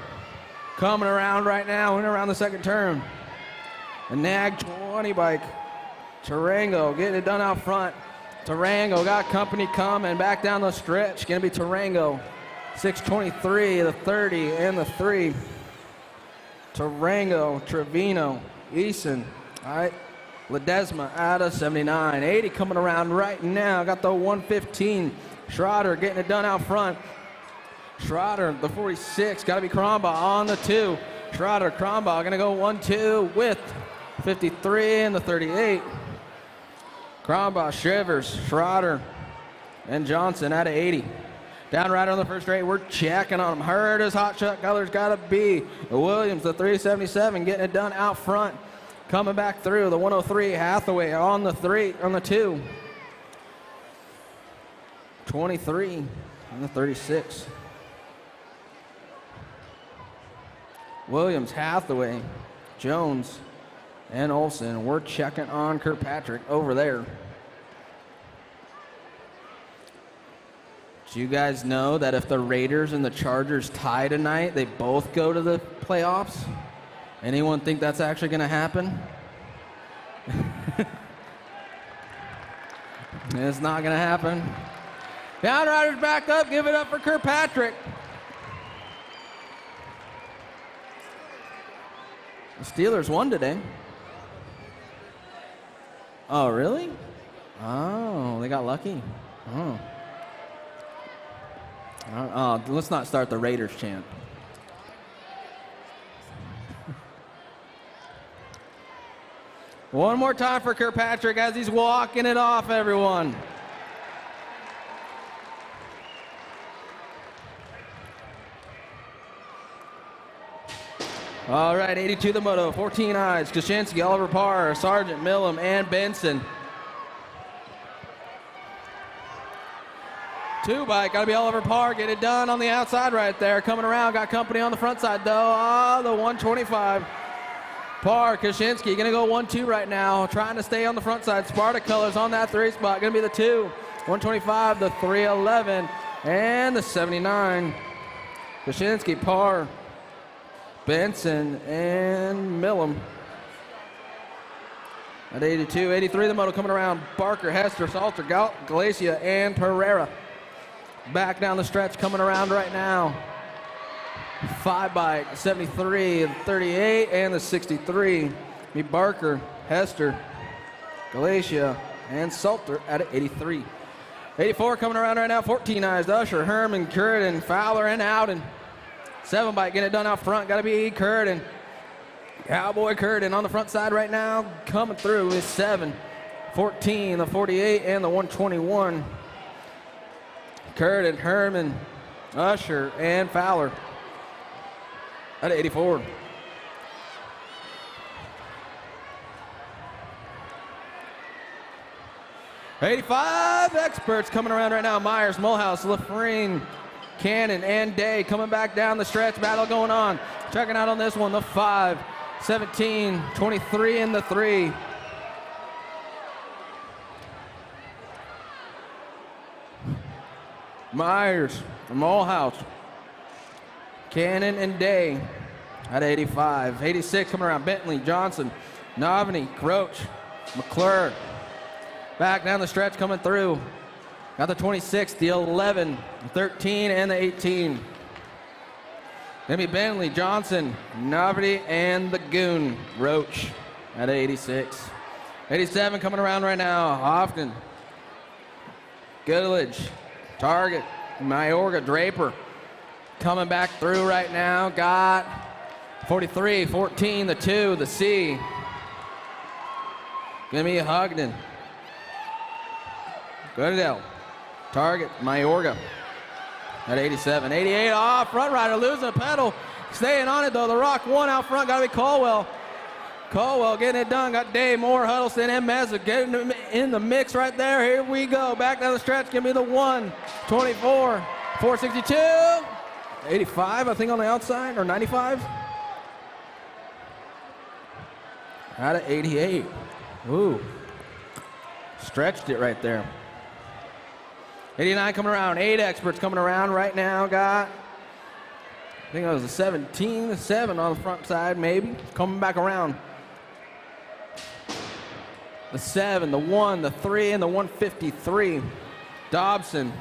Coming around right now, in around the second turn. A Nag 20 bike. Tarango getting it done out front. Tarango got company coming back down the stretch. Gonna be Tarango. 623, the 30 and the 3. Tarango, Trevino, Eason. All right. Ledesma out of 79. 80 coming around right now. Got the 115. Schroeder getting it done out front. Schroeder, the 46. Got to be Kromba on the 2. Schroeder, Kromba going to go 1-2 with 53 and the 38. Kromba, Shivers, Schroeder, and Johnson out of 80. Down right on the first straight. We're checking on him. Hurt his hot shot colors. Got to be Williams, the 377, getting it done out front. Coming back through, the 103, Hathaway on the 3, on the 2. 23 and the 36. Williams, Hathaway, Jones, and Olsen. We're checking on Kirkpatrick over there. Do you guys know that if the Raiders and the Chargers tie tonight, they both go to the playoffs? Anyone think that's actually going to happen? It's not going to happen. Down Riders back up. Give it up for Kirkpatrick. The Steelers won today. Oh, really? Oh, they got lucky. Oh. Let's not start the Raiders chant. One more time for Kirkpatrick as he's walking it off, everyone. All right, 82 the moto, 14 eyes, Kashinsky, Oliver Parr, Sargent, Millam, and Benson. 2 bike, gotta be Oliver Parr, get it done on the outside right there. Coming around, got company on the front side though. The 125. Parr, Kashinsky, gonna go 1-2 right now, trying to stay on the front side. Sparta colors on that 3 spot, gonna be the 2. 125, the 311, and the 79. Kashinsky, Parr, Benson, and Millam. At 82, 83 the moto coming around. Barker, Hester, Salter, Galicia, and Pereira. Back down the stretch coming around right now. 5 bike, 73, the 38, and the 63. Be Barker, Hester, Galicia, and Salter at 83. 84 coming around right now. 14 eyes, Usher, Herman, Curtin, Fowler, and Howden. 7 bike, getting it done out front. Got to be Curtin. Cowboy Curtin on the front side right now. Coming through with 7, 14, the 48, and the 121. Curtin, Herman, Usher, and Fowler at 84. '85 experts coming around right now. Myers, Mulhouse, Lafrene, Cannon, and Day coming back down the stretch. Battle going on. Checking out on this one, the 5, 17, 23, and the 3. Myers, Mulhouse, Cannon, and Day at 85. 86 coming around. Bentley, Johnson, Novany, Croach, McClure. Back down the stretch coming through. Got the 26, the 11, the 13, and the 18. Gonna be Bentley, Johnson, Novity, and the Goon, Roach at 86. 87 coming around right now. Hofton, Goodledge, Target, Mayorga, Draper. Coming back through right now. Got 43, 14, the 2, the C. Gonna be Hogden. Goodell. Target, Mayorga at 87. 88 off, front rider losing a pedal. Staying on it though, the Rock 1 out front, gotta be Caldwell. Colwell getting it done. Got Day, Moore, Huddleston, and Meza getting in the mix right there. Here we go. Back down the stretch. Give me the 1:24, 462, 85, I think on the outside, or 95. Out of 88. Ooh. Stretched it right there. 89 coming around. 8 experts coming around right now. Got, I think it was a 17, a 7 on the front side, maybe. Coming back around. The 7, the 1, the 3, and the 153. Dobson.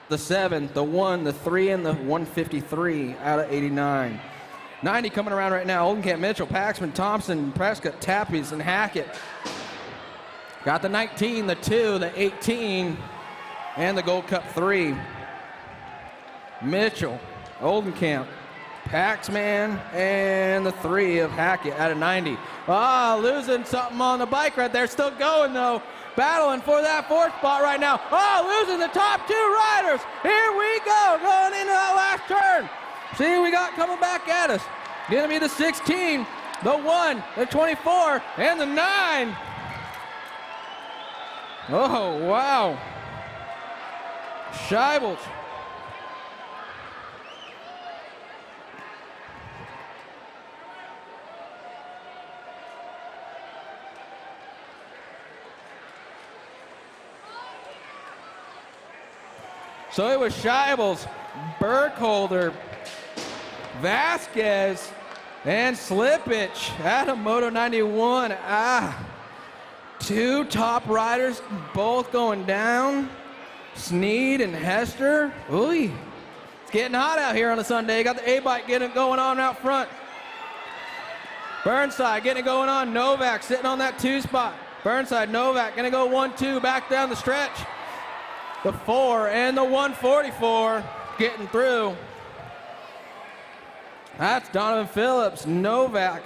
The 7, the 1, the 3, and the 153 out of 89. 90 coming around right now. Oldenkamp, Mitchell, Paxman, Thompson, Prescott, Tappies, and Hackett. Got the 19, the 2, the 18, and the Gold Cup 3. Mitchell, Oldenkamp, Paxman, and the 3 of Hackett out of 90. Ah, losing something on the bike right there. Still going though. Battling for that 4th spot right now. Oh, losing the top 2 riders. Here we go, going into that last turn. See who we got coming back at us. Gonna be the 16, the 1, the 24, and the 9. Oh, wow. Scheibels. So it was Scheibels, Burkholder, Vasquez, and Slipich out of Moto 91. 2 top riders, both going down. Sneed and Hester. Ooh, it's getting hot out here on a Sunday. Got the A-bike getting it going on out front. Burnside getting it going on. Novak sitting on that 2 spot. Burnside, Novak gonna go 1-2 back down the stretch. The 4 and the 144 getting through. That's Donovan Phillips, Novak,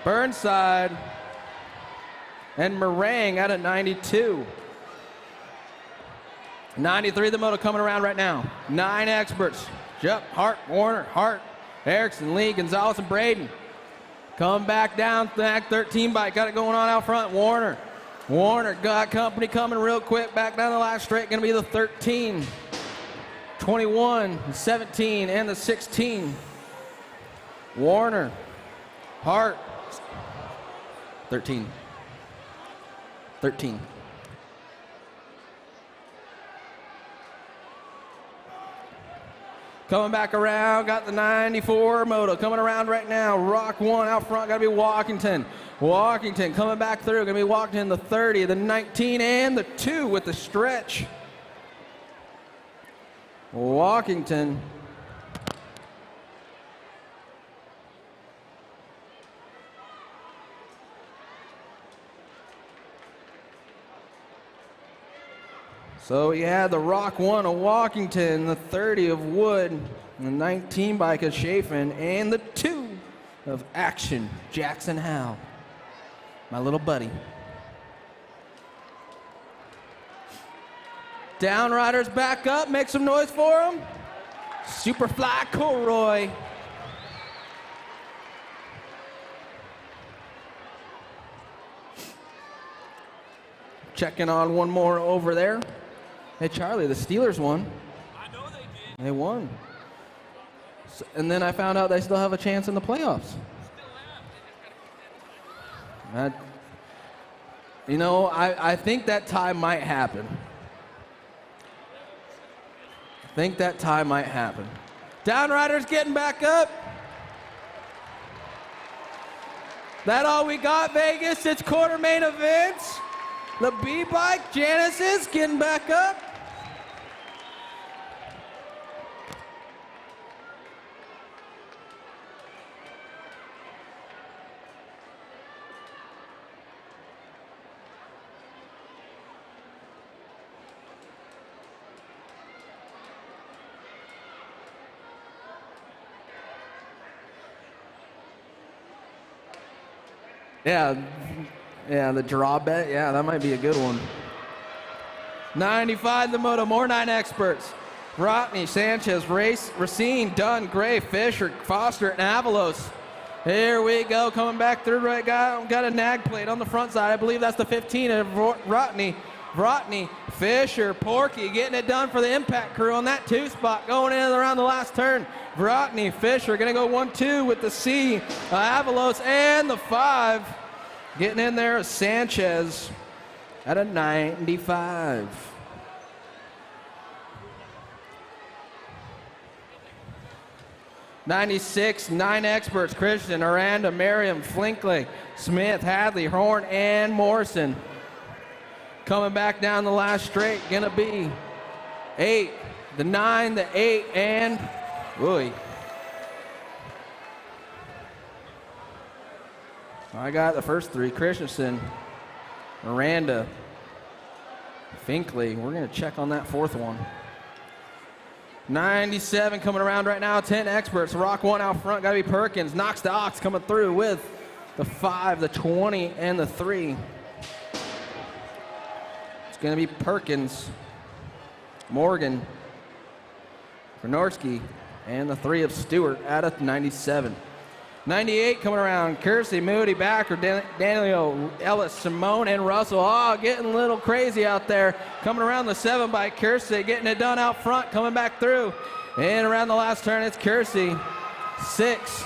Burnside, and Meringue out of 92. 93, the moto coming around right now. 9 experts. Jupp, Hart, Warner, Hart, Erickson, Lee, Gonzalez, and Braden. Come back down to that 13 bike. Got it going on out front. Warner got company coming real quick. Back down the last straight. Going to be the 13, 21, 17, and the 16. Warner, Hart, 13. Coming back around, got the 94 moto coming around right now. Rock 1 out front, got to be Walkington. Walkington coming back through, going to be Walkington, the 30, the 19, and the 2 with the stretch. Walkington. So we had the Rock 1 of Walkington, the 30 of Wood, the 19 bike of Chafin, and the 2 of Action, Jackson Howe, my little buddy. Downriders back up, make some noise for him. Superfly Colroy. Checking on one more over there. Hey, Charlie, the Steelers won. I know they did. They won. And then I found out they still have a chance in the playoffs. You know, I think that tie might happen. Downriders getting back up. That all we got, Vegas? It's quarter main events. The B-bike, Genesis getting back up. Yeah, the draw bet. Yeah, that might be a good one. 95, the Moto, more 9 experts. Rotney, Sanchez, Racine, Dunn, Gray, Fisher, Foster, and Avalos. Here we go, coming back through right guy. Got a nag plate on the front side. I believe that's the 15 of Rotney, Fisher, Porky getting it done for the Impact crew on that 2 spot. Going in around the last turn. Rotney, Fisher gonna go 1-2 with the C. Avalos and the 5. Getting in there is Sanchez at a 95. '96, 9 experts, Christian, Aranda, Merriam, Flinkley, Smith, Hadley, Horn, and Morrison. Coming back down the last straight, gonna be 8, the 9, the 8, and, ooh. I got the first 3, Christensen, Aranda, Finkley. We're gonna check on that 4th one. 97 coming around right now, 10 experts. Rock 1 out front, gotta be Perkins. Knox the Ox coming through with the 5, the 20, and the 3. It's gonna be Perkins, Morgan, Vernorski, and the 3 of Stewart out of 97. 98 coming around, Kersey, Moody, Backer, Daniel, Ellis, Simone, and Russell. Oh, getting a little crazy out there. Coming around the 7 by Kersey, getting it done out front, coming back through. And around the last turn, it's Kersey. 6,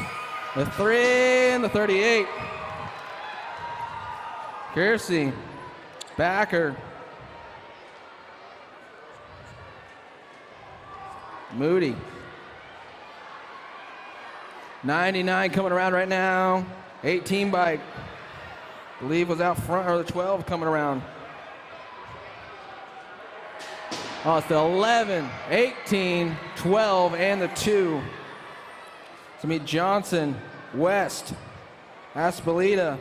the 3, and the 38. Kersey, Backer, Moody. 99 coming around right now. 18 bike, I believe was out front, or the 12 coming around. Oh, it's the 11, 18, 12, and the 2. It's gonna be Johnson, West, Aspelita,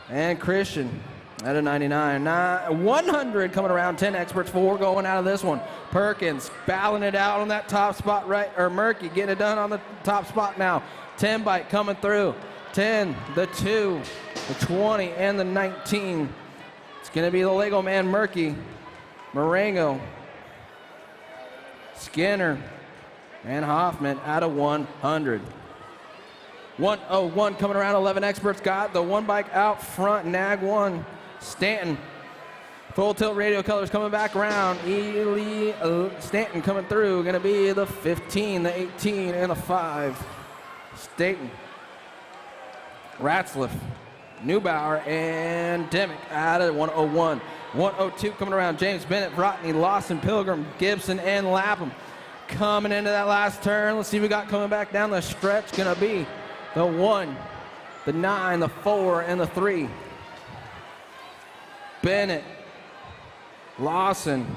and Christian at a 99. 100 coming around, 10 experts, 4 going out of this one. Perkins battling it out on that top spot right, or Murky getting it done on the top spot now. 10 bike coming through. 10, the 2, the 20, and the 19. It's gonna be the Lego man Murky, Marengo, Skinner, and Hoffman out of 100. 101 coming around, 11 experts got the 1 bike out front, Nag 1, Stanton. Full tilt radio colors coming back around. Ely Stanton coming through. Going to be the 15, the 18, and the 5. Stanton, Ratzliff, Neubauer, and Demick out of 101. 102 coming around. James Bennett, Vrotny, Lawson, Pilgrim, Gibson, and Lapham. Coming into that last turn. Let's see what we got coming back down the stretch. Going to be the 1, the 9, the 4, and the 3. Bennett, Lawson,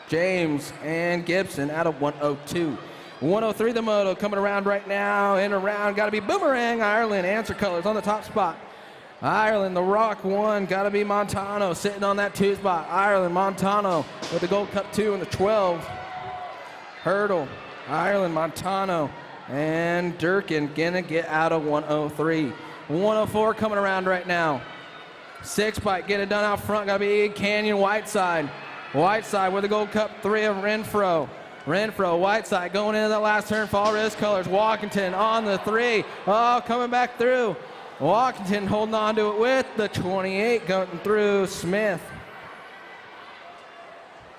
James, and Gibson out of 102. 103, the Moto coming around right now, and around, got to be Boomerang, Ireland, answer colors on the top spot. Ireland, the Rock 1, got to be Montano sitting on that 2 spot. Ireland, Montano with the Gold Cup 2 and the 12. Hurdle, Ireland, Montano, and Durkin gonna get out of 103. 104 coming around right now. 6 bike, get it done out front, gotta be Canyon, Whiteside. Whiteside with the Gold Cup 3 of Renfro. Renfro, Whiteside going into that last turn, fall wrist colors. Walkington on the 3. Oh, coming back through. Walkington holding on to it with the 28 going through Smith.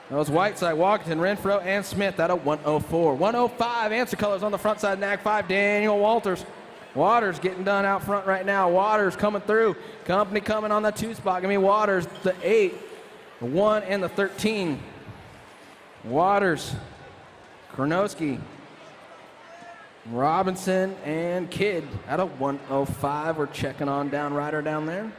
That was Whiteside, Walkington, Renfro, and Smith out of 104. 105, answer colors on the front side, Nag 5, Daniel Walters. Waters getting done out front right now. Waters coming through. Company coming on the 2 spot. Give me Waters, the 8, the 1, and the 13. Waters, Kronowski, Robinson, and Kidd out of 105. We're checking on down Ryder down there.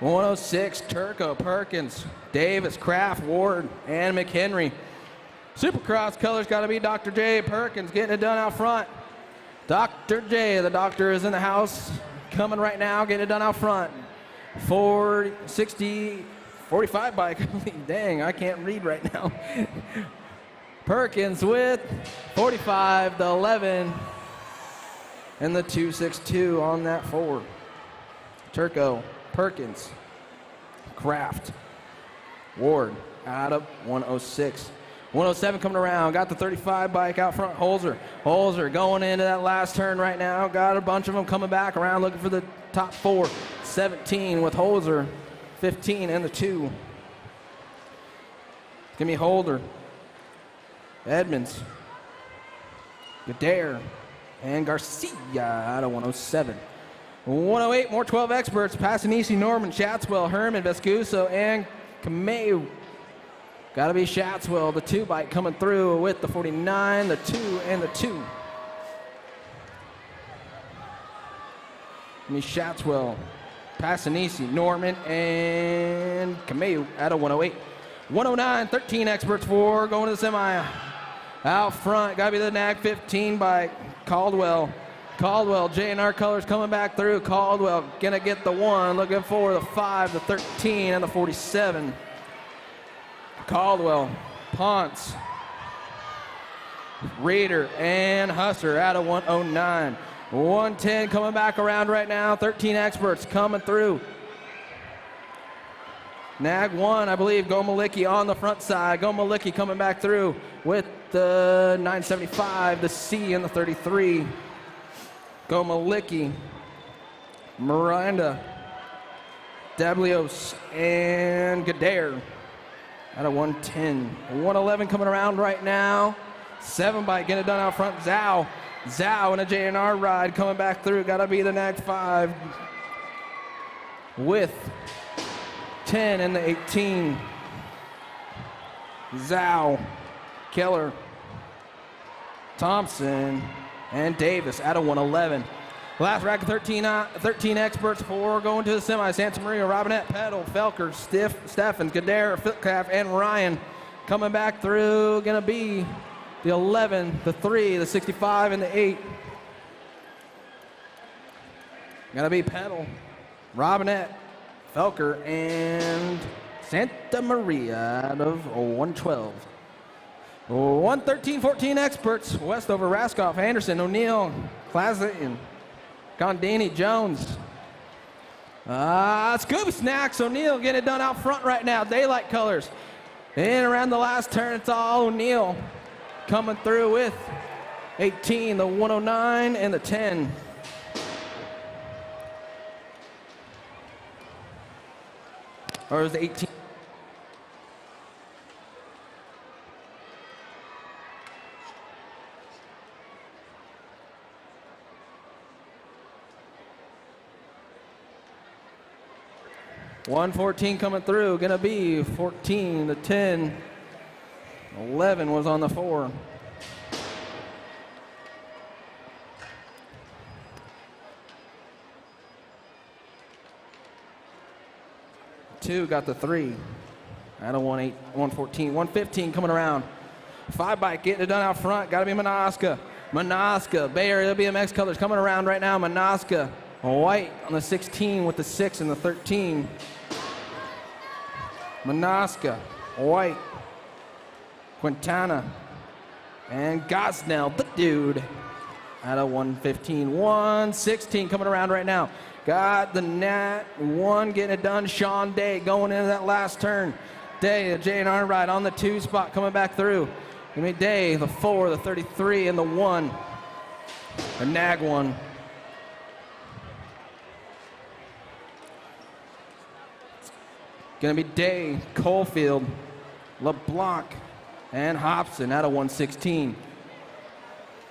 .106, Turco, Perkins, Davis, Kraft, Ward, and McHenry. Supercross colors got to be Dr. J. Perkins getting it done out front. Dr. J, the doctor is in the house, coming right now, getting it done out front. 45 bike. Dang, I can't read right now. Perkins with 45, the 11, and the 262 on that 4. Turco, Perkins, Kraft, Ward out of 106. 107 coming around, got the 35 bike out front, Holzer. Holzer going into that last turn right now, got a bunch of them coming back around looking for the top 4. 17 with Holzer, 15 and the 2. Give me Holder, Edmonds, Gadare, and Garcia out of 107. 108, more 12 experts, Passanisi, Norman, Shatswell, Herman, Vescuso, and Kameu. Got to be Shatswell, the 2 bike coming through with the 49, the 2, and the 2. Give me Shatswell, Passanisi, Norman, and Kameu out of 108. 109, 13 experts, 4 going to the semi. Out front, got to be the NAG 15 bike, Caldwell. Caldwell, J&R colors coming back through. Caldwell gonna get the 1, looking for the 5, the 13, and the 47. Caldwell, Ponce, Reeder, and Husser out of 109. 110 coming back around right now. 13 experts coming through. Nag 1, I believe, Go Malicki on the front side. Go Malicki coming back through with the 975, the C, and the 33. Go Malicki, Miranda, Dablios, and Gadare out of 110. 111 coming around right now. 7 bike getting it done out front. Zhao. Zhao in a J&R ride coming back through. Got to be the NAG 5 with 10 and the 18. Zhao, Keller, Thompson, and Davis out of 111. Last rack of 13 experts, 4 going to the semi. Santa Maria, Robinette, Pedal, Felker, Steffens, Gadare, Fitcraft, and Ryan coming back through. Gonna be the 11, the 3, the 65, and the 8. Gonna be Pedal, Robinette, Felker, and Santa Maria out of 112. 113, 14 experts. Westover, Raskoff, Anderson, O'Neill, Klazen, Gondini, Jones. Scooby Snacks, O'Neill getting it done out front right now. Daylight colors. And around the last turn, it's all O'Neill coming through with 18, the 109, and the 10. Or is it 18? $114 coming through, gonna be 14, the 10, 11 was on the 4. Two got the 3. Out of 114. 115 coming around. 5 bike getting it done out front. Got to be Manaska. Manaska. Bay Area BMX colors coming around right now. Manaska. White on the 16 with the 6 and the 13. Manaska. White. Quintana. And Gosnell, the dude. Out of 115. 116 coming around right now. Got the Nat 1 getting it done. Sean Day going into that last turn. Day, the J&R ride on the 2 spot coming back through. Give me Day, the 4, the 33, and the 1. The Nag 1. Gonna be Day, Coalfield, LeBlanc, and Hobson out of 116.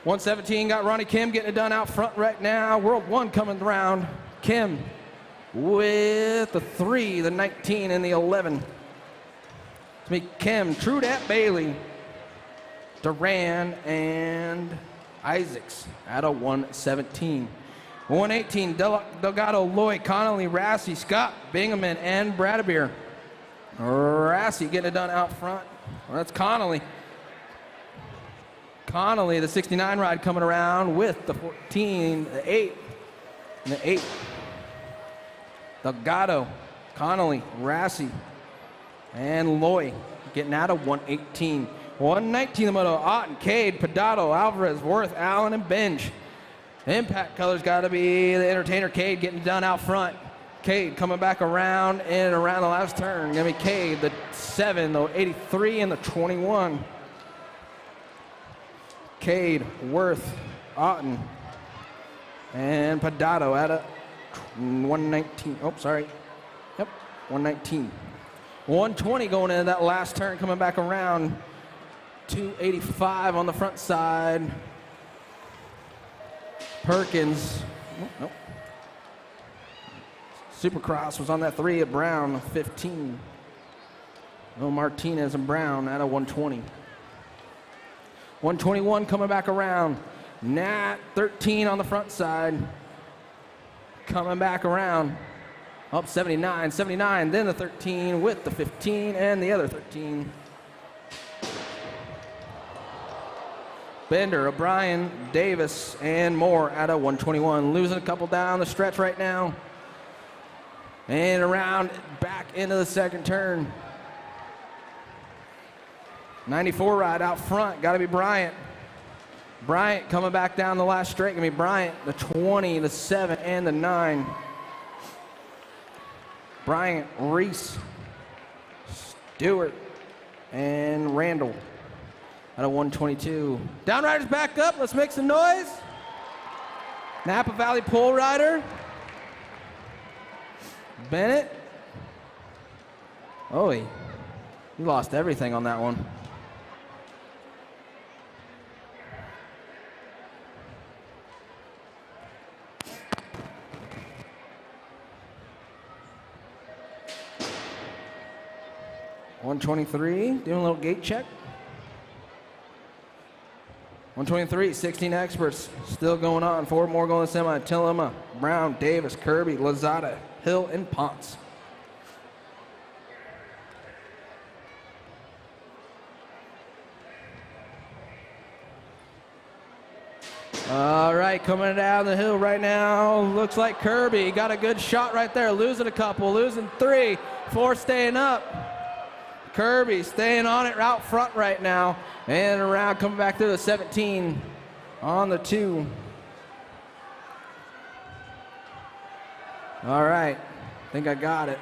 117 got Ronnie Kim getting it done out front right now. World 1 coming around. Kim with the 3, the 19, and the 11. To be Kim, Trudat Bailey, Duran, and Isaacs out of 117. 118, Delgado, Lloyd, Connolly, Rassi, Scott, Bingaman, and Bradabir. Rassi getting it done out front. Well, that's Connolly. Connolly, the 69 ride coming around with the 14, the 8, and the 8. Delgado, Connolly, Rassi, and Loy getting out of 118. 119 the moto, Otten, Cade, Pedato, Alvarez, Worth, Allen, and Benj. Impact colors got to be the Entertainer Cade getting done out front. Cade coming back around and around the last turn. Gonna be Cade, the 7, the 83, and the 21. Cade, Worth, Otten, and Padato at a 119. Oh, sorry. Yep, 119. 120 going into that last turn, coming back around. 285 on the front side. Perkins. Oh, nope. Supercross was on that 3 at Brown, 15. No Martinez and Brown at a 120. 121 coming back around. Nat, 13 on the front side. Coming back around. Up 79, 79, then the 13 with the 15 and the other 13. Bender, O'Brien, Davis, and Moore at a 121. Losing a couple down the stretch right now. And around back into the second turn. 94 ride out front, got to be Bryant. Bryant coming back down the last straight, gonna be Bryant, the 20, the 7, and the 9. Bryant, Reese, Stewart, and Randall at a 122. Downriders back up, let's make some noise. Napa Valley Pole Rider. Bennett. Oh, he lost everything on that one. $123, doing a little gate check. 123, 16 experts still going on. 4 more going to semi. Tillema, Brown, Davis, Kirby, Lozada, Hill, and Ponce. All right, coming down the hill right now, looks like Kirby got a good shot right there. Losing a couple, losing 3, 4 staying up. Kirby staying on it out front right now. And around, coming back to the 17 on the 2. All right, think I got it.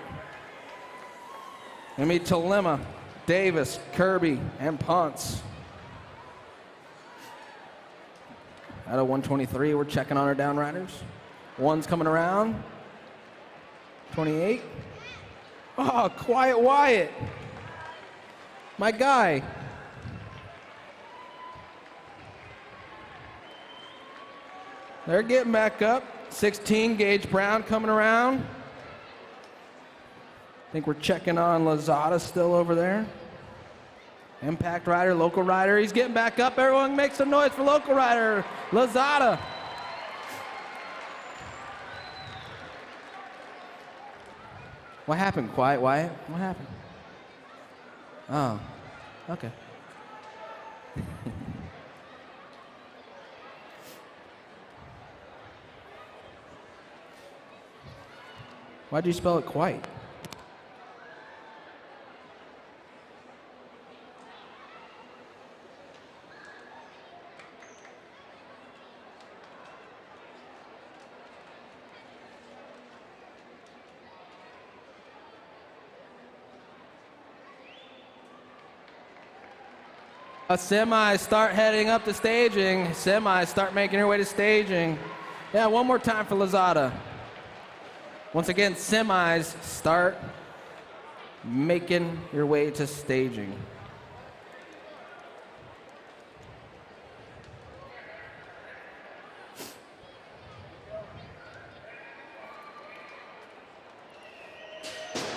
Let me Tillema, Davis, Kirby, and Ponce. At a 123, we're checking on our downriders. 1's coming around. 28. Oh, Quiet Wyatt. My guy. They're getting back up. 16, Gage Brown coming around. I think we're checking on Lozada still over there. Impact rider, local rider. He's getting back up. Everyone make some noise for local rider, Lozada. What happened, Quiet Wyatt? What happened? Oh, okay. Why'd you spell it quite? Semis start heading up to staging. Semis start making their way to staging. Yeah, one more time for Lozada. Once again, semis start making your way to staging.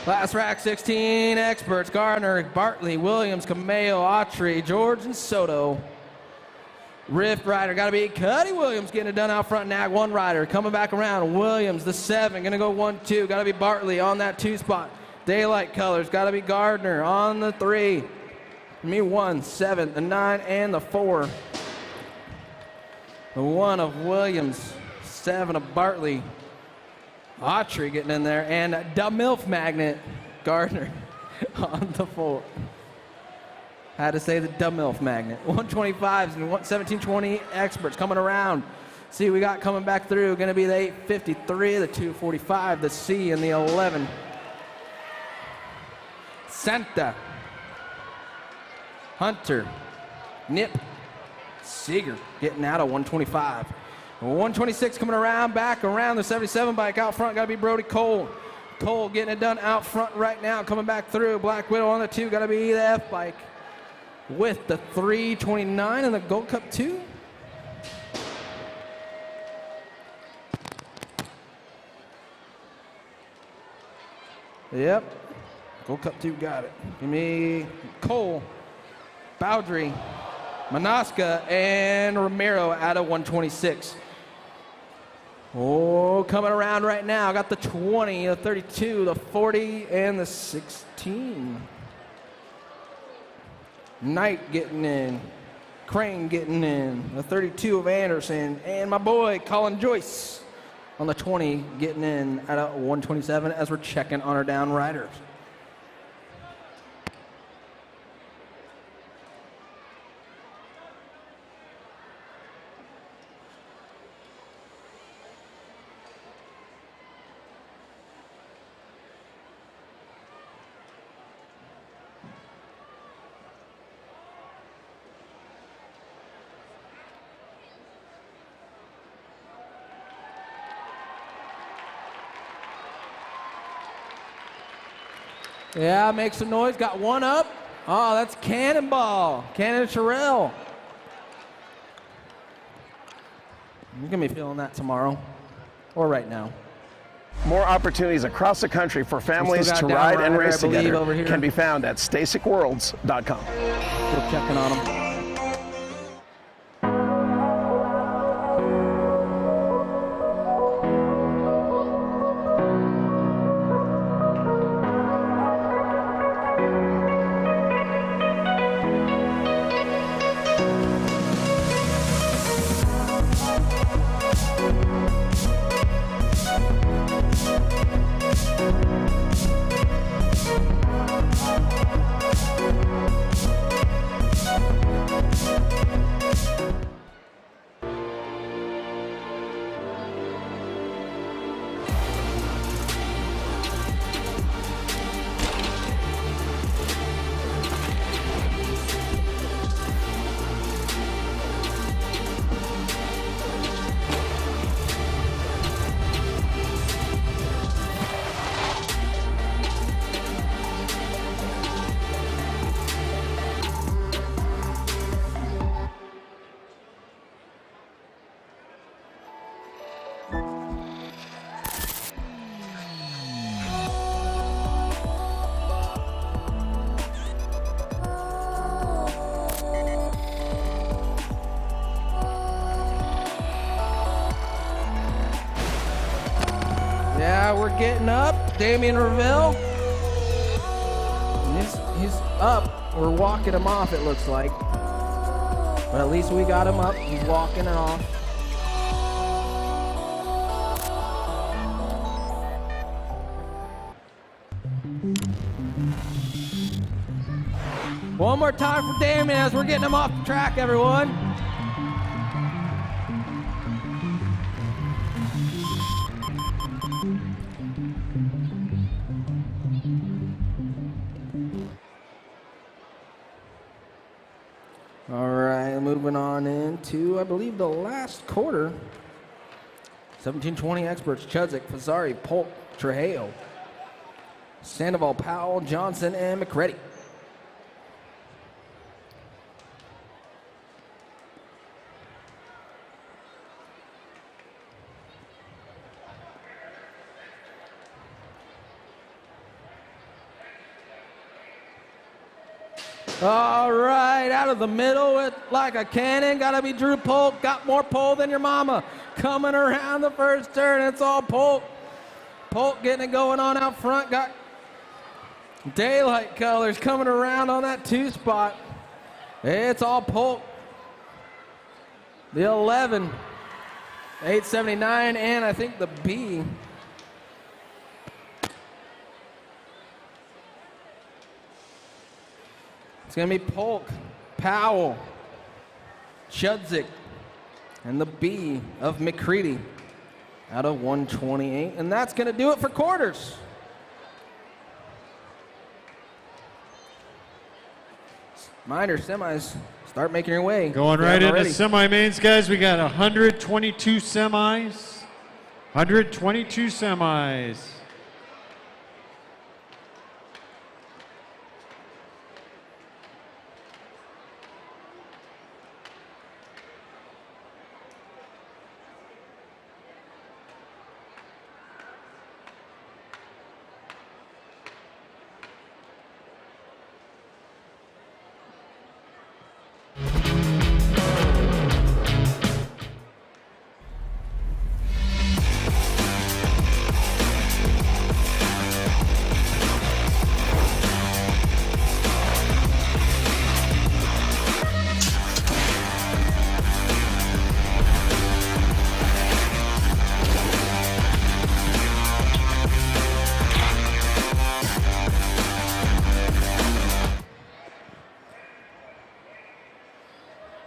Last rack, 16 experts. Gardner, Bartley, Williams, Cameo, Autry, George, and Soto. Rift rider, got to be Cuddy Williams getting it done out front. Nag 1 rider coming back around. Williams, the 7, going to go 1-2. Got to be Bartley on that 2 spot. Daylight colors, got to be Gardner on the 3. Me 1, 7, the 9, and the 4. The 1 of Williams, 7 of Bartley. Autry getting in there, and the MILF magnet, Gardner, on the 4. Had to say the MILF magnet. 125s and 1720 experts coming around. See, we got coming back through, going to be the 853, the 245, the C, and the 11. Santa, Hunter, Nip, Seeger getting out of 125. 126 coming around, back around the 77 bike out front, got to be Brody Cole. Cole getting it done out front right now, coming back through. Black Widow on the 2, got to be the F bike with the 329 and the Gold Cup 2. Yep, Gold Cup 2 got it. Give me Cole, Bowdry, Manaska, and Romero out of 126. Oh, coming around right now. Got the 20, the 32, the 40, and the 16. Knight getting in. Crane getting in. The 32 of Anderson. And my boy, Colin Joyce, on the 20, getting in at a 127 as we're checking on our down riders. Yeah, make some noise. Got one up. Oh, that's Cannonball. Cannon Sherrill. You're going to be feeling that tomorrow or right now. More opportunities across the country for families to ride and race together can be found at STACYCWorlds.com. Still checking on them. We're getting up. Damien Revelle. He's up. We're walking him off, it looks like. But at least we got him up. He's walking it off. One more time for Damien as we're getting him off the track, everyone. All right, moving on into, I believe, the last quarter. 1720 experts, Chudzik, Fazzari, Polk, Trejo, Sandoval, Powell, Johnson, and McCready. All right, out of the middle with like a cannon. Got to be Drew Polk. Got more pole than your mama. Coming around the first turn, it's all Polk. Polk getting it going on out front. Got daylight colors coming around on that 2 spot. It's all Polk. The 11, 879, and I think the B. It's going to be Polk, Powell, Chudzik, And the B of McCready out of 128. And that's going to do it for quarters. Minor semis, start making your way. Going right into semi-mains, guys. We got 122 semis. 122 semis.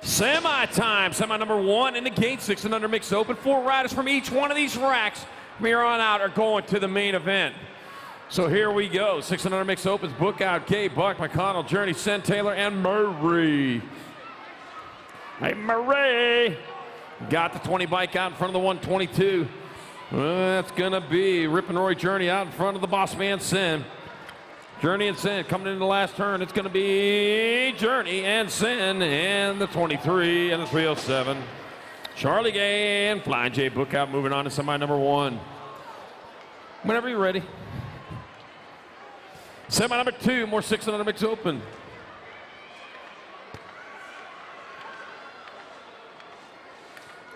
Semi-time, semi number 1 in the gate, 6 and under mixed open. 4 riders from each one of these racks from here on out are going to the main event. So here we go. 6 and under mixed opens, Book Out, K, Buck, McConnell, Journey, Sen, Taylor, and Murray. Hey, Murray. Got the 20 bike out in front of the 122. That's going to be Rip and Roy Journey out in front of the boss man, Sen. Journey and Sen coming into the last turn. It's going to be Journey and Sen and the 23 and the 307. Charlie Gay and Flying J Book Out moving on to semi number 1. Whenever you're ready. Semi number 2, more 6 and under mix open.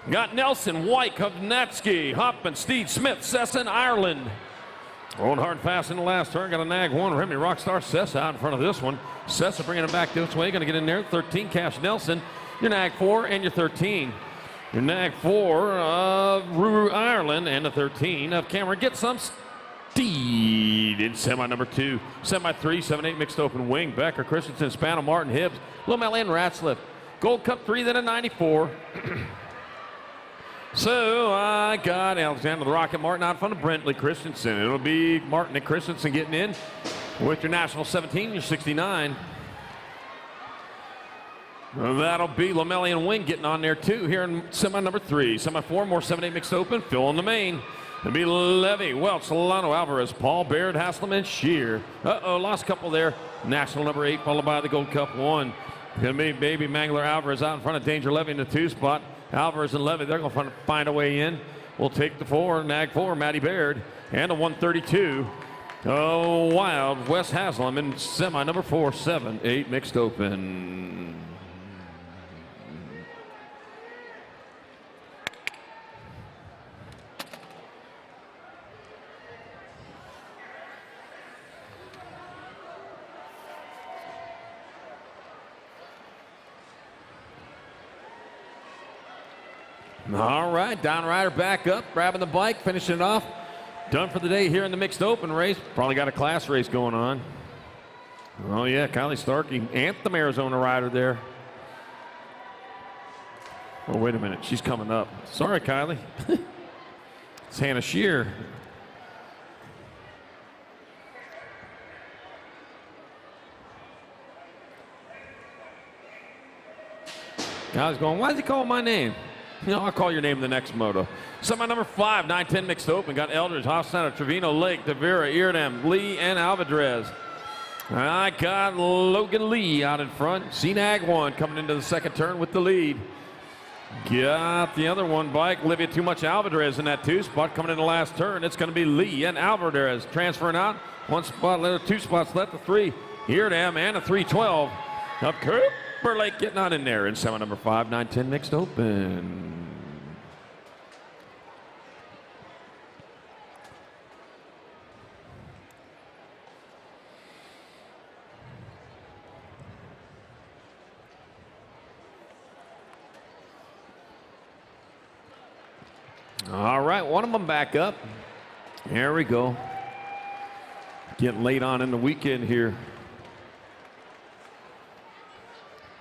Got Nelson, White, Kovnetsky, Hoffman, Steed, Smith, Sesson, Ireland. Rolling hard and fast in the last turn. Got a nag 1. Remy Rockstar Sessa out in front of this one. Sessa bringing it back this way. Going to get in there. 13, Cash Nelson. Your nag 4 and your 13. Your nag 4 of Ruru Ireland and the 13 of Cameron. Get some Steed in semi number 2. Semi 3, 7-8 mixed open wing. Becker, Christensen, Spano, Martin, Hibbs, Lomel, and Ratzliff. Gold Cup 3, then a 94. So I got Alexander the Rocket Martin out in front of Brentley Christensen. It'll be Martin and Christensen getting in with your National 17, your 69. That'll be Lomeli and Wing getting on there too here in semi number 3. Semi 4, more 7-8 mixed open, Phil in the main. It'll be Levy, Welch, Solano, Alvarez, Paul, Baird, Haslam, and Shear. Lost a couple there. National number 8 followed by the Gold Cup 1. Gonna be Baby Mangler Alvarez out in front of Danger Levy in the 2 spot. Alvarez and Levy, they're going to find a way in. We'll take the 4, nag 4, Matty Baird, and a 132. Oh, Wild, Wes Haslam in semi number 4, 7-8 mixed open. All right, Don Ryder back up, grabbing the bike, finishing it off. Done for the day here in the mixed open race. Probably got a class race going on. Oh yeah, Kylie Starkey, Anthem Arizona rider there. Oh, wait a minute, she's coming up. Sorry, Kylie. It's Hannah Shear. Kylie's going, why is he calling my name? You know, I'll call your name in the next moto. Semi number 5, 9-10 mixed open. Got Eldridge, Hofstadter, Trevino, Lake, Devera, Irdam, Lee, and Alvarez. I got Logan Lee out in front. CNAG 1 coming into the second turn with the lead. Got the other one bike, Livia Too Much Alvarez in that 2 spot coming in the last turn. It's going to be Lee and Alvarez transferring out. 1 spot, 2 spots left, the 3. Irdam and a 312. Up Cooper Lake getting on in there in semi number 5, 9-10 mixed open. All right, one of them back up. There we go. Getting late on in the weekend here.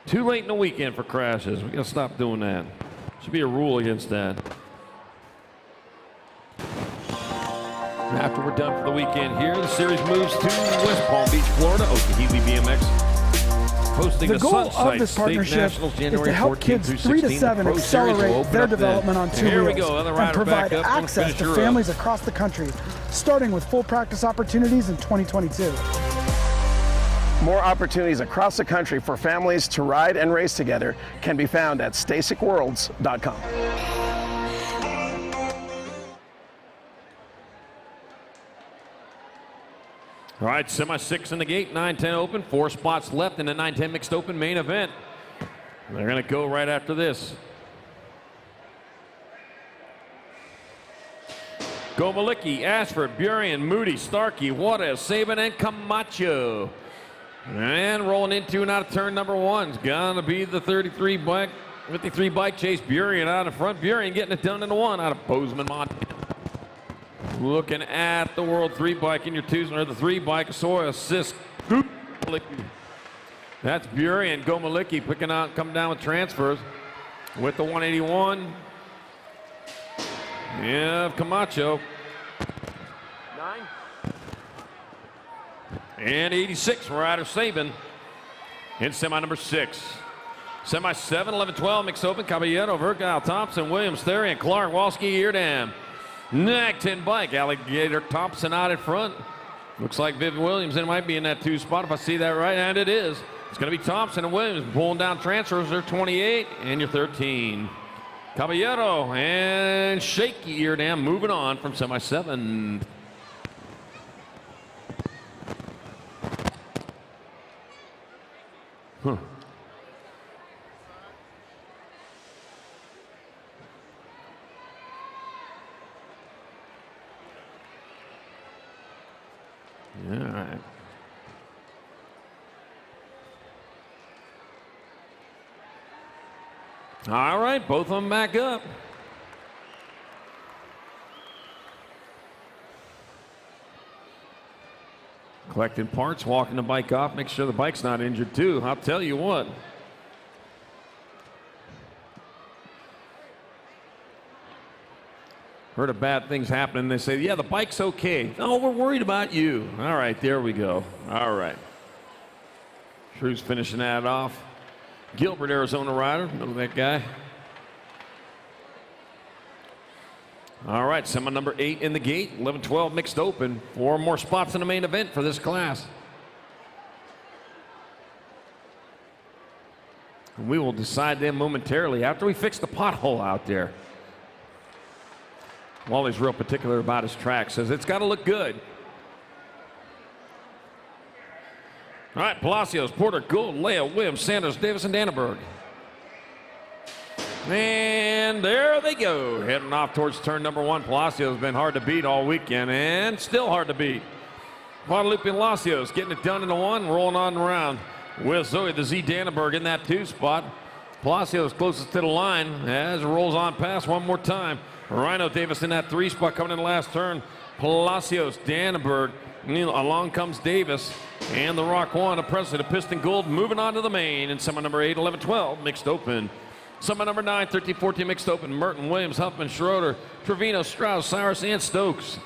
Too late in the weekend for crashes. We gotta stop doing that. Should be a rule against that. After we're done for the weekend here, the series moves to West Palm Beach, Florida. Okehee BMX hosting The goal of this partnership is to help kids 3 to 7 accelerate their development on two wheels and provide access to families across the country, starting with full practice opportunities in 2022. More opportunities across the country for families to ride and race together can be found at STASICworlds.com. All right, semi-6 in the gate, 9-10 open, 4 spots left in the 9-10 mixed open main event. They're going to go right after this. Gomalicki, Ashford, Burien, Moody, Starkey, Juarez, Saban, and Camacho. And rolling into and out of turn number 1 is going to be the 53 bike chase. Burien out in front. Burien getting it done in the 1 out of Bozeman, Montana. Looking at the World 3 bike in your 2s, or the 3 bike, Soy assist. That's Burien. Gomalicki picking out, coming down with transfers with the 181. Yeah, Camacho. 9. And 86 from Ryder Saban in semi number 6. Semi 7, 11, 12 mixed open. Caballero, Vergal, Thompson, Williams, Theory, and Clark, Walski, Eardam. Nag 10 bike, Alligator Thompson out in front. Looks like Viv Williams might be in that 2 spot if I see that right, and it is. It's going to be Thompson and Williams pulling down transfers. They're 28 and you're 13. Caballero and Shaky Eardam moving on from semi 7. Huh. All right. All right, both of them back up. Collecting parts, walking the bike off, make sure the bike's not injured too. I'll tell you what. Heard of bad things happening. They say, yeah, the bike's okay. Oh, we're worried about you. All right, there we go. All right. Drew's finishing that off. Gilbert, Arizona rider. Know that guy. All right, semi number 8 in the gate. 11-12 mixed open. 4 more spots in the main event for this class. And we will decide them momentarily after we fix the pothole out there. Wally's real particular about his track. Says it's got to look good. All right, Palacios, Porter, Gould, Leah, Williams, Sanders, Davis, and Dannenberg. And there they go, heading off towards turn number 1. Palacios been hard to beat all weekend and still hard to beat. Guadalupe and Palacios getting it done in the 1, rolling on around with Zoe the Z Dannenberg in that 2 spot. Palacios closest to the line as it rolls on past one more time. Rhino Davis in that 3 spot coming in the last turn. Palacios, Dannenberg, along comes Davis, and the Rock 1 of Presley, the Piston Gold, moving on to the main in semi number 8, 11-12 mixed open. Semi number 9, 13-14 mixed open. Merton, Williams, Huffman, Schroeder, Trevino, Strauss, Cyrus, and Stokes.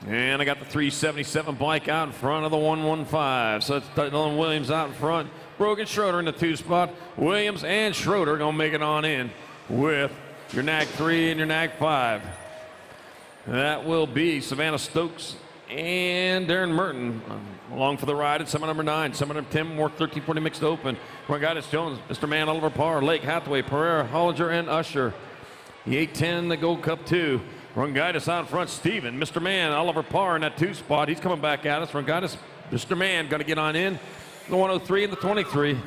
And I got the 377 bike out in front of the 115. So it's Dylan Williams out in front. Brogan, Schroeder in the 2 spot. Williams and Schroeder gonna make it on in with your NAG 3 and your NAG 5. That will be Savannah Stokes and Darren Merton along for the ride at semi number 9. Semi number 10, more 13-40 mixed open. Rongitis Jones, Mr. Man, Oliver Parr, Lake, Hathaway, Pereira, Hollinger, and Usher. The 810, the Gold Cup 2. Rongitis out in front, Steven, Mr. Man, Oliver Parr in that 2 spot. He's coming back at us. Rongitis, Mr. Man, going to get on in. The 103 and the 23.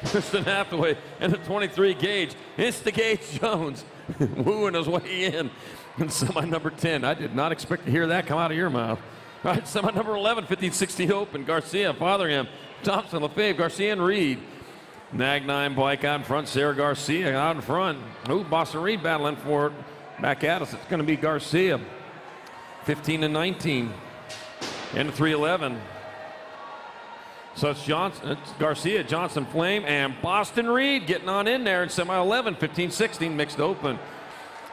Mr. Hathaway and the 23 Gage. It's the Gage Jones wooing his way in. And semi number 10. I did not expect to hear that come out of your mouth. All right, semi number 11, 15-16 open. Garcia, Fotheringham, Thompson, Lefebvre, Garcia, and Reed. Nag 9 bike out in front. Sarah Garcia out in front. Ooh, Boston Reed battling for it. Back at us. It's going to be Garcia. 15 and 19. And the 311. So it's Garcia, Johnson, Flame, and Boston Reed getting on in there in semi-11, 15-16 mixed open.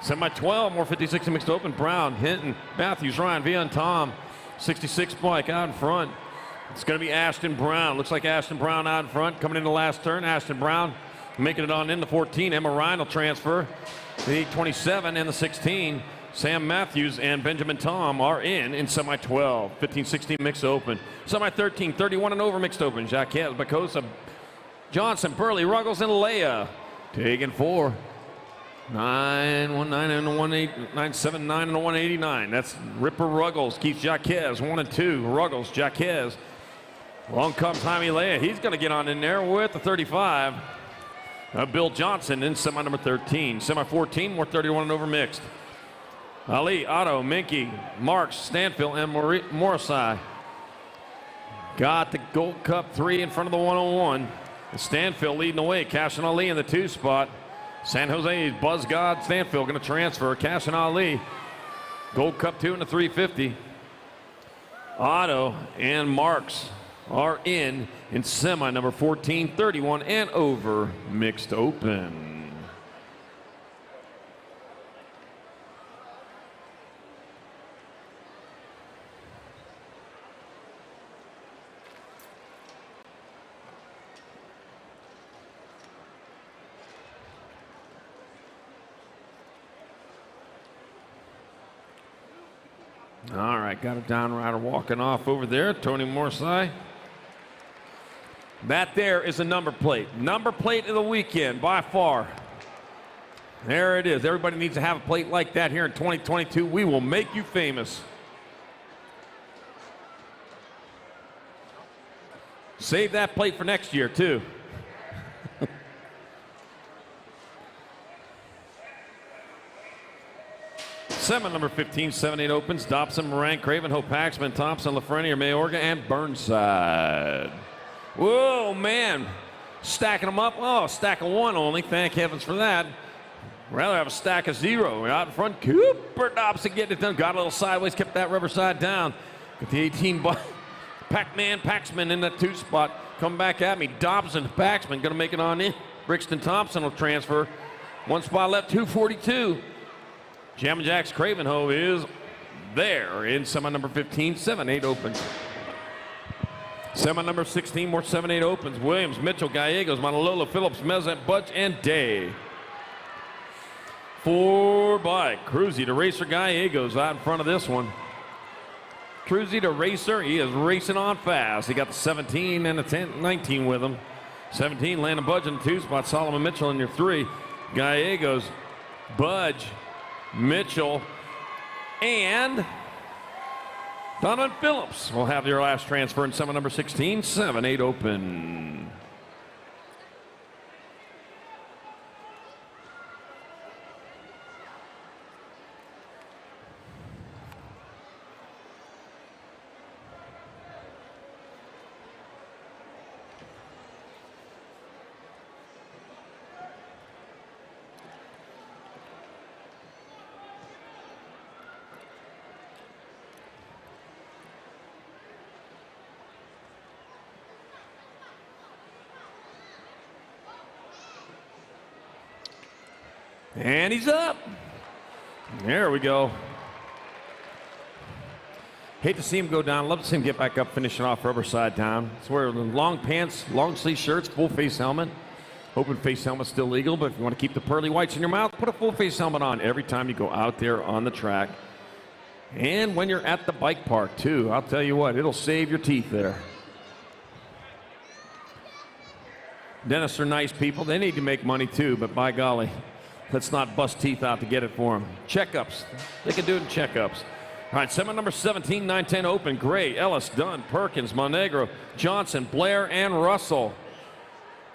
Semi-12, more 50-60 mixed open. Brown, Hinton, Matthews, Ryan, Via, and Tom. 66 bike out in front. It's going to be Ashton Brown. Looks like Ashton Brown out in front. Coming in the last turn, Ashton Brown making it on in the 14. Emma Ryan will transfer. The 27 and the 16. Sam Matthews and Benjamin Tom are in semi-12. 15-16 mixed open. Semi-13, 31 and over mixed open. Jacquez, Bacosa, Johnson, Burley, Ruggles, and Leia. Taking 4. 9-1-9 and a 1-8, 9-7-9 and a 189. That's Ripper Ruggles, Keith Jacquez, 1 and 2. Ruggles, Jacquez. Along comes Jaime Leia. He's going to get on in there with the 35. Bill Johnson in semi number 13. Semi 14, more 31 and over mixed. Ali, Otto, Minky, Marks, Stanfield, and Morrissey. Got the Gold Cup 3 in front of the 101. Stanfield leading the way. Cash and Ali in the 2 spot. San Jose's Buzz God Stanfield going to transfer. Cash and Ali. Gold Cup 2 in the 350. Otto and Marks are in semi number 14, 31 and over mixed open. All right, got a down rider walking off over there, Tony Morrissey. That there is a number plate. Number plate of the weekend, by far. There it is. Everybody needs to have a plate like that here in 2022. We will make you famous. Save that plate for next year, too. Number 15, 7-8 opens. Dobson, Moran, Craven, Hope, Paxman, Thompson, Lafreniere, Mayorga, and Burnside. Whoa, man. Stacking them up. Oh, stack of 1 only. Thank heavens for that. Rather have a stack of 0. Out in front, Cooper Dobson getting it done. Got a little sideways, kept that rubber side down. Got the 18 Pac-Man, Paxman in that 2 spot. Come back at me. Dobson, Paxman going to make it on in. Brixton Thompson will transfer. 1 spot left, 242. Jammin' Jack's Cravenhove is there in semi number 15, 7-8 opens. Semi number 16, more 7-8 opens. Williams, Mitchell, Gallegos, Manalola, Phillips, Meza, Budge, and Day. 4 by Cruzy to Racer Gallegos out in front of this one. Cruzy to Racer, he is racing on fast. He got the 17 and the 10, 19 with him. 17, Landon Budge in the 2 spot, Solomon Mitchell in your 3. Gallegos, Budge, Mitchell, and Donovan Phillips will have their last transfer in semi number 16, 7-8 open. And he's up. There we go. Hate to see him go down. Love to see him get back up, finishing off rubber side down. It's where long pants, long sleeve shirts, full face helmet. Open face helmet's still legal, but if you want to keep the pearly whites in your mouth, put a full face helmet on every time you go out there on the track. And when you're at the bike park, too. I'll tell you what, it'll save your teeth there. Dentists are nice people. They need to make money, too, but by golly, let's not bust teeth out to get it for them. Checkups. They can do it in checkups. All right, semi number 17, 9-10 open. Gray, Ellis, Dunn, Perkins, Monegro, Johnson, Blair, and Russell.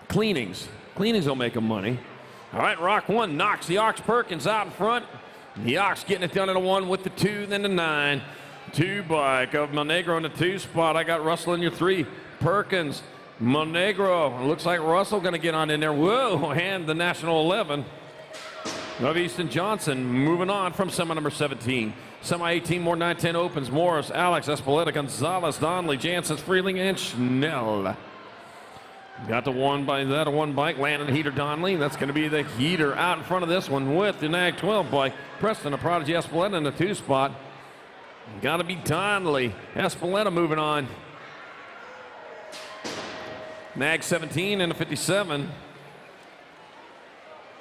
Cleanings. Cleanings will make them money. All right, Rock 1 knocks the Ox Perkins out in front. The Ox getting it done at a 1 with the 2, then the 9. 2 bike of Monegro in the 2 spot. I got Russell in your 3. Perkins, Monegro. Looks like Russell going to get on in there. Whoa, and the National 11. Of Easton Johnson moving on from semi number 17. Semi-18, more 9-10 opens. Morris, Alex, Espeleta, Gonzalez, Donnelly, Jansen, Freeling, and Schnell. Got the one bike, Landon Heater Donnelly. That's going to be the heater out in front of this one with the Nag 12 bike. Preston, a Prodigy Espeleta in the 2 spot. Got to be Donnelly. Espeleta moving on. Nag 17 and a 57.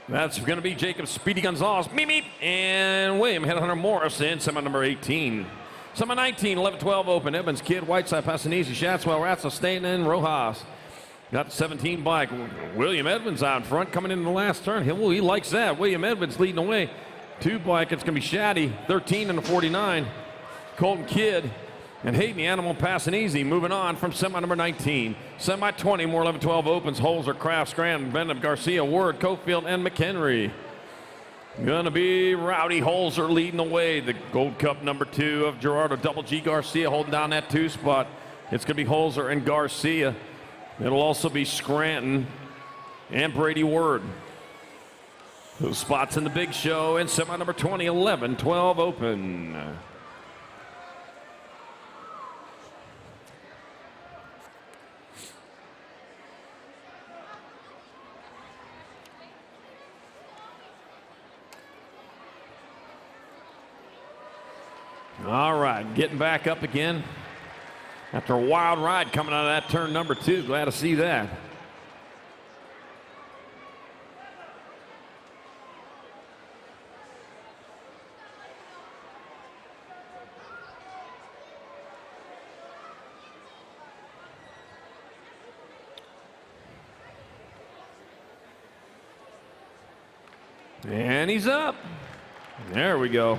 That's going to be Jacob Speedy Gonzalez, meep, meep, and William Headhunter Morris in semi number 18. Semi 19, 11-12 open. Evans, Kidd, Whiteside, Passanese, Shatswell, Ratzel, Staten, and Rojas. Got the 17 bike. William Edmonds out in front coming in the last turn. He likes that. William Edmonds leading away. 2 bike, it's going to be Shaddy, 13 and a 49. Colton Kidd and Hayden the Animal Passanese moving on from semi number 19. Semi 20, more 11-12 opens. Holzer, Kraft, Scranton, Bennett, Garcia, Ward, Cofield, and McHenry. Gonna be Rowdy Holzer leading the way. The Gold Cup number 2 of Gerardo Double G Garcia holding down that 2 spot. It's gonna be Holzer and Garcia. It'll also be Scranton and Brady Word. Those spots in the big show in semi number 20, 11-12 open. All right, getting back up again after a wild ride coming out of that turn number 2. Glad to see that. And he's up. There we go.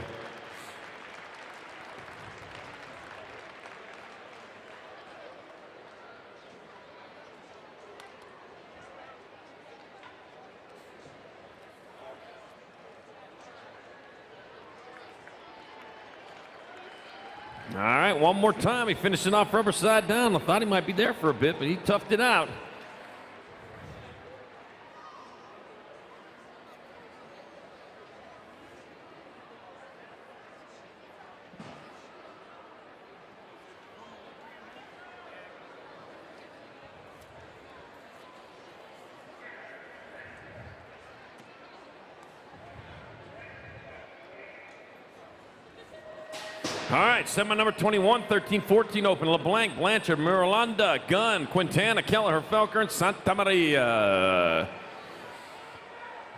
All right, one more time. He finished it off rubber side down. I thought he might be there for a bit, but he toughed it out. All right, semi number 21, 13-14 open. LeBlanc, Blanchard, Mirolanda, Gunn, Quintana, Kelleher, Felker, and Santa Maria.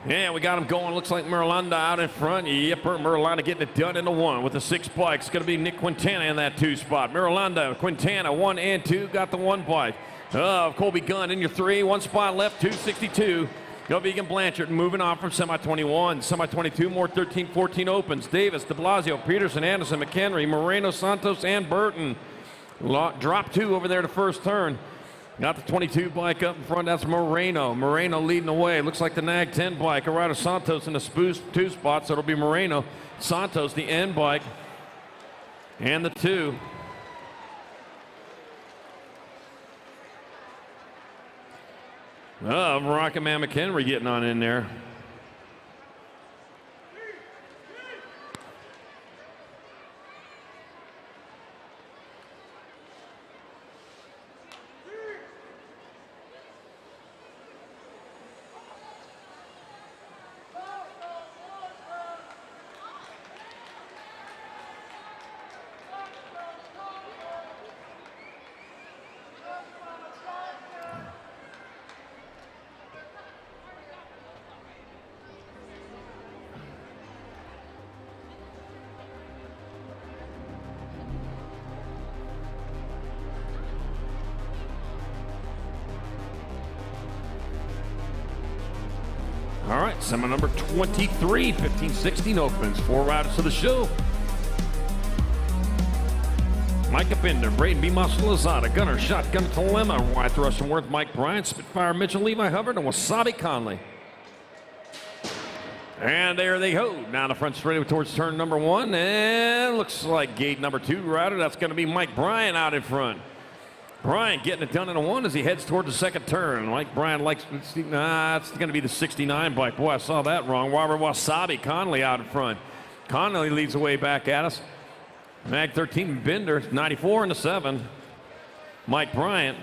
Yeah, we got him going. Looks like Mirolanda out in front. Yep, Mirolanda getting it done in the 1 with the 6 bikes. It's going to be Nick Quintana in that 2 spot. Mirolanda, Quintana, 1 and 2, got the 1 bike. Colby Gunn in your 3, 1 spot left, 262. Vegan Blanchard moving on from semi-21. Semi-22, more 13-14 opens. Davis, de Blasio, Peterson, Anderson, McHenry, Moreno, Santos, and Burton. Drop 2 over there to first turn. Got the 22 bike up in front. That's Moreno. Moreno leading the way. Looks like the Nag 10 bike. Arado Santos in the 2 spots. So it'll be Moreno. Santos, the N bike. And the 2. Rocket Man McHenry getting on in there. All right, semi number 23, 15-16 opens. 4 riders to the show. Micah Bender, Braden B. Masalazada, Gunner, Shotgun Telema, Wyeth Rushworth, Mike Bryant, Spitfire Mitchell, Levi Hubbard, and Wasabi Conley. And there they go. Down the front straight towards turn number 1. And looks like gate number 2 rider. That's going to be Mike Bryant out in front. Bryant getting it done in a 1 as he heads toward the second turn. Mike Bryant likes, it's going to be the 69 bike. Boy, I saw that wrong. Robert Wasabi Conley out in front. Connolly leads the way back at us. Mag 13, Bender, 94 in the 7. Mike Bryant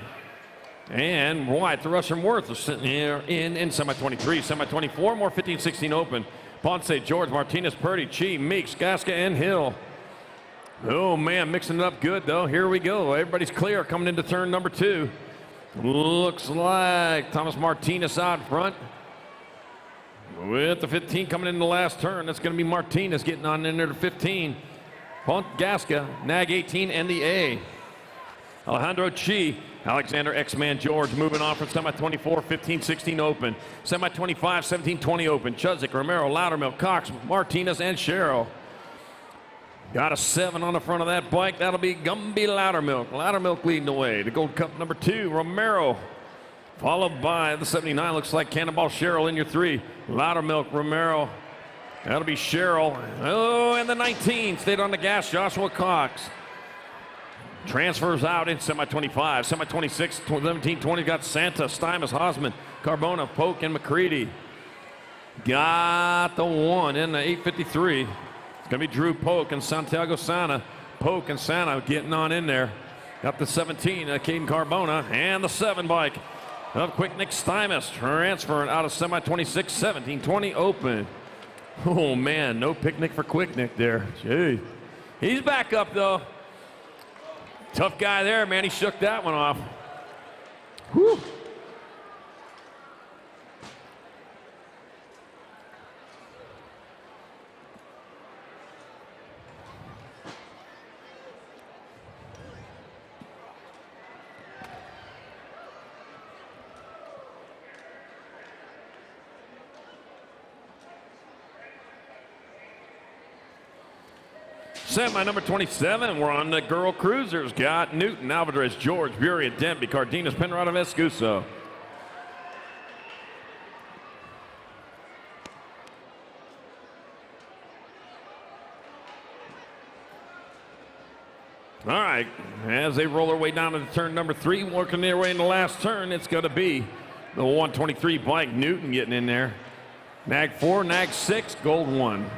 and Wyatt, the Russian Worth are sitting here in semi-23. Semi-24, more 15-16 open. Ponce, George, Martinez, Purdy, Chi, Meeks, Gasca, and Hill. Oh, man, mixing it up good, though. Here we go. Everybody's clear coming into turn number 2. Looks like Thomas Martinez out front. With the 15 coming in the last turn, that's going to be Martinez getting on in there to 15. Gasca, Nag 18, and the A. Alejandro Chi, Alexander X-Man George moving on from semi-24, 15-16 open. Semi-25, 17-20 open. Chudzik, Romero, Loudermilk, Cox, Martinez, and Sherrill. Got a 7 on the front of that bike. That'll be Gumby Loudermilk. Loudermilk leading the way. The Gold Cup number 2, Romero. Followed by the 79, looks like Cannonball Sherrill in your 3. Loudermilk, Romero. That'll be Sherrill. Oh, and the 19 stayed on the gas, Joshua Cox. Transfers out in semi-25. Semi-26, 17-20 got Santa, Stymus, Hosman, Carbona, Polk, and McCready. Got the 1 in the 853. It's going to be Drew Polk and Santiago Sana. Polk and Sana getting on in there. Got the 17, Caden Carbona, and the 7 bike of Quick Nick Stymus transferring out of semi-26, 17-20 open. Oh, man, no picnic for Quick Nick there. Gee. He's back up, though. Tough guy there, man. He shook that one off. Whew. Semi number 27, we're on the girl cruisers. Got Newton, Alvarez, George, Bury, Denby, Cardenas, Penrod, and Vescuso. All right, as they roll their way down to turn number 3, working their way in the last turn, it's going to be the 123 bike, Newton getting in there. Nag 4, Nag 6, Gold 1.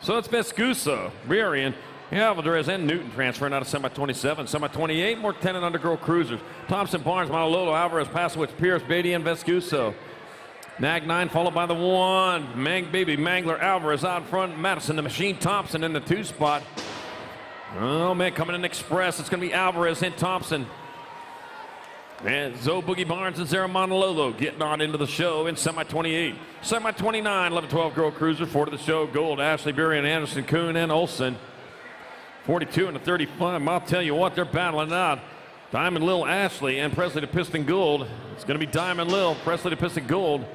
So it's Vescuso, Riorian, Alvarez, and Newton transferring out of semi-27. Semi-28, more 10 and under girl cruisers. Thompson, Barnes, Malolo, Alvarez, Pasowitz, Pierce, Beatty, and Vescuso. Nag 9 followed by the 1. Baby Mangler, Alvarez out front. Madison, the Machine, Thompson in the 2 spot. Oh, man, coming in express. It's going to be Alvarez and Thompson. And Zoe Boogie Barnes and Zara Montalolo getting on into the show in semi-28. Semi-29, 11-12 girl cruiser, 4 to the show. Gold, Ashley Berry and Anderson, Kuhn and Olson. 42 and a 35. I'll tell you what, they're battling out. Diamond Lil Ashley and Presley to Piston Gold. It's going to be Diamond Lil, Presley to Piston Gold.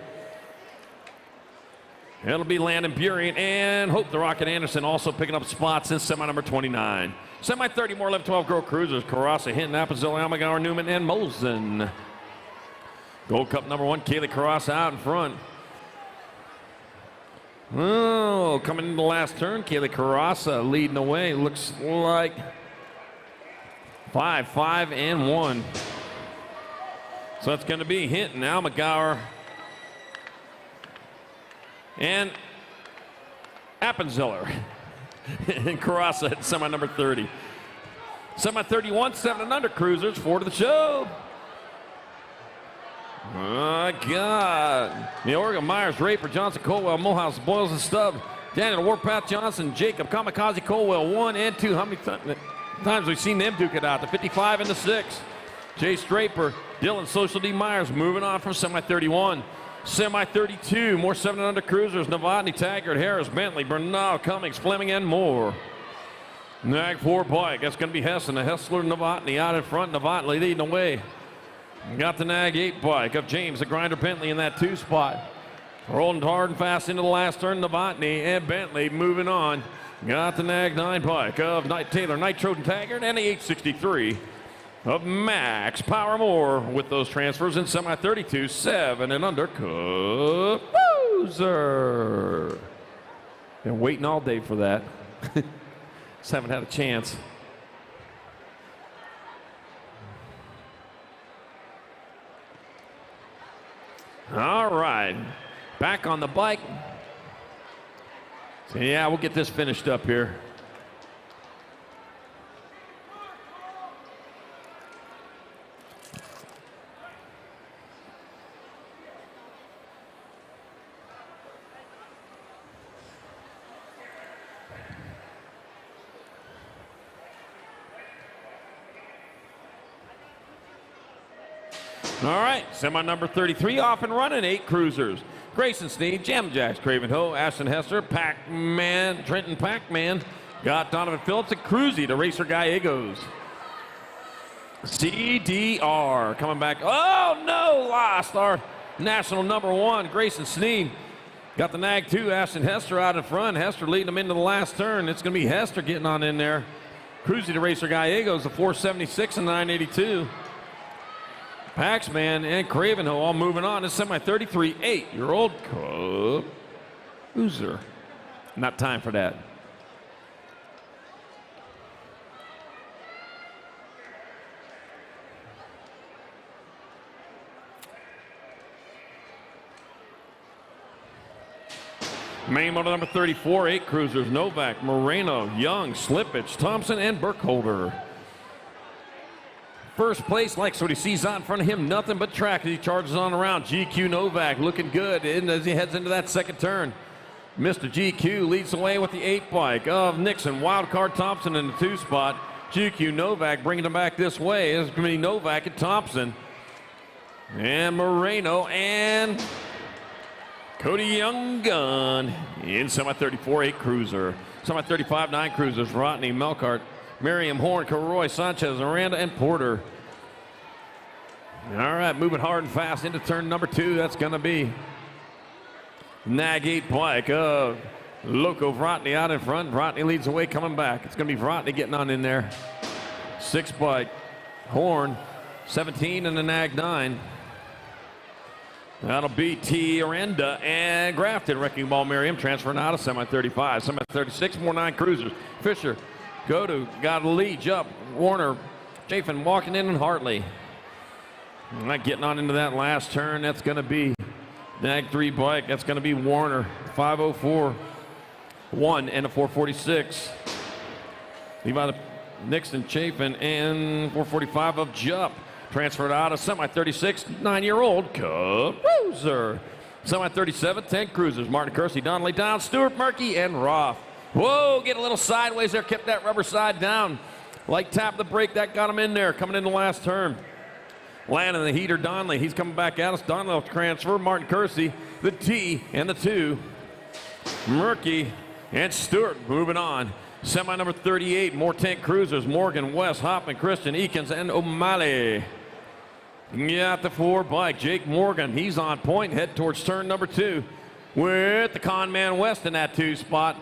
It'll be Landon Burien and Hope the Rocket Anderson also picking up spots in semi number 29. Semi 30 more 11-12 girl cruisers. Carassa, Hinton, Appenzell, Almagauer, Newman, and Molson. Gold Cup number 1, Kaylee Carassa out in front. Oh, coming in the last turn, Kaylee Carassa leading the way. Looks like 5, and 1. So it's going to be Hinton, Almagauer, and Appenzeller and Carassa at semi number 30. Semi 31, 7 and under cruisers, 4 to the show. My God. The Oregon, Myers, Raper, Johnson, Colwell, Mulhouse, Boyles, and Stubb. Daniel, Warpath, Johnson, Jacob, Kamikaze, Colwell, 1 and 2. How many times we've seen them duke it out? The 55 and the 6. Jay Draper, Dylan, Social D. Myers moving on from semi 31. Semi 32, more 7 and under cruisers. Novotny, Taggart, Harris, Bentley, Bernal, Cummings, Fleming, and more. Nag 4 bike. That's going to be Hessen, the Hessler, Novotny out in front. Novotny leading the way. Got the Nag 8 bike of James, the Grinder, Bentley in that 2 spot. Rolling hard and fast into the last turn. Novotny and Bentley moving on. Got the Nag 9 bike of Taylor, Nitro, and Taggart, and the 863 of Max Powermore with those transfers in semi 32, 7 and under cruiser. Been waiting all day for that. Just haven't had a chance. All right. back on the bike. So yeah, we'll get this finished up here. All right, semi number 33 off and running, 8 cruisers. Grayson Sneed, Jam Jacks, Craven Ho, Ashton Hester, Pac-Man, Trenton Pac-Man, got Donovan Phillips and Cruzy to Racer Gallegos. CDR coming back. Oh no, lost our national number 1, Grayson Sneed. Got the nag 2, Ashton Hester out in front. Hester leading them into the last turn. It's going to be Hester getting on in there. Cruzy to Racer Gallegos, the 476 and 982. Paxman and Cravenho all moving on. It's semi 33, 8-year-old Cub Loser. Not time for that. Main model number 34, 8 cruisers. Novak, Moreno, Young, Slippage, Thompson, and Burkholder. First place, likes what he sees out in front of him. Nothing but track as he charges on around. GQ Novak looking good as he heads into that second turn. Mr. GQ leads the way with the 8 bike of Nixon. Wildcard Thompson in the 2 spot. GQ Novak bringing them back this way. It's going to be Novak and Thompson. And Moreno and Cody Young Gun in semi 34, 8 cruiser. Semi 35, 9 cruisers. Rodney, Melkart, Miriam Horn, Roy Sanchez, Aranda, and Porter. All right, moving hard and fast into turn number 2. That's going to be Nag 8 bike of Loco Vrotny out in front. Vrotny leads the way coming back. It's going to be Vrotny getting on in there. 6 bike. Horn, 17, and the Nag 9. That'll be T. Aranda and Grafton. Wrecking Ball Miriam transferring out of semi 35. Semi 36, more 9 cruisers. Fisher. Godu got a lead, Jupp, Warner, Chafin walking in, and Hartley. Not getting on into that last turn. That's going to be Nag 3 bike. That's going to be Warner, 504, 1 and a 446. Levi Nixon, Chafin, and 445 of Jupp. Transferred out of semi 36, 9-year-old Cub Cruiser. Semi 37, 10 cruisers. Martin Kersey, Donnelly down, Stewart Murky, and Roth. Whoa, get a little sideways there, kept that rubber side down. Like tap the brake, that got him in there, coming in the last turn. Landon, the heater, Donnelly, he's coming back at us. Donnelly will transfer, Martin Kersey, the T and the 2. Murky and Stewart moving on. Semi number 38, more 10 cruisers. Morgan, West, Hoffman, Christian, Eakins, and O'Malley. Got the 4 bike, Jake Morgan, he's on point, head towards turn number 2 with the Conman West in that 2 spot.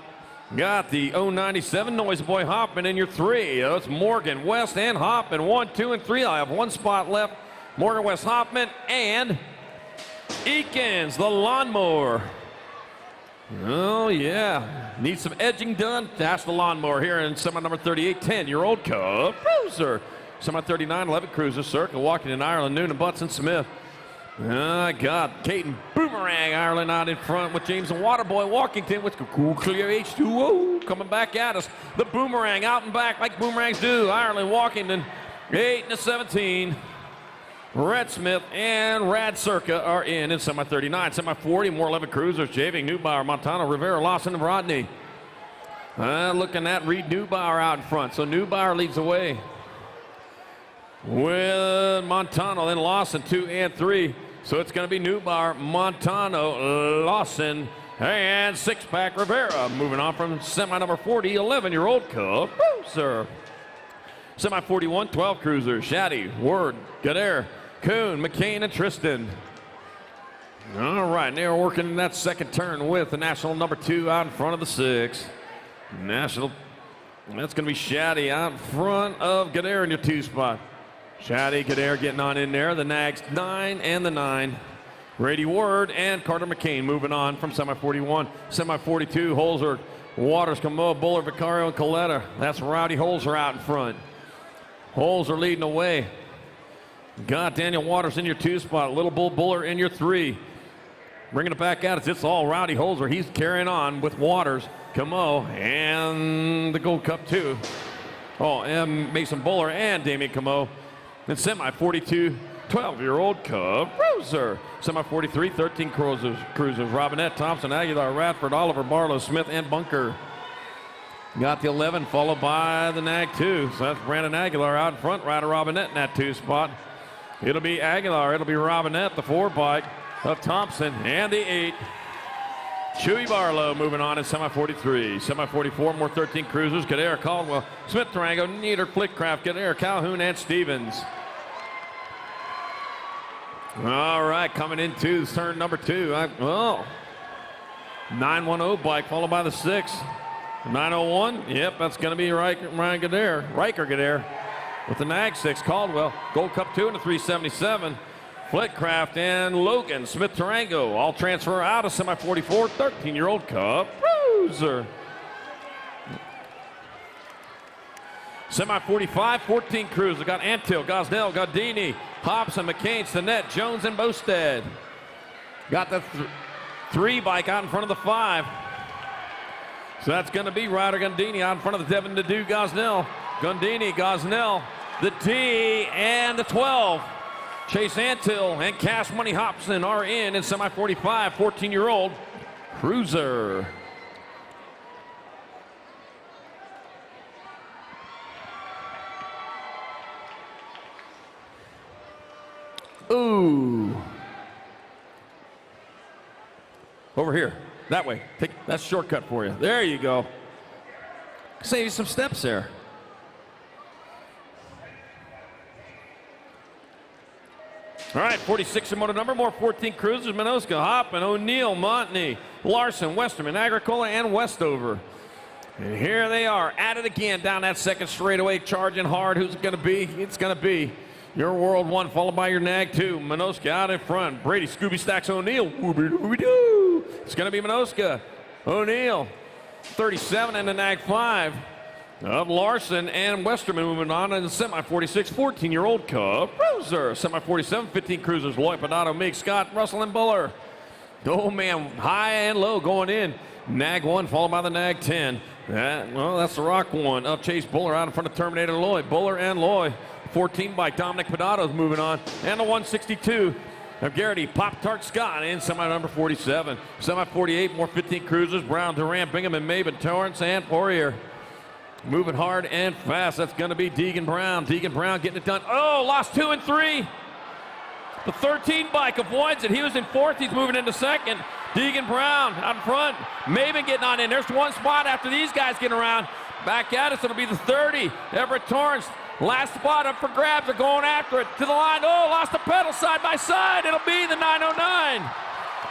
Got the 097 Noise Boy Hoffman in your 3. That's Morgan, West, and Hoffman. 1, 2, and 3. I have 1 spot left. Morgan, West, Hoffman, and Eakins, the lawnmower. Oh, yeah. Needs some edging done. That's the lawnmower here in semi number 38, 10-year-old Cub Cruiser. Semi 39, 11 cruiser. Circle walking in Ireland, Noonan, Butson, Smith. Got Caden Boomerang Ireland out in front with James and Waterboy Walkington with cool clear H2O coming back at us. The Boomerang out and back like Boomerangs do. Ireland Walkington 8 and a 17. Red Smith and Rad Circa are in semi 39. Semi 40, more 11 cruisers. Javing, Neubauer, Montano, Rivera, Lawson, and Rodney. Looking at Reed Neubauer out in front. So Neubauer leads the way with Montano, then Lawson 2 and 3. So it's going to be Neubauer, Montano, Lawson, and 6-pack Rivera. Moving on from semi number 40, 11-year-old Cub Cruiser. Semi 41, 12 cruisers. Shaddy, Ward, Godair, Kuhn, McCain, and Tristan. All right, they are working in that second turn with the national number 2 out in front of the 6. National, that's going to be Shaddy out in front of Godair in your 2 spot. Shaddy, Godair getting on in there. The Nags 9 and the 9. Brady Ward and Carter McCain moving on from semi 41. Semi 42, Holzer, Waters, Camoa, Buller, Vicario, and Coletta. That's Rowdy Holzer out in front. Holzer leading the way. Got Daniel Waters in your 2 spot. Little Bull Buller in your 3. Bringing it back out. It's all Rowdy Holzer. He's carrying on with Waters, Camo, and the Gold Cup too. Oh, and Mason Buller and Damian Camo. And semi-42, 12-year-old Cub Cruiser. Semi-43, 13 cruisers. Robinette, Thompson, Aguilar, Radford, Oliver, Barlow, Smith, and Bunker. Got the 11, followed by the Nag 2. So that's Brandon Aguilar out in front. Ryder Robinette in that 2 spot. It'll be Aguilar. It'll be Robinette, the 4 bike of Thompson, and the 8. Chewy Barlow moving on in semi-43. Semi-44, more 13 cruisers. Gadare, Caldwell, Smith, Durango, Nieder, Flickcraft, Gadare, Calhoun, and Stevens. All right, coming into turn number 2. 910 bike, followed by the 6. 901, yep, that's going to be Riker Gadare. With the Nag 6, Caldwell, Gold Cup 2 in the 377. Flitcraft and Logan Smith Tarango all transfer out of semi-44, 13-year-old Cub Cruiser. Semi-45, 14 cruisers. Got Antill, Gosnell, Gardini, Hobson, McCain, Stinnett, Jones, and Bostad. Got the 3 bike out in front of the 5. So that's going to be Ryder Gundini out in front of the Devin Nadeau Gosnell. Gundini, Gosnell, the D, and the 12. Chase Antill and Cash Money Hobson are in semi-45, 14-year-old Cruiser. Ooh. Over here, that way. That's a shortcut for you. There you go. Save you some steps there. All right, 46 in motor number, more 14 cruisers, Minoska, Hoppin, O'Neill, Montney, Larson, Westerman, Agricola, and Westover. And here they are, at it again down that second straightaway, charging hard. Who's it going to be? It's going to be your World 1, followed by your Nag 2. Minoska out in front. Brady, Scooby Stacks, O'Neill. It's going to be Minoska. O'Neill, 37, and the Nag 5 of Larson and Westerman moving on in the semi-46, 14-year-old Cub Cruiser. Semi-47, 15 cruisers. Lloyd, Panato, Meek, Scott, Russell, and Buller. Oh, man, high and low going in. Nag 1 followed by the Nag 10. That's the Rock 1 of Chase Buller out in front of Terminator Lloyd. Buller and Lloyd. 14 by Dominic Pedato's moving on. And the 162 of Garrity, Pop-Tart Scott in semi-number 47. Semi-48, more 15 cruisers. Brown, Durant, Bingham, and Maben, Torrance, and Poirier. Moving hard and fast. That's going to be Deegan Brown. Deegan Brown getting it done. Oh, lost 2 and 3. The 13 bike avoids it. He was in 4th. He's moving into 2nd. Deegan Brown out in front. Maven getting on in. There's one spot after these guys get around. Back at us. It'll be the 30. Everett Torrance. Last spot up for grabs. They're going after it. To the line. Oh, lost the pedal side by side. It'll be the 909.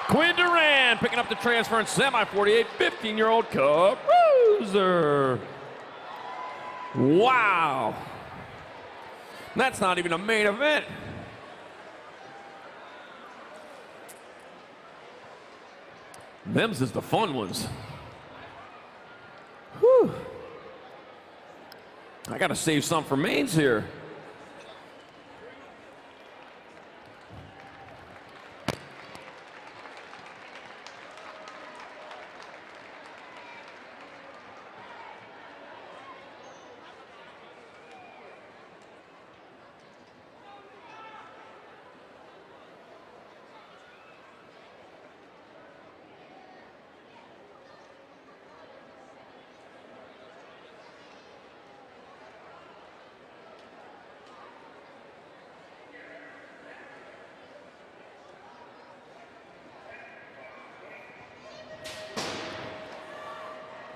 Quinn Duran picking up the transfer in semi-48. 15-year-old Cub Cruiser. Wow. That's not even a main event. Them's is the fun ones. Whew. I got to save some for mains here.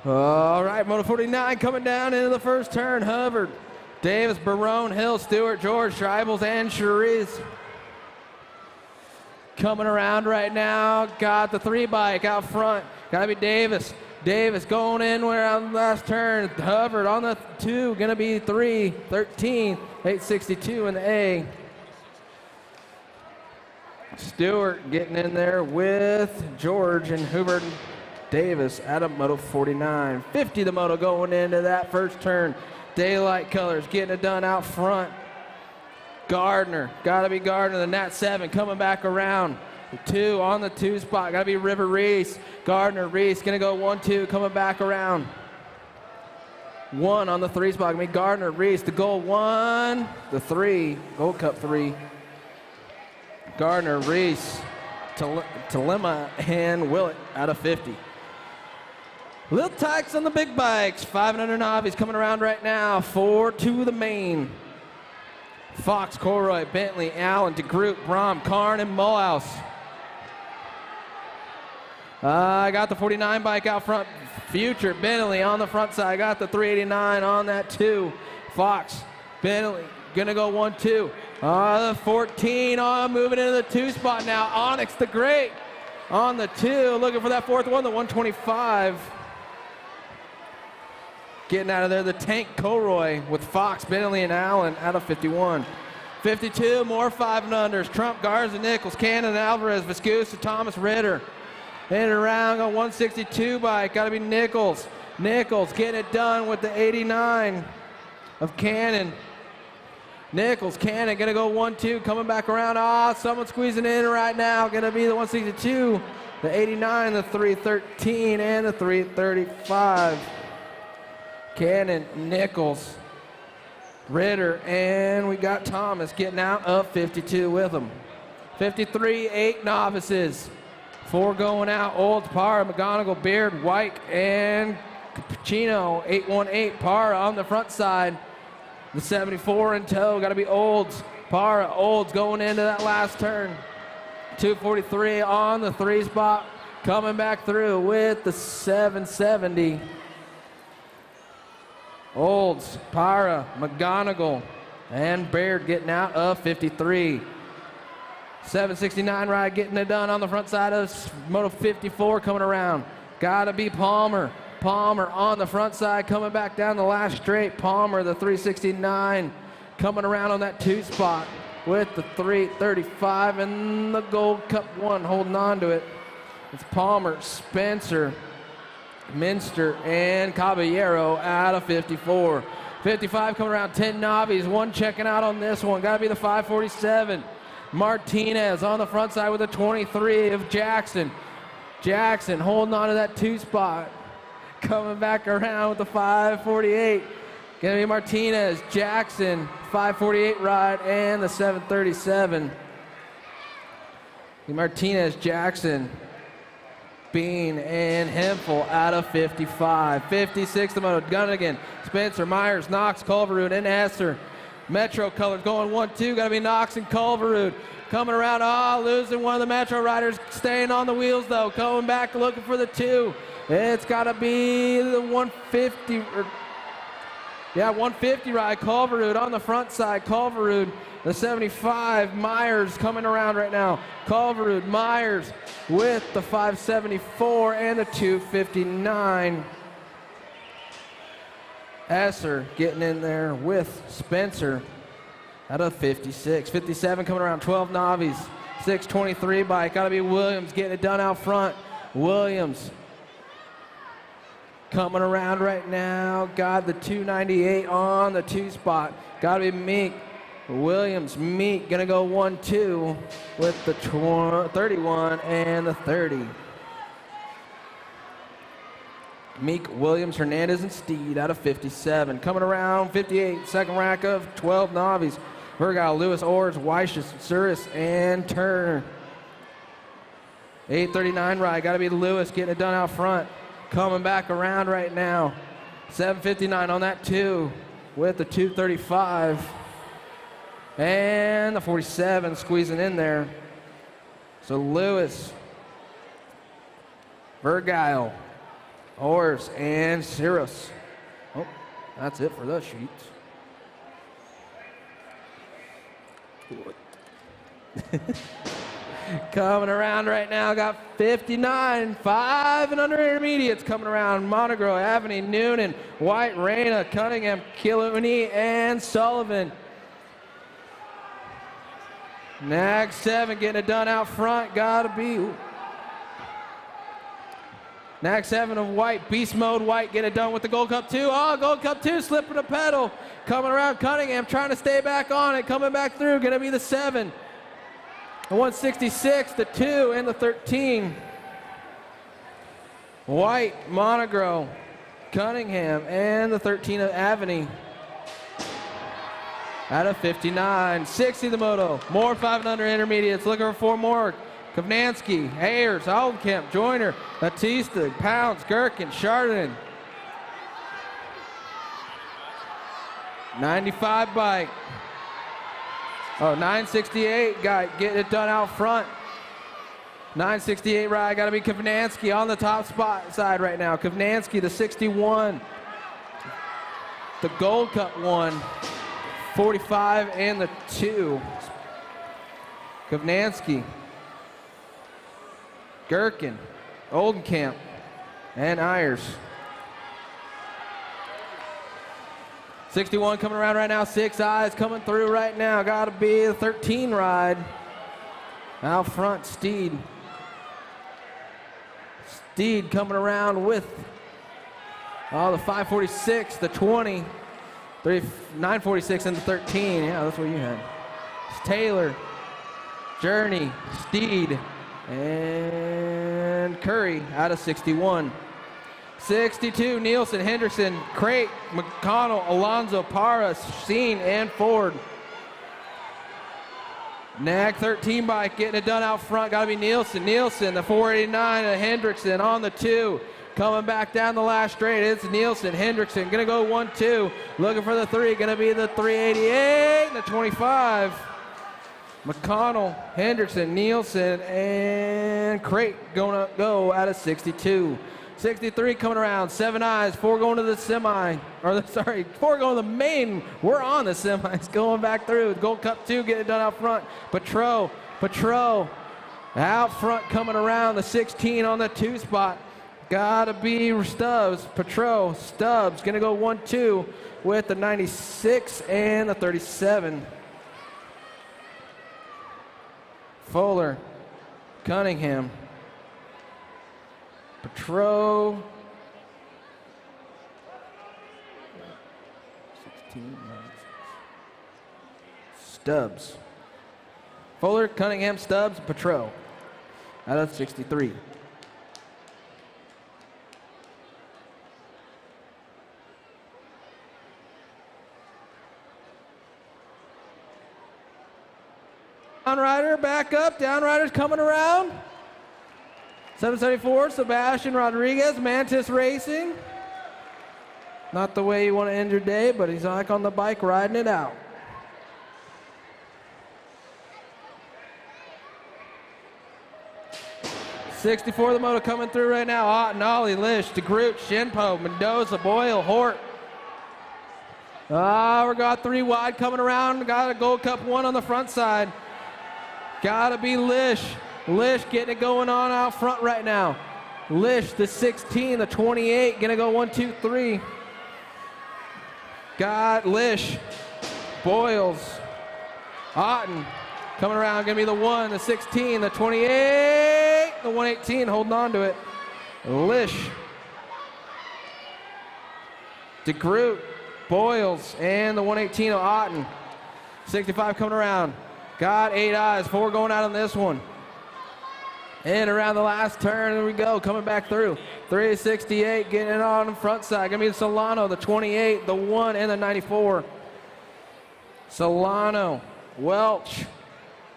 All right, Moto 49 coming down into the first turn. Hubbard, Davis, Barone, Hill, Stewart, George, Tribals, and Cherise. Coming around right now, got the 3 bike out front. Gotta be Davis. Davis going in on the last turn. Hubbard on the 2, gonna be 3, 13, 862 in the A. Stewart getting in there with George and Hubert Davis out of Moto 49. 50 the moto going into that first turn. Daylight Colors getting it done out front. Gardner, gotta be Gardner, the Nat 7 coming back around. 2 on the 2 spot. Got to be River Reese. Gardner Reese going to go 1-2, coming back around. 1 on the 3 spot. Going to be Gardner Reese. The goal 1, the 3, Gold Cup 3. Gardner Reese, Talima, and Willett out of 50. Little Tykes on the big bikes. 500 Navis coming around right now. 4 to the main. Fox, Colroy, Bentley, Allen, DeGroot, Brom, Karn, and Mulhouse. I got the 49 bike out front. Future, Bentley on the front side. I got the 389 on that 2. Fox, Bentley, gonna go 1-2. The 14, moving into the 2 spot now. Onyx the Great on the 2, looking for that 4th one, the 125. Getting out of there, the Tank Colroy with Fox, Bentley, and Allen out of 51. 52, more 5 and unders. Trump, Garza, Nichols, Cannon, Alvarez, Viscusa, Thomas, Ritter. In and around on 162 bike, gotta be Nichols. Nichols getting it done with the 89 of Cannon. Nichols, Cannon, gonna go 1-2, coming back around. Someone squeezing in right now, gonna be the 162, the 89, the 313, and the 335. Cannon, Nichols, Ritter, and we got Thomas getting out of 52 with them. 53, 8 novices. 4 going out. Olds, Parra, McGonigal, Beard, White, and Cappuccino. 818, Parra on the front side. The 74 in tow. Got to be Olds. Parra, Olds going into that last turn. 243 on the 3 spot. Coming back through with the 770. Olds, Parra, McGonigal, and Baird getting out of 53. 769 ride getting it done on the front side of Moto 54 coming around. Gotta be Palmer. Palmer on the front side coming back down the last straight. Palmer, the 369, coming around on that 2 spot with the 335 and the Gold Cup 1 holding on to it. It's Palmer, Spencer, Minster, and Caballero out of 54. 55 coming around, 10 Navis, 1 checking out on this one. Got to be the 547. Martinez on the front side with the 23 of Jackson. Jackson holding on to that 2 spot. Coming back around with the 548. Going to be Martinez, Jackson, 548 ride, and the 737. Martinez, Jackson, Bean, and Hempel out of 55. 56, the Moto Gunnigan, Spencer, Myers, Knox, Culverwood, and Esser. Metro colors going 1-2. Got to be Knox and Culverwood. Coming around, losing one of the Metro riders. Staying on the wheels, though. Coming back, looking for the 2. It's got to be the 150. 150 ride. Culverwood on the front side. Culverwood, the 75. Myers coming around right now. Culverwood, Myers with the 574 and the 259. Esser getting in there with Spencer out of 56. 57 coming around, 12 Navis. 623 bike, got to be Williams getting it done out front. Williams coming around right now. Got the 298 on the 2 spot. Got to be Meek. Williams, Meek gonna go 1-2 with the 31 and the 30. Meek, Williams, Hernandez, and Steed out of 57. Coming around 58, second rack of 12 Navis. Vergao, Lewis, Ors, Weisches, Suris, and Turner. 839 ride, got to be Lewis getting it done out front. Coming back around right now. 759 on that 2 with the 235. And the 47 squeezing in there. So Lewis, Vergao, Ors, and Cirrus. Oh, that's it for those sheets. Coming around right now, got 59, 5 and under intermediates coming around. Montegro, Avenue, Noonan, White, Reyna, Cunningham, Killooney, and Sullivan. Nag 7 getting it done out front, gotta be. Nag 7 of White, Beast Mode White, get it done with the Gold Cup 2. Gold Cup 2, slipping the pedal. Coming around Cunningham, trying to stay back on it, coming back through, gonna be the 7. The 166, the 2, and the 13. White, Monegro, Cunningham, and the 13 of Aveney. Out of 59. 60 the moto. More 5 and under intermediates. Looking for 4 more. Kovnansky, Ayers, Oldkemp, Joyner, Batista, Pounds, Gherkin, Chardon. 95 bike. Oh, 968 guy getting it done out front. 968 ride, got to be Kovnansky on the top spot side right now. Kovnansky, the 61. The Gold Cup one. 45 and the 2. Kovnansky. Gherkin, Oldenkamp, and Ayers. 61 coming around right now. 6 eyes coming through right now. Got to be the 13 ride. Out front, Steed. Steed coming around with the 546, the 20, 946, and the 13. Yeah, that's what you had. It's Taylor, Journey, Steed, and Curry out of 61. 62, Nielsen, Hendrickson, Crate, McConnell, Alonzo, Parra, Sheen, and Ford. Nag 13 bike getting it done out front. Got to be Nielsen. Nielsen, the 489 of Hendrickson on the 2. Coming back down the last straight. It's Nielsen, Hendrickson. Going to go 1-2. Looking for the 3. Going to be the 388 and the 25. McConnell, Hendrickson, Nielsen, and Crate going to go out of 62. 63 coming around, 7 eyes, 4 going to the semi, 4 going to the main. We're on the semis, going back through. Gold Cup 2 getting it done out front. Patro, out front coming around, the 16 on the 2 spot. Gotta be Stubbs, Patro, Stubbs, gonna go 1-2 with the 96 and the 37. Fuller, Cunningham, Patro, 16, Stubbs. Fuller, Cunningham, Stubbs, Patro. Out of 63. Downrider back up. Downrider's coming around. 774, Sebastian Rodriguez, Mantis Racing. Not the way you want to end your day, but he's like on the bike riding it out. '64, the moto coming through right now. Otten, Ollie, Lish, DeGroot, Shinpo, Mendoza, Boyle, Hort. We got 3 wide coming around. Got a Gold Cup 1 on the front side. Gotta be Lish. Lish getting it going on out front right now. Lish, the 16, the 28, gonna go 1, 2, 3. Got Lish, Boyles, Otten coming around, gonna be the 1, the 16, the 28, the 118, holding on to it. Lish, DeGroot, Boyles, and the 118 of Otten. 65 coming around. Got 8 eyes, 4 going out on this one. And around the last turn, there we go, coming back through. 368, getting it on the front side. Gonna be the Solano, the 28, the 1, and the 94. Solano, Welch,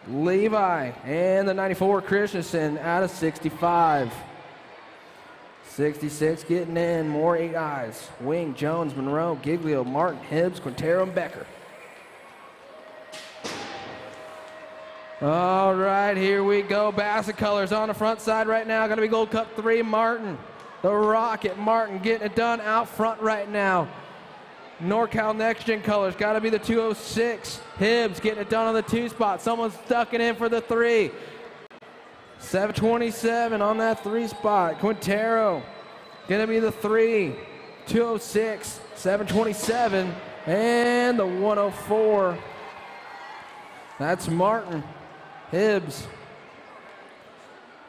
Levi, and the 94, Christensen, out of 65. 66 getting in, more 8 eyes. Wing, Jones, Monroe, Giglio, Martin, Hibbs, Quintero, and Becker. All right, here we go. Bassett colors on the front side right now. Going to be Gold Cup 3, Martin. The Rocket, Martin getting it done out front right now. NorCal Next Gen colors. Got to be the 206. Hibbs getting it done on the 2 spot. Someone's ducking in for the 3. 727 on that 3 spot. Quintero going to be the 3. 206, 727, and the 104. That's Martin. Hibbs,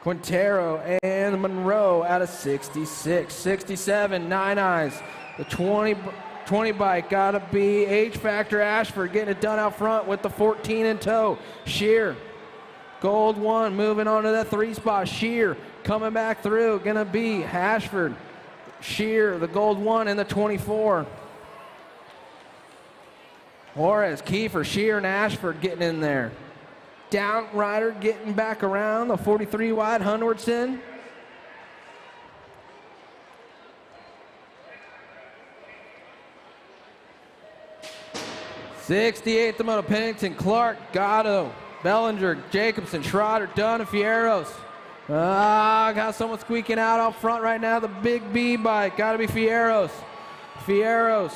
Quintero, and Monroe out of 66. 67, 9 eyes. The 20 bike got to be H Factor Ashford getting it done out front with the 14 in tow. Shear, Gold 1 moving on to the 3 spot. Shear coming back through. Gonna be Hashford. Shear, the gold 1 and the 24. Juarez, Kiefer, Shear, and Ashford getting in there. Downrider getting back around. The 43 wide, Hunwardson. '68, the moto, Pennington, Clark, Gatto, Bellinger, Jacobson, Schroeder, Dunn, and Fierros. Got someone squeaking out front right now. The big B bike. Got to be Fierros. Fierros.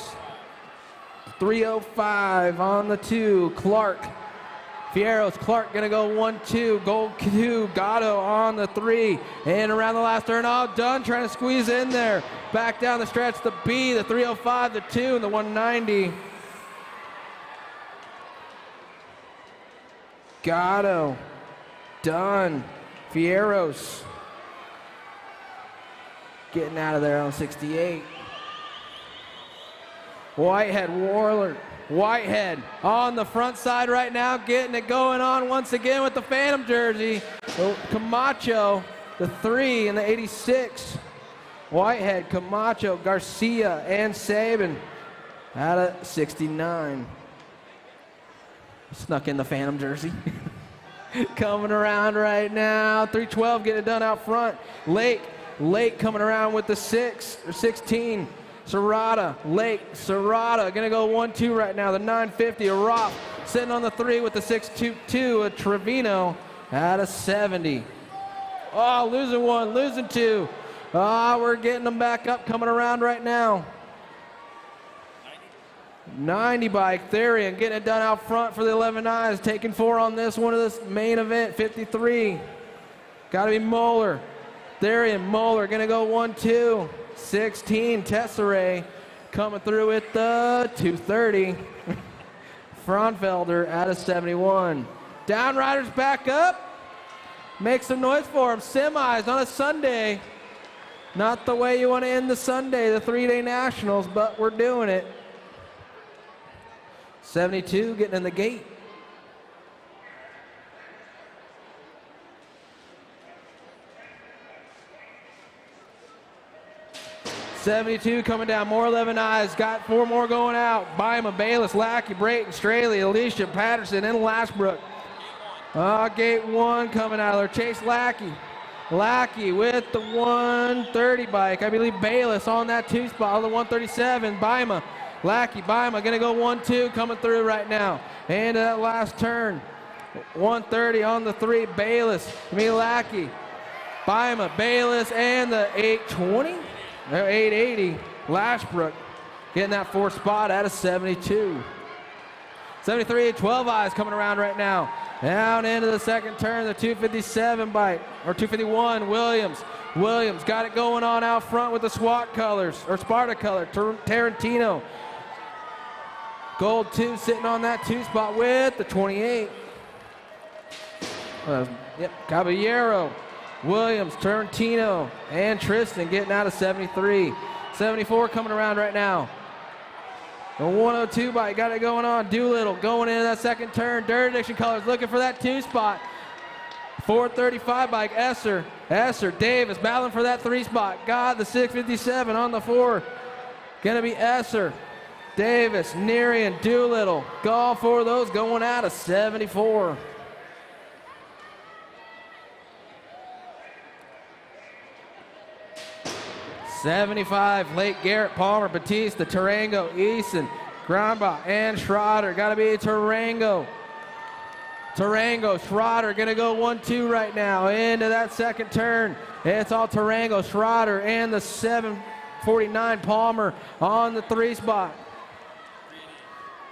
305 on the 2. Clark. Fierros. Clark going to go 1-2. Gold 2. Gatto on the 3. And around the last turn. Oh, Dunn trying to squeeze in there. Back down the stretch. The B, the 305, the 2, and the 190. Gatto. Dunn. Fierros getting out of there on 68. Whitehead, Warlord. Whitehead on the front side right now, getting it going on once again with the Phantom jersey. Camacho, the 3 and the 86. Whitehead, Camacho, Garcia, and Sabin out of 69. Snuck in the Phantom jersey. Coming around right now. 312 getting it done out front. Lake coming around with the 16. Serrata, Lake, Serrata gonna go 1-2 right now. The 950, a Roth sitting on the 3 with the 622, a Trevino out of 70. Oh, losing 1, losing 2. We're getting them back up, coming around right now. 90 bike, Therian getting it done out front for the 11 eyes, taking 4 on this one of this main event. 53, gotta be Moeller. Therian, Moeller gonna go 1-2. 16, Tesserae coming through with the 230. Fraunfelder out of 71. Downriders back up. Make some noise for them. Semis on a Sunday. Not the way you want to end the Sunday, the 3-day nationals, but we're doing it. 72 getting in the gate. '72 coming down, more 11 eyes, got 4 more going out. Byma, Bayless, Lackey, Brayton, Straley, Alicia, Patterson, and Lashbrook. Gate 1 coming out of there, Chase Lackey. Lackey with the 130 bike, I believe Bayless on that 2 spot, on the 137, Byma. Lackey, Byma, gonna go 1-2, coming through right now. And that last turn, 130 on the 3, Bayless, Lackey, Byma, Bayless, and the 820, 880, Lashbrook, getting that 4th spot out of 72. 73, 12 eyes coming around right now. Down into the second turn, the 257 bike, or 251, Williams. Williams got it going on out front with the SWAT colors, or Sparta color, Tarantino. Gold 2 sitting on that 2 spot with the 28. Caballero, Williams, Tarantino, and Tristan getting out of 73. 74 coming around right now. The 102 bike got it going on. Doolittle going into that second turn. Dirt Addiction colors looking for that 2 spot. 435 bike, Esser, Davis battling for that 3 spot. God, the 657 on the 4. Gonna be Esser, Davis, Nerian, Doolittle. All 4 of those going out of 74. '75, Lake, Garrett, Palmer, Batista, Tarango, Eason, Gramba, and Schroeder. Got to be Tarango. Tarango, Schroeder gonna go 1-2 right now into that second turn. It's all Tarango, Schroeder, and the 749 Palmer on the 3 spot.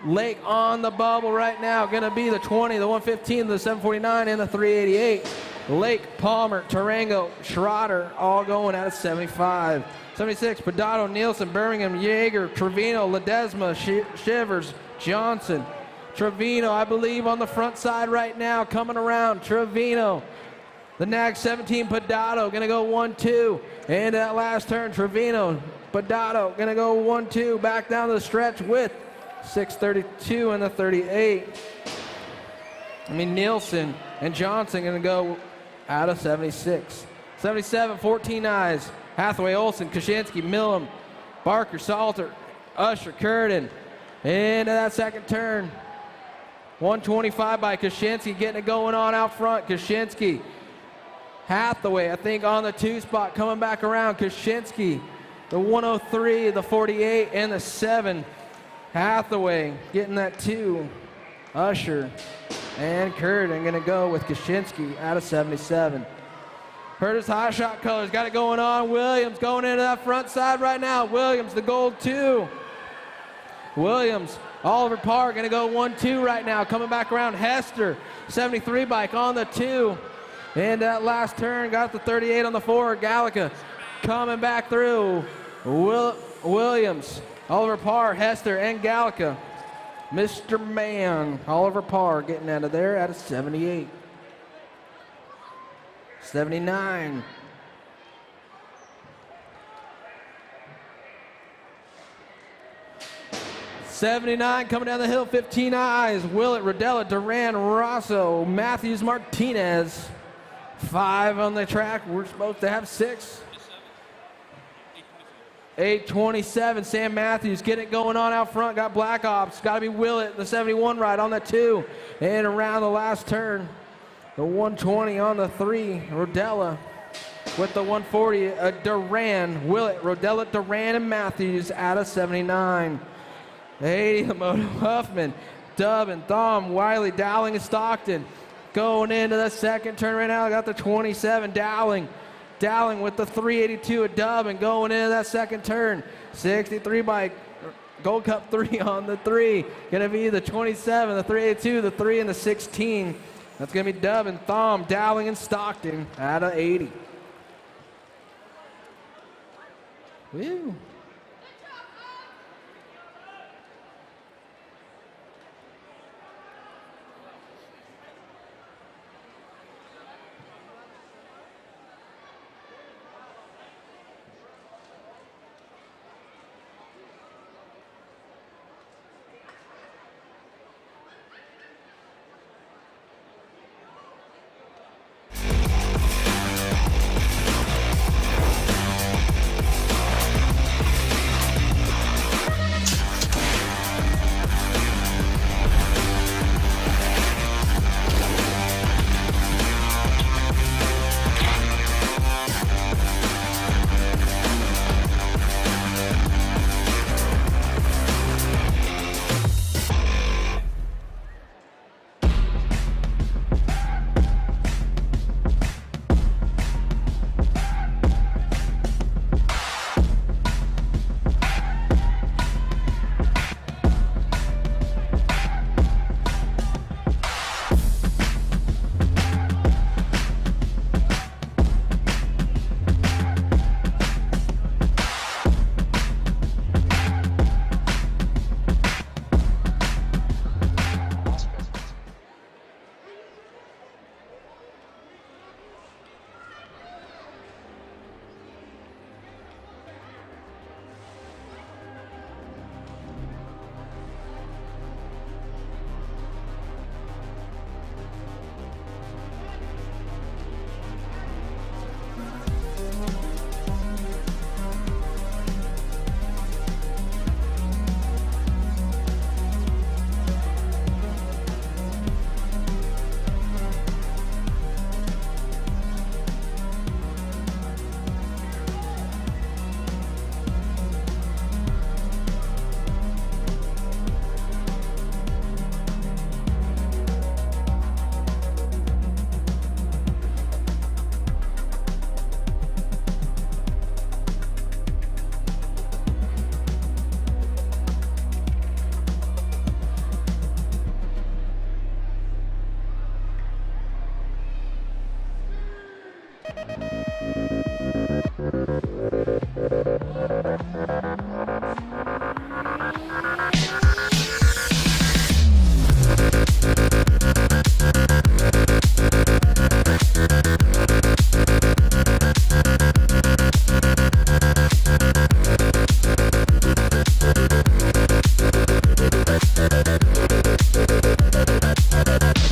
Lake on the bubble right now, gonna be the 20, the 115, the 749, and the 388. Lake, Palmer, Tarango, Schroeder, all going out of 75. 76, Pedato, Nielsen, Birmingham, Yeager, Trevino, Ledesma, Shivers, Johnson. Trevino, I believe, on the front side right now, coming around. Trevino. The NAG 17, Pedato, gonna go 1-2. And that last turn, Trevino, Pedato, gonna go 1-2. Back down the stretch with 632 and the 38. Nielsen and Johnson going to go out of 76. 77, 14 eyes. Hathaway, Olsen, Kaczynski, Millam, Barker, Salter, Usher, Curtin. Into that second turn. 125 by Kaczynski, getting it going on out front. Kaczynski. Hathaway, I think, on the 2 spot, coming back around. Kaczynski, the 103, the 48, and the 7. Hathaway getting that 2. Usher and Curtin going to go with Kaczynski out of 77. Curtis High Shot Colors got it going on. Williams going into that front side right now. Williams, the gold 2. Williams, Oliver Parr going to go 1-2 right now. Coming back around, Hester, 73 bike on the 2. And that last turn got the 38 on the 4. Gallica coming back through. Williams, Oliver Parr, Hester, and Gallica. Mr. Man, Oliver Parr getting out of there out of 78. 79. '79 coming down the hill, 15 eyes. Willett, Rodella, Duran, Rosso, Matthews, Martinez. 5 on the track. We're supposed to have 6. 827, Sam Matthews getting it going on out front. Got Black Ops. Got to be Willett, the 71 ride on the 2. And around the last turn. The 120 on the 3, Rodella with the 140, Duran, Willett, Rodella, Duran, and Matthews out of 79. 80, the Moto Huffman, Dub and Thom, Wiley, Dowling, and Stockton. Going into the second turn right now, I got the 27, Dowling. Dowling with the 382 at Dub and going into that second turn. 63 by Gold Cup 3 on the 3. Gonna be the 27, the 382, the 3, and the 16. That's going to be Dub and Thom, Dowling, and Stockton out of 80. Woo.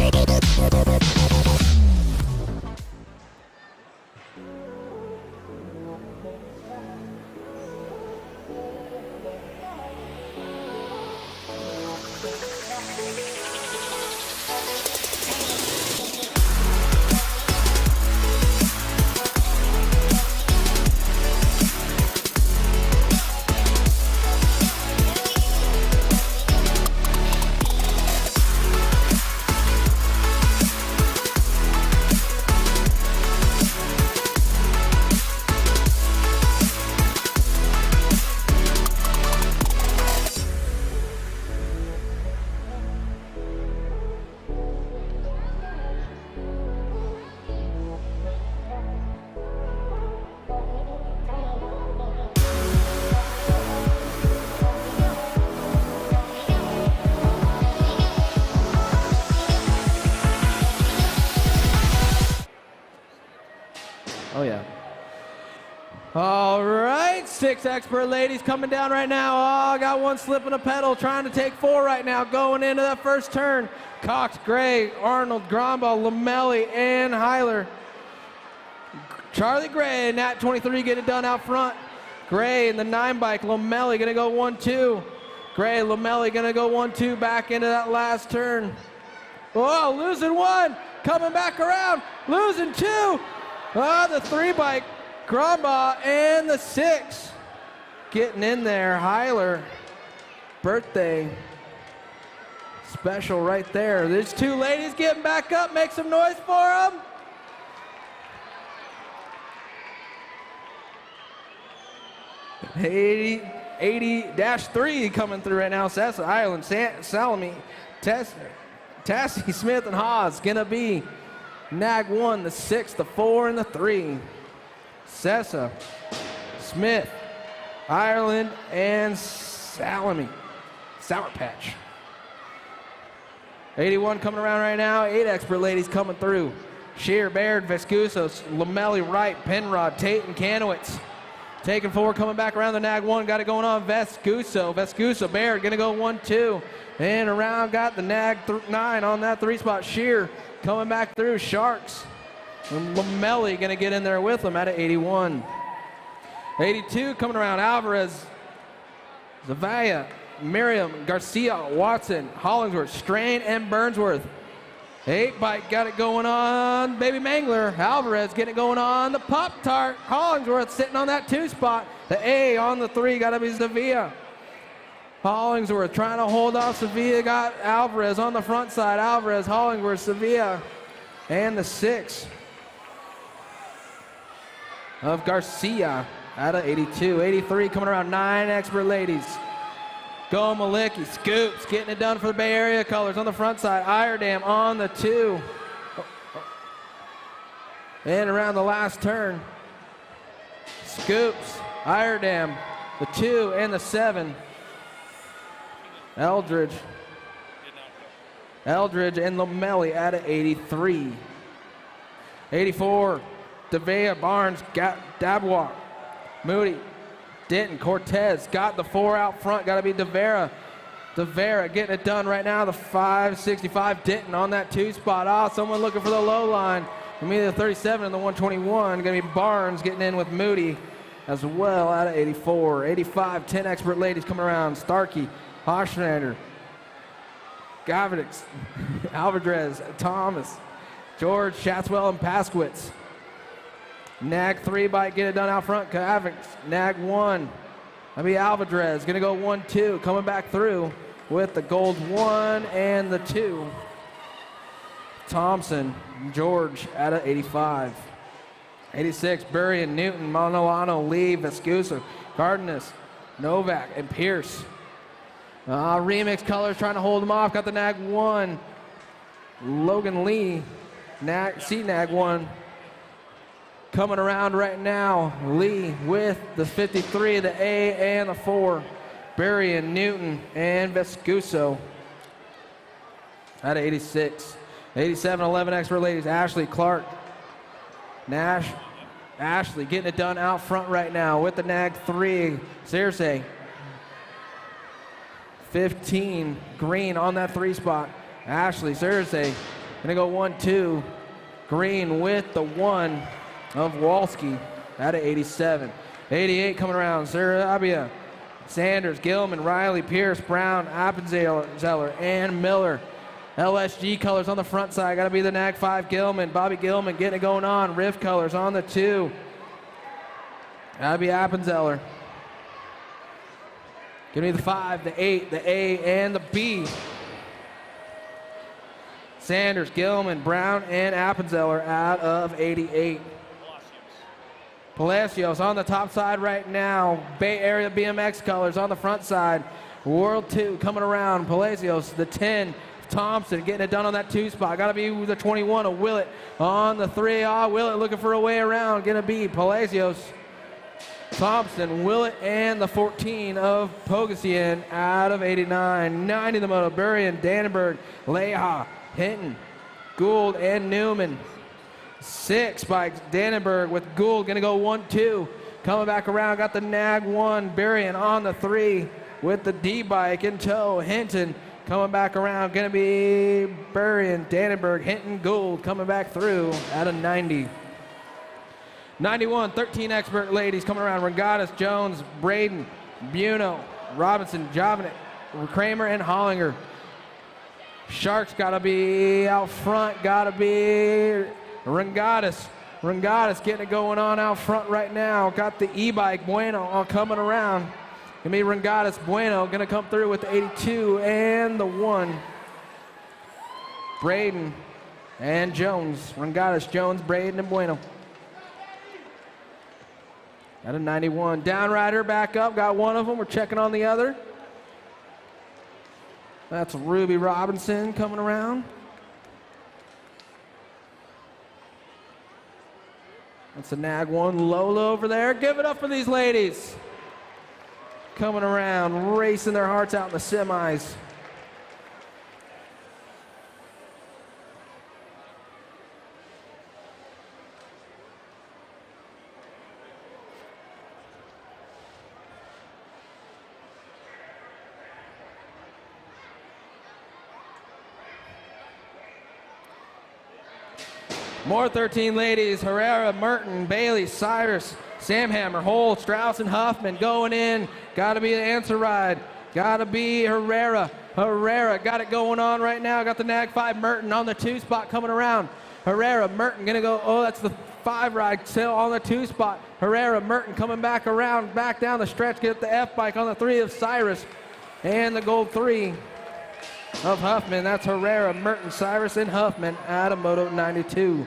Bye. Oh, yeah. All right, 6 expert ladies coming down right now. Oh, got one slipping a pedal, trying to take 4 right now, going into that first turn. Cox, Gray, Arnold, Gromba, Lamelli, and Heiler. Charlie Gray, Nat 23, get it done out front. Gray in the 9 bike, Lamelli gonna go 1-2. Gray, Lamelli gonna go 1-2 back into that last turn. Oh, losing 1, coming back around, losing 2. Oh, the 3 bike, Gromba, and the 6 getting in there. Heiler, birthday special right there. There's 2 ladies getting back up. Make some noise for them. $80-3 coming through right now. Sessa, Ireland, Salami, Tassie, Smith, and Haas gonna be Nag 1, the 6, the 4, and the 3. Sessa, Smith, Ireland, and Salami. Sour Patch. 81 coming around right now. 8 expert ladies coming through. Shear, Baird, Vescusos, Lamelli, Wright, Penrod, Tate, and Kanowitz. Taking 4, coming back around the Nag 1. Got it going on. Vescuso, Baird, going to go 1-2. And around got the Nag 9 on that 3 spot. Shear coming back through. Sharks. And Lamelli going to get in there with them at 81. 82 coming around. Alvarez, Zavaya, Miriam, Garcia, Watson, Hollingsworth, Strain, and Burnsworth. 8 bike got it going on. Baby Mangler, Alvarez getting it going on. The Pop-Tart, Hollingsworth sitting on that 2 spot. The A on the 3 got to be Sevilla. Hollingsworth trying to hold off Sevilla. Got Alvarez on the front side. Alvarez, Hollingsworth, Sevilla, and the 6 of Garcia out of 82. 83 coming around. 9 expert ladies. Go Malicki, Scoops, getting it done for the Bay Area colors on the front side. Iredam on the 2. And around the last turn, Scoops, Iredam, the 2 and the 7. Eldridge and Lamelli out of 83. 84, Devea, Barnes, Dabwalk, Moody, Denton, Cortez got the 4 out front. Got to be Devera. Devera getting it done right now. The 565 Denton on that 2 spot. Ah, someone looking for the low line. Gonna be the 37 and the 121. Gonna be Barnes getting in with Moody as well out of 84. 85, 10 expert ladies coming around. Starkey, Hochschneider, Gavadix, Alvarez, Thomas, George, Shatswell, and Paskowitz. Nag 3 bike, get it done out front. Kavix, Nag 1. That'll be Alvarez, gonna go 1-2, coming back through with the gold 1 and the 2. Thompson, George out of 85. 86, Burry and Newton, Monolano, Lee, Vescusa, Cardenas, Novak, and Pierce. Remix colors trying to hold them off. Got the Nag 1. Logan Lee, Nag 1. Coming around right now, Lee with the 53, the A and the 4. Berry and Newton and Vescuso out of 86. 87, 11 expert ladies, Ashley, Clark, Nash, Ashley getting it done out front right now with the Nag 3. Circe, 15, Green on that 3 spot. Ashley, Circe, gonna go 1-2. Green with the 1 of Walski out of 87. 88 coming around, Sarabia, Sanders, Gilman, Riley, Pierce, Brown, Appenzeller, and Miller. LSG colors on the front side, gotta be the Nag 5 Gilman. Bobby Gilman getting it going on. Riff colors on the 2. Gotta be Appenzeller. Give me the 5, the 8, the A, and the B. Sanders, Gilman, Brown, and Appenzeller out of 88. Palacios on the top side right now. Bay Area BMX colors on the front side. World 2 coming around. Palacios, the 10. Thompson getting it done on that 2 spot. Got to be the 21 of Willett on the 3. Willett looking for a way around. Going to be Palacios, Thompson, Willett, and the 14 of Pogasian out of 89. 90 the moto. Burrian, Dannenberg, Leha, Hinton, Gould, and Newman. 6 by Dannenberg with Gould going to go 1-2. Coming back around, got the nag 1. Berrien on the 3 with the D-bike in tow. Hinton coming back around, going to be Berrien, Dannenberg, Hinton, Gould coming back through at a 90. 91, 13 expert ladies coming around. Rangadas, Jones, Braden, Buno, Robinson, Jovanik, Kramer, and Hollinger. Sharks got to be out front, got to be Rangadas. Rangadas getting it going on out front right now. Got the e-bike, Bueno, all coming around. Gonna be Rangadas, Bueno, gonna come through with the 82 and the 1. Braden and Jones. Rangadas, Jones, Braden, and Bueno. At a 91. Downrider back up, got one of them. We're checking on the other. That's Ruby Robinson coming around. That's a nag 1. Lola over there. Give it up for these ladies. Coming around, racing their hearts out in the semis. More 13 ladies. Herrera, Merton, Bailey, Cyrus, Samhammer, Holt, Strauss, and Huffman going in. Got to be the answer ride. Got to be Herrera. Herrera got it going on right now. Got the nag 5. Merton on the 2 spot coming around. Herrera, Merton going to go. Oh, that's the 5 ride. Still on the 2 spot. Herrera, Merton coming back around. Back down the stretch. Get the F bike on the 3 of Cyrus. And the gold 3 of Huffman. That's Herrera, Merton, Cyrus, and Huffman at a Moto 92.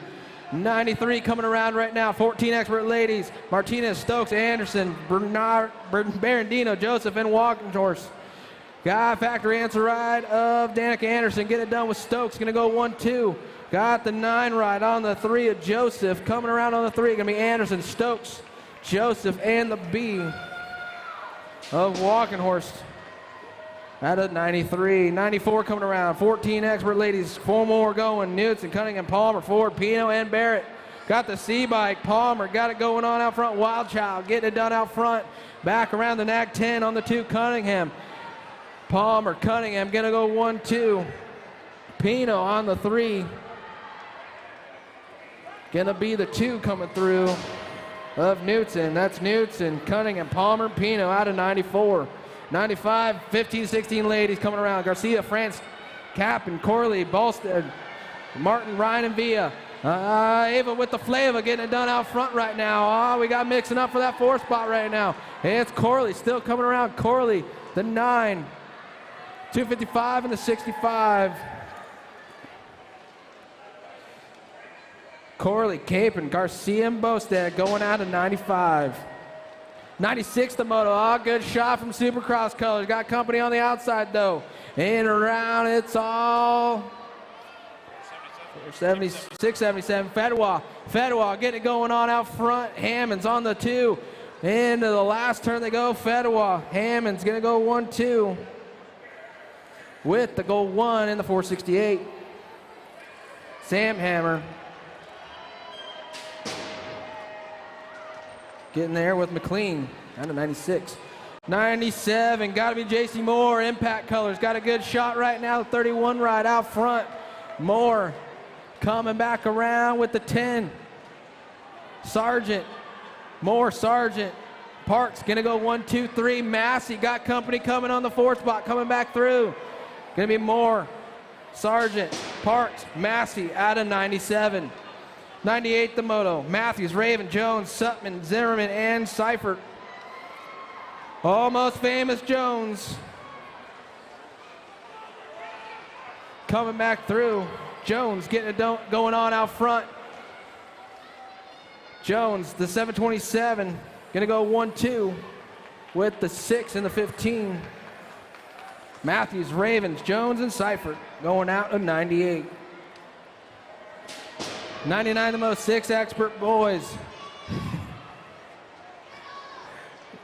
93 coming around right now. 14 expert ladies. Martinez, Stokes, Anderson, Bernard, Berendino, Joseph, and Walkenhorst. Guy factory answer ride of Danica Anderson. Get it done with Stokes. Going to go 1-2. Got the 9 ride on the 3 of Joseph. Coming around on the 3. Going to be Anderson, Stokes, Joseph, and the B of Walkenhorst. At a 93. 94 coming around. 14 expert ladies. 4 more going. Knudsen, Cunningham, Palmer, Ford, Pino, and Barrett. Got the C-bike. Palmer got it going on out front. Wildchild getting it done out front. Back around the nag 10 on the 2. Cunningham. Palmer, Cunningham going to go 1-2. Pino on the 3. Going to be the 2 coming through of Knudsen. That's Knudsen, Cunningham, Palmer, Pino out of 94. 95, 15, 16 ladies coming around. Garcia, France, Captain, Corley, Bolstead, Martin, Ryan, and Villa. Ava with the flavor getting it done out front right now. We got mixing up for that 4 spot right now. It's Corley still coming around. Corley, the 9, 255 and the 65. Corley, Capon, Garcia, and Bolstead going out of 95. 96 the moto. Oh, good shot from Supercross Colors. Got company on the outside though. In around, it's all 76, 77. Fedwa getting it going on out front. Hammond's on the 2. Into the last turn they go. Fedwa. Hammond's gonna go 1-2 with the goal 1 in the 468. Samhammer getting there with McLean down to 96. 97, got to be JC Moore, Impact Colors. Got a good shot right now, 31 ride out front. Moore coming back around with the 10. Sargent, Moore, Sargent. Parks going to go 1, 2, 3. Massey got company coming on the 4 spot, coming back through. Going to be Moore, Sargent, Parks, Massey out of 97. 98 the moto. Matthews, Raven, Jones, Sutman, Zimmerman, and Seifert. Almost famous Jones. Coming back through. Jones getting it going on out front. Jones, the 727, gonna go 1-2 with the 6 and the 15. Matthews, Ravens, Jones, and Seifert going out of 98. 99 the most 6 expert boys.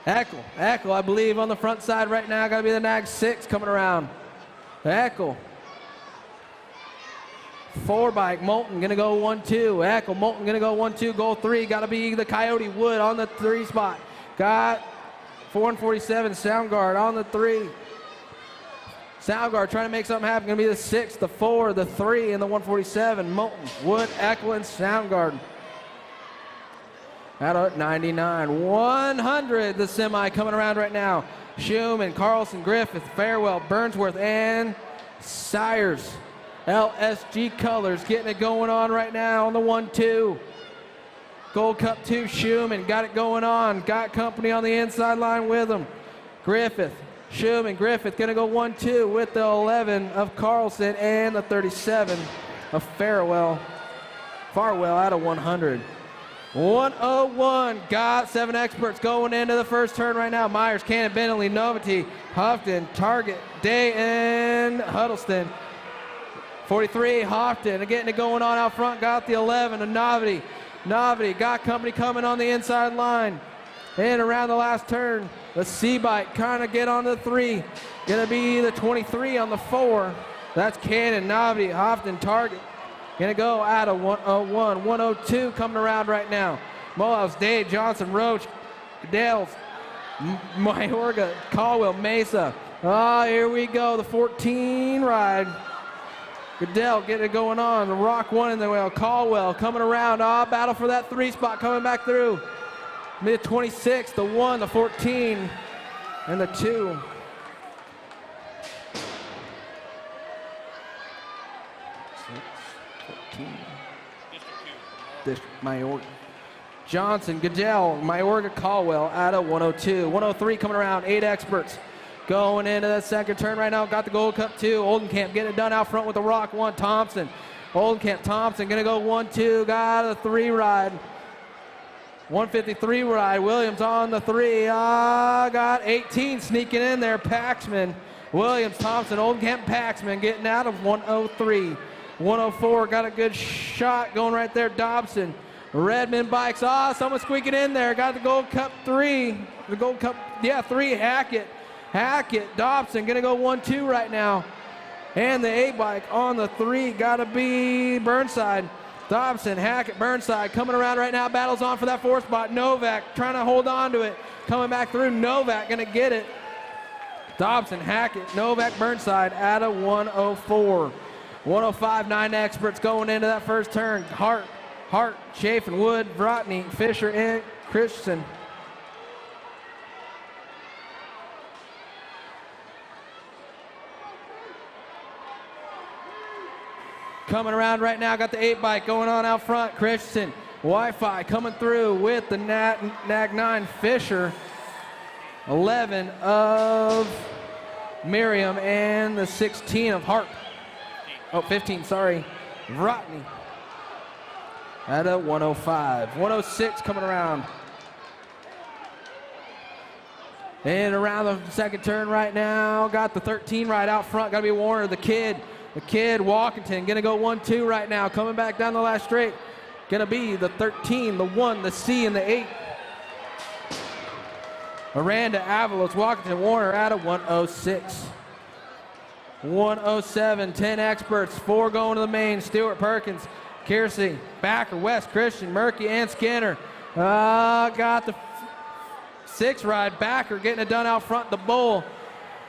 Eckel, I believe on the front side right now. Got to be the nag 6 coming around. Eckel. 4 bike, Moulton gonna go 1-2. Eckel, Moulton gonna go 1-2. Goal 3, gotta be the Coyote. Wood on the 3 spot. Got 447, Soundguard on the 3. Soundguard trying to make something happen. Gonna be the 6, the 4, the 3, and the 147. Moulton, Wood, Eckel, and Soundguard. At 99, 100, the semi coming around right now. Schumann, Carlson, Griffith, Farewell, Burnsworth, and Sires. LSG Colors getting it going on right now on the 1-2. Gold Cup 2, Schumann got it going on. Got company on the inside line with him. Griffith, Schumann, Griffith gonna go 1-2 with the 11 of Carlson and the 37 of Farewell out of 100. 101, got 7 experts going into the first turn right now. Myers, Cannon, Bentley, Novity, Houghton, Target, Day, and Huddleston. 43, Houghton, getting it going on out front, got the 11 of Novity. Novity got company coming on the inside line. And around the last turn, the C-Bike kind of get on the 3. Gonna be the 23 on the 4. That's Cannon, Novity, Houghton, Target. Gonna go out of 101, 102 coming around right now. Morehouse, Day, Johnson, Roach, Dales, Mayorga, Caldwell, Mesa. Here we go, the 14 ride. Goodell getting it going on. The Rock 1 in the wheel. Caldwell coming around. Battle for that 3 spot coming back through. Mid 26, the 1, the 14, and the 2. District Mayorga. Johnson, Goodell, Mayorga, Caldwell out of 102. 103 coming around, 8 experts. Going into that second turn right now. Got the Gold Cup 2. Oldenkamp getting it done out front with the Rock 1. Thompson. Oldenkamp, Thompson gonna go 1-2. Got a 3 ride. 153 ride. Williams on the 3. Got 18 sneaking in there. Paxman, Williams, Thompson, Oldenkamp, Paxman getting out of 103. 104 got a good shot going right there. Dobson, Redmond bikes. Someone squeaking in there. Got the Gold Cup 3. The Gold Cup, 3. Hackett, Dobson gonna go 1-2 right now. And the A-bike on the 3 gotta be Burnside. Dobson, Hackett, Burnside coming around right now. Battles on for that 4 spot. Novak trying to hold on to it. Coming back through. Novak gonna get it. Dobson, Hackett, Novak, Burnside out of 104. 105, 9 experts going into that first turn. Hart, Chafin, Wood, Vrotny, Fisher, and Christensen. Coming around right now, got the 8 bike going on out front. Christensen, Wi-Fi coming through with the Nag 9 Fisher. 11 of Miriam and the 16 of Hart. 15, sorry. Vrotny. At a 105. 106 coming around. And around the second turn right now, got the 13 right out front. Got to be Warner, the kid, Walkington, gonna go 1-2 right now. Coming back down the last straight, gonna be the 13, the 1, the C, and the 8. Aranda, Avalos, Walkington, Warner out of 106. 107, 10 experts, 4 going to the main. Stewart, Perkins, Kiersey, Backer, West, Christian, Murky, and Skinner. Got the 6 ride. Backer getting it done out front. The Bull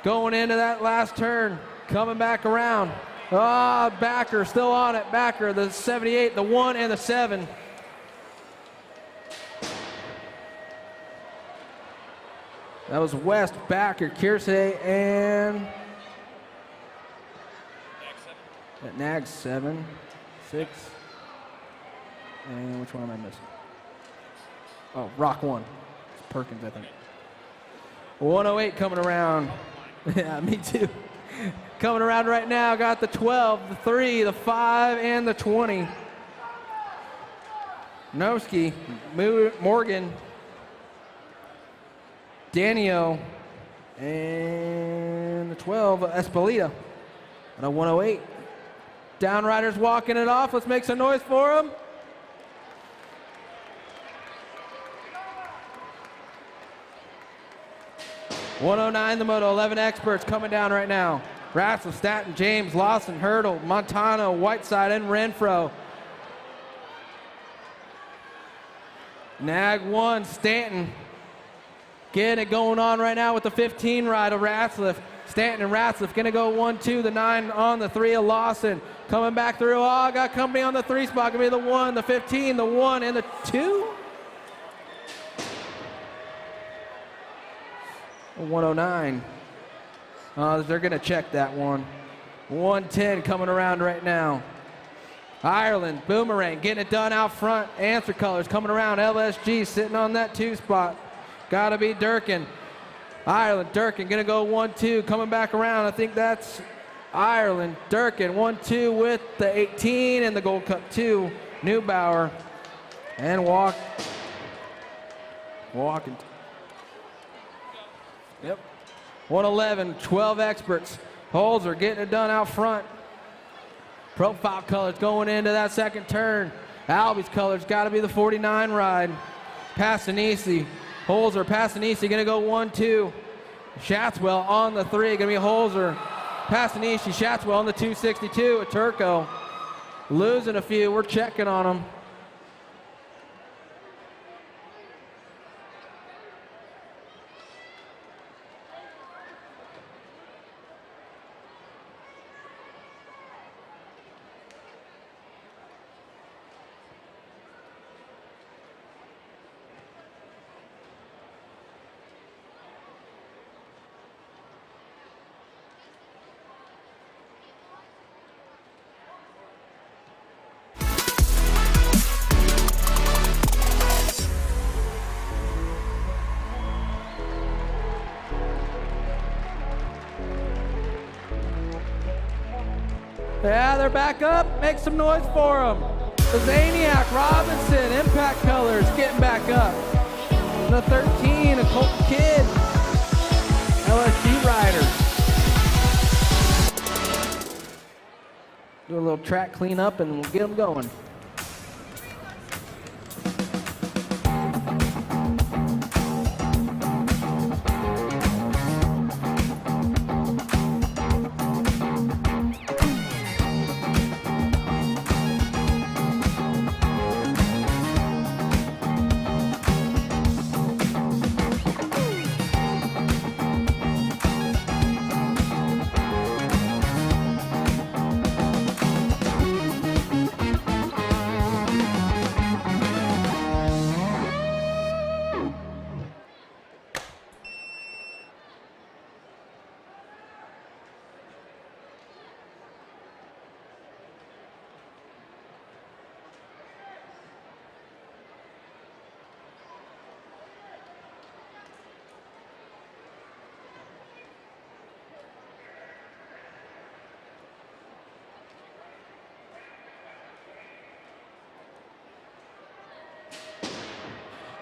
going into that last turn. Coming back around. Backer still on it. Backer, the 78, the 1, and the 7. That was West, Backer, Kiersey, and Nag 7, 6, and which one am I missing? Oh, Rock 1. It's Perkins, I think. 108 coming around. Yeah, me too. Coming around right now, got the 12, the 3, the 5, and the 20. Noski, Morgan, Danio, and the 12, Espelita. And a 108. Downriders walking it off. Let's make some noise for them. $109 the moto, 11 experts coming down right now. Ratzlaff, Staton, James, Lawson, Hurdle, Montano, Whiteside, and Renfro. Nag 1, Stanton. Getting it going on right now with the 15 ride of Ratzlaff. Stanton and Ratzlaff gonna go 1-2, the 9 on the 3 of Lawson. Coming back through, got company on the 3 spot. Gonna be the 1, the 15, the 1, and the 2. 109. They're gonna check that one. 110 coming around right now. Ireland, Boomerang, getting it done out front. Answer colors coming around. LSG sitting on that 2 spot. Gotta be Durkin. Ireland, Durkin, gonna go 1-2, coming back around. I think that's Ireland, Durkin, 1-2 with the 18 and the Gold Cup 2. Neubauer and walking. Yep. 111, 12 experts. Holzer getting it done out front. Profile colors going into that second turn. Albie's colors got to be the 49 ride. Passanisi, Holzer, Passanisi gonna go 1-2. Shatswell on the 3, gonna be Holzer. Passanisi, Shatswell on the 262. A Turco losing a few. We're checking on him. Yeah, they're back up. Make some noise for them. The Zaniac, Robinson, Impact Colors getting back up. The 13, a Colt Kid. LSG Riders. Do a little track cleanup and we'll get them going.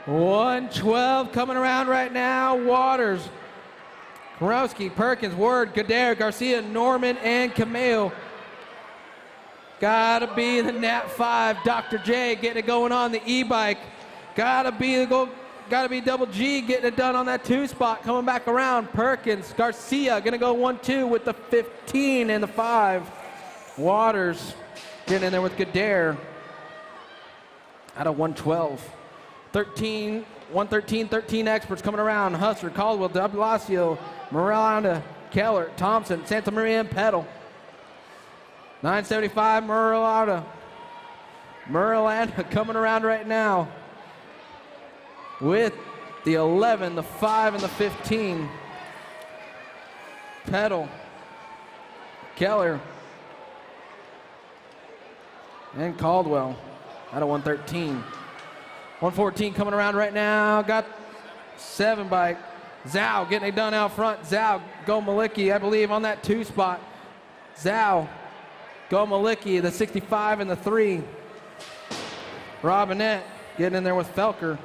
.112 coming around right now. Waters, Karowski, Perkins, Word, Gadare, Garcia, Norman, and Camille. Gotta be the Nat 5. Dr. J getting it going on the e-bike. Gotta be Double G getting it done on that 2 spot. Coming back around. Perkins, Garcia gonna go 1-2 with the 15 and the 5. Waters getting in there with Gadare. Out of 112. 13 experts coming around. Hustler, Caldwell, De Blasio, Miranda, Keller, Thompson, Santa Maria, and Petal. 975, Miranda coming around right now with the 11, the 5, and the 15. Petal, Keller, and Caldwell out of 113. 114 coming around right now. Got 7 bike. Zhao getting it done out front. Zhao, Go Malicki, I believe, on that 2 spot. Zhao, Go Malicki, the 65 and the 3. Robinette getting in there with Felker.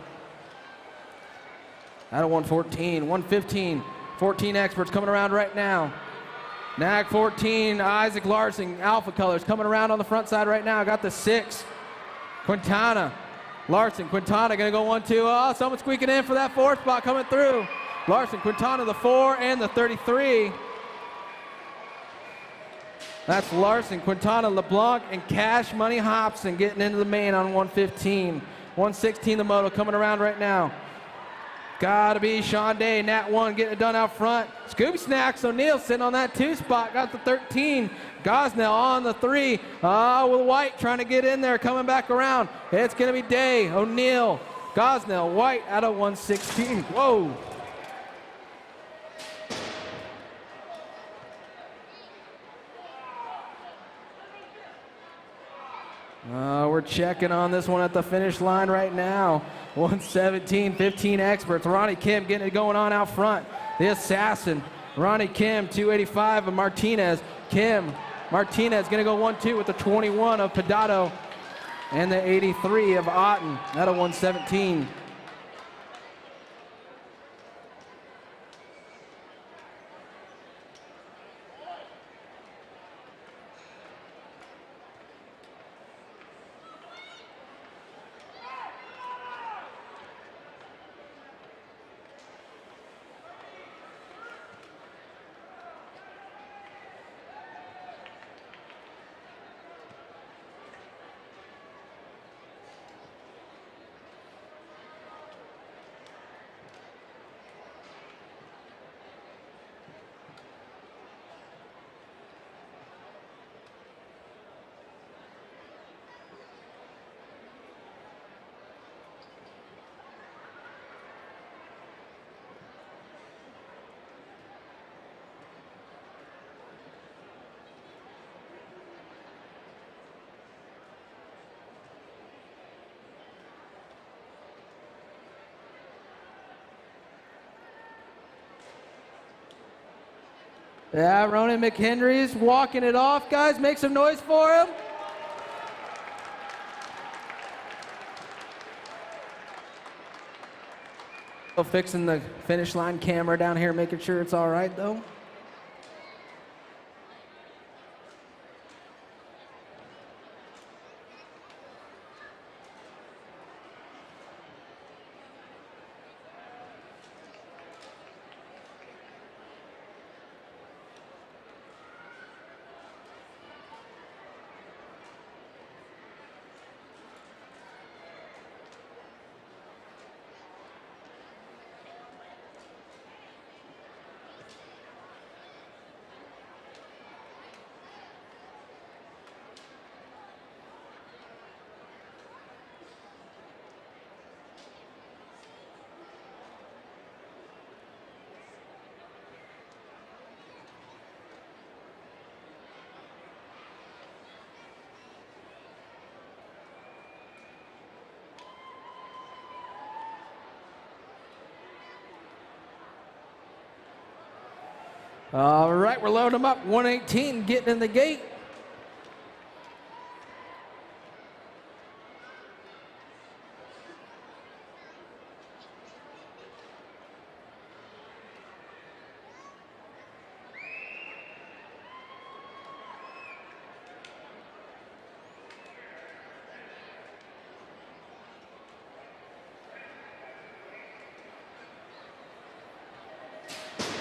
Out of 114. 115. 14 experts coming around right now. Nag 14, Isaac Larson, Alpha Colors coming around on the front side right now. Got the 6. Quintana. Larson, Quintana gonna go 1-2. Oh, someone squeaking in for that 4 spot coming through. Larson, Quintana, the 4 and the 33. That's Larson, Quintana, LeBlanc, and Cash Money Hobson getting into the main on 115. 116 the moto coming around right now. Gotta be Sean Day, Nat 1 getting it done out front. Scooby Snacks, O'Neal sitting on that 2 spot, got the 13. Gosnell on the 3. With White trying to get in there, coming back around. It's gonna be Day, O'Neal, Gosnell, White out of 116. Whoa. We're checking on this one at the finish line right now. 117, 15 experts. Ronnie Kim getting it going on out front. The assassin, Ronnie Kim, 285 of Martinez. Kim, Martinez gonna go 1-2 with the 21 of Pedato and the 83 of Otten out of 117. Yeah, Ronan McHenry's walking it off, guys. Make some noise for him. Fixing the finish line camera down here, making sure it's all right, though. All right, we're loading them up. 118 getting in the gate.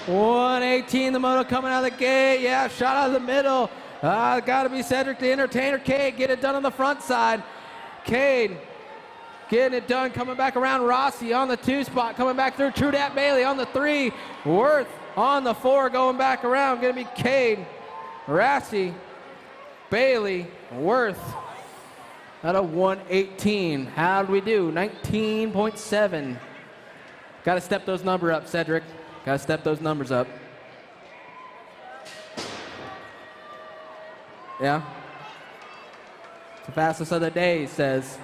$118 the moto coming out of the gate. Yeah, shot out of the middle. Got to be Cedric the Entertainer. Cade, get it done on the front side. Cade getting it done, coming back around. Rossi on the 2 spot, coming back through. Trudat Bailey on the 3. Worth on the 4, going back around. Going to be Cade, Rossi, Bailey, Worth out of 118. How do we do? 19.7. Got to step those numbers up, Cedric. Got to step those numbers up. Yeah. It's the fastest of the day, he says.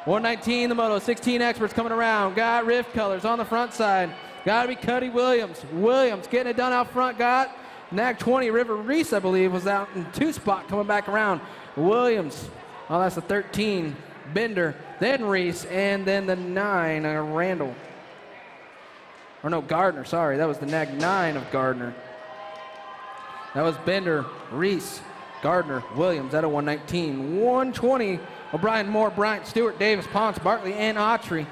119 the moto, 16 experts coming around. Got Rift Colors on the front side. Got to be Cuddy Williams. Williams getting it done out front. Got Nag 20, River Reese, I believe, was out in 2 spot coming back around. Williams. Oh, that's the 13. Bender, then Reese, and then the 9, Randall. Or no, Gardner, sorry. That was the Nag 9 of Gardner. That was Bender, Reese, Gardner, Williams out of 119. 120, O'Brien, Moore, Bryant, Stewart, Davis, Ponce, Bartley, and Autry.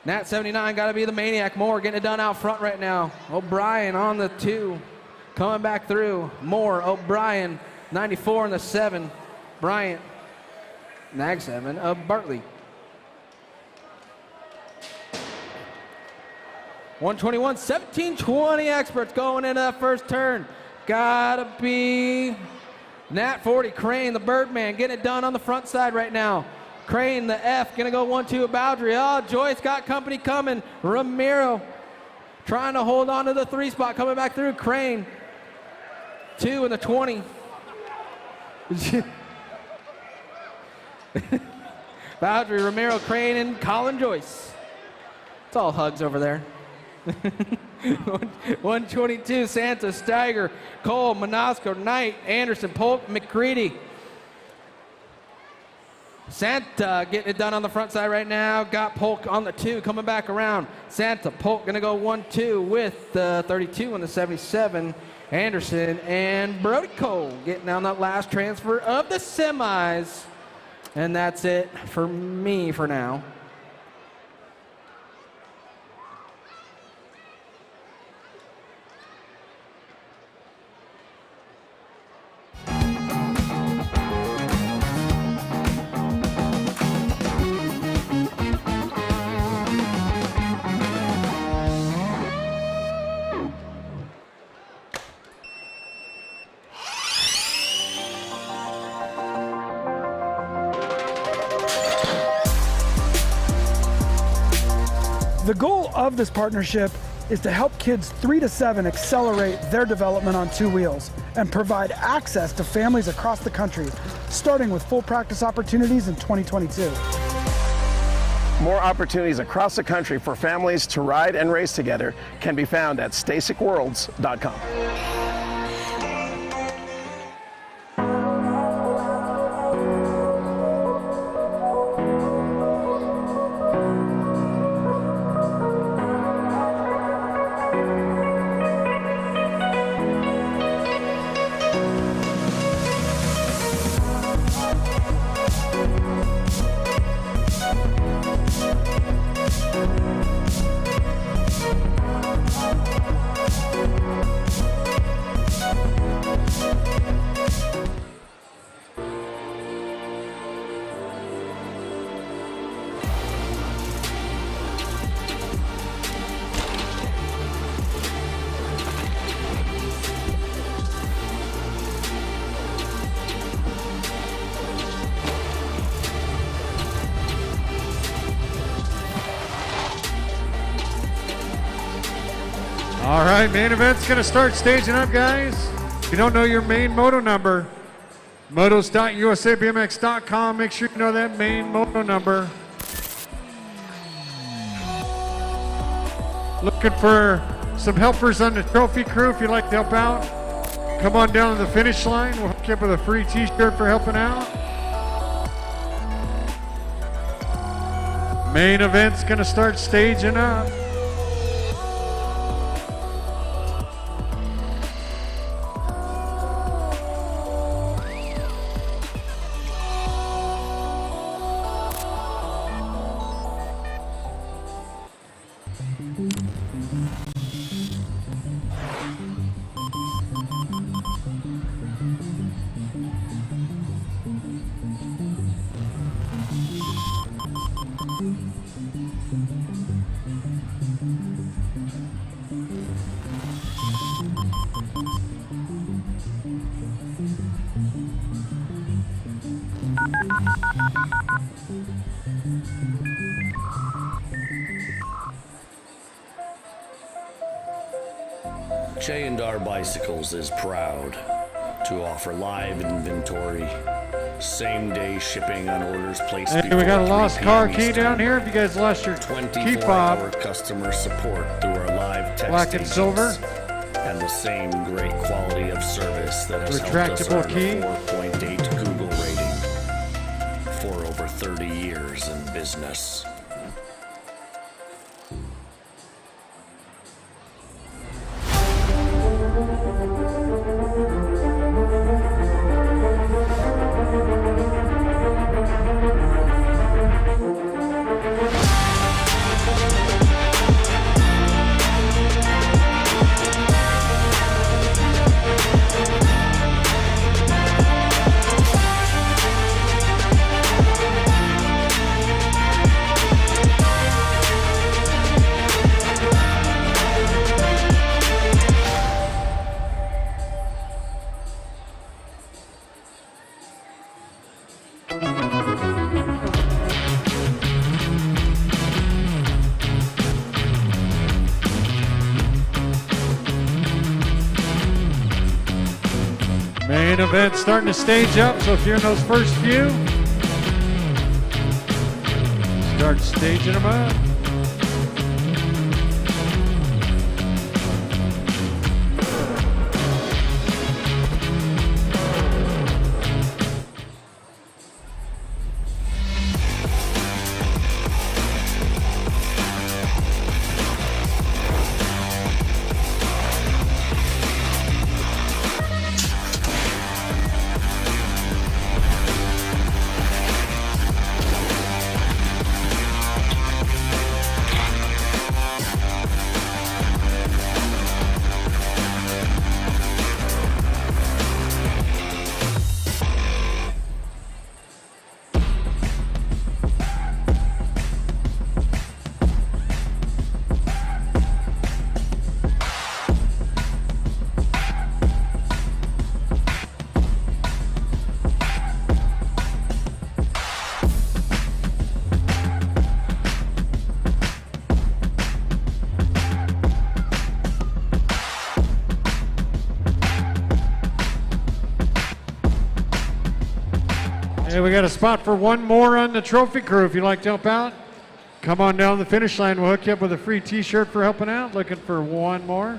Nat 79 got to be the maniac. Moore getting it done out front right now. O'Brien on the 2. Coming back through, Moore, O'Brien, 94 in the 7. Bryant, nag 7 of Bartley. 121, 1720 experts going into that first turn. Gotta be Nat 40, Crane, the Birdman, getting it done on the front side right now. Crane, the F, gonna go 1-2 Bowdry. Oh, Joyce got company coming. Ramiro trying to hold on to the 3 spot, coming back through. Crane, 2 in the 20. Bowdry, Ramiro, Crane, and Colin Joyce. It's all hugs over there. 122, Santa, Steiger, Cole, Monasco, Knight, Anderson, Polk, McCready. Santa getting it done on the front side right now. Got Polk on the 2, coming back around. Santa, Polk gonna go 1-2 with the 32 and the 77. Anderson and Brody Cole getting on that last transfer of the semis. And that's it for me for now. The goal of this partnership is to help kids 3 to 7 accelerate their development on 2 wheels and provide access to families across the country, starting with full practice opportunities in 2022. More opportunities across the country for families to ride and race together can be found at STACYCWorlds.com. All right, main event's gonna start staging up, guys. If you don't know your main moto number, motos.usabmx.com, make sure you know that main moto number. Looking for some helpers on the trophy crew if you'd like to help out. Come on down to the finish line. We'll hook you up with a free t-shirt for helping out. Main event's gonna start staging up. J&R Bicycles is proud to offer live inventory, same-day shipping on orders placed. Hey, we got a lost car key down here. If you guys lost your key fob, 24-hour customer support through our live text black and agents, silver, and the same great quality of service that has helped us retractable earn key, a 4.8 Google rating for over 30 years in business. Main event starting to stage up, so if you're in those first few, start staging them up. Hey, we got a spot for one more on the trophy crew. If you'd like to help out, come on down the finish line. We'll hook you up with a free t-shirt for helping out. Looking for one more.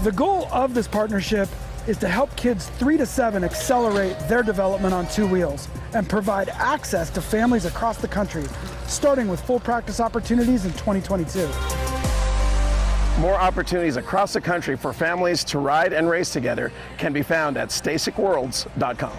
The goal of this partnership is to help kids 3 to 7 accelerate their development on 2 wheels and provide access to families across the country, starting with full practice opportunities in 2022. More opportunities across the country for families to ride and race together can be found at STACYCWorlds.com.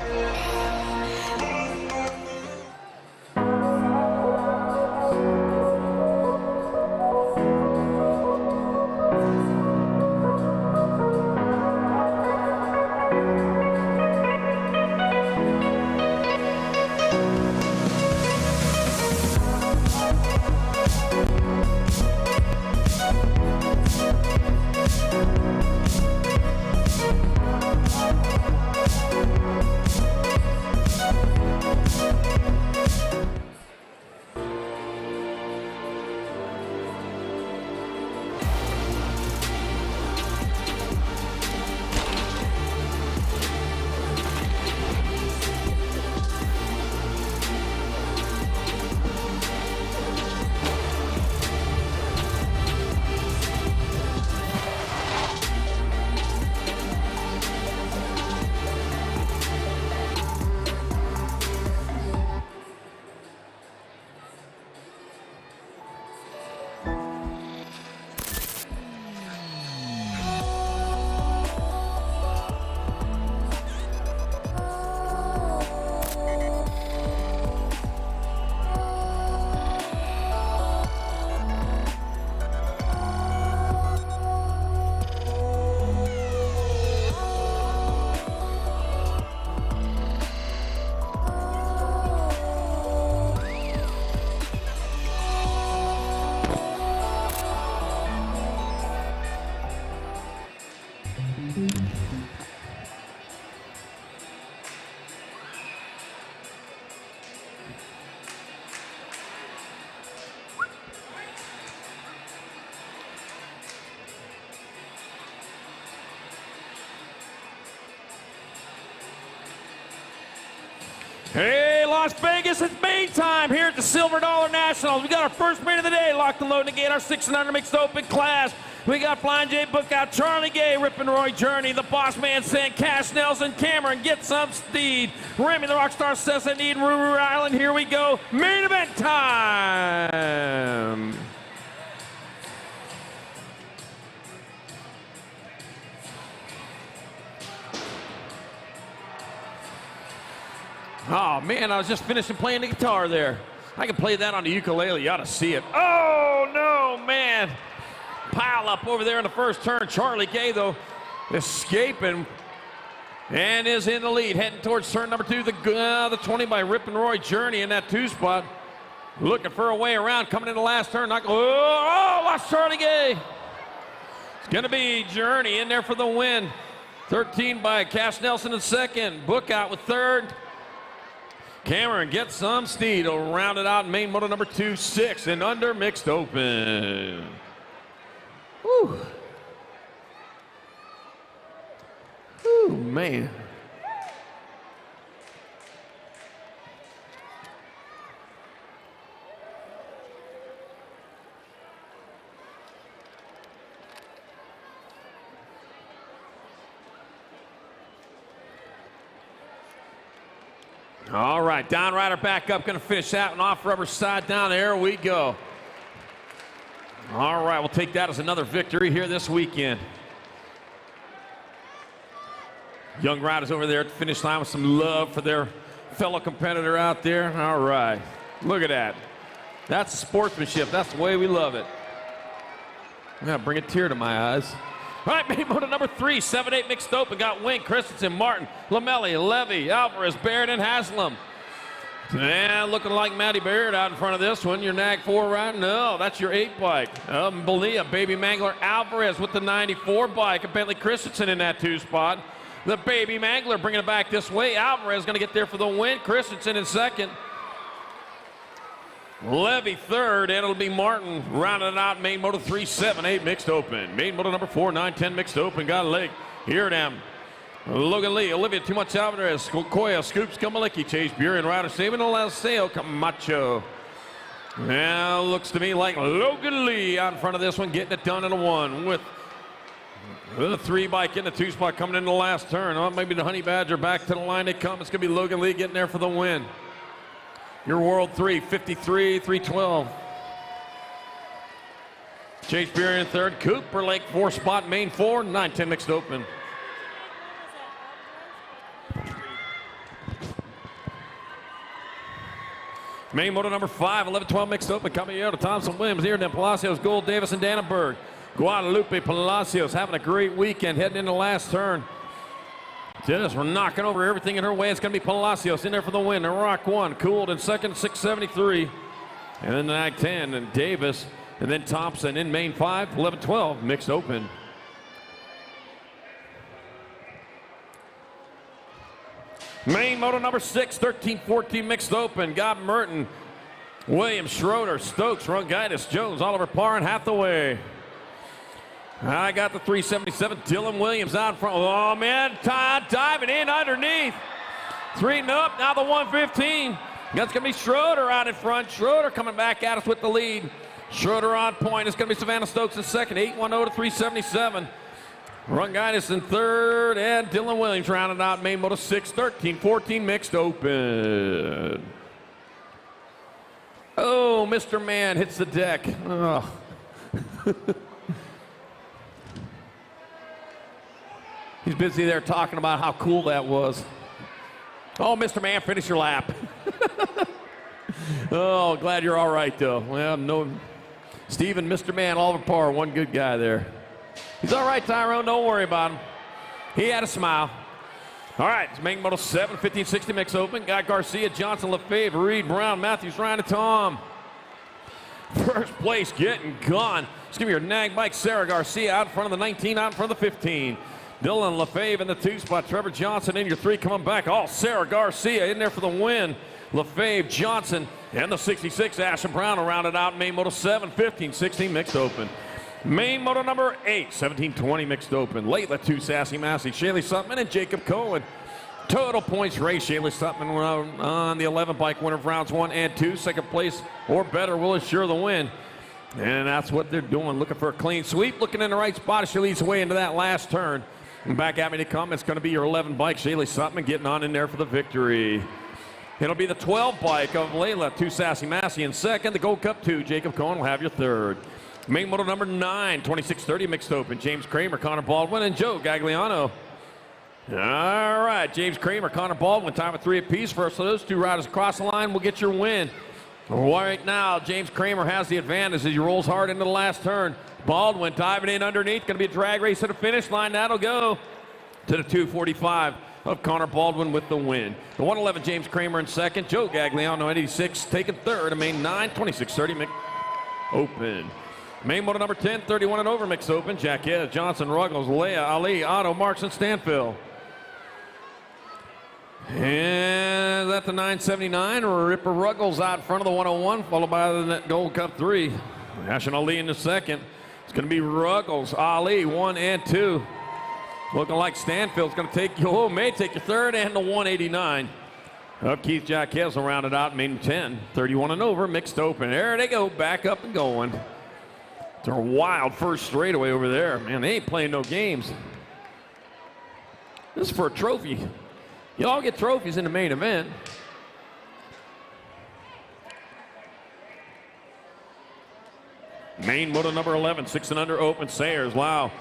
Hey, Las Vegas, it's main time here at the Silver Dollar Nationals. We got our first main of the day, locked and loaded to gate, our 600 mixed open class. We got Flying J Bookout, Charlie Gay, Rippin' Roy Journey, the Boss Man San, Cash Nelson, Cameron, Get Some Steed, Remy the Rockstar says I need Ruru Island. Here we go, main event time. Oh, man, I was just finishing playing the guitar there. I can play that on the ukulele. You ought to see it. Oh, no, man. Pile up over there in the first turn. Charlie Gay, though, escaping and is in the lead. Heading towards turn number 2, the 20 by Rippin' Roy Journey in that 2 spot. Looking for a way around. Coming in the last turn. Lost Charlie Gay. It's going to be Journey in there for the win. 13 by Cash Nelson in second. Bookout with third. Cameron Get Some Steed will round it out in main moto number 2, 6 and under mixed open. Whew. Whew, man. All right, down rider back up, going to finish that one off, rubber side down. There we go. All right, we'll take that as another victory here this weekend. Young riders over there at the finish line with some love for their fellow competitor out there. All right, look at that. That's sportsmanship. That's the way we love it. I'm going to bring a tear to my eyes. All right, main moto number 3, 7-8 mixed open. Got Wing, Christensen, Martin, Lamelli, Levy, Alvarez, Baird, and Haslam. And looking like Matty Baird out in front of this one. Your Nag 4 ride? No, that's your 8 bike. Belia, Baby Mangler, Alvarez with the 94 bike. And Bentley Christensen in that 2 spot. The Baby Mangler bringing it back this way. Alvarez going to get there for the win. Christensen in second. Levy third, and it'll be Martin rounding it out. Main moto 3, 7-8 mixed open. Main moto number 4, 9-10 mixed open. Got a leg. Here them. Logan Lee, Olivia Too Much Alvarez, Koya, Scoops, Kamalicki, Chase Buren, Ryder Saban, Laseo, Camacho. Now looks to me like Logan Lee out in front of this one, getting it done in a 1 with the 3 bike in the 2 spot coming in the last turn. Oh, maybe the Honey Badger back to the line they come. It's going to be Logan Lee getting there for the win. Your World 3, 53, 312. Chase Beer in third. Cooper Lake 4-spot, main 4, 9-10 mixed open. Main moto number 5, 11-12 mixed open. Coming out of Thompson Williams here. Then Palacios, Gold, Davis, and Dannenberg. Guadalupe Palacios having a great weekend heading into the last turn. Just knocking over everything in her way. It's going to be Palacios in there for the win. And Rock 1, Cooled in second, 673. And then 9-10, and Davis. And then Thompson in main 5, 11-12 mixed open. Main moto number 6, 13-14 mixed open. Got Merton, Williams, Schroeder, Stokes, Rungitis, Jones, Oliver Parr, and Hathaway. I got the 377, Dylan Williams out in front. Oh, man, Todd diving in underneath. 3 up, now the 115. That's going to be Schroeder out in front. Schroeder coming back at us with the lead. Schroeder on point. It's going to be Savannah Stokes in second, 810 to 377. Rungitis in third, and Dylan Williams rounded out main moto 6, 13-14 mixed open. Oh, Mr. Man hits the deck. Oh. He's busy there talking about how cool that was. Oh, Mr. Man, finish your lap. Oh, glad you're all right, though. Well, no, Steven, Mr. Man, Oliver Parr, one good guy there. He's all right, Tyrone. Don't worry about him. He had a smile. All right, it's main moto 7, 15-60 mix open. Got Garcia, Johnson, Lefebvre, Reed, Brown, Matthews, Ryan, and Tom. First place getting gone. Let's give me your nag bike. Sarah Garcia out in front of the 19, out in front of the 15. Dylan Lefebvre in the 2 spot. Trevor Johnson in your 3 coming back. Oh, Sarah Garcia in there for the win. Lefebvre, Johnson, and the 66. Ashton Brown will round it out. Main moto 7, 15-16 mixed open. Main moto number 8, 17-20 mixed open. Layla 2, Sassy Massey, Shaylee Sutman, and Jacob Cohen. Total points race. Shaylee Sutman on the 11 bike winner of rounds 1 and 2. Second place or better will assure the win. And that's what they're doing. Looking for a clean sweep. Looking in the right spot as she leads the way into that last turn. And back at me to come. It's going to be your 11 bike. Shaylee Sutman getting on in there for the victory. It'll be the 12 bike of Layla 2, Sassy Massey in second. The Gold Cup 2, Jacob Cohen will have your third. Main moto number 9, 26-30 mixed open. James Kramer, Connor Baldwin, and Joe Gagliano. All right, James Kramer, Connor Baldwin, time of 3 apiece. First of those 2 riders across the line will get your win. Right now, James Kramer has the advantage as he rolls hard into the last turn. Baldwin diving in underneath. Going to be a drag race to the finish line. That'll go to the 245 of Connor Baldwin with the win. The 111, James Kramer in second. Joe Gagliano, 86, taking third. A main 9, 26-30 mixed open. Main moto number 10, 31 and over mixed open. Jaquez, Johnson, Ruggles, Leah, Ali, Otto, Marks, and Stanfield. And at the 979, Ripper Ruggles out in front of the 101, followed by the Gold Cup 3. Ashton Ali in the second. It's going to be Ruggles, Ali, 1 and 2. Looking like Stanfield's going to take you, may take your third, and the 189. Up Keith Jaquez will round it out, main 10, 31 and over, mixed open. There they go, back up and going. It's a wild first straightaway over there. Man, they ain't playing no games. This is for a trophy. You all get trophies in the main event. Main moto number 11, 6 and under open. Sayers, Lau,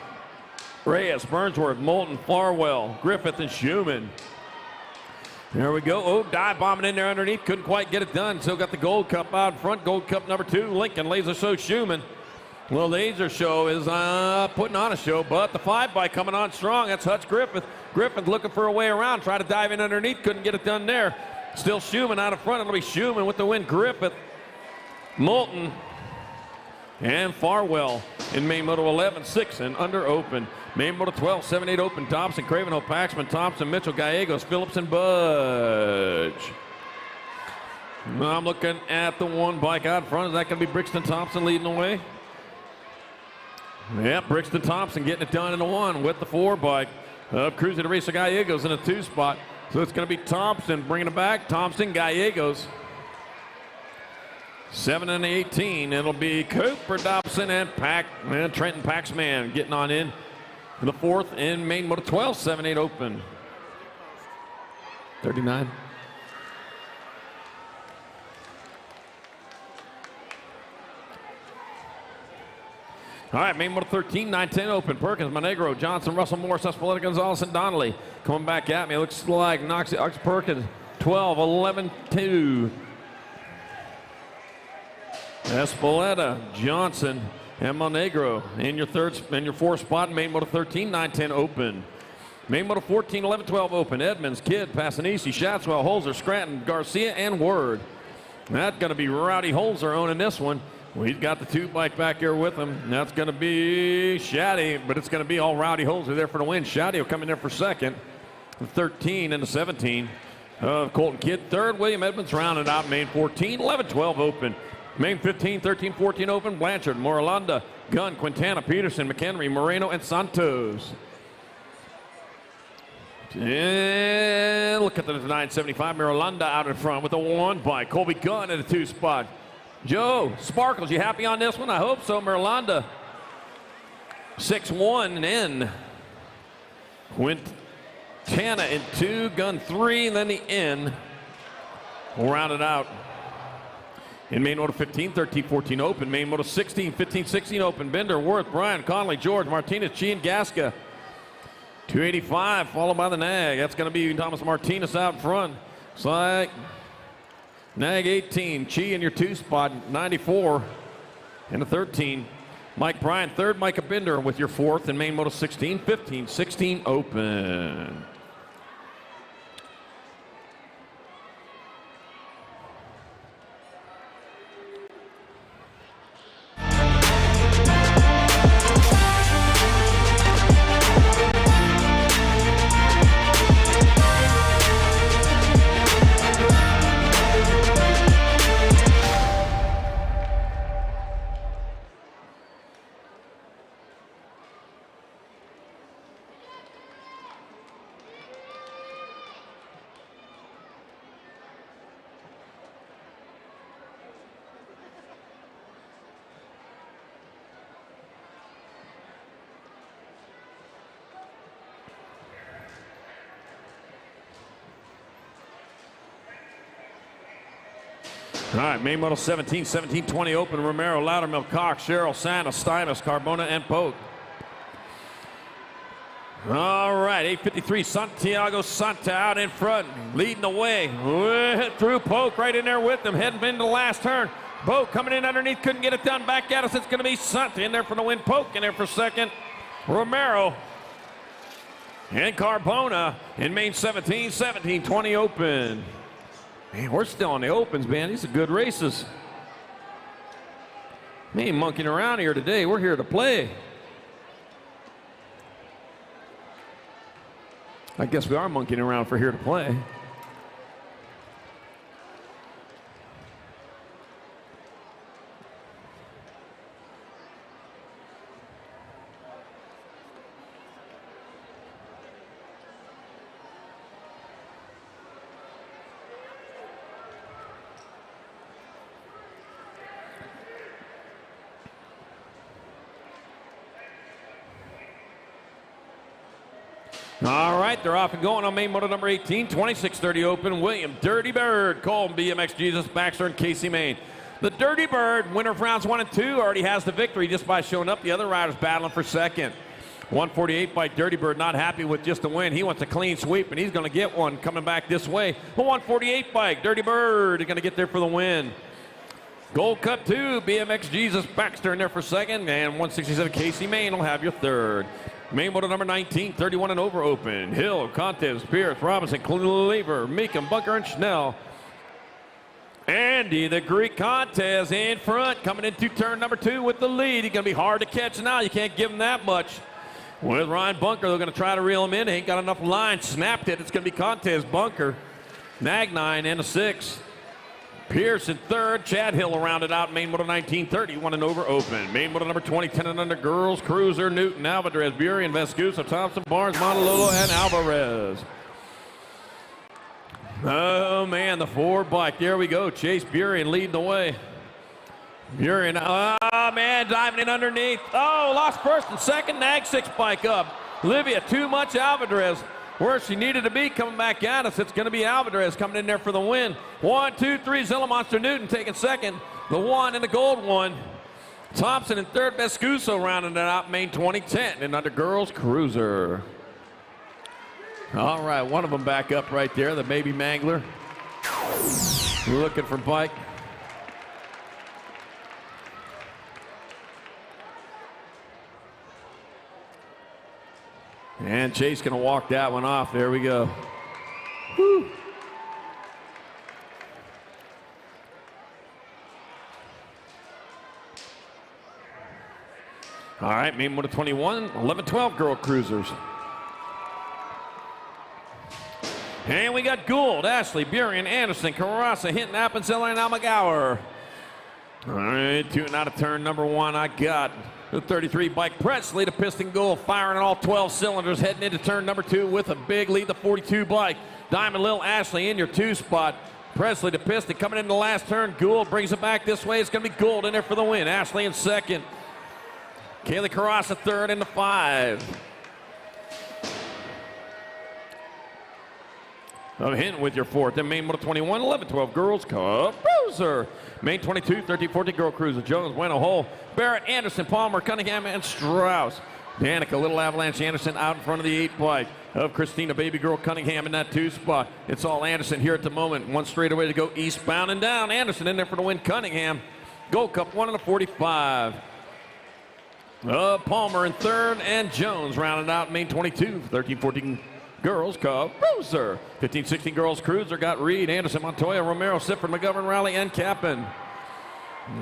Reyes, Burnsworth, Moulton, Farwell, Griffith, and Schumann. There we go. Oh, dive bombing in there underneath. Couldn't quite get it done. Still got the Gold Cup out in front. Gold Cup number 2, Lincoln, Laser Show, Schumann. Well, Laser Show is putting on a show, but the 5 bike coming on strong. That's Hutch Griffith. Griffith looking for a way around. Tried to dive in underneath. Couldn't get it done there. Still Schumann out in front. It'll be Schumann with the win. Griffith, Moulton, and Farwell in main moto 11, 6 and under open. Main moto 12, 7-8 open. Thompson, Cravenhill, Paxman, Thompson, Mitchell, Gallegos, Phillips, and Budge. Now I'm looking at the 1 bike out front. Is that going to be Brixton Thompson leading the way? Yep, Brixton Thompson getting it done in the 1 with the 4 bike. Up cruising to Racer Gallegos in a 2 spot. So it's going to be Thompson bringing it back. Thompson, Gallegos. 7 and 18. It'll be Cooper Dobson and Trenton Paxman getting on in the 4th in main moto 12, 7-8 open. 39. All right, main motor 13, 9-10 open. Perkins, Monegro, Johnson, Russell, Morris, Espeleta, Gonzalez, and Donnelly. Coming back at me. It looks like Knox Perkins, 12, 11, 2. Espeleta, Johnson, and Monegro in your fourth spot. Main motor 13, 9-10 open. Main motor 14, 11, 12 open. Edmonds, Kidd, Passanisi, Shatswell, Holzer, Scranton, Garcia, and Word. That's going to be Rowdy Holzer owning this one. Well, he's got the 2-bike back here with him. That's going to be Shaddy, but it's going to be all Rowdy Holzer there for the win. Shaddy will come in there for second. The 13 and the 17. Colton Kidd third. William Edmonds rounded out main 14, 11, 12 open. Main 15, 13, 14 open. Blanchard, Moralanda, Gunn, Quintana, Peterson, McHenry, Moreno, and Santos. And look at the 975. Mirolanda out in front with a 1-bike. Colby Gunn at a 2 spot. Joe Sparkles, you happy on this one? I hope so. Mirolanda 6-1 and in. Quintana in 2, Gunn 3, and then the N will round it out. In main motor 15, 13, 14 open. Main motor 16, 15, 16 open. Bender, Worth, Bryan, Conley, George, Martinez, Chi, and Gasca. 285 followed by the Nag. That's going to be Thomas Martinez out front. It's like Nag 18, Chi in your 2 spot, 94 and a 13. Mike Bryan third, Micah Bender with your 4th, and main motor 16, 15, 16 open. All right, main model 17, 17, 20 open. Romero, Loudermilk, Cox, Sherrill, Santa, Steinus, Carbona, and Polk. All right, 853, Santiago Santa out in front, leading the way. Through Polk right in there with him, heading into the last turn. Polk coming in underneath, couldn't get it done. Back at us, it's going to be Santa in there for the win. Polk in there for second. Romero and Carbona in main 17, 17, 20 open. Man, we're still on the opens, man. These are good races. We ain't monkeying around here today. We're here to play. I guess we are monkeying around for here to play. All right, they're off and going on main motor number 18, 2630 open. William Dirty Bird, Cole, BMX Jesus, Baxter, and Casey Main. The Dirty Bird, winner of rounds 1 and 2, already has the victory just by showing up. The other riders battling for second. 148 by Dirty Bird, not happy with just a win. He wants a clean sweep, and he's going to get one coming back this way. The 148 bike, Dirty Bird, is going to get there for the win. Gold Cup 2, BMX Jesus, Baxter in there for second, and 167 Casey Main will have your third. Main motor number 19, 31 and over open. Hill, Contes, Pierce, Robinson, Cleaver, Meekum, Bunker, and Schnell. Andy, the Greek Contes in front, coming into turn number 2 with the lead. He's going to be hard to catch now. You can't give him that much. With Ryan Bunker, they're going to try to reel him in. He ain't got enough line. Snapped it. It's going to be Contes, Bunker, Nag 9, and a 6. Pierce in third. Chad Hill rounded out main motor 19, 31 and over open. Main motor number 20, 10 and under girls. Cruiser, Newton, Alvarez, Burien, Vescusa, Thompson, Barnes, Montalolo, and Alvarez. Oh, man, the 4 bike. There we go. Chase Burien leading the way. Burien, oh, man, diving in underneath. Oh, lost first and second. Nag 6 bike up. Livia, too much Alvarez. Where she needed to be coming back at us. It's going to be Alvarez coming in there for the win. 1, 2, 3, Zilla Monster Newton taking second. The 1 and the gold one. Thompson in third, Bescuso rounding it out, main 2010 and under girls cruiser. All right, one of them back up right there, the baby Mangler. Looking for bike. And Chase going to walk that one off. There we go. Woo. All right, main motor 21, 11-12 girl cruisers. And we got Gould, Ashley, Burien, Anderson, Carrassa, Hinton, Appenzeller, and Almagower. All right, tuning out of turn number 1, I got the 33 bike Presley to Piston Gould, firing on all 12 cylinders, heading into turn number 2 with a big lead, the 42 bike. Diamond Lil Ashley in your 2 spot. Presley to Piston coming into the last turn. Gould brings it back this way. It's going to be Gould in there for the win. Ashley in second. Kaylee Carrassa third into 5. Hinton with your 4th. Then main motor 21, 11-12 girls cruiser. Main 22, 13-14 girl cruiser. Jones, Bueno, Hole, Barrett, Anderson, Palmer, Cunningham, and Strauss. Danica, Little Avalanche, Anderson out in front of the 8 bike of Christina, baby girl Cunningham in that 2 spot. It's all Anderson here at the moment. One straightaway to go eastbound and down. Anderson in there for the win. Cunningham, Gold Cup 1 in the 45. Palmer in 3rd, and Jones rounded out main 22, 13-14 girls cruiser. 15-16 girls cruiser got Reed, Anderson, Montoya, Romero, Sifford, McGovern, Raleigh, and Captain.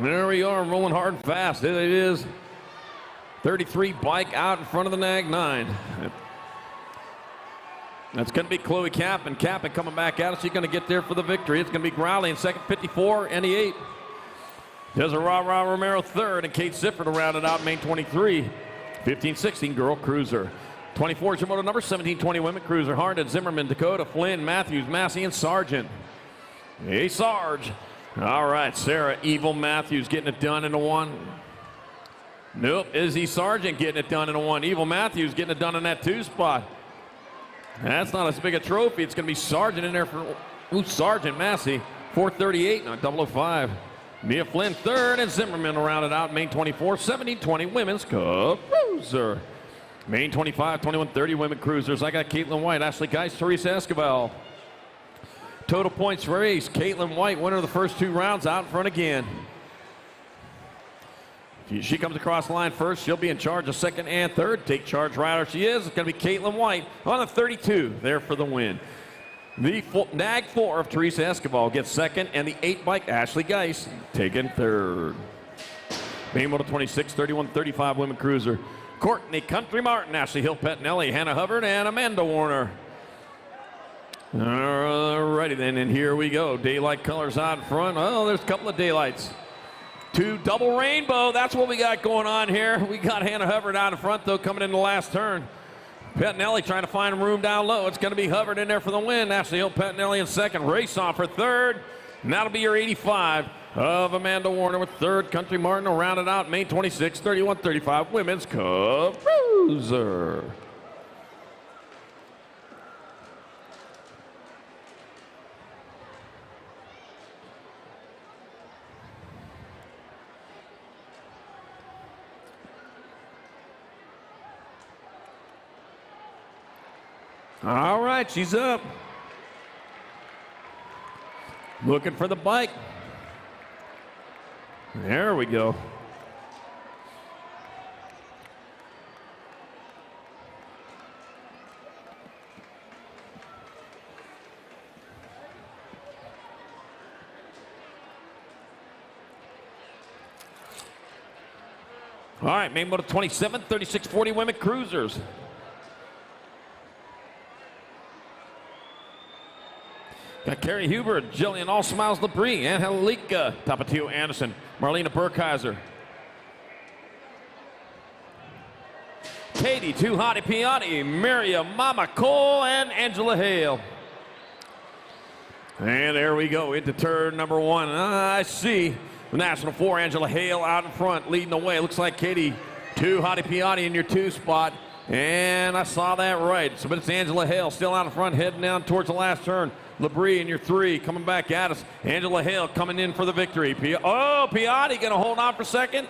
There we are, rolling hard and fast. It is 33 bike out in front of the Nag 9. That's going to be Chloe Captain. Captain coming back at us. She's going to get there for the victory. It's going to be Growley in second, 54, and the 8. There's a Ra Romero third, and Kate Sifford to round it out main 23. 15-16 girl cruiser. 24 is your moto number, 17-20 women cruiser. Harden, Zimmerman, Dakota, Flynn, Matthews, Massey, and Sargent. Hey, Sarge. All right, Sarah, Evil Matthews getting it done in a 1. Nope, Izzy Sargent getting it done in a 1. Evil Matthews getting it done in that 2 spot. That's not as big a trophy. It's going to be Sargent in there for Sargent, Massey, 438 on 005. Mia Flynn third, and Zimmerman will round it out. Main 24, 17-20 women's cruiser. Main 25, 21-30 women cruisers. I got Caitlin White, Ashley Geist, Teresa Escobar. Total points race. Caitlin White, winner of the first 2 rounds, out in front again. She comes across the line first. She'll be in charge of 2nd and 3rd. Take charge rider she is. It's going to be Caitlin White on the 32 there for the win. The Nag 4 of Teresa Escobar gets 2nd, and the 8 bike Ashley Geist taking 3rd. Main moto 26, 31-35 women cruiser. Courtney Country Martin, Ashley Hill Pettinelli, Hannah Hubbard, and Amanda Warner. All righty then, and here we go. Daylight colors out in front. Oh, there's a couple of daylights. 2 double rainbow. That's what we got going on here. We got Hannah Hubbard out in front, though, coming in the last turn. Pettinelli trying to find room down low. It's going to be Hubbard in there for the win. Ashley Hill Pettinelli in 2nd. Race off for 3rd. And that'll be your 85 of Amanda Warner with 3rd. Country Martin will round it out. Main 26, 31-35 women's cruiser. All right, she's up. Looking for the bike. There we go. All right, main moto 27, 36-40 women cruisers. Got Carrie Huber, Jillian All Smiles Labrie, Angelica Tapatio Anderson, Marlena Burkheiser. Katie Tuhati Piatti, Miriam Mama Cole, and Angela Hale. And there we go into turn number 1. I see the National 4, Angela Hale out in front, leading the way. Looks like Katie Tuhati Piatti in your 2 spot. And I saw that right. So, but it's Angela Hale still out in front, heading down towards the last turn. Labrie in your 3, coming back at us. Angela Hale coming in for the victory. Piatti going to hold on for 2nd.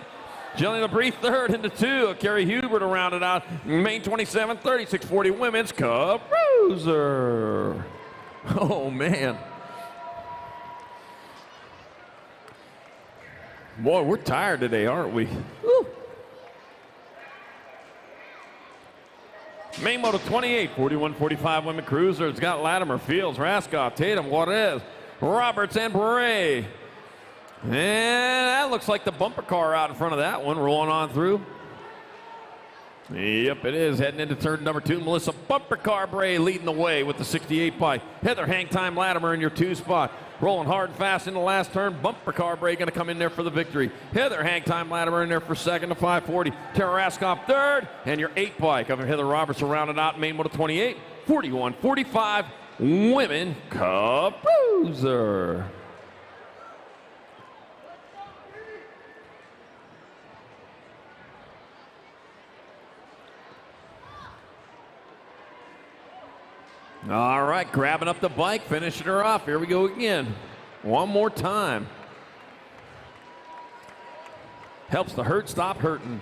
Jillian LeBrie third into 2. Carrie Huber to round it out. Main 27, 36-40 women's cup cruiser. Oh, man. Boy, we're tired today, aren't we? Woo. Main moto 28, 41-45 women cruiser. It's got Latimer, Fields, Raskoff, Tatum, Juarez, Roberts, and Bray. And that looks like the bumper car out in front of that one, rolling on through. Yep, it is. Heading into turn number 2. Melissa Bumper Car Bray leading the way with the 68 bike. Heather Hang Time Latimer in your 2 spot. Rolling hard and fast in the last turn. Bumper Car Bray going to come in there for the victory. Heather Hang Time Latimer in there for second to 540. Tara Raskoff third. And your 8 bike of Heather Roberts rounded out main moto 28. 41-45 women cup cruiser. All right, grabbing up the bike, finishing her off. Here we go again. One more time. Helps the hurt stop hurting.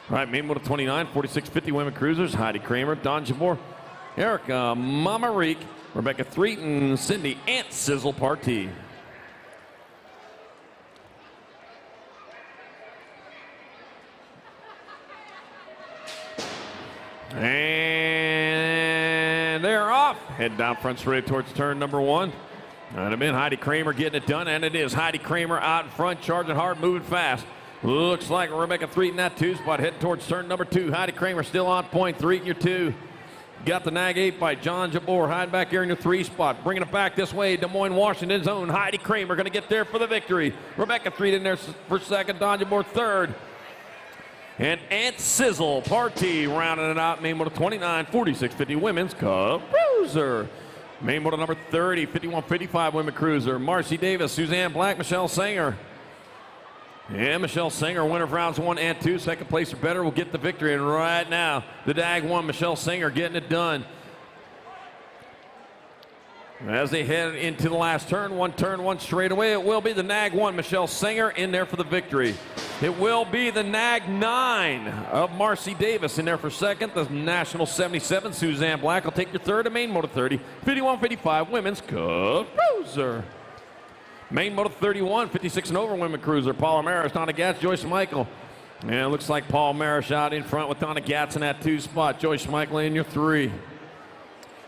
All right, main moto 29, 46-50 women cruisers. Heidi Kramer, Dawn Jabor, Erica Mamarik, Rebecca Threaton, Cindy Ant Sizzle Partee. And they're off. Head down front straight towards turn number 1. Might have been Heidi Kramer getting it done, and it is Heidi Kramer out in front, charging hard, moving fast. Looks like Rebecca Threaton that 2 spot, heading towards turn number 2. Heidi Kramer still on point, Threaton your 2. Got the Nag 8 by John Jabor, hiding back here in your 3 spot. Bringing it back this way, Des Moines, Washington's own Heidi Kramer going to get there for the victory. Rebecca Threaton there for second, Don Jabor third. And Ant Sizzle Partee rounding it out. Main moto 29, 46-50 women's cup cruiser. Main moto number 30, 51-55 women cruiser. Marcy Davis, Suzanne Black, Michelle Sanger. And Michelle Sanger, winner of rounds 1 and 2. Second place or better will get the victory. And right now, the DAG 1, Michelle Sanger getting it done. As they head into the last turn one straight away, it will be the Nag 1, Michelle Sanger, in there for the victory. It will be the Nag 9 of Marcy Davis in there for second. The National 77, Suzanne Black, will take your third. And main moto 30, 51-55 women's cup cruiser. Main moto 31, 56 and over women cruiser. Paula Maris, Donna Gatz, Joyce Michael. And it looks like Paul Maris out in front with Donna Gatz in that 2 spot. Joyce Michael in your 3.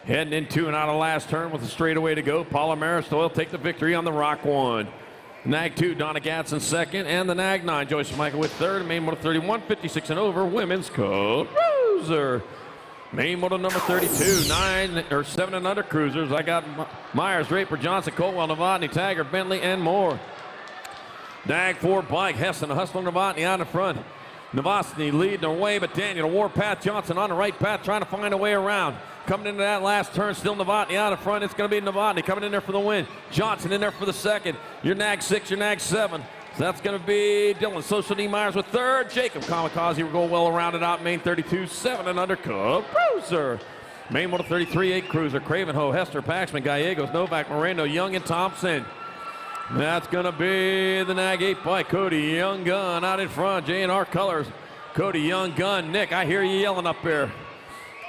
Heading into and out of last turn with a straightaway to go. Paula Maris will take the victory on the Rock 1. Nag 2, Donna Gatz in second, and the Nag 9, Joyce Michael with third. Main moto 31, 56 and over women's cup cruiser. Main moto number 32, 7 and under cruisers. I got Myers, Draper, Johnson, Colwell, Novotny, Taggart, Bentley, and more. Nag 4 bike, Heston, Hustler, Novotny out in front. Novotny leading their way, but Daniel Warpath Johnson on the right path trying to find a way around. Coming into that last turn, still Novotny out in front. It's going to be Novotny coming in there for the win. Johnson in there for the second. Your Nag 6, your Nag 7. So that's going to be Dylan Social D. Myers with third. Jacob Kamikaze will go well rounded out. Main 32, 7 and under cup cruiser. Main moto 33, 8 cruiser. Cravenho, Hester, Paxman, Gallegos, Novak, Moreno, Young, and Thompson. That's going to be the Nag 8 by Cody Young Gun out in front. J&R Colors. Cody Young Gun. Nick, I hear you yelling up there.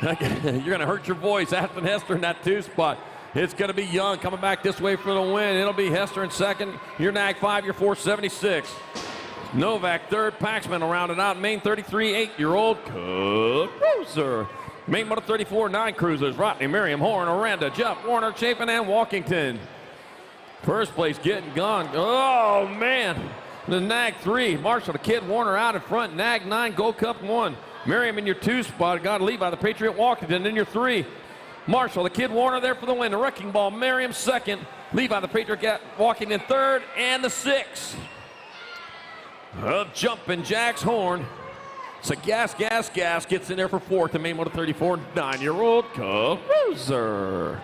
You're going to hurt your voice. Aspen Hester in that 2 spot. It's going to be Young coming back this way for the win. It'll be Hester in second. Your Nag 5, your 476. Novak third. Paxman will round it out. Main 33, 8-year-old cup cruiser. Main moto 34, 9 cruisers. Rodney, Miriam, Horn, Aranda, Jeff, Warner, Chapin, and Walkington. First place getting gone. Oh, man. The Nag 3, Marshall, the Kid, Warner out in front. Nag 9, Gold Cup 1. Miriam in your 2 spot. Got Levi, the Patriot, Walkington in your 3. Marshall, the Kid, Warner there for the win. The Wrecking Ball, Miriam second. Levi, the Patriot, Walkington third. And the 6 of Jumpin' Jack's Horn. So Gas gets in there for fourth. The main moto 34, 9-year-old cup cruiser.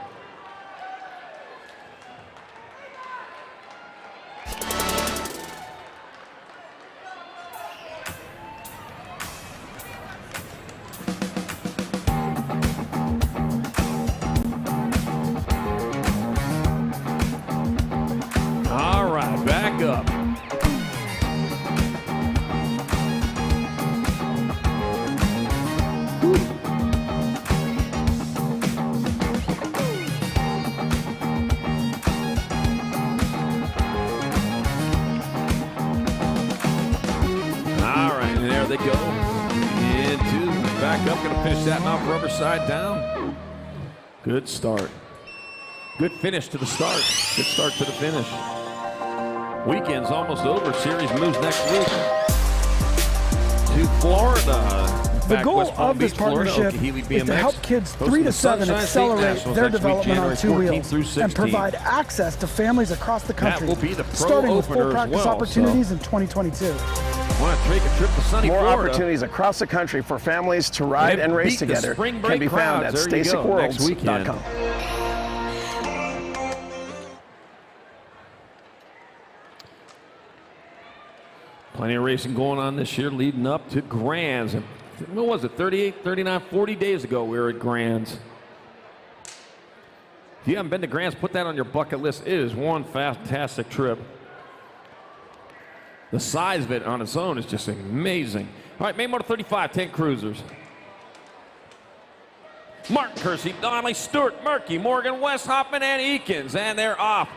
All right, back up. There they go. Into back up. Going to finish that mount rubber side down. Good start. Good finish to the start. Good start to the finish. Weekend's almost over. Series moves next week to Florida. The goal of this partnership is to help kids 3 to 7 accelerate their development on two wheels and provide access to families across the country, starting with full practice opportunities in 2022. Want to take a trip to sunny More Florida? opportunities across the country for families to ride and race together can be found at StacyWorlds.com. Plenty of racing going on this year leading up to Grands. What was it, 38, 39, 40 days ago we were at Grands. If you haven't been to Grands, put that on your bucket list. It is one fantastic trip. The size of it on its own is just amazing. All right, main motor 35, 10 cruisers. Martin Kersey, Donnelly, Stewart, Murky, Morgan, West, Hoffman, and Eakins, and they're off.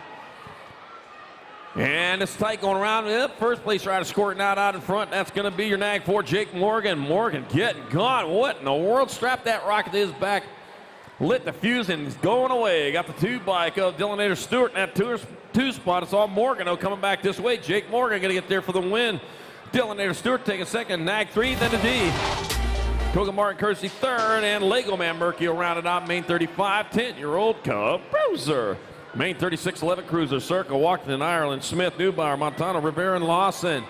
And it's tight going around. First place rider squirting out in front. That's going to be your Nag 4, Jake Morgan. Morgan getting gone. What in the world? Strapped that rocket to his back. Lit the fuse and he's going away. Got the 2 bike of Dylan Stewart in that 2 spot. It's all Morgan coming back this way. Jake Morgan going to get there for the win. Dylan Stewart taking second. Nag 3, then a D. Koga Martin Kersey third. And Lego Man Murky will round it out. Main 35, 10-year-old Cub Bruiser. Main 36, 11 cruiser, Circle, Washington, Ireland, Smith, Newbauer, Montana, Rivera, and Lawson.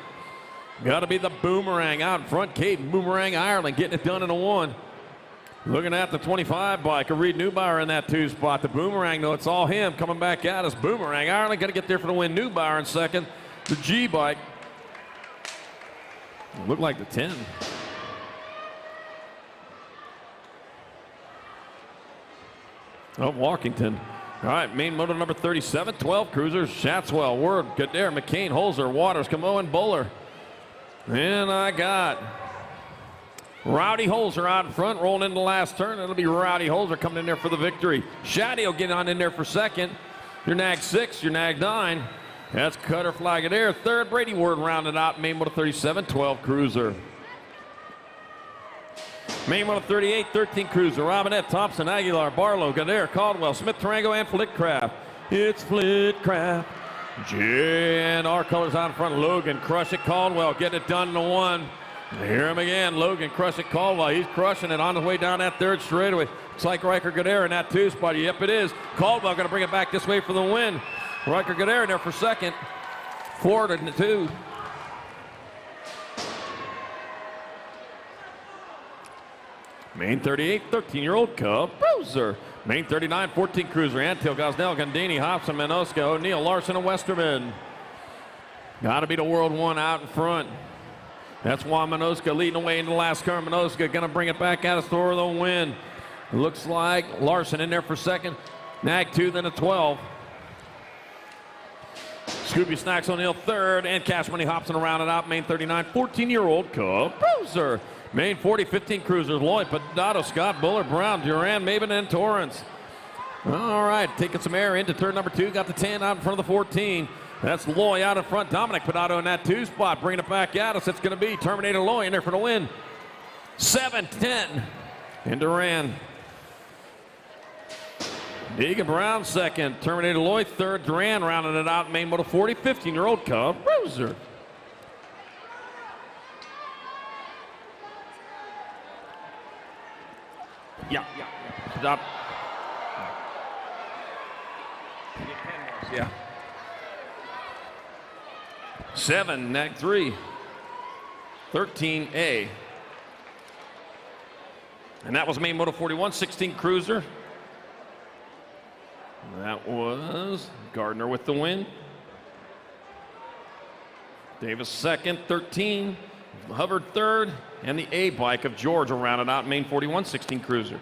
Got to be the Boomerang out in front. Caden, Boomerang, Ireland, getting it done in a 1. Looking at the 25 bike, Reed Newbauer in that 2 spot. The Boomerang, though, it's all him coming back at us. Boomerang, Ireland, got to get there for the win. Newbauer in second. The G bike. Looked like the 10. Of Walkington. All right, main motor number 37, 12 cruisers, Shatswell, Word, Goodare, McCain, Holzer, Waters, Camo, and Bowler. And I got Rowdy Holzer out in front, rolling into the last turn. It'll be Rowdy Holzer coming in there for the victory. Shaddy will get on in there for second. Your Nag 6, your Nag 9. That's Cutter Fly Goodare. Third, Brady Word rounded out, main motor 37, 12 cruiser. Main motor 38, 13 cruiser, Robinette, Thompson, Aguilar, Barlow, Goddard, Caldwell, Smith, Tarango, and Flitcraft. It's Flitcraft. J&R colors out in front. Logan, Crush It, Caldwell, getting it done in the 1. Hear him again. Logan, Crush It, Caldwell. He's crushing it on his way down that third straightaway. It's like Riker Goddard in that 2 spot. Yep, it is. Caldwell going to bring it back this way for the win. Riker Goddard in there for second. Ford in the 2. Main 38, 13-year-old Cub Bruiser. Main 39, 14 cruiser. Antil, Gosnell, Gandini, Hobson, Manoska, O'Neill, Larson, and Westerman. Got to be the World 1 out in front. That's Juan Manoska leading away into the last car. Manoska going to bring it back out of store with a win. It looks like Larson in there for second. Nag 2, then a 12. Scooby Snacks O'Neill third, and Cash Money Hobson around it out. Main 39, 14-year-old Cub Bruiser. Main 40, 15 cruisers, Lloyd, Podato, Scott, Buller, Brown, Duran, Maven, and Torrance. All right, taking some air into turn number 2. Got the 10 out in front of the 14. That's Loy out in front. Dominic Podato in that 2 spot. Bringing it back at us. It's going to be Terminator Loy in there for the win. 7-10. And Duran. Deegan Brown second. Terminator Loy third. Duran rounding it out. Main motor 40, 15-year-old Cub Bruiser. Yeah. Stop. Yeah. 7, Nag 3. 13A. And that was main motor 41, 16 cruiser. That was Gardner with the win. Davis second, 13. Hubbard third, and the A bike of George will round it out. Main 41, 16 cruiser.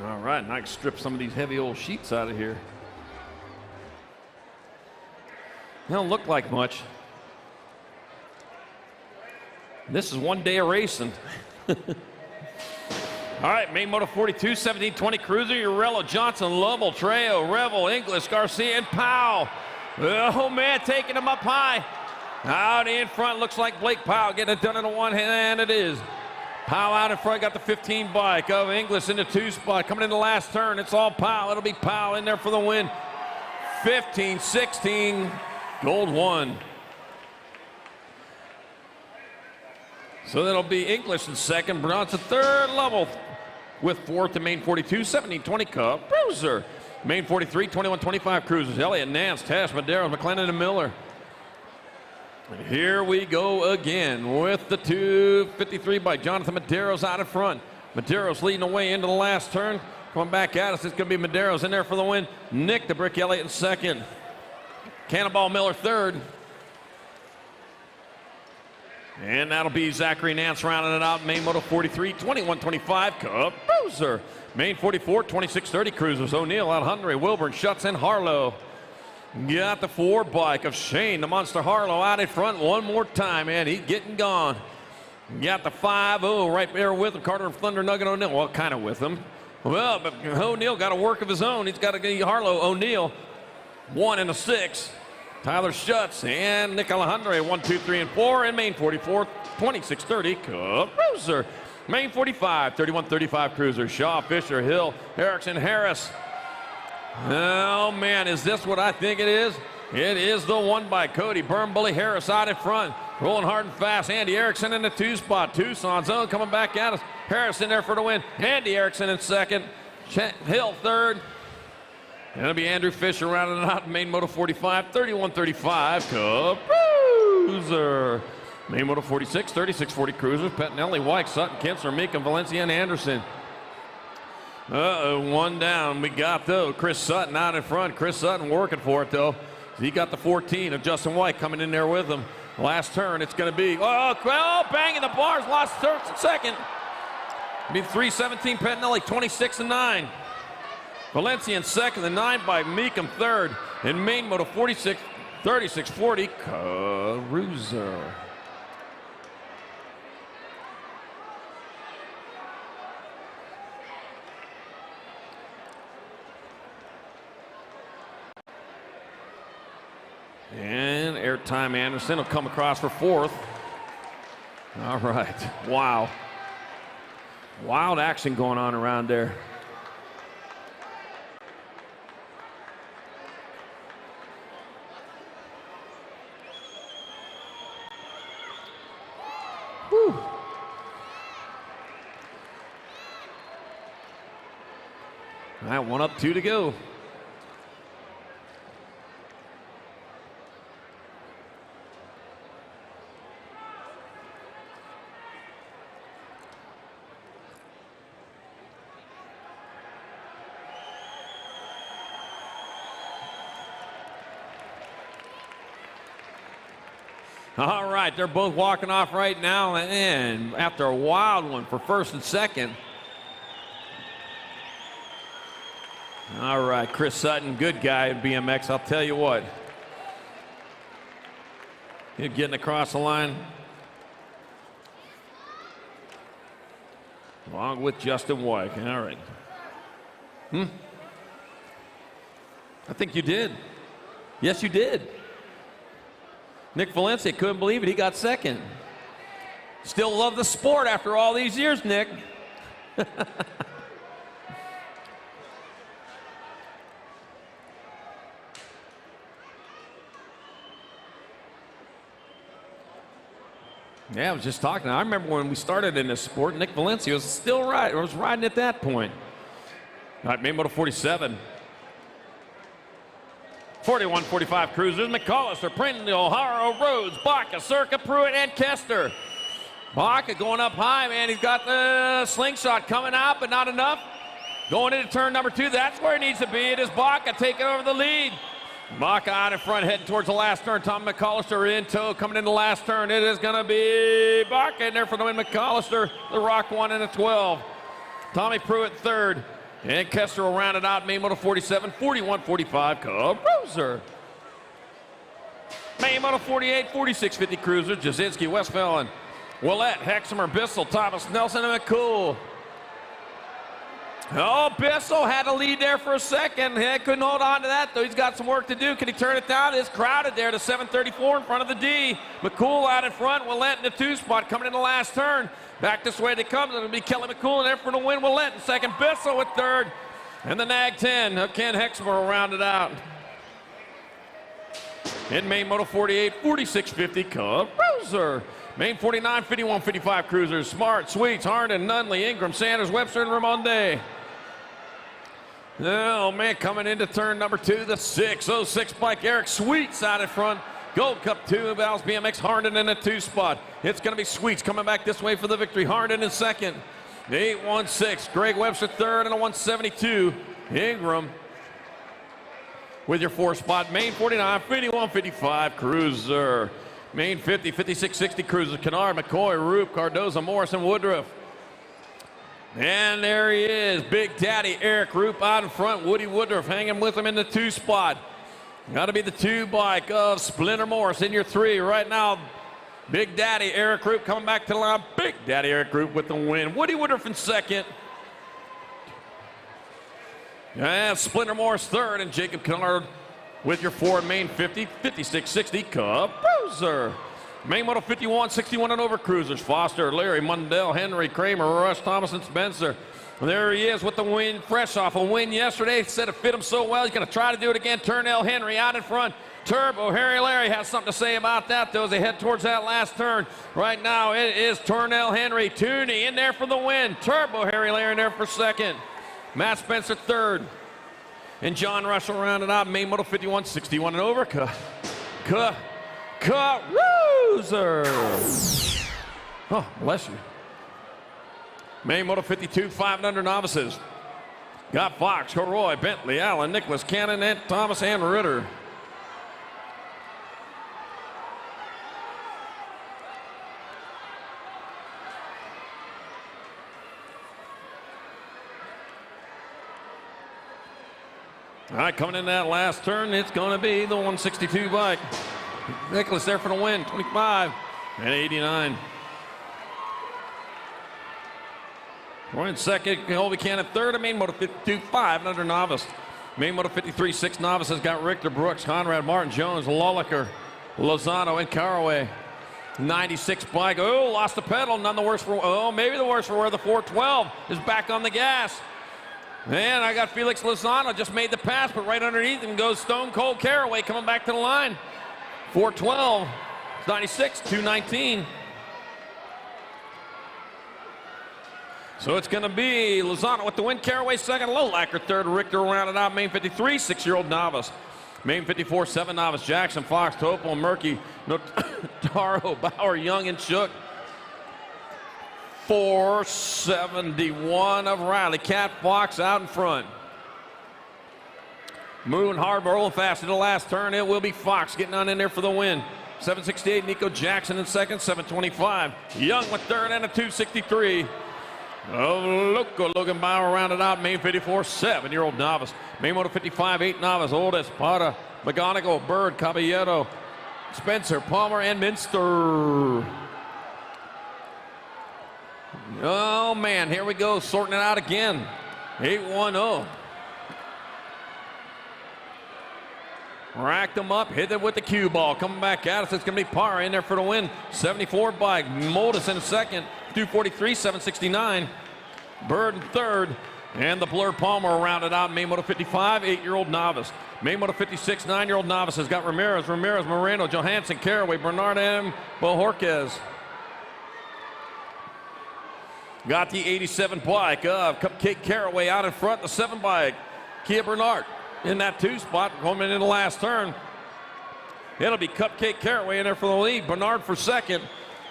All right, and I can strip some of these heavy old sheets out of here. They don't look like much. This is one day of racing. All right, main moto 42, 1720 Cruiser, Urello, Johnson, Lovell, Trejo, Revel, Inglis, Garcia, and Powell. Oh, man, taking them up high. Out in front, looks like Blake Powell getting it done in a one hand, it is. Powell out in front, got the 15 bike of Inglis in the 2 spot. Coming in the last turn, it's all Powell. It'll be Powell in there for the win. 15, 16, gold 1. So that'll be English in second, Bronson third, Lovell with fourth to main 42, 1720 Cup Cruiser. Main 43, 2125 Cruisers, Elliott, Nance, Tash, Medeiros, McLennan, and Miller. And here we go again with the 253 by Jonathan Medeiros out in front. Medeiros leading the way into the last turn. Coming back at us, it's going to be Medeiros in there for the win. Nick the Brick Elliott in second. Cannonball Miller third. And that'll be Zachary Nance rounding it out. Main Moto 43, 2125 Cup Cruiser. Main 44, 2630 Cruisers. O'Neill, Alejandro, Wilburn, Schutz, and Harlow. Got the 4 bike of Shane, the Monster Harlow out in front one more time, and he's getting gone. Got the 5-0 right there with him. Carter Thunder Nugget O'Neill, well, kind of with him. Well, but O'Neill got a work of his own. He's got to get Harlow, O'Neill, 1 and a 6. Tyler Schutz and Nick Alejandro, 1, 2, 3, and 4. And main 44, 2630 Cup Cruiser. Main 45, 3135 Cruiser. Shaw, Fisher, Hill, Erickson, Harris. Oh, man, is this what I think it is? It is the one by Cody Byrne, Bully Harris out in front. Rolling hard and fast. Andy Erickson in the 2 spot. Tucson's own coming back at us. Harris in there for the win. Andy Erickson in second. Hill third. And it'll be Andrew Fisher rounding it out in main Moto 45, 3135 Cup Cruiser. Main Moto 46, 3640 Cruisers. Pettinelli, White, Sutton, Kinsler, Meekum, Valencia, and Anderson. One down. We got, though, Chris Sutton out in front. Chris Sutton working for it, though. He got the 14 of Justin White coming in there with him. Last turn, it's going to be, banging the bars. Lost second. It'll be 317 Pettinelli, 26 and 9. Valencia in second, the 9 by Meekum third. In main Moto 46, 3640 Cruiser. And Airtime Anderson will come across for fourth. All right. Wow. Wild action going on around there. Whew. All right, 1 up, 2 to go. All right, they're both walking off right now, and after a wild one for first and second. All right, Chris Sutton, good guy at BMX, I'll tell you what. He's getting across the line. Along with Justin White, all right. I think you did. Yes, you did. Nick Valencia couldn't believe it. He got second. Still love the sport after all these years, Nick. Yeah, I was just talking. I remember when we started in this sport, Nick Valencia was still riding at that point. All right, main Moto 47. 41-45 Cruisers, McCollister, Prindle, Haro, Rhodes, Baca, Circa, Pruitt, and Kester. Baca going up high, man. He's got the slingshot coming out, but not enough. Going into turn number 2, that's where he needs to be. It is Baca taking over the lead. Baca out in front, heading towards the last turn. Tom McCollister in tow, coming in the last turn. It is going to be Baca in there for the win. McCollister, the Rock 1 and a 12. Tommy Pruitt third. And Kessler will round it out. Main Moto 47, 41-45, Cub Cruiser. Main Moto 48, 46-50 Cruiser, Jasinski, Westphal, Willett, Hexamer, Bissell, Thomas, Nelson, and McCool. Oh, Bissell had to lead there for a second. He couldn't hold on to that, though. He's got some work to do. Can he turn it down? It's crowded there to 734 in front of the D. McCool out in front. Willett in the 2 spot coming in the last turn. Back this way they come. It'll be Kelly McCool in there for the win. Willett in second. Bissell with third. And the Nag 10. Ken Hexamer will round it out. In Main Moto 48, 46-50 Cub Cruiser. Main 49, 51-55 Cruisers. Smart, Sweets, Harnden, Nunley, Ingram, Sanders, Webster, and Ramonde. Oh, man, coming into turn number 2, the 606 bike. Eric Sweets out in front. Gold Cup 2, Val's BMX, Harnden in the 2 spot. It's going to be Sweets coming back this way for the victory. Harnden in second. 816, Greg Webster third, and a 172. Ingram with your 4 spot. Main 49, 51-55 Cruiser. Main 50, 56-60 Cruiser. Kennard, McCoy, Roop, Cardoza, Morrison, Woodruff. And there he is, Big Daddy Eric Roop out in front. Woody Woodruff hanging with him in the 2 spot. Got to be the 2 bike of Splinter Morris in your 3 right now. Big Daddy Eric Roop coming back to the line. Big Daddy Eric Roop with the win. Woody Woodruff in second. And Splinter Morris third, and Jacob Kennard with your 4 Main 50, 56-60 Cub Cruiser. Main Moto 51, 61 and over Cruisers. Foster, Larry, Mundell, Henry, Kramer, Rush, Thomas, and Spencer. There he is with the win, fresh off a win yesterday. Said it fit him so well, he's going to try to do it again. Turnell Henry out in front. Turbo Harry Larry has something to say about that, though, as they head towards that last turn. Right now, it is Turnell Henry. Tooney in there for the win. Turbo Harry Larry in there for second. Matt Spencer third. And John Russell rounded out. Main Moto 51, 61 and over. Cruiser. Oh, bless you. Main Moto 52, 5 and under novices. Got Fox, Horoy, Bentley, Allen, Nicholas, Cannon, and Thomas, and Ritter. All right, coming in that last turn, it's going to be the 162 bike. Nicholas there for the win, 25 and 89. We're in second, Colby Cannon third, and Main Moto 52, 5 and under novice. Main Moto 53, 6 novices got Richter, Brooks, Conrad, Martin, Jones, Lolliker, Lozano, and Caraway. 96 bike, oh, lost the pedal, none the worse for, oh, maybe the worse for where the 412 is back on the gas. And I got Felix Lozano, just made the pass, but right underneath him goes Stone Cold Caraway coming back to the line. 412, 96, 219. So it's going to be Lozano with the win, Caraway second, Lolacker third, Richter rounded out. Main 53, 6-year-old novice. Main 54, 7 novice, Jackson, Fox, Topo, Murky, Notaro, Bauer, Young, and Shook. 471 of Riley. Cat Fox out in front. Moving hard, rolling fast to the last turn. It will be Fox getting on in there for the win. 768, Nico Jackson in second. 725, Young with third, and a 263. Logan Bauer rounded out. Main 54, 7-year-old novice. Main Moto 55, 8 novice. Oldest, Pata, McGonigal, Bird, Caballero, Spencer, Palmer, and Minster. Oh, man, here we go, sorting it out again. 810. Racked them up, hit it with the cue ball. Coming back at us, it's going to be Parr in there for the win. 74 bike, Modus in second. 243, 769. Bird in third. And the Blur Palmer rounded out. Main Moto 55, 8-year-old novice. Main Moto 56, 9-year-old novice has got Ramirez, Moreno, Johansson, Caraway, Bernard M. Bohorquez. Got the 87 bike of Cupcake Caraway out in front. The 7 bike, Kia Bernard in that 2 spot coming in the last turn. It'll be Cupcake Caraway in there for the lead. Bernard for second.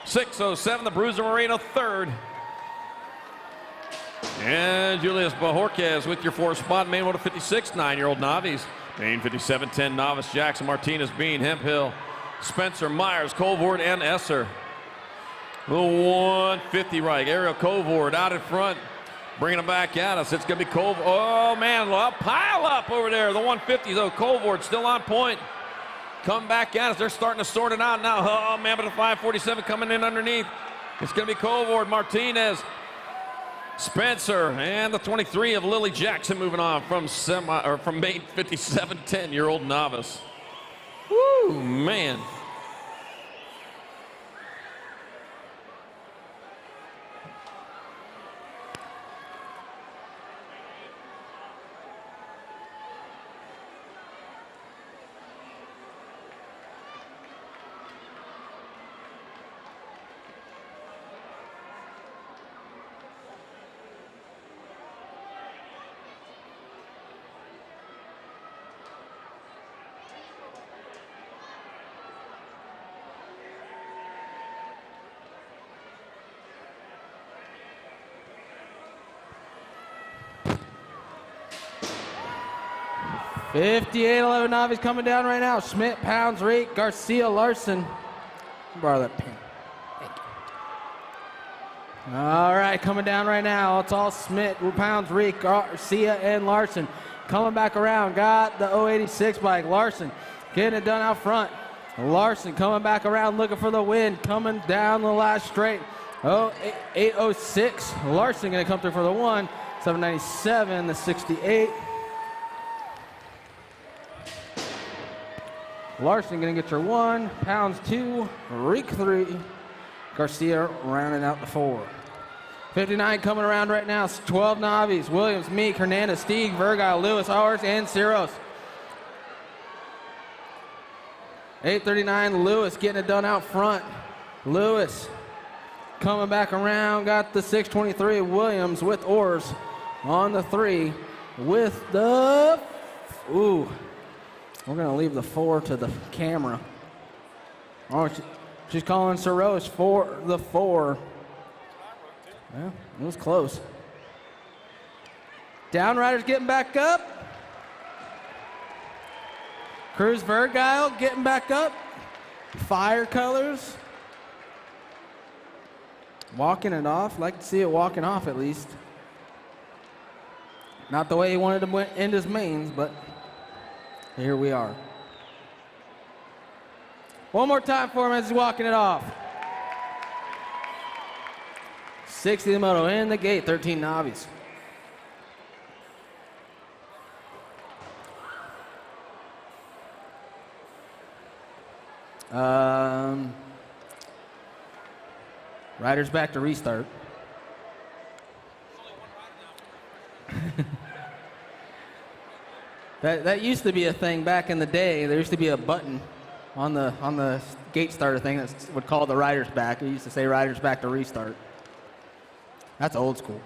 607, the Bruiser Moreno third. And Julius Bohorquez with your 4th spot. Main Moto 56, 9-year-old novice. Main 57, 10 novice. Jackson, Martinez, Bean, Hemphill, Spencer, Myers, Colvord, and Esser. The 150 right. Ariel Colvord out in front. Bringing it back at us. It's going to be Colvord. Oh, man, a pile up over there. The 150, though. Colvord still on point. Come back at us. They're starting to sort it out now. Oh, man, but the 547 coming in underneath. It's going to be Colvord, Martinez, Spencer, and the 23 of Lily Jackson moving on from main 57, 10-year-old novice. Woo, man. $58.11 novice coming down right now. Schmidt, Pounds, Reek, Garcia, Larson. Borrow that pen. Thank you. All right, coming down right now. It's all Schmidt, Pounds, Reek, Garcia, and Larson. Coming back around. Got the 086 bike. Larson getting it done out front. Larson coming back around looking for the win. Coming down the last straight. 806. Larson going to come through for the 1. 797, the 68. Larson gonna get your 1, Pounds 2, Reek 3, Garcia rounding out the 4. 59 coming around right now, 12 novies, Williams, Meek, Hernandez, Stieg, Vergile, Lewis, Ours, and Ciros. 839, Lewis getting it done out front. Lewis coming back around, got the 623, Williams with Oars on the 3 with the, ooh. We're going to leave the 4 to the camera. Oh, she's calling Soros for the 4. Well, it was close. Downriders getting back up. Cruz Vergile getting back up. Fire colors. Walking it off. Like to see it walking off at least. Not the way he wanted to end his mains, but here we are. One more time for him as he's walking it off. 60 the moto in the gate, 13 novies. Riders back to restart. That used to be a thing back in the day. There used to be a button on the gate starter thing that would call the riders back. It used to say riders back to restart. That's old school.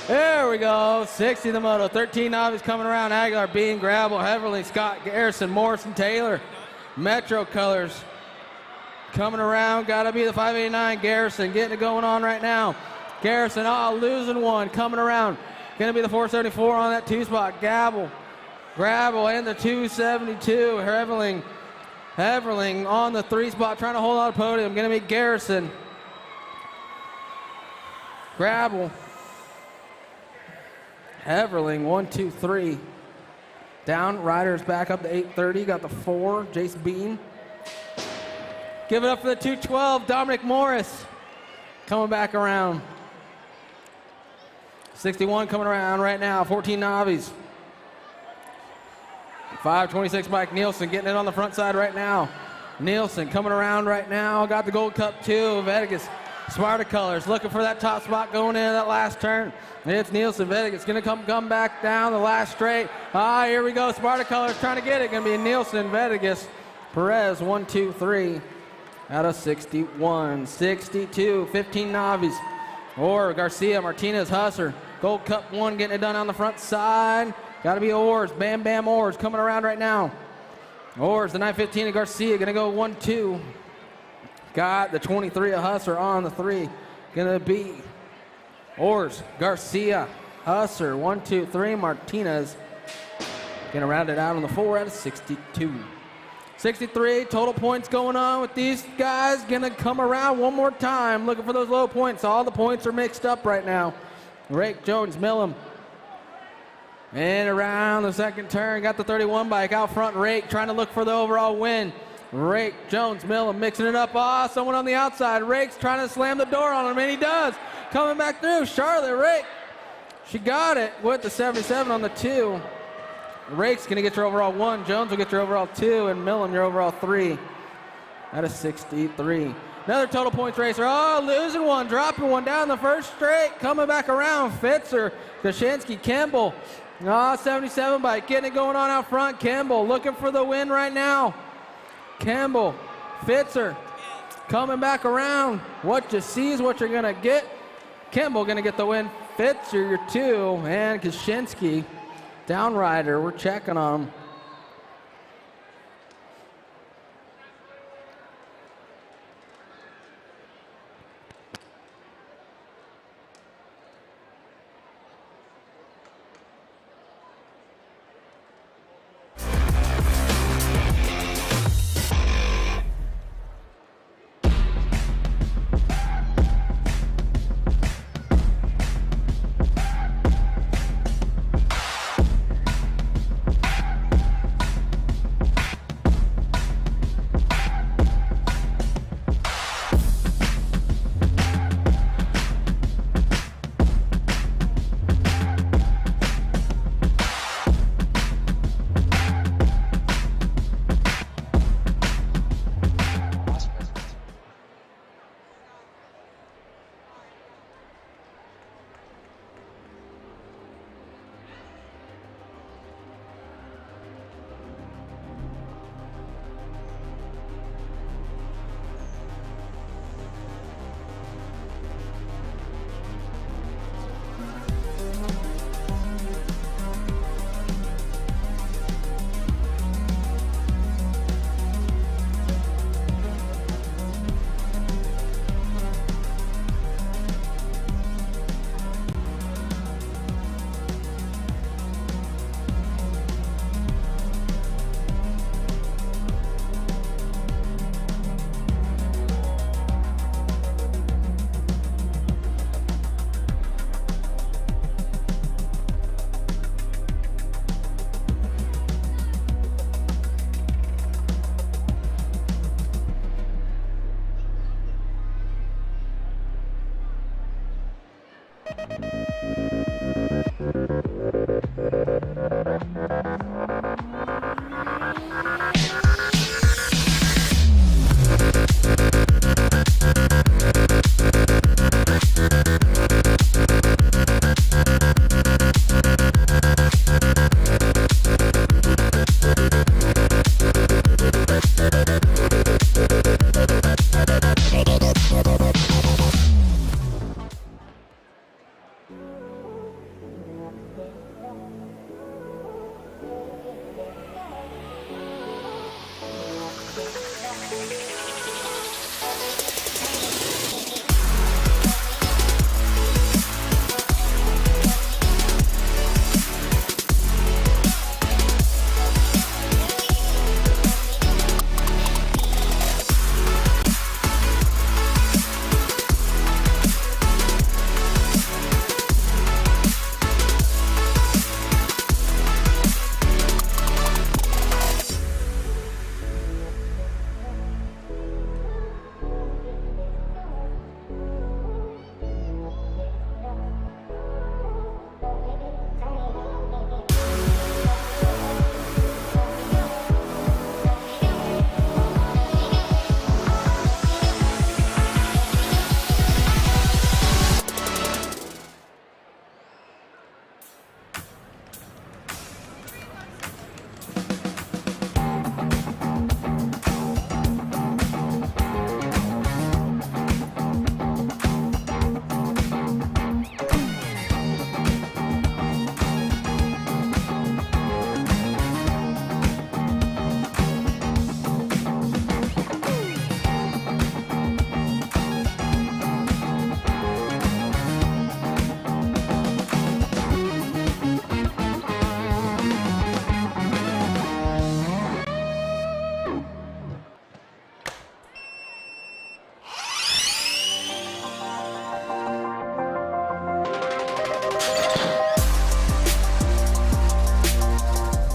There we go, 60 the moto, 13 novice coming around, Aguilar, Bean, Gravel, Heverly, Scott, Garrison, Morrison, Taylor, Metro colors coming around, gotta be the 589, Garrison, getting it going on right now. Garrison, losing one, coming around, gonna be the 474 on that 2 spot, Gravel, and the 272, Heverling on the 3 spot, trying to hold on to the podium, gonna be Garrison, Gravel, Heverling, 1, 2, 3. Down, riders back up to 830. Got the 4, Jace Bean. Give it up for the 212, Dominic Morris. Coming back around. 61 coming around right now, 14 novies. 526 Mike Nielsen getting it on the front side right now. Nielsen coming around right now. Got the Gold Cup 2, Vegas. Sparta colors looking for that top spot going into that last turn. It's Nielsen Vegas gonna come back down the last straight. Here we go. Sparta colors trying to get it. Gonna be Nielsen Vegas. Perez 1, 2, 3 out of 61. 62, 15 novies. Or Garcia, Martinez, Husser. Gold Cup 1 getting it done on the front side. Got to be Orrs. Bam Bam Orrs coming around right now. Orrs, the 915 of Garcia, going to go 1-2. Got the 23 of Husser on the 3. Going to be Orrs, Garcia, Husser, 1, 2, 3. Martinez going to round it out on the 4 out of 62. 63 total points going on with these guys. Going to come around one more time, looking for those low points. All the points are mixed up right now. Rake, Jones, Millam. And around the second turn, got the 31 bike out front. Rake trying to look for the overall win. Rake, Jones, Millam mixing it up. Someone on the outside. Rake's trying to slam the door on him, and he does. Coming back through. Charlotte Rake. She got it with the 77 on the 2. Rake's going to get your overall 1. Jones will get your overall 2. And Millam your overall 3. That is 63. Another total points racer. Losing one. Dropping one down the first straight. Coming back around. Fitzer, Kashinsky, Campbell. 77 bike. Getting it going on out front. Campbell looking for the win right now. Campbell, Fitzer, coming back around. What you see is what you're going to get. Campbell going to get the win. Fitzer, your 2. And Kashinsky, downrider. We're checking on him.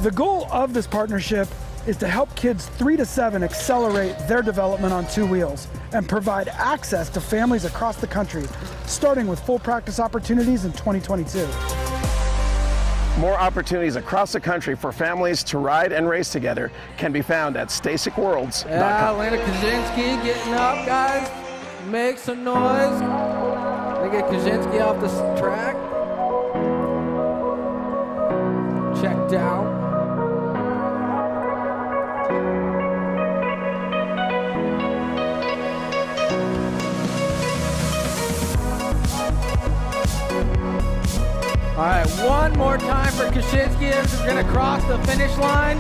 The goal of this partnership is to help kids 3 to 7 accelerate their development on 2 wheels and provide access to families across the country, starting with full practice opportunities in 2022. More opportunities across the country for families to ride and race together can be found at STACYCworlds.com. Yeah, Landon Kaczynski getting up, guys. Make some noise. They get Kaczynski off the track. Checked out. All right, one more time for Kaczynski as we're going to cross the finish line.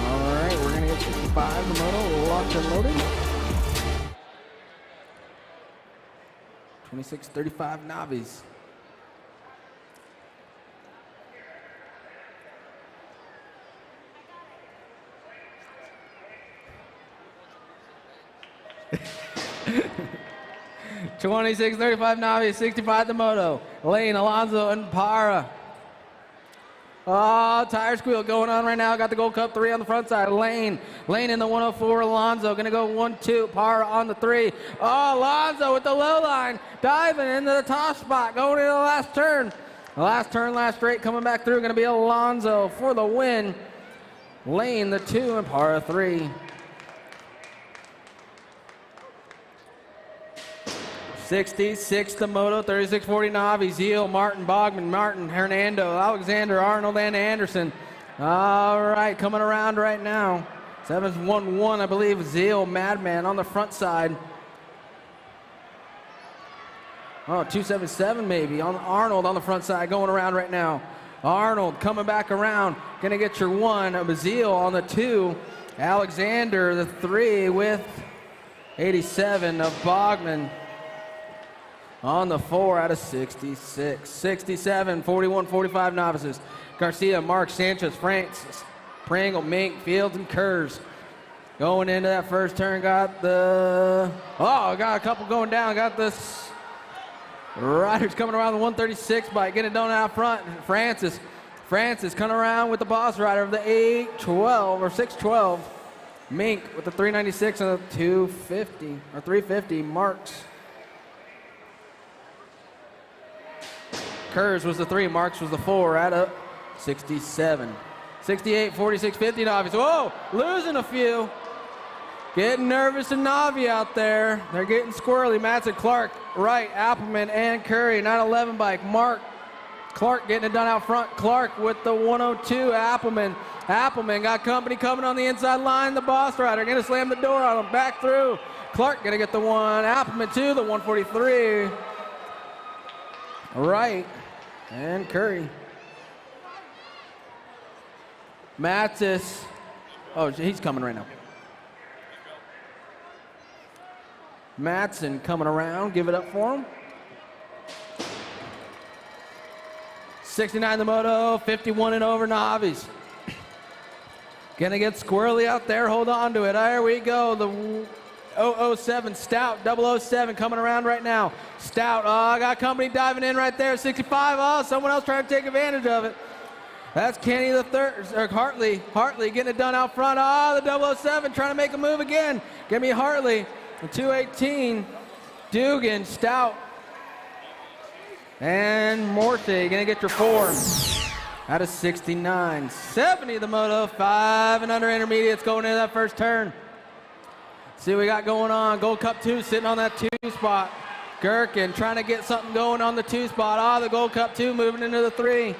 All right, we're going to get 65, the moto, locked and loaded. 26-35 Navis. $26.35 Navi, 65 the moto. Lane, Alonso, and Para. Oh, tire squeal going on right now. Got the Gold Cup 3 on the front side. Lane in the 104. Alonso gonna go 1-2. Para on the 3. Oh, Alonso with the low line, diving into the top spot, going into the last turn. The last turn, last straight, coming back through. Gonna be Alonso for the win. Lane the 2 and Para 3. 66 the moto, 36-40 Navi, Zeal, Martin, Bogman, Martin, Hernando, Alexander, Arnold, and Anderson. All right, coming around right now. 7-1-1, I believe, Zeal, Madman on the front side. Oh, 277 maybe, on Arnold on the front side, going around right now. Arnold coming back around, gonna get your 1, Zeal on the 2, Alexander the 3 with 87 of Bogman. On the 4 out of 66. 67, 41, 45 novices. Garcia, Mark, Sanchez, Franks, Pringle, Mink, Fields, and Kurz. Going into that first turn, got a couple going down. Got this riders coming around the 136 bike. Getting it done out front. Francis coming around with the boss rider of the 812 or 612. Mink with the 396 and the 250 or 350. Marks. Kurz was the 3, Marks was the 4, out of 67. 68, 46, 50 Navi. Whoa, losing a few. Getting nervous and Navi out there. They're getting squirrely. Madsen, Clark, Wright, Appleman, and Curry. 911 bike. Clark getting it done out front. Clark with the 102. Appleman got company coming on the inside line. The boss rider gonna slam the door on him. Back through. Clark gonna get the 1. Appleman 2, the 143. Wright and Curry. Mattis. Oh, he's coming right now. Madsen coming around. Give it up for him. 69 the moto, 51 and over Navis. Gonna get squirrely out there. Hold on to it. There we go. The 007 Stout, 007 coming around right now. Stout, got company diving in right there. 65, someone else trying to take advantage of it. That's Kenny the third, or Hartley getting it done out front. The 007 trying to make a move again. Give me Hartley. The 218, Dugan, Stout, and Morte gonna get your 4 out of 69. 70 the moto, 5 and under intermediates going into that first turn. See what we got going on. Gold Cup 2 sitting on that 2 spot. Gherkin trying to get something going on the 2 spot. The Gold Cup 2 moving into the 3.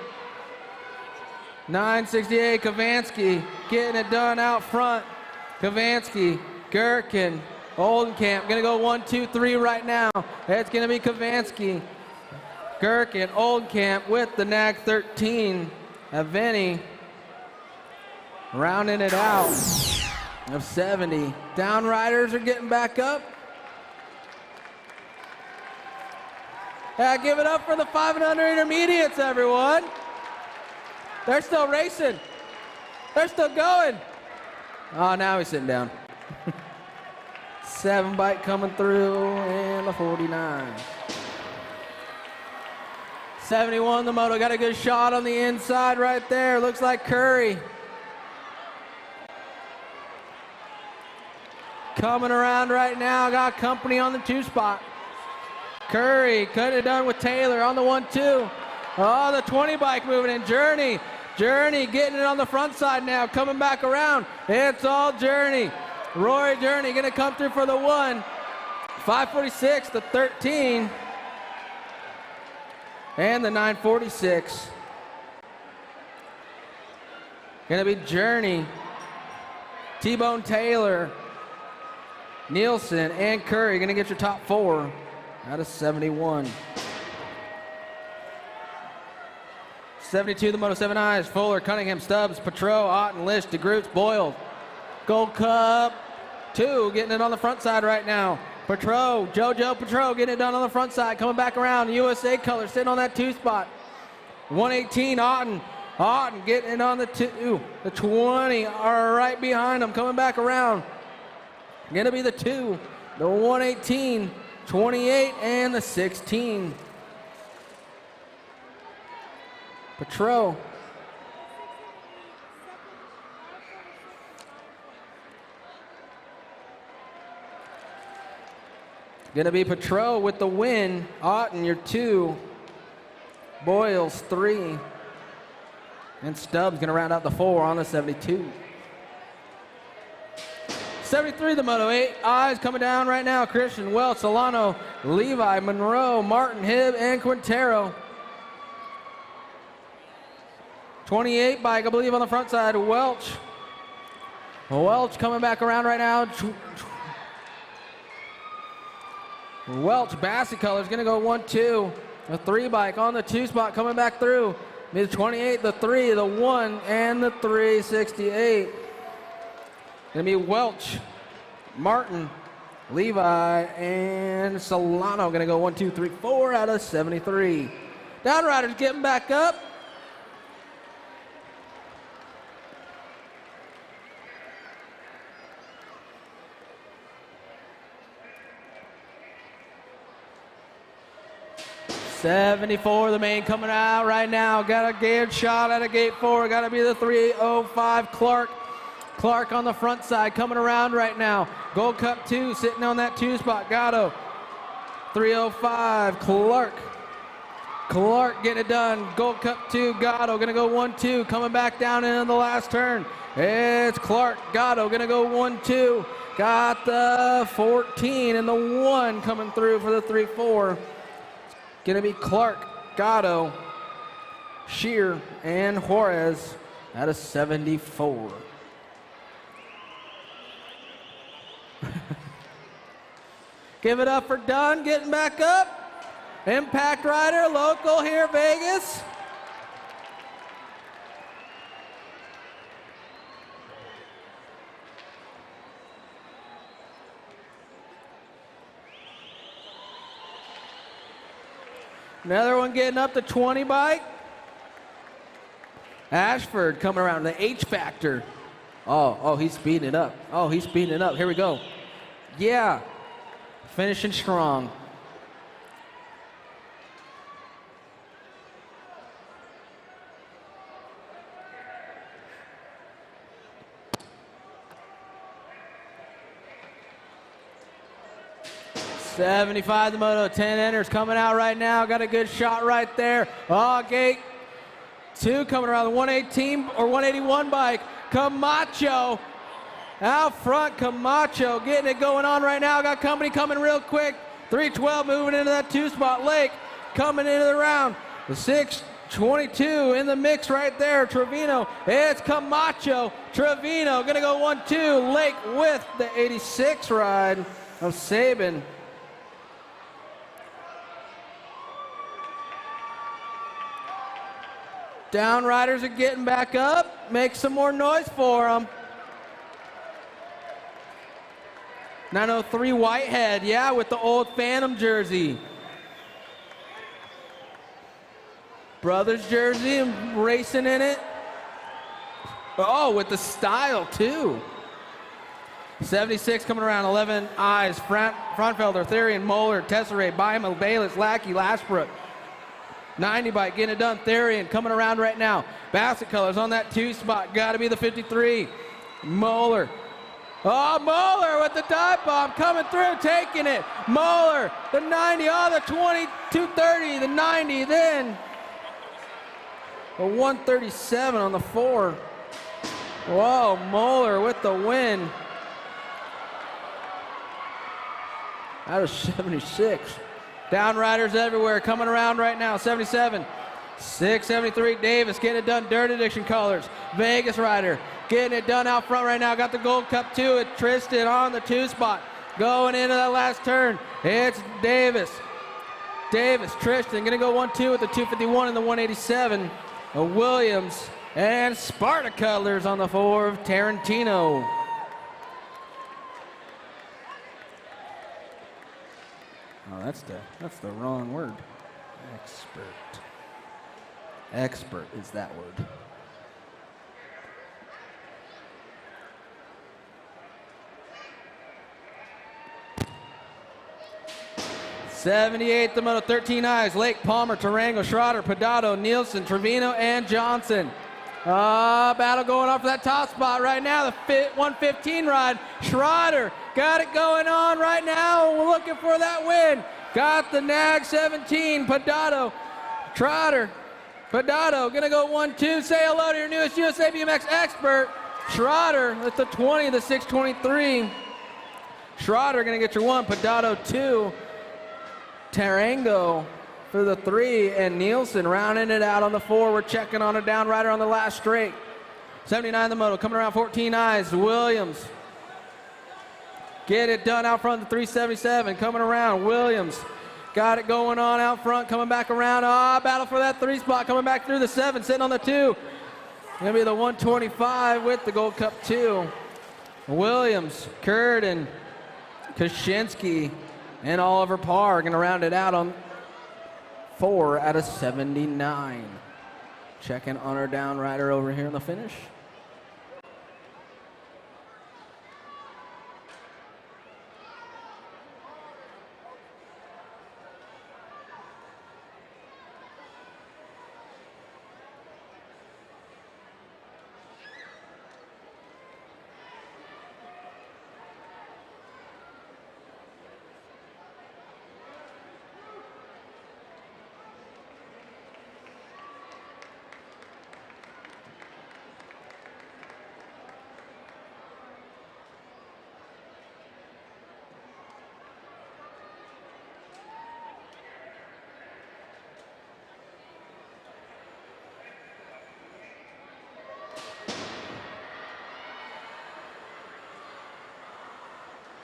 968, Kavansky getting it done out front. Kavansky, Gherkin, Oldenkamp gonna go 1, 2, 3 right now. It's gonna be Kavansky, Gherkin, Oldenkamp with the NAG 13. Aveni rounding it out. Of 70. Down riders are getting back up. Yeah, give it up for the 5 and under intermediates, everyone. They're still racing. They're still going. Oh, now he's sitting down. 7 bike coming through and the 49. 71, the moto got a good shot on the inside right there. Looks like Curry. Coming around right now, got company on the 2 spot. Curry could have done with Taylor on the 1-2. Oh, the 20 bike moving in. Journey getting it on the front side now, coming back around. It's all Journey. Roy Journey gonna come through for the 1. 546, the 13. And the 946. Gonna be Journey, T-Bone Taylor, Nielsen, and Curry. Gonna get your top 4 out of 71. 72, the Moto 7 Eyes, Fuller, Cunningham, Stubbs, Petro, Otten, Lish, DeGroots, Boyle. Gold Cup 2, getting it on the front side right now. Petro, JoJo Petro getting it done on the front side, coming back around. USA color sitting on that 2 spot. 118, Otten getting it on the 2. The 20 are right behind him, coming back around. Gonna be the 2, the 118, 28, and the 16. Petro. Gonna be Petro with the win. Otten, your 2. Boyles, 3. And Stubbs gonna round out the 4 on the 72. 73, the Moto 8 Eyes coming down right now. Christian, Welch, Solano, Levi, Monroe, Martin, Hibb, and Quintero. 28 bike, I believe, on the front side. Welch coming back around right now. Welch, Bassey colors, gonna go 1-2. A 3 bike on the 2 spot coming back through. Mid 28, the 3, the 1, and the 368. Gonna be Welch, Martin, Levi, and Solano. Gonna go 1, 2, 3, 4 out of 73. Downriders getting back up. '74, the main coming out right now. Got a geared shot at a gate 4. Got to be the 305 Clark. Clark on the front side coming around right now. Gold Cup 2 sitting on that 2 spot. Gatto. 305 Clark. Clark getting it done. Gold Cup 2. Gatto going to go 1-2. Coming back down into the last turn. It's Clark. Gatto going to go 1-2. Got the 14 and the 1 coming through for the 3-4. Gonna be Clark, Gatto, Shear, and Juarez out of 74. Give it up for Dunn, getting back up. Impact Rider, local here, Vegas. Another one getting up the 20 bike. Ashford coming around the H Factor. Oh, he's speeding it up. Oh, he's speeding it up. Here we go. Yeah, finishing strong. '75, the Moto 10 enters coming out right now. Got a good shot right there. Oh, gate 2 coming around the 118 or 181 bike. Camacho out front. Camacho getting it going on right now. Got company coming real quick. 312 moving into that 2 spot. Lake coming into the round. The 622 in the mix right there. Trevino. It's Camacho. Trevino gonna go 1-2. Lake with the 86 ride of Sabin. Downriders are getting back up. Make some more noise for them. 903 Whitehead, yeah, with the old Phantom jersey. Brothers jersey and racing in it. Oh, with the style too. 76 coming around, 11 eyes, Frontfelder, Therian, Moeller, Tesserae, Beimel, Bayless, Lackey, Lashbrook. 90 bike, getting it done. Therian coming around right now. Basket colors on that 2 spot. Got to be the 53. Moeller. Oh, Moeller with the dive bomb coming through, taking it. Moeller, the 90, the 20, 230, the 90, then a 137 on the 4. Whoa, Moeller with the win. That was 76. Downriders everywhere coming around right now. 77, 673. Davis getting it done. Dirt Addiction colors. Vegas Rider getting it done out front right now. Got the Gold Cup 2 with Tristan on the 2 spot. Going into that last turn. It's Davis. Tristan going to go 1-2 with the 251 and the 187. Williams and Sparta colors on the 4 of Tarantino. Oh, that's the wrong word. Expert is that word. '78, the moto, 13 eyes. Lake, Palmer, Tarango, Schroeder, Pedato, Nielsen, Trevino, and Johnson. Battle going on for that top spot right now. The 115 ride. Schroeder got it going on right now. We're looking for that win. Got the nag 17. Pedato, Schroeder. Pedato gonna go 1-2. Say hello to your newest USA BMX expert. Schroeder with the 20, the 623. Schroeder gonna get your 1. Pedato 2. Tarango for the 3, and Nielsen rounding it out on the 4. We're checking on a down rider on the last straight. 79 the moto, coming around 14 eyes. Williams. Get it done out front, the 377, coming around. Williams got it going on out front, coming back around. Battle for that 3 spot, coming back through the 7, sitting on the 2. Gonna be the 125 with the Gold Cup 2. Williams, Kurt, and Kaczynski, and Oliver Parr gonna round it out on 4 out of 79. Checking on our down rider over here in the finish.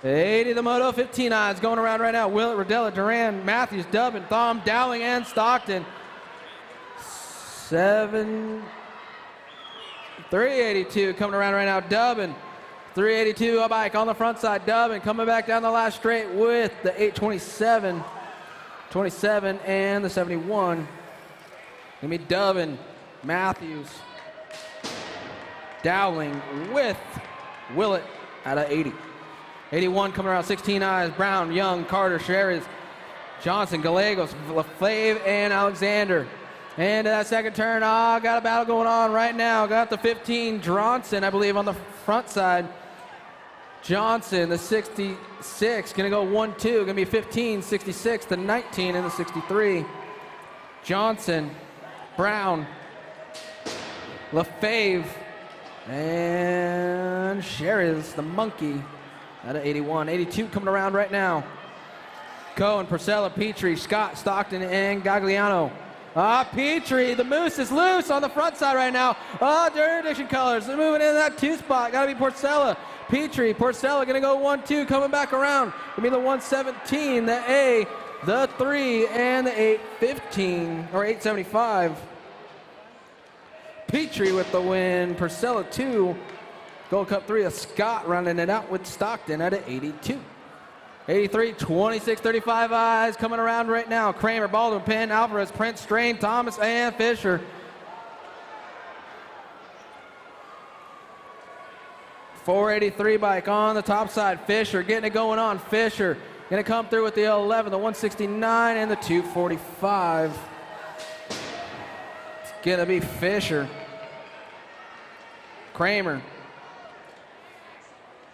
'80 the moto, 15 odds going around right now. Willett, Rodella, Duran, Matthews, Dubbin, Thom, Dowling, and Stockton. 382 coming around right now. Dubbin, 382 a bike on the front side. Dubbin coming back down the last straight with the 827, 27, and the 71. Gonna be Dubbin, Matthews, Dowling with Willett out of 80. 81 coming around, 16 eyes. Brown, Young, Carter, Sherriz, Johnson, Gallegos, Lafave, and Alexander. And that second turn, got a battle going on right now. Got the 15, Dronson, I believe, on the front side. Johnson, the 66, gonna go 1-2. Gonna be 15, 66, the 19, and the 63. Johnson, Brown, Lafave, and Sherriz, the monkey, out of 81. 82 coming around right now. Cohen, Purcell, Petrie, Scott, Stockton, and Gagliano. Petrie, the moose is loose on the front side right now. Dirt Addiction colors. They're moving into that 2 spot. Got to be Porcella. Petrie, Porcella going to go 1-2, coming back around. Going to be the 117, the A, the 3, and the 815, or 875. Petrie with the win. Porcella 2. Gold Cup 3 of Scott rounding it out with Stockton at 82. 83, 26, 35 eyes coming around right now. Kramer, Baldwin, Penn, Alvarez, Prince, Strain, Thomas, and Fisher. .483 bike on the top side. Fisher getting it going on. Fisher going to come through with the 11, the 169, and the 245. It's going to be Fisher. Kramer.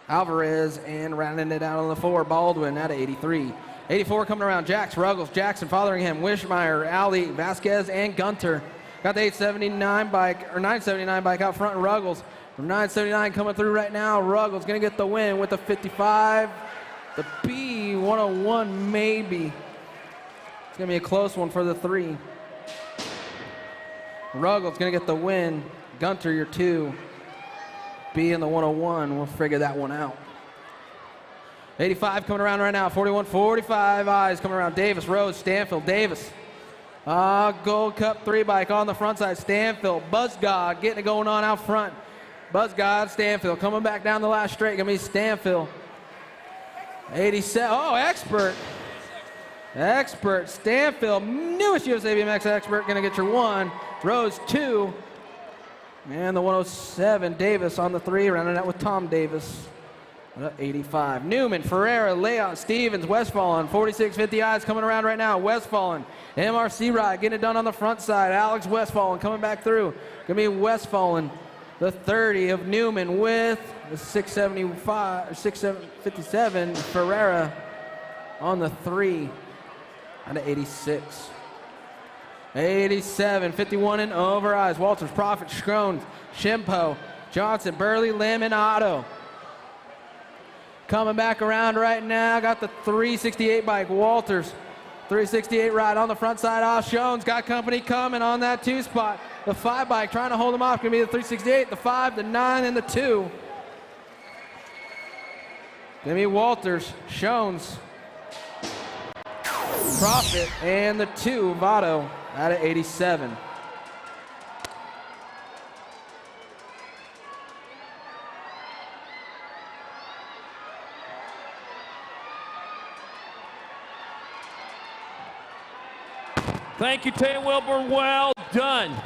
Alvarez, and rounding it out on the 4, Baldwin out of 83. 84 coming around, Jax, Ruggles, Jackson following him, Wishmeyer, Ali, Vasquez, and Gunter. Got the 879 bike, or 979 bike out front, and Ruggles. From 979 coming through right now, Ruggles gonna get the win with the 55. The B101 maybe. It's gonna be a close one for the 3. Ruggles gonna get the win. Gunter, your 2. B in the 101, we'll figure that one out. 85 coming around right now, 41, 45 eyes coming around. Davis, Rose, Stanfield, Davis. Gold Cup 3 bike on the front side, Stanfield. Buzzgod getting it going on out front. Buzzgod, Stanfield coming back down the last straight, gonna be Stanfield. 87, oh, Expert. Expert, Stanfield, newest USA BMX Expert, gonna get your 1. Rose, 2. And the 107, Davis on the 3, rounding out with Tom Davis. 85. Newman, Ferreira, Leon, Stevens, Westfallen. 46, 50 eyes coming around right now. Westfallen. MRC Ride getting it done on the front side. Alex Westfallen coming back through. Gonna be Westfallen. The 30 of Newman with the 675, or 657, Ferreira on the 3. Out of 86. 87, 51 and over eyes. Walters, Prophet, Scrones, Shimpo, Johnson, Burley, Lim, and Otto. Coming back around right now, got the 368 bike. Walters, 368 ride on the front side off. Shones got company coming on that 2 spot. The 5 bike trying to hold him off. Gonna be the 368, the 5, the 9, and the 2. Gonna be Walters, Shones, Prophet, and the 2, Votto. Out of 87. Thank you, Tay Wilbur. Well done.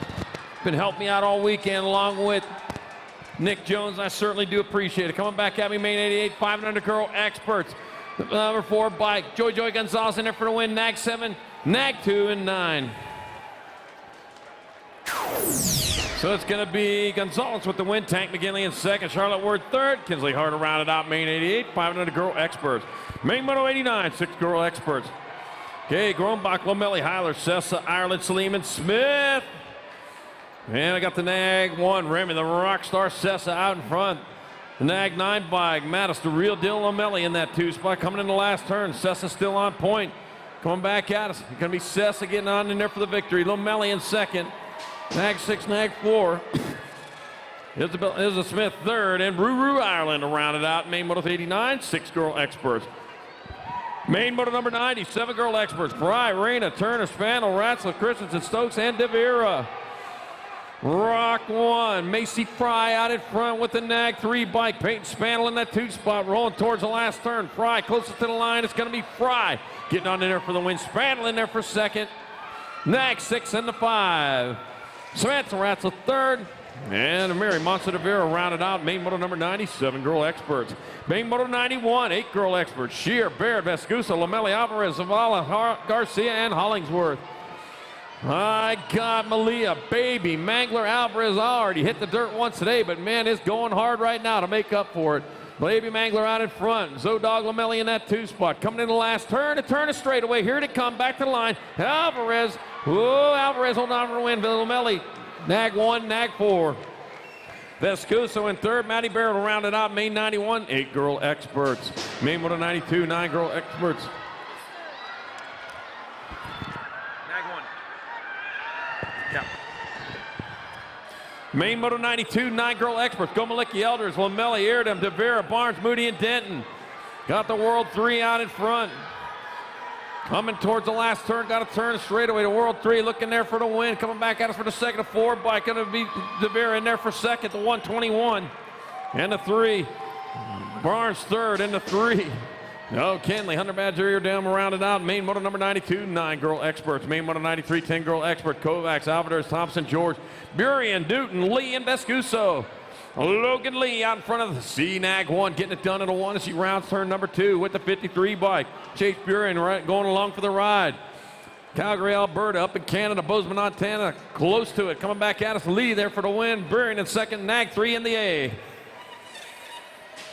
Been helping me out all weekend along with Nick Jones. I certainly do appreciate it. Coming back at me, main 88, 5 and under girl experts. Number 4 bike. Joy Gonzalez in there for the win. Nag 7, Nag 2, and 9. So it's going to be Gonzalez with the win, Tank McGinley in 2nd, Charlotte Ward 3rd, Kinsley Harder rounded out main 88, 5 and under girl experts. Main moto 89, 6 girl experts. Okay, Grombach, Lomelli, Heiler, Sessa, Ireland, Salim, and Smith. And I got the Nag 1, Remy, the rock star Sessa out in front. The Nag 9 bike, Mattis, the real deal Lomelli in that 2 spot, coming in the last turn. Sessa still on point. Coming back at us. It's going to be Sessa getting on in there for the victory. Lomelli in 2nd. Nag 6, Nag 4. Isabel Smith 3rd, and Ruru Ireland to round it out. Main moto 89, 6 girl experts. Main moto number 90, 7 girl experts. Fry, Reyna, Turner, Spaniel, Ratzler, Christensen, Stokes, and De Vera. Rock 1, Macy Fry out in front with the Nag 3 bike. Peyton Spaniel in that 2 spot, rolling towards the last turn. Fry closest to the line, it's going to be Fry getting on in there for the win. Spaniel in there for 2nd. Nag 6 and the 5. Samantha Ratzler 3rd, and Mary Monza de Vera rounded out. Main moto number 90, 7 girl experts. Main moto 91, 8 girl experts. Shear, Baird, Vescusa, Lomelli, Alvarez, Zavala, Garcia, and Hollingsworth. My God, Malia, Baby, Mangler, Alvarez already hit the dirt once today, but man, it's going hard right now to make up for it. Baby Mangler out in front. Zodog Lomelli in that 2 spot. Coming in the last turn, a turn a straightaway. Here to come, back to the line. Alvarez. Whoa, Alvarez holding on for the win. Lomelli, Nag 1, Nag 4. Vescuso in 3rd. Matty Barrett will round it out. Main 91, 8 girl experts. Main moto 92, 9 girl experts. Nag 1. Yeah. Main moto 92, 9 girl experts. Gomalicki, Elders, Lomelli, Irdem, De Vera, Barnes, Moody, and Denton. Got the World 3 out in front. Coming towards the last turn, got a turn straight away to World 3, looking there for the win. Coming back at us for the 2nd, 4 bike. Going to be De Vera in there for 2nd, the 121. And the 3. Barnes 3rd, and the 3. No, Kenley, 100 Badger ear down, rounded out. Main moto number 92, 9 girl experts. Main moto 93, 10 girl expert. Kovacs, Alvarez, Thompson, George, Burian, Dutton, Lee, and Vescuso. Logan Lee out in front of the C-Nag 1, getting it done in a 1 as she rounds turn number 2 with the 53 bike. Chase Burian right, going along for the ride. Calgary, Alberta, up in Canada, Bozeman, Montana, close to it. Coming back at us, Lee there for the win. Burian in second, Nag 3 in the A.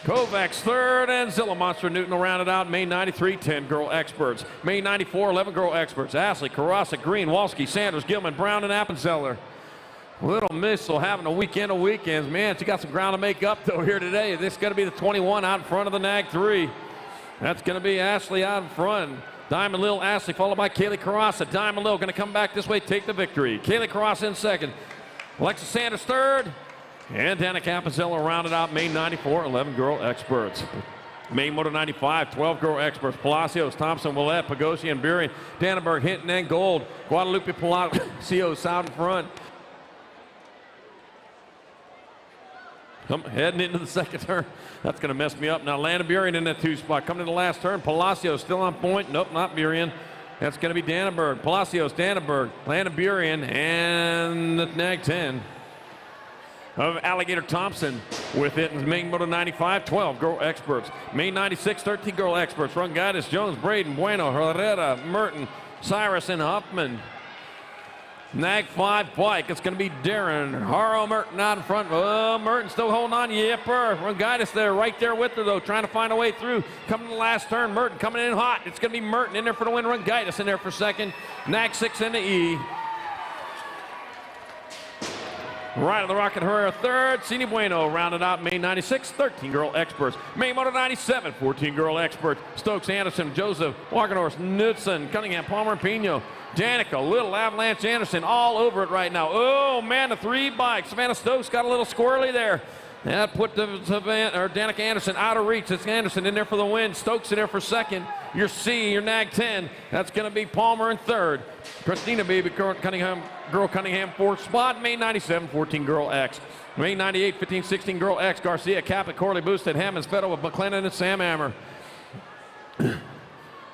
Kovacs third, and Zilla Monster Newton will round it out. Main 93, 10 girl experts. Main 94, 11 girl experts. Ashley, Karasa, Green, Walski, Sanders, Gilman, Brown, and Appenzeller. Little Missile having a weekend of weekends. Man, she got some ground to make up, though, here today. This is going to be the 21 out in front of the Nag 3. That's going to be Ashley out in front. Diamond Lil, Ashley, followed by Kaylee Karasa. Diamond Lil going to come back this way, take the victory. Kaylee Karasa in second. Alexis Sanders third. And Danica Appenzeller rounded out Main 94, 11 girl experts. Main Moto 95, 12 girl experts. Palacios, Thompson, Willette, Pagosi, and Burian. Dannenberg, Hinton, and Gold. Guadalupe Palacios out in front. Heading into the second turn. That's going to mess me up. Now, Landon Burian in that 2 spot. Coming to the last turn. Palacios still on point. Nope, not Burian. That's going to be Dannenberg. Palacios, Dannenberg, Landon Burian, and the Nag 10 of Alligator Thompson with it in Main Moto 95, 12 girl experts. Main 96, 13 girl experts. Rungatis, Jones, Braden, Bueno, Herrera, Merton, Cyrus, and Huffman. Nag 5 bike, it's going to be Darren. Haro Merton out in front. Oh, Merton still holding on. Yipper. Rungatis there, right there with her, though, trying to find a way through. Coming to the last turn. Merton coming in hot. It's going to be Merton in there for the win. Rungatis in there for second. Nag 6 in the E. Right of the Rocket Herrera third. Cini Bueno rounded out Main 96, 13 girl experts. Main Moto 97, 14 girl experts. Stokes, Anderson, Joseph, Walkenhorst, Knudsen, Cunningham, Palmer, and Pino. Danica, Little, Avalanche, Anderson, all over it right now. Oh, man, the 3 bikes. Savannah Stokes got a little squirrely there. That put Danica Anderson out of reach. It's Anderson in there for the win. Stokes in there for second. Your C, your Nag 10. That's going to be Palmer in third. Christina Baby Cunningham, girl Cunningham, 4th spot. Main 97, 14 girl X. Main 98, 15, 16 girl X. Garcia, Capit, Corley, Boosted, Hammonds, Fetto with McLennan and Sam Hammer.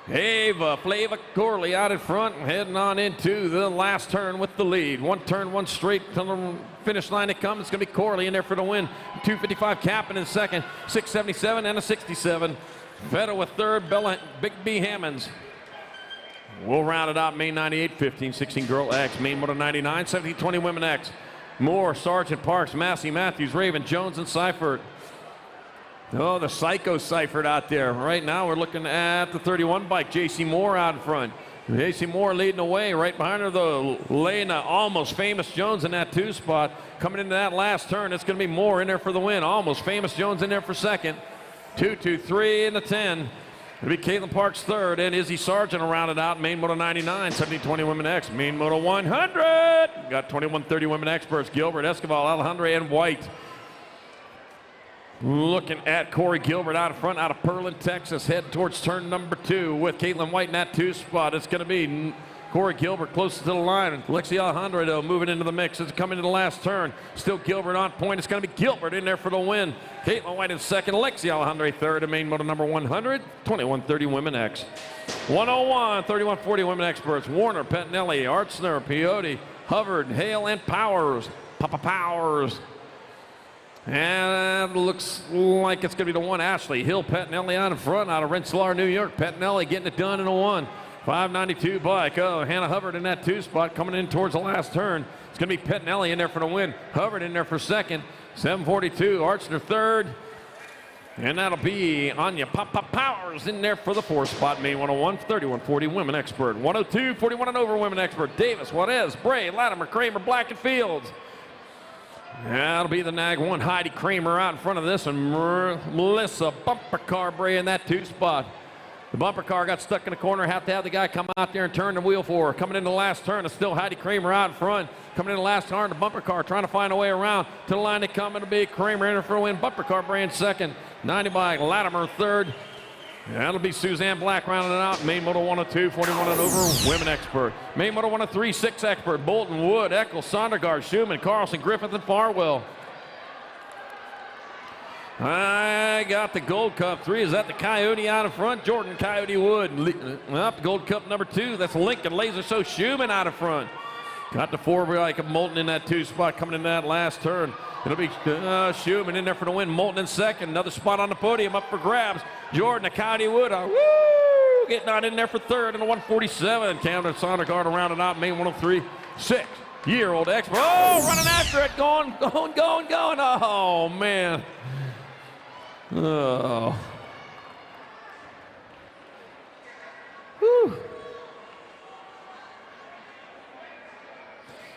Ava, Flava Corley out in front, heading on into the last turn with the lead. 1 turn, 1 straight to the finish line it comes. It's going to be Corley in there for the win. 255 Capin in second, 677 and a 67. Fetto with third, Bella, Big B Hammonds. We'll round it out. Main 98, 15, 16 girl X. Main Moto 99, 17, 20 women X. Moore, Sargent, Parks, Massey, Matthews, Raven, Jones, and Seifert. Oh, the Psycho Seifert out there. Right now we're looking at the 31 bike. J.C. Moore out in front. J.C. Moore leading the way. Right behind her, the Lena, almost famous Jones in that 2 spot. Coming into that last turn, it's going to be Moore in there for the win. Almost famous Jones in there for second. 2, 2, 3 in the 10. It'll be Caitlin Parks third, and Izzy Sargent will round it out. Main Moto 99, 17-20 women X. Main Moto 100. Got 21-30 women experts. Gilbert, Escobar, Alejandro, and White. Looking at Corey Gilbert out in front, out of Pearland, Texas, head towards turn number 2 with Caitlin White in that 2 spot. It's going to be Corey Gilbert closest to the line. Lexi Alejandro, though, moving into the mix. It's coming to the last turn. Still Gilbert on point. It's going to be Gilbert in there for the win. Caitlin White in second. Lexi Alejandro third. And Main Moto number 100, 21-30 women X. 101, 31-40 women experts. Warner, Pettinelli, Artsner, Piotti, Hubbard, Hale, and Powers. Papa Powers. And it looks like it's going to be the 1. Ashley Hill, Pettinelli out in front, out of Rensselaer, New York. Pettinelli getting it done in a 1. 592 bike. Oh, Hannah Hubbard in that 2 spot coming in towards the last turn. It's going to be Pettinelli in there for the win. Hubbard in there for second. 742. Archer third. And that'll be Anya Papa Powers in there for the 4th spot. Main 101, 31-40 women expert. 102, 41 and over women expert. Davis, Juarez, Bray, Latimer, Kramer, Black and Fields. That'll be the Nag 1. Heidi Kramer out in front of this, and Melissa Bumper Car Bray in that 2 spot. The bumper car got stuck in the corner. Have to have the guy come out there and turn the wheel for her. Coming in the last turn, it's still Heidi Kramer out in front. Coming in the last turn, the bumper car trying to find a way around to the line they come. It'll be Kramer in for a win. Bumper car brand second. 90 by Latimer third. That'll be Suzanne Black rounding it out. Main Moto 102, 41 and over, women expert. Main Moto 103, 6 expert. Bolton, Wood, Eccles, Sondergaard, Schumann, Carlson, Griffith, and Farwell. I got the Gold Cup 3. Is that the Coyote out in front? Jordan Coyote Wood. Up Gold Cup number 2. That's Lincoln Laser Show Schumann out in front. Got the 4 like Moulton in that 2 spot coming in that last turn. It'll be Schumann in there for the win. Moulton in second. Another spot on the podium up for grabs. Jordan, the Coyote Wood. Woo! Getting on in there for third in the 147. Canada Sonic Guard around and out. Main 103. 6-year-old expert. Oh, running after it. Going. Oh, man. Oh. Whew.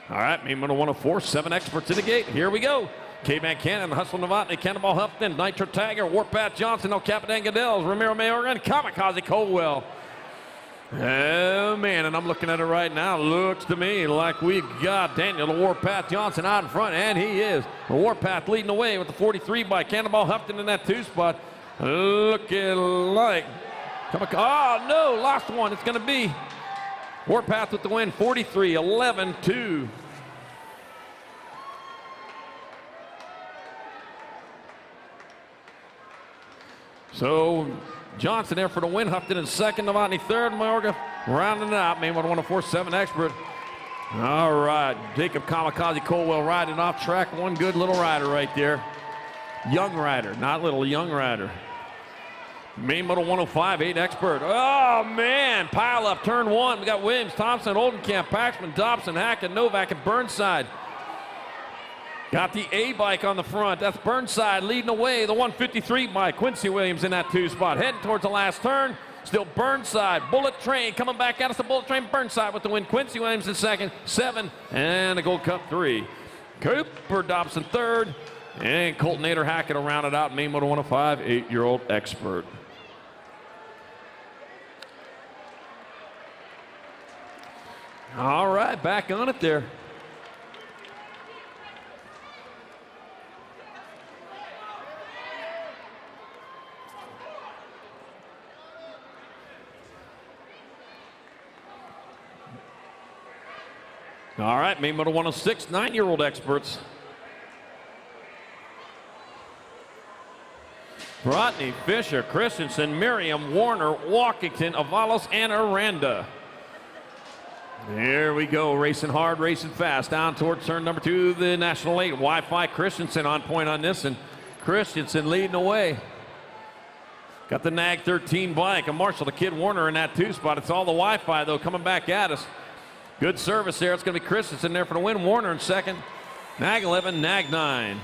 All right, main 104, 7 experts in the gate. Here we go. K-Man Cannon, Hustle Novotny, Cannonball Huffman, Nitro Tiger, Warpath Johnson, El Capitan Goodell, Ramiro Mayorga, Kamikaze Colwell. Oh, man, and I'm looking at it right now. Looks to me like we've got Daniel the Warpath Johnson out in front, and he is. The Warpath leading the way with the 43 by Cannonball Huffman in that 2 spot. Looking like, oh, no, lost one. It's going to be Warpath with the win, 43-11-2. So Johnson there for the win. Huffton in second. Novotny third. Mayorga rounding it out. Main 104-7 expert. All right. Jacob Kamikaze Colwell riding off track. One good little rider right there. Young rider. Not little, young rider. Main Moto 105, 8 expert. Oh, man. Pile up. Turn 1. We got Williams, Thompson, Oldenkamp, Paxman, Dobson, Hackett, Novak, and Burnside. Got the A bike on the front. That's Burnside leading away. The 153 by Quincy Williams in that 2 spot. Heading towards the last turn. Still Burnside. Bullet Train coming back at us. The Bullet Train Burnside with the win. Quincy Williams in second. 7. And the Gold Cup 3. Cooper Dobson third. And Colton Nader Hackett will round it out. Main Moto 105, 8-year-old expert. All right, back on it there. All right, main Moto 106, 9-year-old experts. Rodney, Fisher, Christensen, Miriam, Warner, Walkington, Avalos, and Aranda. There we go, racing hard, racing fast. Down towards turn number 2, the National 8. Wi-Fi Christensen on point on this, and Christensen leading away. Got the NAG 13 bike, and Marshall, the Kid Warner in that 2 spot. It's all the Wi-Fi, though, coming back at us. Good service there. It's going to be Christensen there for the win. Warner in second. NAG 11, NAG 9.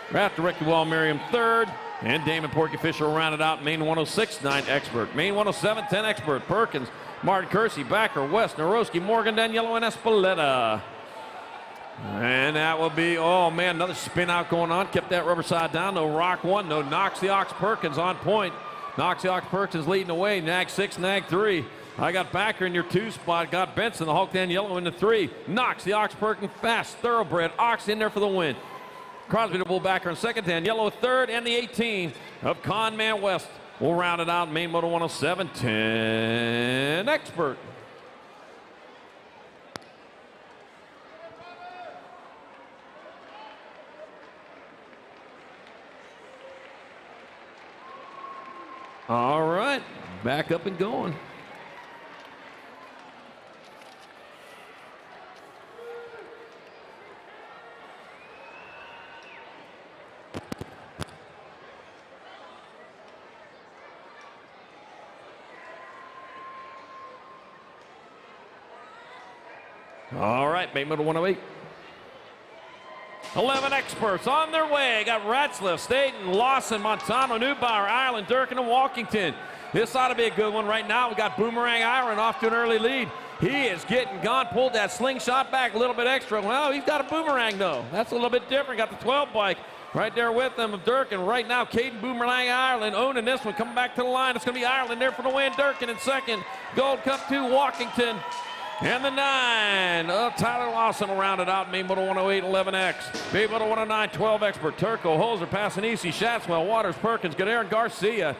Raptor Ricky Wall, Miriam third. And Damon Porky Fisher will round it out. Main 106, 9 expert. Main 107, 10 expert. Perkins, Martin Kersey, Backer, West, Naroski, Morgan, Daniello, and Espeleta. And that will be, oh man, another spin out going on. Kept that rubber side down. No Rock 1, no Knox the Ox Perkins on point. Knox the Ox Perkins leading away. NAG 6, NAG 3. I got Backer in your 2 spot. Got Benson, the Hulk Daniello in the 3. Knox the Ox Perkins, fast, thoroughbred. Ox in there for the win. Crosby the Bull Backer in second. Daniello third. And the 18 of Conman West. We'll round it out. Main Moto 107, 10 expert. All right, back up and going. All right, main Moto 108. 11 experts on their way. Got Ratzliff, Staten, Lawson, Montano, Neubauer, Ireland, Durkin, and Walkington. This ought to be a good one right now. We got Boomerang Iron off to an early lead. He is getting gone, pulled that slingshot back a little bit extra. Well, he's got a Boomerang, though. That's a little bit different. Got the 12 bike right there with him of Durkin. Right now, Caden Boomerang Ireland owning this one. Coming back to the line. It's going to be Ireland there for the win. Durkin in second. Gold Cup 2, Walkington. And the 9 of Tyler Lawson will round it out. Main Moto 108, 11X. Main Moto 109, 12 expert. Turco, Holzer, Passanisi, Shatswell, Waters, Perkins, Goodere, and Garcia.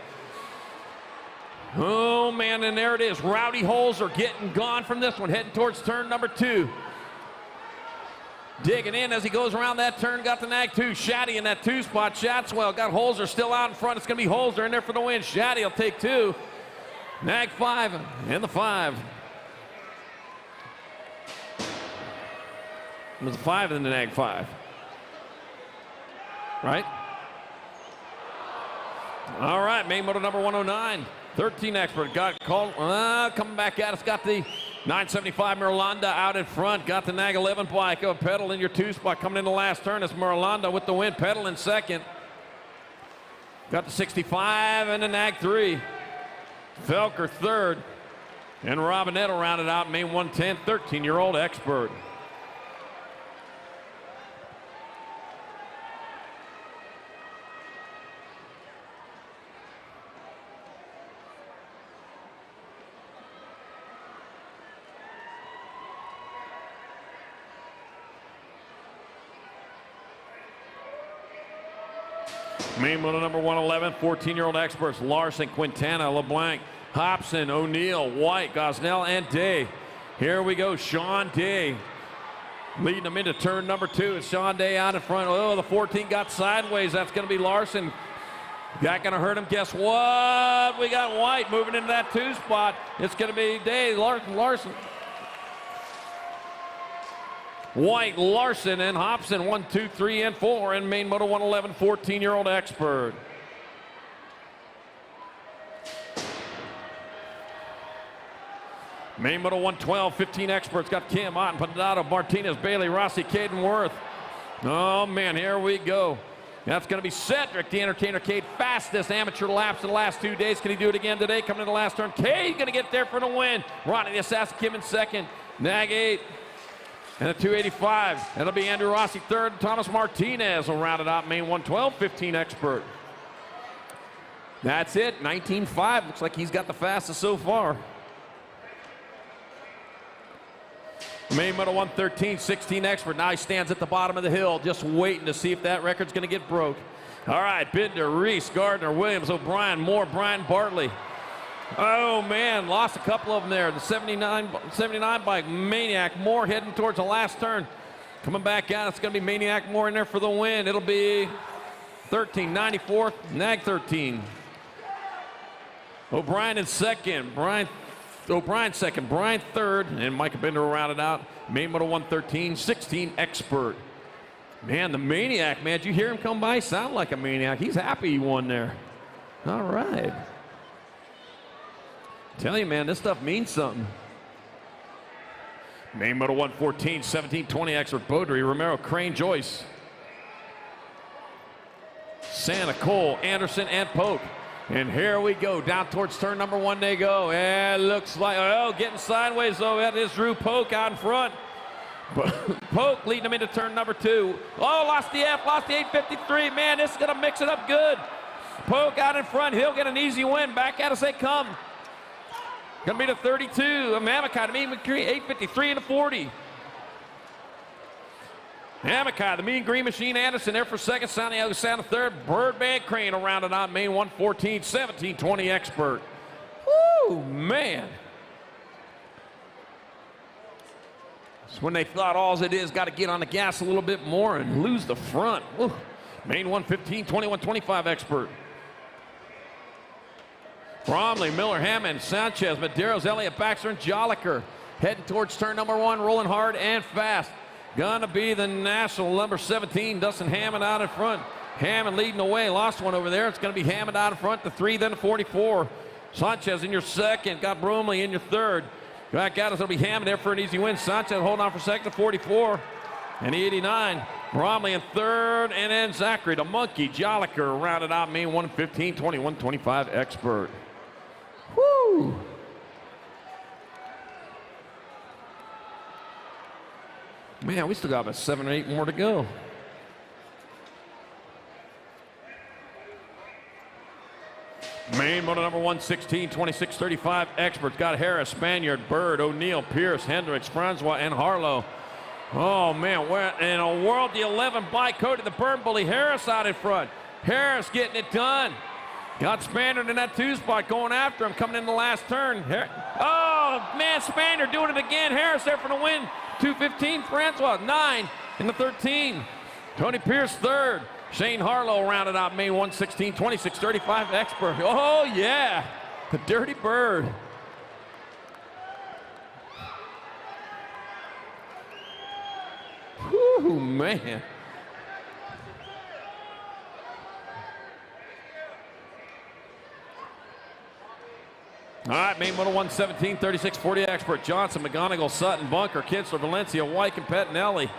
Oh, man, and there it is. Rowdy Holzer getting gone from this one, heading towards turn number 2. Digging in as he goes around that turn, got the nag 2. Shaddy in that 2 spot. Shatswell got Holzer still out in front. It's going to be Holzer in there for the win. Shaddy will take 2. Nag 5 and the 5. It was a 5 and then the nag 5. Right? All right, main moto number 109. 13 expert got called. Coming back at us, got the 975 Merlanda out in front. Got the nag 11 bike. Pedal in your 2 spot coming in the last turn. It's Merlanda with the win. Pedal in second. Got the 65 and the nag 3. Felker third. And Robinetto rounded out main 110. 13-year-old expert. Main moto number 111, 14-year-old experts, Larson, Quintana, LeBlanc, Hobson, O'Neill, White, Gosnell, and Day. Here we go, Sean Day leading them into turn number 2. It's Sean Day out in front. Oh, the 14 got sideways. That's going to be Larson. That going to hurt him. Guess what? We got White moving into that 2 spot. It's going to be Day, Larson. White, Larson, and Hobson, 1, 2, 3, and 4 in main moto 111, 14-year-old expert. Main moto 112, 15 experts, got Kim, Otten, Pandado, Martinez, Bailey, Rossi, Caden Worth. Oh man, here we go. That's going to be Cedric, the Entertainer Cade, fastest amateur laps in the last 2 days. Can he do it again today? Coming in the last turn. Cade going to get there for the win. Ronnie the Assassin, Kim in second. Nag 8. And a 285. That'll be Andrew Rossi third. Thomas Martinez will round it out. Main 112, 15 expert. That's it. 19.5. Looks like he's got the fastest so far. Main moto 113, 16 expert. Now he stands at the bottom of the hill, just waiting to see if that record's going to get broke. All right, Binder, Reese, Gardner, Williams, O'Brien, Moore, Brian Bartley. Oh man, lost a couple of them there. The 79 bike, Maniac Moore heading towards the last turn. Coming back out, it's going to be Maniac Moore in there for the win. It'll be 13, 94th, nag 13. O'Brien in second, O'Brien second, Brian third, and Micah Binder will round it out. Main moto 113, 16 expert. Man, the Maniac, man, did you hear him come by? Sound like a Maniac. He's happy he won there. All right. Tell you, man, this stuff means something. Main moto 114, 17, 20 expert. Beaudry, Romero, Crane, Joyce. Santa, Cole, Anderson, and Polk. And here we go. Down towards turn number 1 they go. And it looks like, oh, getting sideways, though. That is Drew Polk out in front. Polk leading him into turn number 2. Oh, lost the F, lost the 853. Man, this is going to mix it up good. Polk out in front. He'll get an easy win. Back at us they come. Gonna be the 32 of Amakai, the Mean Green, 853 and a 40. Amakai, the Mean Green Machine, Anderson there for second, Santiago Santa third, Birdman Crane will round it out, main 114, 17, 20 expert. Woo, man. It's when they thought all it is, got to get on the gas a little bit more and lose the front. Woo. Main 115, 21, 25 expert. Bromley, Miller, Hammond, Sanchez, Medeiros, Elliott, Baxter, and Jolliker heading towards turn number 1, rolling hard and fast. Gonna be the national number 17, Dustin Hammond out in front. Hammond leading the way, lost one over there. It's gonna be Hammond out in front, the 3, then the 44. Sanchez in your second, got Bromley in your third. Back out, it'll be Hammond there for an easy win. Sanchez holding on for second, the 44, and the 89. Bromley in third, and then Zachary, the monkey, Jolliker rounded out, main 115, 21, 25 expert. Woo! Man, we still got about 7 or 8 more to go. Main moto number 116, 26, 35 experts. Got Harris, Spaniard, Bird, O'Neill, Pierce, Hendricks, Francois, and Harlow. Oh man, we're in a World the 11 by Cody the Burn Bully. Harris out in front. Harris getting it done. Got Spaniard in that 2 spot going after him, coming in the last turn. Oh, man, Spaniard doing it again. Harris there for the win. 215, Francois, 9. In the 13, Tony Pierce third. Shane Harlow rounded out May 116, 26-35 expert. Oh, yeah, the Dirty Bird. Whew, man. All right, main moto 117, 36-40 expert. Johnson, McGonigal, Sutton, Bunker, Kinsler, Valencia, White, and Pettinelli.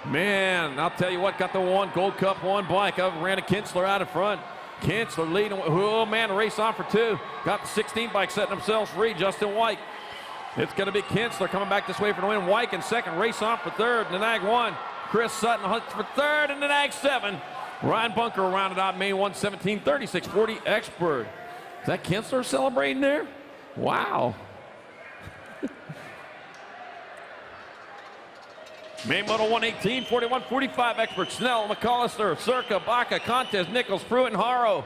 Man, I'll tell you what, got the one Gold Cup one bike. I ran a Kinsler out in front. Kinsler leading. Oh, man, race on for two. Got the 16 bike setting themselves free. Justin White. It's going to be Kinsler coming back this way for the win. White in second. Race on for third. Nanag 1. Chris Sutton hunts for third. And Nanag 7. Ryan Bunker rounded out May 117, 36-40 expert. Is that Kinsler celebrating there? Wow. Main moto 118, 41-45 expert. Snell, McAllister, Circa, Baca, Contes, Nichols, Pruitt, and Haro.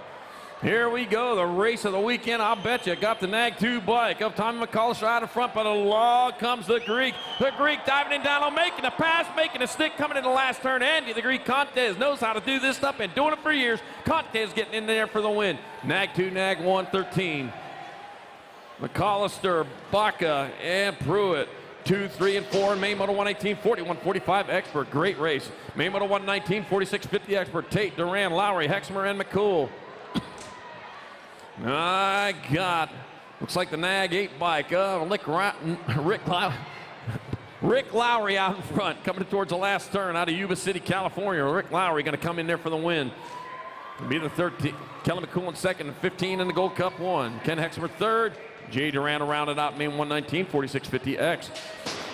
Here we go, the race of the weekend. I'll bet you got the Nag 2 bike. Up Tommy McAllister out in front, but along comes the Greek. The Greek diving in down low, making a pass, making a stick, coming in the last turn. Andy, the Greek Contes, knows how to do this stuff, been doing it for years. Contes getting in there for the win. Nag 2, Nag 1, 13. McAllister, Baca, and Pruitt. 2, 3, and 4 in main moto 118, 41-45 expert. Great race. Main moto 119, 46-50 expert. Tate, Duran, Lowry, Hexmer, and McCool. I got, looks like the Nag 8 bike. Rick Lowry out in front, coming towards the last turn out of Yuba City, California. Rick Lowry going to come in there for the win. It'll be the 13. Kelly McCool in second, and 15 in the Gold Cup 1. Ken Hexmer third. Jay Duran rounded out main 119, 46-50X.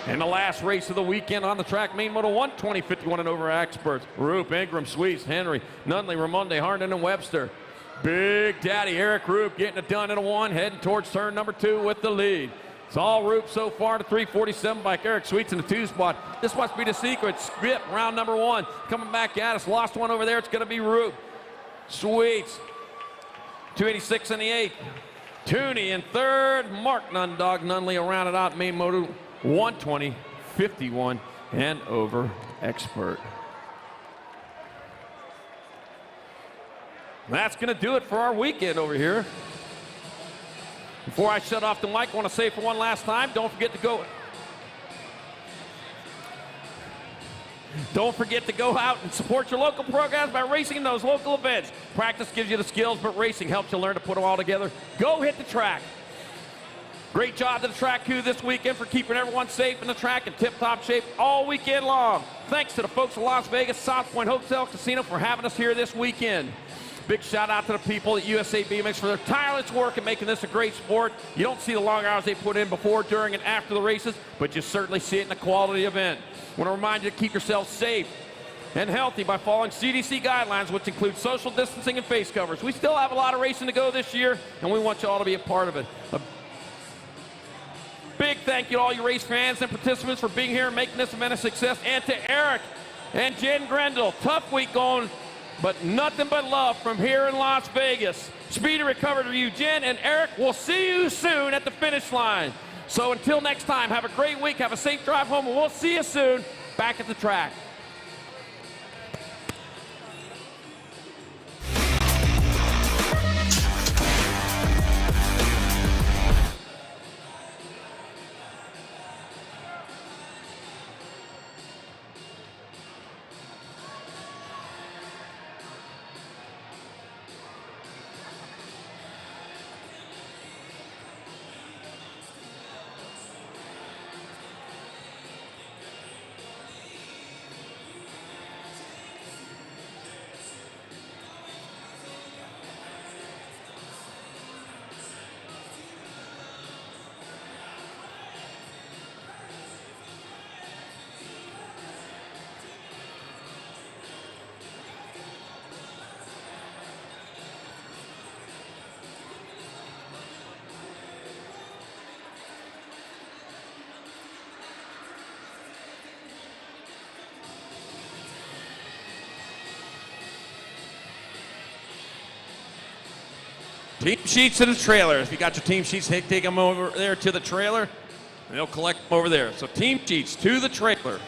And the last race of the weekend on the track, main moto 120, 51 and over experts. Roop, Ingram, Sweets, Henry, Nunley, Ramonde, Harden, and Webster. Big Daddy Eric Roop getting it done in a 1, heading towards turn number 2 with the lead. It's all Roop so far to 347 bike. Eric Sweets in the 2 spot. This must be the secret. Skip round number 1. Coming back at us. Lost one over there. It's going to be Roop. Sweets. 286 in the 8th. Tooney in third. Mark Nundog Nunley around it out. Main moto 120, 51 and over expert. That's going to do it for our weekend over here. Before I shut off the mic, I want to say for one last time, don't forget to go out and support your local programs by racing in those local events. Practice gives you the skills, but racing helps you learn to put them all together. Go hit the track. Great job to the track crew this weekend for keeping everyone safe in the track in tip-top shape all weekend long. Thanks to the folks at Las Vegas South Point Hotel Casino for having us here this weekend. Big shout out to the people at USA BMX for their tireless work in making this a great sport. You don't see the long hours they put in before, during, and after the races, but you certainly see it in the quality event. I want to remind you to keep yourself safe and healthy by following CDC guidelines, which include social distancing and face covers. We still have a lot of racing to go this year, and we want you all to be a part of it. A big thank you to all you race fans and participants for being here and making this event a success, and to Eric and Jen Grendel. Tough week going, but nothing but love from here in Las Vegas. Speedy recovery to you, Jen and Eric. We'll see you soon at the finish line. So until next time, have a great week, have a safe drive home, and we'll see you soon back at the track. Team sheets to the trailer. If you got your team sheets, take them over there to the trailer, and they'll collect them over there. So team sheets to the trailer.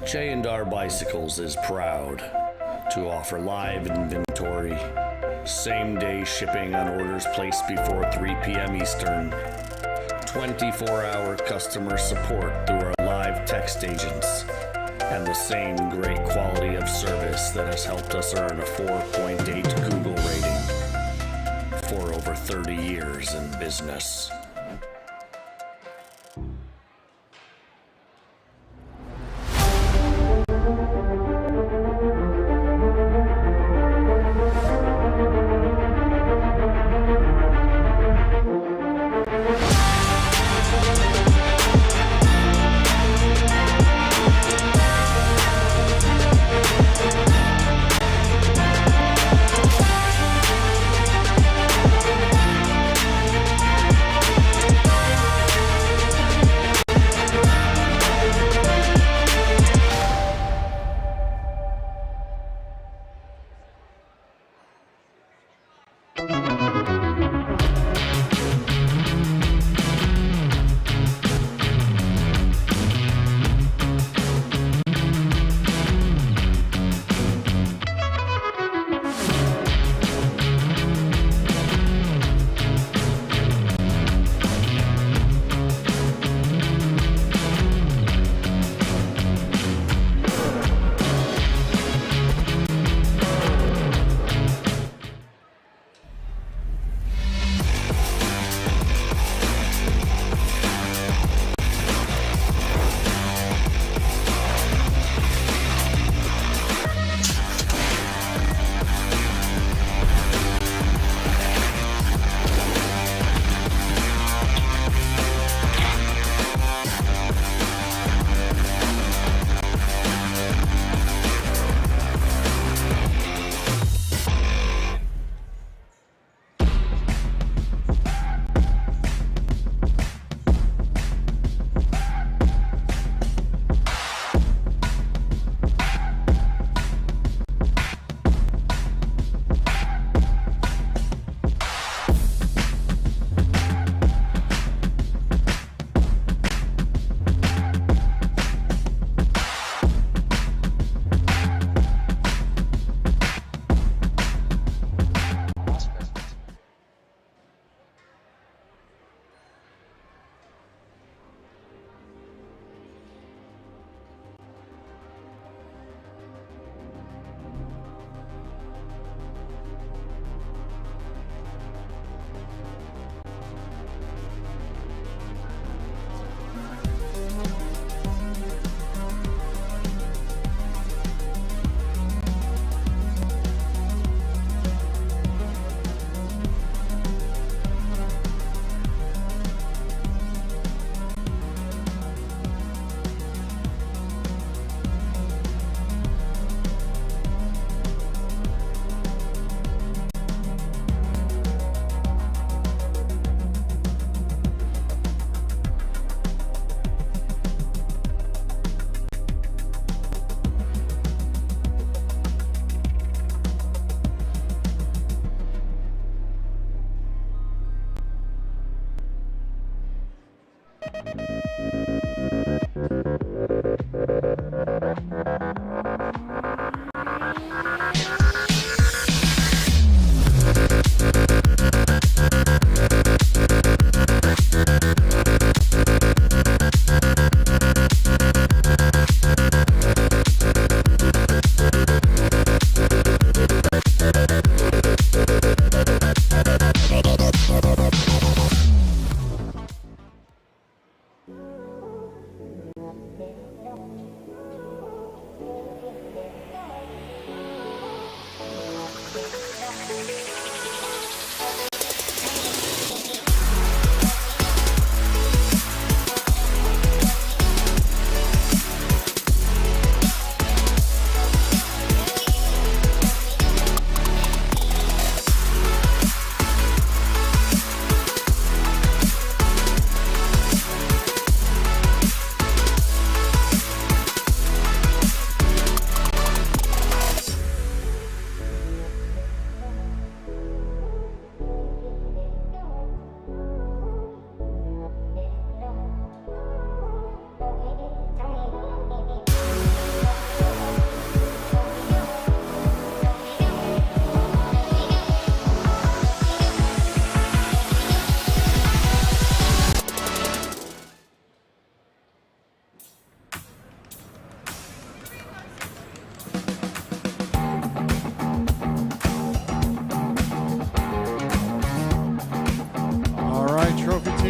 J&R Bicycles is proud to offer live inventory, same-day shipping on orders placed before 3 p.m. Eastern, 24-hour customer support through our live text agents, and the same great quality of service that has helped us earn a 4.8 Google rating for over 30 years in business.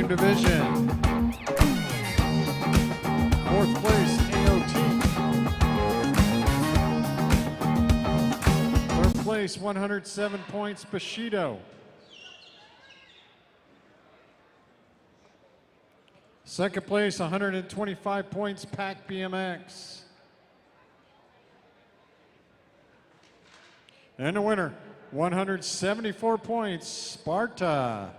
Same division. Fourth place, AOT. Third place, 107 points, Bushido. Second place, 125 points, Pack BMX. And the winner, 174 points, Sparta.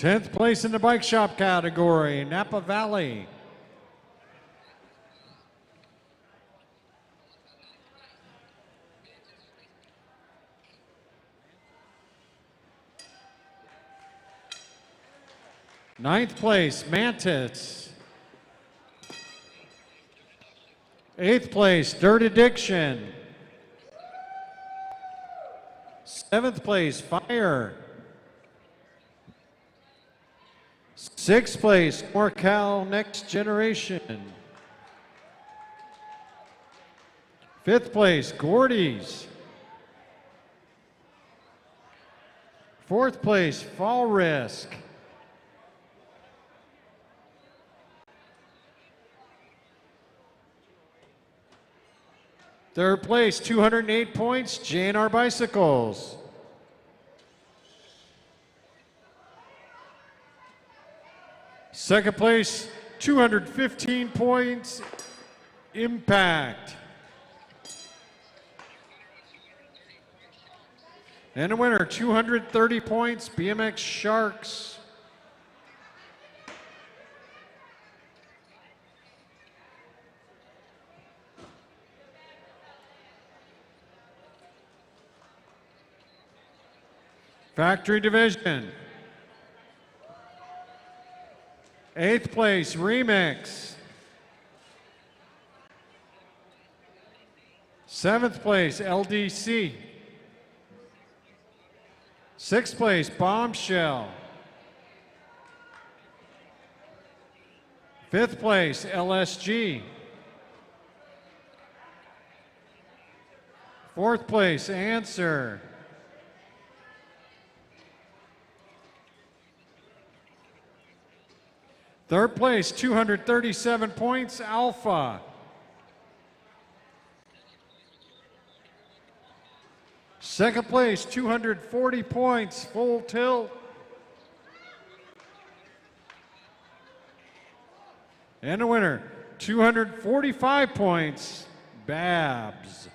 Tenth place in the bike shop category, Napa Valley. Ninth place, Mantis. Eighth place, Dirt Addiction. Seventh place, Fire. Sixth place, NorCal Next Generation. Fifth place, Gordy's. Fourth place, Fall Risk. Third place, 208 points, J&R Bicycles. Second place, 215 points, Impact. And a winner, 230 points, BMX Sharks. Factory division. Eighth place, Remix. Seventh place, LDC. Sixth place, Bombshell. Fifth place, LSG. Fourth place, Answer. Third place, 237 points, Alpha. Second place, 240 points, Full Tilt. And the winner, 245 points, Babs.